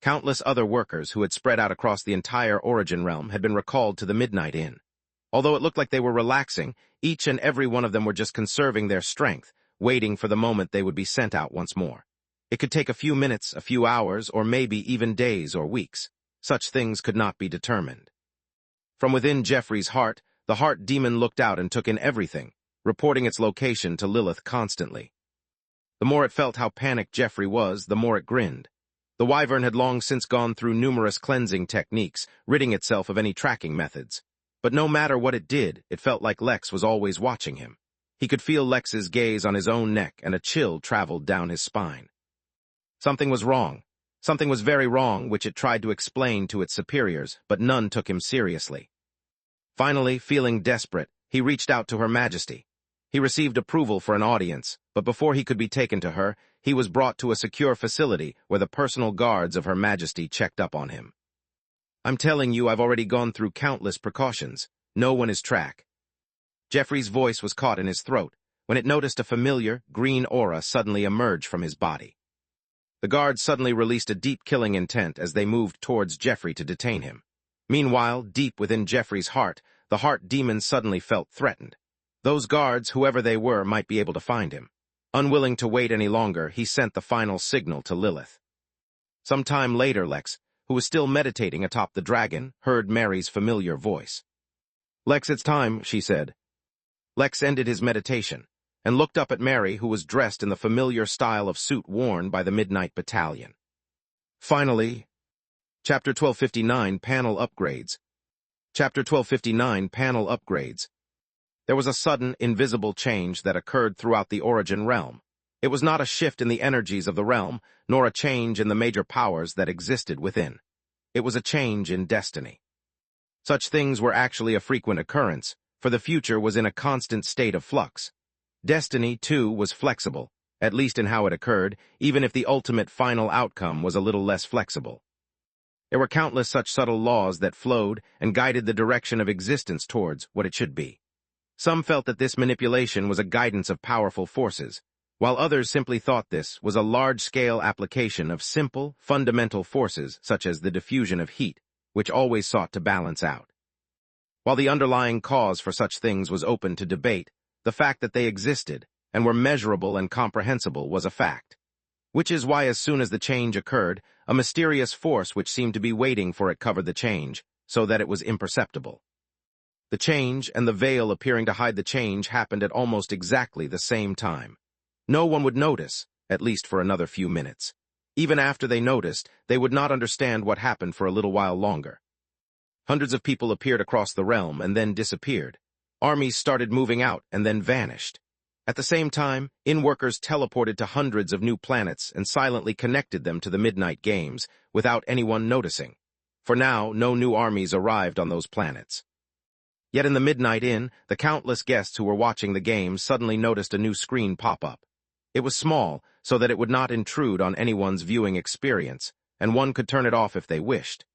Countless other workers who had spread out across the entire Origin realm had been recalled to the Midnight Inn. Although it looked like they were relaxing, each and every one of them were just conserving their strength, waiting for the moment they would be sent out once more. It could take a few minutes, a few hours, or maybe even days or weeks. Such things could not be determined. From within Jeffrey's heart, the heart demon looked out and took in everything, reporting its location to Lilith constantly. The more it felt how panicked Jeffrey was, the more it grinned. The wyvern had long since gone through numerous cleansing techniques, ridding itself of any tracking methods. But no matter what it did, it felt like Lex was always watching him. He could feel Lex's gaze on his own neck, and a chill traveled down his spine. Something was wrong. Something was very wrong, which it tried to explain to its superiors, but none took him seriously. Finally, feeling desperate, he reached out to Her Majesty. He received approval for an audience, but before he could be taken to her, he was brought to a secure facility where the personal guards of Her Majesty checked up on him. I'm telling you, I've already gone through countless precautions. No one is track. Jeffrey's voice was caught in his throat when it noticed a familiar, green aura suddenly emerge from his body. The guards suddenly released a deep killing intent as they moved towards Jeffrey to detain him. Meanwhile, deep within Jeffrey's heart, the heart demon suddenly felt threatened. Those guards, whoever they were, might be able to find him. Unwilling to wait any longer, he sent the final signal to Lilith. Some time later, Lex, who was still meditating atop the dragon, heard Mary's familiar voice. "Lex, it's time," she said. Lex ended his meditation and looked up at Mary, who was dressed in the familiar style of suit worn by the Midnight Battalion. Finally, Chapter 1259, Panel Upgrades. Chapter 1259, Panel Upgrades. There was a sudden, invisible change that occurred throughout the Origin realm. It was not a shift in the energies of the realm, nor a change in the major powers that existed within. It was a change in destiny. Such things were actually a frequent occurrence, for the future was in a constant state of flux. Destiny, too, was flexible, at least in how it occurred, even if the ultimate final outcome was a little less flexible. There were countless such subtle laws that flowed and guided the direction of existence towards what it should be. Some felt that this manipulation was a guidance of powerful forces, while others simply thought this was a large-scale application of simple, fundamental forces such as the diffusion of heat, which always sought to balance out. While the underlying cause for such things was open to debate, the fact that they existed and were measurable and comprehensible was a fact. Which is why as soon as the change occurred, a mysterious force which seemed to be waiting for it covered the change, so that it was imperceptible. The change and the veil appearing to hide the change happened at almost exactly the same time. No one would notice, at least for another few minutes. Even after they noticed, they would not understand what happened for a little while longer. Hundreds of people appeared across the realm and then disappeared. Armies started moving out and then vanished. At the same time, in-workers teleported to hundreds of new planets and silently connected them to the Midnight Games without anyone noticing. For now, no new armies arrived on those planets. Yet in the Midnight Inn, the countless guests who were watching the games suddenly noticed a new screen pop up. It was small, so that it would not intrude on anyone's viewing experience, and one could turn it off if they wished.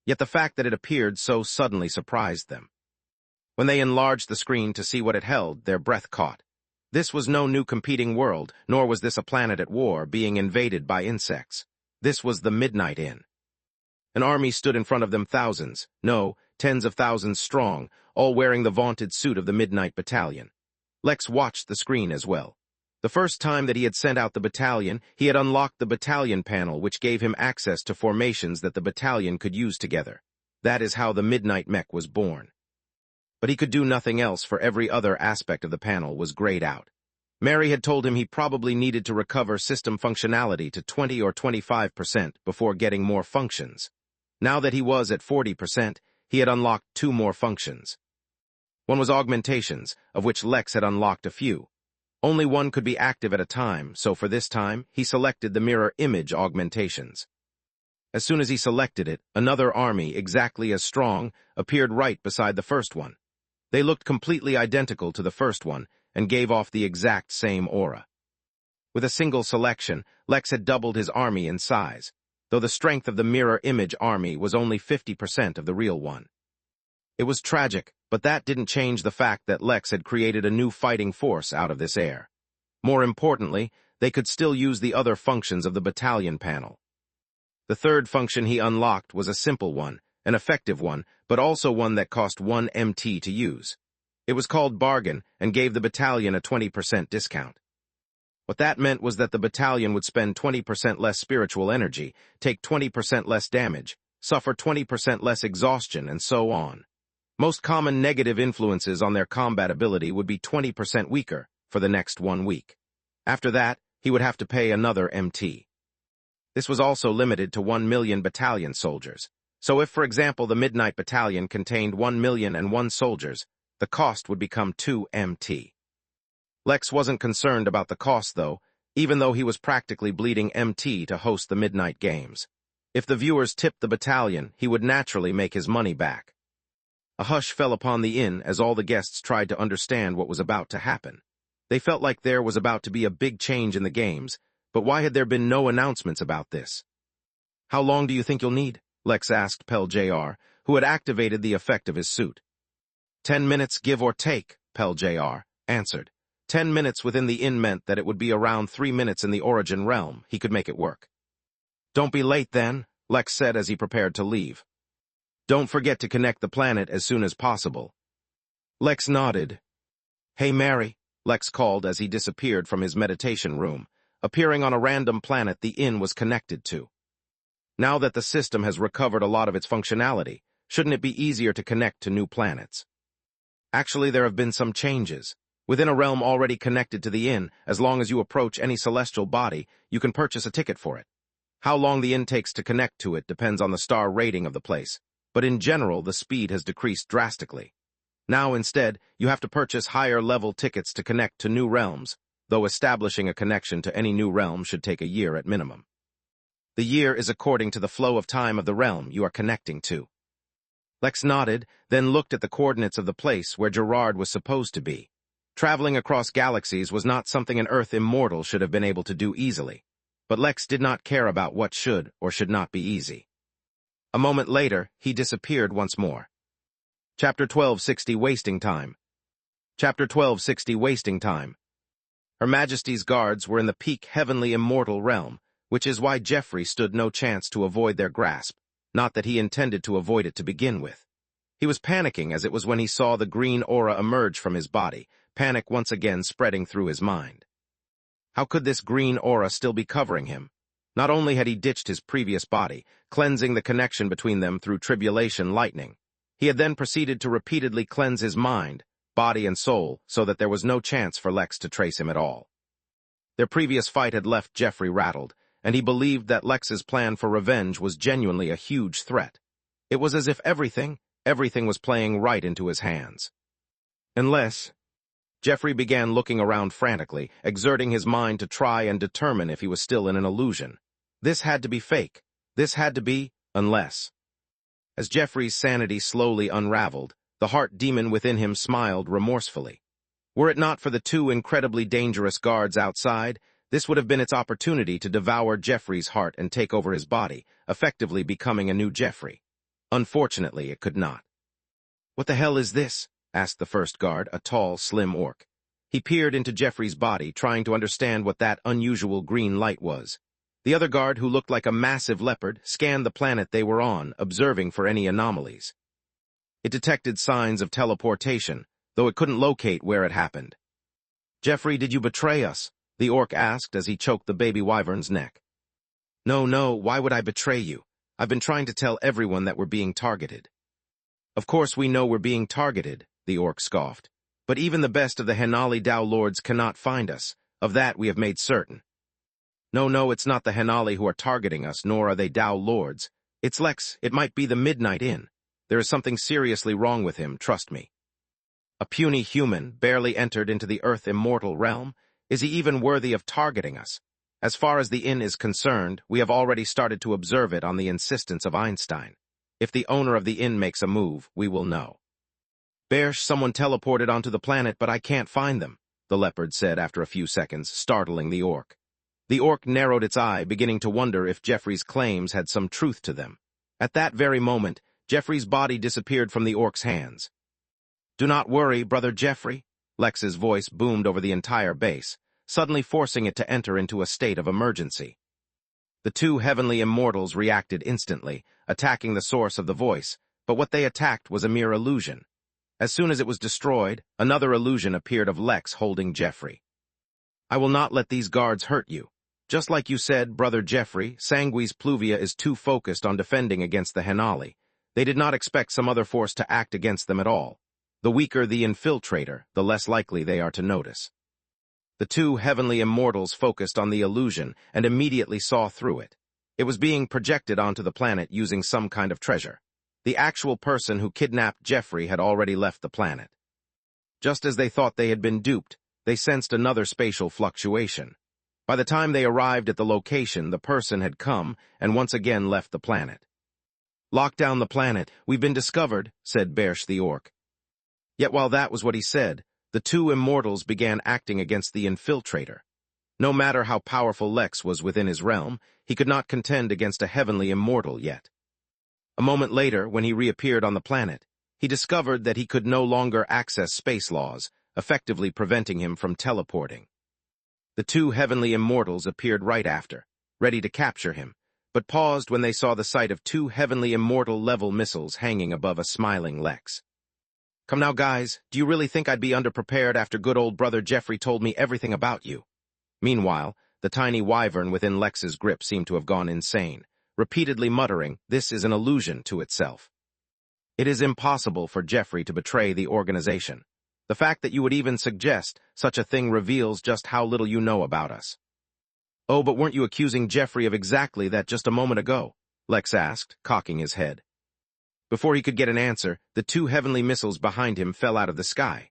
Yet the fact that it appeared so suddenly surprised them. When they enlarged the screen to see what it held, their breath caught. This was no new competing world, nor was this a planet at war being invaded by insects. This was the Midnight Inn. An army stood in front of them, thousands, no, tens of thousands strong, all wearing the vaunted suit of the Midnight Battalion. Lex watched the screen as well. The first time that he had sent out the battalion, he had unlocked the battalion panel, which gave him access to formations that the battalion could use together. That is how the Midnight Mech was born. But he could do nothing else, for every other aspect of the panel was grayed out. Mary had told him he probably needed to recover system functionality to 20 or 25% before getting more functions. Now that he was at 40%, he had unlocked 2 more functions. One was augmentations, of which Lex had unlocked a few. Only one could be active at a time, so for this time, he selected the mirror image augmentations. As soon as he selected it, another army, exactly as strong, appeared right beside the first one. They looked completely identical to the first one, and gave off the exact same aura. With a single selection, Lex had doubled his army in size, though the strength of the mirror image army was only 50% of the real one. It was tragic, but that didn't change the fact that Lex had created a new fighting force out of this air. More importantly, they could still use the other functions of the battalion panel. The third function he unlocked was a simple one, an effective one, but also one that cost 1 MT to use. It was called Bargain and gave the battalion a 20% discount. What that meant was that the battalion would spend 20% less spiritual energy, take 20% less damage, suffer 20% less exhaustion, and so on. Most common negative influences on their combat ability would be 20% weaker for the next 1 week. After that, he would have to pay another MT. This was also limited to 1 million battalion soldiers. So if, for example, the Midnight Battalion contained 1,000,001 soldiers, the cost would become 2 MT. Lex wasn't concerned about the cost, though, even though he was practically bleeding MT to host the Midnight Games. If the viewers tipped the battalion, he would naturally make his money back. A hush fell upon the inn as all the guests tried to understand what was about to happen. They felt like there was about to be a big change in the games, but why had there been no announcements about this? "How long do you think you'll need?" Lex asked Pel Jr., who had activated the effect of his suit. 10 minutes, give or take, Pel Jr. answered. 10 minutes within the inn meant that it would be around 3 minutes in the Origin realm. He could make it work. "Don't be late then," Lex said as he prepared to leave. "Don't forget to connect the planet as soon as possible." Lex nodded. "Hey, Mary," Lex called as he disappeared from his meditation room, appearing on a random planet the inn was connected to. Now that the system has recovered a lot of its functionality, shouldn't it be easier to connect to new planets? Actually, there have been some changes. Within a realm already connected to the inn, as long as you approach any celestial body, you can purchase a ticket for it. How long the inn takes to connect to it depends on the star rating of the place, but in general, the speed has decreased drastically. Now, instead, you have to purchase higher-level tickets to connect to new realms, though establishing a connection to any new realm should take a year at minimum. The year is according to the flow of time of the realm you are connecting to. Lex nodded, then looked at the coordinates of the place where Gerard was supposed to be. Traveling across galaxies was not something an Earth immortal should have been able to do easily. But Lex did not care about what should or should not be easy. A moment later, he disappeared once more. Chapter 1260 Wasting Time. Chapter 1260 Wasting Time. Her Majesty's guards were in the peak heavenly immortal realm, which is why Geoffrey stood no chance to avoid their grasp, not that he intended to avoid it to begin with. He was panicking as it was when he saw the green aura emerge from his body, panic once again spreading through his mind. How could this green aura still be covering him? Not only had he ditched his previous body, cleansing the connection between them through tribulation lightning, he had then proceeded to repeatedly cleanse his mind, body and soul, so that there was no chance for Lex to trace him at all. Their previous fight had left Geoffrey rattled, and he believed that Lex's plan for revenge was genuinely a huge threat. It was as if everything was playing right into his hands. Unless... Geoffrey began looking around frantically, exerting his mind to try and determine if he was still in an illusion. This had to be fake. This had to be, unless. As Geoffrey's sanity slowly unraveled, the heart demon within him smiled remorsefully. Were it not for the two incredibly dangerous guards outside, this would have been its opportunity to devour Geoffrey's heart and take over his body, effectively becoming a new Geoffrey. Unfortunately, it could not. "What the hell is this?" asked the first guard, a tall, slim orc. He peered into Geoffrey's body, trying to understand what that unusual green light was. The other guard, who looked like a massive leopard, scanned the planet they were on, observing for any anomalies. It detected signs of teleportation, though it couldn't locate where it happened. "Geoffrey, did you betray us?" the orc asked as he choked the baby wyvern's neck. No, why would I betray you? I've been trying to tell everyone that we're being targeted." "Of course we know we're being targeted," the orc scoffed. "But even the best of the Henali Dao lords cannot find us. Of that we have made certain." No, it's not the Henali who are targeting us, nor are they Dao lords. It's Lex. It might be the Midnight Inn. There is something seriously wrong with him, trust me." A puny human, barely entered into the Earth immortal realm? Is he even worthy of targeting us? As far as the inn is concerned, we have already started to observe it on the insistence of Einstein. If the owner of the inn makes a move, we will know. "Bersh, someone teleported onto the planet, but I can't find them," the leopard said after a few seconds, startling the orc. The orc narrowed its eye, beginning to wonder if Geoffrey's claims had some truth to them. At that very moment, Geoffrey's body disappeared from the orc's hands. "Do not worry, brother Geoffrey," Lex's voice boomed over the entire base, suddenly forcing it to enter into a state of emergency. The two heavenly immortals reacted instantly, attacking the source of the voice, but what they attacked was a mere illusion. As soon as it was destroyed, another illusion appeared of Lex holding Geoffrey. "I will not let these guards hurt you. Just like you said, brother Geoffrey, Sanguis Pluvia is too focused on defending against the Henali. They did not expect some other force to act against them at all. The weaker the infiltrator, the less likely they are to notice." The two heavenly immortals focused on the illusion and immediately saw through it. It was being projected onto the planet using some kind of treasure. The actual person who kidnapped Geoffrey had already left the planet. Just as they thought they had been duped, they sensed another spatial fluctuation. By the time they arrived at the location, the person had come and once again left the planet. "Lock down the planet. We've been discovered," said Bersh the orc. Yet while that was what he said, the two immortals began acting against the infiltrator. No matter how powerful Lex was within his realm, he could not contend against a heavenly immortal yet. A moment later, when he reappeared on the planet, he discovered that he could no longer access space laws, effectively preventing him from teleporting. The two heavenly immortals appeared right after, ready to capture him, but paused when they saw the sight of two heavenly immortal-level missiles hanging above a smiling Lex. "Come now, guys, do you really think I'd be underprepared after good old brother Geoffrey told me everything about you?" Meanwhile, the tiny wyvern within Lex's grip seemed to have gone insane, repeatedly muttering, "This is an illusion," to itself. It is impossible for Geoffrey to betray the organization. The fact that you would even suggest such a thing reveals just how little you know about us. "Oh, but weren't you accusing Geoffrey of exactly that just a moment ago?" Lex asked, cocking his head. Before he could get an answer, the two heavenly missiles behind him fell out of the sky.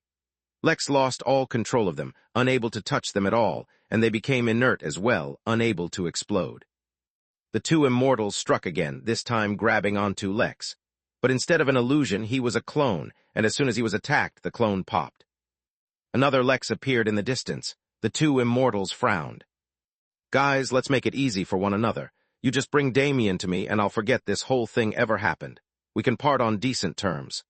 Lex lost all control of them, unable to touch them at all, and they became inert as well, unable to explode. The two immortals struck again, this time grabbing onto Lex. But instead of an illusion, he was a clone, and as soon as he was attacked, the clone popped. Another Lex appeared in the distance. The two immortals frowned. Guys, let's make it easy for one another. You just bring Damien to me, and I'll forget this whole thing ever happened. We can part on decent terms.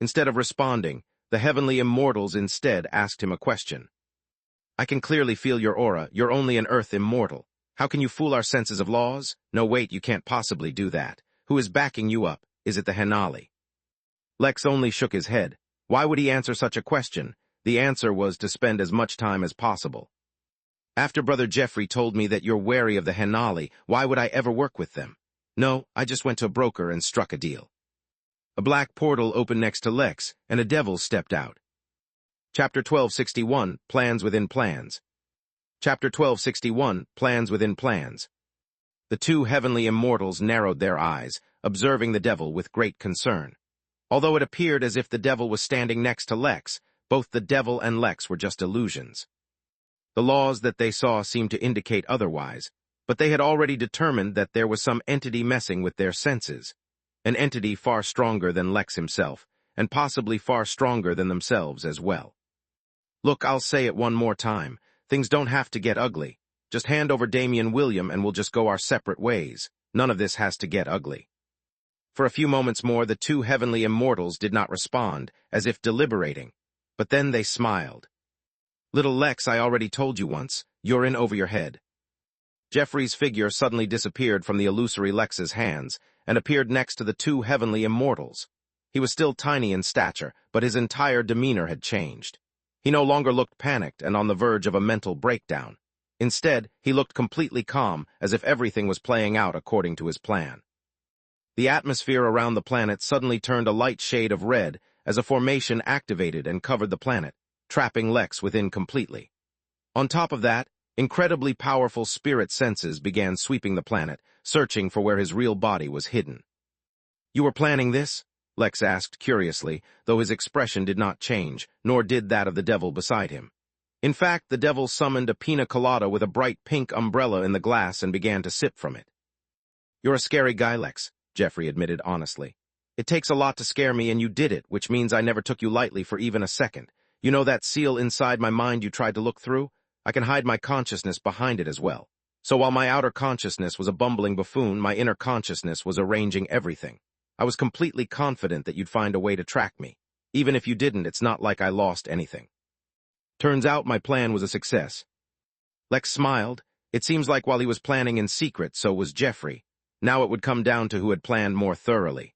Instead of responding, the heavenly immortals instead asked him a question. I can clearly feel your aura. You're only an earth immortal. How can you fool our senses of laws? No, wait, you can't possibly do that. Who is backing you up? Is it the Henali? Lex only shook his head. Why would he answer such a question? The answer was to spend as much time as possible. After Brother Jeffrey told me that you're wary of the Henali, why would I ever work with them? No, I just went to a broker and struck a deal. A black portal opened next to Lex, and a devil stepped out. Chapter 1261, Plans Within Plans. Chapter 1261, Plans Within Plans. The two heavenly immortals narrowed their eyes, observing the devil with great concern. Although it appeared as if the devil was standing next to Lex, both the devil and Lex were just illusions. The laws that they saw seemed to indicate otherwise, but they had already determined that there was some entity messing with their senses, an entity far stronger than Lex himself, and possibly far stronger than themselves as well. Look, I'll say it one more time. Things don't have to get ugly. Just hand over Damien William and we'll just go our separate ways. None of this has to get ugly. For a few moments more, the two heavenly immortals did not respond, as if deliberating, but then they smiled. Little Lex, I already told you once, you're in over your head. Jeffrey's figure suddenly disappeared from the illusory Lex's hands and appeared next to the two heavenly immortals. He was still tiny in stature, but his entire demeanor had changed. He no longer looked panicked and on the verge of a mental breakdown. Instead, he looked completely calm, as if everything was playing out according to his plan. The atmosphere around the planet suddenly turned a light shade of red as a formation activated and covered the planet, trapping Lex within completely. On top of that, incredibly powerful spirit senses began sweeping the planet, searching for where his real body was hidden. You were planning this? Lex asked curiously, though his expression did not change, nor did that of the devil beside him. In fact, the devil summoned a pina colada with a bright pink umbrella in the glass and began to sip from it. You're a scary guy, Lex, Jeffrey admitted honestly. It takes a lot to scare me, and you did it, which means I never took you lightly for even a second. You know that seal inside my mind you tried to look through? I can hide my consciousness behind it as well. So while my outer consciousness was a bumbling buffoon, my inner consciousness was arranging everything. I was completely confident that you'd find a way to track me. Even if you didn't, it's not like I lost anything. Turns out my plan was a success. Lex smiled. It seems like while he was planning in secret, so was Jeffrey. Now it would come down to who had planned more thoroughly.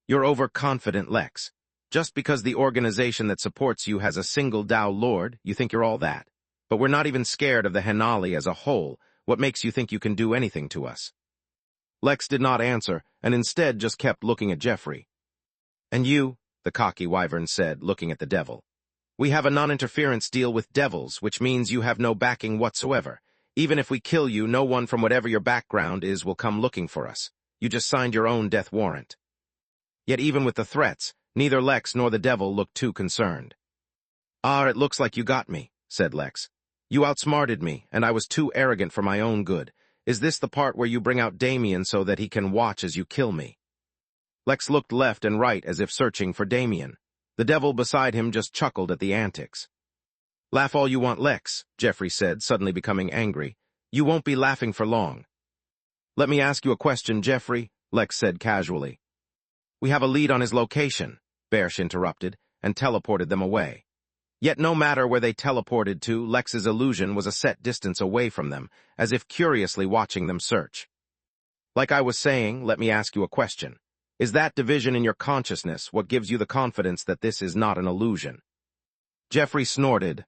You're overconfident, Lex. Just because the organization that supports you has a single Tao Lord, you think you're all that. But we're not even scared of the Henali as a whole. What makes you think you can do anything to us? Lex did not answer, and instead just kept looking at Jeffrey. And you, the cocky wyvern said, looking at the devil. We have a non-interference deal with devils, which means you have no backing whatsoever. Even if we kill you, no one from whatever your background is will come looking for us. You just signed your own death warrant. Yet even with the threats, neither Lex nor the devil looked too concerned. Ah, it looks like you got me, said Lex. You outsmarted me, and I was too arrogant for my own good. Is this the part where you bring out Damien so that he can watch as you kill me? Lex looked left and right as if searching for Damien. The devil beside him just chuckled at the antics. Laugh all you want, Lex, Jeffrey said, suddenly becoming angry. You won't be laughing for long. Let me ask you a question, Jeffrey, Lex said casually. We have a lead on his location, Bersh interrupted, and teleported them away. Yet no matter where they teleported to, Lex's illusion was a set distance away from them, as if curiously watching them search. Like I was saying, let me ask you a question. Is that division in your consciousness what gives you the confidence that this is not an illusion? Jeffrey snorted.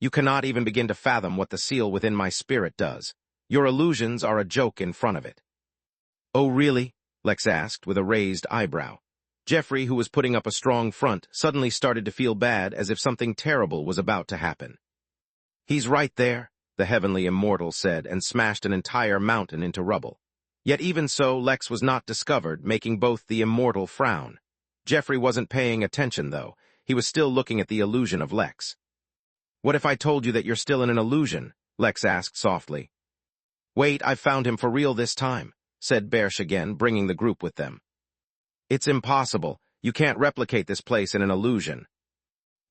You cannot even begin to fathom what the seal within my spirit does. Your illusions are a joke in front of it. Oh, really? Lex asked with a raised eyebrow. Jeffrey, who was putting up a strong front, suddenly started to feel bad, as if something terrible was about to happen. He's right there, the heavenly immortal said, and smashed an entire mountain into rubble. Yet even so, Lex was not discovered, making both the immortal frown. Jeffrey wasn't paying attention, though. He was still looking at the illusion of Lex. What if I told you that you're still in an illusion? Lex asked softly. Wait, I've found him for real this time, said Bersh again, bringing the group with them. It's impossible. You can't replicate this place in an illusion.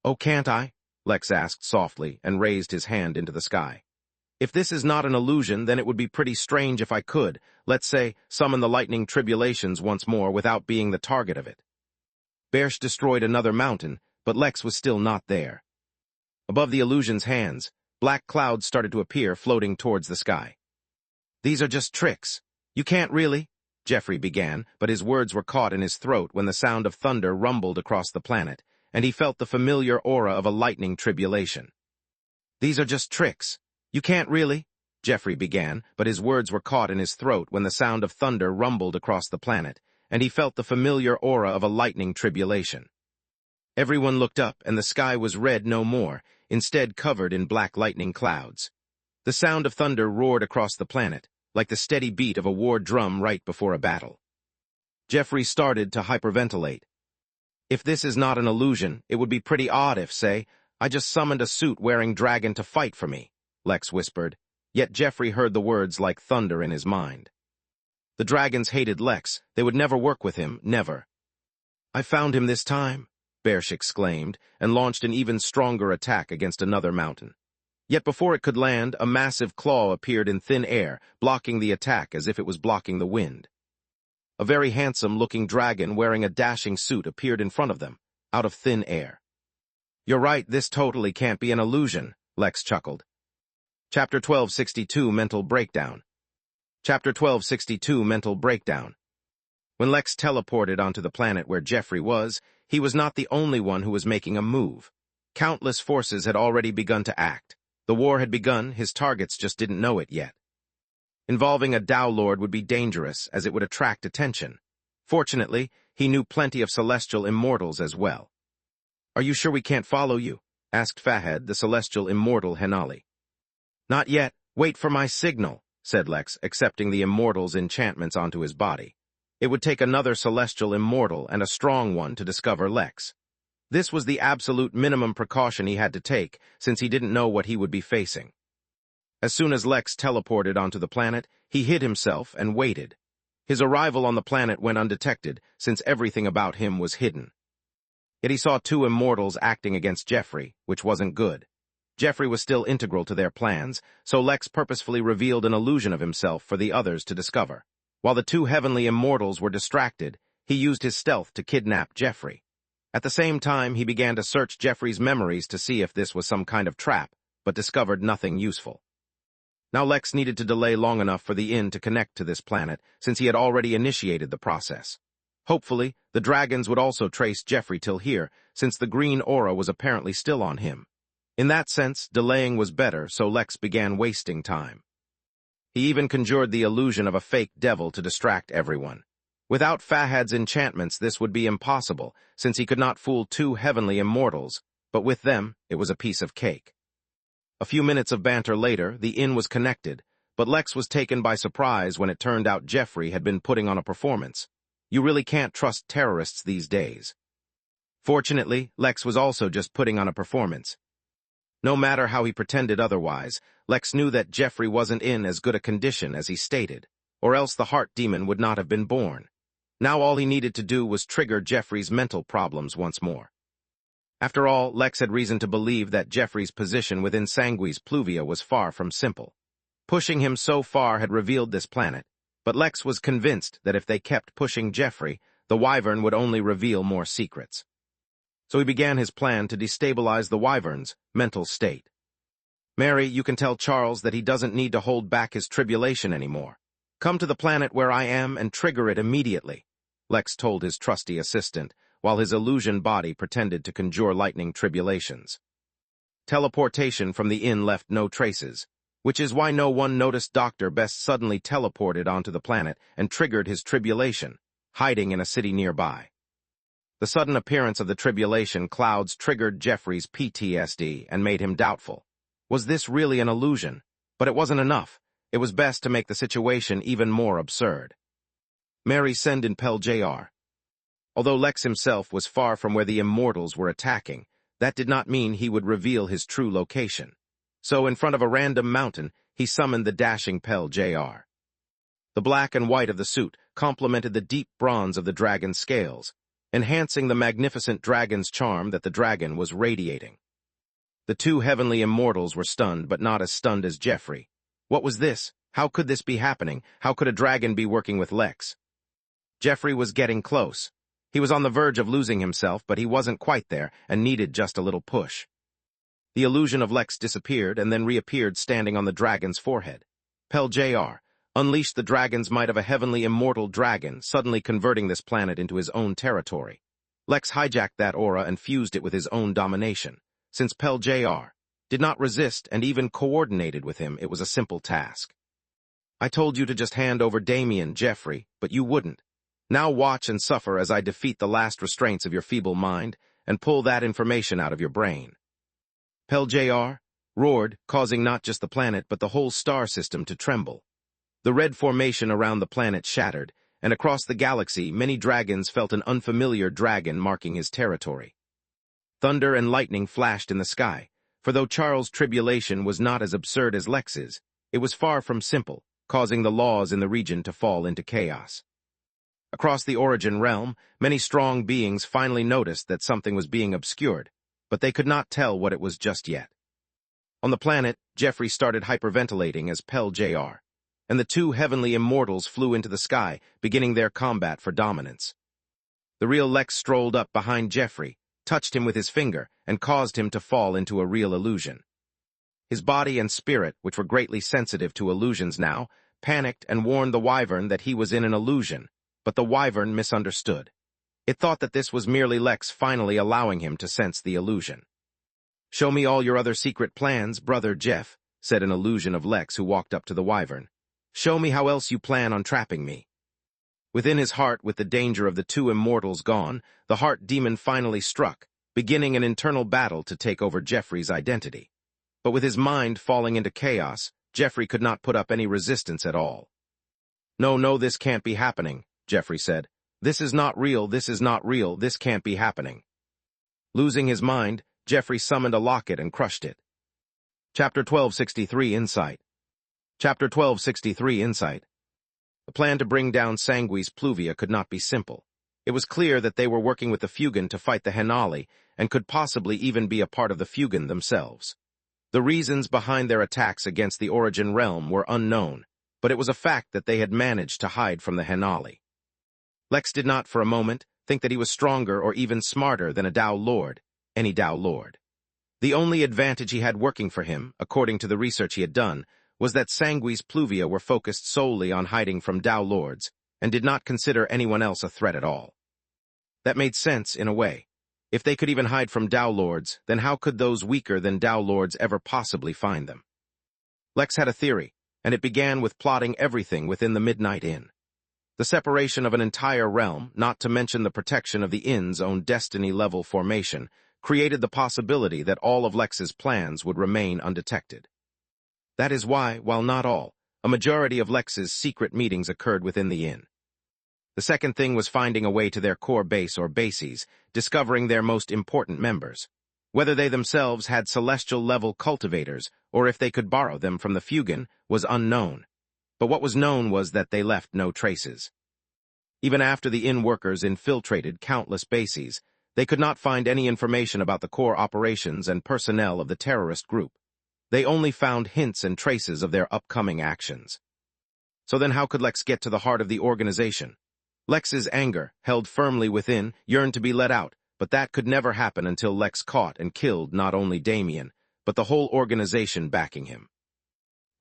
Oh, can't I? Lex asked softly and raised his hand into the sky. If this is not an illusion, then it would be pretty strange if I could, let's say, summon the lightning tribulations once more without being the target of it. Bersh destroyed another mountain, but Lex was still not there. Above the illusion's hands, black clouds started to appear floating towards the sky. These are just tricks. You can't really, Jeffrey began, but his words were caught in his throat when the sound of thunder rumbled across the planet, and he felt the familiar aura of a lightning tribulation. These are just tricks. You can't really, Jeffrey began, but his words were caught in his throat when the sound of thunder rumbled across the planet, and he felt the familiar aura of a lightning tribulation. Everyone looked up, and the sky was red no more, instead covered in black lightning clouds. The sound of thunder roared across the planet, like the steady beat of a war drum right before a battle. Jeffrey started to hyperventilate. If this is not an illusion, it would be pretty odd if, say, I just summoned a suit-wearing dragon to fight for me, Lex whispered, yet Jeffrey heard the words like thunder in his mind. The dragons hated Lex. They would never work with him, never. I found him this time, Bersh exclaimed, and launched an even stronger attack against another mountain. Yet before it could land, a massive claw appeared in thin air, blocking the attack as if it was blocking the wind. A very handsome-looking dragon wearing a dashing suit appeared in front of them, out of thin air. You're right, this totally can't be an illusion, Lex chuckled. Chapter 1262, Mental Breakdown. Chapter 1262, Mental Breakdown. When Lex teleported onto the planet where Jeffrey was, he was not the only one who was making a move. Countless forces had already begun to act. The war had begun, his targets just didn't know it yet. Involving a Tao Lord would be dangerous, as it would attract attention. Fortunately, he knew plenty of celestial immortals as well. Are you sure we can't follow you? Asked Fahad, the celestial immortal Henali. Not yet. Wait for my signal, said Lex, accepting the immortal's enchantments onto his body. It would take another celestial immortal and a strong one to discover Lex. This was the absolute minimum precaution he had to take, since he didn't know what he would be facing. As soon as Lex teleported onto the planet, he hid himself and waited. His arrival on the planet went undetected, since everything about him was hidden. Yet he saw two immortals acting against Jeffrey, which wasn't good. Jeffrey was still integral to their plans, so Lex purposefully revealed an illusion of himself for the others to discover. While the two heavenly immortals were distracted, he used his stealth to kidnap Jeffrey. At the same time, he began to search Jeffrey's memories to see if this was some kind of trap, but discovered nothing useful. Now Lex needed to delay long enough for the inn to connect to this planet, since he had already initiated the process. Hopefully, the dragons would also trace Jeffrey till here, since the green aura was apparently still on him. In that sense, delaying was better, so Lex began wasting time. He even conjured the illusion of a fake devil to distract everyone. Without Fahad's enchantments, this would be impossible, since he could not fool two heavenly immortals, but with them, it was a piece of cake. A few minutes of banter later, the inn was connected, but Lex was taken by surprise when it turned out Jeffrey had been putting on a performance. You really can't trust terrorists these days. Fortunately, Lex was also just putting on a performance. No matter how he pretended otherwise, Lex knew that Jeffrey wasn't in as good a condition as he stated, or else the heart demon would not have been born. Now all he needed to do was trigger Jeffrey's mental problems once more. After all, Lex had reason to believe that Jeffrey's position within Sangui's pluvia was far from simple. Pushing him so far had revealed this planet, but Lex was convinced that if they kept pushing Jeffrey, the Wyvern would only reveal more secrets. So he began his plan to destabilize the Wyvern's mental state. Mary, you can tell Charles that he doesn't need to hold back his tribulation anymore. Come to the planet where I am and trigger it immediately, Lex told his trusty assistant, while his illusion body pretended to conjure lightning tribulations. Teleportation from the inn left no traces, which is why no one noticed Dr. Best suddenly teleported onto the planet and triggered his tribulation, hiding in a city nearby. The sudden appearance of the tribulation clouds triggered Jeffrey's PTSD and made him doubtful. Was this really an illusion? But it wasn't enough. It was best to make the situation even more absurd. Mary send in Pel Jr. Although Lex himself was far from where the immortals were attacking, that did not mean he would reveal his true location. So in front of a random mountain, he summoned the dashing Pel Jr. The black and white of the suit complemented the deep bronze of the dragon's scales, enhancing the magnificent dragon's charm that the dragon was radiating. The two heavenly immortals were stunned, but not as stunned as Geoffrey. What was this? How could this be happening? How could a dragon be working with Lex? Geoffrey was getting close. He was on the verge of losing himself, but he wasn't quite there and needed just a little push. The illusion of Lex disappeared and then reappeared standing on the dragon's forehead. Pel Jr. unleashed the dragon's might of a heavenly immortal dragon, suddenly converting this planet into his own territory. Lex hijacked that aura and fused it with his own domination. Since Pel Jr. did not resist and even coordinated with him, it was a simple task. I told you to just hand over Damien, Geoffrey, but you wouldn't. Now watch and suffer as I defeat the last restraints of your feeble mind and pull that information out of your brain. Pel Jr. roared, causing not just the planet but the whole star system to tremble. The red formation around the planet shattered, and across the galaxy many dragons felt an unfamiliar dragon marking his territory. Thunder and lightning flashed in the sky, for though Charles' tribulation was not as absurd as Lex's, it was far from simple, causing the laws in the region to fall into chaos. Across the Origin realm, many strong beings finally noticed that something was being obscured, but they could not tell what it was just yet. On the planet, Geoffrey started hyperventilating as Pel Jr., and the two heavenly immortals flew into the sky, beginning their combat for dominance. The real Lex strolled up behind Geoffrey, touched him with his finger, and caused him to fall into a real illusion. His body and spirit, which were greatly sensitive to illusions now, panicked and warned the Wyvern that he was in an illusion, but the Wyvern misunderstood. It thought that this was merely Lex finally allowing him to sense the illusion. "Show me all your other secret plans, brother Jeff," said an illusion of Lex who walked up to the Wyvern. "Show me how else you plan on trapping me." Within his heart, with the danger of the two immortals gone, the heart demon finally struck, beginning an internal battle to take over Geoffrey's identity. But with his mind falling into chaos, Geoffrey could not put up any resistance at all. No, this can't be happening," Geoffrey said. "This is not real, this is not real, this can't be happening." Losing his mind, Geoffrey summoned a locket and crushed it. Chapter 1263 Insight. Chapter 1263 Insight. The plan to bring down Sanguis Pluvia could not be simple. It was clear that they were working with the Fugan to fight the Henali, and could possibly even be a part of the Fugan themselves. The reasons behind their attacks against the Origin realm were unknown, but it was a fact that they had managed to hide from the Henali. Lex did not for a moment think that he was stronger or even smarter than a Dao Lord, any Dao Lord. The only advantage he had working for him, according to the research he had done, was that Sanguis Pluvia were focused solely on hiding from Dao Lords, and did not consider anyone else a threat at all. That made sense in a way. If they could even hide from Dao Lords, then how could those weaker than Dao Lords ever possibly find them? Lex had a theory, and it began with plotting everything within the Midnight Inn. The separation of an entire realm, not to mention the protection of the Inn's own destiny-level formation, created the possibility that all of Lex's plans would remain undetected. That is why, while not all, a majority of Lex's secret meetings occurred within the Inn. The second thing was finding a way to their core base or bases, discovering their most important members. Whether they themselves had celestial-level cultivators, or if they could borrow them from the Fugan, was unknown. But what was known was that they left no traces. Even after the Inn workers infiltrated countless bases, they could not find any information about the core operations and personnel of the terrorist group. They only found hints and traces of their upcoming actions. So then how could Lex get to the heart of the organization? Lex's anger, held firmly within, yearned to be let out, but that could never happen until Lex caught and killed not only Damien, but the whole organization backing him.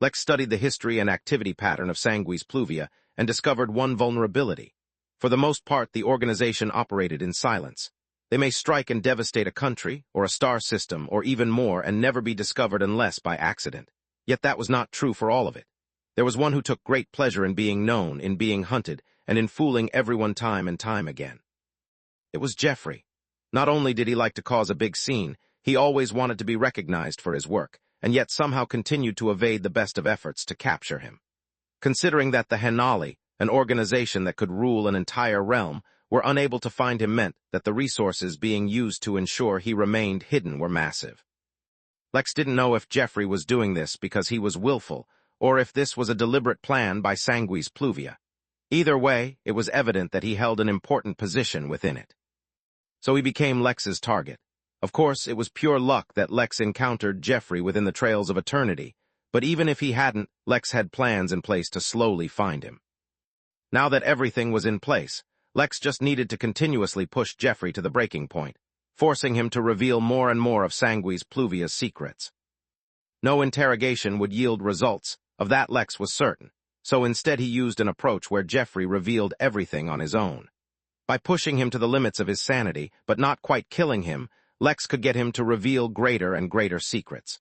Lex studied the history and activity pattern of Sanguis Pluvia and discovered one vulnerability. For the most part, the organization operated in silence. They may strike and devastate a country, or a star system, or even more, and never be discovered unless by accident. Yet that was not true for all of it. There was one who took great pleasure in being known, in being hunted, and in fooling everyone time and time again. It was Geoffrey. Not only did he like to cause a big scene, he always wanted to be recognized for his work, and yet somehow continued to evade the best of efforts to capture him. Considering that the Henali, an organization that could rule an entire realm, were unable to find him meant that the resources being used to ensure he remained hidden were massive. Lex didn't know if Geoffrey was doing this because he was willful, or if this was a deliberate plan by Sanguis Pluvia. Either way, it was evident that he held an important position within it. So he became Lex's target. Of course, it was pure luck that Lex encountered Jeffrey within the trails of eternity, but even if he hadn't, Lex had plans in place to slowly find him. Now that everything was in place, Lex just needed to continuously push Jeffrey to the breaking point, forcing him to reveal more and more of Sanguis Pluvia's secrets. No interrogation would yield results, of that Lex was certain, so instead he used an approach where Jeffrey revealed everything on his own. By pushing him to the limits of his sanity, but not quite killing him, Lex could get him to reveal greater and greater secrets.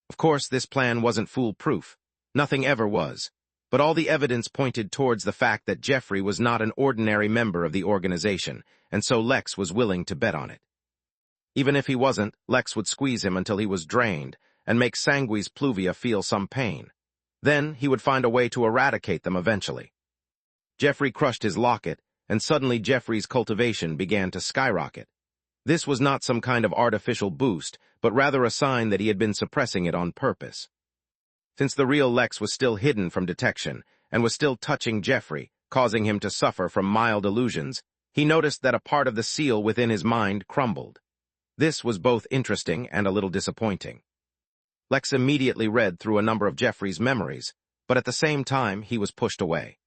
Of course, this plan wasn't foolproof. Nothing ever was. But all the evidence pointed towards the fact that Jeffrey was not an ordinary member of the organization, and so Lex was willing to bet on it. Even if he wasn't, Lex would squeeze him until he was drained, and make Sanguis Pluvia feel some pain. Then he would find a way to eradicate them eventually. Jeffrey crushed his locket, and suddenly Jeffrey's cultivation began to skyrocket. This was not some kind of artificial boost, but rather a sign that he had been suppressing it on purpose. Since the real Lex was still hidden from detection, and was still touching Jeffrey, causing him to suffer from mild illusions, he noticed that a part of the seal within his mind crumbled. This was both interesting and a little disappointing. Lex immediately read through a number of Jeffrey's memories, but at the same time he was pushed away.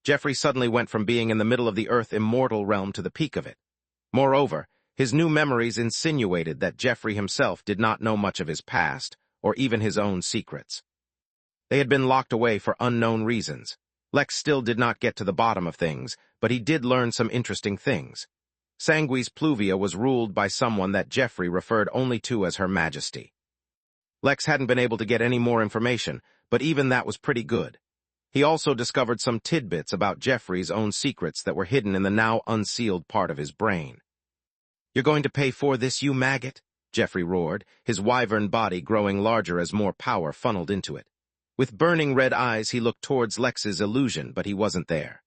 Jeffrey suddenly went from being in the middle of the Earth immortal realm to the peak of it. Moreover, his new memories insinuated that Jeffrey himself did not know much of his past, or even his own secrets. They had been locked away for unknown reasons. Lex still did not get to the bottom of things, but he did learn some interesting things. Sanguis Pluvia was ruled by someone that Jeffrey referred only to as Her Majesty. Lex hadn't been able to get any more information, but even that was pretty good. He also discovered some tidbits about Jeffrey's own secrets that were hidden in the now unsealed part of his brain. "You're going to pay for this, you maggot?" Jeffrey roared, his wyvern body growing larger as more power funneled into it. With burning red eyes, he looked towards Lex's illusion, but he wasn't there.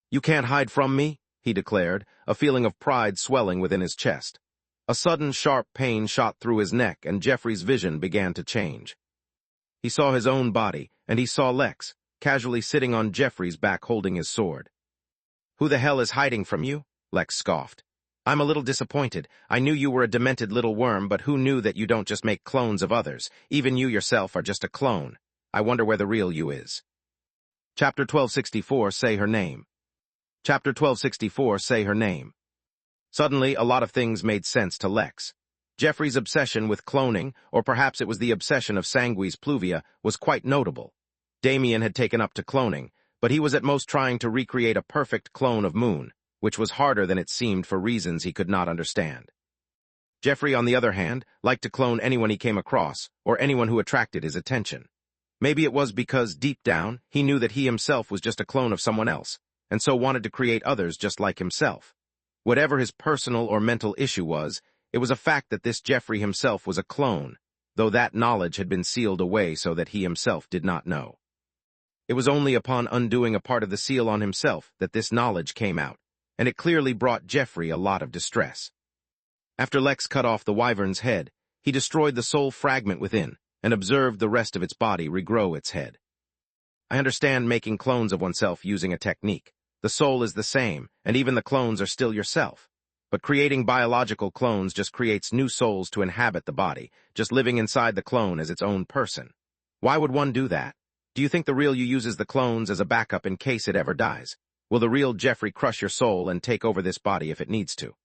"You can't hide from me," he declared, a feeling of pride swelling within his chest. A sudden sharp pain shot through his neck, and Jeffrey's vision began to change. He saw his own body, and he saw Lex, casually sitting on Jeffrey's back holding his sword. "Who the hell is hiding from you?" Lex scoffed. "I'm a little disappointed. I knew you were a demented little worm, but who knew that you don't just make clones of others? Even you yourself are just a clone. I wonder where the real you is." Chapter 1264, Say Her Name. Chapter 1264, Say Her Name. Suddenly, a lot of things made sense to Lex. Jeffrey's obsession with cloning, or perhaps it was the obsession of Sanguis Pluvia, was quite notable. Damien had taken up to cloning, but he was at most trying to recreate a perfect clone of Moon, which was harder than it seemed for reasons he could not understand. Jeffrey, on the other hand, liked to clone anyone he came across, or anyone who attracted his attention. Maybe it was because, deep down, he knew that he himself was just a clone of someone else, and so wanted to create others just like himself. Whatever his personal or mental issue was, it was a fact that this Jeffrey himself was a clone, though that knowledge had been sealed away so that he himself did not know. It was only upon undoing a part of the seal on himself that this knowledge came out, and it clearly brought Jeffrey a lot of distress. After Lex cut off the wyvern's head, he destroyed the soul fragment within, and observed the rest of its body regrow its head. I understand making clones of oneself using a technique. The soul is the same, and even the clones are still yourself. But creating biological clones just creates new souls to inhabit the body, just living inside the clone as its own person. Why would one do that? Do you think the real you uses the clones as a backup in case it ever dies? Will the real Jeffrey crush your soul and take over this body if it needs to?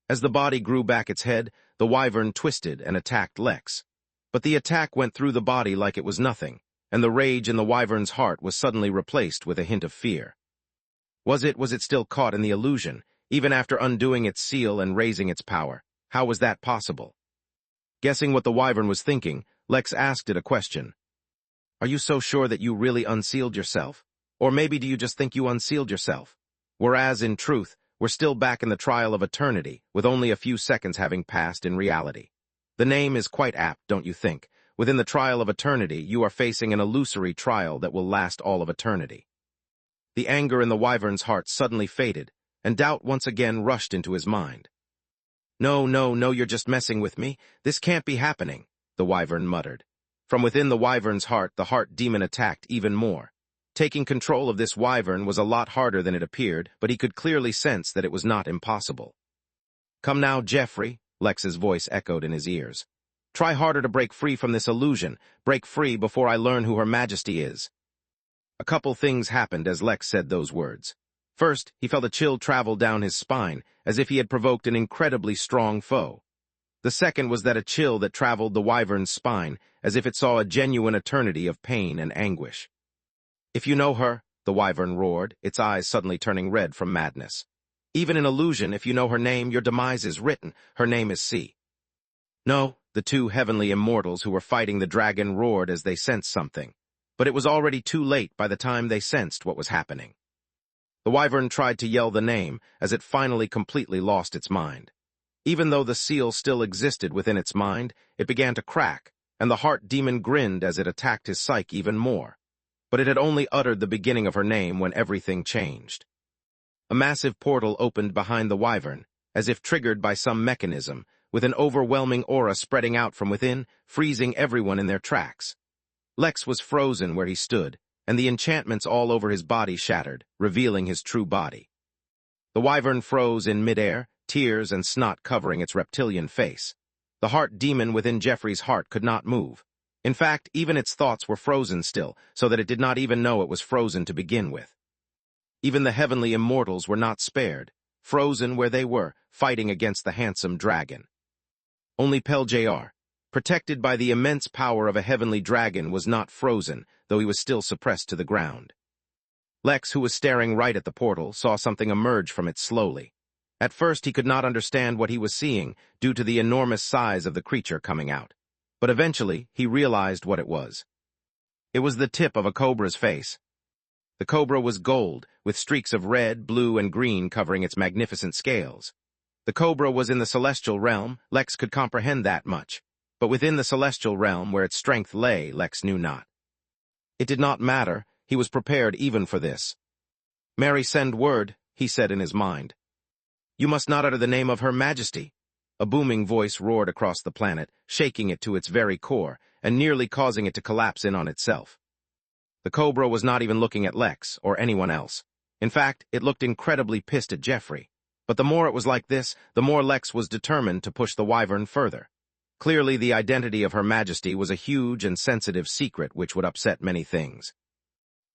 As the body grew back its head, the wyvern twisted and attacked Lex. But the attack went through the body like it was nothing, and the rage in the wyvern's heart was suddenly replaced with a hint of fear. Was it still caught in the illusion, even after undoing its seal and raising its power? How was that possible? Guessing what the wyvern was thinking, Lex asked it a question. "Are you so sure that you really unsealed yourself? Or maybe do you just think you unsealed yourself? Whereas, in truth, we're still back in the trial of eternity, with only a few seconds having passed in reality. The name is quite apt, don't you think? Within the trial of eternity, you are facing an illusory trial that will last all of eternity." The anger in the wyvern's heart suddenly faded, and doubt once again rushed into his mind. No, you're just messing with me. This can't be happening," the wyvern muttered. From within the wyvern's heart, the heart demon attacked even more. Taking control of this wyvern was a lot harder than it appeared, but he could clearly sense that it was not impossible. "Come now, Geoffrey," Lex's voice echoed in his ears. "Try harder to break free from this illusion. Break free before I learn who Her Majesty is." A couple things happened as Lex said those words. First, he felt a chill travel down his spine, as if he had provoked an incredibly strong foe. The second was that a chill that traveled the wyvern's spine, as if it saw a genuine eternity of pain and anguish. "If you know her," the wyvern roared, its eyes suddenly turning red from madness. "Even in illusion, if you know her name, your demise is written. Her name is C." "No," the two heavenly immortals who were fighting the dragon roared as they sensed something. But it was already too late by the time they sensed what was happening. The wyvern tried to yell the name, as it finally completely lost its mind. Even though the seal still existed within its mind, it began to crack, and the heart demon grinned as it attacked his psyche even more. But it had only uttered the beginning of her name when everything changed. A massive portal opened behind the wyvern, as if triggered by some mechanism, with an overwhelming aura spreading out from within, freezing everyone in their tracks. Lex was frozen where he stood, and the enchantments all over his body shattered, revealing his true body. The wyvern froze in midair, tears and snot covering its reptilian face. The heart demon within Geoffrey's heart could not move. In fact, even its thoughts were frozen still, so that it did not even know it was frozen to begin with. Even the heavenly immortals were not spared, frozen where they were, fighting against the handsome dragon. Only Peljar, protected by the immense power of a heavenly dragon, was not frozen, though he was still suppressed to the ground. Lex, who was staring right at the portal, saw something emerge from it slowly. At first he could not understand what he was seeing, due to the enormous size of the creature coming out. But eventually he realized what it was. It was the tip of a cobra's face. The cobra was gold, with streaks of red, blue, and green covering its magnificent scales. The cobra was in the celestial realm. Lex could comprehend that much. But within the celestial realm, where its strength lay, Lex knew not. It did not matter. He was prepared even for this. "Mary, send word," he said in his mind. "You must not utter the name of Her Majesty." A booming voice roared across the planet, shaking it to its very core, and nearly causing it to collapse in on itself. The cobra was not even looking at Lex, or anyone else. In fact, it looked incredibly pissed at Geoffrey. But the more it was like this, the more Lex was determined to push the wyvern further. Clearly, the identity of Her Majesty was a huge and sensitive secret which would upset many things.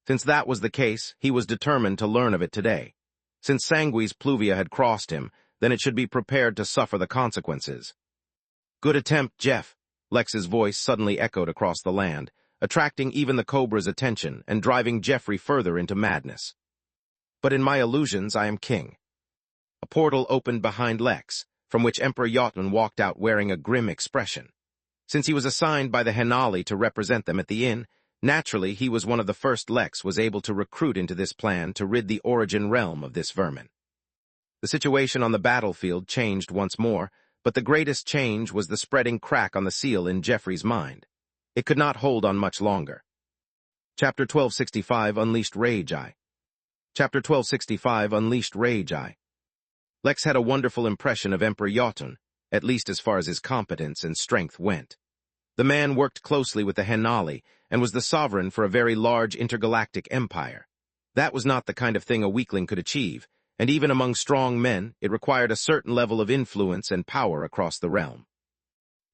Since that was the case, he was determined to learn of it today. Since Sanguis Pluvia had crossed him, then it should be prepared to suffer the consequences. "Good attempt, Jeff," Lex's voice suddenly echoed across the land, attracting even the cobra's attention and driving Geoffrey further into madness. "But in my illusions, I am king." A portal opened behind Lex, from which Emperor Jotun walked out wearing a grim expression. Since he was assigned by the Henali to represent them at the inn, naturally he was one of the first Lex was able to recruit into this plan to rid the origin realm of this vermin. The situation on the battlefield changed once more, but the greatest change was the spreading crack on the seal in Geoffrey's mind. It could not hold on much longer. Chapter 1265 Unleashed Rage Eye. Chapter 1265 Unleashed Rage Eye. Lex had a wonderful impression of Emperor Jotun, at least as far as his competence and strength went. The man worked closely with the Henali and was the sovereign for a very large intergalactic empire. That was not the kind of thing a weakling could achieve, and even among strong men, it required a certain level of influence and power across the realm.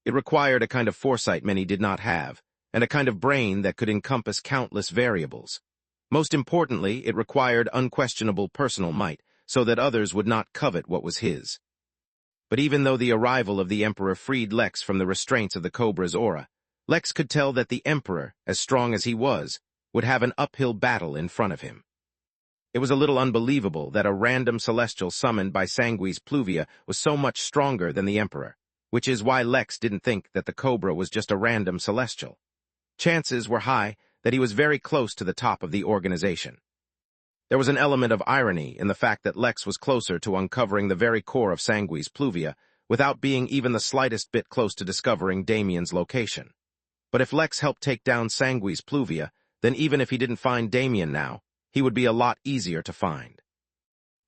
It required a kind of foresight many did not have, and a kind of brain that could encompass countless variables. Most importantly, it required unquestionable personal might, so that others would not covet what was his. But even though the arrival of the Emperor freed Lex from the restraints of the Cobra's aura, Lex could tell that the Emperor, as strong as he was, would have an uphill battle in front of him. It was a little unbelievable that a random celestial summoned by Sanguis Pluvia was so much stronger than the Emperor, which is why Lex didn't think that the Cobra was just a random celestial. Chances were high that he was very close to the top of the organization. There was an element of irony in the fact that Lex was closer to uncovering the very core of Sanguis Pluvia without being even the slightest bit close to discovering Damien's location. But if Lex helped take down Sanguis Pluvia, then even if he didn't find Damien now, he would be a lot easier to find.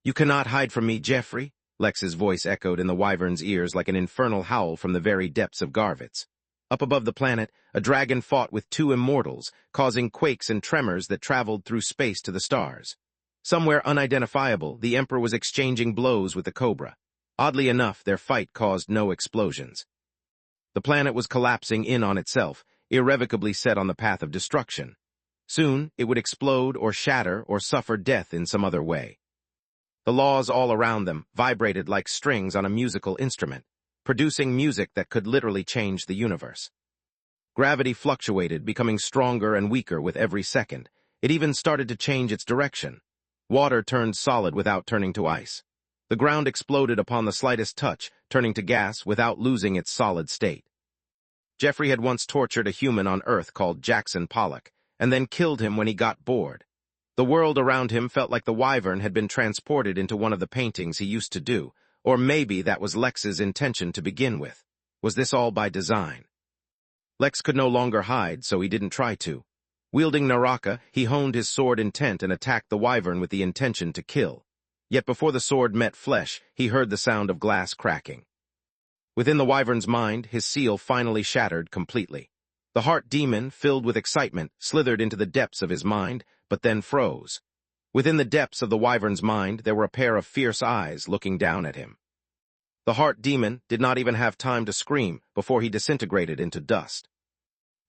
"You cannot hide from me, Geoffrey," Lex's voice echoed in the wyvern's ears like an infernal howl from the very depths of Garvitz. Up above the planet, a dragon fought with two immortals, causing quakes and tremors that traveled through space to the stars. Somewhere unidentifiable, the Emperor was exchanging blows with the Cobra. Oddly enough, their fight caused no explosions. The planet was collapsing in on itself, irrevocably set on the path of destruction. Soon, it would explode or shatter or suffer death in some other way. The laws all around them vibrated like strings on a musical instrument, producing music that could literally change the universe. Gravity fluctuated, becoming stronger and weaker with every second. It even started to change its direction. Water turned solid without turning to ice. The ground exploded upon the slightest touch, turning to gas without losing its solid state. Jeffrey had once tortured a human on Earth called Jackson Pollock, and then killed him when he got bored. The world around him felt like the wyvern had been transported into one of the paintings he used to do, or maybe that was Lex's intention to begin with. Was this all by design? Lex could no longer hide, so he didn't try to. Wielding Naraka, he honed his sword intent and attacked the wyvern with the intention to kill. Yet before the sword met flesh, he heard the sound of glass cracking. Within the wyvern's mind, his seal finally shattered completely. The heart demon, filled with excitement, slithered into the depths of his mind, but then froze. Within the depths of the wyvern's mind, there were a pair of fierce eyes looking down at him. The heart demon did not even have time to scream before he disintegrated into dust.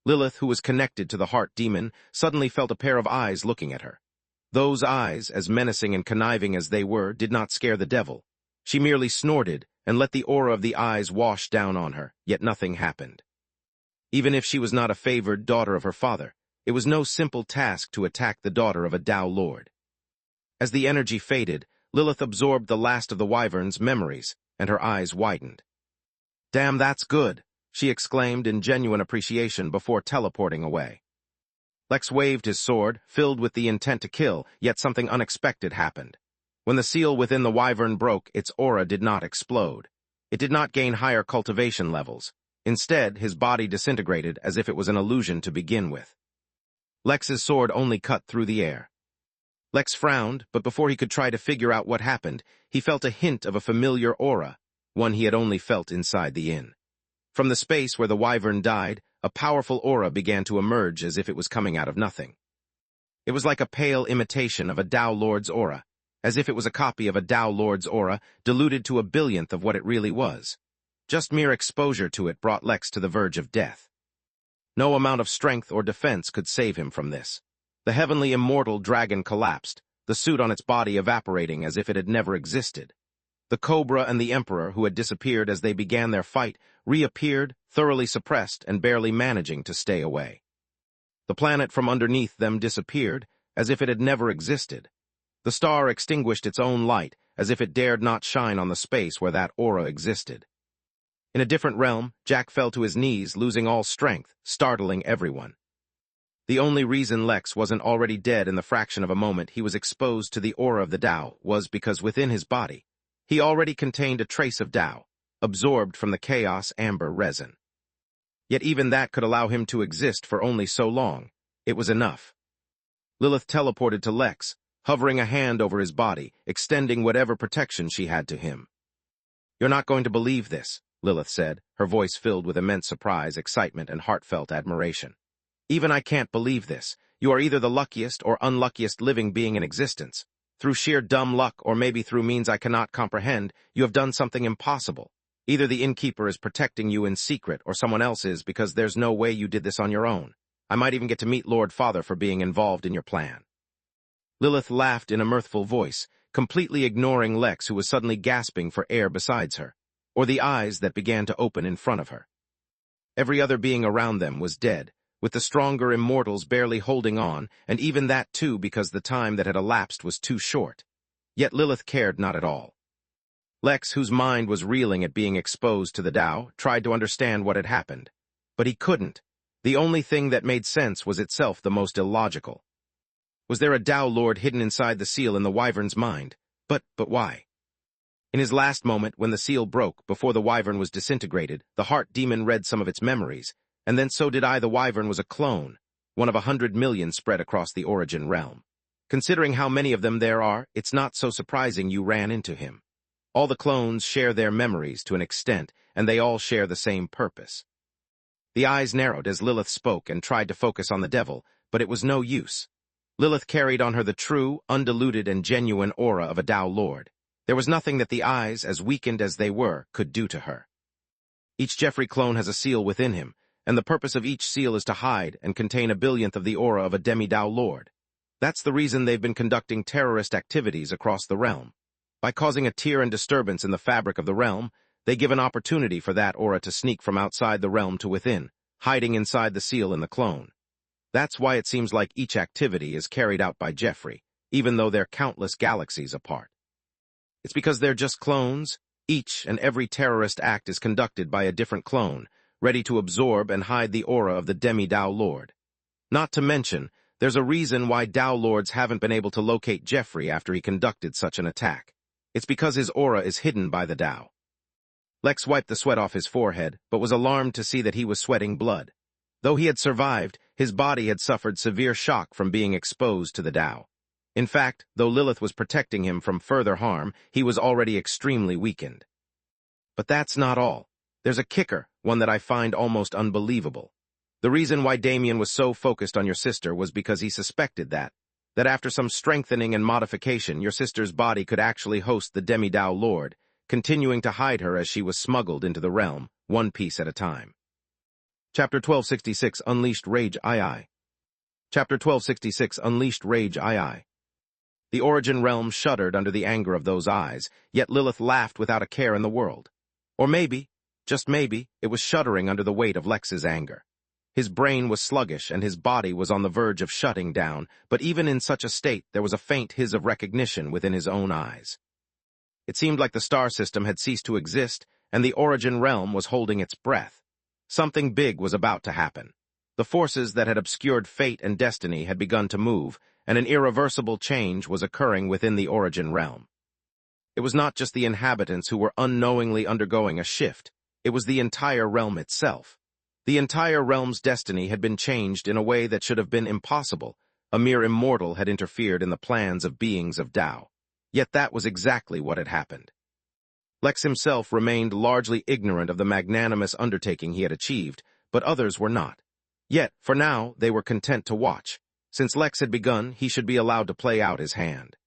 Lilith, who was connected to the heart demon, suddenly felt a pair of eyes looking at her. Those eyes, as menacing and conniving as they were, did not scare the devil. She merely snorted and let the aura of the eyes wash down on her, yet nothing happened. Even if she was not a favored daughter of her father, it was no simple task to attack the daughter of a Tao Lord. As the energy faded, Lilith absorbed the last of the wyvern's memories, and her eyes widened. "Damn, that's good," she exclaimed in genuine appreciation before teleporting away. Lex waved his sword, filled with the intent to kill, yet something unexpected happened. When the seal within the wyvern broke, its aura did not explode. It did not gain higher cultivation levels. Instead, his body disintegrated as if it was an illusion to begin with. Lex's sword only cut through the air. Lex frowned, but before he could try to figure out what happened, he felt a hint of a familiar aura, one he had only felt inside the inn. From the space where the wyvern died, a powerful aura began to emerge as if it was coming out of nothing. It was like a pale imitation of a Tao Lord's aura, as if it was a copy of a Tao Lord's aura, diluted to a billionth of what it really was. Just mere exposure to it brought Lex to the verge of death. No amount of strength or defense could save him from this. The heavenly immortal dragon collapsed, the suit on its body evaporating as if it had never existed. The Cobra and the Emperor, who had disappeared as they began their fight, reappeared, thoroughly suppressed and barely managing to stay away. The planet from underneath them disappeared, as if it had never existed. The star extinguished its own light, as if it dared not shine on the space where that aura existed. In a different realm, Jack fell to his knees, losing all strength, startling everyone. The only reason Lex wasn't already dead in the fraction of a moment he was exposed to the aura of the Tao was because within his body, he already contained a trace of Tao, absorbed from the chaos amber resin. Yet even that could allow him to exist for only so long. It was enough. Lilith teleported to Lex, hovering a hand over his body, extending whatever protection she had to him. "You're not going to believe this," Lilith said, her voice filled with immense surprise, excitement, and heartfelt admiration. "Even I can't believe this. You are either the luckiest or unluckiest living being in existence. Through sheer dumb luck, or maybe through means I cannot comprehend, you have done something impossible. Either the Innkeeper is protecting you in secret, or someone else is, because there's no way you did this on your own. I might even get to meet Lord Father for being involved in your plan." Lilith laughed in a mirthful voice, completely ignoring Lex, who was suddenly gasping for air beside her, or the eyes that began to open in front of her. Every other being around them was dead, with the stronger immortals barely holding on, and even that too because the time that had elapsed was too short. Yet Lilith cared not at all. Lex, whose mind was reeling at being exposed to the Tao, tried to understand what had happened. But he couldn't. The only thing that made sense was itself the most illogical. Was there a Tao Lord hidden inside the seal in the wyvern's mind? But why? In his last moment, when the seal broke, before the wyvern was disintegrated, the heart demon read some of its memories, and then so did I. The wyvern was a clone, one of 100 million spread across the origin realm. Considering how many of them there are, it's not so surprising you ran into him. All the clones share their memories to an extent, and they all share the same purpose. The eyes narrowed as Lilith spoke and tried to focus on the devil, but it was no use. Lilith carried on her the true, undiluted, and genuine aura of a Tao Lord. There was nothing that the eyes, as weakened as they were, could do to her. Each Jeffrey clone has a seal within him, and the purpose of each seal is to hide and contain a billionth of the aura of a demi-Tao Lord. That's the reason they've been conducting terrorist activities across the realm. By causing a tear and disturbance in the fabric of the realm, they give an opportunity for that aura to sneak from outside the realm to within, hiding inside the seal in the clone. That's why it seems like each activity is carried out by Jeffrey, even though they're countless galaxies apart. It's because they're just clones. Each and every terrorist act is conducted by a different clone, ready to absorb and hide the aura of the demi-Tao Lord. Not to mention, there's a reason why Tao Lords haven't been able to locate Jeffrey after he conducted such an attack. It's because his aura is hidden by the Tao. Lex wiped the sweat off his forehead, but was alarmed to see that he was sweating blood. Though he had survived, his body had suffered severe shock from being exposed to the Tao. In fact, though Lilith was protecting him from further harm, he was already extremely weakened. But that's not all. There's a kicker, one that I find almost unbelievable. The reason why Damien was so focused on your sister was because he suspected that after some strengthening and modification, your sister's body could actually host the demi-Tao Lord, continuing to hide her as she was smuggled into the realm, one piece at a time. Chapter 1266 Unleashed Rage II. Chapter 1266 Unleashed Rage II. The Origin realm shuddered under the anger of those eyes, yet Lilith laughed without a care in the world. Or maybe, just maybe, it was shuddering under the weight of Lex's anger. His brain was sluggish and his body was on the verge of shutting down, but even in such a state there was a faint hiss of recognition within his own eyes. It seemed like the star system had ceased to exist, and the Origin realm was holding its breath. Something big was about to happen. The forces that had obscured fate and destiny had begun to move, and an irreversible change was occurring within the Origin realm. It was not just the inhabitants who were unknowingly undergoing a shift, it was the entire realm itself. The entire realm's destiny had been changed in a way that should have been impossible. A mere immortal had interfered in the plans of beings of Tao. Yet that was exactly what had happened. Lex himself remained largely ignorant of the magnanimous undertaking he had achieved, but others were not. Yet, for now, they were content to watch. Since Lex had begun, he should be allowed to play out his hand.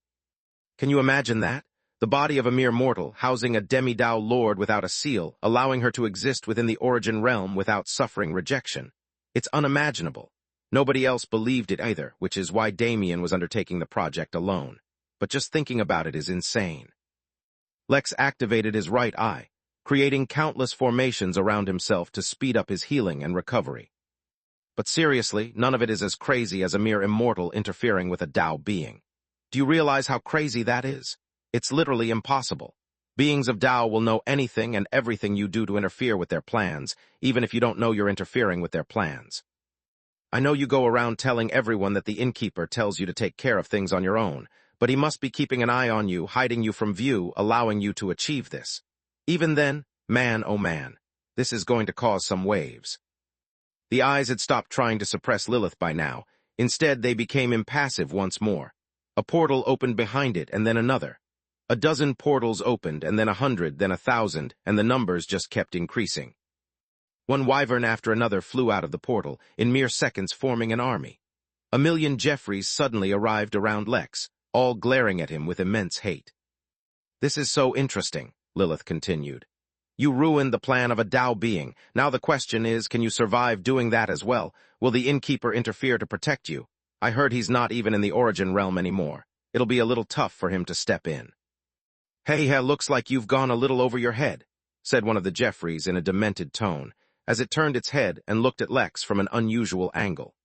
Can you imagine that? The body of a mere mortal, housing a demi-Tao Lord without a seal, allowing her to exist within the Origin realm without suffering rejection. It's unimaginable. Nobody else believed it either, which is why Damien was undertaking the project alone. But just thinking about it is insane. Lex activated his right eye, creating countless formations around himself to speed up his healing and recovery. But seriously, none of it is as crazy as a mere immortal interfering with a Tao being. Do you realize how crazy that is? It's literally impossible. Beings of Tao will know anything and everything you do to interfere with their plans, even if you don't know you're interfering with their plans. I know you go around telling everyone that the Innkeeper tells you to take care of things on your own, but he must be keeping an eye on you, hiding you from view, allowing you to achieve this. Even then, man, oh man, this is going to cause some waves. The eyes had stopped trying to suppress Lilith by now. Instead, they became impassive once more. A portal opened behind it, and then another. A dozen portals opened, and then 100, then 1,000, and the numbers just kept increasing. One wyvern after another flew out of the portal, in mere seconds forming an army. 1,000,000 Jeffreys suddenly arrived around Lex, all glaring at him with immense hate. This is so interesting, Lilith continued. You ruined the plan of a Tao being. Now the question is, can you survive doing that as well? Will the Innkeeper interfere to protect you? I heard he's not even in the Origin realm anymore. It'll be a little tough for him to step in. Hey, looks like you've gone a little over your head, said one of the Jeffreys in a demented tone, as it turned its head and looked at Lex from an unusual angle.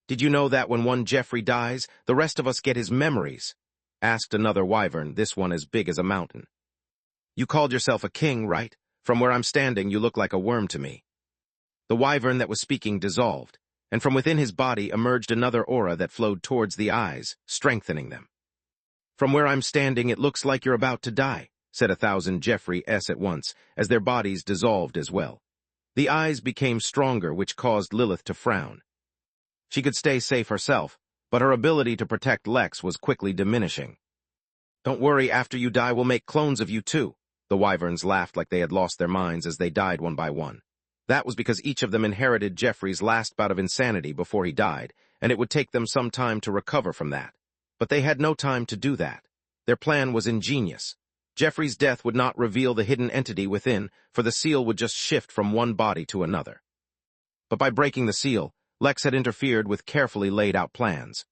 Did you know that when one Jeffrey dies, the rest of us get his memories? Asked another wyvern, this one as big as a mountain. You called yourself a king, right? From where I'm standing, you look like a worm to me. The wyvern that was speaking dissolved, and from within his body emerged another aura that flowed towards the eyes, strengthening them. From where I'm standing, it looks like you're about to die, said 1,000 Jeffreys at once, as their bodies dissolved as well. The eyes became stronger, which caused Lilith to frown. She could stay safe herself, but her ability to protect Lex was quickly diminishing. Don't worry, after you die, we'll make clones of you too. The wyverns laughed like they had lost their minds as they died one by one. That was because each of them inherited Jeffrey's last bout of insanity before he died, and it would take them some time to recover from that. But they had no time to do that. Their plan was ingenious. Jeffrey's death would not reveal the hidden entity within, for the seal would just shift from one body to another. But by breaking the seal, Lex had interfered with carefully laid-out plans.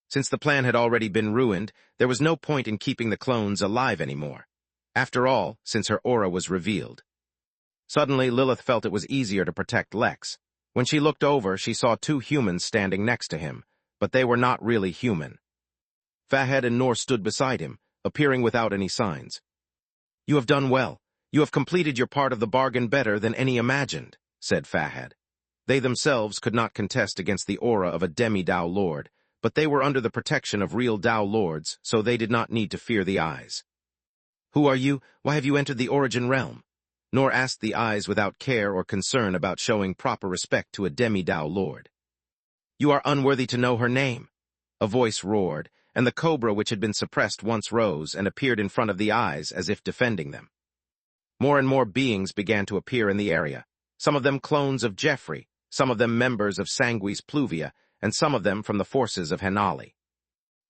Since the plan had already been ruined, there was no point in keeping the clones alive anymore. After all, since her aura was revealed. Suddenly, Lilith felt it was easier to protect Lex. When she looked over, she saw two humans standing next to him, but they were not really human. Fahad and Noor stood beside him, appearing without any signs. "You have done well. You have completed your part of the bargain better than any imagined," said Fahad. They themselves could not contest against the aura of a demi-Dao lord, but they were under the protection of real Dao lords, so they did not need to fear the eyes. "Who are you? Why have you entered the Origin realm?" Noor asked the eyes without care or concern about showing proper respect to a demi-Dao lord. "You are unworthy to know her name," a voice roared, and the cobra which had been suppressed once rose and appeared in front of the eyes as if defending them. More and more beings began to appear in the area, some of them clones of Jeffrey, some of them members of Sanguis Pluvia, and some of them from the forces of Henali.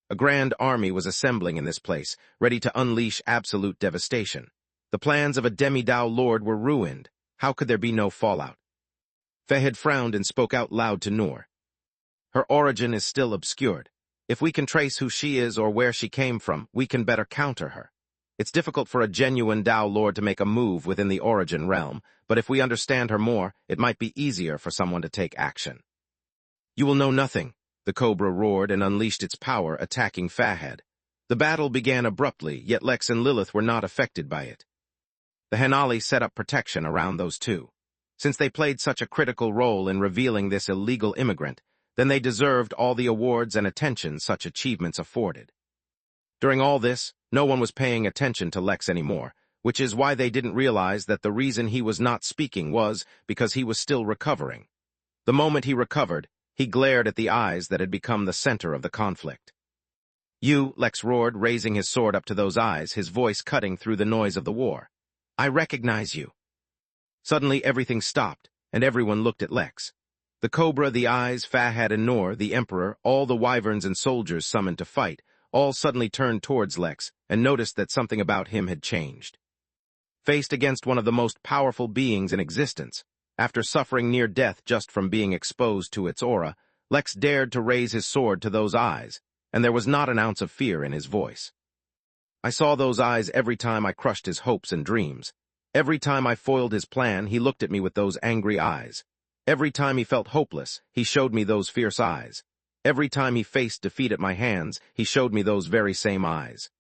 A grand army was assembling in this place, ready to unleash absolute devastation. The plans of a demi-Dao lord were ruined. How could there be no fallout? Fahad frowned and spoke out loud to Noor. "Her origin is still obscured. If we can trace who she is or where she came from, we can better counter her. It's difficult for a genuine Dao lord to make a move within the Origin realm, but if we understand her more, it might be easier for someone to take action." "You will know nothing," the cobra roared and unleashed its power, attacking Fahad. The battle began abruptly, yet Lex and Lilith were not affected by it. The Henali set up protection around those two. Since they played such a critical role in revealing this illegal immigrant, then they deserved all the awards and attention such achievements afforded. During all this, no one was paying attention to Lex anymore, which is why they didn't realize that the reason he was not speaking was because he was still recovering. The moment he recovered, he glared at the eyes that had become the center of the conflict. "You," Lex roared, raising his sword up to those eyes, his voice cutting through the noise of the war. "I recognize you." Suddenly everything stopped, and everyone looked at Lex. The cobra, the eyes, Fahad and Noor, the emperor, all the wyverns and soldiers summoned to fight, all suddenly turned towards Lex and noticed that something about him had changed. Faced against one of the most powerful beings in existence, after suffering near death just from being exposed to its aura, Lex dared to raise his sword to those eyes, and there was not an ounce of fear in his voice. "I saw those eyes every time I crushed his hopes and dreams. Every time I foiled his plan, he looked at me with those angry eyes. Every time he felt hopeless, he showed me those fierce eyes. Every time he faced defeat at my hands, he showed me those very same eyes."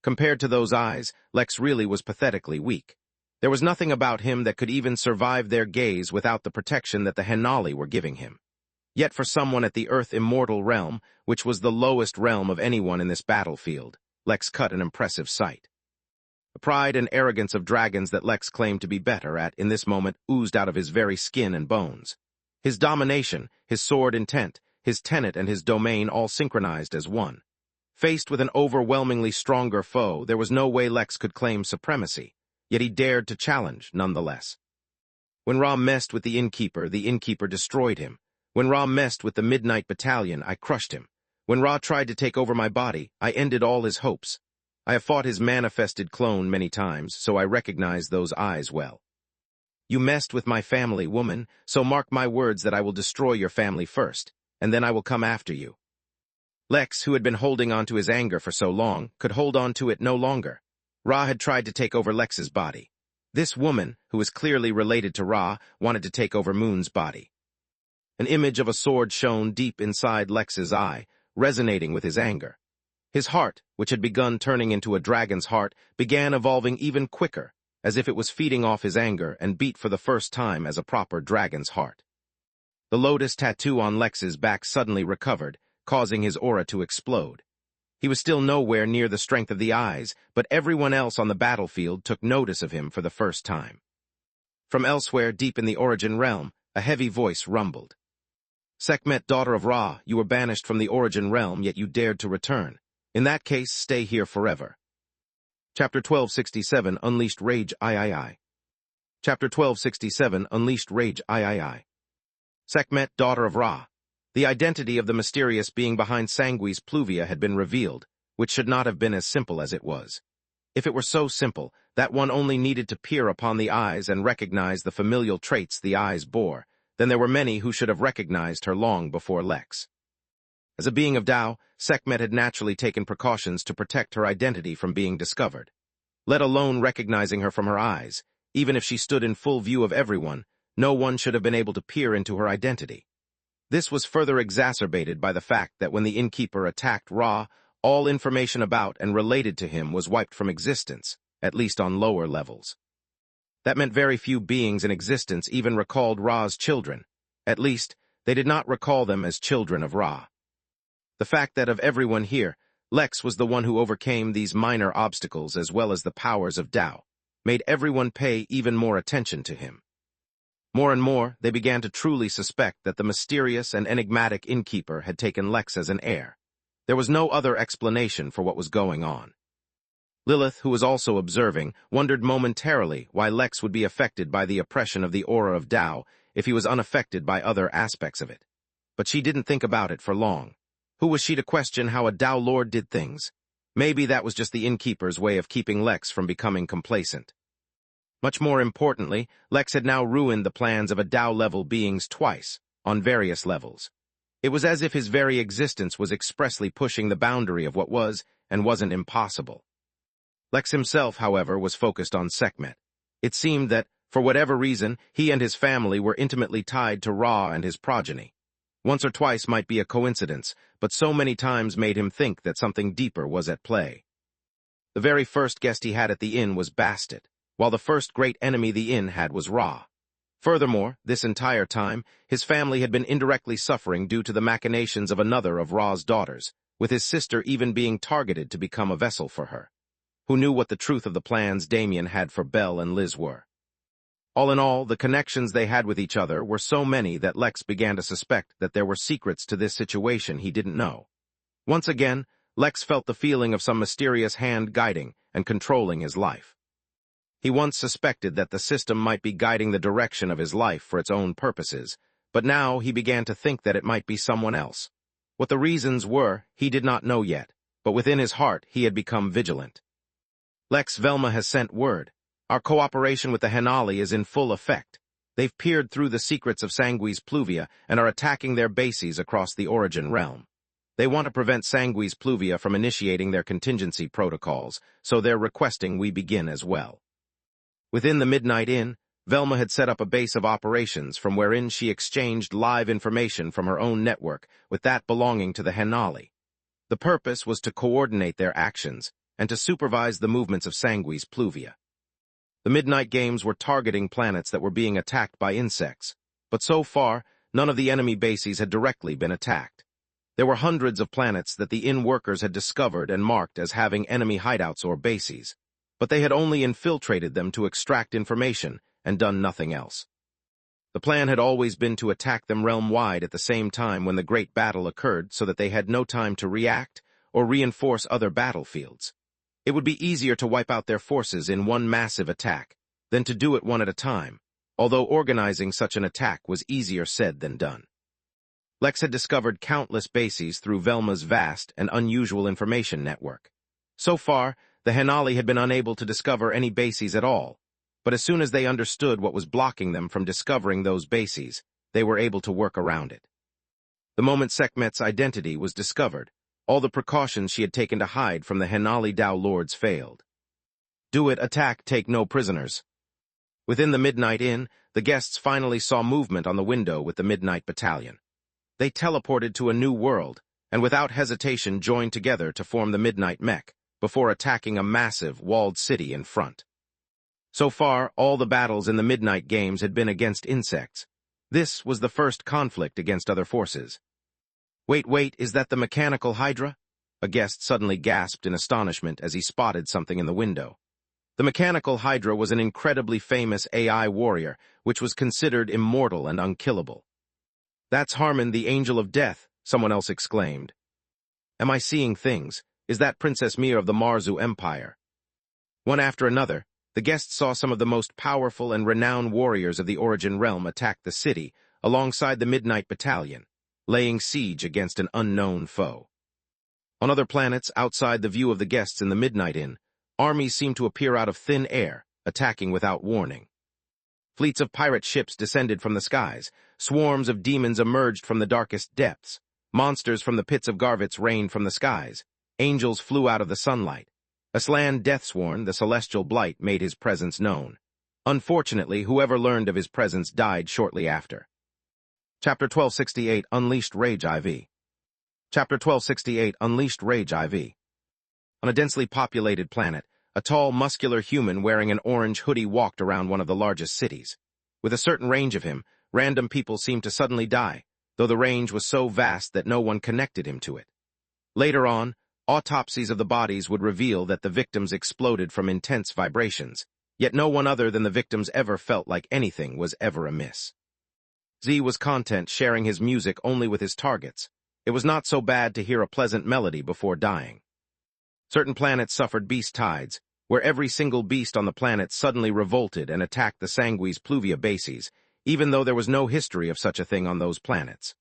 Compared to those eyes, Lex really was pathetically weak. There was nothing about him that could even survive their gaze without the protection that the Henali were giving him. Yet for someone at the Earth Immortal realm, which was the lowest realm of anyone in this battlefield, Lex cut an impressive sight. The pride and arrogance of dragons that Lex claimed to be better at in this moment oozed out of his very skin and bones. His domination, his sword intent, his tenet and his domain all synchronized as one. Faced with an overwhelmingly stronger foe, there was no way Lex could claim supremacy, yet he dared to challenge nonetheless. When Ra messed with the Innkeeper destroyed him. When Ra messed with the Midnight Battalion, I crushed him. When Ra tried to take over my body, I ended all his hopes. I have fought his manifested clone many times, so I recognize those eyes well. You messed with my family, woman, so mark my words that I will destroy your family first, and then I will come after you." Lex, who had been holding on to his anger for so long, could hold on to it no longer. Ra had tried to take over Lex's body. This woman, who was clearly related to Ra, wanted to take over Moon's body. An image of a sword shone deep inside Lex's eye, resonating with his anger. His heart, which had begun turning into a dragon's heart, began evolving even quicker, as if it was feeding off his anger and beat for the first time as a proper dragon's heart. The lotus tattoo on Lex's back suddenly recovered, causing his aura to explode. He was still nowhere near the strength of the eyes, but everyone else on the battlefield took notice of him for the first time. From elsewhere deep in the Origin realm, a heavy voice rumbled. "Sekhmet, daughter of Ra, you were banished from the Origin realm, yet you dared to return. In that case, stay here forever." Chapter 1267, Unleashed Rage I. Chapter 1267, Unleashed Rage III. Sekhmet, daughter of Ra. The identity of the mysterious being behind Sanguis Pluvia had been revealed, which should not have been as simple as it was. If it were so simple, that one only needed to peer upon the eyes and recognize the familial traits the eyes bore, then there were many who should have recognized her long before Lex. As a being of Tao, Sekhmet had naturally taken precautions to protect her identity from being discovered. Let alone recognizing her from her eyes, even if she stood in full view of everyone, no one should have been able to peer into her identity. This was further exacerbated by the fact that when the Innkeeper attacked Ra, all information about and related to him was wiped from existence, at least on lower levels. That meant very few beings in existence even recalled Ra's children. At least, they did not recall them as children of Ra. The fact that of everyone here, Lex was the one who overcame these minor obstacles as well as the powers of Tao, made everyone pay even more attention to him. More and more, they began to truly suspect that the mysterious and enigmatic Innkeeper had taken Lex as an heir. There was no other explanation for what was going on. Lilith, who was also observing, wondered momentarily why Lex would be affected by the oppression of the aura of Tao if he was unaffected by other aspects of it. But she didn't think about it for long. Who was she to question how a Tao Lord did things? Maybe that was just the Innkeeper's way of keeping Lex from becoming complacent. Much more importantly, Lex had now ruined the plans of a Tao-level beings twice, on various levels. It was as if his very existence was expressly pushing the boundary of what was and wasn't impossible. Lex himself, however, was focused on Sekhmet. It seemed that, for whatever reason, he and his family were intimately tied to Ra and his progeny. Once or twice might be a coincidence, but so many times made him think that something deeper was at play. The very first guest he had at the inn was Bastet, while the first great enemy the inn had was Ra. Furthermore, this entire time, his family had been indirectly suffering due to the machinations of another of Ra's daughters, with his sister even being targeted to become a vessel for her. Who knew what the truth of the plans Damien had for Belle and Liz were? All in all, the connections they had with each other were so many that Lex began to suspect that there were secrets to this situation he didn't know. Once again, Lex felt the feeling of some mysterious hand guiding and controlling his life. He once suspected that the system might be guiding the direction of his life for its own purposes, but now he began to think that it might be someone else. What the reasons were, he did not know yet, but within his heart he had become vigilant. Lex, Velma has sent word. Our cooperation with the Henali is in full effect. They've peered through the secrets of Sanguis Pluvia and are attacking their bases across the Origin realm. They want to prevent Sanguis Pluvia from initiating their contingency protocols, so they're requesting we begin as well. Within the Midnight Inn, Velma had set up a base of operations from wherein she exchanged live information from her own network with that belonging to the Henali. The purpose was to coordinate their actions and to supervise the movements of Sanguis Pluvia. The Midnight Games were targeting planets that were being attacked by insects, but so far, none of the enemy bases had directly been attacked. There were hundreds of planets that the inn workers had discovered and marked as having enemy hideouts or bases, but they had only infiltrated them to extract information and done nothing else. The plan had always been to attack them realm-wide at the same time when the great battle occurred so that they had no time to react or reinforce other battlefields. It would be easier to wipe out their forces in one massive attack than to do it one at a time, although organizing such an attack was easier said than done. Lex had discovered countless bases through Velma's vast and unusual information network. So far, the Henali had been unable to discover any bases at all, but as soon as they understood what was blocking them from discovering those bases, they were able to work around it. The moment Sekhmet's identity was discovered, all the precautions she had taken to hide from the Henali Tao Lords failed. Do it, attack, take no prisoners. Within the Midnight Inn, the guests finally saw movement on the window with the Midnight Battalion. They teleported to a new world, and without hesitation joined together to form the Midnight Mech, before attacking a massive, walled city in front. So far, all the battles in the Midnight Games had been against insects. This was the first conflict against other forces. Wait, is that the mechanical Hydra? A guest suddenly gasped in astonishment as he spotted something in the window. The mechanical Hydra was an incredibly famous AI warrior, which was considered immortal and unkillable. That's Harmon, the Angel of Death, someone else exclaimed. Am I seeing things? Is that Princess Mir of the Marzu Empire? One after another, The guests saw some of the most powerful and renowned warriors of the Origin realm attack the city alongside the Midnight Battalion, laying siege against an unknown foe. On other planets, outside the view of the guests in the Midnight Inn, armies seemed to appear out of thin air, attacking without warning. Fleets of pirate ships descended from the skies, swarms of demons emerged from the darkest depths, monsters from the pits of Garvitz rained from the skies, angels flew out of the sunlight. Aslan Deathsworn, the celestial blight, made his presence known. Unfortunately, whoever learned of his presence died shortly after. Chapter 1268 Unleashed Rage IV. Chapter 1268 Unleashed Rage IV. On a densely populated planet, a tall, muscular human wearing an orange hoodie walked around one of the largest cities. With a certain range of him, random people seemed to suddenly die, though the range was so vast that no one connected him to it. Later on, autopsies of the bodies would reveal that the victims exploded from intense vibrations, yet no one other than the victims ever felt like anything was ever amiss. Z was content sharing his music only with his targets. It was not so bad to hear a pleasant melody before dying. Certain planets suffered beast tides, where every single beast on the planet suddenly revolted and attacked the Sanguis Pluvia bases, even though there was no history of such a thing on those planets.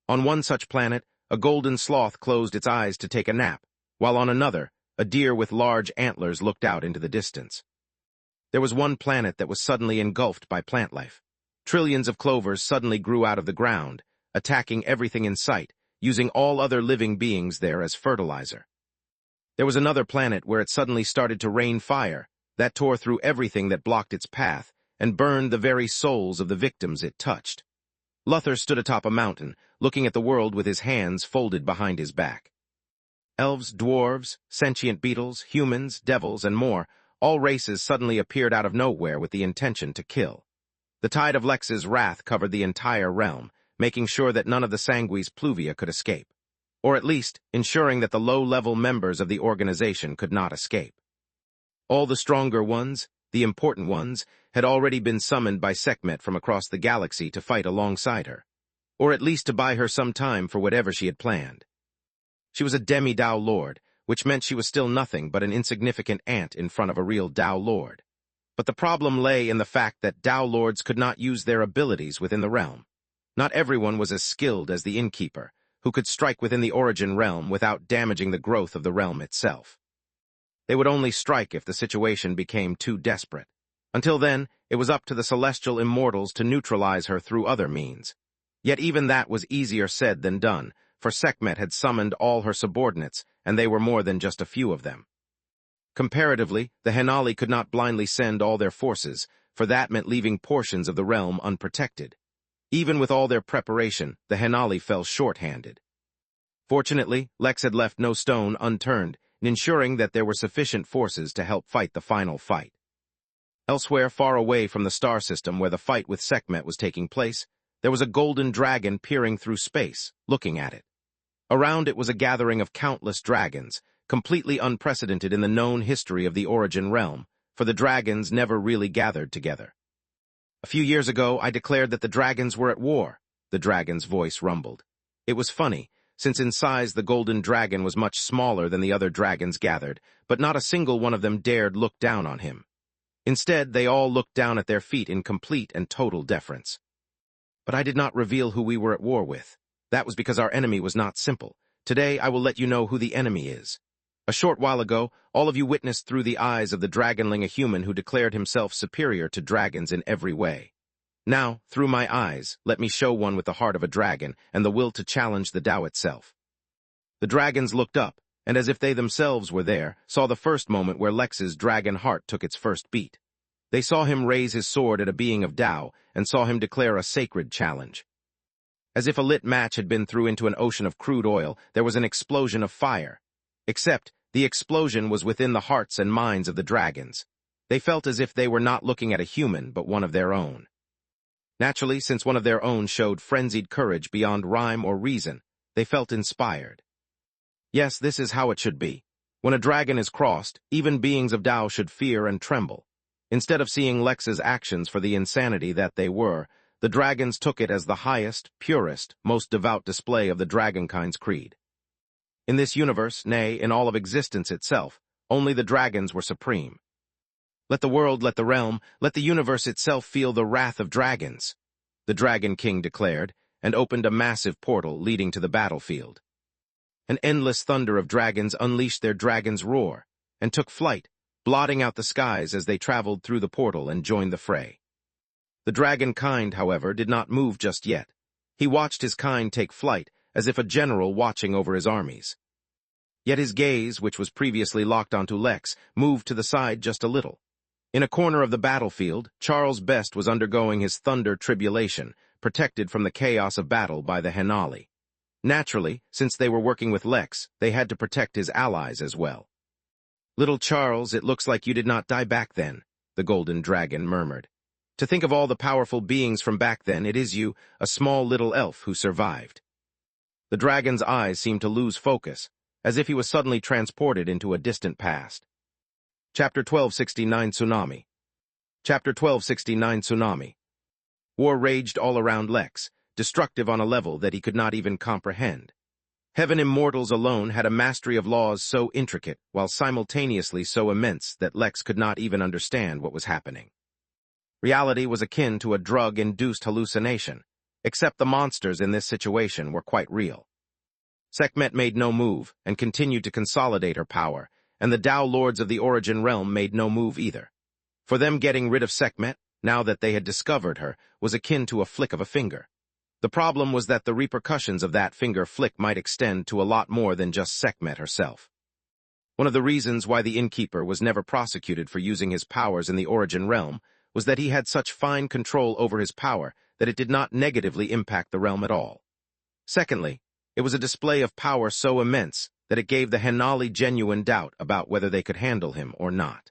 On one such planet, a golden sloth closed its eyes to take a nap, while on another, a deer with large antlers looked out into the distance. There was one planet that was suddenly engulfed by plant life. Trillions of clovers suddenly grew out of the ground, attacking everything in sight, using all other living beings there as fertilizer. There was another planet where it suddenly started to rain fire, that tore through everything that blocked its path, and burned the very souls of the victims it touched. Luther stood atop a mountain, looking at the world with his hands folded behind his back. Elves, dwarves, sentient beetles, humans, devils, and more, all races suddenly appeared out of nowhere with the intention to kill. The tide of Lex's wrath covered the entire realm, making sure that none of the Sanguis Pluvia could escape, or at least ensuring that the low-level members of the organization could not escape. All the stronger ones, the important ones, had already been summoned by Sekhmet from across the galaxy to fight alongside her, or at least to buy her some time for whatever she had planned. She was a demi-Dao Lord, which meant she was still nothing but an insignificant ant in front of a real Dao Lord. But the problem lay in the fact that Dao Lords could not use their abilities within the realm. Not everyone was as skilled as the Innkeeper, who could strike within the Origin realm without damaging the growth of the realm itself. They would only strike if the situation became too desperate. Until then, it was up to the celestial immortals to neutralize her through other means. Yet even that was easier said than done, for Sekhmet had summoned all her subordinates, and they were more than just a few of them. Comparatively, the Henali could not blindly send all their forces, for that meant leaving portions of the realm unprotected. Even with all their preparation, the Henali fell short-handed. Fortunately, Lex had left no stone unturned in ensuring that there were sufficient forces to help fight the final fight. Elsewhere, far away from the star system where the fight with Sekhmet was taking place, there was a golden dragon peering through space, looking at it. Around it was a gathering of countless dragons, completely unprecedented in the known history of the Origin realm, for the dragons never really gathered together. A few years ago, I declared that the dragons were at war, the dragon's voice rumbled. It was funny, since in size the golden dragon was much smaller than the other dragons gathered, but not a single one of them dared look down on him. Instead, they all looked down at their feet in complete and total deference. But I did not reveal who we were at war with. That was because our enemy was not simple. Today, I will let you know who the enemy is. A short while ago, all of you witnessed through the eyes of the dragonling a human who declared himself superior to dragons in every way. Now, through my eyes, let me show one with the heart of a dragon and the will to challenge the Tao itself. The dragons looked up, and as if they themselves were there, saw the first moment where Lex's dragon heart took its first beat. They saw him raise his sword at a being of Tao, and saw him declare a sacred challenge. As if a lit match had been thrown into an ocean of crude oil, there was an explosion of fire. Except, the explosion was within the hearts and minds of the dragons. They felt as if they were not looking at a human, but one of their own. Naturally, since one of their own showed frenzied courage beyond rhyme or reason, they felt inspired. Yes, this is how it should be. When a dragon is crossed, even beings of Tao should fear and tremble. Instead of seeing Lex's actions for the insanity that they were, the dragons took it as the highest, purest, most devout display of the dragonkind's creed. In this universe, nay, in all of existence itself, only the dragons were supreme. Let the world, let the realm, let the universe itself feel the wrath of dragons, the Dragon King declared, and opened a massive portal leading to the battlefield. An endless thunder of dragons unleashed their dragon's roar, and took flight, blotting out the skies as they traveled through the portal and joined the fray. The dragon kind, however, did not move just yet. He watched his kind take flight, as if a general watching over his armies. Yet his gaze, which was previously locked onto Lex, moved to the side just a little. In a corner of the battlefield, Charles Best was undergoing his thunder tribulation, protected from the chaos of battle by the Henali. Naturally, since they were working with Lex, they had to protect his allies as well. "Little Charles, it looks like you did not die back then," the golden dragon murmured. "To think of all the powerful beings from back then, it is you, a small little elf, who survived." The dragon's eyes seemed to lose focus, as if he was suddenly transported into a distant past. Chapter 1269 Tsunami. Chapter 1269 Tsunami. War raged all around Lex, destructive on a level that he could not even comprehend. Heaven Immortals alone had a mastery of laws so intricate, while simultaneously so immense that Lex could not even understand what was happening. Reality was akin to a drug-induced hallucination, except the monsters in this situation were quite real. Sekhmet made no move and continued to consolidate her power, and the Tao Lords of the Origin Realm made no move either. For them, getting rid of Sekhmet, now that they had discovered her, was akin to a flick of a finger. The problem was that the repercussions of that finger flick might extend to a lot more than just Sekhmet herself. One of the reasons why the Innkeeper was never prosecuted for using his powers in the Origin Realm was that he had such fine control over his power that it did not negatively impact the realm at all. Secondly, it was a display of power so immense that it gave the Henali genuine doubt about whether they could handle him or not.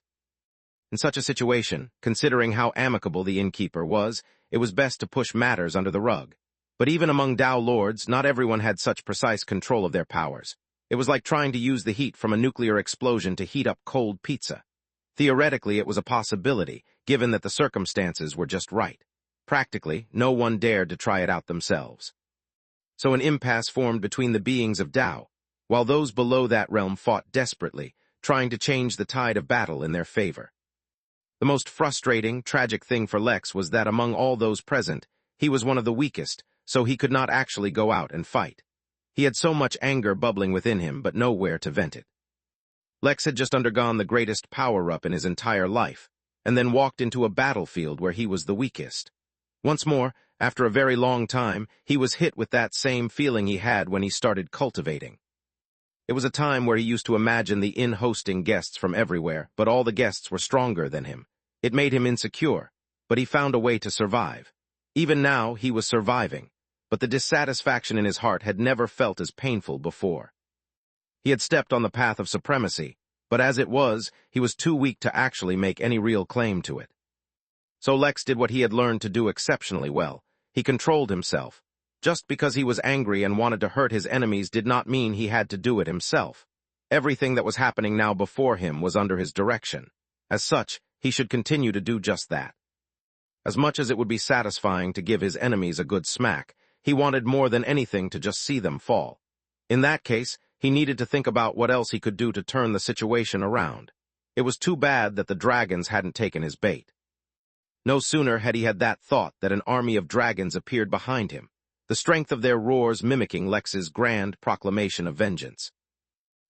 In such a situation, considering how amicable the Innkeeper was, it was best to push matters under the rug. But even among Tao Lords, not everyone had such precise control of their powers. It was like trying to use the heat from a nuclear explosion to heat up cold pizza. Theoretically, it was a possibility, given that the circumstances were just right. Practically, no one dared to try it out themselves. So an impasse formed between the beings of Tao, while those below that realm fought desperately, trying to change the tide of battle in their favor. The most frustrating, tragic thing for Lex was that among all those present, he was one of the weakest, so he could not actually go out and fight. He had so much anger bubbling within him, but nowhere to vent it. Lex had just undergone the greatest power-up in his entire life, and then walked into a battlefield where he was the weakest. Once more, after a very long time, he was hit with that same feeling he had when he started cultivating. It was a time where he used to imagine the inn hosting guests from everywhere, but all the guests were stronger than him. It made him insecure, but he found a way to survive. Even now, he was surviving, but the dissatisfaction in his heart had never felt as painful before. He had stepped on the path of supremacy, but as it was, he was too weak to actually make any real claim to it. So Lex did what he had learned to do exceptionally well. He controlled himself. Just because he was angry and wanted to hurt his enemies did not mean he had to do it himself. Everything that was happening now before him was under his direction. As such, he should continue to do just that. As much as it would be satisfying to give his enemies a good smack, he wanted more than anything to just see them fall. In that case, he needed to think about what else he could do to turn the situation around. It was too bad that the dragons hadn't taken his bait. No sooner had he had that thought that an army of dragons appeared behind him, the strength of their roars mimicking Lex's grand proclamation of vengeance.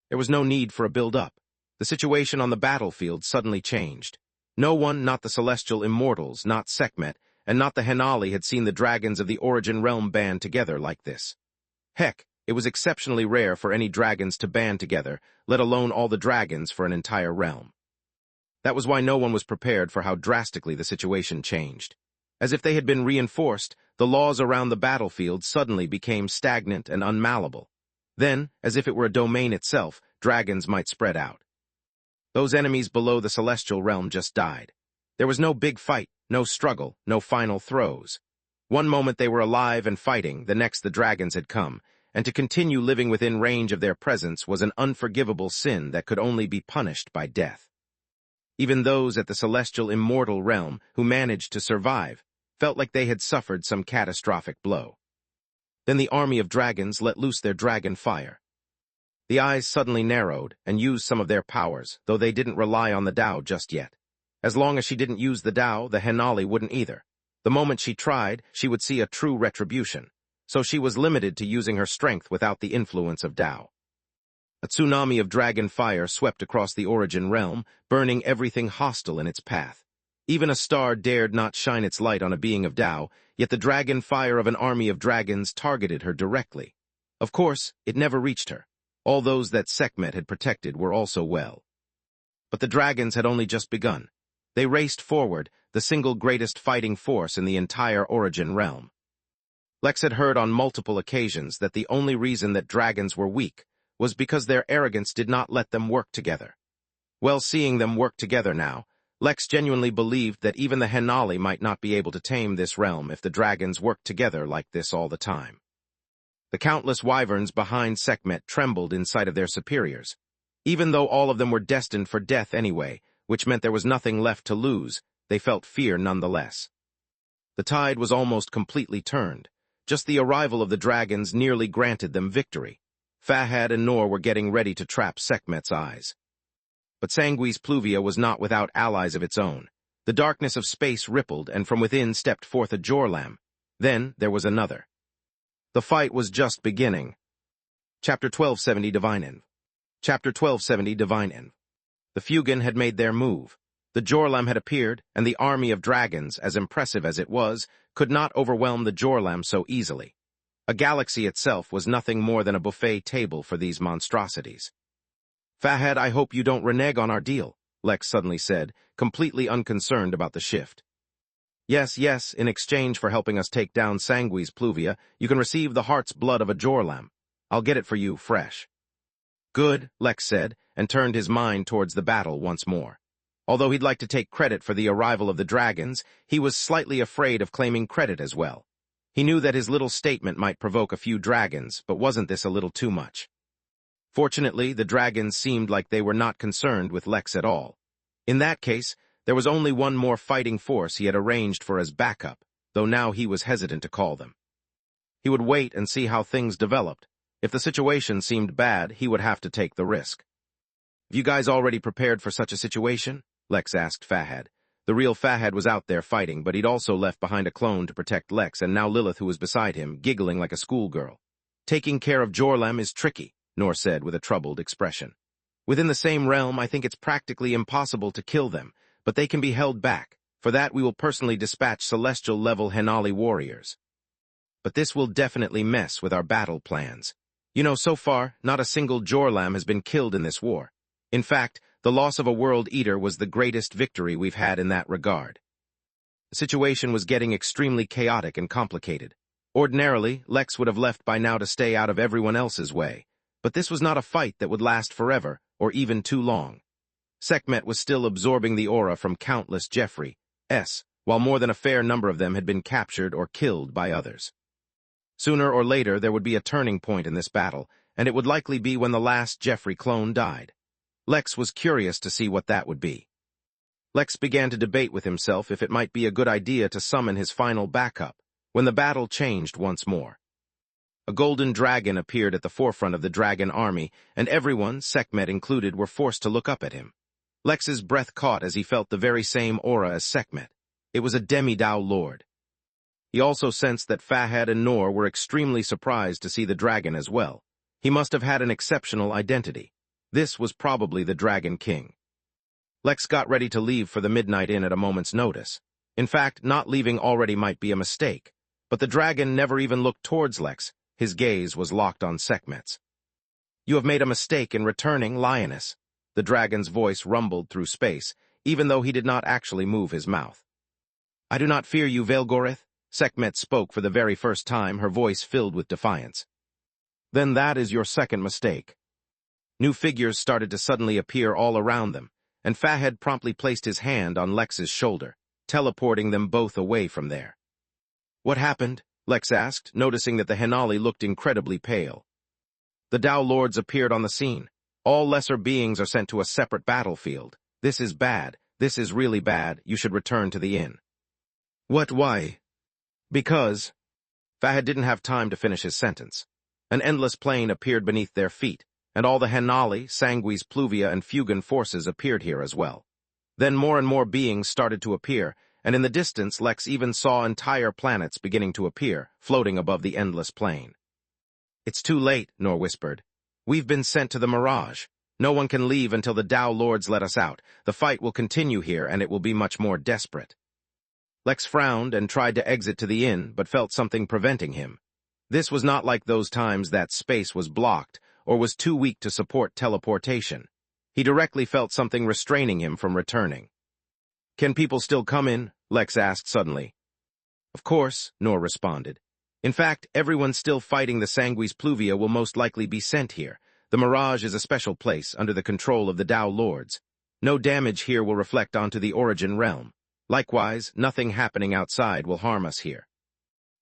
There was no need for a build-up. The situation on the battlefield suddenly changed. No one, not the celestial immortals, not Sekhmet, and not the Henali had seen the dragons of the Origin Realm band together like this. Heck, it was exceptionally rare for any dragons to band together, let alone all the dragons for an entire realm. That was why no one was prepared for how drastically the situation changed. As if they had been reinforced, the laws around the battlefield suddenly became stagnant and unmalleable. Then, as if it were a domain itself, dragons might spread out. Those enemies below the celestial realm just died. There was no big fight, no struggle, no final throes. One moment they were alive and fighting, the next the dragons had come, and to continue living within range of their presence was an unforgivable sin that could only be punished by death. Even those at the celestial immortal realm who managed to survive felt like they had suffered some catastrophic blow. Then the army of dragons let loose their dragon fire. The eyes suddenly narrowed and used some of their powers, though they didn't rely on the Tao just yet. As long as she didn't use the Tao, the Henali wouldn't either. The moment she tried, she would see a true retribution. So she was limited to using her strength without the influence of Tao. A tsunami of dragon fire swept across the origin realm, burning everything hostile in its path. Even a star dared not shine its light on a being of Tao, yet the dragon fire of an army of dragons targeted her directly. Of course, it never reached her. All those that Sekhmet had protected were also well. But the dragons had only just begun. They raced forward, the single greatest fighting force in the entire origin realm. Lex had heard on multiple occasions that the only reason that dragons were weak was because their arrogance did not let them work together. Well, seeing them work together now, Lex genuinely believed that even the Henali might not be able to tame this realm if the dragons worked together like this all the time. The countless wyverns behind Sekhmet trembled in sight of their superiors. Even though all of them were destined for death anyway, which meant there was nothing left to lose, they felt fear nonetheless. The tide was almost completely turned. Just the arrival of the dragons nearly granted them victory. Fahad and Noor were getting ready to trap Sekhmet's eyes. But Sangui's Pluvia was not without allies of its own. The darkness of space rippled, and from within stepped forth a Jorlam. Then there was another. The fight was just beginning. Chapter 1270 Divine Env. Chapter 1270 Divine Env. The Fugan had made their move. The Jorlam had appeared, and the army of dragons, as impressive as it was, could not overwhelm the Jorlam so easily. A galaxy itself was nothing more than a buffet table for these monstrosities. Fahad, I hope you don't renege on our deal, Lex suddenly said, completely unconcerned about the shift. Yes, in exchange for helping us take down Sangui's Pluvia, you can receive the heart's blood of a Jorlam. I'll get it for you, fresh. Good, Lex said, and turned his mind towards the battle once more. Although he'd like to take credit for the arrival of the dragons, he was slightly afraid of claiming credit as well. He knew that his little statement might provoke a few dragons, but wasn't this a little too much? Fortunately, the dragons seemed like they were not concerned with Lex at all. In that case, there was only one more fighting force he had arranged for as backup, though now he was hesitant to call them. He would wait and see how things developed. If the situation seemed bad, he would have to take the risk. Have you guys already prepared for such a situation? Lex asked Fahad. The real Fahad was out there fighting, but he'd also left behind a clone to protect Lex, and now Lilith, who was beside him, giggling like a schoolgirl. Taking care of Jorlam is tricky, Noor said with a troubled expression. Within the same realm, I think it's practically impossible to kill them, but they can be held back. For that, we will personally dispatch celestial-level Henali warriors. But this will definitely mess with our battle plans. You know, so far, not a single Jorlam has been killed in this war. In fact, the loss of a World Eater was the greatest victory we've had in that regard. The situation was getting extremely chaotic and complicated. Ordinarily, Lex would have left by now to stay out of everyone else's way, but this was not a fight that would last forever, or even too long. Sekhmet was still absorbing the aura from countless Jeffrey's, while more than a fair number of them had been captured or killed by others. Sooner or later, there would be a turning point in this battle, and it would likely be when the last Jeffrey clone died. Lex was curious to see what that would be. Lex began to debate with himself if it might be a good idea to summon his final backup, when the battle changed once more. A golden dragon appeared at the forefront of the dragon army, and everyone, Sekhmet included, were forced to look up at him. Lex's breath caught as he felt the very same aura as Sekhmet. It was a demi-Tao lord. He also sensed that Fahad and Noor were extremely surprised to see the dragon as well. He must have had an exceptional identity. This was probably the Dragon King. Lex got ready to leave for the Midnight Inn at a moment's notice. In fact, not leaving already might be a mistake. But the dragon never even looked towards Lex. His gaze was locked on Sekhmet's. You have made a mistake in returning, Lioness. The dragon's voice rumbled through space, even though he did not actually move his mouth. I do not fear you, Veilgorith. Sekhmet spoke for the very first time, her voice filled with defiance. Then that is your second mistake. New figures started to suddenly appear all around them, and Fahad promptly placed his hand on Lex's shoulder, teleporting them both away from there. What happened? Lex asked, noticing that the Henali looked incredibly pale. The Tao Lords appeared on the scene. All lesser beings are sent to a separate battlefield. This is bad. This is really bad. You should return to the inn. What? Why? Because... Fahad didn't have time to finish his sentence. An endless plain appeared beneath their feet, and all the Henali, Sangui's Pluvia, and Fugan forces appeared here as well. Then more and more beings started to appear, and in the distance Lex even saw entire planets beginning to appear, floating above the endless plain. "It's too late," Nor whispered. "We've been sent to the Mirage. No one can leave until the Tao Lords let us out. The fight will continue here, and it will be much more desperate." Lex frowned and tried to exit to the inn, but felt something preventing him. This was not like those times that space was blocked or was too weak to support teleportation. He directly felt something restraining him from returning. "Can people still come in?" Lex asked suddenly. "Of course," Nor responded. "In fact, everyone still fighting the Sanguis Pluvia will most likely be sent here. The Mirage is a special place under the control of the Tao Lords. No damage here will reflect onto the Origin realm. Likewise, nothing happening outside will harm us here.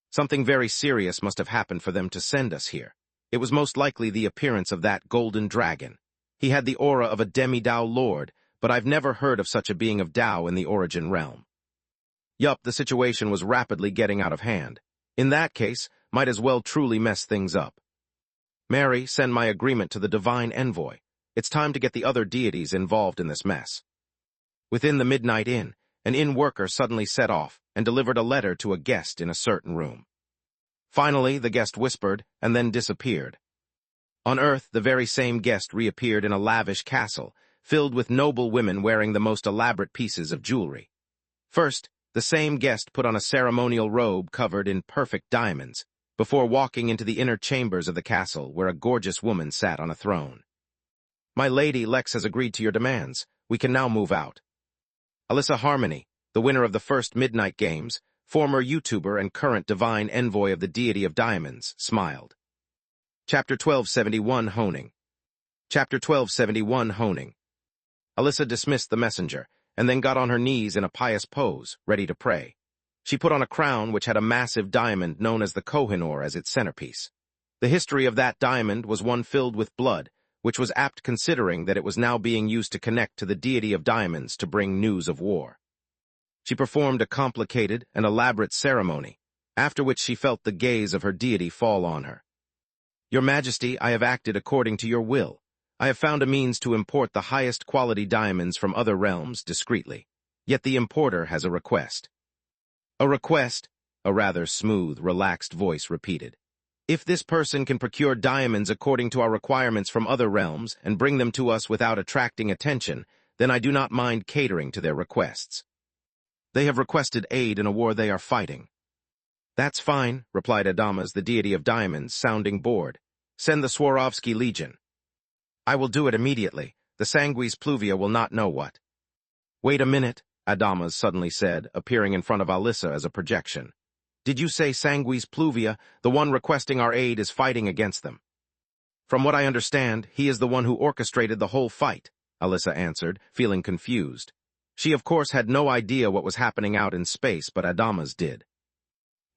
Something very serious must have happened for them to send us here. It was most likely the appearance of that golden dragon. He had the aura of a demi-Tao Lord, but I've never heard of such a being of Tao in the Origin realm." Yup, the situation was rapidly getting out of hand. In that case, might as well truly mess things up. "Mary, send my agreement to the Divine Envoy. It's time to get the other deities involved in this mess." Within the Midnight Inn, an inn worker suddenly set off and delivered a letter to a guest in a certain room. Finally, the guest whispered and then disappeared. On Earth, the very same guest reappeared in a lavish castle, filled with noble women wearing the most elaborate pieces of jewelry. First, the same guest put on a ceremonial robe covered in perfect diamonds, before walking into the inner chambers of the castle where a gorgeous woman sat on a throne. "My lady, Lex has agreed to your demands. We can now move out." Alyssa Harmony, the winner of the first Midnight Games, former YouTuber and current divine envoy of the deity of diamonds, smiled. Chapter 1271 Honing. Chapter 1271 Honing. Alyssa dismissed the messenger, and then got on her knees in a pious pose, ready to pray. She put on a crown which had a massive diamond known as the Kohinoor as its centerpiece. The history of that diamond was one filled with blood, which was apt considering that it was now being used to connect to the deity of diamonds to bring news of war. She performed a complicated and elaborate ceremony, after which she felt the gaze of her deity fall on her. "Your Majesty, I have acted according to your will. I have found a means to import the highest quality diamonds from other realms discreetly. Yet the importer has a request." "A request?" a rather smooth, relaxed voice repeated. "If this person can procure diamonds according to our requirements from other realms and bring them to us without attracting attention, then I do not mind catering to their requests." "They have requested aid in a war they are fighting." "That's fine," replied Adamas, the deity of diamonds, sounding bored. "Send the Swarovski Legion." "I will do it immediately. The Sanguis Pluvia will not know what." "Wait a minute," Adamas suddenly said, appearing in front of Alyssa as a projection. "Did you say Sanguis Pluvia, the one requesting our aid, is fighting against them?" "From what I understand, he is the one who orchestrated the whole fight," Alyssa answered, feeling confused. She of course had no idea what was happening out in space, but Adamas did.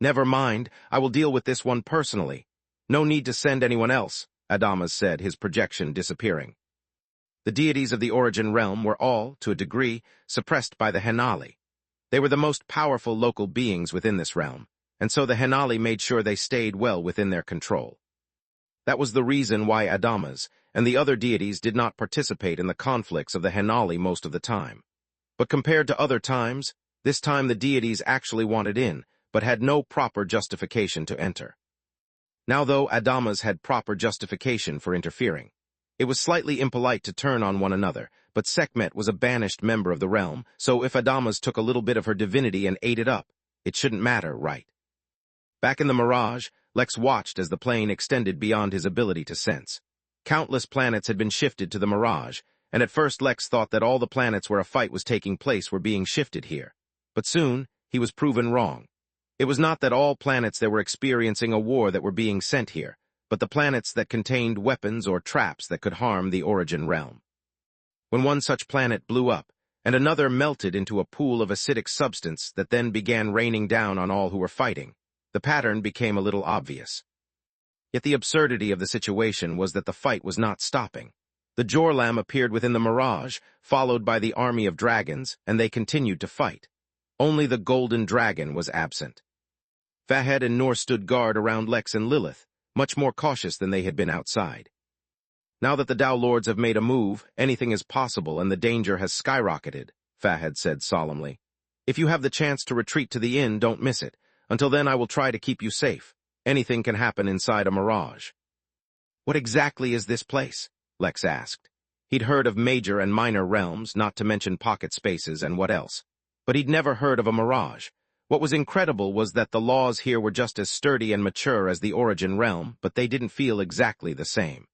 "Never mind, I will deal with this one personally. No need to send anyone else," Adamas said, his projection disappearing. The deities of the Origin realm were all, to a degree, suppressed by the Henali. They were the most powerful local beings within this realm, and so the Henali made sure they stayed well within their control. That was the reason why Adamas and the other deities did not participate in the conflicts of the Henali most of the time. But compared to other times, this time the deities actually wanted in, but had no proper justification to enter. Now though, Adamas had proper justification for interfering. It was slightly impolite to turn on one another, but Sekhmet was a banished member of the realm, so if Adamas took a little bit of her divinity and ate it up, it shouldn't matter, right? Back in the Mirage, Lex watched as the plane extended beyond his ability to sense. Countless planets had been shifted to the Mirage, and at first Lex thought that all the planets where a fight was taking place were being shifted here. But soon, he was proven wrong. It was not that all planets that were experiencing a war that were being sent here, but the planets that contained weapons or traps that could harm the Origin realm. When one such planet blew up, and another melted into a pool of acidic substance that then began raining down on all who were fighting, the pattern became a little obvious. Yet the absurdity of the situation was that the fight was not stopping. The Jorlam appeared within the Mirage, followed by the army of dragons, and they continued to fight. Only the golden dragon was absent. Fahed and Noor stood guard around Lex and Lilith, much more cautious than they had been outside. Now that the Tao Lords have made a move, anything is possible and the danger has skyrocketed, Fahad said solemnly. If you have the chance to retreat to the inn, don't miss it. Until then, I will try to keep you safe. Anything can happen inside a mirage. What exactly is this place? Lex asked. He'd heard of major and minor realms, not to mention pocket spaces and what else. But he'd never heard of a mirage. What was incredible was that the laws here were just as sturdy and mature as the origin realm, but they didn't feel exactly the same.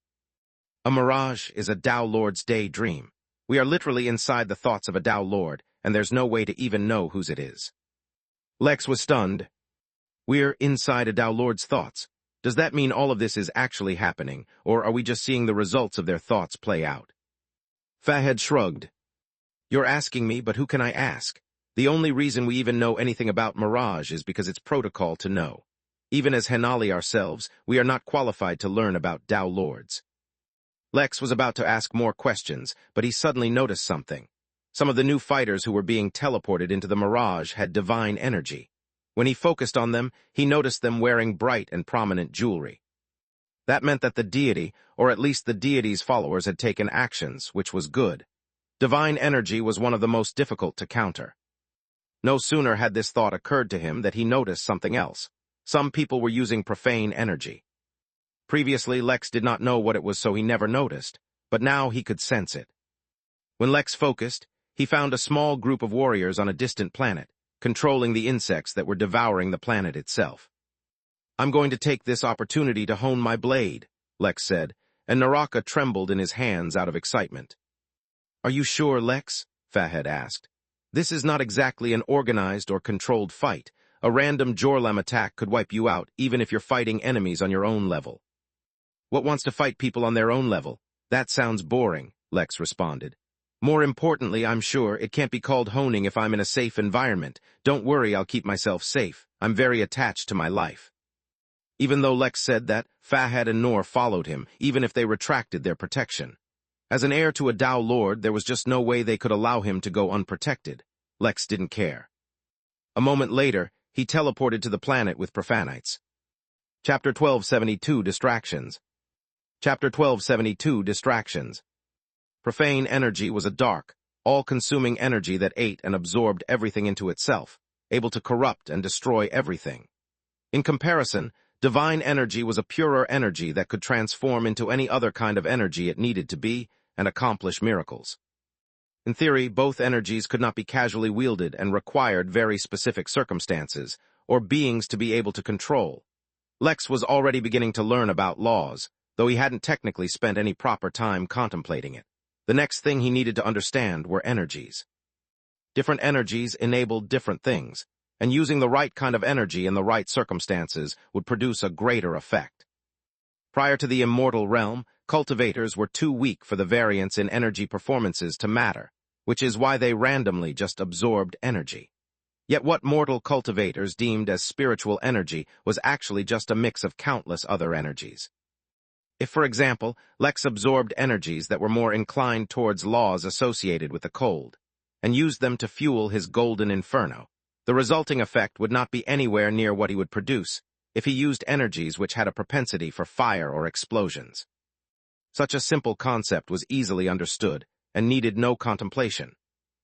A mirage is a Tao Lord's daydream. We are literally inside the thoughts of a Tao Lord, and there's no way to even know whose it is. Lex was stunned. We're inside a Tao Lord's thoughts. Does that mean all of this is actually happening, or are we just seeing the results of their thoughts play out? Fahad shrugged. You're asking me, but who can I ask? The only reason we even know anything about Mirage is because it's protocol to know. Even as Henali ourselves, we are not qualified to learn about Tao Lords. Lex was about to ask more questions, but he suddenly noticed something. Some of the new fighters who were being teleported into the Mirage had divine energy. When he focused on them, he noticed them wearing bright and prominent jewelry. That meant that the deity, or at least the deity's followers, had taken actions, which was good. Divine energy was one of the most difficult to counter. No sooner had this thought occurred to him that he noticed something else. Some people were using profane energy. Previously, Lex did not know what it was, so he never noticed, but now he could sense it. When Lex focused, he found a small group of warriors on a distant planet, controlling the insects that were devouring the planet itself. I'm going to take this opportunity to hone my blade, Lex said, and Naraka trembled in his hands out of excitement. Are you sure, Lex? Fahad asked. This is not exactly an organized or controlled fight. A random Jorlam attack could wipe you out, even if you're fighting enemies on your own level. What wants to fight people on their own level? That sounds boring, Lex responded. More importantly, I'm sure it can't be called honing if I'm in a safe environment. Don't worry, I'll keep myself safe. I'm very attached to my life. Even though Lex said that, Fahad and Noor followed him, even if they retracted their protection. As an heir to a Tao Lord, there was just no way they could allow him to go unprotected. Lex didn't care. A moment later, he teleported to the planet with Profanites. Chapter 1272 Distractions. Chapter 1272 Distractions. Profane energy was a dark, all-consuming energy that ate and absorbed everything into itself, able to corrupt and destroy everything. In comparison, divine energy was a purer energy that could transform into any other kind of energy it needed to be and accomplish miracles. In theory, both energies could not be casually wielded and required very specific circumstances or beings to be able to control. Lex was already beginning to learn about laws, though he hadn't technically spent any proper time contemplating it. The next thing he needed to understand were energies. Different energies enabled different things, and using the right kind of energy in the right circumstances would produce a greater effect. Prior to the immortal realm, cultivators were too weak for the variance in energy performances to matter, which is why they randomly just absorbed energy. Yet what mortal cultivators deemed as spiritual energy was actually just a mix of countless other energies. If, for example, Lex absorbed energies that were more inclined towards laws associated with the cold, and used them to fuel his golden inferno, the resulting effect would not be anywhere near what he would produce if he used energies which had a propensity for fire or explosions. Such a simple concept was easily understood and needed no contemplation.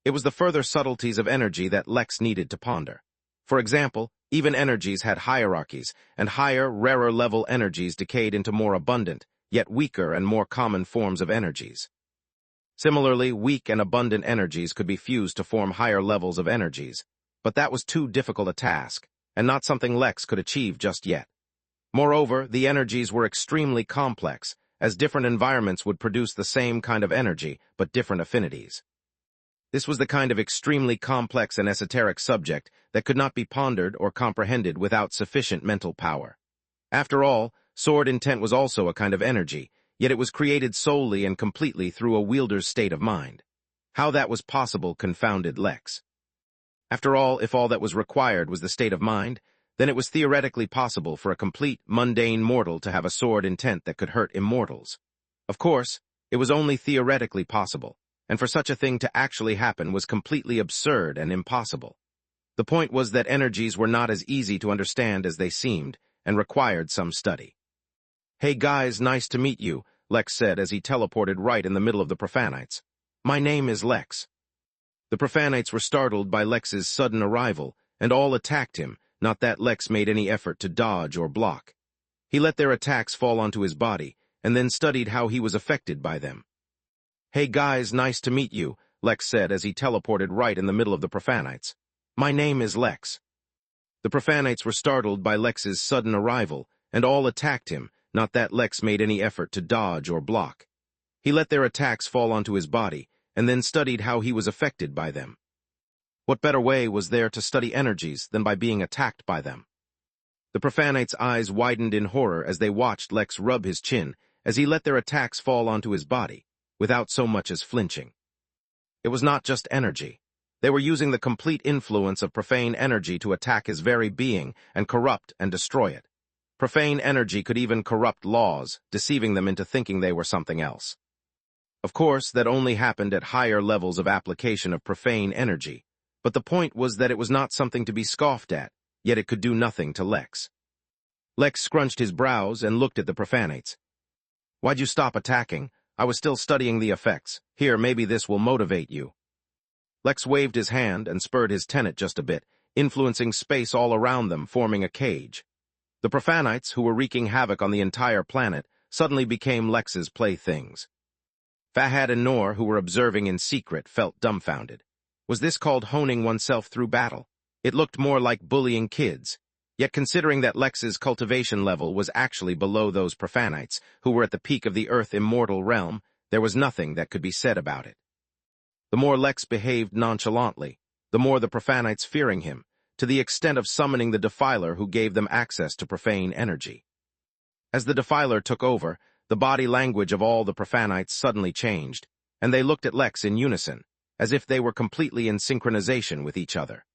It was the further subtleties of energy that Lex needed to ponder. For example, even energies had hierarchies, and higher, rarer-level energies decayed into more abundant, yet weaker and more common forms of energies. Similarly, weak and abundant energies could be fused to form higher levels of energies, but that was too difficult a task, and not something Lex could achieve just yet. Moreover, the energies were extremely complex, as different environments would produce the same kind of energy, but different affinities. This was the kind of extremely complex and esoteric subject that could not be pondered or comprehended without sufficient mental power. After all, sword intent was also a kind of energy, yet it was created solely and completely through a wielder's state of mind. How that was possible confounded Lex. After all, if all that was required was the state of mind, then it was theoretically possible for a complete, mundane mortal to have a sword intent that could hurt immortals. Of course, it was only theoretically possible, and for such a thing to actually happen was completely absurd and impossible. The point was that energies were not as easy to understand as they seemed, and required some study. "Hey guys, nice to meet you," Lex said as he teleported right in the middle of the Profanites. "My name is Lex." The Profanites were startled by Lex's sudden arrival, and all attacked him, not that Lex made any effort to dodge or block. He let their attacks fall onto his body, and then studied how he was affected by them. "Hey guys, nice to meet you," Lex said as he teleported right in the middle of the Profanites. "My name is Lex." The Profanites were startled by Lex's sudden arrival, and all attacked him, not that Lex made any effort to dodge or block. He let their attacks fall onto his body, and then studied how he was affected by them. What better way was there to study energies than by being attacked by them? The Profanites' eyes widened in horror as they watched Lex rub his chin as he let their attacks fall onto his body, without so much as flinching. It was not just energy. They were using the complete influence of profane energy to attack his very being and corrupt and destroy it. Profane energy could even corrupt laws, deceiving them into thinking they were something else. Of course, that only happened at higher levels of application of profane energy, but the point was that it was not something to be scoffed at, yet it could do nothing to Lex. Lex scrunched his brows and looked at the Profanites. "Why'd you stop attacking? I was still studying the effects. Here, maybe this will motivate you." Lex waved his hand and spurred his tenet just a bit, influencing space all around them, forming a cage. The Profanites, who were wreaking havoc on the entire planet, suddenly became Lex's playthings. Fahad and Noor, who were observing in secret, felt dumbfounded. Was this called honing oneself through battle? It looked more like bullying kids. Yet considering that Lex's cultivation level was actually below those Profanites, who were at the peak of the Earth immortal realm, there was nothing that could be said about it. The more Lex behaved nonchalantly, the more the Profanites fearing him, to the extent of summoning the Defiler who gave them access to profane energy. As the Defiler took over, the body language of all the Profanites suddenly changed, and they looked at Lex in unison, as if they were completely in synchronization with each other.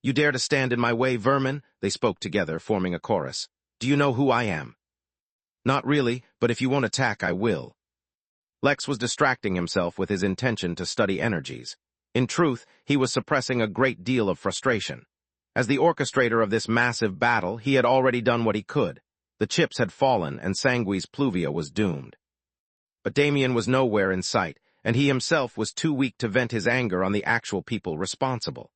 "You dare to stand in my way, vermin?" they spoke together, forming a chorus. "Do you know who I am?" "Not really, but if you won't attack, I will." Lex was distracting himself with his intention to study energies. In truth, he was suppressing a great deal of frustration. As the orchestrator of this massive battle, he had already done what he could. The chips had fallen, and Sangui's Pluvia was doomed. But Damien was nowhere in sight, and he himself was too weak to vent his anger on the actual people responsible.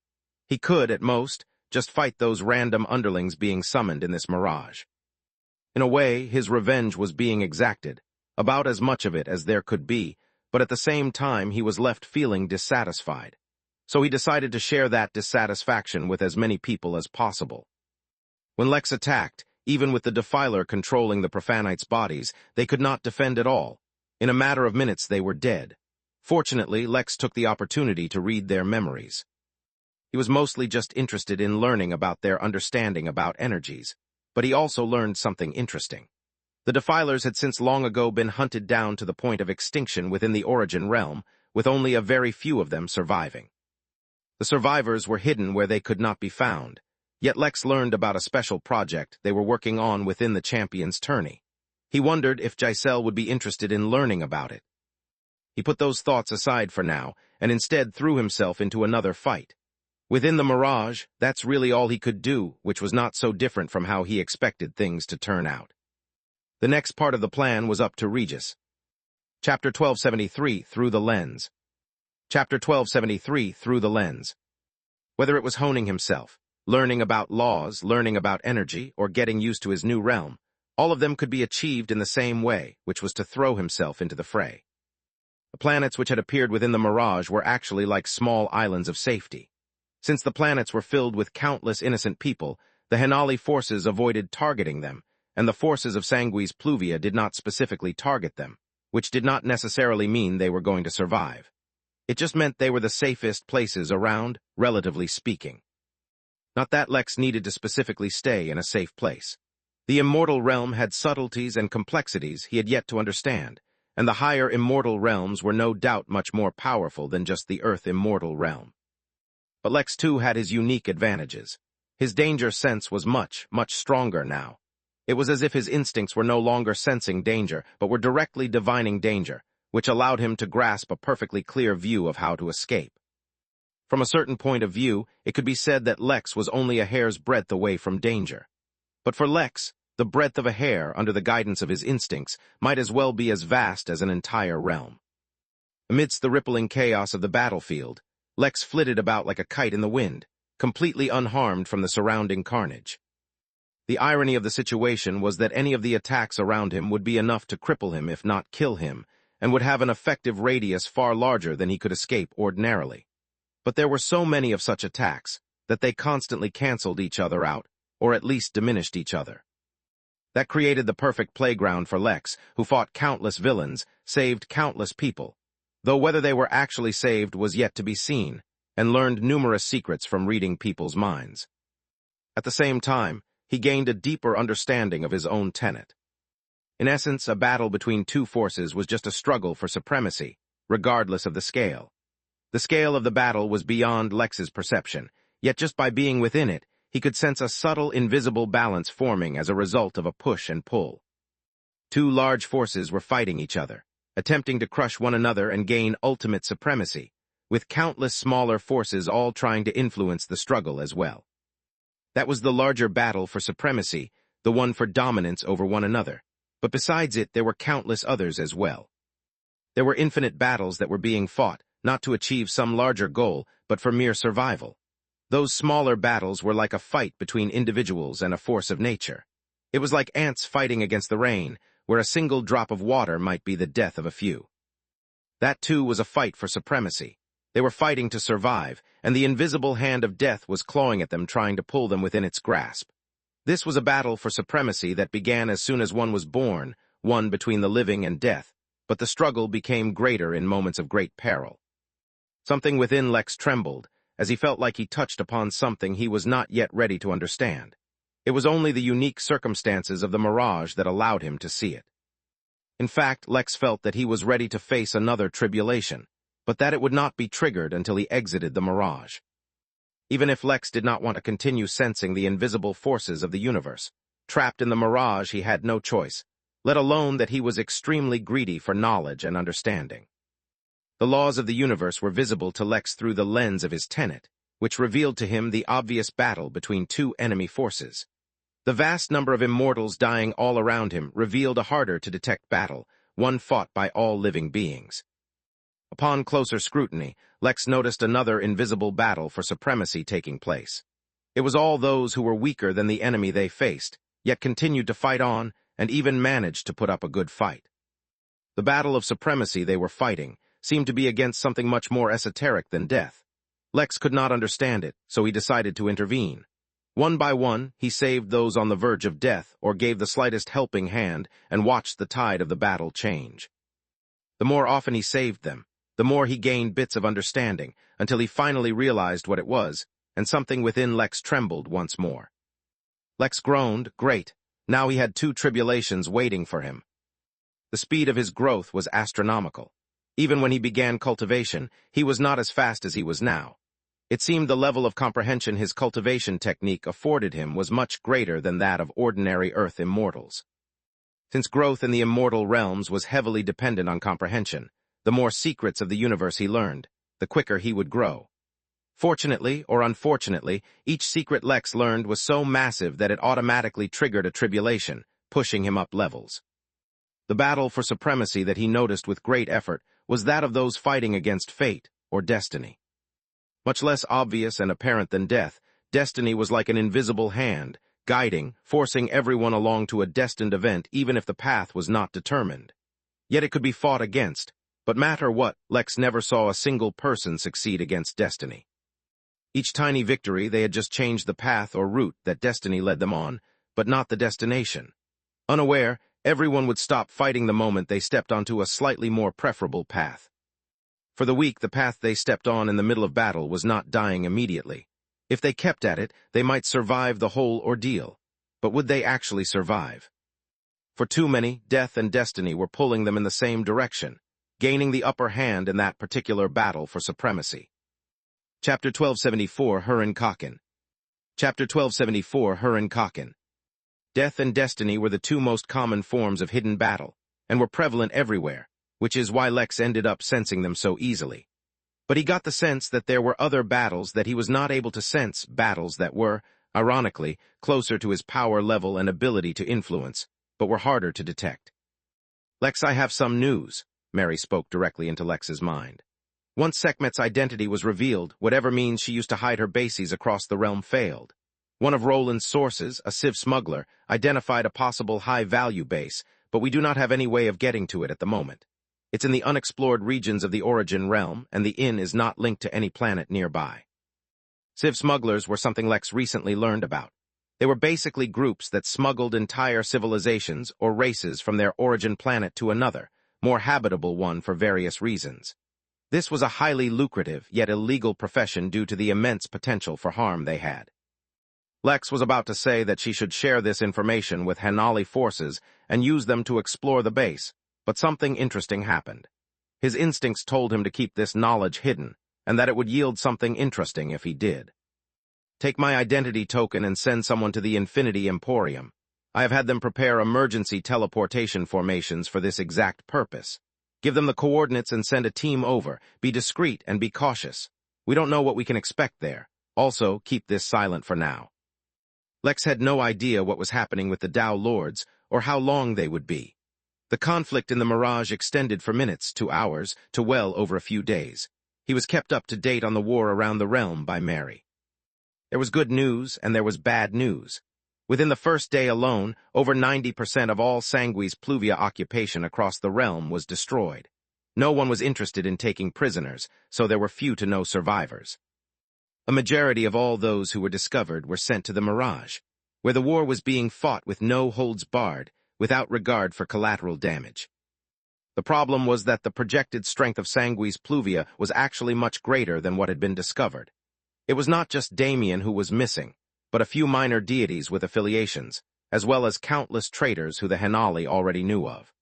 He could, at most, just fight those random underlings being summoned in this mirage. In a way, his revenge was being exacted, about as much of it as there could be, but at the same time he was left feeling dissatisfied. So he decided to share that dissatisfaction with as many people as possible. When Lex attacked, even with the Defiler controlling the Profanites' bodies, they could not defend at all. In a matter of minutes they were dead. Fortunately, Lex took the opportunity to read their memories. He was mostly just interested in learning about their understanding about energies, but he also learned something interesting. The Defilers had since long ago been hunted down to the point of extinction within the Origin realm, with only a very few of them surviving. The survivors were hidden where they could not be found, yet Lex learned about a special project they were working on within the Champion's tourney. He wondered if Giselle would be interested in learning about it. He put those thoughts aside for now, and instead threw himself into another fight. Within the Mirage, that's really all he could do, which was not so different from how he expected things to turn out. The next part of the plan was up to Regis. Chapter 1273, Through the Lens. Chapter 1273, Through the Lens. Whether it was honing himself, learning about laws, learning about energy, or getting used to his new realm, all of them could be achieved in the same way, which was to throw himself into the fray. The planets which had appeared within the Mirage were actually like small islands of safety. Since the planets were filled with countless innocent people, the Henali forces avoided targeting them, and the forces of Sangui's Pluvia did not specifically target them, which did not necessarily mean they were going to survive. It just meant they were the safest places around, relatively speaking. Not that Lex needed to specifically stay in a safe place. The immortal realm had subtleties and complexities he had yet to understand, and the higher immortal realms were no doubt much more powerful than just the Earth immortal realm. But Lex too had his unique advantages. His danger sense was much, much stronger now. It was as if his instincts were no longer sensing danger, but were directly divining danger, which allowed him to grasp a perfectly clear view of how to escape. From a certain point of view, it could be said that Lex was only a hair's breadth away from danger. But for Lex, the breadth of a hair under the guidance of his instincts might as well be as vast as an entire realm. Amidst the rippling chaos of the battlefield, Lex flitted about like a kite in the wind, completely unharmed from the surrounding carnage. The irony of the situation was that any of the attacks around him would be enough to cripple him if not kill him, and would have an effective radius far larger than he could escape ordinarily. But there were so many of such attacks that they constantly canceled each other out, or at least diminished each other. That created the perfect playground for Lex, who fought countless villains, saved countless people, though whether they were actually saved was yet to be seen, and learned numerous secrets from reading people's minds. At the same time, he gained a deeper understanding of his own tenet. In essence, a battle between two forces was just a struggle for supremacy, regardless of the scale. The scale of the battle was beyond Lex's perception, yet just by being within it, he could sense a subtle, invisible balance forming as a result of a push and pull. Two large forces were fighting each other, attempting to crush one another and gain ultimate supremacy, with countless smaller forces all trying to influence the struggle as well. That was the larger battle for supremacy, the one for dominance over one another, but besides it there were countless others as well. There were infinite battles that were being fought, not to achieve some larger goal, but for mere survival. Those smaller battles were like a fight between individuals and a force of nature. It was like ants fighting against the rain, where a single drop of water might be the death of a few. That too was a fight for supremacy. They were fighting to survive, and the invisible hand of death was clawing at them, trying to pull them within its grasp. This was a battle for supremacy that began as soon as one was born, one between the living and death, but the struggle became greater in moments of great peril. Something within Lex trembled, as he felt like he touched upon something he was not yet ready to understand. It was only the unique circumstances of the mirage that allowed him to see it. In fact, Lex felt that he was ready to face another tribulation, but that it would not be triggered until he exited the mirage. Even if Lex did not want to continue sensing the invisible forces of the universe, trapped in the mirage he had no choice, let alone that he was extremely greedy for knowledge and understanding. The laws of the universe were visible to Lex through the lens of his tenet, which revealed to him the obvious battle between two enemy forces. The vast number of immortals dying all around him revealed a harder-to-detect battle, one fought by all living beings. Upon closer scrutiny, Lex noticed another invisible battle for supremacy taking place. It was all those who were weaker than the enemy they faced, yet continued to fight on, and even managed to put up a good fight. The battle of supremacy they were fighting seemed to be against something much more esoteric than death. Lex could not understand it, so he decided to intervene. One by one, he saved those on the verge of death or gave the slightest helping hand and watched the tide of the battle change. The more often he saved them, the more he gained bits of understanding, until he finally realized what it was, and something within Lex trembled once more. Lex groaned, great, now he had two tribulations waiting for him. The speed of his growth was astronomical. Even when he began cultivation, he was not as fast as he was now. It seemed the level of comprehension his cultivation technique afforded him was much greater than that of ordinary Earth immortals. Since growth in the immortal realms was heavily dependent on comprehension, the more secrets of the universe he learned, the quicker he would grow. Fortunately or unfortunately, each secret Lex learned was so massive that it automatically triggered a tribulation, pushing him up levels. The battle for supremacy that he noticed with great effort was that of those fighting against fate, or destiny. Much less obvious and apparent than death, destiny was like an invisible hand, guiding, forcing everyone along to a destined event even if the path was not determined. Yet it could be fought against, but matter what, Lex never saw a single person succeed against destiny. Each tiny victory, they had just changed the path or route that destiny led them on, but not the destination. Unaware, everyone would stop fighting the moment they stepped onto a slightly more preferable path. For the weak, the path they stepped on in the middle of battle was not dying immediately. If they kept at it, they might survive the whole ordeal. But would they actually survive? For too many, death and destiny were pulling them in the same direction, gaining the upper hand in that particular battle for supremacy. Chapter 1274, Hurin-Kaken. Chapter 1274, Hurin-Kaken. Death and destiny were the two most common forms of hidden battle, and were prevalent everywhere, which is why Lex ended up sensing them so easily. But he got the sense that there were other battles that he was not able to sense, battles that were, ironically, closer to his power level and ability to influence, but were harder to detect. "Lex, I have some news," Mary spoke directly into Lex's mind. Once Sekhmet's identity was revealed, whatever means she used to hide her bases across the realm failed. One of Roland's sources, a Civ smuggler, identified a possible high-value base, but we do not have any way of getting to it at the moment. It's in the unexplored regions of the Origin realm, and the inn is not linked to any planet nearby. Civ smugglers were something Lex recently learned about. They were basically groups that smuggled entire civilizations or races from their origin planet to another, more habitable one for various reasons. This was a highly lucrative, yet illegal profession due to the immense potential for harm they had. Lex was about to say that she should share this information with Hanali forces and use them to explore the base, but something interesting happened. His instincts told him to keep this knowledge hidden, and that it would yield something interesting if he did. Take my identity token and send someone to the Infinity Emporium. I have had them prepare emergency teleportation formations for this exact purpose. Give them the coordinates and send a team over. Be discreet and be cautious. We don't know what we can expect there. Also, keep this silent for now. Lex had no idea what was happening with the Tao Lords or how long they would be. The conflict in the Mirage extended for minutes to hours to well over a few days. He was kept up to date on the war around the realm by Mary. There was good news and there was bad news. Within the first day alone, over 90% of all Sangui's Pluvia occupation across the realm was destroyed. No one was interested in taking prisoners, so there were few to no survivors. A majority of all those who were discovered were sent to the Mirage, where the war was being fought with no holds barred, without regard for collateral damage. The problem was that the projected strength of Sangui's Pluvia was actually much greater than what had been discovered. It was not just Damien who was missing, but a few minor deities with affiliations, as well as countless traitors who the Hanali already knew of.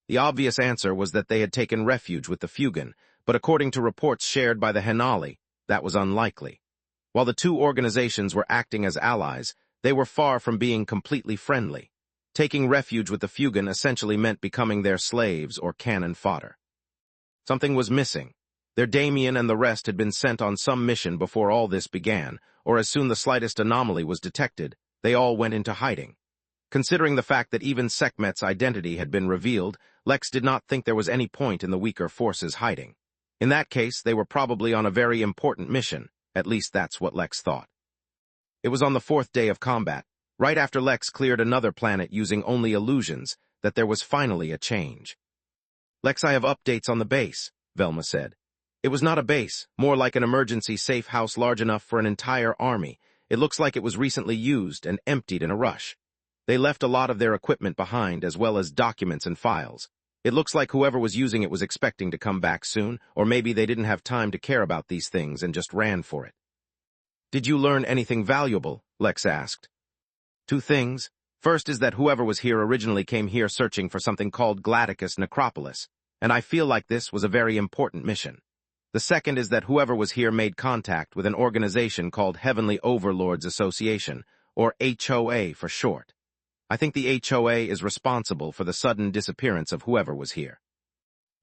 The obvious answer was that they had taken refuge with the Fugan, but according to reports shared by the Hanali, that was unlikely. While the two organizations were acting as allies, they were far from being completely friendly. Taking refuge with the Fugan essentially meant becoming their slaves or cannon fodder. Something was missing. Their Damien and the rest had been sent on some mission before all this began, or as soon the slightest anomaly was detected, they all went into hiding. Considering the fact that even Sekhmet's identity had been revealed, Lex did not think there was any point in the weaker forces hiding. In that case, they were probably on a very important mission, at least that's what Lex thought. It was on the 4th day of combat, right after Lex cleared another planet using only illusions, that there was finally a change. Lex, I have updates on the base, Velma said. It was not a base, more like an emergency safe house large enough for an entire army. It looks like it was recently used and emptied in a rush. They left a lot of their equipment behind, as well as documents and files. It looks like whoever was using it was expecting to come back soon, or maybe they didn't have time to care about these things and just ran for it. Did you learn anything valuable? Lex asked. 2 things. First is that whoever was here originally came here searching for something called Gladicus Necropolis, and I feel like this was a very important mission. The second is that whoever was here made contact with an organization called Heavenly Overlords Association, or HOA for short. I think the HOA is responsible for the sudden disappearance of whoever was here.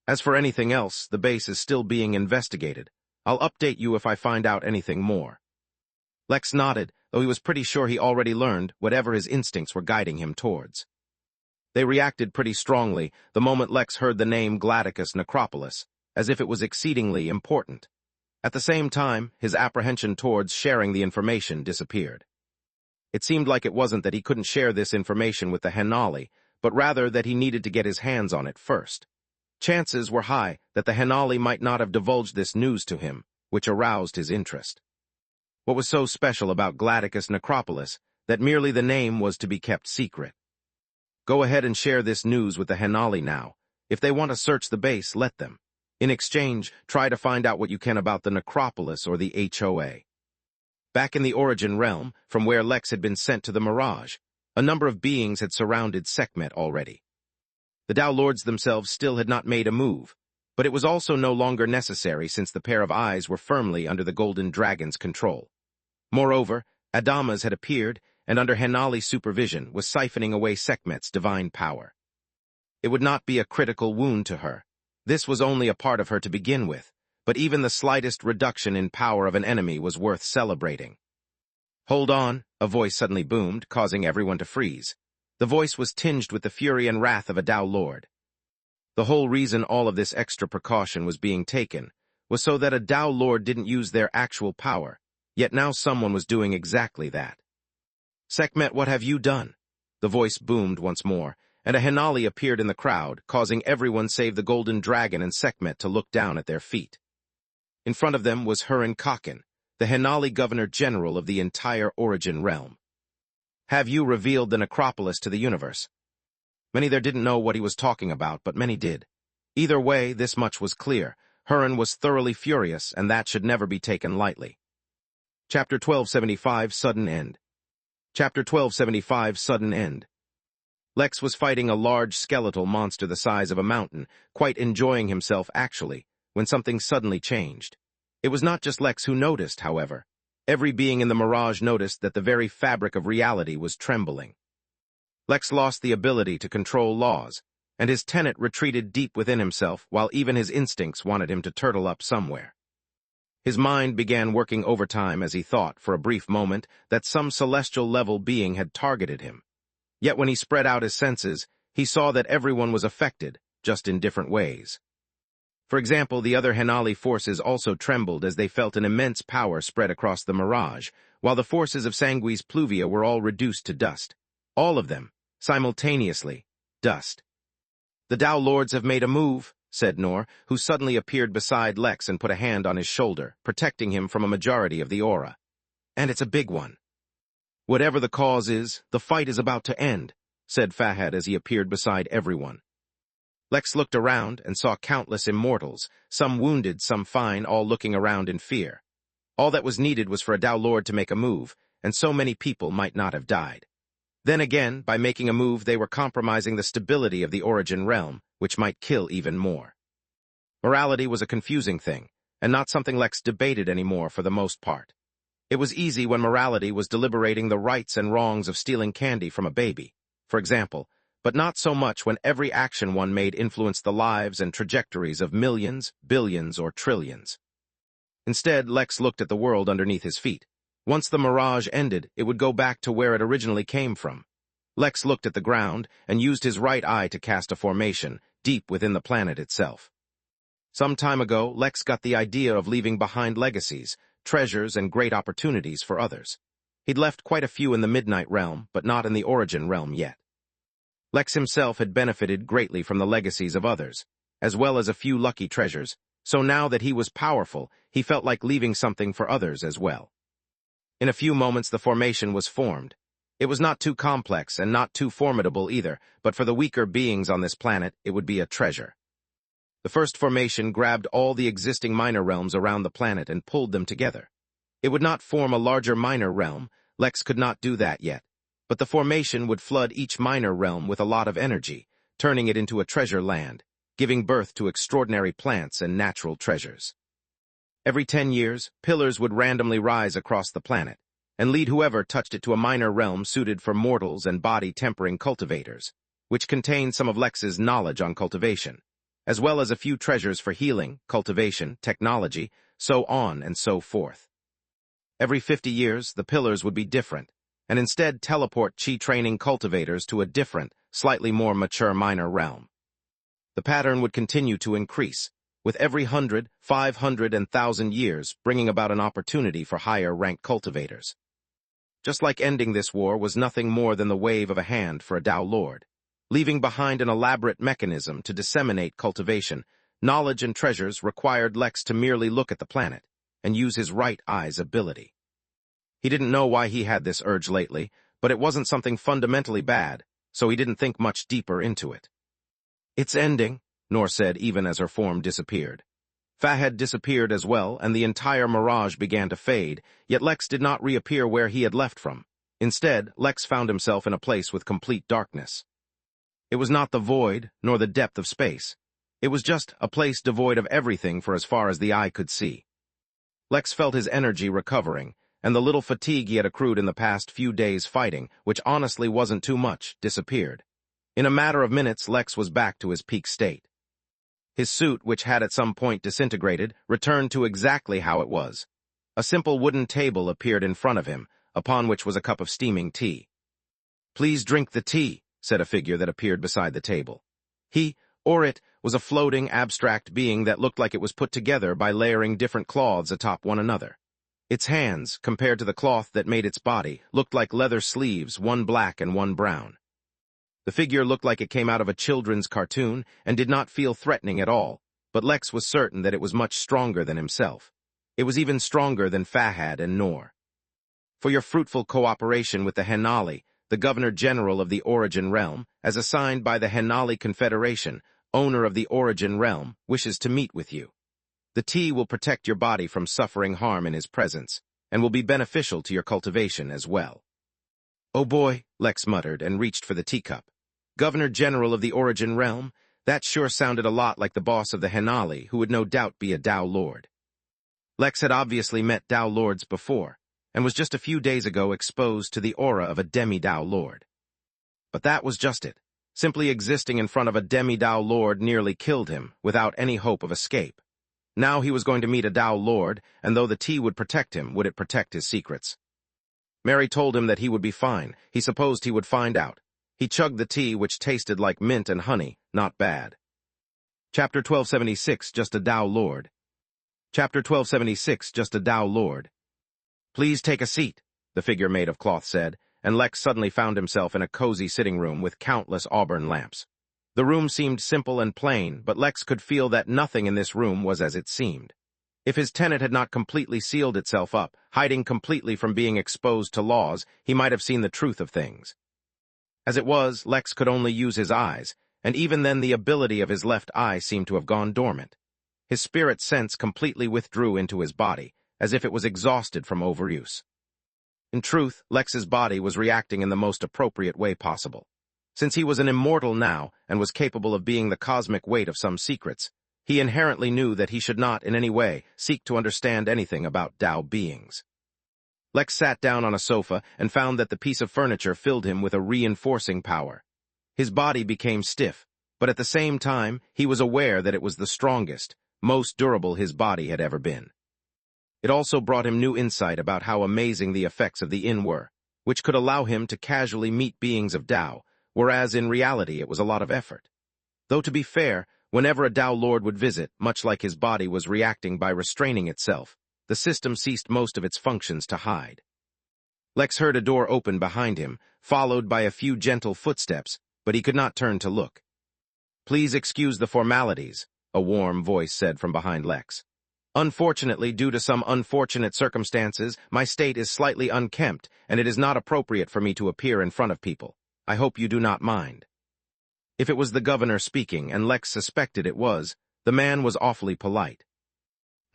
As for anything else, the base is still being investigated. I'll update you if I find out anything more. Lex nodded, though he was pretty sure he already learned whatever his instincts were guiding him towards. They reacted pretty strongly the moment Lex heard the name Gladicus Necropolis, as if it was exceedingly important. At the same time, his apprehension towards sharing the information disappeared. It seemed like it wasn't that he couldn't share this information with the Hanali, but rather that he needed to get his hands on it first. Chances were high that the Hanali might not have divulged this news to him, which aroused his interest. What was so special about Gladicus Necropolis that merely the name was to be kept secret? Go ahead and share this news with the Hanali now. If they want to search the base, let them. In exchange, try to find out what you can about the Necropolis or the HOA. Back in the Origin realm, from where Lex had been sent to the Mirage, a number of beings had surrounded Sekhmet already. The Tao Lords themselves still had not made a move, but it was also no longer necessary since the pair of eyes were firmly under the Golden Dragon's control. Moreover, Adamas had appeared, and under Hanali's supervision was siphoning away Sekhmet's divine power. It would not be a critical wound to her. This was only a part of her to begin with, but even the slightest reduction in power of an enemy was worth celebrating. Hold on, a voice suddenly boomed, causing everyone to freeze. The voice was tinged with the fury and wrath of a Tao Lord. The whole reason all of this extra precaution was being taken was so that a Tao Lord didn't use their actual power, yet now someone was doing exactly that. "Sekhmet, what have you done?" The voice boomed once more, and a Hinali appeared in the crowd, causing everyone save the Golden Dragon and Sekhmet to look down at their feet. In front of them was Hurin Kakin, the Hinali Governor-General of the entire Origin realm. "Have you revealed the necropolis to the universe?" Many there didn't know what he was talking about, but many did. Either way, this much was clear. Hurin was thoroughly furious, and that should never be taken lightly. Chapter 1275, Sudden End. Chapter 1275, Sudden End. Lex was fighting a large skeletal monster the size of a mountain, quite enjoying himself actually, when something suddenly changed. It was not just Lex who noticed, however. Every being in the mirage noticed that the very fabric of reality was trembling. Lex lost the ability to control laws, and his tenet retreated deep within himself while even his instincts wanted him to turtle up somewhere. His mind began working overtime as he thought, for a brief moment, that some celestial-level being had targeted him. Yet when he spread out his senses, he saw that everyone was affected, just in different ways. For example, the other Hinali forces also trembled as they felt an immense power spread across the mirage, while the forces of Sanguis Pluvia were all reduced to dust. All of them, simultaneously, dust. "The Tao Lords have made a move," said Nor, who suddenly appeared beside Lex and put a hand on his shoulder, protecting him from a majority of the aura. "And it's a big one." "Whatever the cause is, the fight is about to end," said Fahad as he appeared beside everyone. Lex looked around and saw countless immortals, some wounded, some fine, all looking around in fear. All that was needed was for a Tao Lord to make a move, and so many people might not have died. Then again, by making a move, they were compromising the stability of the Origin realm, which might kill even more. Morality was a confusing thing, and not something Lex debated anymore for the most part. It was easy when morality was deliberating the rights and wrongs of stealing candy from a baby, for example, but not so much when every action one made influenced the lives and trajectories of millions, billions, or trillions. Instead, Lex looked at the world underneath his feet. Once the mirage ended, it would go back to where it originally came from. Lex looked at the ground and used his right eye to cast a formation, deep within the planet itself. Some time ago, Lex got the idea of leaving behind legacies, treasures, and great opportunities for others. He'd left quite a few in the Midnight Realm, but not in the Origin Realm yet. Lex himself had benefited greatly from the legacies of others, as well as a few lucky treasures, so now that he was powerful, he felt like leaving something for others as well. In a few moments the formation was formed. It was not too complex and not too formidable either, but for the weaker beings on this planet, it would be a treasure. The first formation grabbed all the existing minor realms around the planet and pulled them together. It would not form a larger minor realm, Lex could not do that yet, but the formation would flood each minor realm with a lot of energy, turning it into a treasure land, giving birth to extraordinary plants and natural treasures. Every 10 years, pillars would randomly rise across the planet, and lead whoever touched it to a minor realm suited for mortals and body-tempering cultivators, which contained some of Lex's knowledge on cultivation, as well as a few treasures for healing, cultivation, technology, so on and so forth. Every 50 years, the pillars would be different, and instead teleport chi-training cultivators to a different, slightly more mature minor realm. The pattern would continue to increase, with every 100, 500, and 1,000 years bringing about an opportunity for higher-ranked cultivators. Just like ending this war was nothing more than the wave of a hand for a Tao Lord. Leaving behind an elaborate mechanism to disseminate cultivation, knowledge and treasures required Lex to merely look at the planet and use his right eye's ability. He didn't know why he had this urge lately, but it wasn't something fundamentally bad, so he didn't think much deeper into it. "It's ending," Nor said even as her form disappeared. Fahad disappeared as well, and the entire mirage began to fade, yet Lex did not reappear where he had left from. Instead, Lex found himself in a place with complete darkness. It was not the void, nor the depth of space. It was just a place devoid of everything for as far as the eye could see. Lex felt his energy recovering, and the little fatigue he had accrued in the past few days fighting, which honestly wasn't too much, disappeared. In a matter of minutes, Lex was back to his peak state. His suit, which had at some point disintegrated, returned to exactly how it was. A simple wooden table appeared in front of him, upon which was a cup of steaming tea. "Please drink the tea," said a figure that appeared beside the table. He, or it, was a floating, abstract being that looked like it was put together by layering different cloths atop one another. Its hands, compared to the cloth that made its body, looked like leather sleeves, one black and one brown. The figure looked like it came out of a children's cartoon and did not feel threatening at all, but Lex was certain that it was much stronger than himself. It was even stronger than Fahad and Noor. For your fruitful cooperation with the Henali, the Governor-General of the Origin Realm, as assigned by the Henali Confederation, owner of the Origin Realm, wishes to meet with you. The tea will protect your body from suffering harm in his presence, and will be beneficial to your cultivation as well. Oh boy, Lex muttered and reached for the teacup. Governor-General of the Origin Realm? That sure sounded a lot like the boss of the Henali, who would no doubt be a Dao Lord. Lex had obviously met Dao Lords before, and was just a few days ago exposed to the aura of a demi-Dao Lord. But that was just it. Simply existing in front of a demi-Dao Lord nearly killed him, without any hope of escape. Now he was going to meet a Dao Lord, and though the tea would protect him, would it protect his secrets? Mary told him that he would be fine. He supposed he would find out. He chugged the tea, which tasted like mint and honey, not bad. Chapter 1276, Just a Dao Lord. Chapter 1276, Just a Dao Lord. Please take a seat, the figure made of cloth said, and Lex suddenly found himself in a cozy sitting room with countless auburn lamps. The room seemed simple and plain, but Lex could feel that nothing in this room was as it seemed. If his tenet had not completely sealed itself up, hiding completely from being exposed to laws, he might have seen the truth of things. As it was, Lex could only use his eyes, and even then the ability of his left eye seemed to have gone dormant. His spirit sense completely withdrew into his body, as if it was exhausted from overuse. In truth, Lex's body was reacting in the most appropriate way possible. Since he was an immortal now, and was capable of being the cosmic weight of some secrets, he inherently knew that he should not, in any way, seek to understand anything about Dao beings. Lex sat down on a sofa and found that the piece of furniture filled him with a reinforcing power. His body became stiff, but at the same time, he was aware that it was the strongest, most durable his body had ever been. It also brought him new insight about how amazing the effects of the Yin were, which could allow him to casually meet beings of Dao, whereas in reality it was a lot of effort. Though to be fair, whenever a Dao Lord would visit, much like his body was reacting by restraining itself, the system ceased most of its functions to hide. Lex heard a door open behind him, followed by a few gentle footsteps, but he could not turn to look. "Please excuse the formalities," a warm voice said from behind Lex. "Unfortunately, due to some unfortunate circumstances, my state is slightly unkempt, and it is not appropriate for me to appear in front of people. I hope you do not mind." If it was the governor speaking, and Lex suspected it was, the man was awfully polite.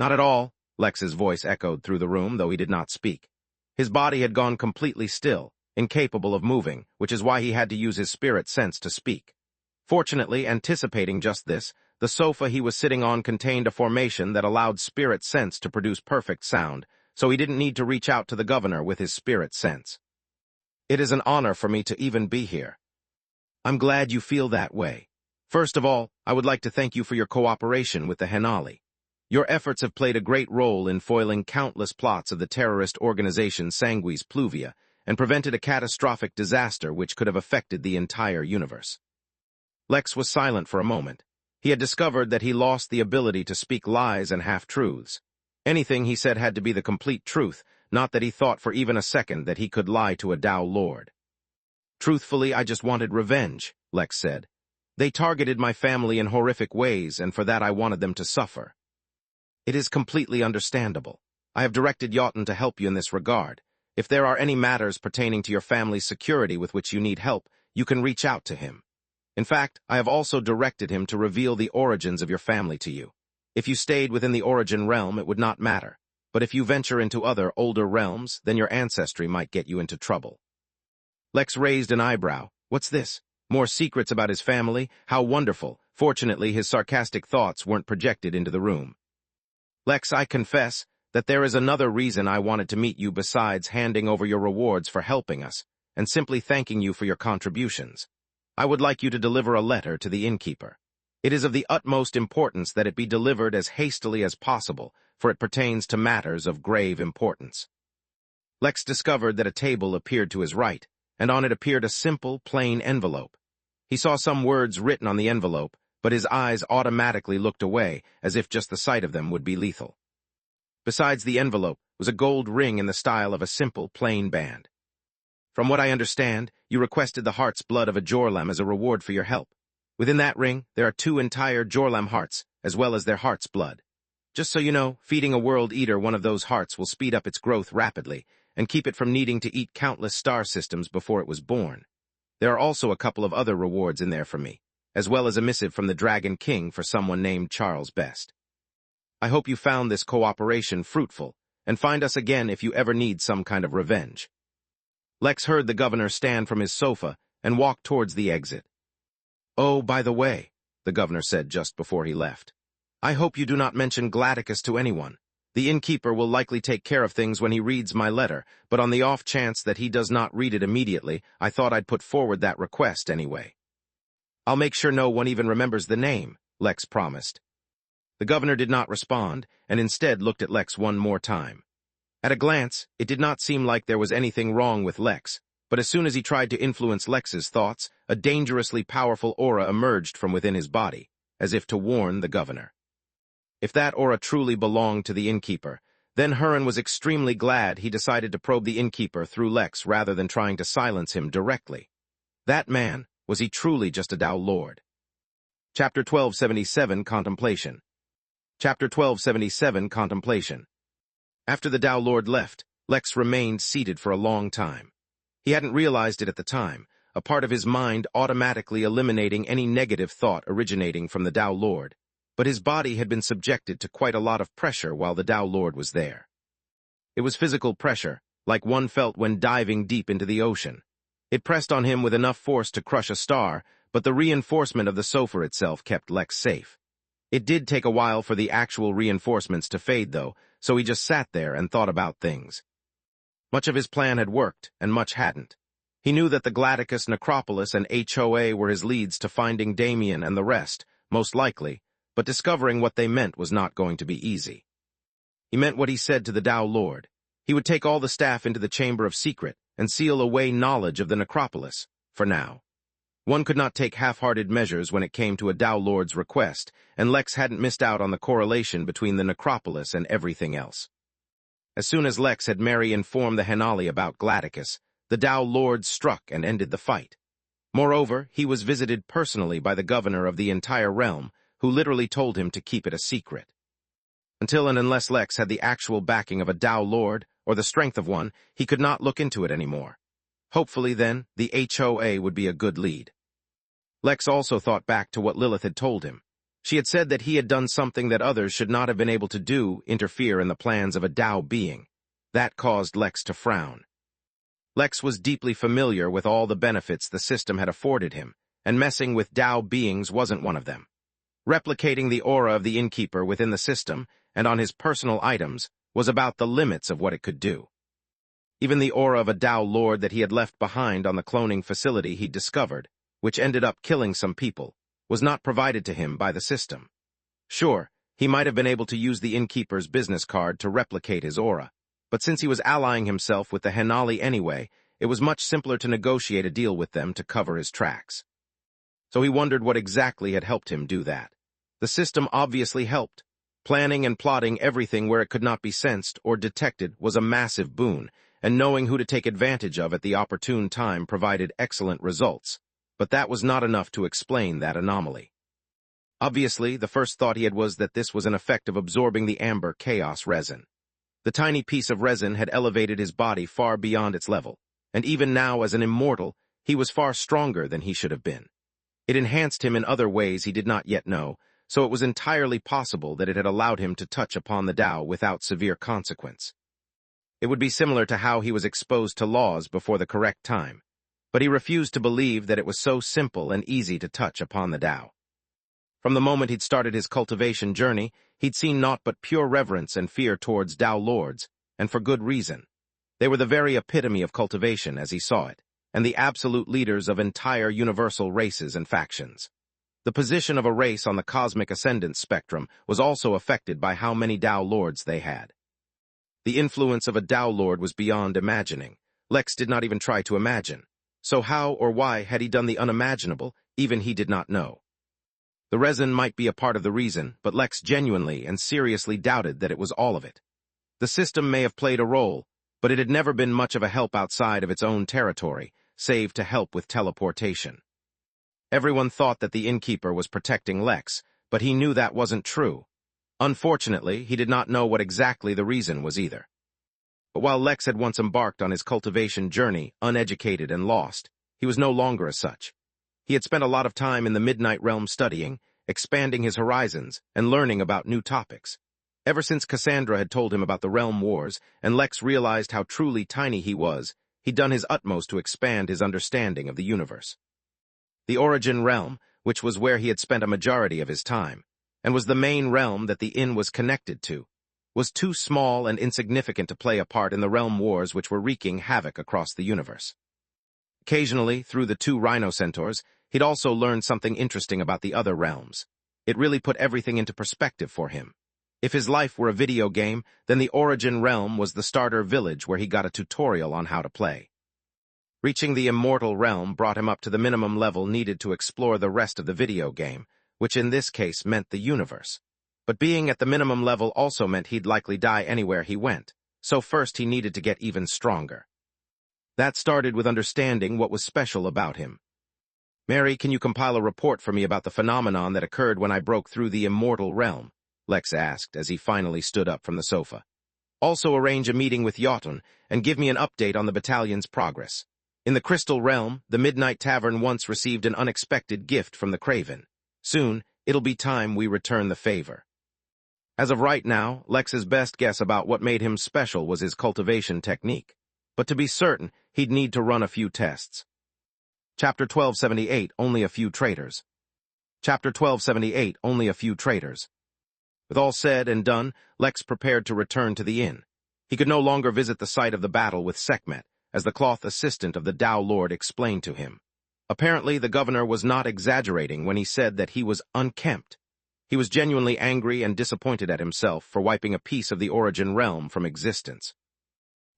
"Not at all," Lex's voice echoed through the room, though he did not speak. His body had gone completely still, incapable of moving, which is why he had to use his spirit sense to speak. Fortunately, anticipating just this, the sofa he was sitting on contained a formation that allowed spirit sense to produce perfect sound, so he didn't need to reach out to the governor with his spirit sense. "It is an honor for me to even be here." "I'm glad you feel that way. First of all, I would like to thank you for your cooperation with the Henali. Your efforts have played a great role in foiling countless plots of the terrorist organization Sanguis Pluvia and prevented a catastrophic disaster which could have affected the entire universe." Lex was silent for a moment. He had discovered that he lost the ability to speak lies and half-truths. Anything he said had to be the complete truth, not that he thought for even a second that he could lie to a Dao Lord. "Truthfully, I just wanted revenge," Lex said. "They targeted my family in horrific ways, and for that I wanted them to suffer." "It is completely understandable. I have directed Yotten to help you in this regard. If there are any matters pertaining to your family's security with which you need help, you can reach out to him. In fact, I have also directed him to reveal the origins of your family to you. If you stayed within the Origin realm, it would not matter. But if you venture into other, older realms, then your ancestry might get you into trouble." Lex raised an eyebrow. "What's this? More secrets about his family? How wonderful." Fortunately, his sarcastic thoughts weren't projected into the room. "Lex, I confess that there is another reason I wanted to meet you besides handing over your rewards for helping us, and simply thanking you for your contributions. I would like you to deliver a letter to the Innkeeper. It is of the utmost importance that it be delivered as hastily as possible, for it pertains to matters of grave importance." Lex discovered that a table appeared to his right, and on it appeared a simple, plain envelope. He saw some words written on the envelope, but his eyes automatically looked away as if just the sight of them would be lethal. Besides the envelope was a gold ring in the style of a simple, plain band. From what I understand, you requested the heart's blood of a Jorlam as a reward for your help. Within that ring, there are 2 entire Jorlam hearts, as well as their heart's blood. Just so you know, feeding a world eater one of those hearts will speed up its growth rapidly and keep it from needing to eat countless star systems before it was born. There are also a couple of other rewards in there for me, as well as a missive from the Dragon King for someone named Charles Best. I hope you found this cooperation fruitful, and find us again if you ever need some kind of revenge. Lex heard the governor stand from his sofa and walk towards the exit. Oh, by the way, the governor said just before he left, I hope you do not mention Gladicus to anyone. The innkeeper will likely take care of things when he reads my letter, but on the off chance that he does not read it immediately, I thought I'd put forward that request anyway. I'll make sure no one even remembers the name, Lex promised. The governor did not respond, and instead looked at Lex one more time. At a glance, it did not seem like there was anything wrong with Lex, but as soon as he tried to influence Lex's thoughts, a dangerously powerful aura emerged from within his body, as if to warn the governor. If that aura truly belonged to the innkeeper, then Huron was extremely glad he decided to probe the innkeeper through Lex rather than trying to silence him directly. That man, was he truly just a Tao Lord? Chapter 1277, Contemplation. Chapter 1277, Contemplation. After the Tao Lord left, Lex remained seated for a long time. He hadn't realized it at the time, a part of his mind automatically eliminating any negative thought originating from the Tao Lord, but his body had been subjected to quite a lot of pressure while the Tao Lord was there. It was physical pressure, like one felt when diving deep into the ocean. It pressed on him with enough force to crush a star, but the reinforcement of the sofa itself kept Lex safe. It did take a while for the actual reinforcements to fade, though, so he just sat there and thought about things. Much of his plan had worked, and much hadn't. He knew that the Gladicus Necropolis and HOA were his leads to finding Damien and the rest, most likely, but discovering what they meant was not going to be easy. He meant what he said to the Tao Lord. He would take all the staff into the Chamber of Secret and seal away knowledge of the Necropolis, for now. One could not take half-hearted measures when it came to a Tao Lord's request, and Lex hadn't missed out on the correlation between the Necropolis and everything else. As soon as Lex had Mary informed the Henali about Gladicus, the Tao Lord struck and ended the fight. Moreover, he was visited personally by the governor of the entire realm, who literally told him to keep it a secret. Until and unless Lex had the actual backing of a Tao Lord, or the strength of one, he could not look into it anymore. Hopefully, then, the HOA would be a good lead. Lex also thought back to what Lilith had told him. She had said that he had done something that others should not have been able to do, interfere in the plans of a Tao being. That caused Lex to frown. Lex was deeply familiar with all the benefits the system had afforded him, and messing with Tao beings wasn't one of them. Replicating the aura of the innkeeper within the system and on his personal items was about the limits of what it could do. Even the aura of a Tao Lord that he had left behind on the cloning facility he'd discovered, which ended up killing some people, was not provided to him by the system. Sure, he might have been able to use the innkeeper's business card to replicate his aura, but since he was allying himself with the Henali anyway, it was much simpler to negotiate a deal with them to cover his tracks. So he wondered what exactly had helped him do that. The system obviously helped. Planning and plotting everything where it could not be sensed or detected was a massive boon, and knowing who to take advantage of at the opportune time provided excellent results. But that was not enough to explain that anomaly. Obviously, the first thought he had was that this was an effect of absorbing the amber chaos resin. The tiny piece of resin had elevated his body far beyond its level, and even now as an immortal, he was far stronger than he should have been. It enhanced him in other ways he did not yet know, so it was entirely possible that it had allowed him to touch upon the Tao without severe consequence. It would be similar to how he was exposed to laws before the correct time, but he refused to believe that it was so simple and easy to touch upon the Tao. From the moment he'd started his cultivation journey, he'd seen naught but pure reverence and fear towards Tao Lords, and for good reason. They were the very epitome of cultivation as he saw it, and the absolute leaders of entire universal races and factions. The position of a race on the cosmic ascendance spectrum was also affected by how many Tao Lords they had. The influence of a Tao Lord was beyond imagining. Lex did not even try to imagine. So how or why had he done the unimaginable, even he did not know. The resin might be a part of the reason, but Lex genuinely and seriously doubted that it was all of it. The system may have played a role, but it had never been much of a help outside of its own territory, save to help with teleportation. Everyone thought that the Innkeeper was protecting Lex, but he knew that wasn't true. Unfortunately, he did not know what exactly the reason was either. But while Lex had once embarked on his cultivation journey, uneducated and lost, he was no longer as such. He had spent a lot of time in the Midnight Realm studying, expanding his horizons, and learning about new topics. Ever since Cassandra had told him about the Realm Wars, and Lex realized how truly tiny he was, he'd done his utmost to expand his understanding of the universe. The Origin Realm, which was where he had spent a majority of his time, and was the main realm that the inn was connected to, was too small and insignificant to play a part in the Realm Wars which were wreaking havoc across the universe. Occasionally, through the two Rhino Centaurs, he'd also learned something interesting about the other realms. It really put everything into perspective for him. If his life were a video game, then the Origin Realm was the starter village where he got a tutorial on how to play. Reaching the Immortal Realm brought him up to the minimum level needed to explore the rest of the video game, which in this case meant the universe. But being at the minimum level also meant he'd likely die anywhere he went, so first he needed to get even stronger. That started with understanding what was special about him. "Mary, can you compile a report for me about the phenomenon that occurred when I broke through the Immortal Realm?" Lex asked as he finally stood up from the sofa. "Also arrange a meeting with Jotun and give me an update on the battalion's progress. In the Crystal Realm, the Midnight Tavern once received an unexpected gift from the Craven. Soon, it'll be time we return the favor." As of right now, Lex's best guess about what made him special was his cultivation technique. But to be certain, he'd need to run a few tests. Chapter 1278, Only a Few Traitors. Chapter 1278, Only a Few Traitors. With all said and done, Lex prepared to return to the inn. He could no longer visit the site of the battle with Sekhmet, as the cloth assistant of the Tao Lord explained to him. Apparently, the governor was not exaggerating when he said that he was unkempt. He was genuinely angry and disappointed at himself for wiping a piece of the Origin Realm from existence.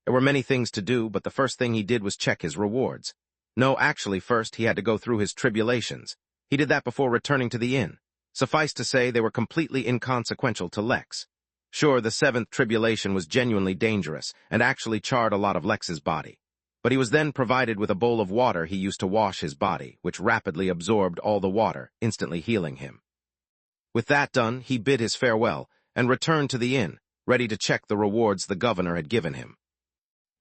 There were many things to do, but the first thing he did was check his rewards. No, actually, first he had to go through his tribulations. He did that before returning to the inn. Suffice to say, they were completely inconsequential to Lex. Sure, the seventh tribulation was genuinely dangerous and actually charred a lot of Lex's body. But he was then provided with a bowl of water he used to wash his body, which rapidly absorbed all the water, instantly healing him. With that done, he bid his farewell and returned to the inn, ready to check the rewards the governor had given him.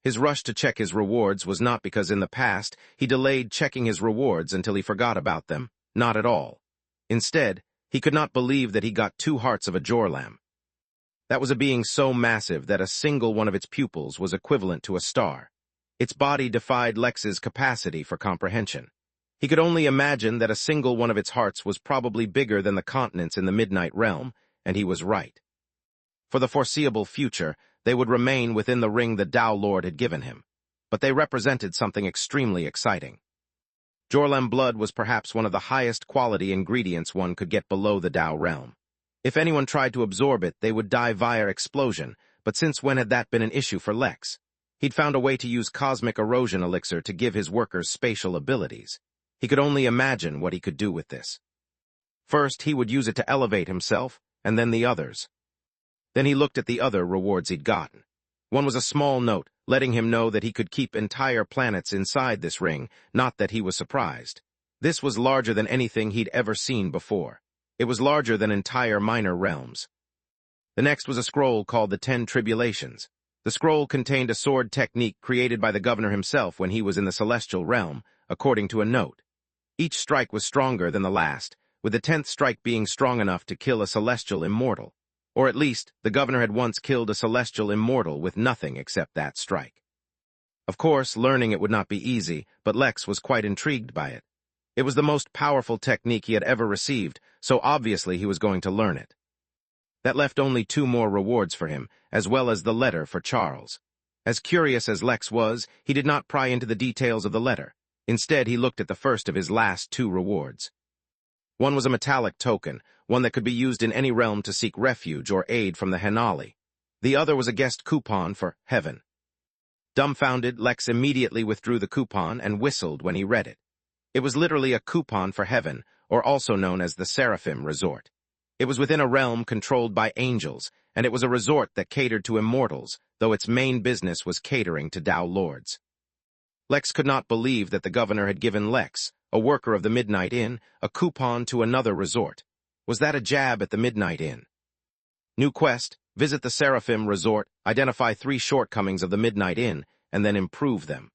His rush to check his rewards was not because in the past he delayed checking his rewards until he forgot about them, not at all. Instead, he could not believe that he got 2 hearts of a Jorlam. That was a being so massive that a single one of its pupils was equivalent to a star. Its body defied Lex's capacity for comprehension. He could only imagine that a single one of its hearts was probably bigger than the continents in the Midnight Realm, and he was right. For the foreseeable future, they would remain within the ring the Tao Lord had given him, but they represented something extremely exciting. Jorlam blood was perhaps one of the highest quality ingredients one could get below the Tao realm. If anyone tried to absorb it, they would die via explosion, but since when had that been an issue for Lex? He'd found a way to use cosmic erosion elixir to give his workers spatial abilities. He could only imagine what he could do with this. First, he would use it to elevate himself, and then the others. Then he looked at the other rewards he'd gotten. One was a small note, letting him know that he could keep entire planets inside this ring, not that he was surprised. This was larger than anything he'd ever seen before. It was larger than entire minor realms. The next was a scroll called the 10 Tribulations. The scroll contained a sword technique created by the governor himself when he was in the celestial realm, according to a note. Each strike was stronger than the last, with the 10th strike being strong enough to kill a celestial immortal. Or at least, the governor had once killed a celestial immortal with nothing except that strike. Of course, learning it would not be easy, but Lex was quite intrigued by it. It was the most powerful technique he had ever received, so obviously he was going to learn it. That left only 2 more rewards for him, as well as the letter for Charles. As curious as Lex was, he did not pry into the details of the letter. Instead, he looked at the first of his last 2 rewards. One was a metallic token, one that could be used in any realm to seek refuge or aid from the Henali. The other was a guest coupon for heaven. Dumbfounded, Lex immediately withdrew the coupon and whistled when he read it. It was literally a coupon for heaven, or also known as the Seraphim Resort. It was within a realm controlled by angels, and it was a resort that catered to immortals, though its main business was catering to Tao lords. Lex could not believe that the governor had given Lex, a worker of the Midnight Inn, a coupon to another resort. Was that a jab at the Midnight Inn? New quest: visit the Seraphim Resort, identify 3 shortcomings of the Midnight Inn, and then improve them.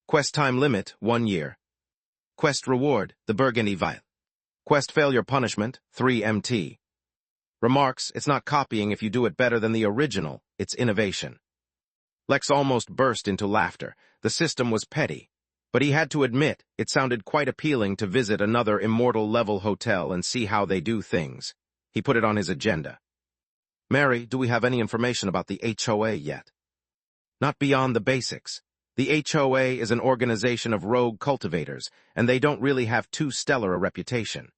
Quest time limit, 1 year. Quest reward, the Burgundy Vial. Quest failure punishment, 3 MT. Remarks: it's not copying if you do it better than the original, it's innovation. Lex almost burst into laughter. The system was petty, but he had to admit it sounded quite appealing to visit another immortal-level hotel and see how they do things. He put it on his agenda. Mary, do we have any information about the HOA yet? Not beyond the basics. The HOA is an organization of rogue cultivators, and they don't really have too stellar a reputation.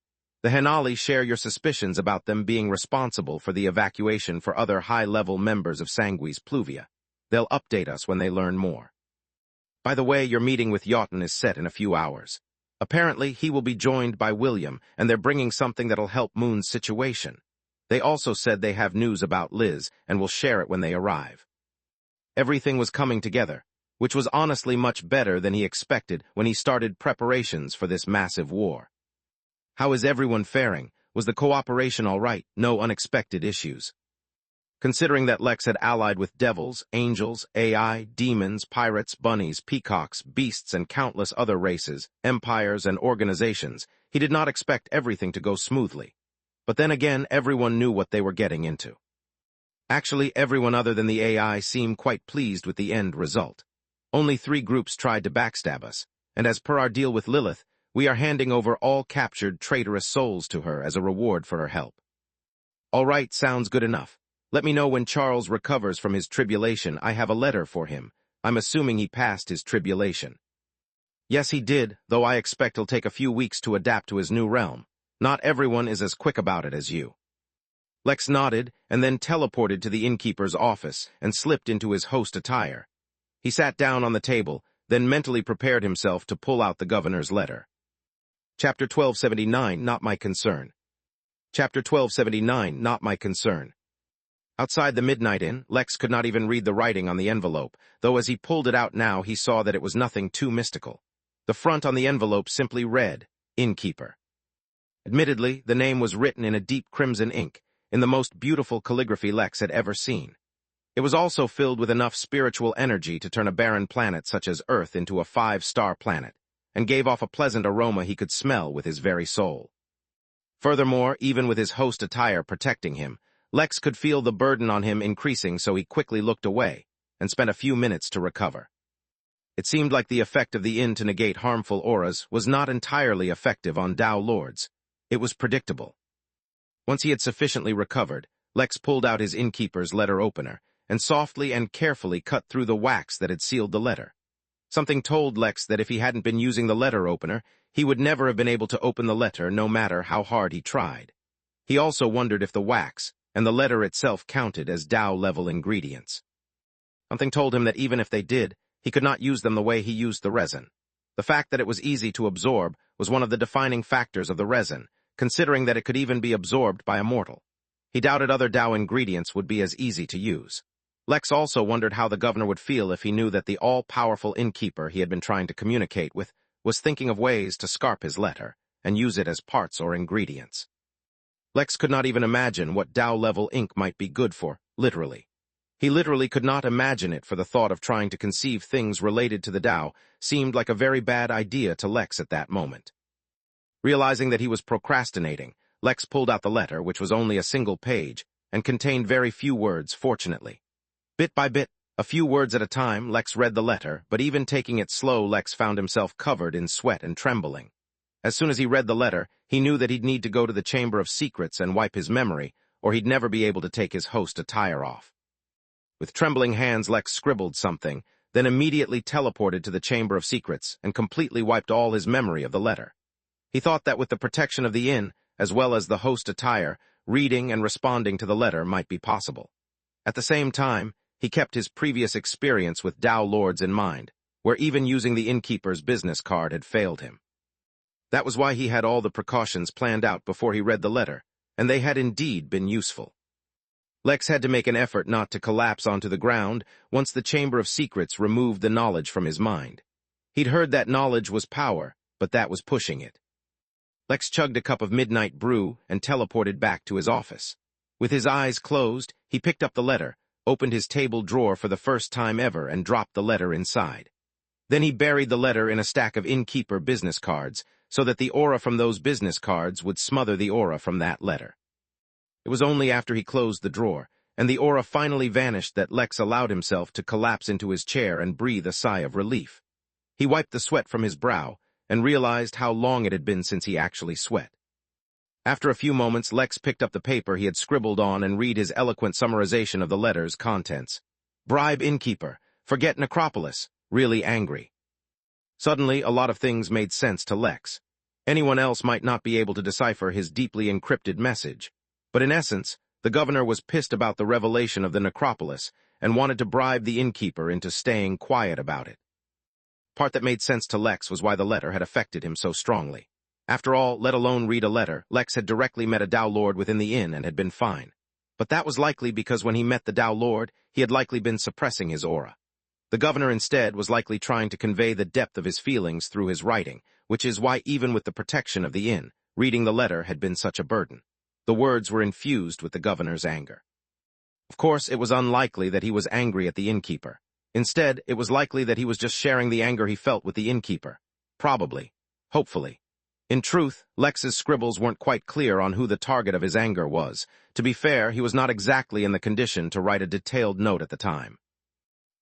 The Henali share your suspicions about them being responsible for the evacuation for other high-level members of Sanguis Pluvia. They'll update us when they learn more. By the way, your meeting with Yaughton is set in a few hours. Apparently, he will be joined by William, and they're bringing something that'll help Moon's situation. They also said they have news about Liz and will share it when they arrive. Everything was coming together, which was honestly much better than he expected when he started preparations for this massive war. How is everyone faring? Was the cooperation all right? No unexpected issues? Considering that Lex had allied with devils, angels, AI, demons, pirates, bunnies, peacocks, beasts, and countless other races, empires, and organizations, he did not expect everything to go smoothly. But then again, everyone knew what they were getting into. Actually, everyone other than the AI seemed quite pleased with the end result. Only 3 groups tried to backstab us, and as per our deal with Lilith, we are handing over all captured traitorous souls to her as a reward for her help. All right, sounds good enough. Let me know when Charles recovers from his tribulation. I have a letter for him. I'm assuming he passed his tribulation. Yes, he did, though I expect he'll take a few weeks to adapt to his new realm. Not everyone is as quick about it as you. Lex nodded and then teleported to the innkeeper's office and slipped into his host attire. He sat down on the table, then mentally prepared himself to pull out the governor's letter. Chapter 1279, Not My Concern. Chapter 1279, Not My Concern. Outside the Midnight Inn, Lex could not even read the writing on the envelope, though as he pulled it out now he saw that it was nothing too mystical. The front on the envelope simply read, Innkeeper. Admittedly, the name was written in a deep crimson ink, in the most beautiful calligraphy Lex had ever seen. It was also filled with enough spiritual energy to turn a barren planet such as Earth into a 5-star planet, and gave off a pleasant aroma he could smell with his very soul. Furthermore, even with his host attire protecting him, Lex could feel the burden on him increasing, so he quickly looked away and spent a few minutes to recover. It seemed like the effect of the inn to negate harmful auras was not entirely effective on Tao lords. It was predictable. Once he had sufficiently recovered, Lex pulled out his innkeeper's letter opener and softly and carefully cut through the wax that had sealed the letter. Something told Lex that if he hadn't been using the letter opener, he would never have been able to open the letter no matter how hard he tried. He also wondered if the wax and the letter itself counted as Tao-level ingredients. Something told him that even if they did, he could not use them the way he used the resin. The fact that it was easy to absorb was one of the defining factors of the resin, considering that it could even be absorbed by a mortal. He doubted other Tao ingredients would be as easy to use. Lex also wondered how the governor would feel if he knew that the all-powerful innkeeper he had been trying to communicate with was thinking of ways to scarp his letter and use it as parts or ingredients. Lex could not even imagine what Tao-level ink might be good for, literally. He literally could not imagine it, for the thought of trying to conceive things related to the Tao seemed like a very bad idea to Lex at that moment. Realizing that he was procrastinating, Lex pulled out the letter, which was only a single page, and contained very few words, fortunately. Bit by bit, a few words at a time, Lex read the letter, but even taking it slow, Lex found himself covered in sweat and trembling. As soon as he read the letter, he knew that he'd need to go to the Chamber of Secrets and wipe his memory, or he'd never be able to take his host attire off. With trembling hands, Lex scribbled something, then immediately teleported to the Chamber of Secrets and completely wiped all his memory of the letter. He thought that with the protection of the inn, as well as the host attire, reading and responding to the letter might be possible. At the same time, he kept his previous experience with Tao lords in mind, where even using the innkeeper's business card had failed him. That was why he had all the precautions planned out before he read the letter, and they had indeed been useful. Lex had to make an effort not to collapse onto the ground once the Chamber of Secrets removed the knowledge from his mind. He'd heard that knowledge was power, but that was pushing it. Lex chugged a cup of midnight brew and teleported back to his office. With his eyes closed, he picked up the letter, opened his table drawer for the first time ever, and dropped the letter inside. Then he buried the letter in a stack of Innkeeper business cards, so that the aura from those business cards would smother the aura from that letter. It was only after he closed the drawer, and the aura finally vanished, that Lex allowed himself to collapse into his chair and breathe a sigh of relief. He wiped the sweat from his brow, and realized how long it had been since he actually sweat. After a few moments, Lex picked up the paper he had scribbled on and read his eloquent summarization of the letter's contents. Bribe Innkeeper, forget Necropolis, really angry. Suddenly, a lot of things made sense to Lex. Anyone else might not be able to decipher his deeply encrypted message, but in essence, the governor was pissed about the revelation of the Necropolis and wanted to bribe the Innkeeper into staying quiet about it. Part that made sense to Lex was why the letter had affected him so strongly. After all, let alone read a letter, Lex had directly met a Dao Lord within the inn and had been fine. But that was likely because when he met the Dao Lord, he had likely been suppressing his aura. The governor instead was likely trying to convey the depth of his feelings through his writing, which is why even with the protection of the inn, reading the letter had been such a burden. The words were infused with the governor's anger. Of course, it was unlikely that he was angry at the Innkeeper. Instead, it was likely that he was just sharing the anger he felt with the Innkeeper. Probably. Hopefully. In truth, Lex's scribbles weren't quite clear on who the target of his anger was. To be fair, he was not exactly in the condition to write a detailed note at the time.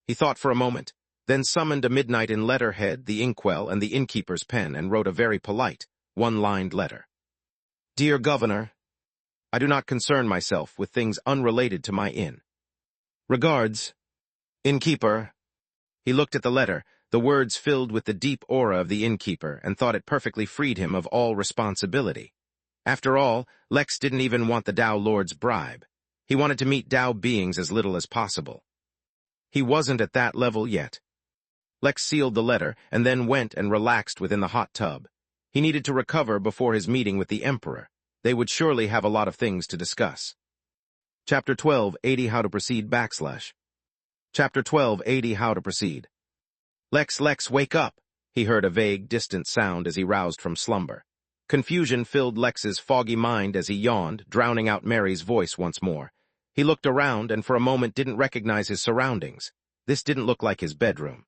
He thought for a moment, then summoned a midnight in letterhead, the inkwell, and the Innkeeper's pen, and wrote a very polite, one-lined letter. Dear Governor, I do not concern myself with things unrelated to my inn. Regards, Innkeeper. He looked at the letter, the words filled with the deep aura of the Innkeeper, and thought it perfectly freed him of all responsibility. After all, Lex didn't even want the Dao Lord's bribe. He wanted to meet Dao beings as little as possible. He wasn't at that level yet. Lex sealed the letter and then went and relaxed within the hot tub. He needed to recover before his meeting with the Emperor. They would surely have a lot of things to discuss. Chapter 12, 80 How to Proceed / Chapter 12, 80 How to Proceed. Lex, wake up! He heard a vague, distant sound as he roused from slumber. Confusion filled Lex's foggy mind as he yawned, drowning out Mary's voice once more. He looked around and for a moment didn't recognize his surroundings. This didn't look like his bedroom.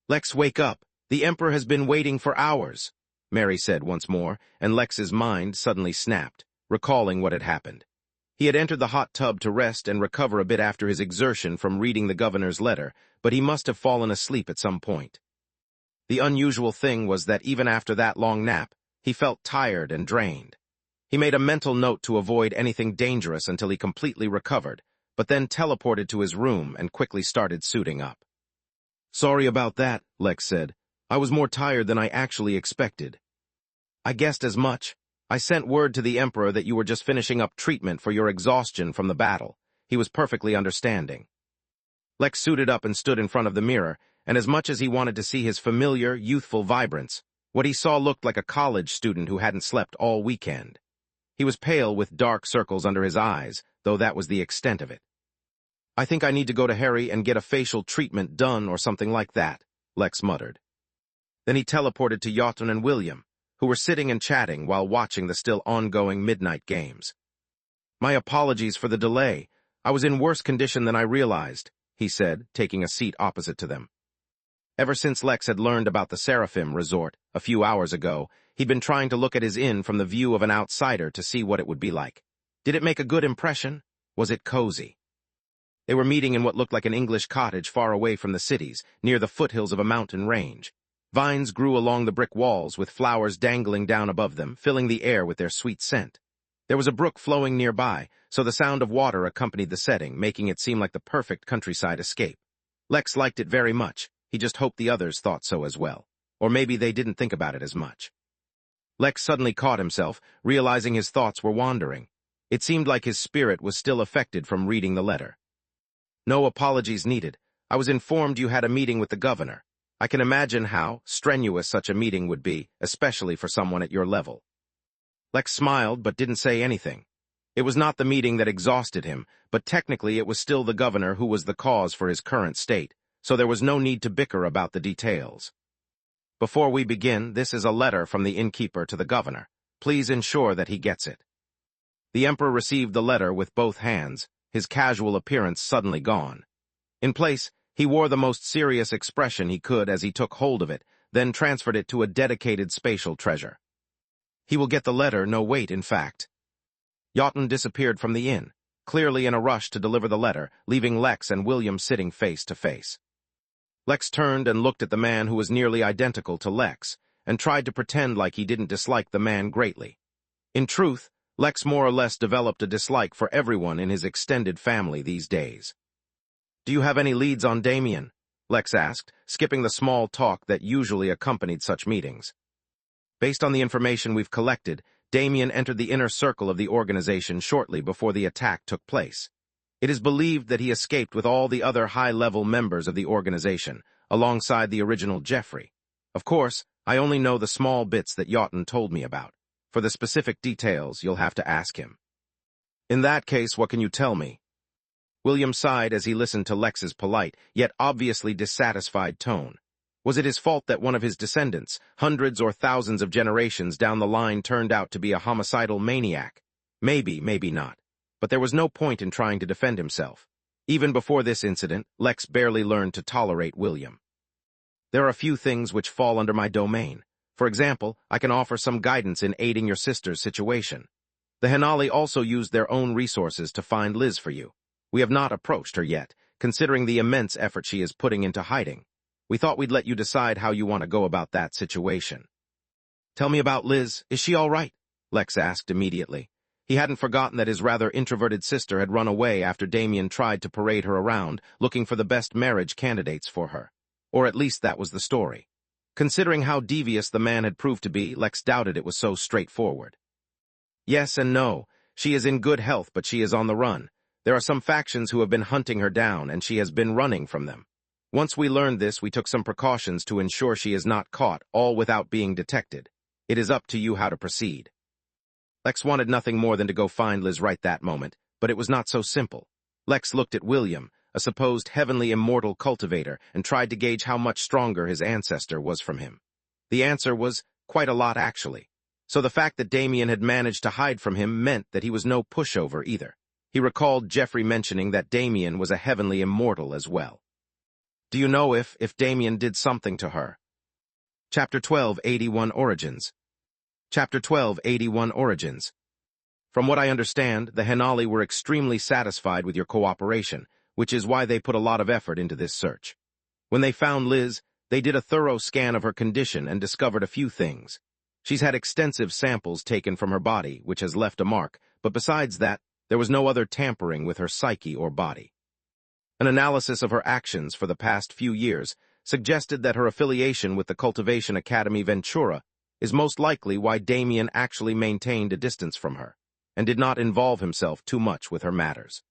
Lex, wake up! The Emperor has been waiting for hours, Mary said once more, and Lex's mind suddenly snapped, recalling what had happened. He had entered the hot tub to rest and recover a bit after his exertion from reading the governor's letter, but he must have fallen asleep at some point. The unusual thing was that even after that long nap, he felt tired and drained. He made a mental note to avoid anything dangerous until he completely recovered, but then teleported to his room and quickly started suiting up. Sorry about that, Lex said. I was more tired than I actually expected. I guessed as much. I sent word to the Emperor that you were just finishing up treatment for your exhaustion from the battle. He was perfectly understanding. Lex suited up and stood in front of the mirror, and as much as he wanted to see his familiar, youthful vibrance, what he saw looked like a college student who hadn't slept all weekend. He was pale with dark circles under his eyes, though that was the extent of it. I think I need to go to Harry and get a facial treatment done or something like that, Lex muttered. Then he teleported to Jotun and William, who were sitting and chatting while watching the still ongoing midnight games. My apologies for the delay. I was in worse condition than I realized, he said, taking a seat opposite to them. Ever since Lex had learned about the Seraphim resort a few hours ago, he'd been trying to look at his inn from the view of an outsider to see what it would be like. Did it make a good impression? Was it cozy? They were meeting in what looked like an English cottage far away from the cities, near the foothills of a mountain range. Vines grew along the brick walls, with flowers dangling down above them, filling the air with their sweet scent. There was a brook flowing nearby, so the sound of water accompanied the setting, making it seem like the perfect countryside escape. Lex liked it very much. He just hoped the others thought so as well. Or maybe they didn't think about it as much. Lex suddenly caught himself, realizing his thoughts were wandering. It seemed like his spirit was still affected from reading the letter. No apologies needed. I was informed you had a meeting with the governor. I can imagine how strenuous such a meeting would be, especially for someone at your level. Lex smiled but didn't say anything. It was not the meeting that exhausted him, but technically it was still the governor who was the cause for his current state, so there was no need to bicker about the details. Before we begin, this is a letter from the innkeeper to the governor. Please ensure that he gets it. The emperor received the letter with both hands, his casual appearance suddenly gone. In place, he wore the most serious expression he could as he took hold of it, then transferred it to a dedicated spatial treasure. He will get the letter, no wait, in fact. Jotun disappeared from the inn, clearly in a rush to deliver the letter, leaving Lex and William sitting face to face. Lex turned and looked at the man who was nearly identical to Lex, and tried to pretend like he didn't dislike the man greatly. In truth, Lex more or less developed a dislike for everyone in his extended family these days. "Do you have any leads on Damien?" Lex asked, skipping the small talk that usually accompanied such meetings. "Based on the information we've collected, Damien entered the inner circle of the organization shortly before the attack took place. It is believed that he escaped with all the other high-level members of the organization, alongside the original Jeffrey. Of course, I only know the small bits that Jotun told me about. For the specific details, you'll have to ask him." "In that case, what can you tell me?" William sighed as he listened to Lex's polite, yet obviously dissatisfied tone. Was it his fault that one of his descendants, hundreds or thousands of generations down the line, turned out to be a homicidal maniac? Maybe, maybe not. But there was no point in trying to defend himself. Even before this incident, Lex barely learned to tolerate William. "There are a few things which fall under my domain. For example, I can offer some guidance in aiding your sister's situation. The Henali also used their own resources to find Liz for you. We have not approached her yet, considering the immense effort she is putting into hiding. We thought we'd let you decide how you want to go about that situation." "Tell me about Liz. Is she all right?" Lex asked immediately. He hadn't forgotten that his rather introverted sister had run away after Damien tried to parade her around, looking for the best marriage candidates for her. Or at least that was the story. Considering how devious the man had proved to be, Lex doubted it was so straightforward. "Yes and no. She is in good health, but she is on the run. There are some factions who have been hunting her down, and she has been running from them. Once we learned this, we took some precautions to ensure she is not caught, all without being detected. It is up to you how to proceed." Lex wanted nothing more than to go find Liz right that moment, but it was not so simple. Lex looked at William, a supposed heavenly immortal cultivator, and tried to gauge how much stronger his ancestor was from him. The answer was quite a lot, actually. So the fact that Damien had managed to hide from him meant that he was no pushover either. He recalled Jeffrey mentioning that Damien was a heavenly immortal as well. "Do you know if Damien did something to her?" Chapter 1281 Origins. Chapter 1281 Origins. "From what I understand, the Henali were extremely satisfied with your cooperation, which is why they put a lot of effort into this search. When they found Liz, they did a thorough scan of her condition and discovered a few things. She's had extensive samples taken from her body, which has left a mark, but besides that, there was no other tampering with her psyche or body. An analysis of her actions for the past few years suggested that her affiliation with the Cultivation Academy Ventura is most likely why Damien actually maintained a distance from her, and did not involve himself too much with her matters.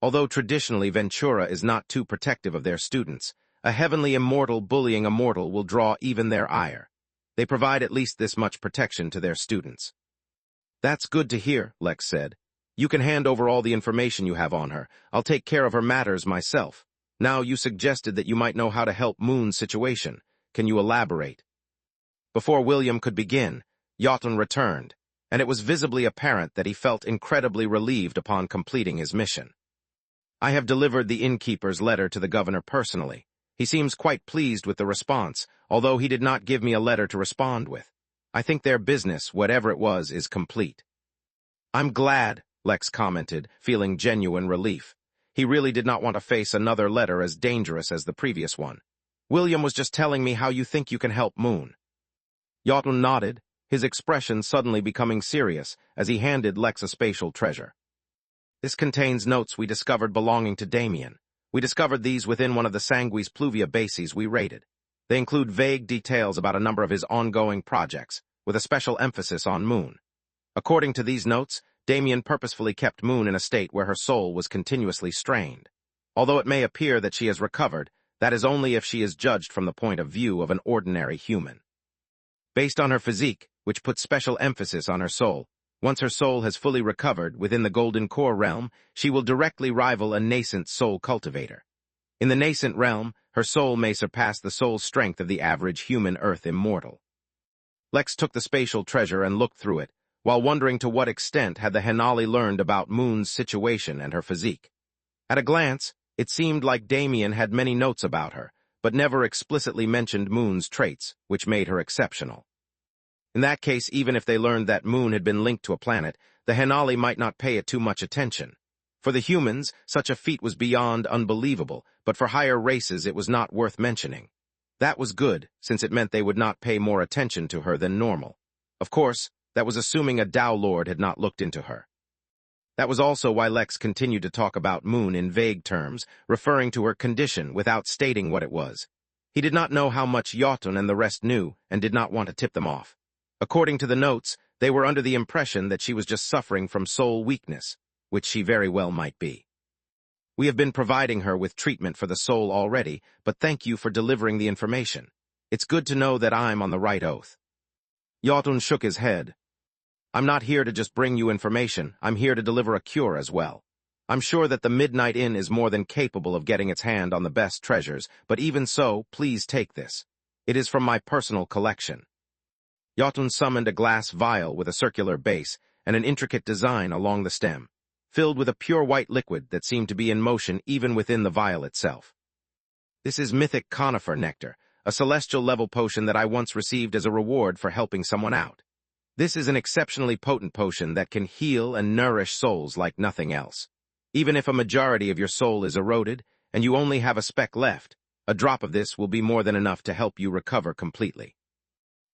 Although traditionally Ventura is not too protective of their students, a heavenly immortal bullying a mortal will draw even their ire. They provide at least this much protection to their students." "That's good to hear," Lex said. "You can hand over all the information you have on her. I'll take care of her matters myself. Now, you suggested that you might know how to help Moon's situation. Can you elaborate?" Before William could begin, Jotun returned, and it was visibly apparent that he felt incredibly relieved upon completing his mission. "I have delivered the innkeeper's letter to the governor personally. He seems quite pleased with the response, although he did not give me a letter to respond with. I think their business, whatever it was, is complete." "I'm glad," Lex commented, feeling genuine relief. He really did not want to face another letter as dangerous as the previous one. "William was just telling me how you think you can help Moon." Jotun nodded, his expression suddenly becoming serious as he handed Lex a spatial treasure. "This contains notes we discovered belonging to Damien. We discovered these within one of the Sanguis Pluvia bases we raided. They include vague details about a number of his ongoing projects, with a special emphasis on Moon. According to these notes, Damien purposefully kept Moon in a state where her soul was continuously strained. Although it may appear that she has recovered, That is only if she is judged from the point of view of an ordinary human. Based on her physique, which puts special emphasis on her soul, once her soul has fully recovered within the Golden Core realm, she will directly rival a nascent soul cultivator. In the nascent realm, her soul may surpass the soul strength of the average human Earth immortal. Lex took the spatial treasure and looked through it, while wondering to what extent had the Henali learned about Moon's situation and her physique. At a glance, it seemed like Damien had many notes about her, but never explicitly mentioned Moon's traits, which made her exceptional. In that case, even if they learned that Moon had been linked to a planet, the Henali might not pay it too much attention. For the humans, such a feat was beyond unbelievable, but for higher races it was not worth mentioning. That was good, since it meant they would not pay more attention to her than normal. Of course, that was assuming a Tao Lord had not looked into her. That was also why Lex continued to talk about Moon in vague terms, referring to her condition without stating what it was. He did not know how much Jotun and the rest knew, and did not want to tip them off. According to the notes, they were under the impression that she was just suffering from soul weakness, which she very well might be. We have been providing her with treatment for the soul already, but thank you for delivering the information. It's good to know that I'm on the right oath. Jotun shook his head. I'm not here to just bring you information, I'm here to deliver a cure as well. I'm sure that the Midnight Inn is more than capable of getting its hand on the best treasures, but even so, please take this. It is from my personal collection. Jotun summoned a glass vial with a circular base and an intricate design along the stem, filled with a pure white liquid that seemed to be in motion even within the vial itself. This is mythic conifer nectar, a celestial-level potion that I once received as a reward for helping someone out. This is an exceptionally potent potion that can heal and nourish souls like nothing else. Even if a majority of your soul is eroded, and you only have a speck left, a drop of this will be more than enough to help you recover completely.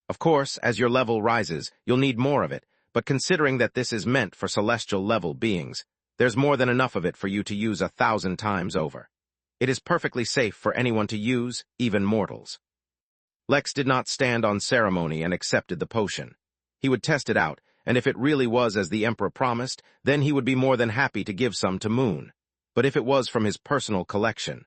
Of course, as your level rises, you'll need more of it, but considering that this is meant for celestial-level beings, there's more than enough of it for you to use 1,000 times over. It is perfectly safe for anyone to use, even mortals. Lex did not stand on ceremony and accepted the potion. He would test it out, and if it really was as the Emperor promised, then he would be more than happy to give some to Moon. But if it was from his personal collection.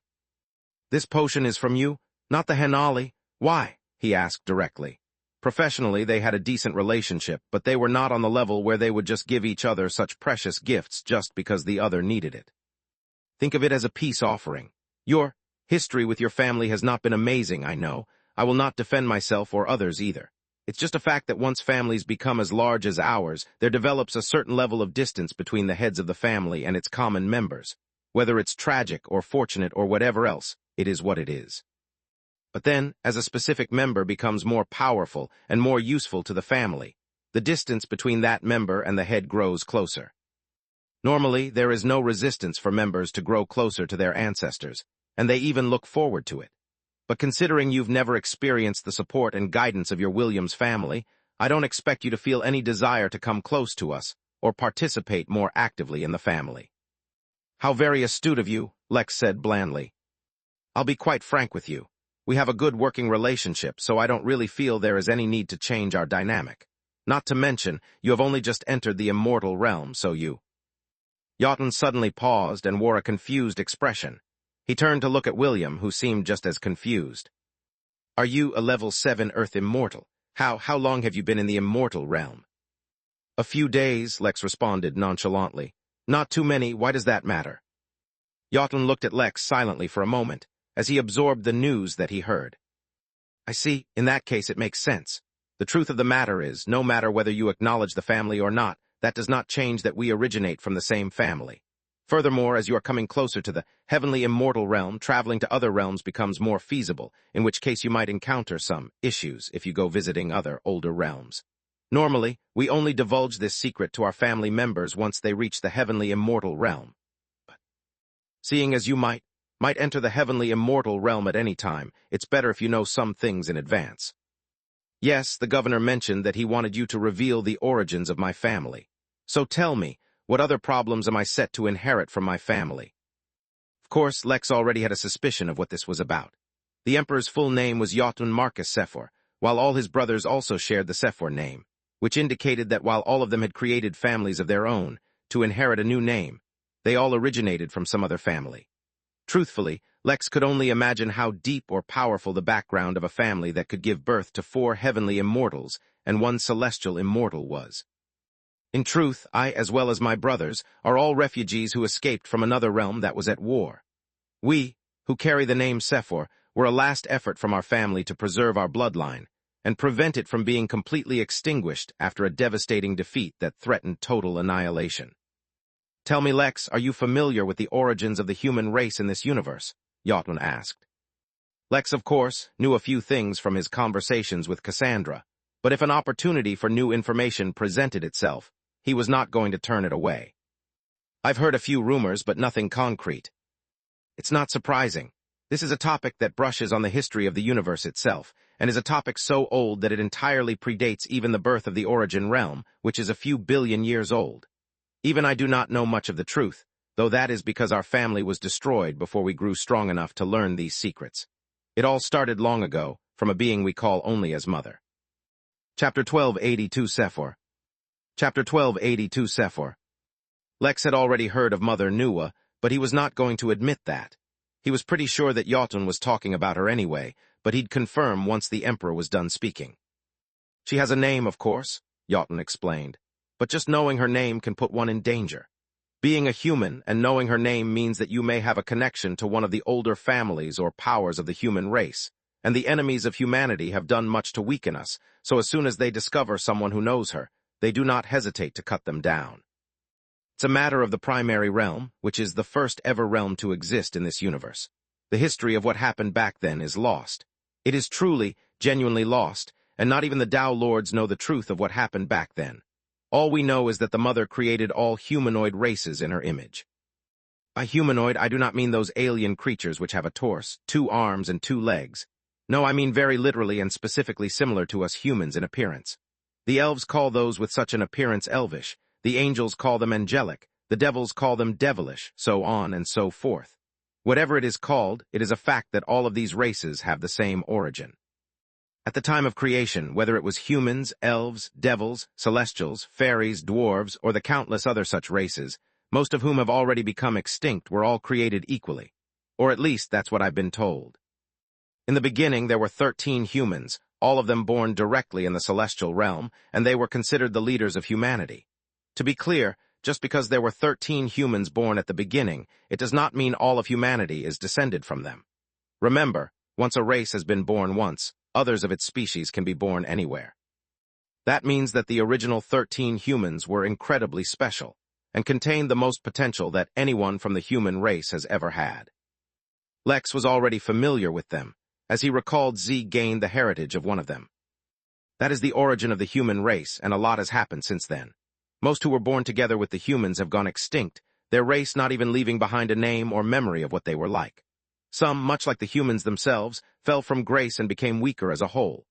This potion is from you, not the Henali. Why? He asked directly. Professionally, they had a decent relationship, but they were not on the level where they would just give each other such precious gifts just because the other needed it. Think of it as a peace offering. Your history with your family has not been amazing, I know. I will not defend myself or others either. It's just a fact that once families become as large as ours, there develops a certain level of distance between the heads of the family and its common members. Whether it's tragic or fortunate or whatever else, it is what it is. But then, as a specific member becomes more powerful and more useful to the family, the distance between that member and the head grows closer. Normally, there is no resistance for members to grow closer to their ancestors, and they even look forward to it. But considering you've never experienced the support and guidance of your Williams family, I don't expect you to feel any desire to come close to us or participate more actively in the family. How very astute of you, Lex said blandly. I'll be quite frank with you. We have a good working relationship, so I don't really feel there is any need to change our dynamic. Not to mention, you have only just entered the immortal realm, so you... Jotun suddenly paused and wore a confused expression. He turned to look at William, who seemed just as confused. Are you a level 7 Earth immortal? How long have you been in the immortal realm? A few days, Lex responded nonchalantly. Not too many, why does that matter? Jotun looked at Lex silently for a moment, as he absorbed the news that he heard. I see, in that case it makes sense. The truth of the matter is, no matter whether you acknowledge the family or not, that does not change that we originate from the same family. Furthermore, as you are coming closer to the heavenly immortal realm, traveling to other realms becomes more feasible, in which case you might encounter some issues if you go visiting other older realms. Normally, we only divulge this secret to our family members once they reach the heavenly immortal realm. But seeing as you might enter the heavenly immortal realm at any time, it's better if you know some things in advance. Yes, the governor mentioned that he wanted you to reveal the origins of my family. So tell me, what other problems am I set to inherit from my family? Of course, Lex already had a suspicion of what this was about. The Emperor's full name was Jotun Marcus Sephor, while all his brothers also shared the Sephor name, which indicated that while all of them had created families of their own, to inherit a new name, they all originated from some other family. Truthfully, Lex could only imagine how deep or powerful the background of a family that could give birth to 4 heavenly immortals and 1 celestial immortal was. In truth, I, as well as my brothers, are all refugees who escaped from another realm that was at war. We, who carry the name Sephor, were a last effort from our family to preserve our bloodline and prevent it from being completely extinguished after a devastating defeat that threatened total annihilation. Tell me, Lex, are you familiar with the origins of the human race in this universe? Jotun asked. Lex, of course, knew a few things from his conversations with Cassandra, but if an opportunity for new information presented itself, he was not going to turn it away. I've heard a few rumors, but nothing concrete. It's not surprising. This is a topic that brushes on the history of the universe itself, and is a topic so old that it entirely predates even the birth of the origin realm, which is a few billion years old. Even I do not know much of the truth, though that is because our family was destroyed before we grew strong enough to learn these secrets. It all started long ago, from a being we call only as Mother. Chapter 1282 Sephor. Chapter 1282 Sephor. Lex had already heard of Mother Nuwa, but he was not going to admit that. He was pretty sure that Jotun was talking about her anyway, but he'd confirm once the Emperor was done speaking. She has a name, of course, Jotun explained, but just knowing her name can put one in danger. Being a human and knowing her name means that you may have a connection to one of the older families or powers of the human race, and the enemies of humanity have done much to weaken us, so as soon as they discover someone who knows her, they do not hesitate to cut them down. It's a matter of the primary realm, which is the first ever realm to exist in this universe. The history of what happened back then is lost. It is truly, genuinely lost, and not even the Tao Lords know the truth of what happened back then. All we know is that the Mother created all humanoid races in her image. By humanoid, I do not mean those alien creatures which have a torso, 2 arms, and 2 legs. No, I mean very literally and specifically similar to us humans in appearance. The elves call those with such an appearance elvish, the angels call them angelic, the devils call them devilish, so on and so forth. Whatever it is called, it is a fact that all of these races have the same origin. At the time of creation, whether it was humans, elves, devils, celestials, fairies, dwarves, or the countless other such races, most of whom have already become extinct, were all created equally. Or at least that's what I've been told. In the beginning, there were 13 humans, all of them born directly in the celestial realm, and they were considered the leaders of humanity. To be clear, just because there were 13 humans born at the beginning, it does not mean all of humanity is descended from them. Remember, once a race has been born once, others of its species can be born anywhere. That means that the original 13 humans were incredibly special, and contained the most potential that anyone from the human race has ever had. Lex was already familiar with them, as he recalled Z gained the heritage of one of them. That is the origin of the human race, and a lot has happened since then. Most who were born together with the humans have gone extinct, their race not even leaving behind a name or memory of what they were like. Some, much like the humans themselves, fell from grace and became weaker as a whole.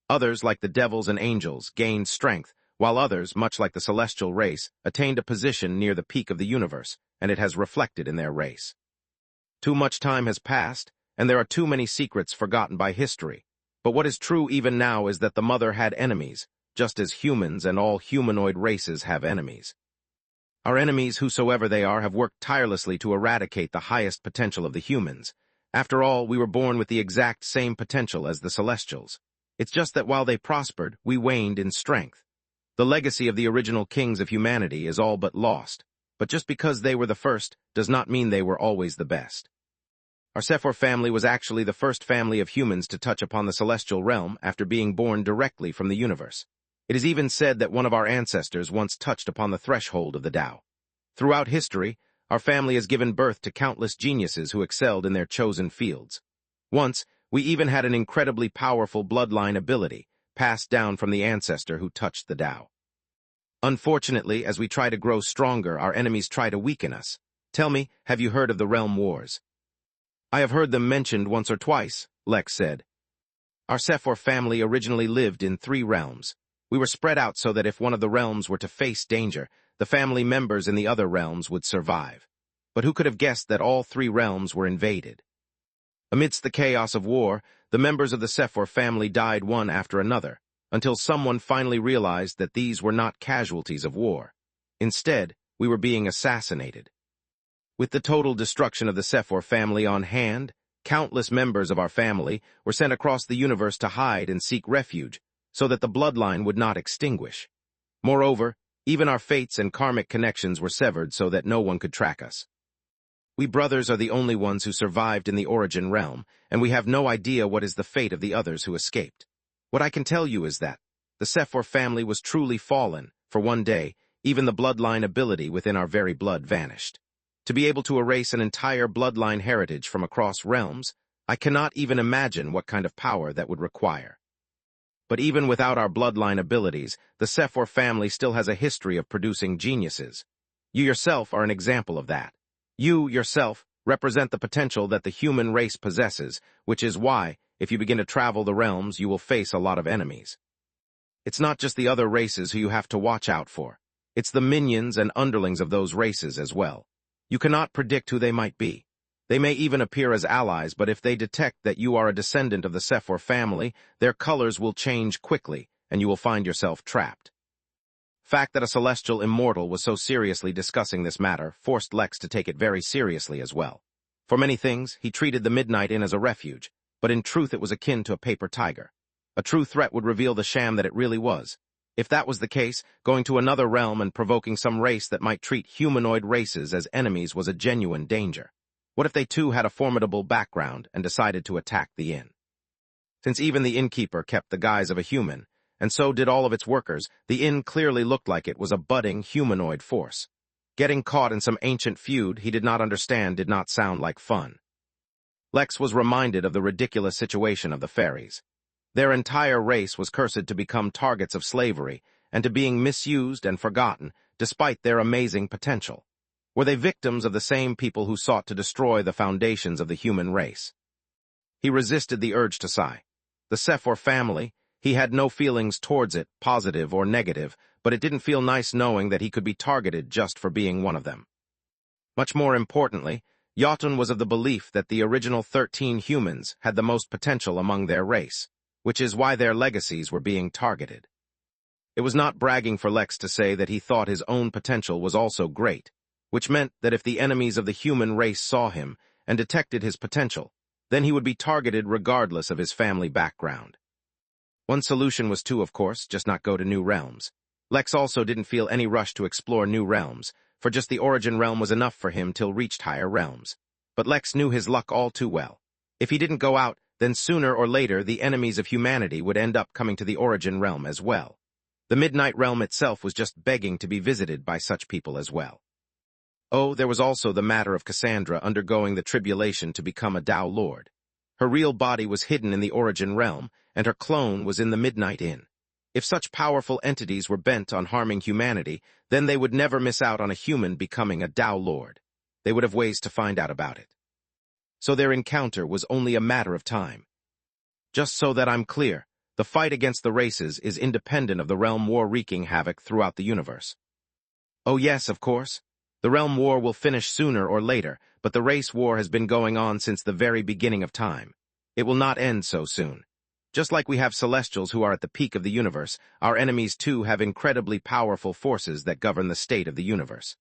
Others, like the devils and angels, gained strength, while others, much like the celestial race, attained a position near the peak of the universe, and it has reflected in their race. Too much time has passed, and there are too many secrets forgotten by history. But what is true even now is that the Mother had enemies, just as humans and all humanoid races have enemies. Our enemies, whosoever they are, have worked tirelessly to eradicate the highest potential of the humans. After all, we were born with the exact same potential as the Celestials. It's just that while they prospered, we waned in strength. The legacy of the original kings of humanity is all but lost, but just because they were the first does not mean they were always the best. Our Sephor family was actually the first family of humans to touch upon the celestial realm after being born directly from the universe. It is even said that one of our ancestors once touched upon the threshold of the Tao. Throughout history, our family has given birth to countless geniuses who excelled in their chosen fields. Once, we even had an incredibly powerful bloodline ability, passed down from the ancestor who touched the Tao. Unfortunately, as we try to grow stronger, our enemies try to weaken us. Tell me, have you heard of the realm wars? I have heard them mentioned once or twice, Lex said. Our Sephor family originally lived in 3 realms. We were spread out so that if one of the realms were to face danger, the family members in the other realms would survive. But who could have guessed that all 3 realms were invaded? Amidst the chaos of war, the members of the Sephor family died one after another, until someone finally realized that these were not casualties of war. Instead, we were being assassinated. With the total destruction of the Sephor family on hand, Countless members of our family were sent across the universe to hide and seek refuge, so that the bloodline would not extinguish. Moreover, even our fates and karmic connections were severed so that no one could track us. We brothers are the only ones who survived in the origin realm, and we have no idea what is the fate of the others who escaped. What I can tell you is that the Sephor family was truly fallen. For one day, even the bloodline ability within our very blood vanished. To be able to erase an entire bloodline heritage from across realms, I cannot even imagine what kind of power that would require. But even without our bloodline abilities, the Sephor family still has a history of producing geniuses. You yourself are an example of that. You, yourself, represent the potential that the human race possesses, which is why, if you begin to travel the realms, you will face a lot of enemies. It's not just the other races who you have to watch out for. It's the minions and underlings of those races as well. You cannot predict who they might be. They may even appear as allies, but if they detect that you are a descendant of the Sephor family, their colors will change quickly, and you will find yourself trapped. Fact that a celestial immortal was so seriously discussing this matter forced Lex to take it very seriously as well. For many things, he treated the Midnight Inn as a refuge, but in truth it was akin to a paper tiger. A true threat would reveal the sham that it really was. If that was the case, going to another realm and provoking some race that might treat humanoid races as enemies was a genuine danger. What if they too had a formidable background and decided to attack the inn? Since even the innkeeper kept the guise of a human, and so did all of its workers, the inn clearly looked like it was a budding humanoid force. Getting caught in some ancient feud he did not understand did not sound like fun. Lex was reminded of the ridiculous situation of the fairies. Their entire race was cursed to become targets of slavery and to being misused and forgotten despite their amazing potential. Were they victims of the same people who sought to destroy the foundations of the human race? He resisted the urge to sigh. The Sephor family, he had no feelings towards it, positive or negative, but it didn't feel nice knowing that he could be targeted just for being one of them. Much more importantly, Jotun was of the belief that the original 13 humans had the most potential among their race, which is why their legacies were being targeted. It was not bragging for Lex to say that he thought his own potential was also great, which meant that if the enemies of the human race saw him and detected his potential, then he would be targeted regardless of his family background. One solution was to, of course, just not go to new realms. Lex also didn't feel any rush to explore new realms, for just the origin realm was enough for him till reached higher realms. But Lex knew his luck all too well. If he didn't go out, then sooner or later the enemies of humanity would end up coming to the origin realm as well. The Midnight Realm itself was just begging to be visited by such people as well. Oh, there was also the matter of Cassandra undergoing the tribulation to become a Tao Lord. Her real body was hidden in the origin realm, and her clone was in the Midnight Inn. If such powerful entities were bent on harming humanity, then they would never miss out on a human becoming a Tao Lord. They would have ways to find out about it. So their encounter was only a matter of time. Just so that I'm clear, the fight against the races is independent of the realm war wreaking havoc throughout the universe. Oh yes, of course. The realm war will finish sooner or later, but the race war has been going on since the very beginning of time. It will not end so soon. Just like we have celestials who are at the peak of the universe, our enemies too have incredibly powerful forces that govern the state of the universe.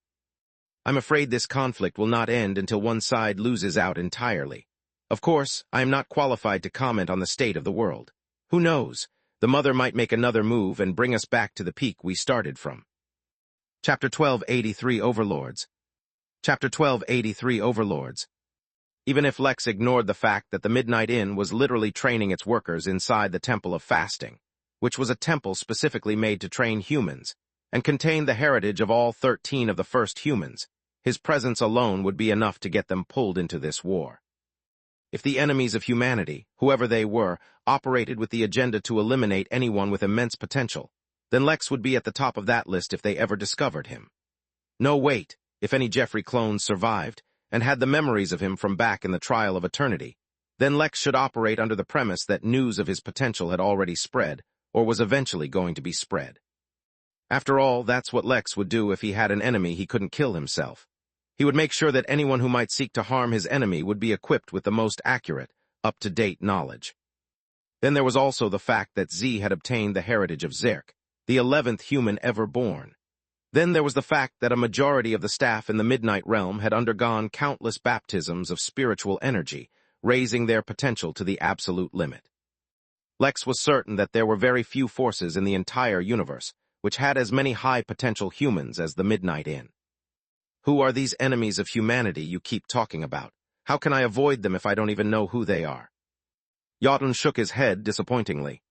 I'm afraid this conflict will not end until one side loses out entirely. Of course, I am not qualified to comment on the state of the world. Who knows? The Mother might make another move and bring us back to the peak we started from. Chapter 1283 Overlords. Chapter 1283 Overlords. Even if Lex ignored the fact that the Midnight Inn was literally training its workers inside the Temple of Fasting, which was a temple specifically made to train humans, and contained the heritage of all 13 of the first humans, his presence alone would be enough to get them pulled into this war. If the enemies of humanity, whoever they were, operated with the agenda to eliminate anyone with immense potential, then Lex would be at the top of that list if they ever discovered him. No, wait, if any Jeffrey clones survived, and had the memories of him from back in the Trial of Eternity, then Lex should operate under the premise that news of his potential had already spread, or was eventually going to be spread. After all, that's what Lex would do if he had an enemy he couldn't kill himself. He would make sure that anyone who might seek to harm his enemy would be equipped with the most accurate, up-to-date knowledge. Then there was also the fact that Z had obtained the heritage of Zerk, the 11th human ever born. Then there was the fact that a majority of the staff in the Midnight Realm had undergone countless baptisms of spiritual energy, raising their potential to the absolute limit. Lex was certain that there were very few forces in the entire universe which had as many high-potential humans as the Midnight Inn. Who are these enemies of humanity you keep talking about? How can I avoid them if I don't even know who they are? Jotun shook his head disappointingly.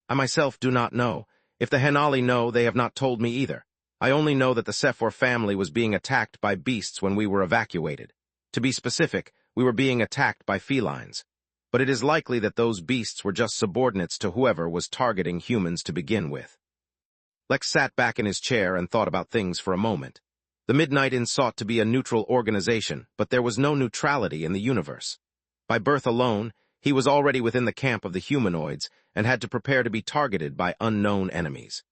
I myself do not know. If the Henali know, they have not told me either. I only know that the Sephor family was being attacked by beasts when we were evacuated. To be specific, we were being attacked by felines. But it is likely that those beasts were just subordinates to whoever was targeting humans to begin with. Lex sat back in his chair and thought about things for a moment. The Midnight Inn sought to be a neutral organization, but there was no neutrality in the universe. By birth alone, he was already within the camp of the humanoids and had to prepare to be targeted by unknown enemies.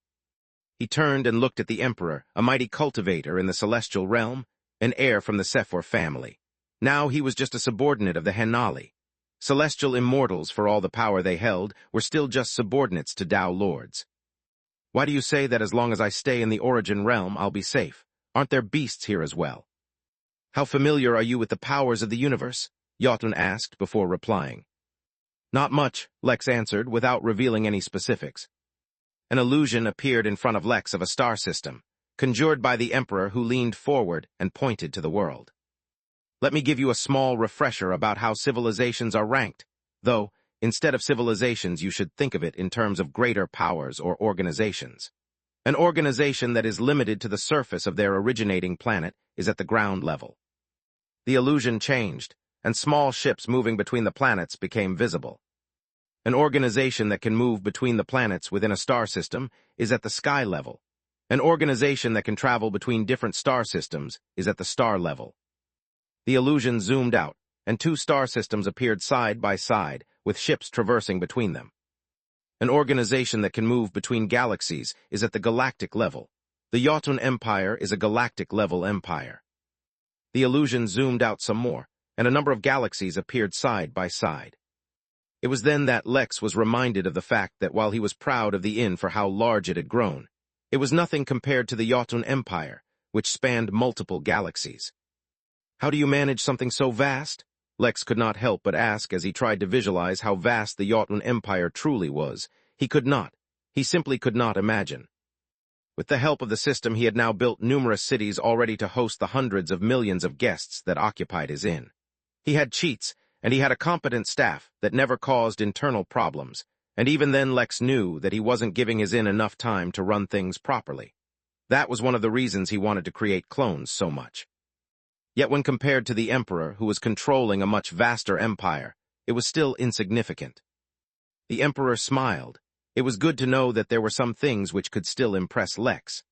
He turned and looked at the Emperor, a mighty cultivator in the celestial realm, an heir from the Sephor family. Now he was just a subordinate of the Henali. Celestial immortals, for all the power they held, were still just subordinates to Tao lords. Why do you say that as long as I stay in the origin realm, I'll be safe? Aren't there beasts here as well? How familiar are you with the powers of the universe? Jotun asked before replying. Not much, Lex answered without revealing any specifics. An illusion appeared in front of Lex of a star system, conjured by the Emperor, who leaned forward and pointed to the world. Let me give you a small refresher about how civilizations are ranked, though, instead of civilizations, you should think of it in terms of greater powers or organizations. An organization that is limited to the surface of their originating planet is at the ground level. The illusion changed, and small ships moving between the planets became visible. An organization that can move between the planets within a star system is at the sky level. An organization that can travel between different star systems is at the star level. The illusion zoomed out, and two star systems appeared side by side, with ships traversing between them. An organization that can move between galaxies is at the galactic level. The Jotun Empire is a galactic-level empire. The illusion zoomed out some more, and a number of galaxies appeared side by side. It was then that Lex was reminded of the fact that while he was proud of the inn for how large it had grown, it was nothing compared to the Jotun Empire, which spanned multiple galaxies. How do you manage something so vast? Lex could not help but ask as he tried to visualize how vast the Jotun Empire truly was. He could not. He simply could not imagine. With the help of the system, he had now built numerous cities already to host the hundreds of millions of guests that occupied his inn. He had cheats, and he had a competent staff that never caused internal problems, and even then Lex knew that he wasn't giving his inn enough time to run things properly. That was one of the reasons he wanted to create clones so much. Yet when compared to the Emperor, who was controlling a much vaster empire, it was still insignificant. The Emperor smiled. It was good to know that there were some things which could still impress Lex.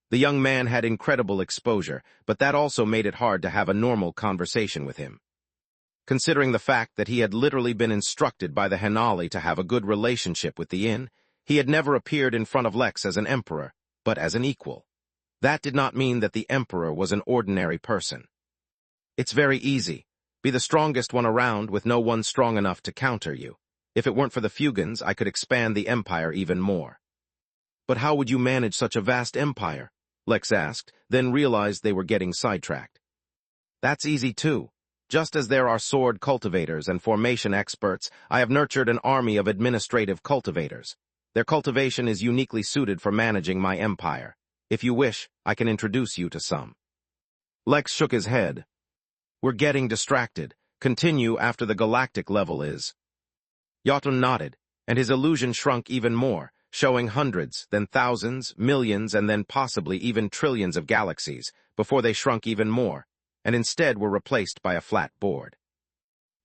The young man had incredible exposure, but that also made it hard to have a normal conversation with him. Considering the fact that he had literally been instructed by the Henali to have a good relationship with the inn, he had never appeared in front of Lex as an emperor, but as an equal. That did not mean that the Emperor was an ordinary person. It's very easy. Be the strongest one around with no one strong enough to counter you. If it weren't for the Fugans, I could expand the empire even more. But how would you manage such a vast empire? Lex asked, then realized they were getting sidetracked. That's easy too. Just as there are sword cultivators and formation experts, I have nurtured an army of administrative cultivators. Their cultivation is uniquely suited for managing my empire. If you wish, I can introduce you to some. Lex shook his head. We're getting distracted. Continue after the galactic level is. Jotun nodded, and his illusion shrunk even more, showing hundreds, then thousands, millions, and then possibly even trillions of galaxies, before they shrunk even more, and instead were replaced by a flat board.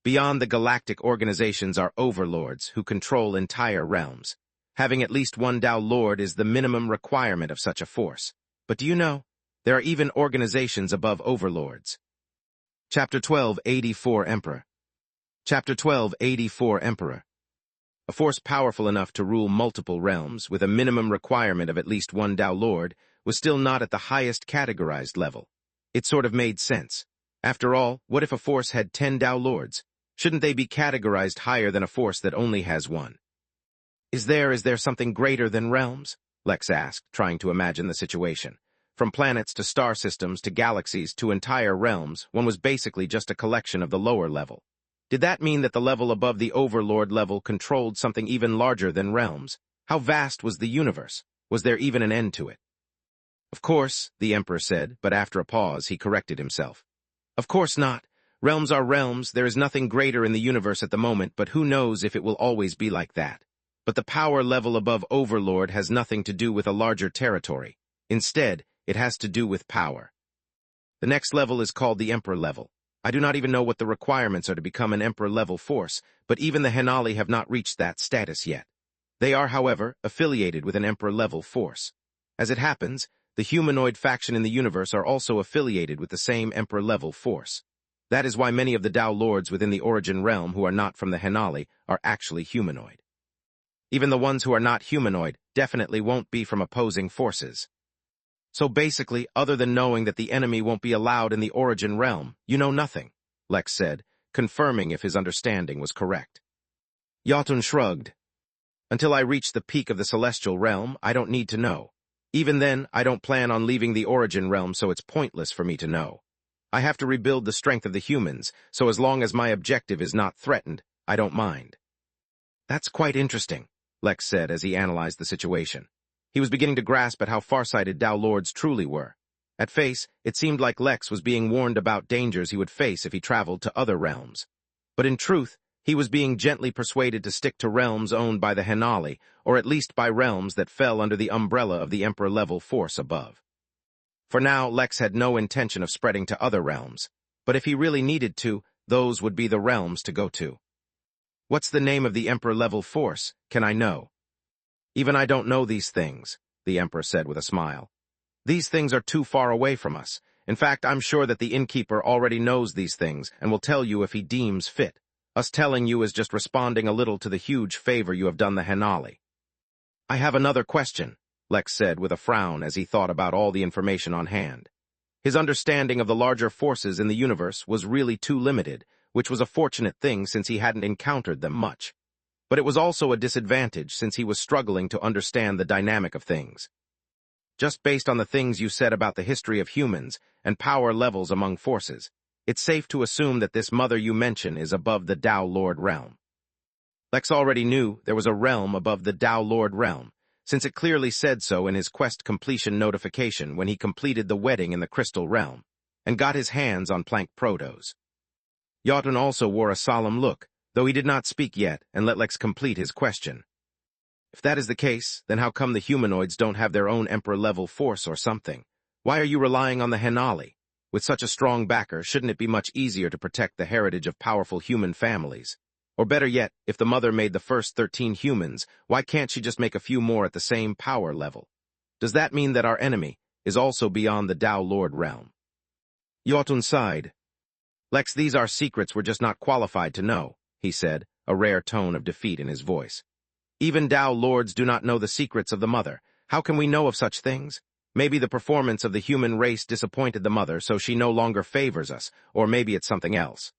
Beyond the galactic organizations are overlords who control entire realms. Having at least one Tao Lord is the minimum requirement of such a force. But do you know, there are even organizations above overlords. Chapter 12, 84 Emperor. Chapter 12, 84 Emperor. A force powerful enough to rule multiple realms, with a minimum requirement of at least one Tao Lord, was still not at the highest categorized level. It sort of made sense. After all, what if a force had 10 Tao Lords? Shouldn't they be categorized higher than a force that only has one? Is there something greater than realms? Lex asked, trying to imagine the situation. From planets to star systems to galaxies to entire realms, one was basically just a collection of the lower level. Did that mean that the level above the Overlord level controlled something even larger than realms? How vast was the universe? Was there even an end to it? Of course, the Emperor said, but after a pause he corrected himself. Of course not. Realms are realms, there is nothing greater in the universe at the moment, but who knows if it will always be like that. But the power level above Overlord has nothing to do with a larger territory. Instead, it has to do with power. The next level is called the Emperor level. I do not even know what the requirements are to become an Emperor-level force, but even the Henali have not reached that status yet. They are, however, affiliated with an Emperor-level force. As it happens, the humanoid faction in the universe are also affiliated with the same Emperor-level force. That is why many of the Tao Lords within the Origin realm who are not from the Henali are actually humanoid. Even the ones who are not humanoid definitely won't be from opposing forces. So basically, other than knowing that the enemy won't be allowed in the Origin realm, you know nothing, Lex said, confirming if his understanding was correct. Jotun shrugged. Until I reach the peak of the Celestial realm, I don't need to know. Even then, I don't plan on leaving the Origin realm, so it's pointless for me to know. I have to rebuild the strength of the humans, so as long as my objective is not threatened, I don't mind. That's quite interesting, Lex said as he analyzed the situation. He was beginning to grasp at how farsighted Tao Lords truly were. At face, it seemed like Lex was being warned about dangers he would face if he traveled to other realms. But in truth, he was being gently persuaded to stick to realms owned by the Henali, or at least by realms that fell under the umbrella of the Emperor-level force above. For now, Lex had no intention of spreading to other realms, but if he really needed to, those would be the realms to go to. What's the name of the Emperor-level force? Can I know? Even I don't know these things, the Emperor said with a smile. These things are too far away from us. In fact, I'm sure that the Innkeeper already knows these things and will tell you if he deems fit. Us telling you is just responding a little to the huge favor you have done the Henali. I have another question, Lex said with a frown as he thought about all the information on hand. His understanding of the larger forces in the universe was really too limited, which was a fortunate thing since he hadn't encountered them much. But it was also a disadvantage since he was struggling to understand the dynamic of things. Just based on the things you said about the history of humans and power levels among forces, it's safe to assume that this mother you mention is above the Tao Lord realm. Lex already knew there was a realm above the Tao Lord realm, since it clearly said so in his quest completion notification when he completed the wedding in the Crystal Realm, and got his hands on Plank Protos. Jotun also wore a solemn look, though he did not speak yet, and let Lex complete his question. If that is the case, then how come the humanoids don't have their own Emperor-level force or something? Why are you relying on the Henali? With such a strong backer, shouldn't it be much easier to protect the heritage of powerful human families? Or better yet, if the mother made the first 13 humans, why can't she just make a few more at the same power level? Does that mean that our enemy is also beyond the Tao Lord realm? Jotun sighed. Lex, these are secrets we're just not qualified to know, he said, a rare tone of defeat in his voice. Even Tao Lords do not know the secrets of the mother. How can we know of such things? Maybe the performance of the human race disappointed the mother, so she no longer favors us, or maybe it's something else.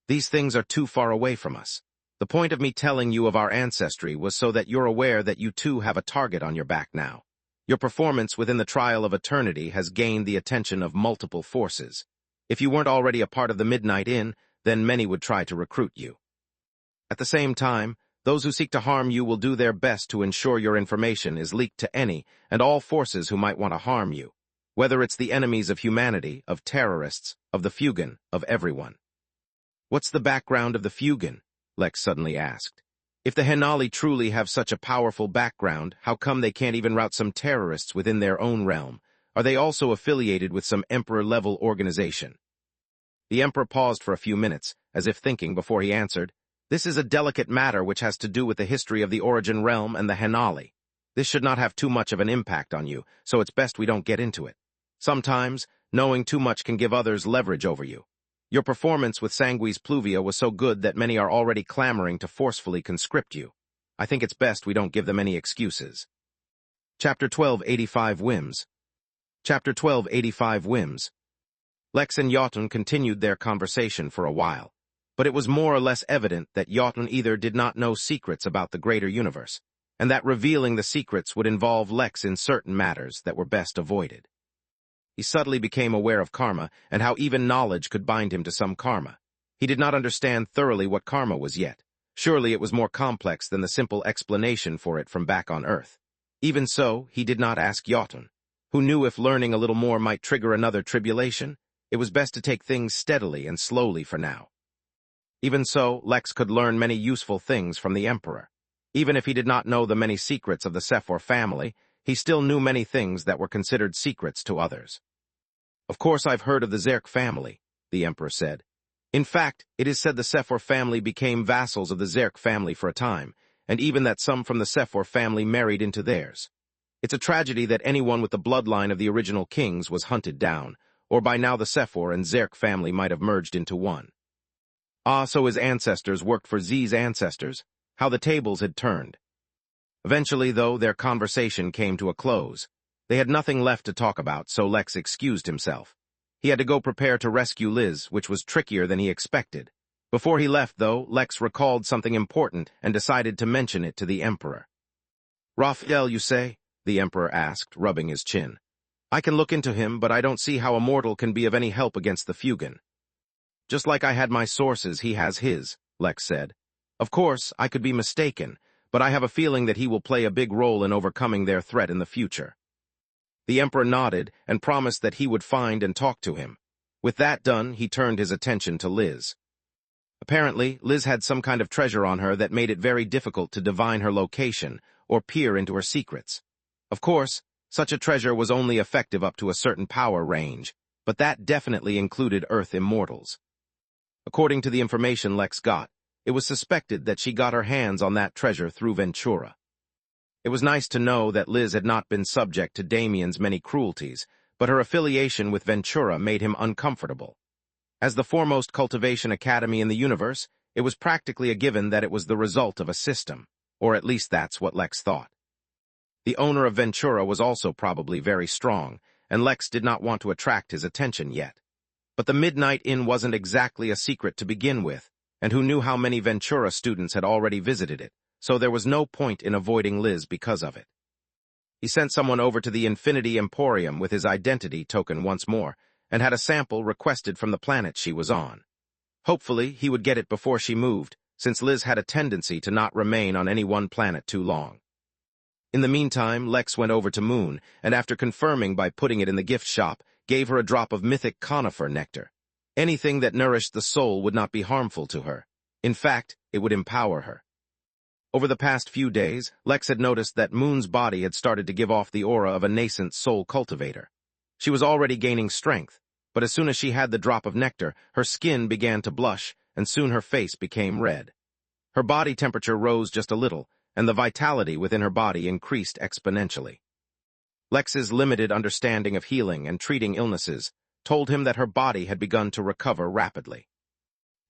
These things are too far away from us. The point of me telling you of our ancestry was so that you're aware that you too have a target on your back now. Your performance within the trial of eternity has gained the attention of multiple forces. If you weren't already a part of the Midnight Inn, then many would try to recruit you. At the same time, those who seek to harm you will do their best to ensure your information is leaked to any and all forces who might want to harm you, whether it's the enemies of humanity, of terrorists, of the Fugan, of everyone. What's the background of the Fugan? Lex suddenly asked. If the Henali truly have such a powerful background, how come they can't even rout some terrorists within their own realm? Are they also affiliated with some Emperor-level organization? The Emperor paused for a few minutes, as if thinking before he answered. This is a delicate matter which has to do with the history of the Origin realm and the Henali. This should not have too much of an impact on you, so it's best we don't get into it. Sometimes, knowing too much can give others leverage over you. Your performance with Sanguis Pluvia was so good that many are already clamoring to forcefully conscript you. I think it's best we don't give them any excuses. Chapter 1285 Whims. Chapter 1285 Whims. Lex and Jotun continued their conversation for a while, but it was more or less evident that Jotun either did not know secrets about the greater universe, and that revealing the secrets would involve Lex in certain matters that were best avoided. He subtly became aware of karma and how even knowledge could bind him to some karma. He did not understand thoroughly what karma was yet. Surely it was more complex than the simple explanation for it from back on Earth. Even so, he did not ask Jotun, who knew if learning a little more might trigger another tribulation. It was best to take things steadily and slowly for now. Even so, Lex could learn many useful things from the Emperor. Even if he did not know the many secrets of the Sephor family, he still knew many things that were considered secrets to others. Of course I've heard of the Zerk family, the Emperor said. In fact, it is said the Sephor family became vassals of the Zerk family for a time, and even that some from the Sephor family married into theirs. It's a tragedy that anyone with the bloodline of the original kings was hunted down, or by now the Sephor and Zerk family might have merged into one. Ah, so his ancestors worked for Z's ancestors? How the tables had turned. Eventually, though, their conversation came to a close. They had nothing left to talk about, so Lex excused himself. He had to go prepare to rescue Liz, which was trickier than he expected. Before he left, though, Lex recalled something important and decided to mention it to the Emperor. Raphael, you say? The Emperor asked, rubbing his chin. I can look into him, but I don't see how a mortal can be of any help against the Fugan. Just like I had my sources, he has his, Lex said. Of course, I could be mistaken, but I have a feeling that he will play a big role in overcoming their threat in the future. The Emperor nodded and promised that he would find and talk to him. With that done, he turned his attention to Liz. Apparently, Liz had some kind of treasure on her that made it very difficult to divine her location or peer into her secrets. Of course, such a treasure was only effective up to a certain power range, but that definitely included Earth immortals. According to the information Lex got, it was suspected that she got her hands on that treasure through Ventura. It was nice to know that Liz had not been subject to Damien's many cruelties, but her affiliation with Ventura made him uncomfortable. As the foremost cultivation academy in the universe, it was practically a given that it was the result of a system, or at least that's what Lex thought. The owner of Ventura was also probably very strong, and Lex did not want to attract his attention yet. But the Midnight Inn wasn't exactly a secret to begin with, and who knew how many Ventura students had already visited it, so there was no point in avoiding Liz because of it. He sent someone over to the Infinity Emporium with his identity token once more, and had a sample requested from the planet she was on. Hopefully, he would get it before she moved, since Liz had a tendency to not remain on any one planet too long. In the meantime, Lex went over to Moon, and after confirming by putting it in the gift shop, gave her a drop of mythic conifer nectar. Anything that nourished the soul would not be harmful to her. In fact, it would empower her. Over the past few days, Lex had noticed that Moon's body had started to give off the aura of a nascent soul cultivator. She was already gaining strength, but as soon as she had the drop of nectar, her skin began to blush, and soon her face became red. Her body temperature rose just a little, and the vitality within her body increased exponentially. Lex's limited understanding of healing and treating illnesses told him that her body had begun to recover rapidly.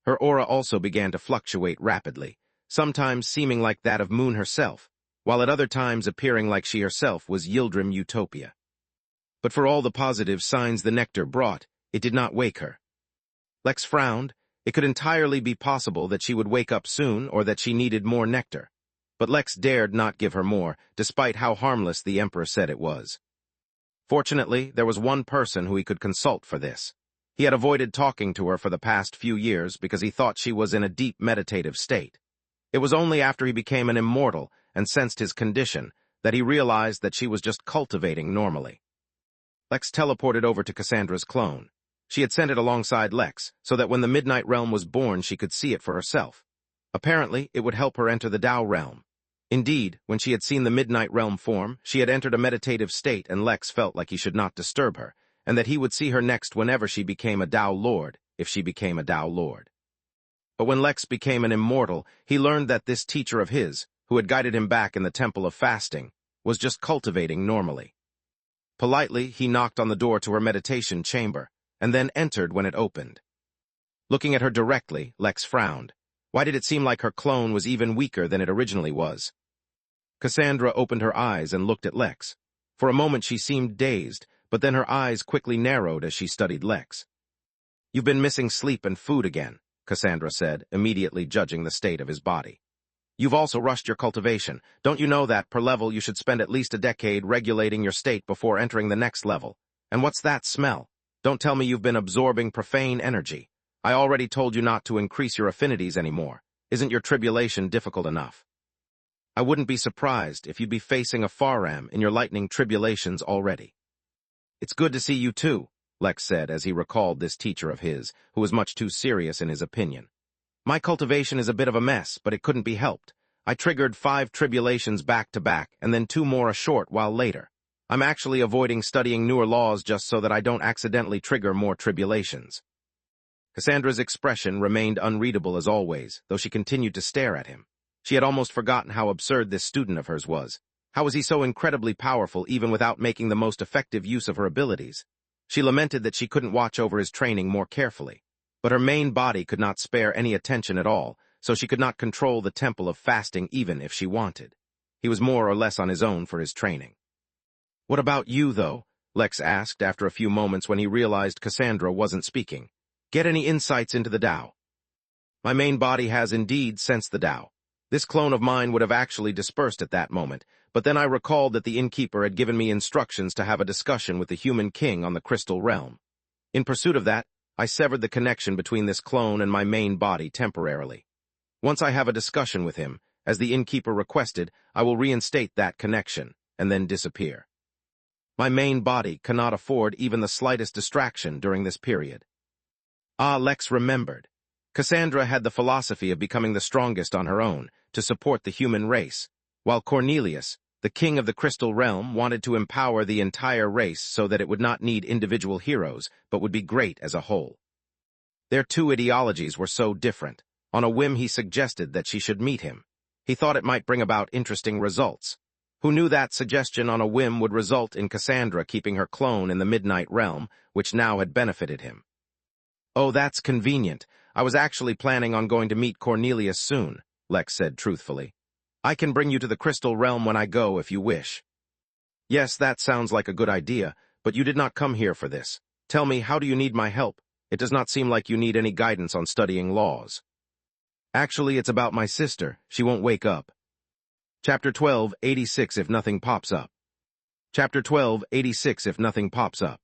Her aura also began to fluctuate rapidly, sometimes seeming like that of Moon herself, while at other times appearing like she herself was Yildirim Utopia. But for all the positive signs the nectar brought, it did not wake her. Lex frowned. It could entirely be possible that she would wake up soon or that she needed more nectar. But Lex dared not give her more, despite how harmless the Emperor said it was. Fortunately, there was one person who he could consult for this. He had avoided talking to her for the past few years because he thought she was in a deep meditative state. It was only after he became an immortal and sensed his condition that he realized that she was just cultivating normally. Lex teleported over to Cassandra's clone. She had sent it alongside Lex, so that when the Midnight Realm was born she could see it for herself. Apparently, it would help her enter the Tao realm. Indeed, when she had seen the Midnight Realm form, she had entered a meditative state, and Lex felt like he should not disturb her, and that he would see her next whenever she became a Tao Lord, if she became a Tao Lord. But when Lex became an immortal, he learned that this teacher of his, who had guided him back in the Temple of Fasting, was just cultivating normally. Politely, he knocked on the door to her meditation chamber, and then entered when it opened. Looking at her directly, Lex frowned. Why did it seem like her clone was even weaker than it originally was? Cassandra opened her eyes and looked at Lex. For a moment she seemed dazed, but then her eyes quickly narrowed as she studied Lex. "You've been missing sleep and food again," Cassandra said, immediately judging the state of his body. "You've also rushed your cultivation. Don't you know that, per level, you should spend at least a decade regulating your state before entering the next level? And what's that smell? Don't tell me you've been absorbing profane energy. I already told you not to increase your affinities anymore. Isn't your tribulation difficult enough? I wouldn't be surprised if you'd be facing a Faram in your lightning tribulations already. It's good to see you too, Lex said as he recalled this teacher of his, who was much too serious in his opinion. My cultivation is a bit of a mess, but it couldn't be helped. I triggered 5 tribulations back to back, and then 2 more a short while later. I'm actually avoiding studying newer laws just so that I don't accidentally trigger more tribulations. Cassandra's expression remained unreadable as always, though she continued to stare at him. She had almost forgotten how absurd this student of hers was. How was he so incredibly powerful even without making the most effective use of her abilities? She lamented that she couldn't watch over his training more carefully. But her main body could not spare any attention at all, so she could not control the temple of fasting even if she wanted. He was more or less on his own for his training. What about you, though? Lex asked after a few moments when he realized Cassandra wasn't speaking. Get any insights into the Tao? My main body has indeed sensed the Tao. This clone of mine would have actually dispersed at that moment, but then I recalled that the Innkeeper had given me instructions to have a discussion with the human king on the crystal realm. In pursuit of that, I severed the connection between this clone and my main body temporarily. Once I have a discussion with him, as the Innkeeper requested, I will reinstate that connection, and then disappear. My main body cannot afford even the slightest distraction during this period. Lex remembered. Cassandra had the philosophy of becoming the strongest on her own, to support the human race, while Cornelius, the king of the crystal realm, wanted to empower the entire race so that it would not need individual heroes, but would be great as a whole. Their 2 ideologies were so different. On a whim he suggested that she should meet him. He thought it might bring about interesting results. Who knew that suggestion on a whim would result in Cassandra keeping her clone in the Midnight Realm, which now had benefited him. Oh, that's convenient. I was actually planning on going to meet Cornelius soon, Lex said truthfully. I can bring you to the Crystal Realm when I go if you wish. Yes, that sounds like a good idea, but you did not come here for this. Tell me, how do you need my help? It does not seem like you need any guidance on studying laws. Actually, it's about my sister. She won't wake up. Chapter 12, 86 if nothing pops up. Chapter 12, 86 if nothing pops up.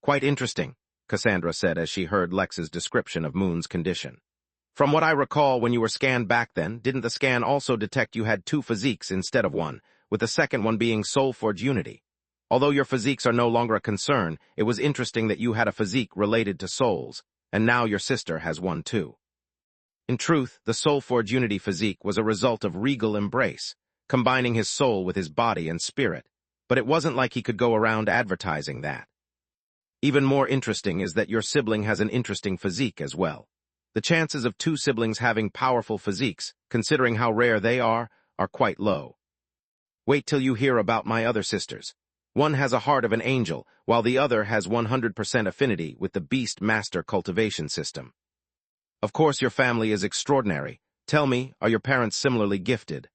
Quite interesting, Cassandra said as she heard Lex's description of Moon's condition. From what I recall, when you were scanned back then, didn't the scan also detect you had 2 physiques instead of 1, with the second one being Soulforge Unity? Although your physiques are no longer a concern, it was interesting that you had a physique related to souls, and now your sister has one too. In truth, the Soulforge Unity physique was a result of regal embrace, combining his soul with his body and spirit, but it wasn't like he could go around advertising that. Even more interesting is that your sibling has an interesting physique as well. The chances of 2 siblings having powerful physiques, considering how rare they are quite low. Wait till you hear about my other sisters. One has a heart of an angel, while the other has 100% affinity with the Beast Master cultivation system. Of course your family is extraordinary. Tell me, are your parents similarly gifted?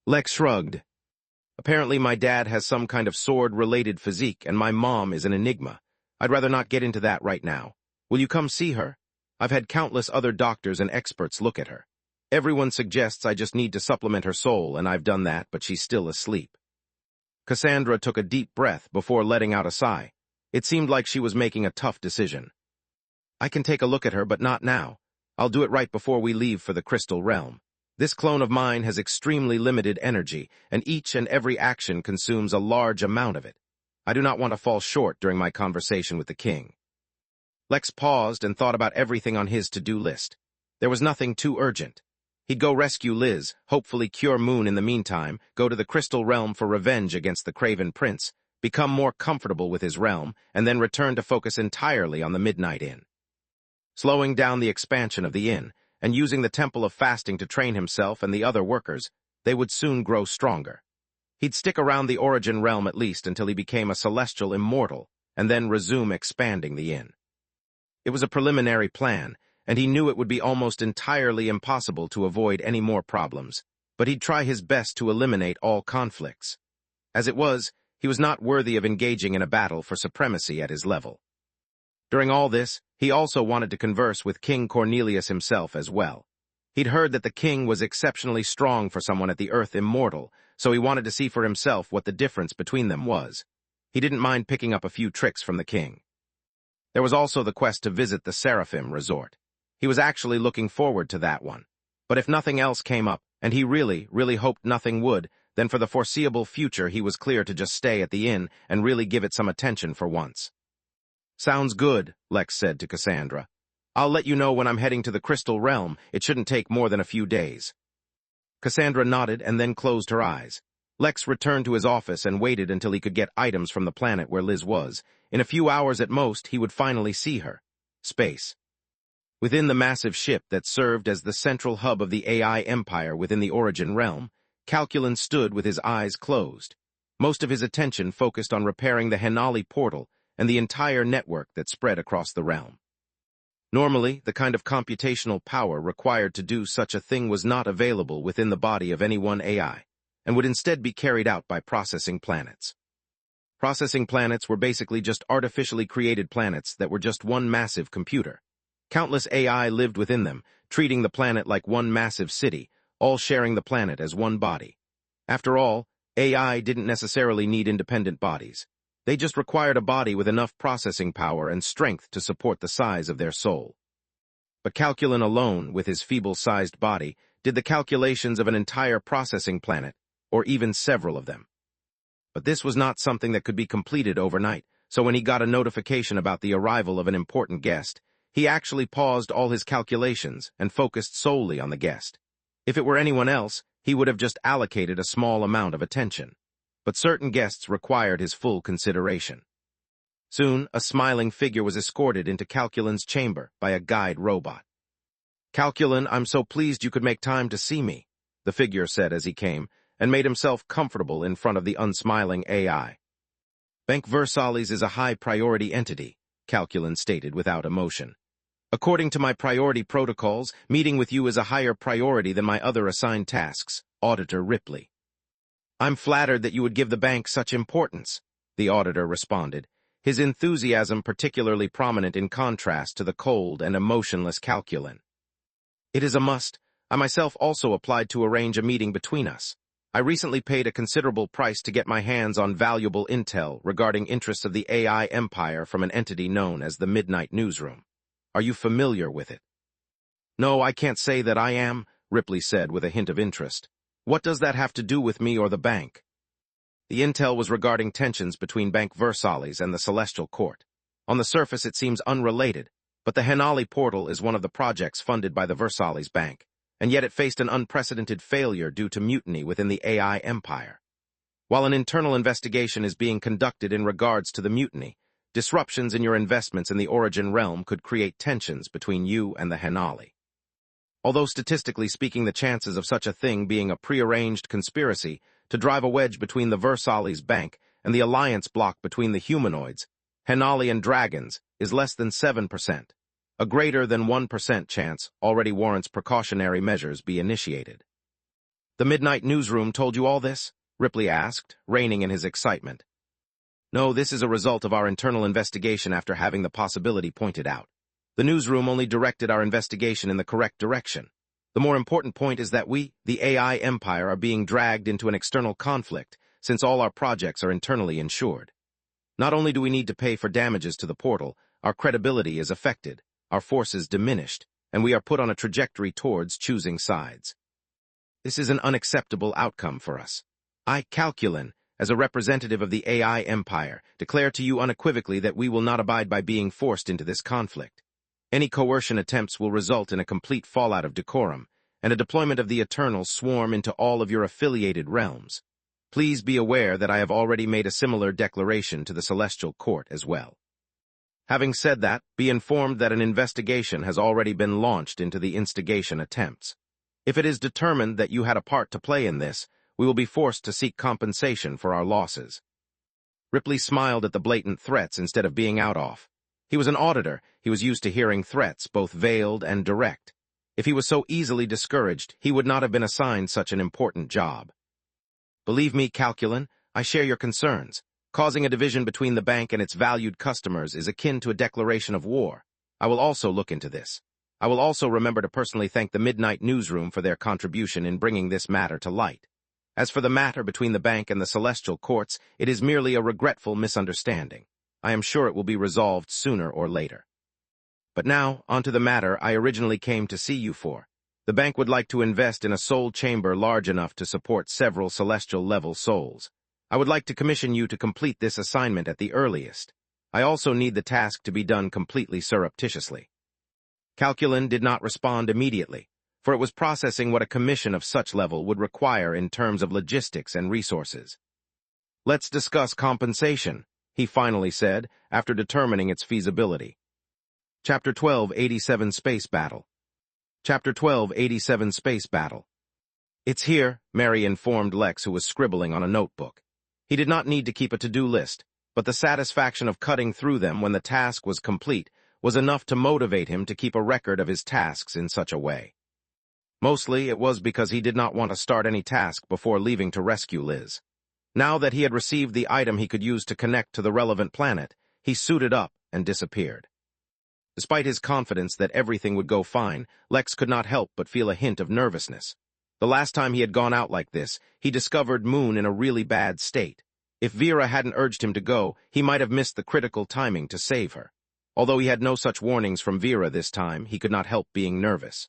Lex shrugged. Apparently my dad has some kind of sword-related physique, and my mom is an enigma. I'd rather not get into that right now. Will you come see her? I've had countless other doctors and experts look at her. Everyone suggests I just need to supplement her soul, and I've done that, but she's still asleep. Cassandra took a deep breath before letting out a sigh. It seemed like she was making a tough decision. I can take a look at her, but not now. I'll do it right before we leave for the Crystal Realm. This clone of mine has extremely limited energy, and each and every action consumes a large amount of it. I do not want to fall short during my conversation with the king. Lex paused and thought about everything on his to-do list. There was nothing too urgent. He'd go rescue Liz, hopefully cure Moon in the meantime, go to the Crystal Realm for revenge against the Craven Prince, become more comfortable with his realm, and then return to focus entirely on the Midnight Inn. Slowing down the expansion of the inn, and using the Temple of Fasting to train himself and the other workers, they would soon grow stronger. He'd stick around the Origin Realm at least until he became a celestial immortal, and then resume expanding the inn. It was a preliminary plan, and he knew it would be almost entirely impossible to avoid any more problems, but he'd try his best to eliminate all conflicts. As it was, he was not worthy of engaging in a battle for supremacy at his level. During all this, he also wanted to converse with King Cornelius himself as well. He'd heard that the king was exceptionally strong for someone at the Earth Immortal, so he wanted to see for himself what the difference between them was. He didn't mind picking up a few tricks from the king. There was also the quest to visit the Seraphim Resort. He was actually looking forward to that one. But if nothing else came up, and he really, really hoped nothing would, then for the foreseeable future he was clear to just stay at the inn and really give it some attention for once. "Sounds good," Lex said to Cassandra. "I'll let you know when I'm heading to the Crystal Realm. It shouldn't take more than a few days." Cassandra nodded and then closed her eyes. Lex returned to his office and waited until he could get items from the planet where Liz was. In a few hours at most, he would finally see her. Space. Within the massive ship that served as the central hub of the AI empire within the Origin realm, Calculan stood with his eyes closed. Most of his attention focused on repairing the Henali portal and the entire network that spread across the realm. Normally, the kind of computational power required to do such a thing was not available within the body of any one AI, and would instead be carried out by processing planets. Processing planets were basically just artificially created planets that were just one massive computer. Countless AI lived within them, treating the planet like one massive city, all sharing the planet as one body. After all, AI didn't necessarily need independent bodies. They just required a body with enough processing power and strength to support the size of their soul. But Calculan alone, with his feeble-sized body, did the calculations of an entire processing planet, or even several of them. But this was not something that could be completed overnight, so when he got a notification about the arrival of an important guest, he actually paused all his calculations and focused solely on the guest. If it were anyone else, he would have just allocated a small amount of attention. But certain guests required his full consideration. Soon, a smiling figure was escorted into Calculan's chamber by a guide robot. "Calculan, I'm so pleased you could make time to see me," the figure said as he came, and made himself comfortable in front of the unsmiling AI. "Bank Versailles is a high-priority entity," Calculan stated without emotion. "According to my priority protocols, meeting with you is a higher priority than my other assigned tasks, Auditor Ripley." "I'm flattered that you would give the bank such importance," the auditor responded, his enthusiasm particularly prominent in contrast to the cold and emotionless Calculan. "It is a must. I myself also applied to arrange a meeting between us. I recently paid a considerable price to get my hands on valuable intel regarding interests of the AI empire from an entity known as the Midnight Newsroom. Are you familiar with it?" "No, I can't say that I am," Ripley said with a hint of interest. "What does that have to do with me or the bank?" The intel was regarding tensions between Bank Versailles and the Celestial Court. On the surface it seems unrelated, but the Henali portal is one of the projects funded by the Versailles Bank, and yet it faced an unprecedented failure due to mutiny within the AI empire. While an internal investigation is being conducted in regards to the mutiny, disruptions in your investments in the Origin realm could create tensions between you and the Henali. Although statistically speaking the chances of such a thing being a prearranged conspiracy to drive a wedge between the Versailles Bank and the alliance bloc between the humanoids, Henali and dragons, is less than 7%. A greater than 1% chance already warrants precautionary measures be initiated. "The Midnight Newsroom told you all this?" Ripley asked, reining in his excitement. "No, this is a result of our internal investigation after having the possibility pointed out. The newsroom only directed our investigation in the correct direction. The more important point is that we, the AI empire, are being dragged into an external conflict since all our projects are internally insured. Not only do we need to pay for damages to the portal, our credibility is affected, our forces diminished, and we are put on a trajectory towards choosing sides. This is an unacceptable outcome for us. I, Calculan, as a representative of the AI empire, declare to you unequivocally that we will not abide by being forced into this conflict. Any coercion attempts will result in a complete fallout of decorum, and a deployment of the Eternals swarm into all of your affiliated realms. Please be aware that I have already made a similar declaration to the Celestial Court as well. Having said that, be informed that an investigation has already been launched into the instigation attempts. If it is determined that you had a part to play in this, we will be forced to seek compensation for our losses." Ripley smiled at the blatant threats instead of being out off. He was an auditor. He was used to hearing threats, both veiled and direct. If he was so easily discouraged, he would not have been assigned such an important job. "Believe me, Calculan, I share your concerns. Causing a division between the bank and its valued customers is akin to a declaration of war. I will also look into this. I will also remember to personally thank the Midnight Newsroom for their contribution in bringing this matter to light. As for the matter between the bank and the Celestial Courts, it is merely a regretful misunderstanding. I am sure it will be resolved sooner or later. But now, onto the matter I originally came to see you for. The bank would like to invest in a soul chamber large enough to support several celestial-level souls. I would like to commission you to complete this assignment at the earliest. I also need the task to be done completely surreptitiously. Calculin did not respond immediately, for it was processing what a commission of such level would require in terms of logistics and resources. Let's discuss compensation, he finally said, after determining its feasibility. Chapter 1287 Space Battle. Chapter 1287 Space Battle. It's here, Mary informed Lex, who was scribbling on a notebook. He did not need to keep a to-do list, but the satisfaction of cutting through them when the task was complete was enough to motivate him to keep a record of his tasks in such a way. Mostly, it was because he did not want to start any task before leaving to rescue Liz. Now that he had received the item he could use to connect to the relevant planet, he suited up and disappeared. Despite his confidence that everything would go fine, Lex could not help but feel a hint of nervousness. The last time he had gone out like this, he discovered Moon in a really bad state. If Vera hadn't urged him to go, he might have missed the critical timing to save her. Although he had no such warnings from Vera this time, he could not help being nervous.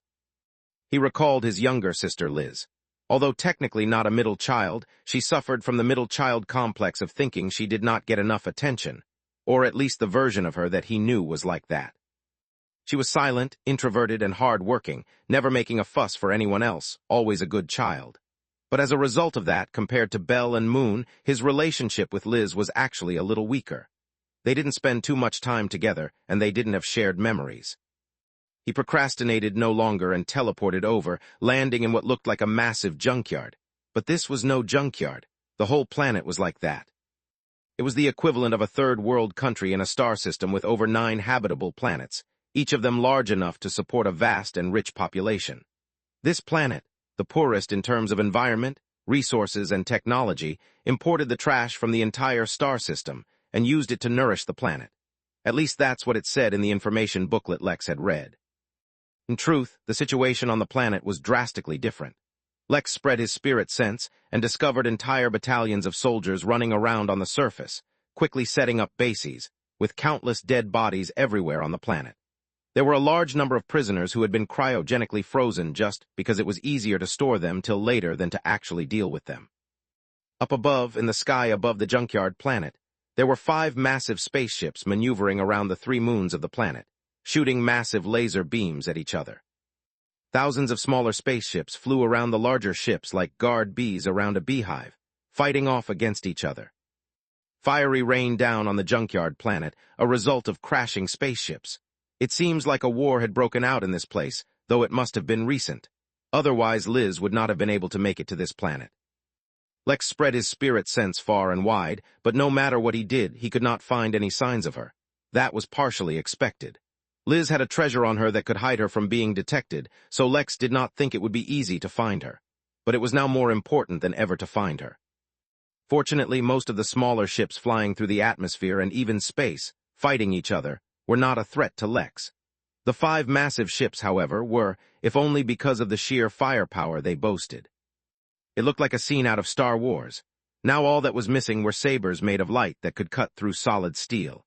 He recalled his younger sister Liz. Although technically not a middle child, she suffered from the middle child complex of thinking she did not get enough attention, or at least the version of her that he knew was like that. She was silent, introverted, and hard-working, never making a fuss for anyone else, always a good child. But as a result of that, compared to Belle and Moon, his relationship with Liz was actually a little weaker. They didn't spend too much time together, and they didn't have shared memories. He procrastinated no longer and teleported over, landing in what looked like a massive junkyard. But this was no junkyard. The whole planet was like that. It was the equivalent of a third-world country in a star system with over 9 habitable planets, each of them large enough to support a vast and rich population. This planet, the poorest in terms of environment, resources, and technology, imported the trash from the entire star system and used it to nourish the planet. At least that's what it said in the information booklet Lex had read. In truth, the situation on the planet was drastically different. Lex spread his spirit sense and discovered entire battalions of soldiers running around on the surface, quickly setting up bases, with countless dead bodies everywhere on the planet. There were a large number of prisoners who had been cryogenically frozen just because it was easier to store them till later than to actually deal with them. Up above, in the sky above the junkyard planet, there were 5 massive spaceships maneuvering around the 3 moons of the planet, shooting massive laser beams at each other. Thousands of smaller spaceships flew around the larger ships like guard bees around a beehive, fighting off against each other. Fiery rained down on the junkyard planet, a result of crashing spaceships. It seems like a war had broken out in this place, though it must have been recent. Otherwise, Liz would not have been able to make it to this planet. Lex spread his spirit sense far and wide, but no matter what he did, he could not find any signs of her. That was partially expected. Liz had a treasure on her that could hide her from being detected, so Lex did not think it would be easy to find her. But it was now more important than ever to find her. Fortunately, most of the smaller ships flying through the atmosphere and even space, fighting each other, were not a threat to Lex. The 5 massive ships, however, were, if only because of the sheer firepower they boasted. It looked like a scene out of Star Wars. Now all that was missing were sabers made of light that could cut through solid steel.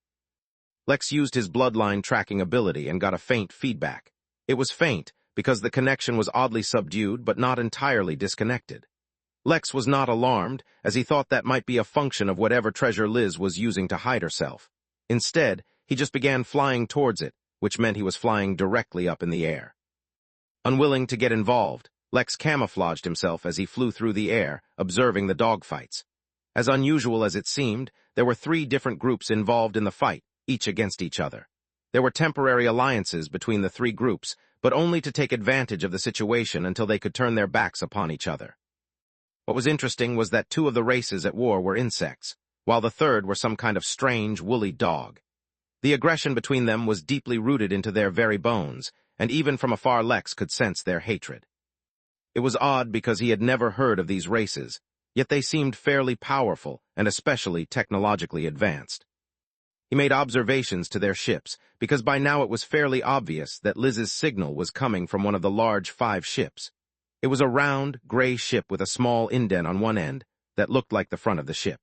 Lex used his bloodline tracking ability and got a faint feedback. It was faint because the connection was oddly subdued but not entirely disconnected. Lex was not alarmed, as he thought that might be a function of whatever treasure Liz was using to hide herself. Instead, he just began flying towards it, which meant he was flying directly up in the air. Unwilling to get involved, Lex camouflaged himself as he flew through the air, observing the dogfights. As unusual as it seemed, there were 3 different groups involved in the fight, each against each other. There were temporary alliances between the 3 groups, but only to take advantage of the situation until they could turn their backs upon each other. What was interesting was that 2 of the races at war were insects, while the 3rd were some kind of strange, woolly dog. The aggression between them was deeply rooted into their very bones, and even from afar Lex could sense their hatred. It was odd because he had never heard of these races, yet they seemed fairly powerful and especially technologically advanced. He made observations to their ships, because by now it was fairly obvious that Liz's signal was coming from one of the large 5 ships. It was a round, gray ship with a small indent on one end that looked like the front of the ship.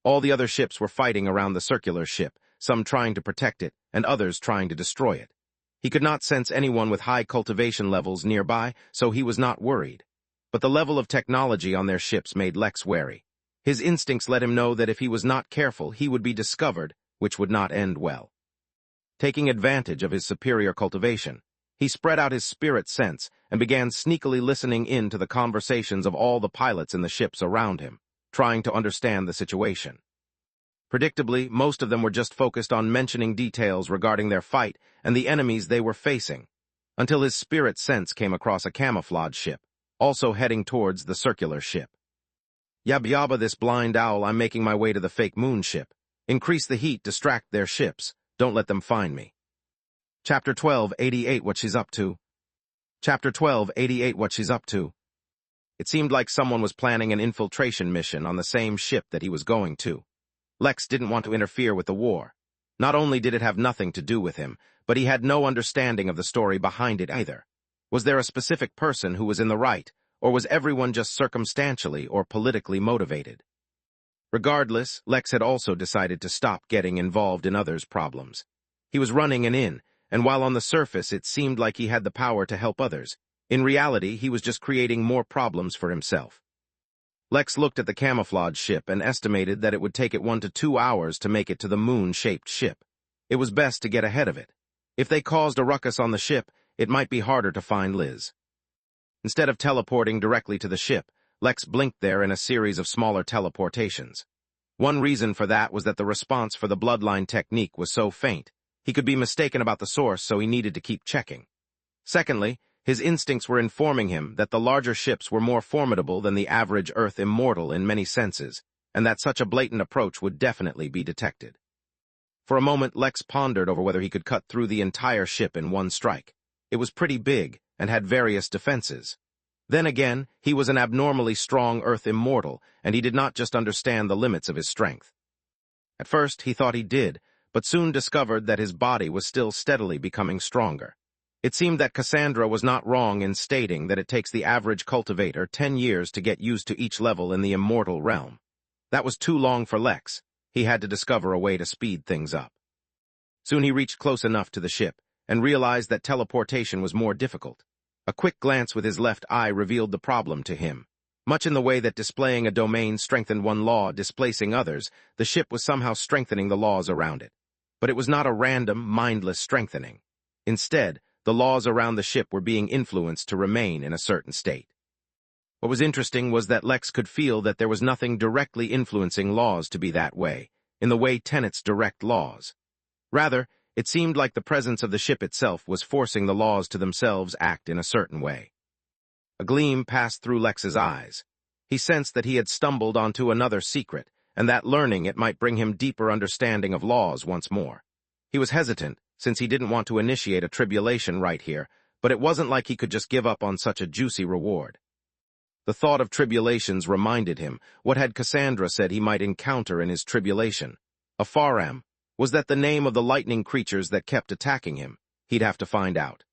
All the other ships were fighting around the circular ship, some trying to protect it, and others trying to destroy it. He could not sense anyone with high cultivation levels nearby, so he was not worried. But the level of technology on their ships made Lex wary. His instincts let him know that if he was not careful, he would be discovered, which would not end well. Taking advantage of his superior cultivation, he spread out his spirit sense and began sneakily listening in to the conversations of all the pilots in the ships around him, trying to understand the situation. Predictably, most of them were just focused on mentioning details regarding their fight and the enemies they were facing, until his spirit sense came across a camouflage ship, also heading towards the circular ship. Yab yabba this blind owl, I'm making my way to the fake moon ship. Increase the heat, distract their ships. Don't let them find me. Chapter 1288 What She's Up To. Chapter 1288 What She's Up To. It seemed like someone was planning an infiltration mission on the same ship that he was going to. Lex didn't want to interfere with the war. Not only did it have nothing to do with him, but he had no understanding of the story behind it either. Was there a specific person who was in the right, or was everyone just circumstantially or politically motivated? Regardless, Lex had also decided to stop getting involved in others' problems. He was running an inn, and while on the surface it seemed like he had the power to help others, in reality he was just creating more problems for himself. Lex looked at the camouflage ship and estimated that it would take it 1 to 2 hours to make it to the moon-shaped ship. It was best to get ahead of it. If they caused a ruckus on the ship, it might be harder to find Liz. Instead of teleporting directly to the ship, Lex blinked there in a series of smaller teleportations. One reason for that was that the response for the bloodline technique was so faint. He could be mistaken about the source, so he needed to keep checking. Secondly, his instincts were informing him that the larger ships were more formidable than the average Earth immortal in many senses, and that such a blatant approach would definitely be detected. For a moment, Lex pondered over whether he could cut through the entire ship in one strike. It was pretty big and had various defenses. Then again, he was an abnormally strong Earth immortal, and he did not just understand the limits of his strength. At first, he thought he did, but soon discovered that his body was still steadily becoming stronger. It seemed that Cassandra was not wrong in stating that it takes the average cultivator 10 years to get used to each level in the immortal realm. That was too long for Lex. He had to discover a way to speed things up. Soon he reached close enough to the ship and realized that teleportation was more difficult. A quick glance with his left eye revealed the problem to him. Much in the way that displaying a domain strengthened one law displacing others, the ship was somehow strengthening the laws around it. But it was not a random, mindless strengthening. Instead, the laws around the ship were being influenced to remain in a certain state. What was interesting was that Lex could feel that there was nothing directly influencing laws to be that way, in the way tenets direct laws. Rather, it seemed like the presence of the ship itself was forcing the laws to themselves act in a certain way. A gleam passed through Lex's eyes. He sensed that he had stumbled onto another secret, and that learning it might bring him deeper understanding of laws once more. He was hesitant, since he didn't want to initiate a tribulation right here, but it wasn't like he could just give up on such a juicy reward. The thought of tribulations reminded him what had Cassandra said he might encounter in his tribulation. A faram. Was that the name of the lightning creatures that kept attacking him? He'd have to find out.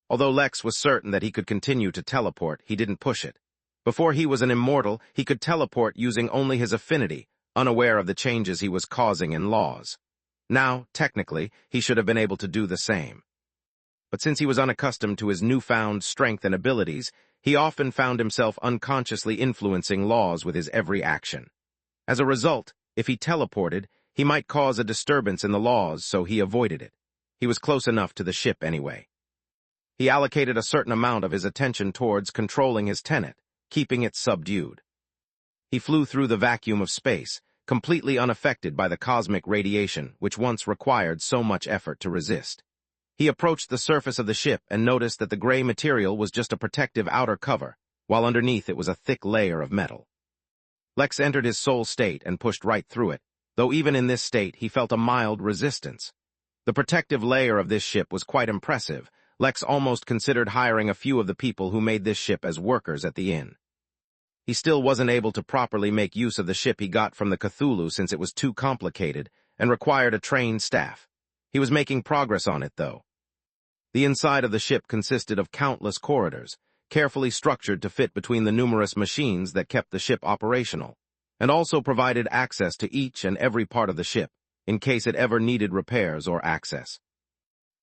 Although Lex was certain that he could continue to teleport, he didn't push it. Before he was an immortal, he could teleport using only his affinity, unaware of the changes he was causing in laws. Now, technically, he should have been able to do the same. But since he was unaccustomed to his newfound strength and abilities, he often found himself unconsciously influencing laws with his every action. As a result, if he teleported, he might cause a disturbance in the laws, so he avoided it. He was close enough to the ship anyway. He allocated a certain amount of his attention towards controlling his tenet, keeping it subdued. He flew through the vacuum of space, completely unaffected by the cosmic radiation which once required so much effort to resist. He approached the surface of the ship and noticed that the gray material was just a protective outer cover, while underneath it was a thick layer of metal. Lex entered his soul state and pushed right through it, though even in this state he felt a mild resistance. The protective layer of this ship was quite impressive. Lex almost considered hiring a few of the people who made this ship as workers at the inn. He still wasn't able to properly make use of the ship he got from the Cthulhu since it was too complicated and required a trained staff. He was making progress on it, though. The inside of the ship consisted of countless corridors, carefully structured to fit between the numerous machines that kept the ship operational. and also provided access to each and every part of the ship, in case it ever needed repairs or access.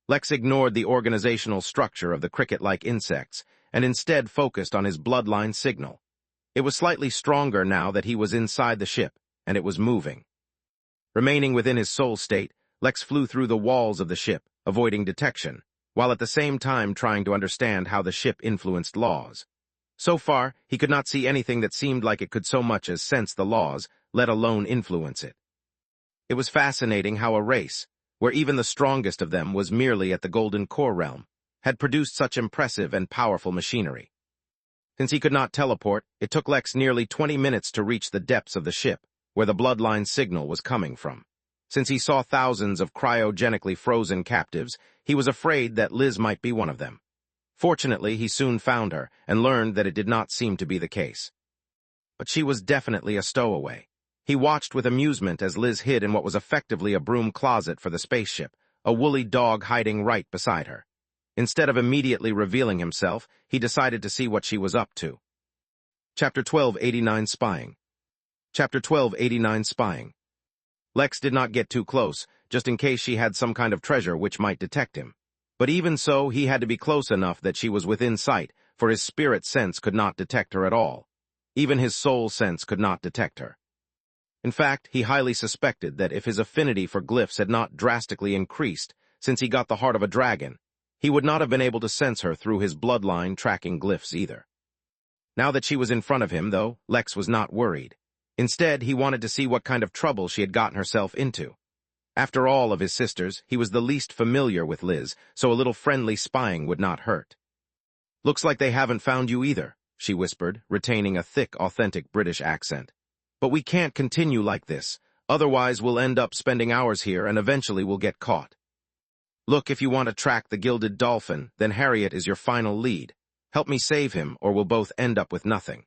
Lex ignored the organizational structure of the cricket-like insects, and instead focused on his bloodline signal. It was slightly stronger now that he was inside the ship, and it was moving. Remaining within his soul state, Lex flew through the walls of the ship, avoiding detection, while at the same time trying to understand how the ship influenced laws. So far, he could not see anything that seemed like it could so much as sense the laws, let alone influence it. It was fascinating how a race, where even the strongest of them was merely at the Golden Core realm, had produced such impressive and powerful machinery. Since he could not teleport, it took Lex nearly 20 minutes to reach the depths of the ship, where the bloodline signal was coming from. Since he saw thousands of cryogenically frozen captives, he was afraid that Liz might be one of them. Fortunately, he soon found her, and learned that it did not seem to be the case. But she was definitely a stowaway. He watched with amusement as Liz hid in what was effectively a broom closet for the spaceship, a woolly dog hiding right beside her. Instead of immediately revealing himself, he decided to see what she was up to. Chapter 1289 Spying. Chapter 1289 Spying. Lex did not get too close, just in case she had some kind of treasure which might detect him. But even so, he had to be close enough that she was within sight, for his spirit sense could not detect her at all. Even his soul sense could not detect her. In fact, he highly suspected that if his affinity for glyphs had not drastically increased since he got the heart of a dragon, he would not have been able to sense her through his bloodline tracking glyphs either. Now that she was in front of him, though, Lex was not worried. Instead, he wanted to see what kind of trouble she had gotten herself into. After all of his sisters, he was the least familiar with Liz, so a little friendly spying would not hurt. "Looks like they haven't found you either," she whispered, retaining a thick, authentic British accent. "But we can't continue like this, otherwise we'll end up spending hours here and eventually we'll get caught. Look, if you want to track the Gilded Dolphin, then Harriet is your final lead. Help me save him, or we'll both end up with nothing."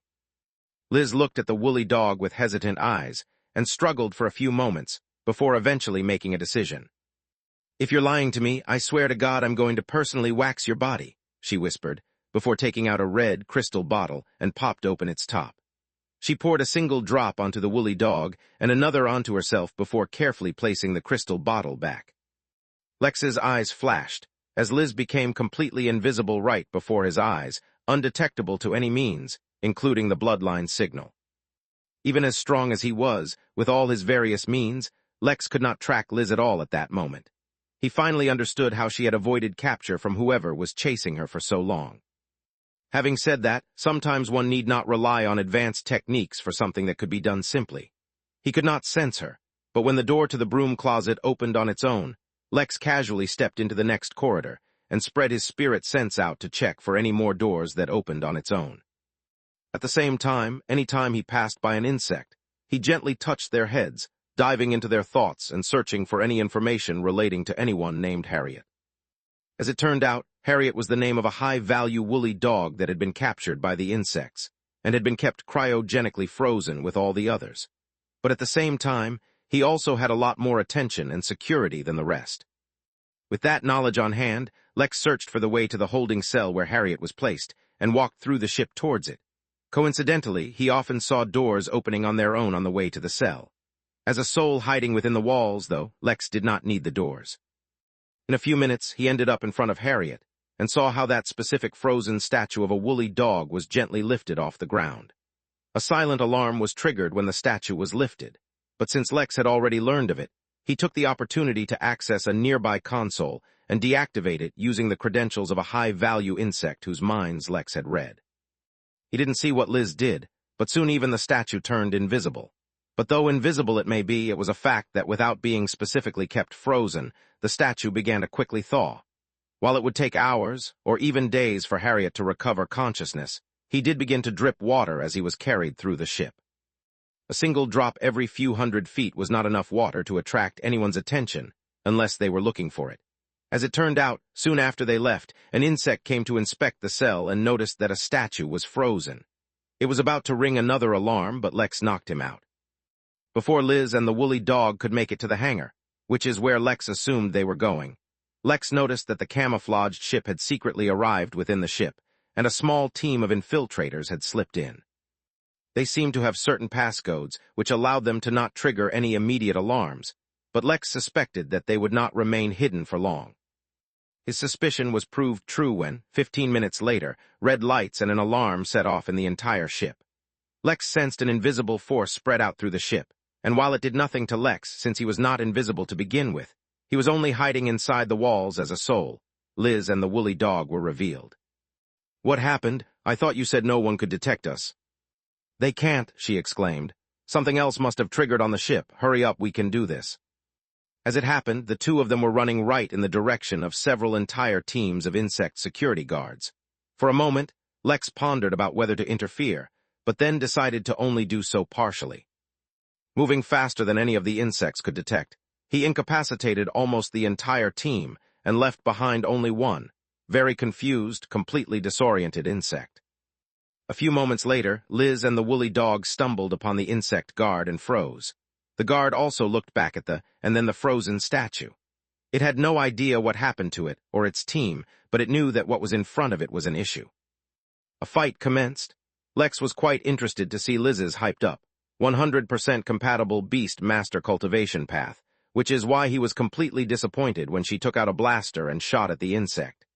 Liz looked at the woolly dog with hesitant eyes, and struggled for a few moments, before eventually making a decision. "If you're lying to me, I swear to God I'm going to personally wax your body," she whispered, before taking out a red, crystal bottle and popped open its top. She poured a single drop onto the woolly dog and another onto herself before carefully placing the crystal bottle back. Lex's eyes flashed, as Liz became completely invisible right before his eyes, undetectable to any means, including the bloodline signal. Even as strong as he was, with all his various means, Lex could not track Liz at all at that moment. He finally understood how she had avoided capture from whoever was chasing her for so long. Having said that, sometimes one need not rely on advanced techniques for something that could be done simply. He could not sense her, but when the door to the broom closet opened on its own, Lex casually stepped into the next corridor and spread his spirit sense out to check for any more doors that opened on its own. At the same time, any time he passed by an insect, he gently touched their heads, diving into their thoughts and searching for any information relating to anyone named Harriet. As it turned out, Harriet was the name of a high-value woolly dog that had been captured by the insects, and had been kept cryogenically frozen with all the others. But at the same time, he also had a lot more attention and security than the rest. With that knowledge on hand, Lex searched for the way to the holding cell where Harriet was placed, and walked through the ship towards it. Coincidentally, he often saw doors opening on their own on the way to the cell. As a soul hiding within the walls, though, Lex did not need the doors. In a few minutes, he ended up in front of Harriet, and saw how that specific frozen statue of a woolly dog was gently lifted off the ground. A silent alarm was triggered when the statue was lifted, but since Lex had already learned of it, he took the opportunity to access a nearby console and deactivate it using the credentials of a high-value insect whose minds Lex had read. He didn't see what Liz did, but soon even the statue turned invisible. But though invisible it may be, it was a fact that without being specifically kept frozen, the statue began to quickly thaw. While it would take hours, or even days for Harriet to recover consciousness, he did begin to drip water as he was carried through the ship. A single drop every few hundred feet was not enough water to attract anyone's attention, unless they were looking for it. As it turned out, soon after they left, an insect came to inspect the cell and noticed that a statue was frozen. It was about to ring another alarm, but Lex knocked him out. Before Liz and the woolly dog could make it to the hangar, which is where Lex assumed they were going, Lex noticed that the camouflaged ship had secretly arrived within the ship, and a small team of infiltrators had slipped in. They seemed to have certain passcodes, which allowed them to not trigger any immediate alarms, but Lex suspected that they would not remain hidden for long. His suspicion was proved true when, 15 minutes later, red lights and an alarm set off in the entire ship. Lex sensed an invisible force spread out through the ship, and while it did nothing to Lex since he was not invisible to begin with, he was only hiding inside the walls as a soul. Liz and the woolly dog were revealed. "What happened? I thought you said no one could detect us." "They can't," she exclaimed. "Something else must have triggered on the ship. Hurry up, we can do this." As it happened, the two of them were running right in the direction of several entire teams of insect security guards. For a moment, Lex pondered about whether to interfere, but then decided to only do so partially. Moving faster than any of the insects could detect, he incapacitated almost the entire team and left behind only one, very confused, completely disoriented insect. A few moments later, Liz and the woolly dog stumbled upon the insect guard and froze. The guard also looked back at and then the frozen statue. It had no idea what happened to it or its team, but it knew that what was in front of it was an issue. A fight commenced. Lex was quite interested to see Liz's hyped-up, 100% compatible beast master cultivation path, which is why he was completely disappointed when she took out a blaster and shot at the insect.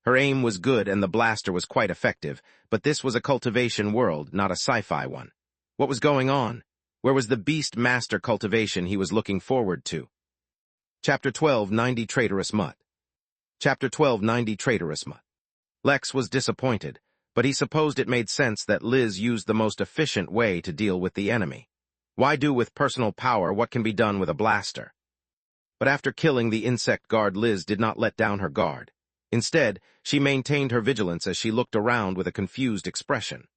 Her aim was good and the blaster was quite effective, but this was a cultivation world, not a sci-fi one. What was going on? Where was the beast master cultivation he was looking forward to? Chapter 12, 90 Traitorous Mutt. Chapter 12, 90 Traitorous Mutt. Lex was disappointed, but he supposed it made sense that Liz used the most efficient way to deal with the enemy. Why do with personal power what can be done with a blaster? But after killing the insect guard, Liz did not let down her guard. Instead, she maintained her vigilance as she looked around with a confused expression.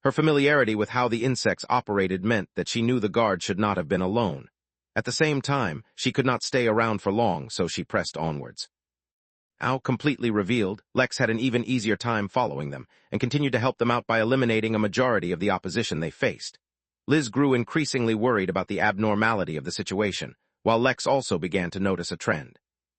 Her familiarity with how the insects operated meant that she knew the guard should not have been alone. At the same time, she could not stay around for long, so she pressed onwards. Now completely revealed, Lex had an even easier time following them, and continued to help them out by eliminating a majority of the opposition they faced. Liz grew increasingly worried about the abnormality of the situation, while Lex also began to notice a trend.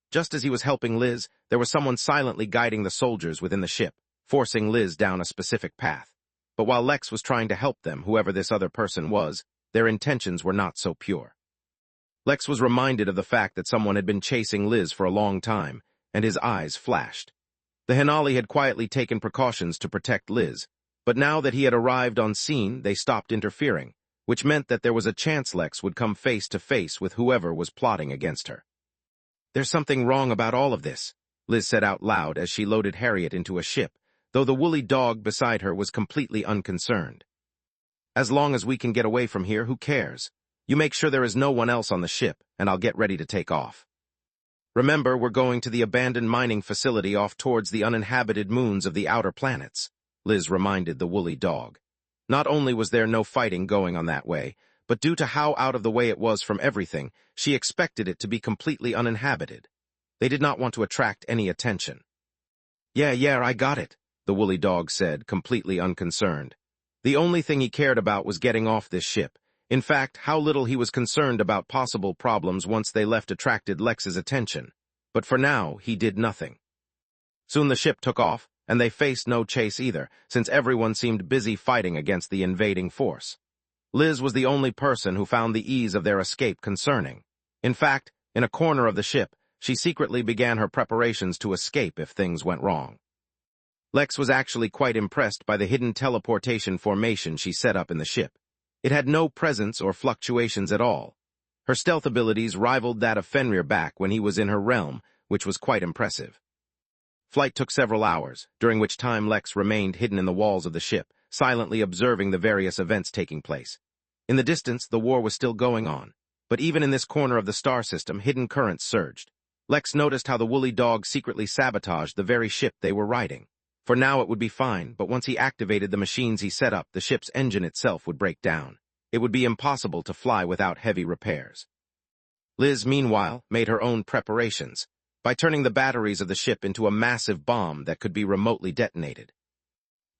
Just as he was helping Liz, there was someone silently guiding the soldiers within the ship, forcing Liz down a specific path. But while Lex was trying to help them, whoever this other person was, their intentions were not so pure. Lex was reminded of the fact that someone had been chasing Liz for a long time, and his eyes flashed. The Hinali had quietly taken precautions to protect Liz, but now that he had arrived on scene, they stopped interfering, which meant that there was a chance Lex would come face to face with whoever was plotting against her. "There's something wrong about all of this," Liz said out loud as she loaded Harriet into a ship, though the woolly dog beside her was completely unconcerned. "As long as we can get away from here, who cares? You make sure there is no one else on the ship, and I'll get ready to take off. Remember, we're going to the abandoned mining facility off towards the uninhabited moons of the outer planets," Liz reminded the woolly dog. Not only was there no fighting going on that way, but due to how out of the way it was from everything, she expected it to be completely uninhabited. They did not want to attract any attention. Yeah, I got it," the woolly dog said, completely unconcerned. The only thing he cared about was getting off this ship. In fact, how little he was concerned about possible problems once they left attracted Lex's attention. But for now, he did nothing. Soon the ship took off, and they faced no chase either, since everyone seemed busy fighting against the invading force. Liz was the only person who found the ease of their escape concerning. In fact, in a corner of the ship, she secretly began her preparations to escape if things went wrong. Lex was actually quite impressed by the hidden teleportation formation she set up in the ship. It had no presence or fluctuations at all. Her stealth abilities rivaled that of Fenrir back when he was in her realm, which was quite impressive. Flight took several hours, during which time Lex remained hidden in the walls of the ship, silently observing the various events taking place. In the distance, the war was still going on, but even in this corner of the star system, hidden currents surged. Lex noticed how the woolly dog secretly sabotaged the very ship they were riding. For now it would be fine, but once he activated the machines he set up, the ship's engine itself would break down. It would be impossible to fly without heavy repairs. Liz, meanwhile, made her own preparations by turning the batteries of the ship into a massive bomb that could be remotely detonated.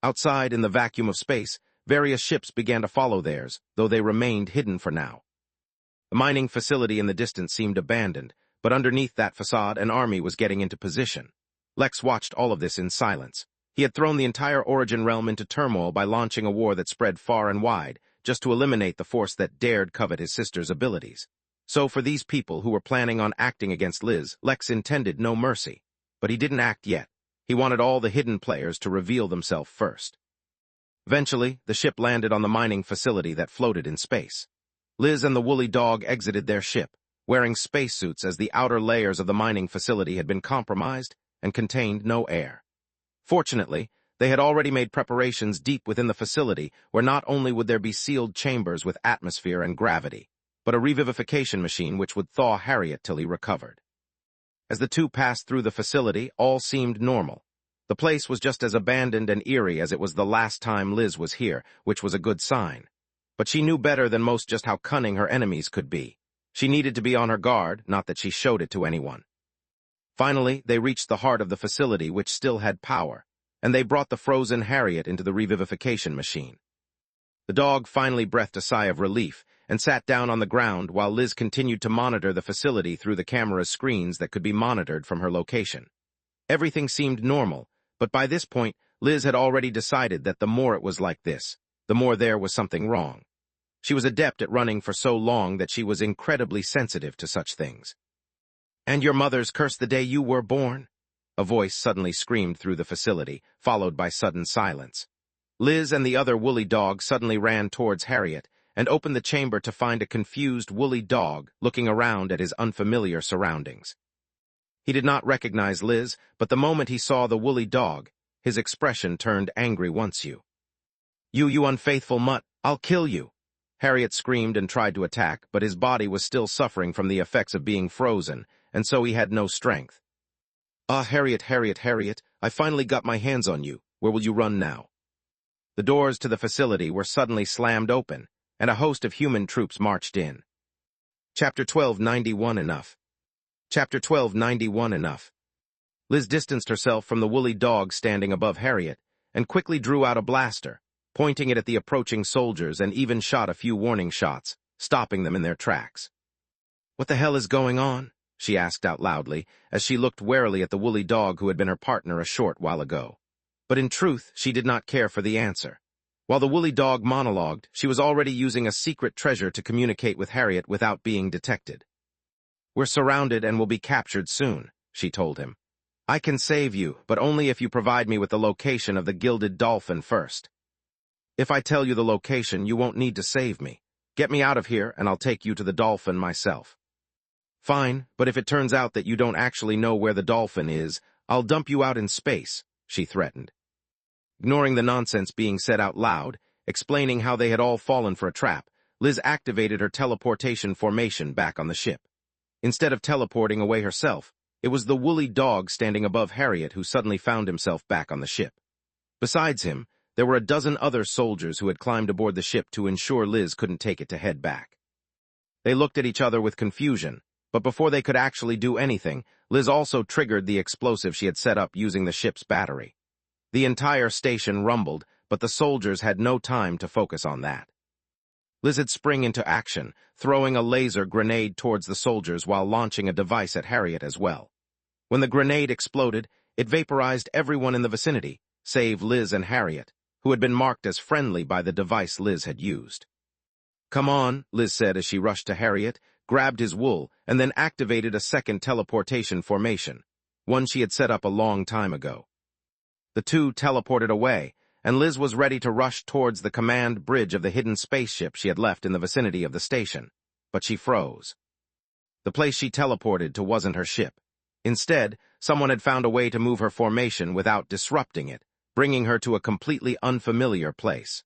Outside, in the vacuum of space, various ships began to follow theirs, though they remained hidden for now. The mining facility in the distance seemed abandoned, but underneath that facade an army was getting into position. Lex watched all of this in silence. He had thrown the entire Origin realm into turmoil by launching a war that spread far and wide, just to eliminate the force that dared covet his sister's abilities. So for these people who were planning on acting against Liz, Lex intended no mercy. But he didn't act yet. He wanted all the hidden players to reveal themselves first. Eventually, the ship landed on the mining facility that floated in space. Liz and the woolly dog exited their ship, wearing spacesuits as the outer layers of the mining facility had been compromised and contained no air. Fortunately, they had already made preparations deep within the facility where not only would there be sealed chambers with atmosphere and gravity, but a revivification machine which would thaw Harriet till he recovered. As the two passed through the facility, all seemed normal. The place was just as abandoned and eerie as it was the last time Liz was here, which was a good sign. But she knew better than most just how cunning her enemies could be. She needed to be on her guard, not that she showed it to anyone. Finally, they reached the heart of the facility, which still had power, and they brought the frozen Harriet into the revivification machine. The dog finally breathed a sigh of relief and sat down on the ground while Liz continued to monitor the facility through the camera's screens that could be monitored from her location. Everything seemed normal, but by this point, Liz had already decided that the more it was like this, the more there was something wrong. She was adept at running for so long that she was incredibly sensitive to such things. "And your mother's cursed the day you were born?" A voice suddenly screamed through the facility, followed by sudden silence. Liz and the other woolly dog suddenly ran towards Harriet and opened the chamber to find a confused woolly dog looking around at his unfamiliar surroundings. He did not recognize Liz, but the moment he saw the woolly dog, his expression turned angry once you. You unfaithful mutt, I'll kill you!" Harriet screamed and tried to attack, but his body was still suffering from the effects of being frozen, and so he had no strength. Harriet, I finally got my hands on you. Where will you run now?" The doors to the facility were suddenly slammed open, and a host of human troops marched in. Chapter 1291 Enough. Chapter 1291 Enough. Liz distanced herself from the woolly dog standing above Harriet, and quickly drew out a blaster, pointing it at the approaching soldiers and even shot a few warning shots, stopping them in their tracks. "What the hell is going on?" she asked out loudly, as she looked warily at the woolly dog who had been her partner a short while ago. But in truth, she did not care for the answer. While the woolly dog monologued, she was already using a secret treasure to communicate with Harriet without being detected. "We're surrounded and will be captured soon," she told him. "I can save you, but only if you provide me with the location of the gilded dolphin first. If I tell you the location, you won't need to save me. Get me out of here, and I'll take you to the dolphin myself." "Fine, but if it turns out that you don't actually know where the dolphin is, I'll dump you out in space," she threatened. Ignoring the nonsense being said out loud, explaining how they had all fallen for a trap, Liz activated her teleportation formation back on the ship. Instead of teleporting away herself, it was the woolly dog standing above Harriet who suddenly found himself back on the ship. Besides him, there were a dozen other soldiers who had climbed aboard the ship to ensure Liz couldn't take it to head back. They looked at each other with confusion, but before they could actually do anything, Liz also triggered the explosive she had set up using the ship's battery. The entire station rumbled, but the soldiers had no time to focus on that. Liz had sprung into action, throwing a laser grenade towards the soldiers while launching a device at Harriet as well. When the grenade exploded, it vaporized everyone in the vicinity, save Liz and Harriet, who had been marked as friendly by the device Liz had used. "Come on," Liz said as she rushed to Harriet, grabbed his wool, and then activated a second teleportation formation, one she had set up a long time ago. The two teleported away, and Liz was ready to rush towards the command bridge of the hidden spaceship she had left in the vicinity of the station, but she froze. The place she teleported to wasn't her ship. Instead, someone had found a way to move her formation without disrupting it, bringing her to a completely unfamiliar place.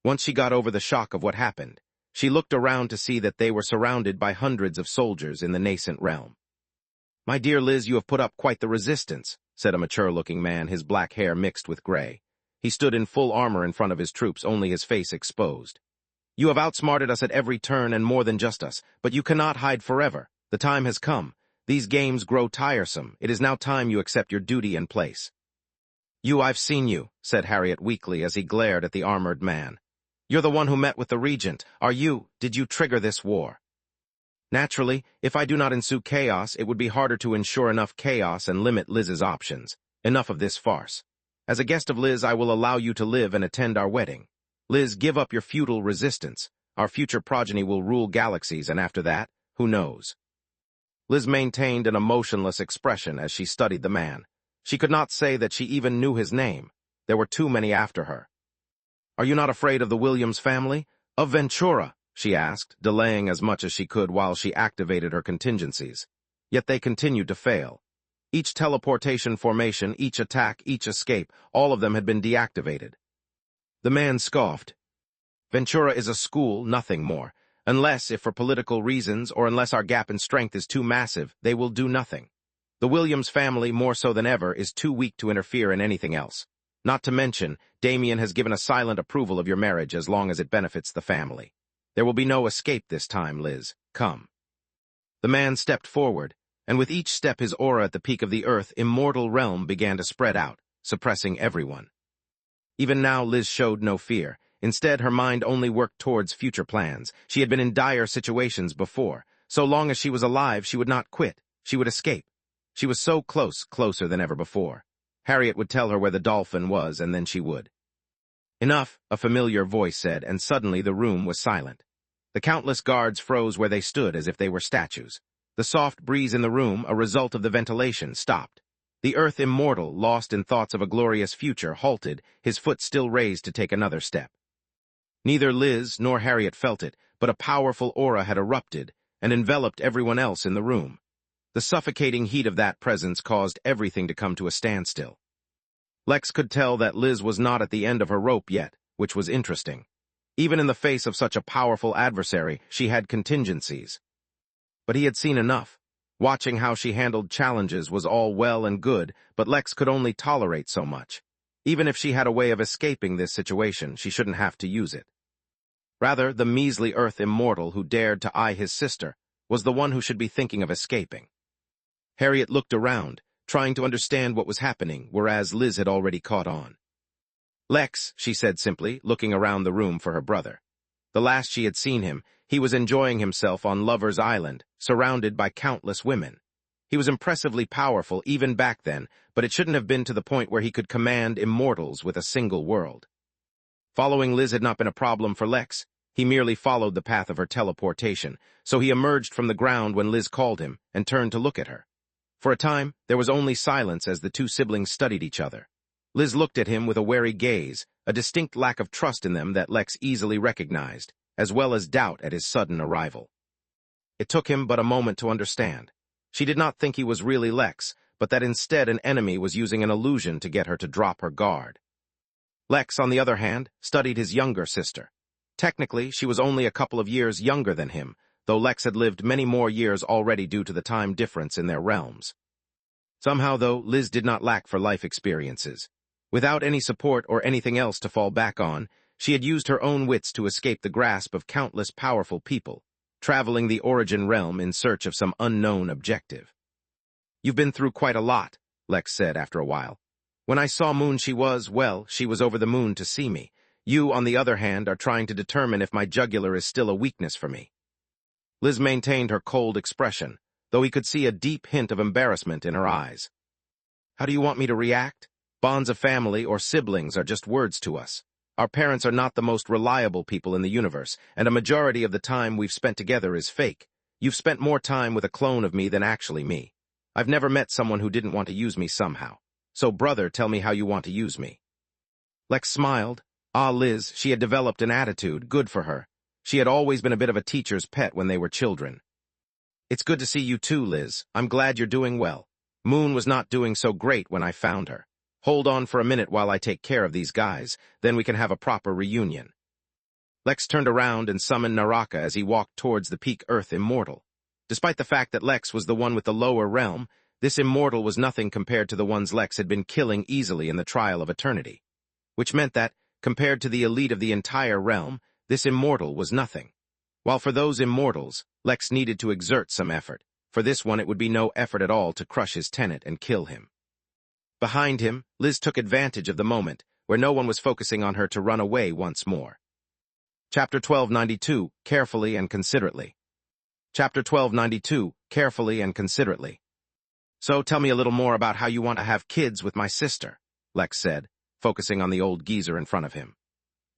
Once she got over the shock of what happened, she looked around to see that they were surrounded by hundreds of soldiers in the nascent realm. "My dear Liz, you have put up quite the resistance," said a mature-looking man, his black hair mixed with gray. He stood in full armor in front of his troops, only his face exposed. "You have outsmarted us at every turn and more than just us, but you cannot hide forever. The time has come. These games grow tiresome. It is now time you accept your duty and place." I've seen you," said Harriet weakly as he glared at the armored man. "You're the one who met with the regent. Did you trigger this war?" "Naturally, if I do not ensue chaos, it would be harder to ensure enough chaos and limit Liz's options. Enough of this farce." As a guest of Liz, I will allow you to live and attend our wedding. Liz, give up your feudal resistance. Our future progeny will rule galaxies, and after that, who knows? Liz maintained an emotionless expression as she studied the man. She could not say that she even knew his name. There were too many after her. Are you not afraid of the Williams family? Of Ventura? She asked, delaying as much as she could while she activated her contingencies. Yet they continued to fail. Each teleportation formation, each attack, each escape, all of them had been deactivated. The man scoffed. Ventura is a school, nothing more. Unless, if for political reasons, or unless our gap in strength is too massive, they will do nothing. The Williams family, more so than ever, is too weak to interfere in anything else. Not to mention, Damien has given a silent approval of your marriage as long as it benefits the family. There will be no escape this time, Liz. Come. The man stepped forward, and with each step his aura at the peak of the Earth immortal realm began to spread out, suppressing everyone. Even now Liz showed no fear. Instead, her mind only worked towards future plans. She had been in dire situations before. So long as she was alive, she would not quit. She would escape. She was so close, closer than ever before. Harriet would tell her where the dolphin was, and then she would. Enough, a familiar voice said, and suddenly the room was silent. The countless guards froze where they stood as if they were statues. The soft breeze in the room, a result of the ventilation, stopped. The Earth immortal, lost in thoughts of a glorious future, halted, his foot still raised to take another step. Neither Liz nor Harriet felt it, but a powerful aura had erupted and enveloped everyone else in the room. The suffocating heat of that presence caused everything to come to a standstill. Lex could tell that Liz was not at the end of her rope yet, which was interesting. Even in the face of such a powerful adversary, she had contingencies. But he had seen enough. Watching how she handled challenges was all well and good, but Lex could only tolerate so much. Even if she had a way of escaping this situation, she shouldn't have to use it. Rather, the measly Earth immortal who dared to eye his sister was the one who should be thinking of escaping. Harriet looked around, trying to understand what was happening, whereas Liz had already caught on. Lex, she said simply, looking around the room for her brother. The last she had seen him, he was enjoying himself on Lover's Island, surrounded by countless women. He was impressively powerful even back then, but it shouldn't have been to the point where he could command immortals with a single world. Following Liz had not been a problem for Lex. He merely followed the path of her teleportation, so he emerged from the ground when Liz called him and turned to look at her. For a time, there was only silence as the two siblings studied each other. Liz looked at him with a wary gaze, a distinct lack of trust in them that Lex easily recognized, as well as doubt at his sudden arrival. It took him but a moment to understand. She did not think he was really Lex, but that instead an enemy was using an illusion to get her to drop her guard. Lex, on the other hand, studied his younger sister. Technically, she was only a couple of years younger than him, though Lex had lived many more years already due to the time difference in their realms. Somehow, though, Liz did not lack for life experiences. Without any support or anything else to fall back on, she had used her own wits to escape the grasp of countless powerful people, traveling the origin realm in search of some unknown objective. "You've been through quite a lot," Lex said after a while. "When I saw Moon she was over the moon to see me. You, on the other hand, are trying to determine if my jugular is still a weakness for me." Liz maintained her cold expression, though he could see a deep hint of embarrassment in her eyes. "How do you want me to react? Bonds of family or siblings are just words to us. Our parents are not the most reliable people in the universe, and a majority of the time we've spent together is fake. You've spent more time with a clone of me than actually me. I've never met someone who didn't want to use me somehow. So, brother, tell me how you want to use me." Lex smiled. Liz, she had developed an attitude, good for her. She had always been a bit of a teacher's pet when they were children. "It's good to see you too, Liz. I'm glad you're doing well. Moon was not doing so great when I found her. Hold on for a minute while I take care of these guys, then we can have a proper reunion." Lex turned around and summoned Naraka as he walked towards the peak Earth immortal. Despite the fact that Lex was the one with the lower realm, this immortal was nothing compared to the ones Lex had been killing easily in the trial of eternity. Which meant that, compared to the elite of the entire realm, this immortal was nothing. While for those immortals, Lex needed to exert some effort. For this one it would be no effort at all to crush his tenant and kill him. Behind him, Liz took advantage of the moment, where no one was focusing on her, to run away once more. Chapter 1292, Carefully and Considerately. Chapter 1292, Carefully and Considerately. "So tell me a little more about how you want to have kids with my sister," Lex said. focusing on the old geezer in front of him.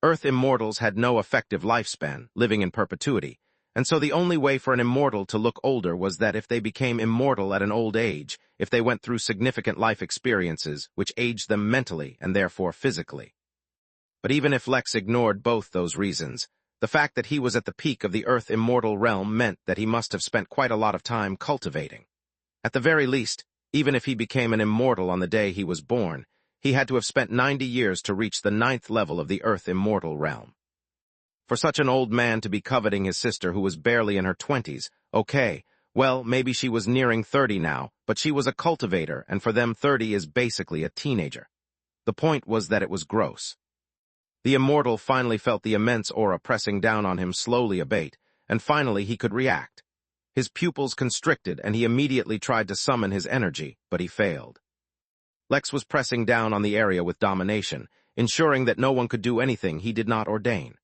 Earth immortals had no effective lifespan, living in perpetuity, and so the only way for an immortal to look older was that if they became immortal at an old age, if they went through significant life experiences which aged them mentally and therefore physically. But even if Lex ignored both those reasons, the fact that he was at the peak of the Earth immortal realm meant that he must have spent quite a lot of time cultivating. At the very least, even if he became an immortal on the day he was born, he had to have spent 90 years to reach the 9th level of the Earth immortal realm. For such an old man to be coveting his sister who was barely in her 20s, okay, well, maybe she was nearing 30 now, but she was a cultivator, and for them 30 is basically a teenager. The point was that it was gross. The immortal finally felt the immense aura pressing down on him slowly abate, and finally he could react. His pupils constricted, and he immediately tried to summon his energy, but he failed. Lex was pressing down on the area with domination, ensuring that no one could do anything he did not ordain.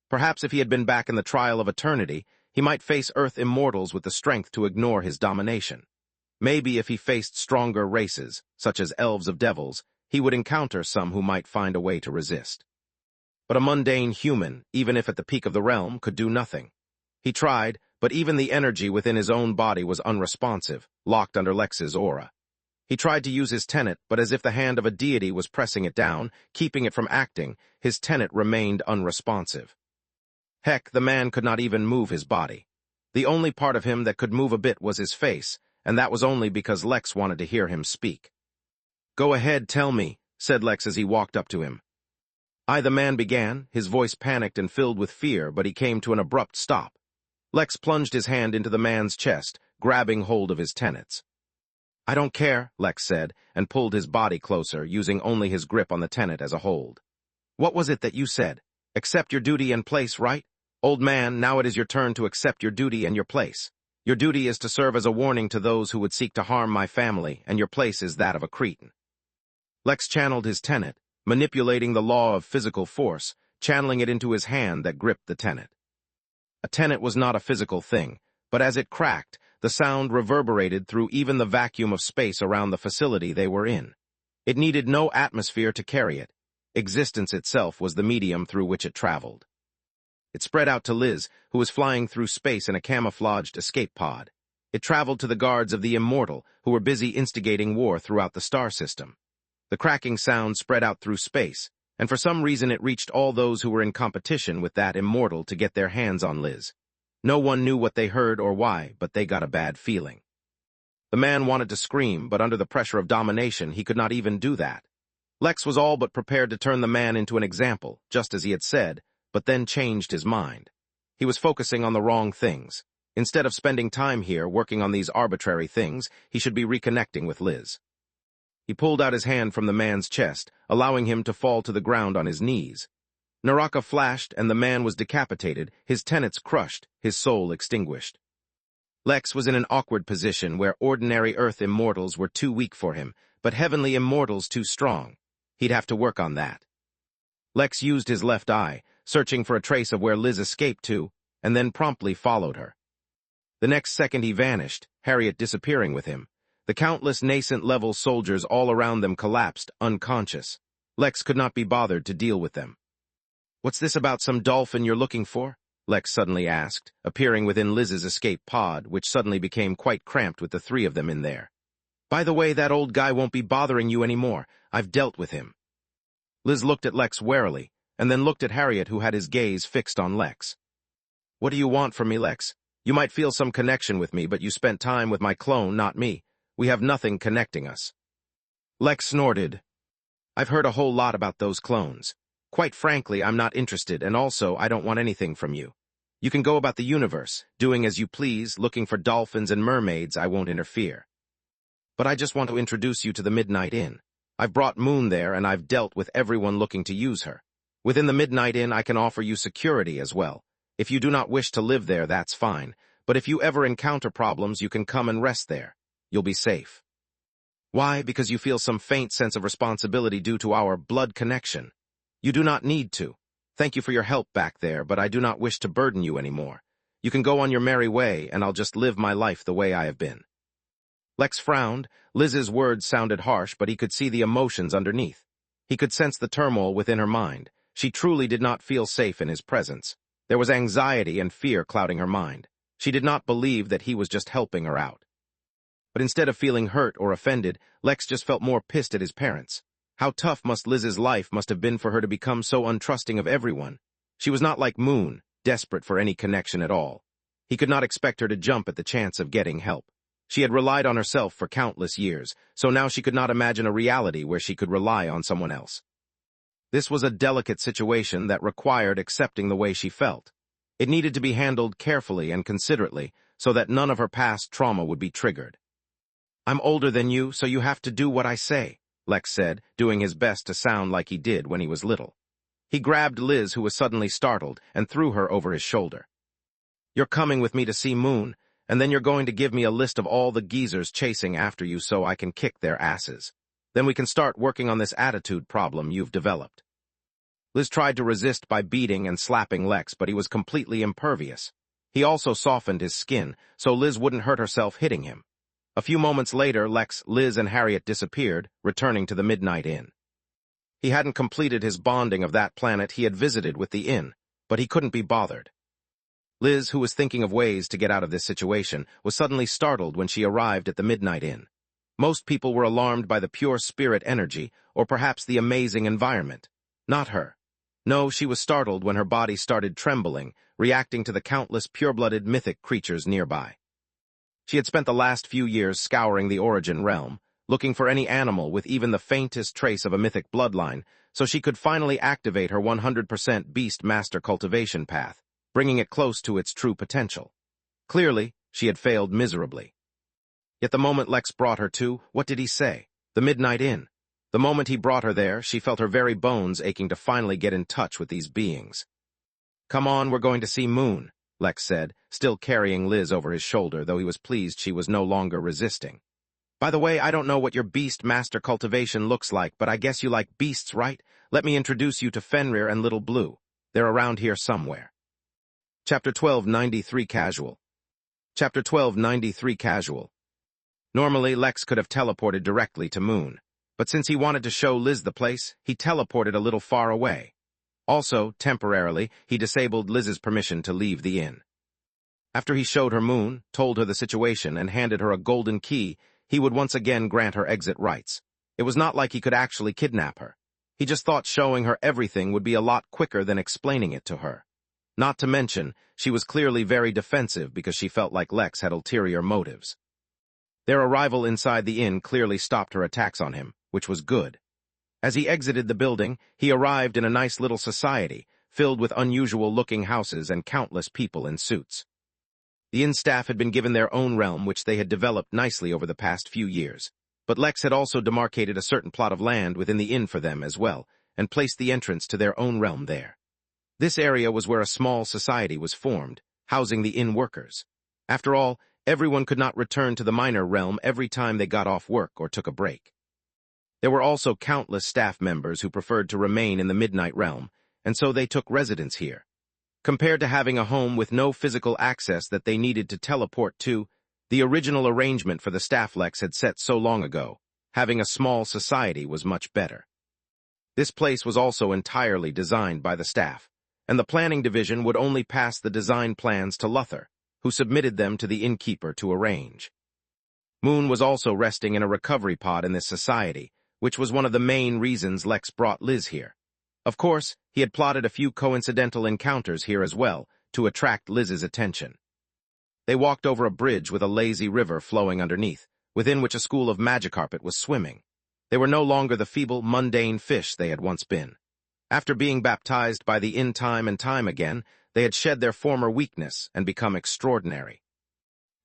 Perhaps if he had been back in the trial of eternity, he might face Earth immortals with the strength to ignore his domination. Maybe if he faced stronger races, such as elves of devils, he would encounter some who might find a way to resist. But a mundane human, even if at the peak of the realm, could do nothing. He tried, but even the energy within his own body was unresponsive, locked under Lex's aura. He tried to use his tenet, but as if the hand of a deity was pressing it down, keeping it from acting, his tenet remained unresponsive. Heck, the man could not even move his body. The only part of him that could move a bit was his face, and that was only because Lex wanted to hear him speak. "Go ahead, tell me," said Lex as he walked up to him. The man began, his voice panicked and filled with fear, but he came to an abrupt stop. Lex plunged his hand into the man's chest, grabbing hold of his tenets. "I don't care," Lex said, and pulled his body closer, using only his grip on the tenet as a hold. "What was it that you said? Accept your duty and place, right? Old man, now it is your turn to accept your duty and your place. Your duty is to serve as a warning to those who would seek to harm my family, and your place is that of a cretin." Lex channeled his tenet, manipulating the law of physical force, channeling it into his hand that gripped the tenet. A tenet was not a physical thing, but as it cracked, the sound reverberated through even the vacuum of space around the facility they were in. It needed no atmosphere to carry it. Existence itself was the medium through which it traveled. It spread out to Liz, who was flying through space in a camouflaged escape pod. It traveled to the guards of the Immortal, who were busy instigating war throughout the star system. The cracking sound spread out through space, and for some reason it reached all those who were in competition with that Immortal to get their hands on Liz. No one knew what they heard or why, but they got a bad feeling. The man wanted to scream, but under the pressure of domination he could not even do that. Lex was all but prepared to turn the man into an example, just as he had said, but then changed his mind. He was focusing on the wrong things. Instead of spending time here working on these arbitrary things, he should be reconnecting with Liz. He pulled out his hand from the man's chest, allowing him to fall to the ground on his knees. Naraka flashed, and the man was decapitated, his tenets crushed, his soul extinguished. Lex was in an awkward position where ordinary Earth immortals were too weak for him, but heavenly immortals too strong. He'd have to work on that. Lex used his left eye, searching for a trace of where Liz escaped to, and then promptly followed her. The next second he vanished, Harriet disappearing with him. The countless nascent-level soldiers all around them collapsed, unconscious. Lex could not be bothered to deal with them. "What's this about some dolphin you're looking for?" Lex suddenly asked, appearing within Liz's escape pod, which suddenly became quite cramped with the three of them in there. "By the way, that old guy won't be bothering you anymore. I've dealt with him." Liz looked at Lex warily, and then looked at Harriet, who had his gaze fixed on Lex. "What do you want from me, Lex? You might feel some connection with me, but you spent time with my clone, not me. We have nothing connecting us." Lex snorted. "I've heard a whole lot about those clones. Quite frankly, I'm not interested, and also I don't want anything from you. You can go about the universe, doing as you please, looking for dolphins and mermaids. I won't interfere. But I just want to introduce you to the Midnight Inn. I've brought Moon there, and I've dealt with everyone looking to use her. Within the Midnight Inn, I can offer you security as well. If you do not wish to live there, that's fine. But if you ever encounter problems, you can come and rest there. You'll be safe." "Why? Because you feel some faint sense of responsibility due to our blood connection. You do not need to. Thank you for your help back there, but I do not wish to burden you anymore. You can go on your merry way, and I'll just live my life the way I have been." Lex frowned. Liz's words sounded harsh, but he could see the emotions underneath. He could sense the turmoil within her mind. She truly did not feel safe in his presence. There was anxiety and fear clouding her mind. She did not believe that he was just helping her out. But instead of feeling hurt or offended, Lex just felt more pissed at his parents. How tough must Liz's life must have been for her to become so untrusting of everyone. She was not like Moon, desperate for any connection at all. He could not expect her to jump at the chance of getting help. She had relied on herself for countless years, so now she could not imagine a reality where she could rely on someone else. This was a delicate situation that required accepting the way she felt. It needed to be handled carefully and considerately so that none of her past trauma would be triggered. "I'm older than you, so you have to do what I say," Lex said, doing his best to sound like he did when he was little. He grabbed Liz, who was suddenly startled, and threw her over his shoulder. "You're coming with me to see Moon, and then you're going to give me a list of all the geezers chasing after you so I can kick their asses. Then we can start working on this attitude problem you've developed." Liz tried to resist by beating and slapping Lex, but he was completely impervious. He also softened his skin, so Liz wouldn't hurt herself hitting him. A few moments later, Lex, Liz, and Harriet disappeared, returning to the Midnight Inn. He hadn't completed his bonding of that planet he had visited with the inn, but he couldn't be bothered. Liz, who was thinking of ways to get out of this situation, was suddenly startled when she arrived at the Midnight Inn. Most people were alarmed by the pure spirit energy, or perhaps the amazing environment. Not her. No, she was startled when her body started trembling, reacting to the countless pure-blooded mythic creatures nearby. She had spent the last few years scouring the Origin realm, looking for any animal with even the faintest trace of a mythic bloodline, so she could finally activate her 100% Beast Master cultivation path, bringing it close to its true potential. Clearly, she had failed miserably. Yet the moment Lex brought her to, what did he say? The Midnight Inn. The moment he brought her there, she felt her very bones aching to finally get in touch with these beings. "Come on, we're going to see Moon," Lex said, still carrying Liz over his shoulder, though he was pleased she was no longer resisting. "By the way, I don't know what your Beast Master cultivation looks like, but I guess you like beasts, right? Let me introduce you to Fenrir and Little Blue. They're around here somewhere." Chapter 1293 Casual. Chapter 1293 Casual. Normally, Lex could have teleported directly to Moon, but since he wanted to show Liz the place, he teleported a little far away. Also, temporarily, he disabled Liz's permission to leave the inn. After he showed her Moon, told her the situation, and handed her a golden key, he would once again grant her exit rights. It was not like he could actually kidnap her. He just thought showing her everything would be a lot quicker than explaining it to her. Not to mention, she was clearly very defensive because she felt like Lex had ulterior motives. Their arrival inside the inn clearly stopped her attacks on him, which was good. As he exited the building, he arrived in a nice little society, filled with unusual-looking houses and countless people in suits. The inn staff had been given their own realm, which they had developed nicely over the past few years. But Lex had also demarcated a certain plot of land within the inn for them as well, and placed the entrance to their own realm there. This area was where a small society was formed, housing the inn workers. After all, everyone could not return to the minor realm every time they got off work or took a break. There were also countless staff members who preferred to remain in the Midnight Realm, and so they took residence here. Compared to having a home with no physical access that they needed to teleport to, the original arrangement for the staff Lex had set so long ago, having a small society was much better. This place was also entirely designed by the staff, and the planning division would only pass the design plans to Luther, who submitted them to the Innkeeper to arrange. Moon was also resting in a recovery pod in this society, which was one of the main reasons Lex brought Liz here. Of course, he had plotted a few coincidental encounters here as well, to attract Liz's attention. They walked over a bridge with a lazy river flowing underneath, within which a school of Magikarpet was swimming. They were no longer the feeble, mundane fish they had once been. After being baptized by the inn time and time again, they had shed their former weakness and become extraordinary.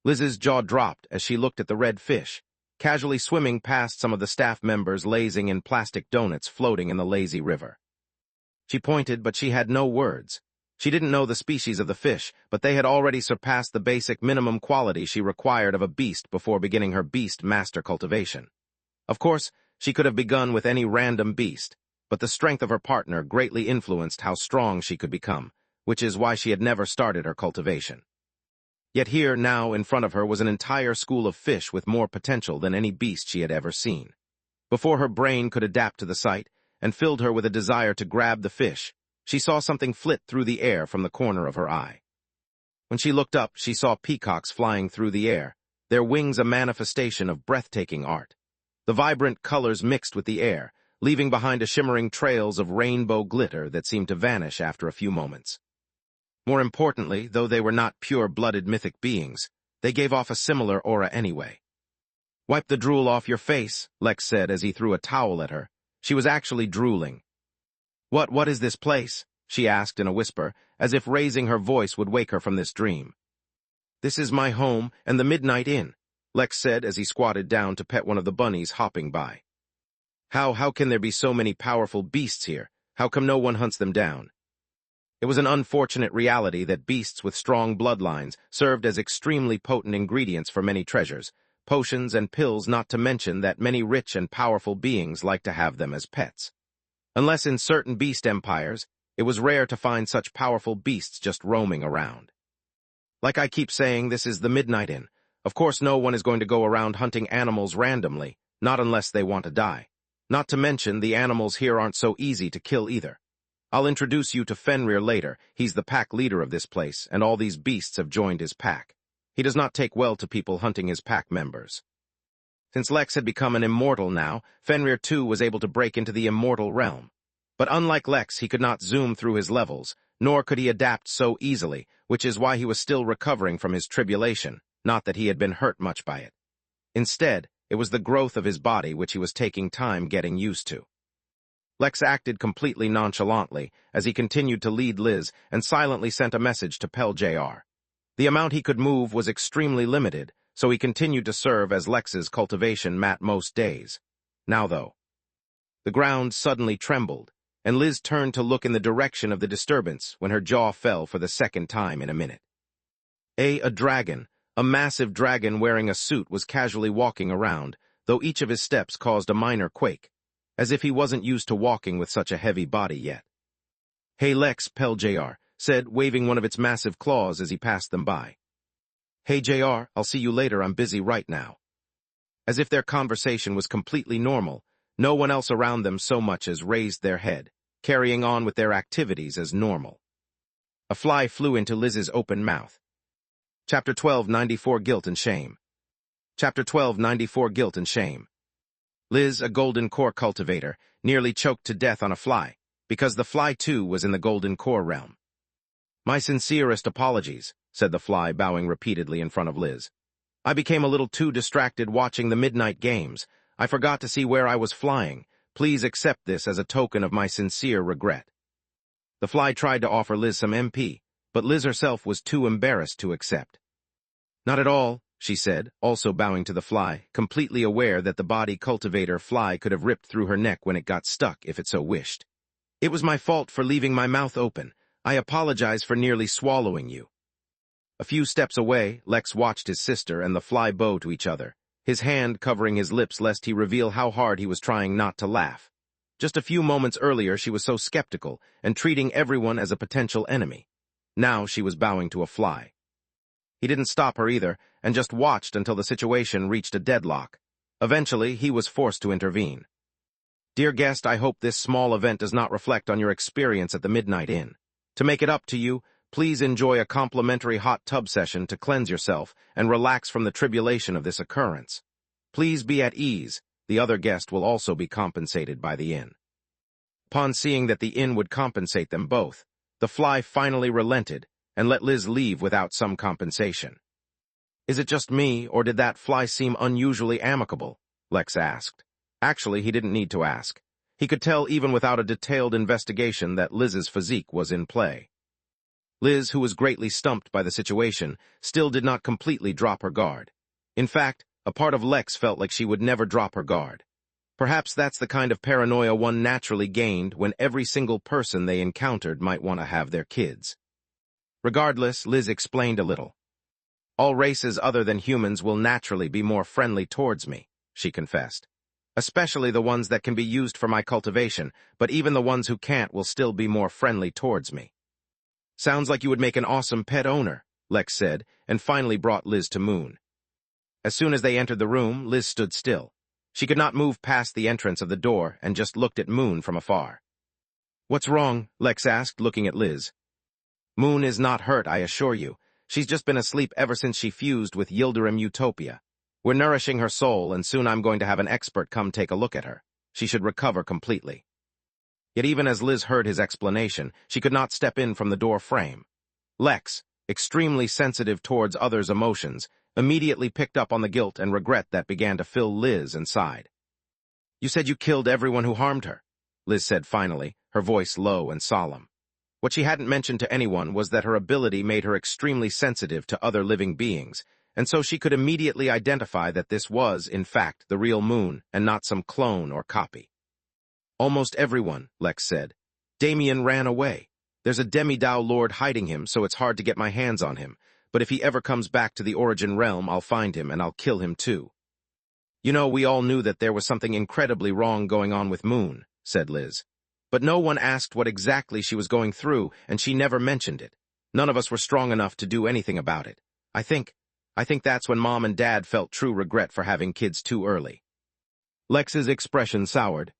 Liz's jaw dropped as she looked at the red fish, casually swimming past some of the staff members lazing in plastic donuts floating in the lazy river. She pointed, but she had no words. She didn't know the species of the fish, but they had already surpassed the basic minimum quality she required of a beast before beginning her Beast Master cultivation. Of course, she could have begun with any random beast, but the strength of her partner greatly influenced how strong she could become, which is why she had never started her cultivation. Yet here, now, in front of her was an entire school of fish with more potential than any beast she had ever seen. Before her brain could adapt to the sight, and filled her with a desire to grab the fish. She saw something flit through the air from the corner of her eye. When she looked up, she saw peacocks flying through the air, their wings a manifestation of breathtaking art. The vibrant colors mixed with the air, leaving behind a shimmering trails of rainbow glitter that seemed to vanish after a few moments. More importantly, though they were not pure-blooded mythic beings, they gave off a similar aura anyway. "Wipe the drool off your face," Lex said as he threw a towel at her. She was actually drooling. What is this place?" she asked in a whisper, as if raising her voice would wake her from this dream. "This is my home and the Midnight Inn," Lex said as he squatted down to pet one of the bunnies hopping by. How can there be so many powerful beasts here? How come no one hunts them down?" It was an unfortunate reality that beasts with strong bloodlines served as extremely potent ingredients for many treasures, potions and pills, not to mention that many rich and powerful beings like to have them as pets. Unless in certain beast empires, it was rare to find such powerful beasts just roaming around. Like I keep saying, this is the Midnight Inn. Of course no one is going to go around hunting animals randomly, not unless they want to die. Not to mention, the animals here aren't so easy to kill either. I'll introduce you to Fenrir later. He's the pack leader of this place, and all these beasts have joined his pack. He does not take well to people hunting his pack members. Since Lex had become an immortal now, Fenrir too was able to break into the immortal realm. But unlike Lex, he could not zoom through his levels, nor could he adapt so easily, which is why he was still recovering from his tribulation, not that he had been hurt much by it. Instead, it was the growth of his body which he was taking time getting used to. Lex acted completely nonchalantly as he continued to lead Liz and silently sent a message to Pel Jr. The amount he could move was extremely limited, so he continued to serve as Lex's cultivation mat most days. Now though, the ground suddenly trembled, and Liz turned to look in the direction of the disturbance when her jaw fell for the second time in a minute. A dragon, a massive dragon wearing a suit, was casually walking around, though each of his steps caused a minor quake, as if he wasn't used to walking with such a heavy body yet. "Hey Lex," Pel Jr. said, waving one of its massive claws as he passed them by. "Hey JR, I'll see you later, I'm busy right now." As if their conversation was completely normal, no one else around them so much as raised their head, carrying on with their activities as normal. A fly flew into Liz's open mouth. Chapter 1294 Guilt and Shame. Chapter 1294 Guilt and Shame. Liz, a golden core cultivator, nearly choked to death on a fly, because the fly too was in the golden core realm. "My sincerest apologies," said the fly, bowing repeatedly in front of Liz. "I became a little too distracted watching the midnight games. I forgot to see where I was flying. Please accept this as a token of my sincere regret." The fly tried to offer Liz some MP, but Liz herself was too embarrassed to accept. "Not at all," she said, also bowing to the fly, completely aware that the body cultivator fly could have ripped through her neck when it got stuck if it so wished. "It was my fault for leaving my mouth open. I apologize for nearly swallowing you." A few steps away, Lex watched his sister and the fly bow to each other, his hand covering his lips lest he reveal how hard he was trying not to laugh. Just a few moments earlier she was so skeptical and treating everyone as a potential enemy. Now she was bowing to a fly. He didn't stop her either, and just watched until the situation reached a deadlock. Eventually, he was forced to intervene. "Dear guest, I hope this small event does not reflect on your experience at the Midnight Inn. To make it up to you, please enjoy a complimentary hot tub session to cleanse yourself and relax from the tribulation of this occurrence. Please be at ease. The other guest will also be compensated by the inn." Upon seeing that the inn would compensate them both, the fly finally relented and let Liz leave without some compensation. "Is it just me, or did that fly seem unusually amicable?" Lex asked. Actually, he didn't need to ask. He could tell even without a detailed investigation that Liz's physique was in play. Liz, who was greatly stumped by the situation, still did not completely drop her guard. In fact, a part of Lex felt like she would never drop her guard. Perhaps that's the kind of paranoia one naturally gained when every single person they encountered might want to have their kids. Regardless, Liz explained a little. "All races other than humans will naturally be more friendly towards me," she confessed. "Especially the ones that can be used for my cultivation, but even the ones who can't will still be more friendly towards me." "Sounds like you would make an awesome pet owner," Lex said, and finally brought Liz to Moon. As soon as they entered the room, Liz stood still. She could not move past the entrance of the door and just looked at Moon from afar. "What's wrong?" Lex asked, looking at Liz. "Moon is not hurt, I assure you. She's just been asleep ever since she fused with Yildirim Utopia. We're nourishing her soul, and soon I'm going to have an expert come take a look at her. She should recover completely." Yet even as Liz heard his explanation, she could not step in from the door frame. Lex, extremely sensitive towards others' emotions, immediately picked up on the guilt and regret that began to fill Liz inside. "You said you killed everyone who harmed her," Liz said finally, her voice low and solemn. What she hadn't mentioned to anyone was that her ability made her extremely sensitive to other living beings, and so she could immediately identify that this was, in fact, the real Moon and not some clone or copy. "Almost everyone," Lex said. "Damien ran away. There's a demi-Dao lord hiding him, so it's hard to get my hands on him. But if he ever comes back to the Origin Realm, I'll find him and I'll kill him too." "You know, we all knew that there was something incredibly wrong going on with Moon," said Liz. "But no one asked what exactly she was going through, and she never mentioned it. None of us were strong enough to do anything about it. I think that's when Mom and Dad felt true regret for having kids too early." Lex's expression soured.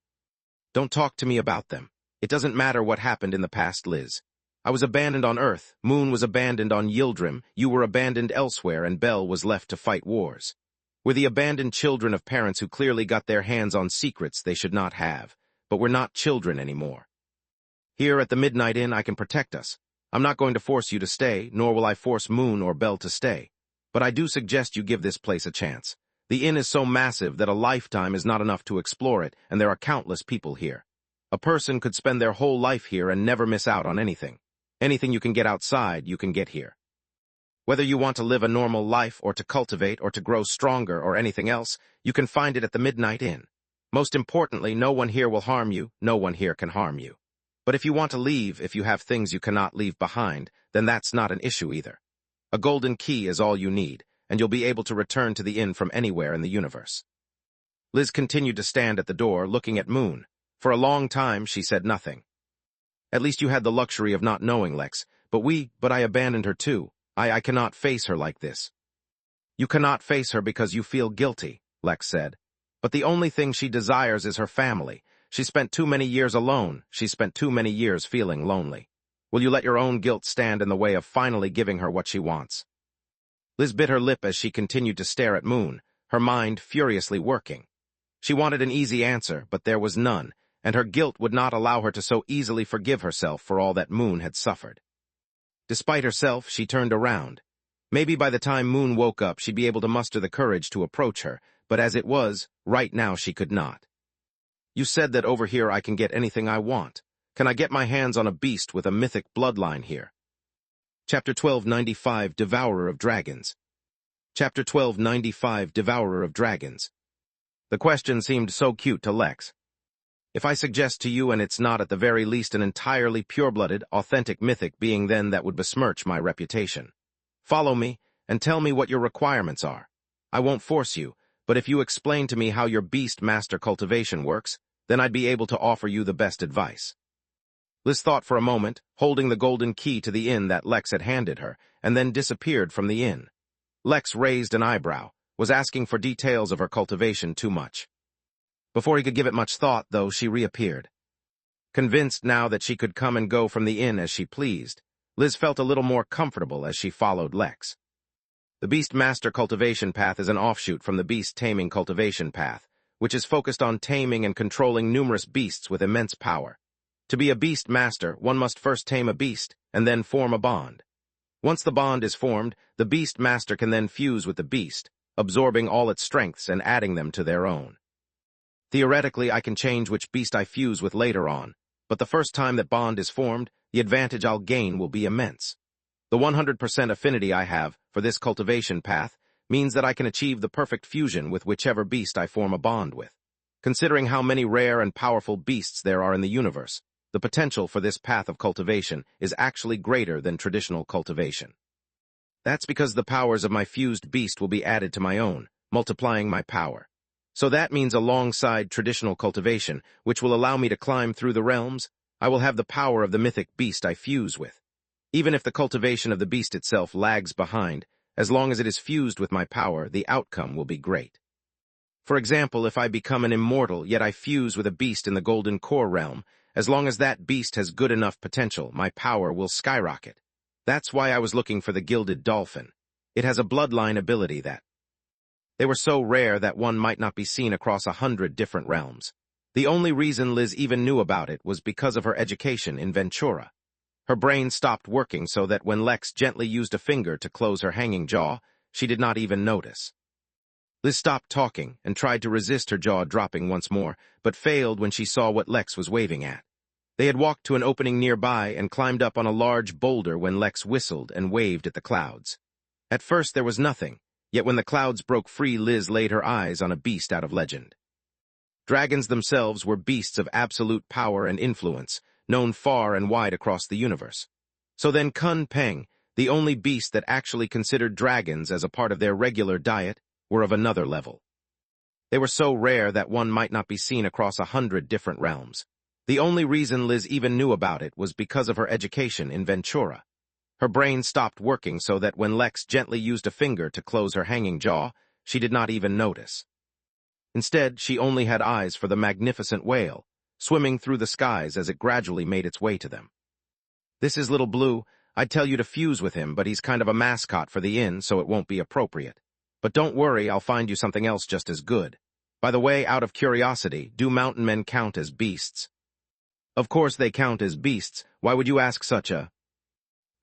"Don't talk to me about them. It doesn't matter what happened in the past, Liz. I was abandoned on Earth, Moon was abandoned on Yildirim, you were abandoned elsewhere, and Belle was left to fight wars. We're the abandoned children of parents who clearly got their hands on secrets they should not have, but we're not children anymore. Here at the Midnight Inn, I can protect us. I'm not going to force you to stay, nor will I force Moon or Belle to stay. But I do suggest you give this place a chance. The inn is so massive that a lifetime is not enough to explore it, and there are countless people here. A person could spend their whole life here and never miss out on anything. Anything you can get outside, you can get here. Whether you want to live a normal life or to cultivate or to grow stronger or anything else, you can find it at the Midnight Inn. Most importantly, no one here will harm you, no one here can harm you. But if you want to leave, if you have things you cannot leave behind, then that's not an issue either. A golden key is all you need, and you'll be able to return to the inn from anywhere in the universe." Liz continued to stand at the door, looking at Moon. For a long time, she said nothing. "At least you had the luxury of not knowing, Lex, but I abandoned her too. I cannot face her like this." "You cannot face her because you feel guilty," Lex said. "But the only thing she desires is her family. She spent too many years alone. She spent too many years feeling lonely. Will you let your own guilt stand in the way of finally giving her what she wants?" Liz bit her lip as she continued to stare at Moon, her mind furiously working. She wanted an easy answer, but there was none, and her guilt would not allow her to so easily forgive herself for all that Moon had suffered. Despite herself, she turned around. Maybe by the time Moon woke up, she'd be able to muster the courage to approach her, but as it was, right now she could not. "You said that over here I can get anything I want. Can I get my hands on a beast with a mythic bloodline here?" Chapter 1295, Devourer of Dragons. Chapter 1295, Devourer of Dragons. The question seemed so cute to Lex. "If I suggest to you and it's not at the very least an entirely pure-blooded, authentic mythic being, then that would besmirch my reputation. Follow me, and tell me what your requirements are. I won't force you, but if you explain to me how your beast master cultivation works, then I'd be able to offer you the best advice." Liz thought for a moment, holding the golden key to the inn that Lex had handed her, and then disappeared from the inn. Lex raised an eyebrow, was asking for details of her cultivation too much. Before he could give it much thought, though, she reappeared. Convinced now that she could come and go from the inn as she pleased, Liz felt a little more comfortable as she followed Lex. The Beast Master cultivation path is an offshoot from the Beast Taming cultivation path, which is focused on taming and controlling numerous beasts with immense power. To be a Beast Master, one must first tame a beast, and then form a bond. Once the bond is formed, the Beast Master can then fuse with the beast, absorbing all its strengths and adding them to their own. Theoretically, I can change which beast I fuse with later on, but the first time that bond is formed, the advantage I'll gain will be immense. The 100% affinity I have for this cultivation path means that I can achieve the perfect fusion with whichever beast I form a bond with. Considering how many rare and powerful beasts there are in the universe, the potential for this path of cultivation is actually greater than traditional cultivation. That's because the powers of my fused beast will be added to my own, multiplying my power. So that means alongside traditional cultivation, which will allow me to climb through the realms, I will have the power of the mythic beast I fuse with. Even if the cultivation of the beast itself lags behind, as long as it is fused with my power, the outcome will be great. For example, if I become an immortal, yet I fuse with a beast in the Golden Core realm, as long as that beast has good enough potential, my power will skyrocket. That's why I was looking for the Gilded Dolphin. It has a bloodline ability that they were so rare that one might not be seen across 100 different realms. The only reason Liz even knew about it was because of her education in Ventura. Her brain stopped working so that when Lex gently used a finger to close her hanging jaw, she did not even notice. Liz stopped talking and tried to resist her jaw dropping once more, but failed when she saw what Lex was waving at. They had walked to an opening nearby and climbed up on a large boulder when Lex whistled and waved at the clouds. At first there was nothing, yet when the clouds broke free, Liz laid her eyes on a beast out of legend. Dragons themselves were beasts of absolute power and influence, known far and wide across the universe. So then Kun Peng, the only beast that actually considered dragons as a part of their regular diet, were of another level. They were so rare that one might not be seen across 100 different realms. The only reason Liz even knew about it was because of her education in Ventura. Her brain stopped working so that when Lex gently used a finger to close her hanging jaw, she did not even notice. Instead, she only had eyes for the magnificent whale, swimming through the skies as it gradually made its way to them. This is Little Blue. I'd tell you to fuse with him, but he's kind of a mascot for the inn, so it won't be appropriate. But don't worry, I'll find you something else just as good. By the way, out of curiosity, do mountain men count as beasts? Of course they count as beasts. Why would you ask such a...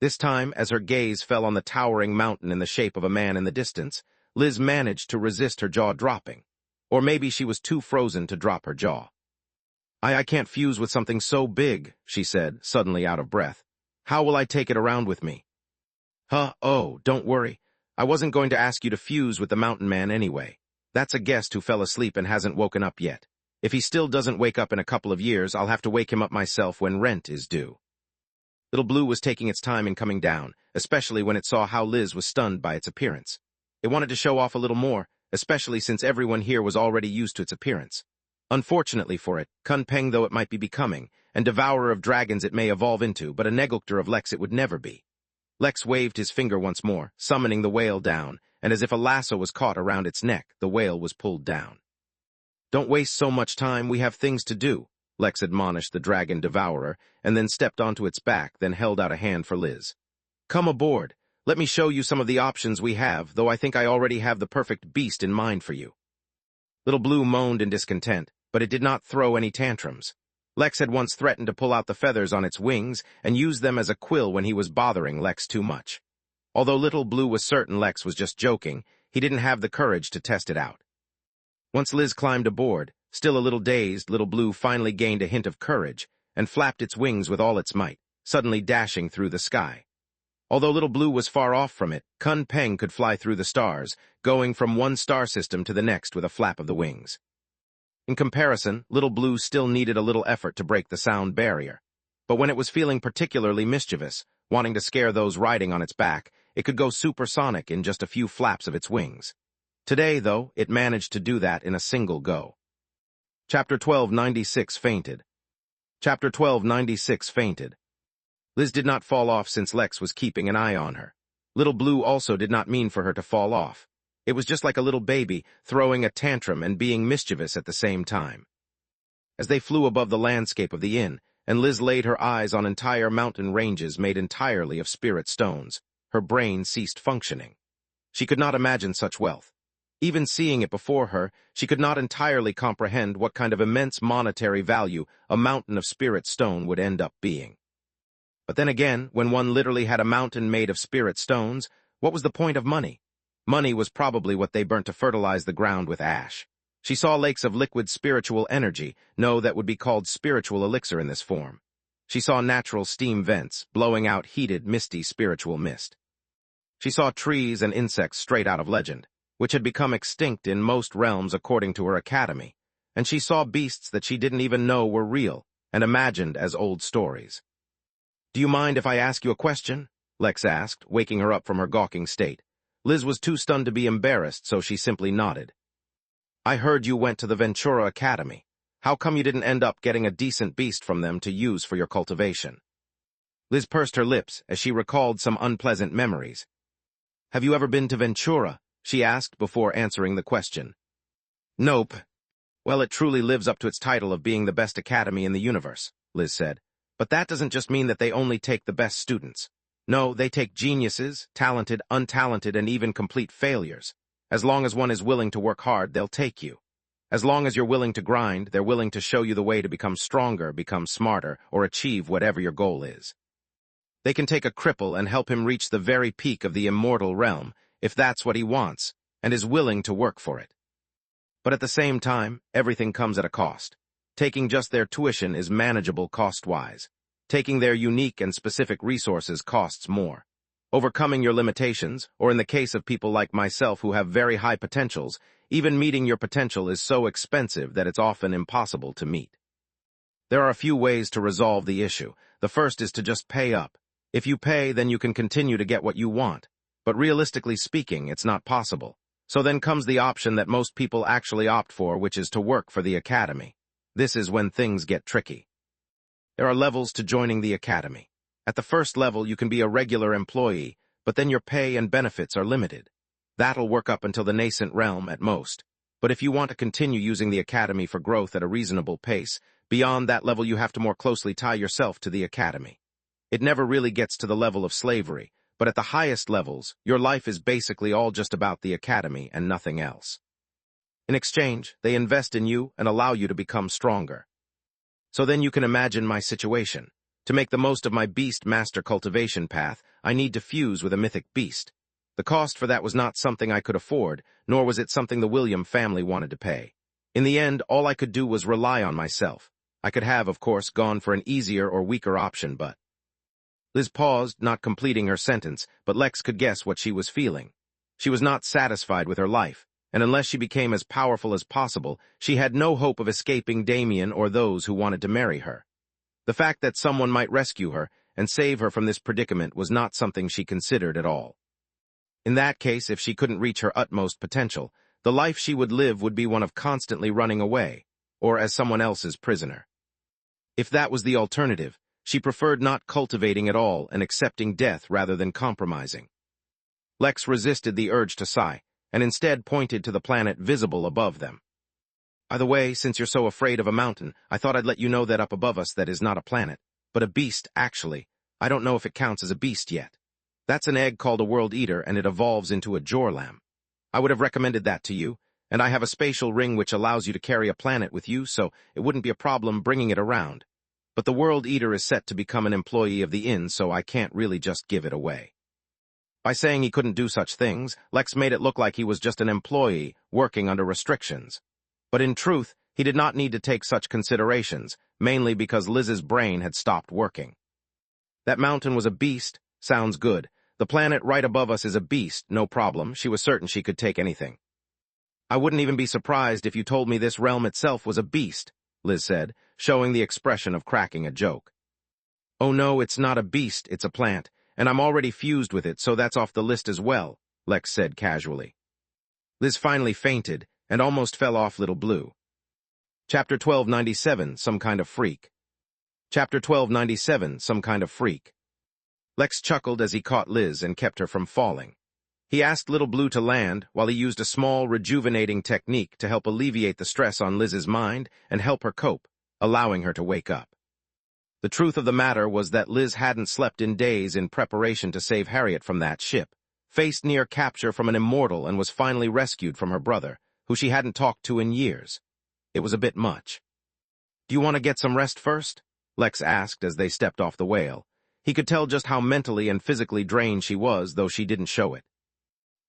This time, as her gaze fell on the towering mountain in the shape of a man in the distance, Liz managed to resist her jaw dropping. Or maybe she was too frozen to drop her jaw. I can't fuse with something so big, she said, suddenly out of breath. How will I take it around with me? Oh, don't worry. I wasn't going to ask you to fuse with the mountain man anyway. That's a guest who fell asleep and hasn't woken up yet. If he still doesn't wake up in a couple of years, I'll have to wake him up myself when rent is due. Little Blue was taking its time in coming down, especially when it saw how Liz was stunned by its appearance. It wanted to show off a little more, especially since everyone here was already used to its appearance. Unfortunately for it, Kun Peng though it might be becoming, and devourer of dragons it may evolve into, but a neglector of Lex it would never be. Lex waved his finger once more, summoning the whale down, and as if a lasso was caught around its neck, the whale was pulled down. Don't waste so much time, we have things to do, Lex admonished the dragon devourer, and then stepped onto its back, then held out a hand for Liz. Come aboard. Let me show you some of the options we have, though I think I already have the perfect beast in mind for you. Little Blue moaned in discontent, but it did not throw any tantrums. Lex had once threatened to pull out the feathers on its wings and use them as a quill when he was bothering Lex too much. Although Little Blue was certain Lex was just joking, he didn't have the courage to test it out. Once Liz climbed aboard, still a little dazed, Little Blue finally gained a hint of courage and flapped its wings with all its might, suddenly dashing through the sky. Although Little Blue was far off from it, Kun Peng could fly through the stars, going from one star system to the next with a flap of the wings. In comparison, Little Blue still needed a little effort to break the sound barrier. But when it was feeling particularly mischievous, wanting to scare those riding on its back, it could go supersonic in just a few flaps of its wings. Today, though, it managed to do that in a single go. Chapter 1296 fainted. Chapter 1296 fainted. Liz did not fall off since Lex was keeping an eye on her. Little Blue also did not mean for her to fall off. It was just like a little baby, throwing a tantrum and being mischievous at the same time. As they flew above the landscape of the inn, and Liz laid her eyes on entire mountain ranges made entirely of spirit stones, her brain ceased functioning. She could not imagine such wealth. Even seeing it before her, she could not entirely comprehend what kind of immense monetary value a mountain of spirit stone would end up being. But then again, when one literally had a mountain made of spirit stones, what was the point of money? Money was probably what they burnt to fertilize the ground with ash. She saw lakes of liquid spiritual energy, that would be called spiritual elixir in this form. She saw natural steam vents, blowing out heated, misty spiritual mist. She saw trees and insects straight out of legend, which had become extinct in most realms according to her academy, and she saw beasts that she didn't even know were real, and imagined as old stories. Do you mind if I ask you a question? Lex asked, waking her up from her gawking state. Liz was too stunned to be embarrassed, so she simply nodded. I heard you went to the Ventura Academy. How come you didn't end up getting a decent beast from them to use for your cultivation? Liz pursed her lips as she recalled some unpleasant memories. Have you ever been to Ventura? She asked before answering the question. Nope. Well, it truly lives up to its title of being the best academy in the universe, Liz said. But that doesn't just mean that they only take the best students. No, they take geniuses, talented, untalented, and even complete failures. As long as one is willing to work hard, they'll take you. As long as you're willing to grind, they're willing to show you the way to become stronger, become smarter, or achieve whatever your goal is. They can take a cripple and help him reach the very peak of the immortal realm, if that's what he wants, and is willing to work for it. But at the same time, everything comes at a cost. Taking just their tuition is manageable cost-wise. Taking their unique and specific resources costs more. Overcoming your limitations, or in the case of people like myself who have very high potentials, even meeting your potential is so expensive that it's often impossible to meet. There are a few ways to resolve the issue. The first is to just pay up. If you pay, then you can continue to get what you want. But realistically speaking, it's not possible. So then comes the option that most people actually opt for, which is to work for the academy. This is when things get tricky. There are levels to joining the academy. At the first level, you can be a regular employee, but then your pay and benefits are limited. That'll work up until the nascent realm at most. But if you want to continue using the academy for growth at a reasonable pace, beyond that level you have to more closely tie yourself to the academy. It never really gets to the level of slavery, but at the highest levels, your life is basically all just about the academy and nothing else. In exchange, they invest in you and allow you to become stronger. So then you can imagine my situation. To make the most of my beast master cultivation path, I need to fuse with a mythic beast. The cost for that was not something I could afford, nor was it something the William family wanted to pay. In the end, all I could do was rely on myself. I could have, of course, gone for an easier or weaker option, but... Liz paused, not completing her sentence, but Lex could guess what she was feeling. She was not satisfied with her life, and unless she became as powerful as possible, she had no hope of escaping Damien or those who wanted to marry her. The fact that someone might rescue her and save her from this predicament was not something she considered at all. In that case, if she couldn't reach her utmost potential, the life she would live would be one of constantly running away, or as someone else's prisoner. If that was the alternative, she preferred not cultivating at all and accepting death rather than compromising. Lex resisted the urge to sigh, and instead pointed to the planet visible above them. By the way, since you're so afraid of a mountain, I thought I'd let you know that up above us that is not a planet, but a beast, actually. I don't know if it counts as a beast yet. That's an egg called a world eater, and it evolves into a jorlam. I would have recommended that to you, and I have a spatial ring which allows you to carry a planet with you, so it wouldn't be a problem bringing it around. But the world eater is set to become an employee of the inn, so I can't really just give it away. By saying he couldn't do such things, Lex made it look like he was just an employee, working under restrictions. But in truth, he did not need to take such considerations, mainly because Liz's brain had stopped working. That mountain was a beast? Sounds good. The planet right above us is a beast, no problem. She was certain she could take anything. I wouldn't even be surprised if you told me this realm itself was a beast, Liz said, showing the expression of cracking a joke. Oh no, it's not a beast, it's a plant, and I'm already fused with it, so that's off the list as well, Lex said casually. Liz finally fainted, and almost fell off Little Blue. Chapter 1297, Some Kind of Freak. Chapter 1297, Some Kind of Freak. Lex chuckled as he caught Liz and kept her from falling. He asked Little Blue to land while he used a small, rejuvenating technique to help alleviate the stress on Liz's mind and help her cope, allowing her to wake up. The truth of the matter was that Liz hadn't slept in days in preparation to save Harriet from that ship, faced near capture from an immortal and was finally rescued from her brother, who she hadn't talked to in years. It was a bit much. Do you want to get some rest first? Lex asked as they stepped off the whale. He could tell just how mentally and physically drained she was, though she didn't show it.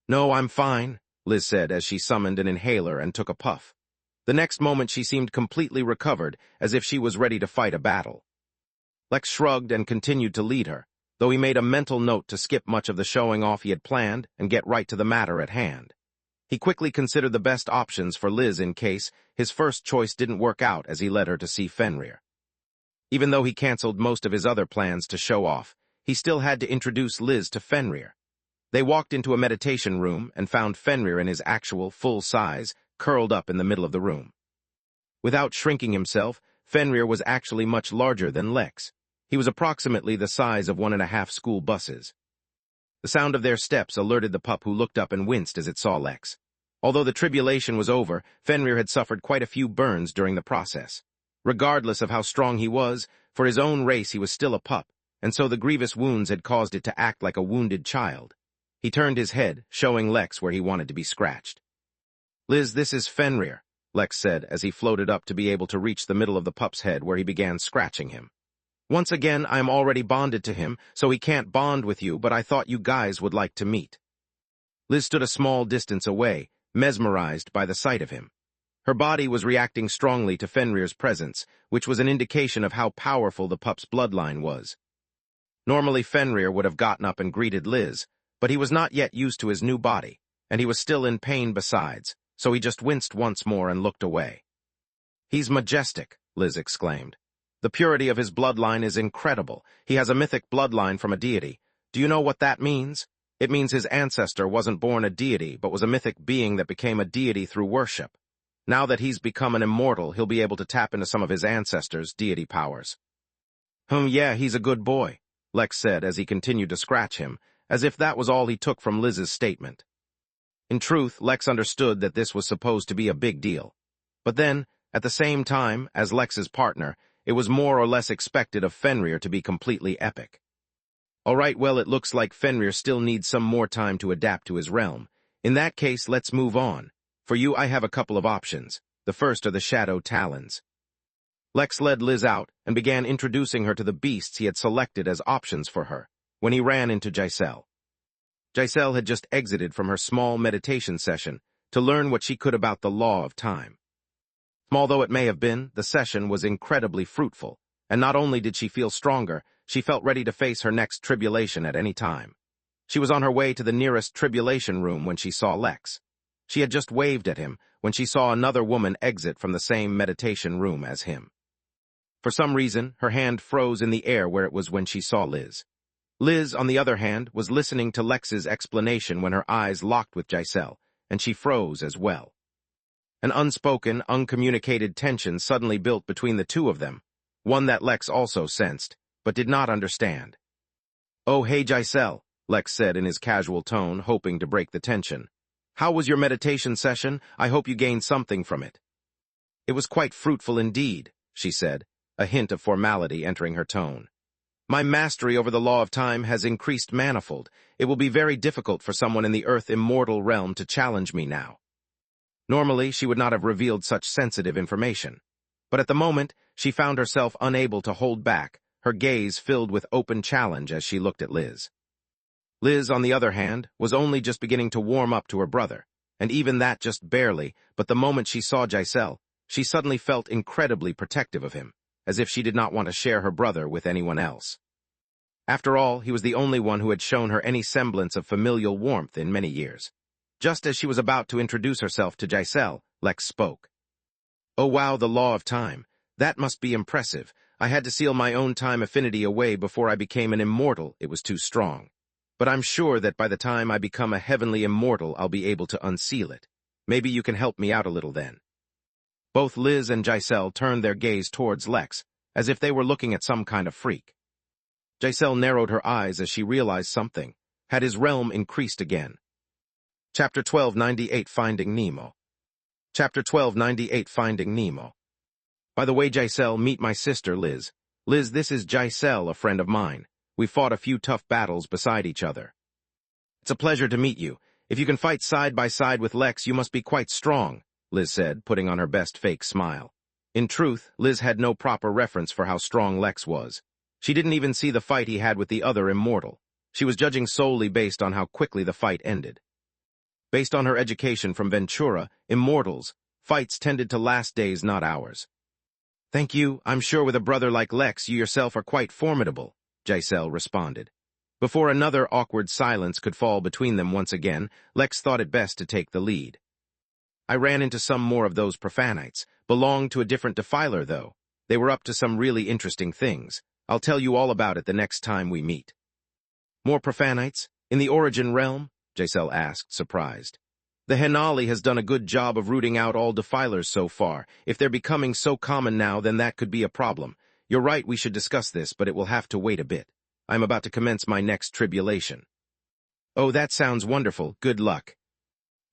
No, I'm fine, Liz said as she summoned an inhaler and took a puff. The next moment she seemed completely recovered, as if she was ready to fight a battle. Lex shrugged and continued to lead her, though he made a mental note to skip much of the showing off he had planned and get right to the matter at hand. He quickly considered the best options for Liz in case his first choice didn't work out as he led her to see Fenrir. Even though he canceled most of his other plans to show off, he still had to introduce Liz to Fenrir. They walked into a meditation room and found Fenrir in his actual, full size, curled up in the middle of the room. Without shrinking himself, Fenrir was actually much larger than Lex. He was approximately the size of 1.5 school buses. The sound of their steps alerted the pup, who looked up and winced as it saw Lex. Although the tribulation was over, Fenrir had suffered quite a few burns during the process. Regardless of how strong he was, for his own race he was still a pup, and so the grievous wounds had caused it to act like a wounded child. He turned his head, showing Lex where he wanted to be scratched. "Liz, this is Fenrir," Lex said as he floated up to be able to reach the middle of the pup's head where he began scratching him. "Once again, I am already bonded to him, so he can't bond with you, but I thought you guys would like to meet." Liz stood a small distance away, mesmerized by the sight of him. Her body was reacting strongly to Fenrir's presence, which was an indication of how powerful the pup's bloodline was. Normally Fenrir would have gotten up and greeted Liz, but he was not yet used to his new body, and he was still in pain besides, so he just winced once more and looked away. "He's majestic," Liz exclaimed. "The purity of his bloodline is incredible. He has a mythic bloodline from a deity. Do you know what that means? It means his ancestor wasn't born a deity, but was a mythic being that became a deity through worship. Now that he's become an immortal, he'll be able to tap into some of his ancestors' deity powers." Yeah, he's a good boy," Lex said as he continued to scratch him, as if that was all he took from Liz's statement. In truth, Lex understood that this was supposed to be a big deal. But then, at the same time, as Lex's partner, it was more or less expected of Fenrir to be completely epic. "All right, well, it looks like Fenrir still needs some more time to adapt to his realm. In that case, let's move on. For you, I have a couple of options. The first are the Shadow Talons." Lex led Liz out and began introducing her to the beasts he had selected as options for her, when he ran into Giselle. Giselle had just exited from her small meditation session to learn what she could about the law of time. Small though it may have been, the session was incredibly fruitful, and not only did she feel stronger, she felt ready to face her next tribulation at any time. She was on her way to the nearest tribulation room when she saw Lex. She had just waved at him when she saw another woman exit from the same meditation room as him. For some reason, her hand froze in the air where it was when she saw Liz. Liz, on the other hand, was listening to Lex's explanation when her eyes locked with Giselle, and she froze as well. An unspoken, uncommunicated tension suddenly built between the two of them, one that Lex also sensed, but did not understand. "Oh, hey, Giselle," Lex said in his casual tone, hoping to break the tension. "How was your meditation session? I hope you gained something from it." "It was quite fruitful indeed," she said, a hint of formality entering her tone. "My mastery over the law of time has increased manifold. It will be very difficult for someone in the Earth immortal realm to challenge me now." Normally, she would not have revealed such sensitive information. But at the moment, she found herself unable to hold back, her gaze filled with open challenge as she looked at Liz. Liz, on the other hand, was only just beginning to warm up to her brother, and even that just barely, but the moment she saw Giselle, she suddenly felt incredibly protective of him, as if she did not want to share her brother with anyone else. After all, he was the only one who had shown her any semblance of familial warmth in many years. Just as she was about to introduce herself to Giselle, Lex spoke. "Oh wow, the law of time. That must be impressive. I had to seal my own time affinity away before I became an immortal. It was too strong. But I'm sure that by the time I become a heavenly immortal, I'll be able to unseal it. Maybe you can help me out a little then." Both Liz and Giselle turned their gaze towards Lex, as if they were looking at some kind of freak. Giselle narrowed her eyes as she realized something. Had his realm increased again? Chapter 1298 Finding Nemo. Chapter 1298 Finding Nemo. "By the way, Giselle, meet my sister, Liz. Liz, this is Giselle, a friend of mine. We fought a few tough battles beside each other." "It's a pleasure to meet you. If you can fight side by side with Lex, you must be quite strong," Liz said, putting on her best fake smile. In truth, Liz had no proper reference for how strong Lex was. She didn't even see the fight he had with the other immortal. She was judging solely based on how quickly the fight ended. Based on her education from Ventura, immortals, fights tended to last days, not hours. "Thank you. I'm sure with a brother like Lex, you yourself are quite formidable," Giselle responded. Before another awkward silence could fall between them once again, Lex thought it best to take the lead. "I ran into some more of those profanites. Belonged to a different defiler, though. They were up to some really interesting things. I'll tell you all about it the next time we meet." "More profanites? In the Origin realm?" Giselle asked, surprised. "The Henali has done a good job of rooting out all defilers so far. If they're becoming so common now, then that could be a problem. You're right, we should discuss this, but it will have to wait a bit. I'm about to commence my next tribulation." "Oh, that sounds wonderful. Good luck."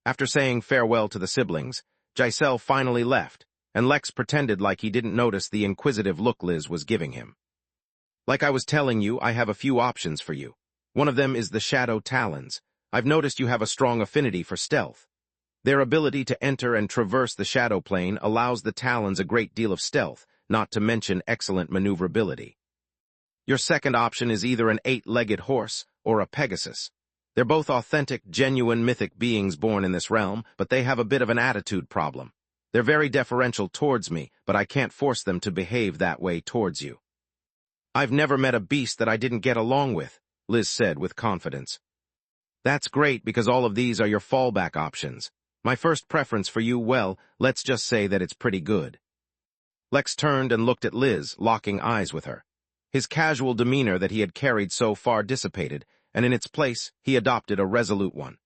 After saying farewell to the siblings, Giselle finally left, and Lex pretended like he didn't notice the inquisitive look Liz was giving him. Like I was telling you, I have a few options for you. One of them is the Shadow Talons. I've noticed you have a strong affinity for stealth. Their ability to enter and traverse the shadow plane allows the Talons a great deal of stealth, not to mention excellent maneuverability. Your second option is either an 8-legged horse or a Pegasus. They're both authentic, genuine mythic beings born in this realm, but they have a bit of an attitude problem. They're very deferential towards me, but I can't force them to behave that way towards you. I've never met a beast that I didn't get along with, Liz said with confidence. That's great because all of these are your fallback options. My first preference for you, well, let's just say that it's pretty good. Lex turned and looked at Liz, locking eyes with her. His casual demeanor that he had carried so far dissipated, and in its place, he adopted a resolute one.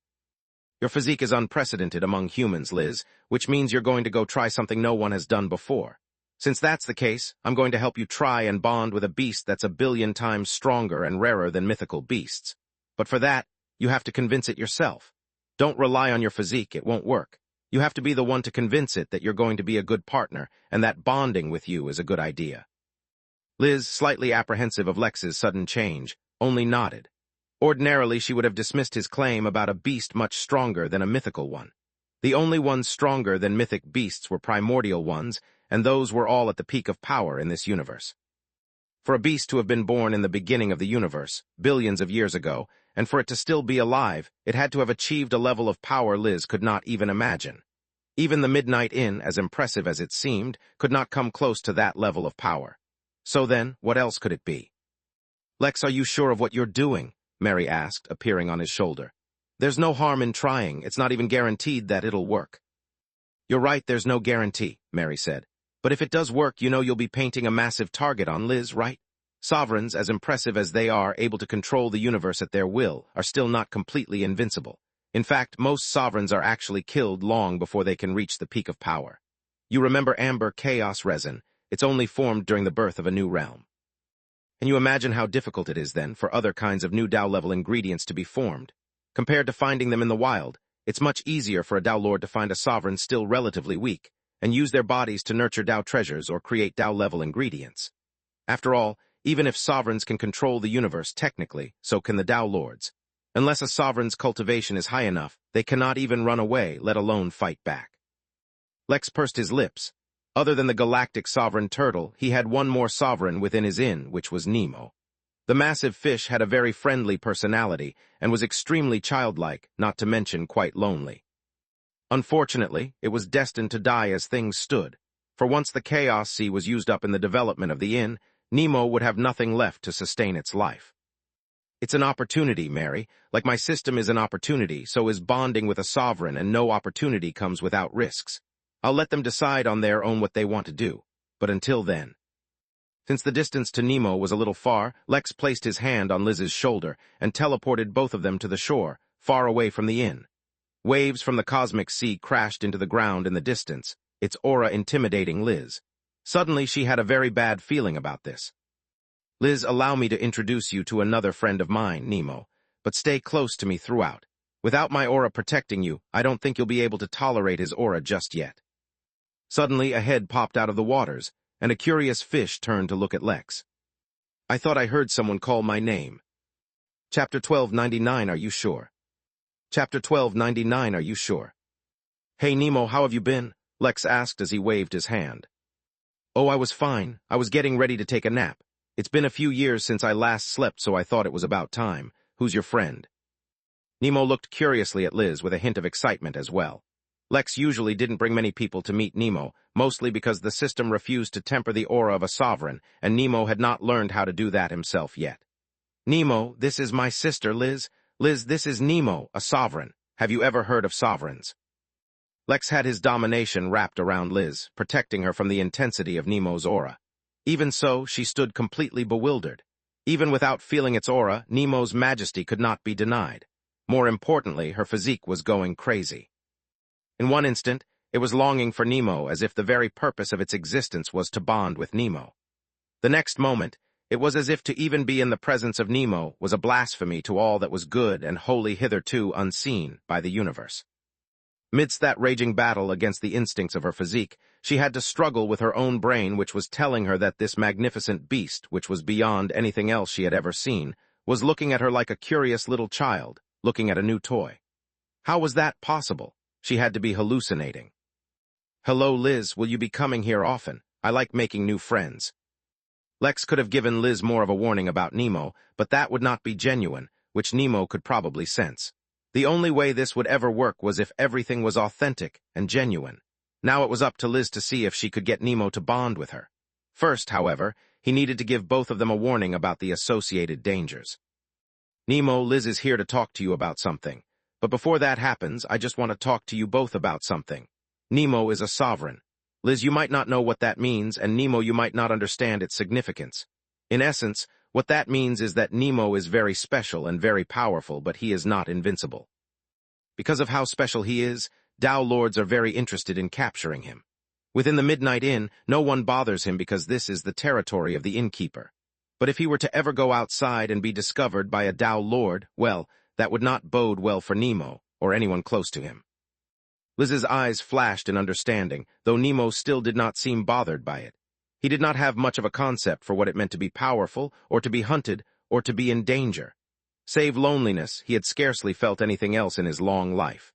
Your physique is unprecedented among humans, Liz, which means you're going to go try something no one has done before. Since that's the case, I'm going to help you try and bond with a beast that's 1,000,000,000 times stronger and rarer than mythical beasts. But for that, you have to convince it yourself. Don't rely on your physique, it won't work. You have to be the one to convince it that you're going to be a good partner, and that bonding with you is a good idea. Liz, slightly apprehensive of Lex's sudden change, only nodded. Ordinarily, she would have dismissed his claim about a beast much stronger than a mythical one. The only ones stronger than mythic beasts were primordial ones, and those were all at the peak of power in this universe. For a beast to have been born in the beginning of the universe, billions of years ago, and for it to still be alive, it had to have achieved a level of power Liz could not even imagine. Even the Midnight Inn, as impressive as it seemed, could not come close to that level of power. So then, what else could it be? Lex, are you sure of what you're doing? Mary asked, appearing on his shoulder. There's no harm in trying. It's not even guaranteed that it'll work. You're right, there's no guarantee, Mary said. But if it does work, you know you'll be painting a massive target on Liz, right? Sovereigns, as impressive as they are, able to control the universe at their will, are still not completely invincible. In fact, most sovereigns are actually killed long before they can reach the peak of power. You remember amber chaos resin? It's only formed during the birth of a new realm. Can you imagine how difficult it is, then, for other kinds of new Dao-level ingredients to be formed? Compared to finding them in the wild, it's much easier for a Dao Lord to find a sovereign still relatively weak, and use their bodies to nurture Dao treasures or create Dao-level ingredients. After all, even if sovereigns can control the universe technically, so can the Dao Lords. Unless a sovereign's cultivation is high enough, they cannot even run away, let alone fight back. Lex pursed his lips. Other than the galactic sovereign turtle, he had one more sovereign within his inn, which was Nemo. The massive fish had a very friendly personality and was extremely childlike, not to mention quite lonely. Unfortunately, it was destined to die as things stood, for once the Chaos Sea was used up in the development of the inn, Nemo would have nothing left to sustain its life. It's an opportunity, Mary. Like my system is an opportunity, so is bonding with a sovereign, and no opportunity comes without risks. I'll let them decide on their own what they want to do, but until then. Since the distance to Nemo was a little far, Lex placed his hand on Liz's shoulder and teleported both of them to the shore, far away from the inn. Waves from the cosmic sea crashed into the ground in the distance, its aura intimidating Liz. Suddenly, she had a very bad feeling about this. Liz, allow me to introduce you to another friend of mine, Nemo, but stay close to me throughout. Without my aura protecting you, I don't think you'll be able to tolerate his aura just yet. Suddenly, a head popped out of the waters, and a curious fish turned to look at Lex. I thought I heard someone call my name. Chapter 1299, are you sure? Chapter 1299, are you sure? Hey Nemo, how have you been? Lex asked as he waved his hand. Oh, I was fine. I was getting ready to take a nap. It's been a few years since I last slept, so I thought it was about time. Who's your friend? Nemo looked curiously at Liz with a hint of excitement as well. Lex usually didn't bring many people to meet Nemo, mostly because the system refused to temper the aura of a sovereign, and Nemo had not learned how to do that himself yet. Nemo, this is my sister, Liz. Liz, this is Nemo, a sovereign. Have you ever heard of sovereigns? Lex had his domination wrapped around Liz, protecting her from the intensity of Nemo's aura. Even so, she stood completely bewildered. Even without feeling its aura, Nemo's majesty could not be denied. More importantly, her physique was going crazy. In one instant, it was longing for Nemo as if the very purpose of its existence was to bond with Nemo. The next moment, it was as if to even be in the presence of Nemo was a blasphemy to all that was good and holy hitherto unseen by the universe. Midst that raging battle against the instincts of her physique, she had to struggle with her own brain, which was telling her that this magnificent beast, which was beyond anything else she had ever seen, was looking at her like a curious little child, looking at a new toy. How was that possible? She had to be hallucinating. "Hello, Liz, will you be coming here often? I like making new friends." Lex could have given Liz more of a warning about Nemo, but that would not be genuine, which Nemo could probably sense. The only way this would ever work was if everything was authentic and genuine. Now it was up to Liz to see if she could get Nemo to bond with her. First, however, he needed to give both of them a warning about the associated dangers. "Nemo, Liz is here to talk to you about something. But before that happens, I just want to talk to you both about something. Nemo is a sovereign. Liz, you might not know what that means, and Nemo, you might not understand its significance. In essence, what that means is that Nemo is very special and very powerful, but he is not invincible. Because of how special he is, Tao Lords are very interested in capturing him. Within the Midnight Inn, no one bothers him because this is the territory of the Innkeeper. But if he were to ever go outside and be discovered by a Tao Lord, well, that would not bode well for Nemo, or anyone close to him." Liz's eyes flashed in understanding, though Nemo still did not seem bothered by it. He did not have much of a concept for what it meant to be powerful, or to be hunted, or to be in danger. Save loneliness, he had scarcely felt anything else in his long life.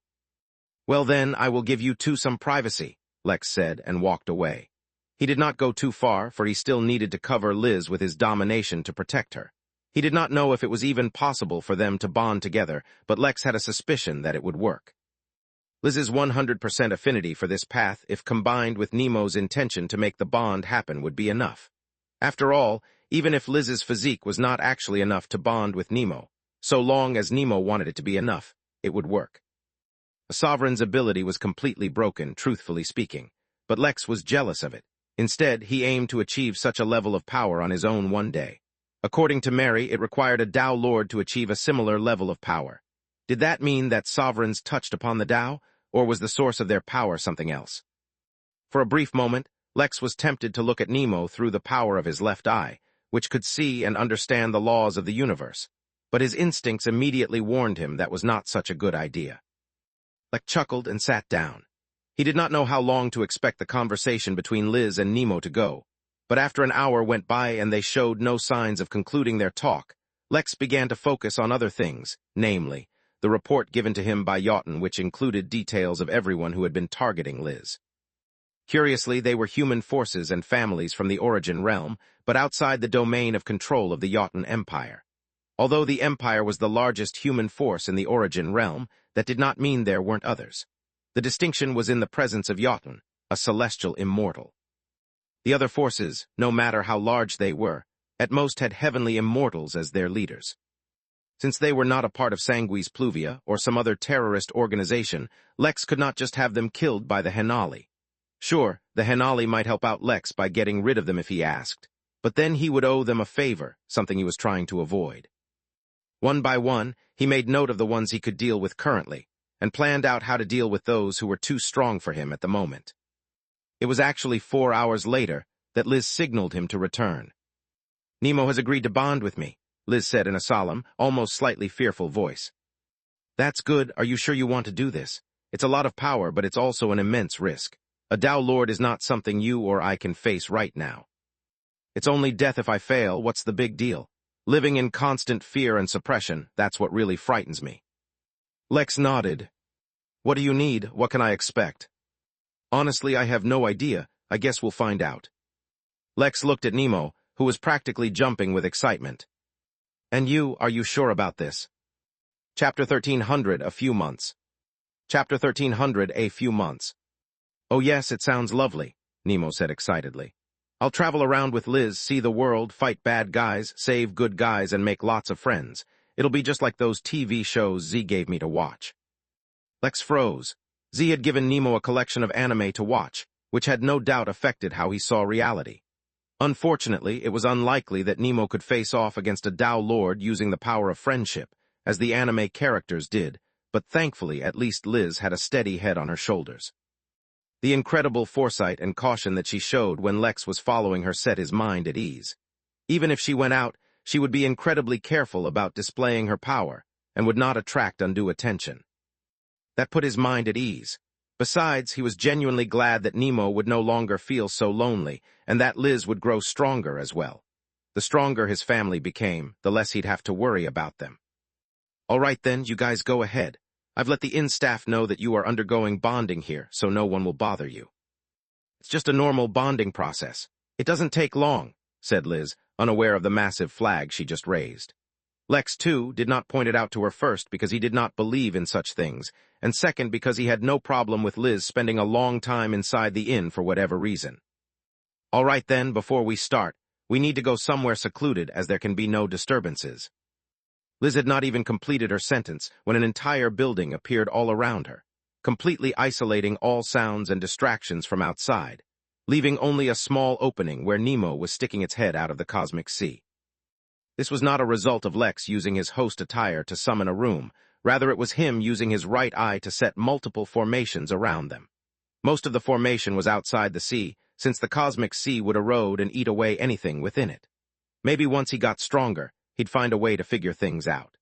"Well then, I will give you two some privacy," Lex said, and walked away. He did not go too far, for he still needed to cover Liz with his domination to protect her. He did not know if it was even possible for them to bond together, but Lex had a suspicion that it would work. Liz's 100% affinity for this path, if combined with Nemo's intention to make the bond happen, would be enough. After all, even if Liz's physique was not actually enough to bond with Nemo, so long as Nemo wanted it to be enough, it would work. A sovereign's ability was completely broken, truthfully speaking, but Lex was jealous of it. Instead, he aimed to achieve such a level of power on his own one day. According to Mary, it required a Tao Lord to achieve a similar level of power. Did that mean that sovereigns touched upon the Tao, or was the source of their power something else? For a brief moment, Lex was tempted to look at Nemo through the power of his left eye, which could see and understand the laws of the universe, but his instincts immediately warned him that was not such a good idea. Lex chuckled and sat down. He did not know how long to expect the conversation between Liz and Nemo to go, but after an hour went by and they showed no signs of concluding their talk, Lex began to focus on other things, namely, the report given to him by Jotun, which included details of everyone who had been targeting Liz. Curiously, they were human forces and families from the Origin realm, but outside the domain of control of the Jotun Empire. Although the Empire was the largest human force in the Origin realm, that did not mean there weren't others. The distinction was in the presence of Jotun, a celestial immortal. The other forces, no matter how large they were, at most had heavenly immortals as their leaders. Since they were not a part of Sanguis Pluvia or some other terrorist organization, Lex could not just have them killed by the Henali. Sure, the Henali might help out Lex by getting rid of them if he asked, but then he would owe them a favor, something he was trying to avoid. One by one, he made note of the ones he could deal with currently, and planned out how to deal with those who were too strong for him at the moment. It was actually 4 hours later that Liz signaled him to return. "Nemo has agreed to bond with me," Liz said in a solemn, almost slightly fearful voice. "That's good. Are you sure you want to do this? It's a lot of power, but it's also an immense risk. A Tao Lord is not something you or I can face right now. It's only death if I fail. What's the big deal? Living in constant fear and suppression, that's what really frightens me." Lex nodded. "What do you need? What can I expect?" "Honestly, I have no idea. I guess we'll find out." Lex looked at Nemo, who was practically jumping with excitement. "And you, are you sure about this?" Chapter 1300, A Few Months. Chapter 1300, A Few Months. "Oh yes, it sounds lovely," Nemo said excitedly. "I'll travel around with Liz, see the world, fight bad guys, save good guys, and make lots of friends. It'll be just like those TV shows Z gave me to watch." Lex froze. Z had given Nemo a collection of anime to watch, which had no doubt affected how he saw reality. Unfortunately, it was unlikely that Nemo could face off against a Tao Lord using the power of friendship, as the anime characters did, but thankfully at least Liz had a steady head on her shoulders. The incredible foresight and caution that she showed when Lex was following her set his mind at ease. Even if she went out, she would be incredibly careful about displaying her power, and would not attract undue attention. That put his mind at ease, Besides, he was genuinely glad that Nemo would no longer feel so lonely, and that Liz would grow stronger as well. The stronger his family became, the less he'd have to worry about them. All right then, you guys go ahead. I've let the inn staff know that you are undergoing bonding here, so no one will bother you. It's just a normal bonding process. It doesn't take long, said Liz, unaware of the massive flag she just raised. Lex, too, did not point it out to her first because he did not believe in such things, and second because he had no problem with Liz spending a long time inside the inn for whatever reason. All right then, before we start, we need to go somewhere secluded as there can be no disturbances. Liz had not even completed her sentence when an entire building appeared all around her, completely isolating all sounds and distractions from outside, leaving only a small opening where Nemo was sticking its head out of the cosmic sea. This was not a result of Lex using his host attire to summon a room, rather it was him using his right eye to set multiple formations around them. Most of the formation was outside the sea, since the cosmic sea would erode and eat away anything within it. Maybe once he got stronger, he'd find a way to figure things out.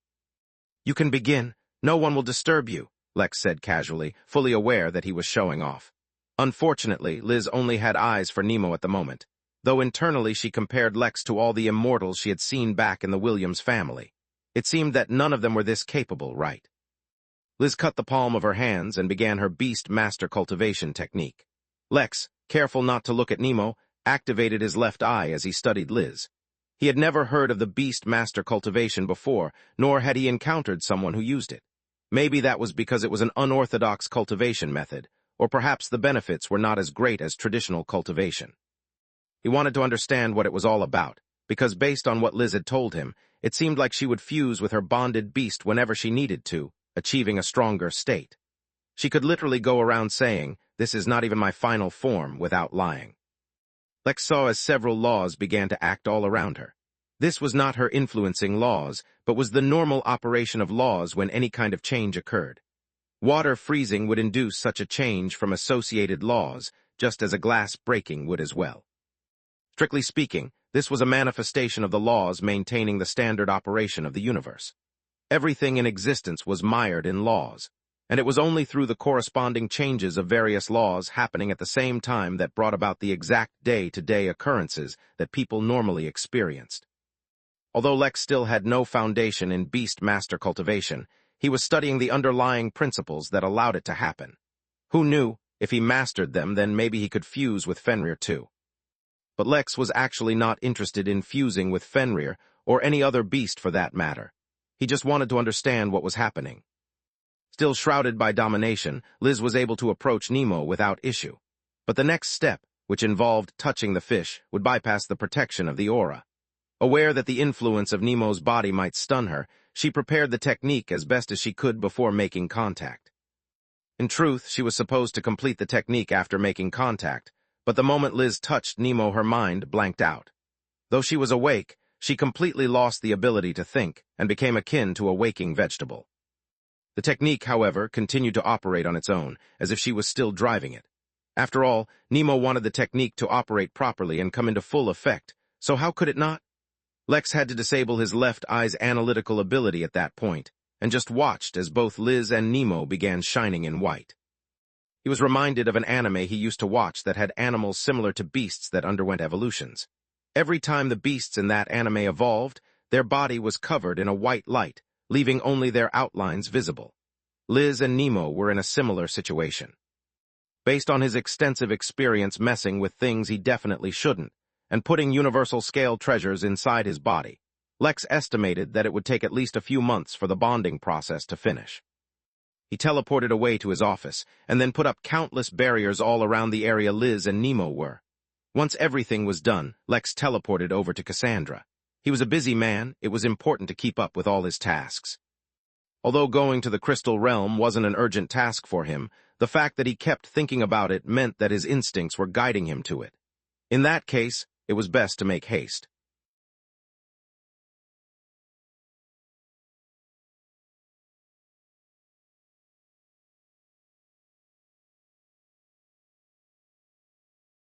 You can begin. No one will disturb you, Lex said casually, fully aware that he was showing off. Unfortunately, Liz only had eyes for Nemo at the moment, though internally she compared Lex to all the immortals she had seen back in the Williams family. It seemed that none of them were this capable, right? Liz cut the palm of her hands and began her beast master cultivation technique. Lex, careful not to look at Nemo, activated his left eye as he studied Liz. He had never heard of the beast master cultivation before, nor had he encountered someone who used it. Maybe that was because it was an unorthodox cultivation method, or perhaps the benefits were not as great as traditional cultivation. He wanted to understand what it was all about, because based on what Liz had told him, it seemed like she would fuse with her bonded beast whenever she needed to, achieving a stronger state. She could literally go around saying, "This is not even my final form," without lying. Lex saw as several laws began to act all around her. This was not her influencing laws, but was the normal operation of laws when any kind of change occurred. Water freezing would induce such a change from associated laws, just as a glass breaking would as well. Strictly speaking, this was a manifestation of the laws maintaining the standard operation of the universe. Everything in existence was mired in laws, and it was only through the corresponding changes of various laws happening at the same time that brought about the exact day-to-day occurrences that people normally experienced. Although Lex still had no foundation in beast master cultivation, he was studying the underlying principles that allowed it to happen. Who knew, if he mastered them, then maybe he could fuse with Fenrir too. But Lex was actually not interested in fusing with Fenrir, or any other beast for that matter. He just wanted to understand what was happening. Still shrouded by domination, Liz was able to approach Nemo without issue. But the next step, which involved touching the fish, would bypass the protection of the aura. Aware that the influence of Nemo's body might stun her, she prepared the technique as best as she could before making contact. In truth, she was supposed to complete the technique after making contact, but the moment Liz touched Nemo, her mind blanked out. Though she was awake, she completely lost the ability to think and became akin to a waking vegetable. The technique, however, continued to operate on its own, as if she was still driving it. After all, Nemo wanted the technique to operate properly and come into full effect, so how could it not? Lex had to disable his left eye's analytical ability at that point, and just watched as both Liz and Nemo began shining in white. He was reminded of an anime he used to watch that had animals similar to beasts that underwent evolutions. Every time the beasts in that anime evolved, their body was covered in a white light, leaving only their outlines visible. Liz and Nemo were in a similar situation. Based on his extensive experience messing with things he definitely shouldn't, and putting universal-scale treasures inside his body, Lex estimated that it would take at least a few months for the bonding process to finish. He teleported away to his office, and then put up countless barriers all around the area Liz and Nemo were. Once everything was done, Lex teleported over to Cassandra. He was a busy man, it was important to keep up with all his tasks. Although going to the Crystal Realm wasn't an urgent task for him, the fact that he kept thinking about it meant that his instincts were guiding him to it. In that case, it was best to make haste.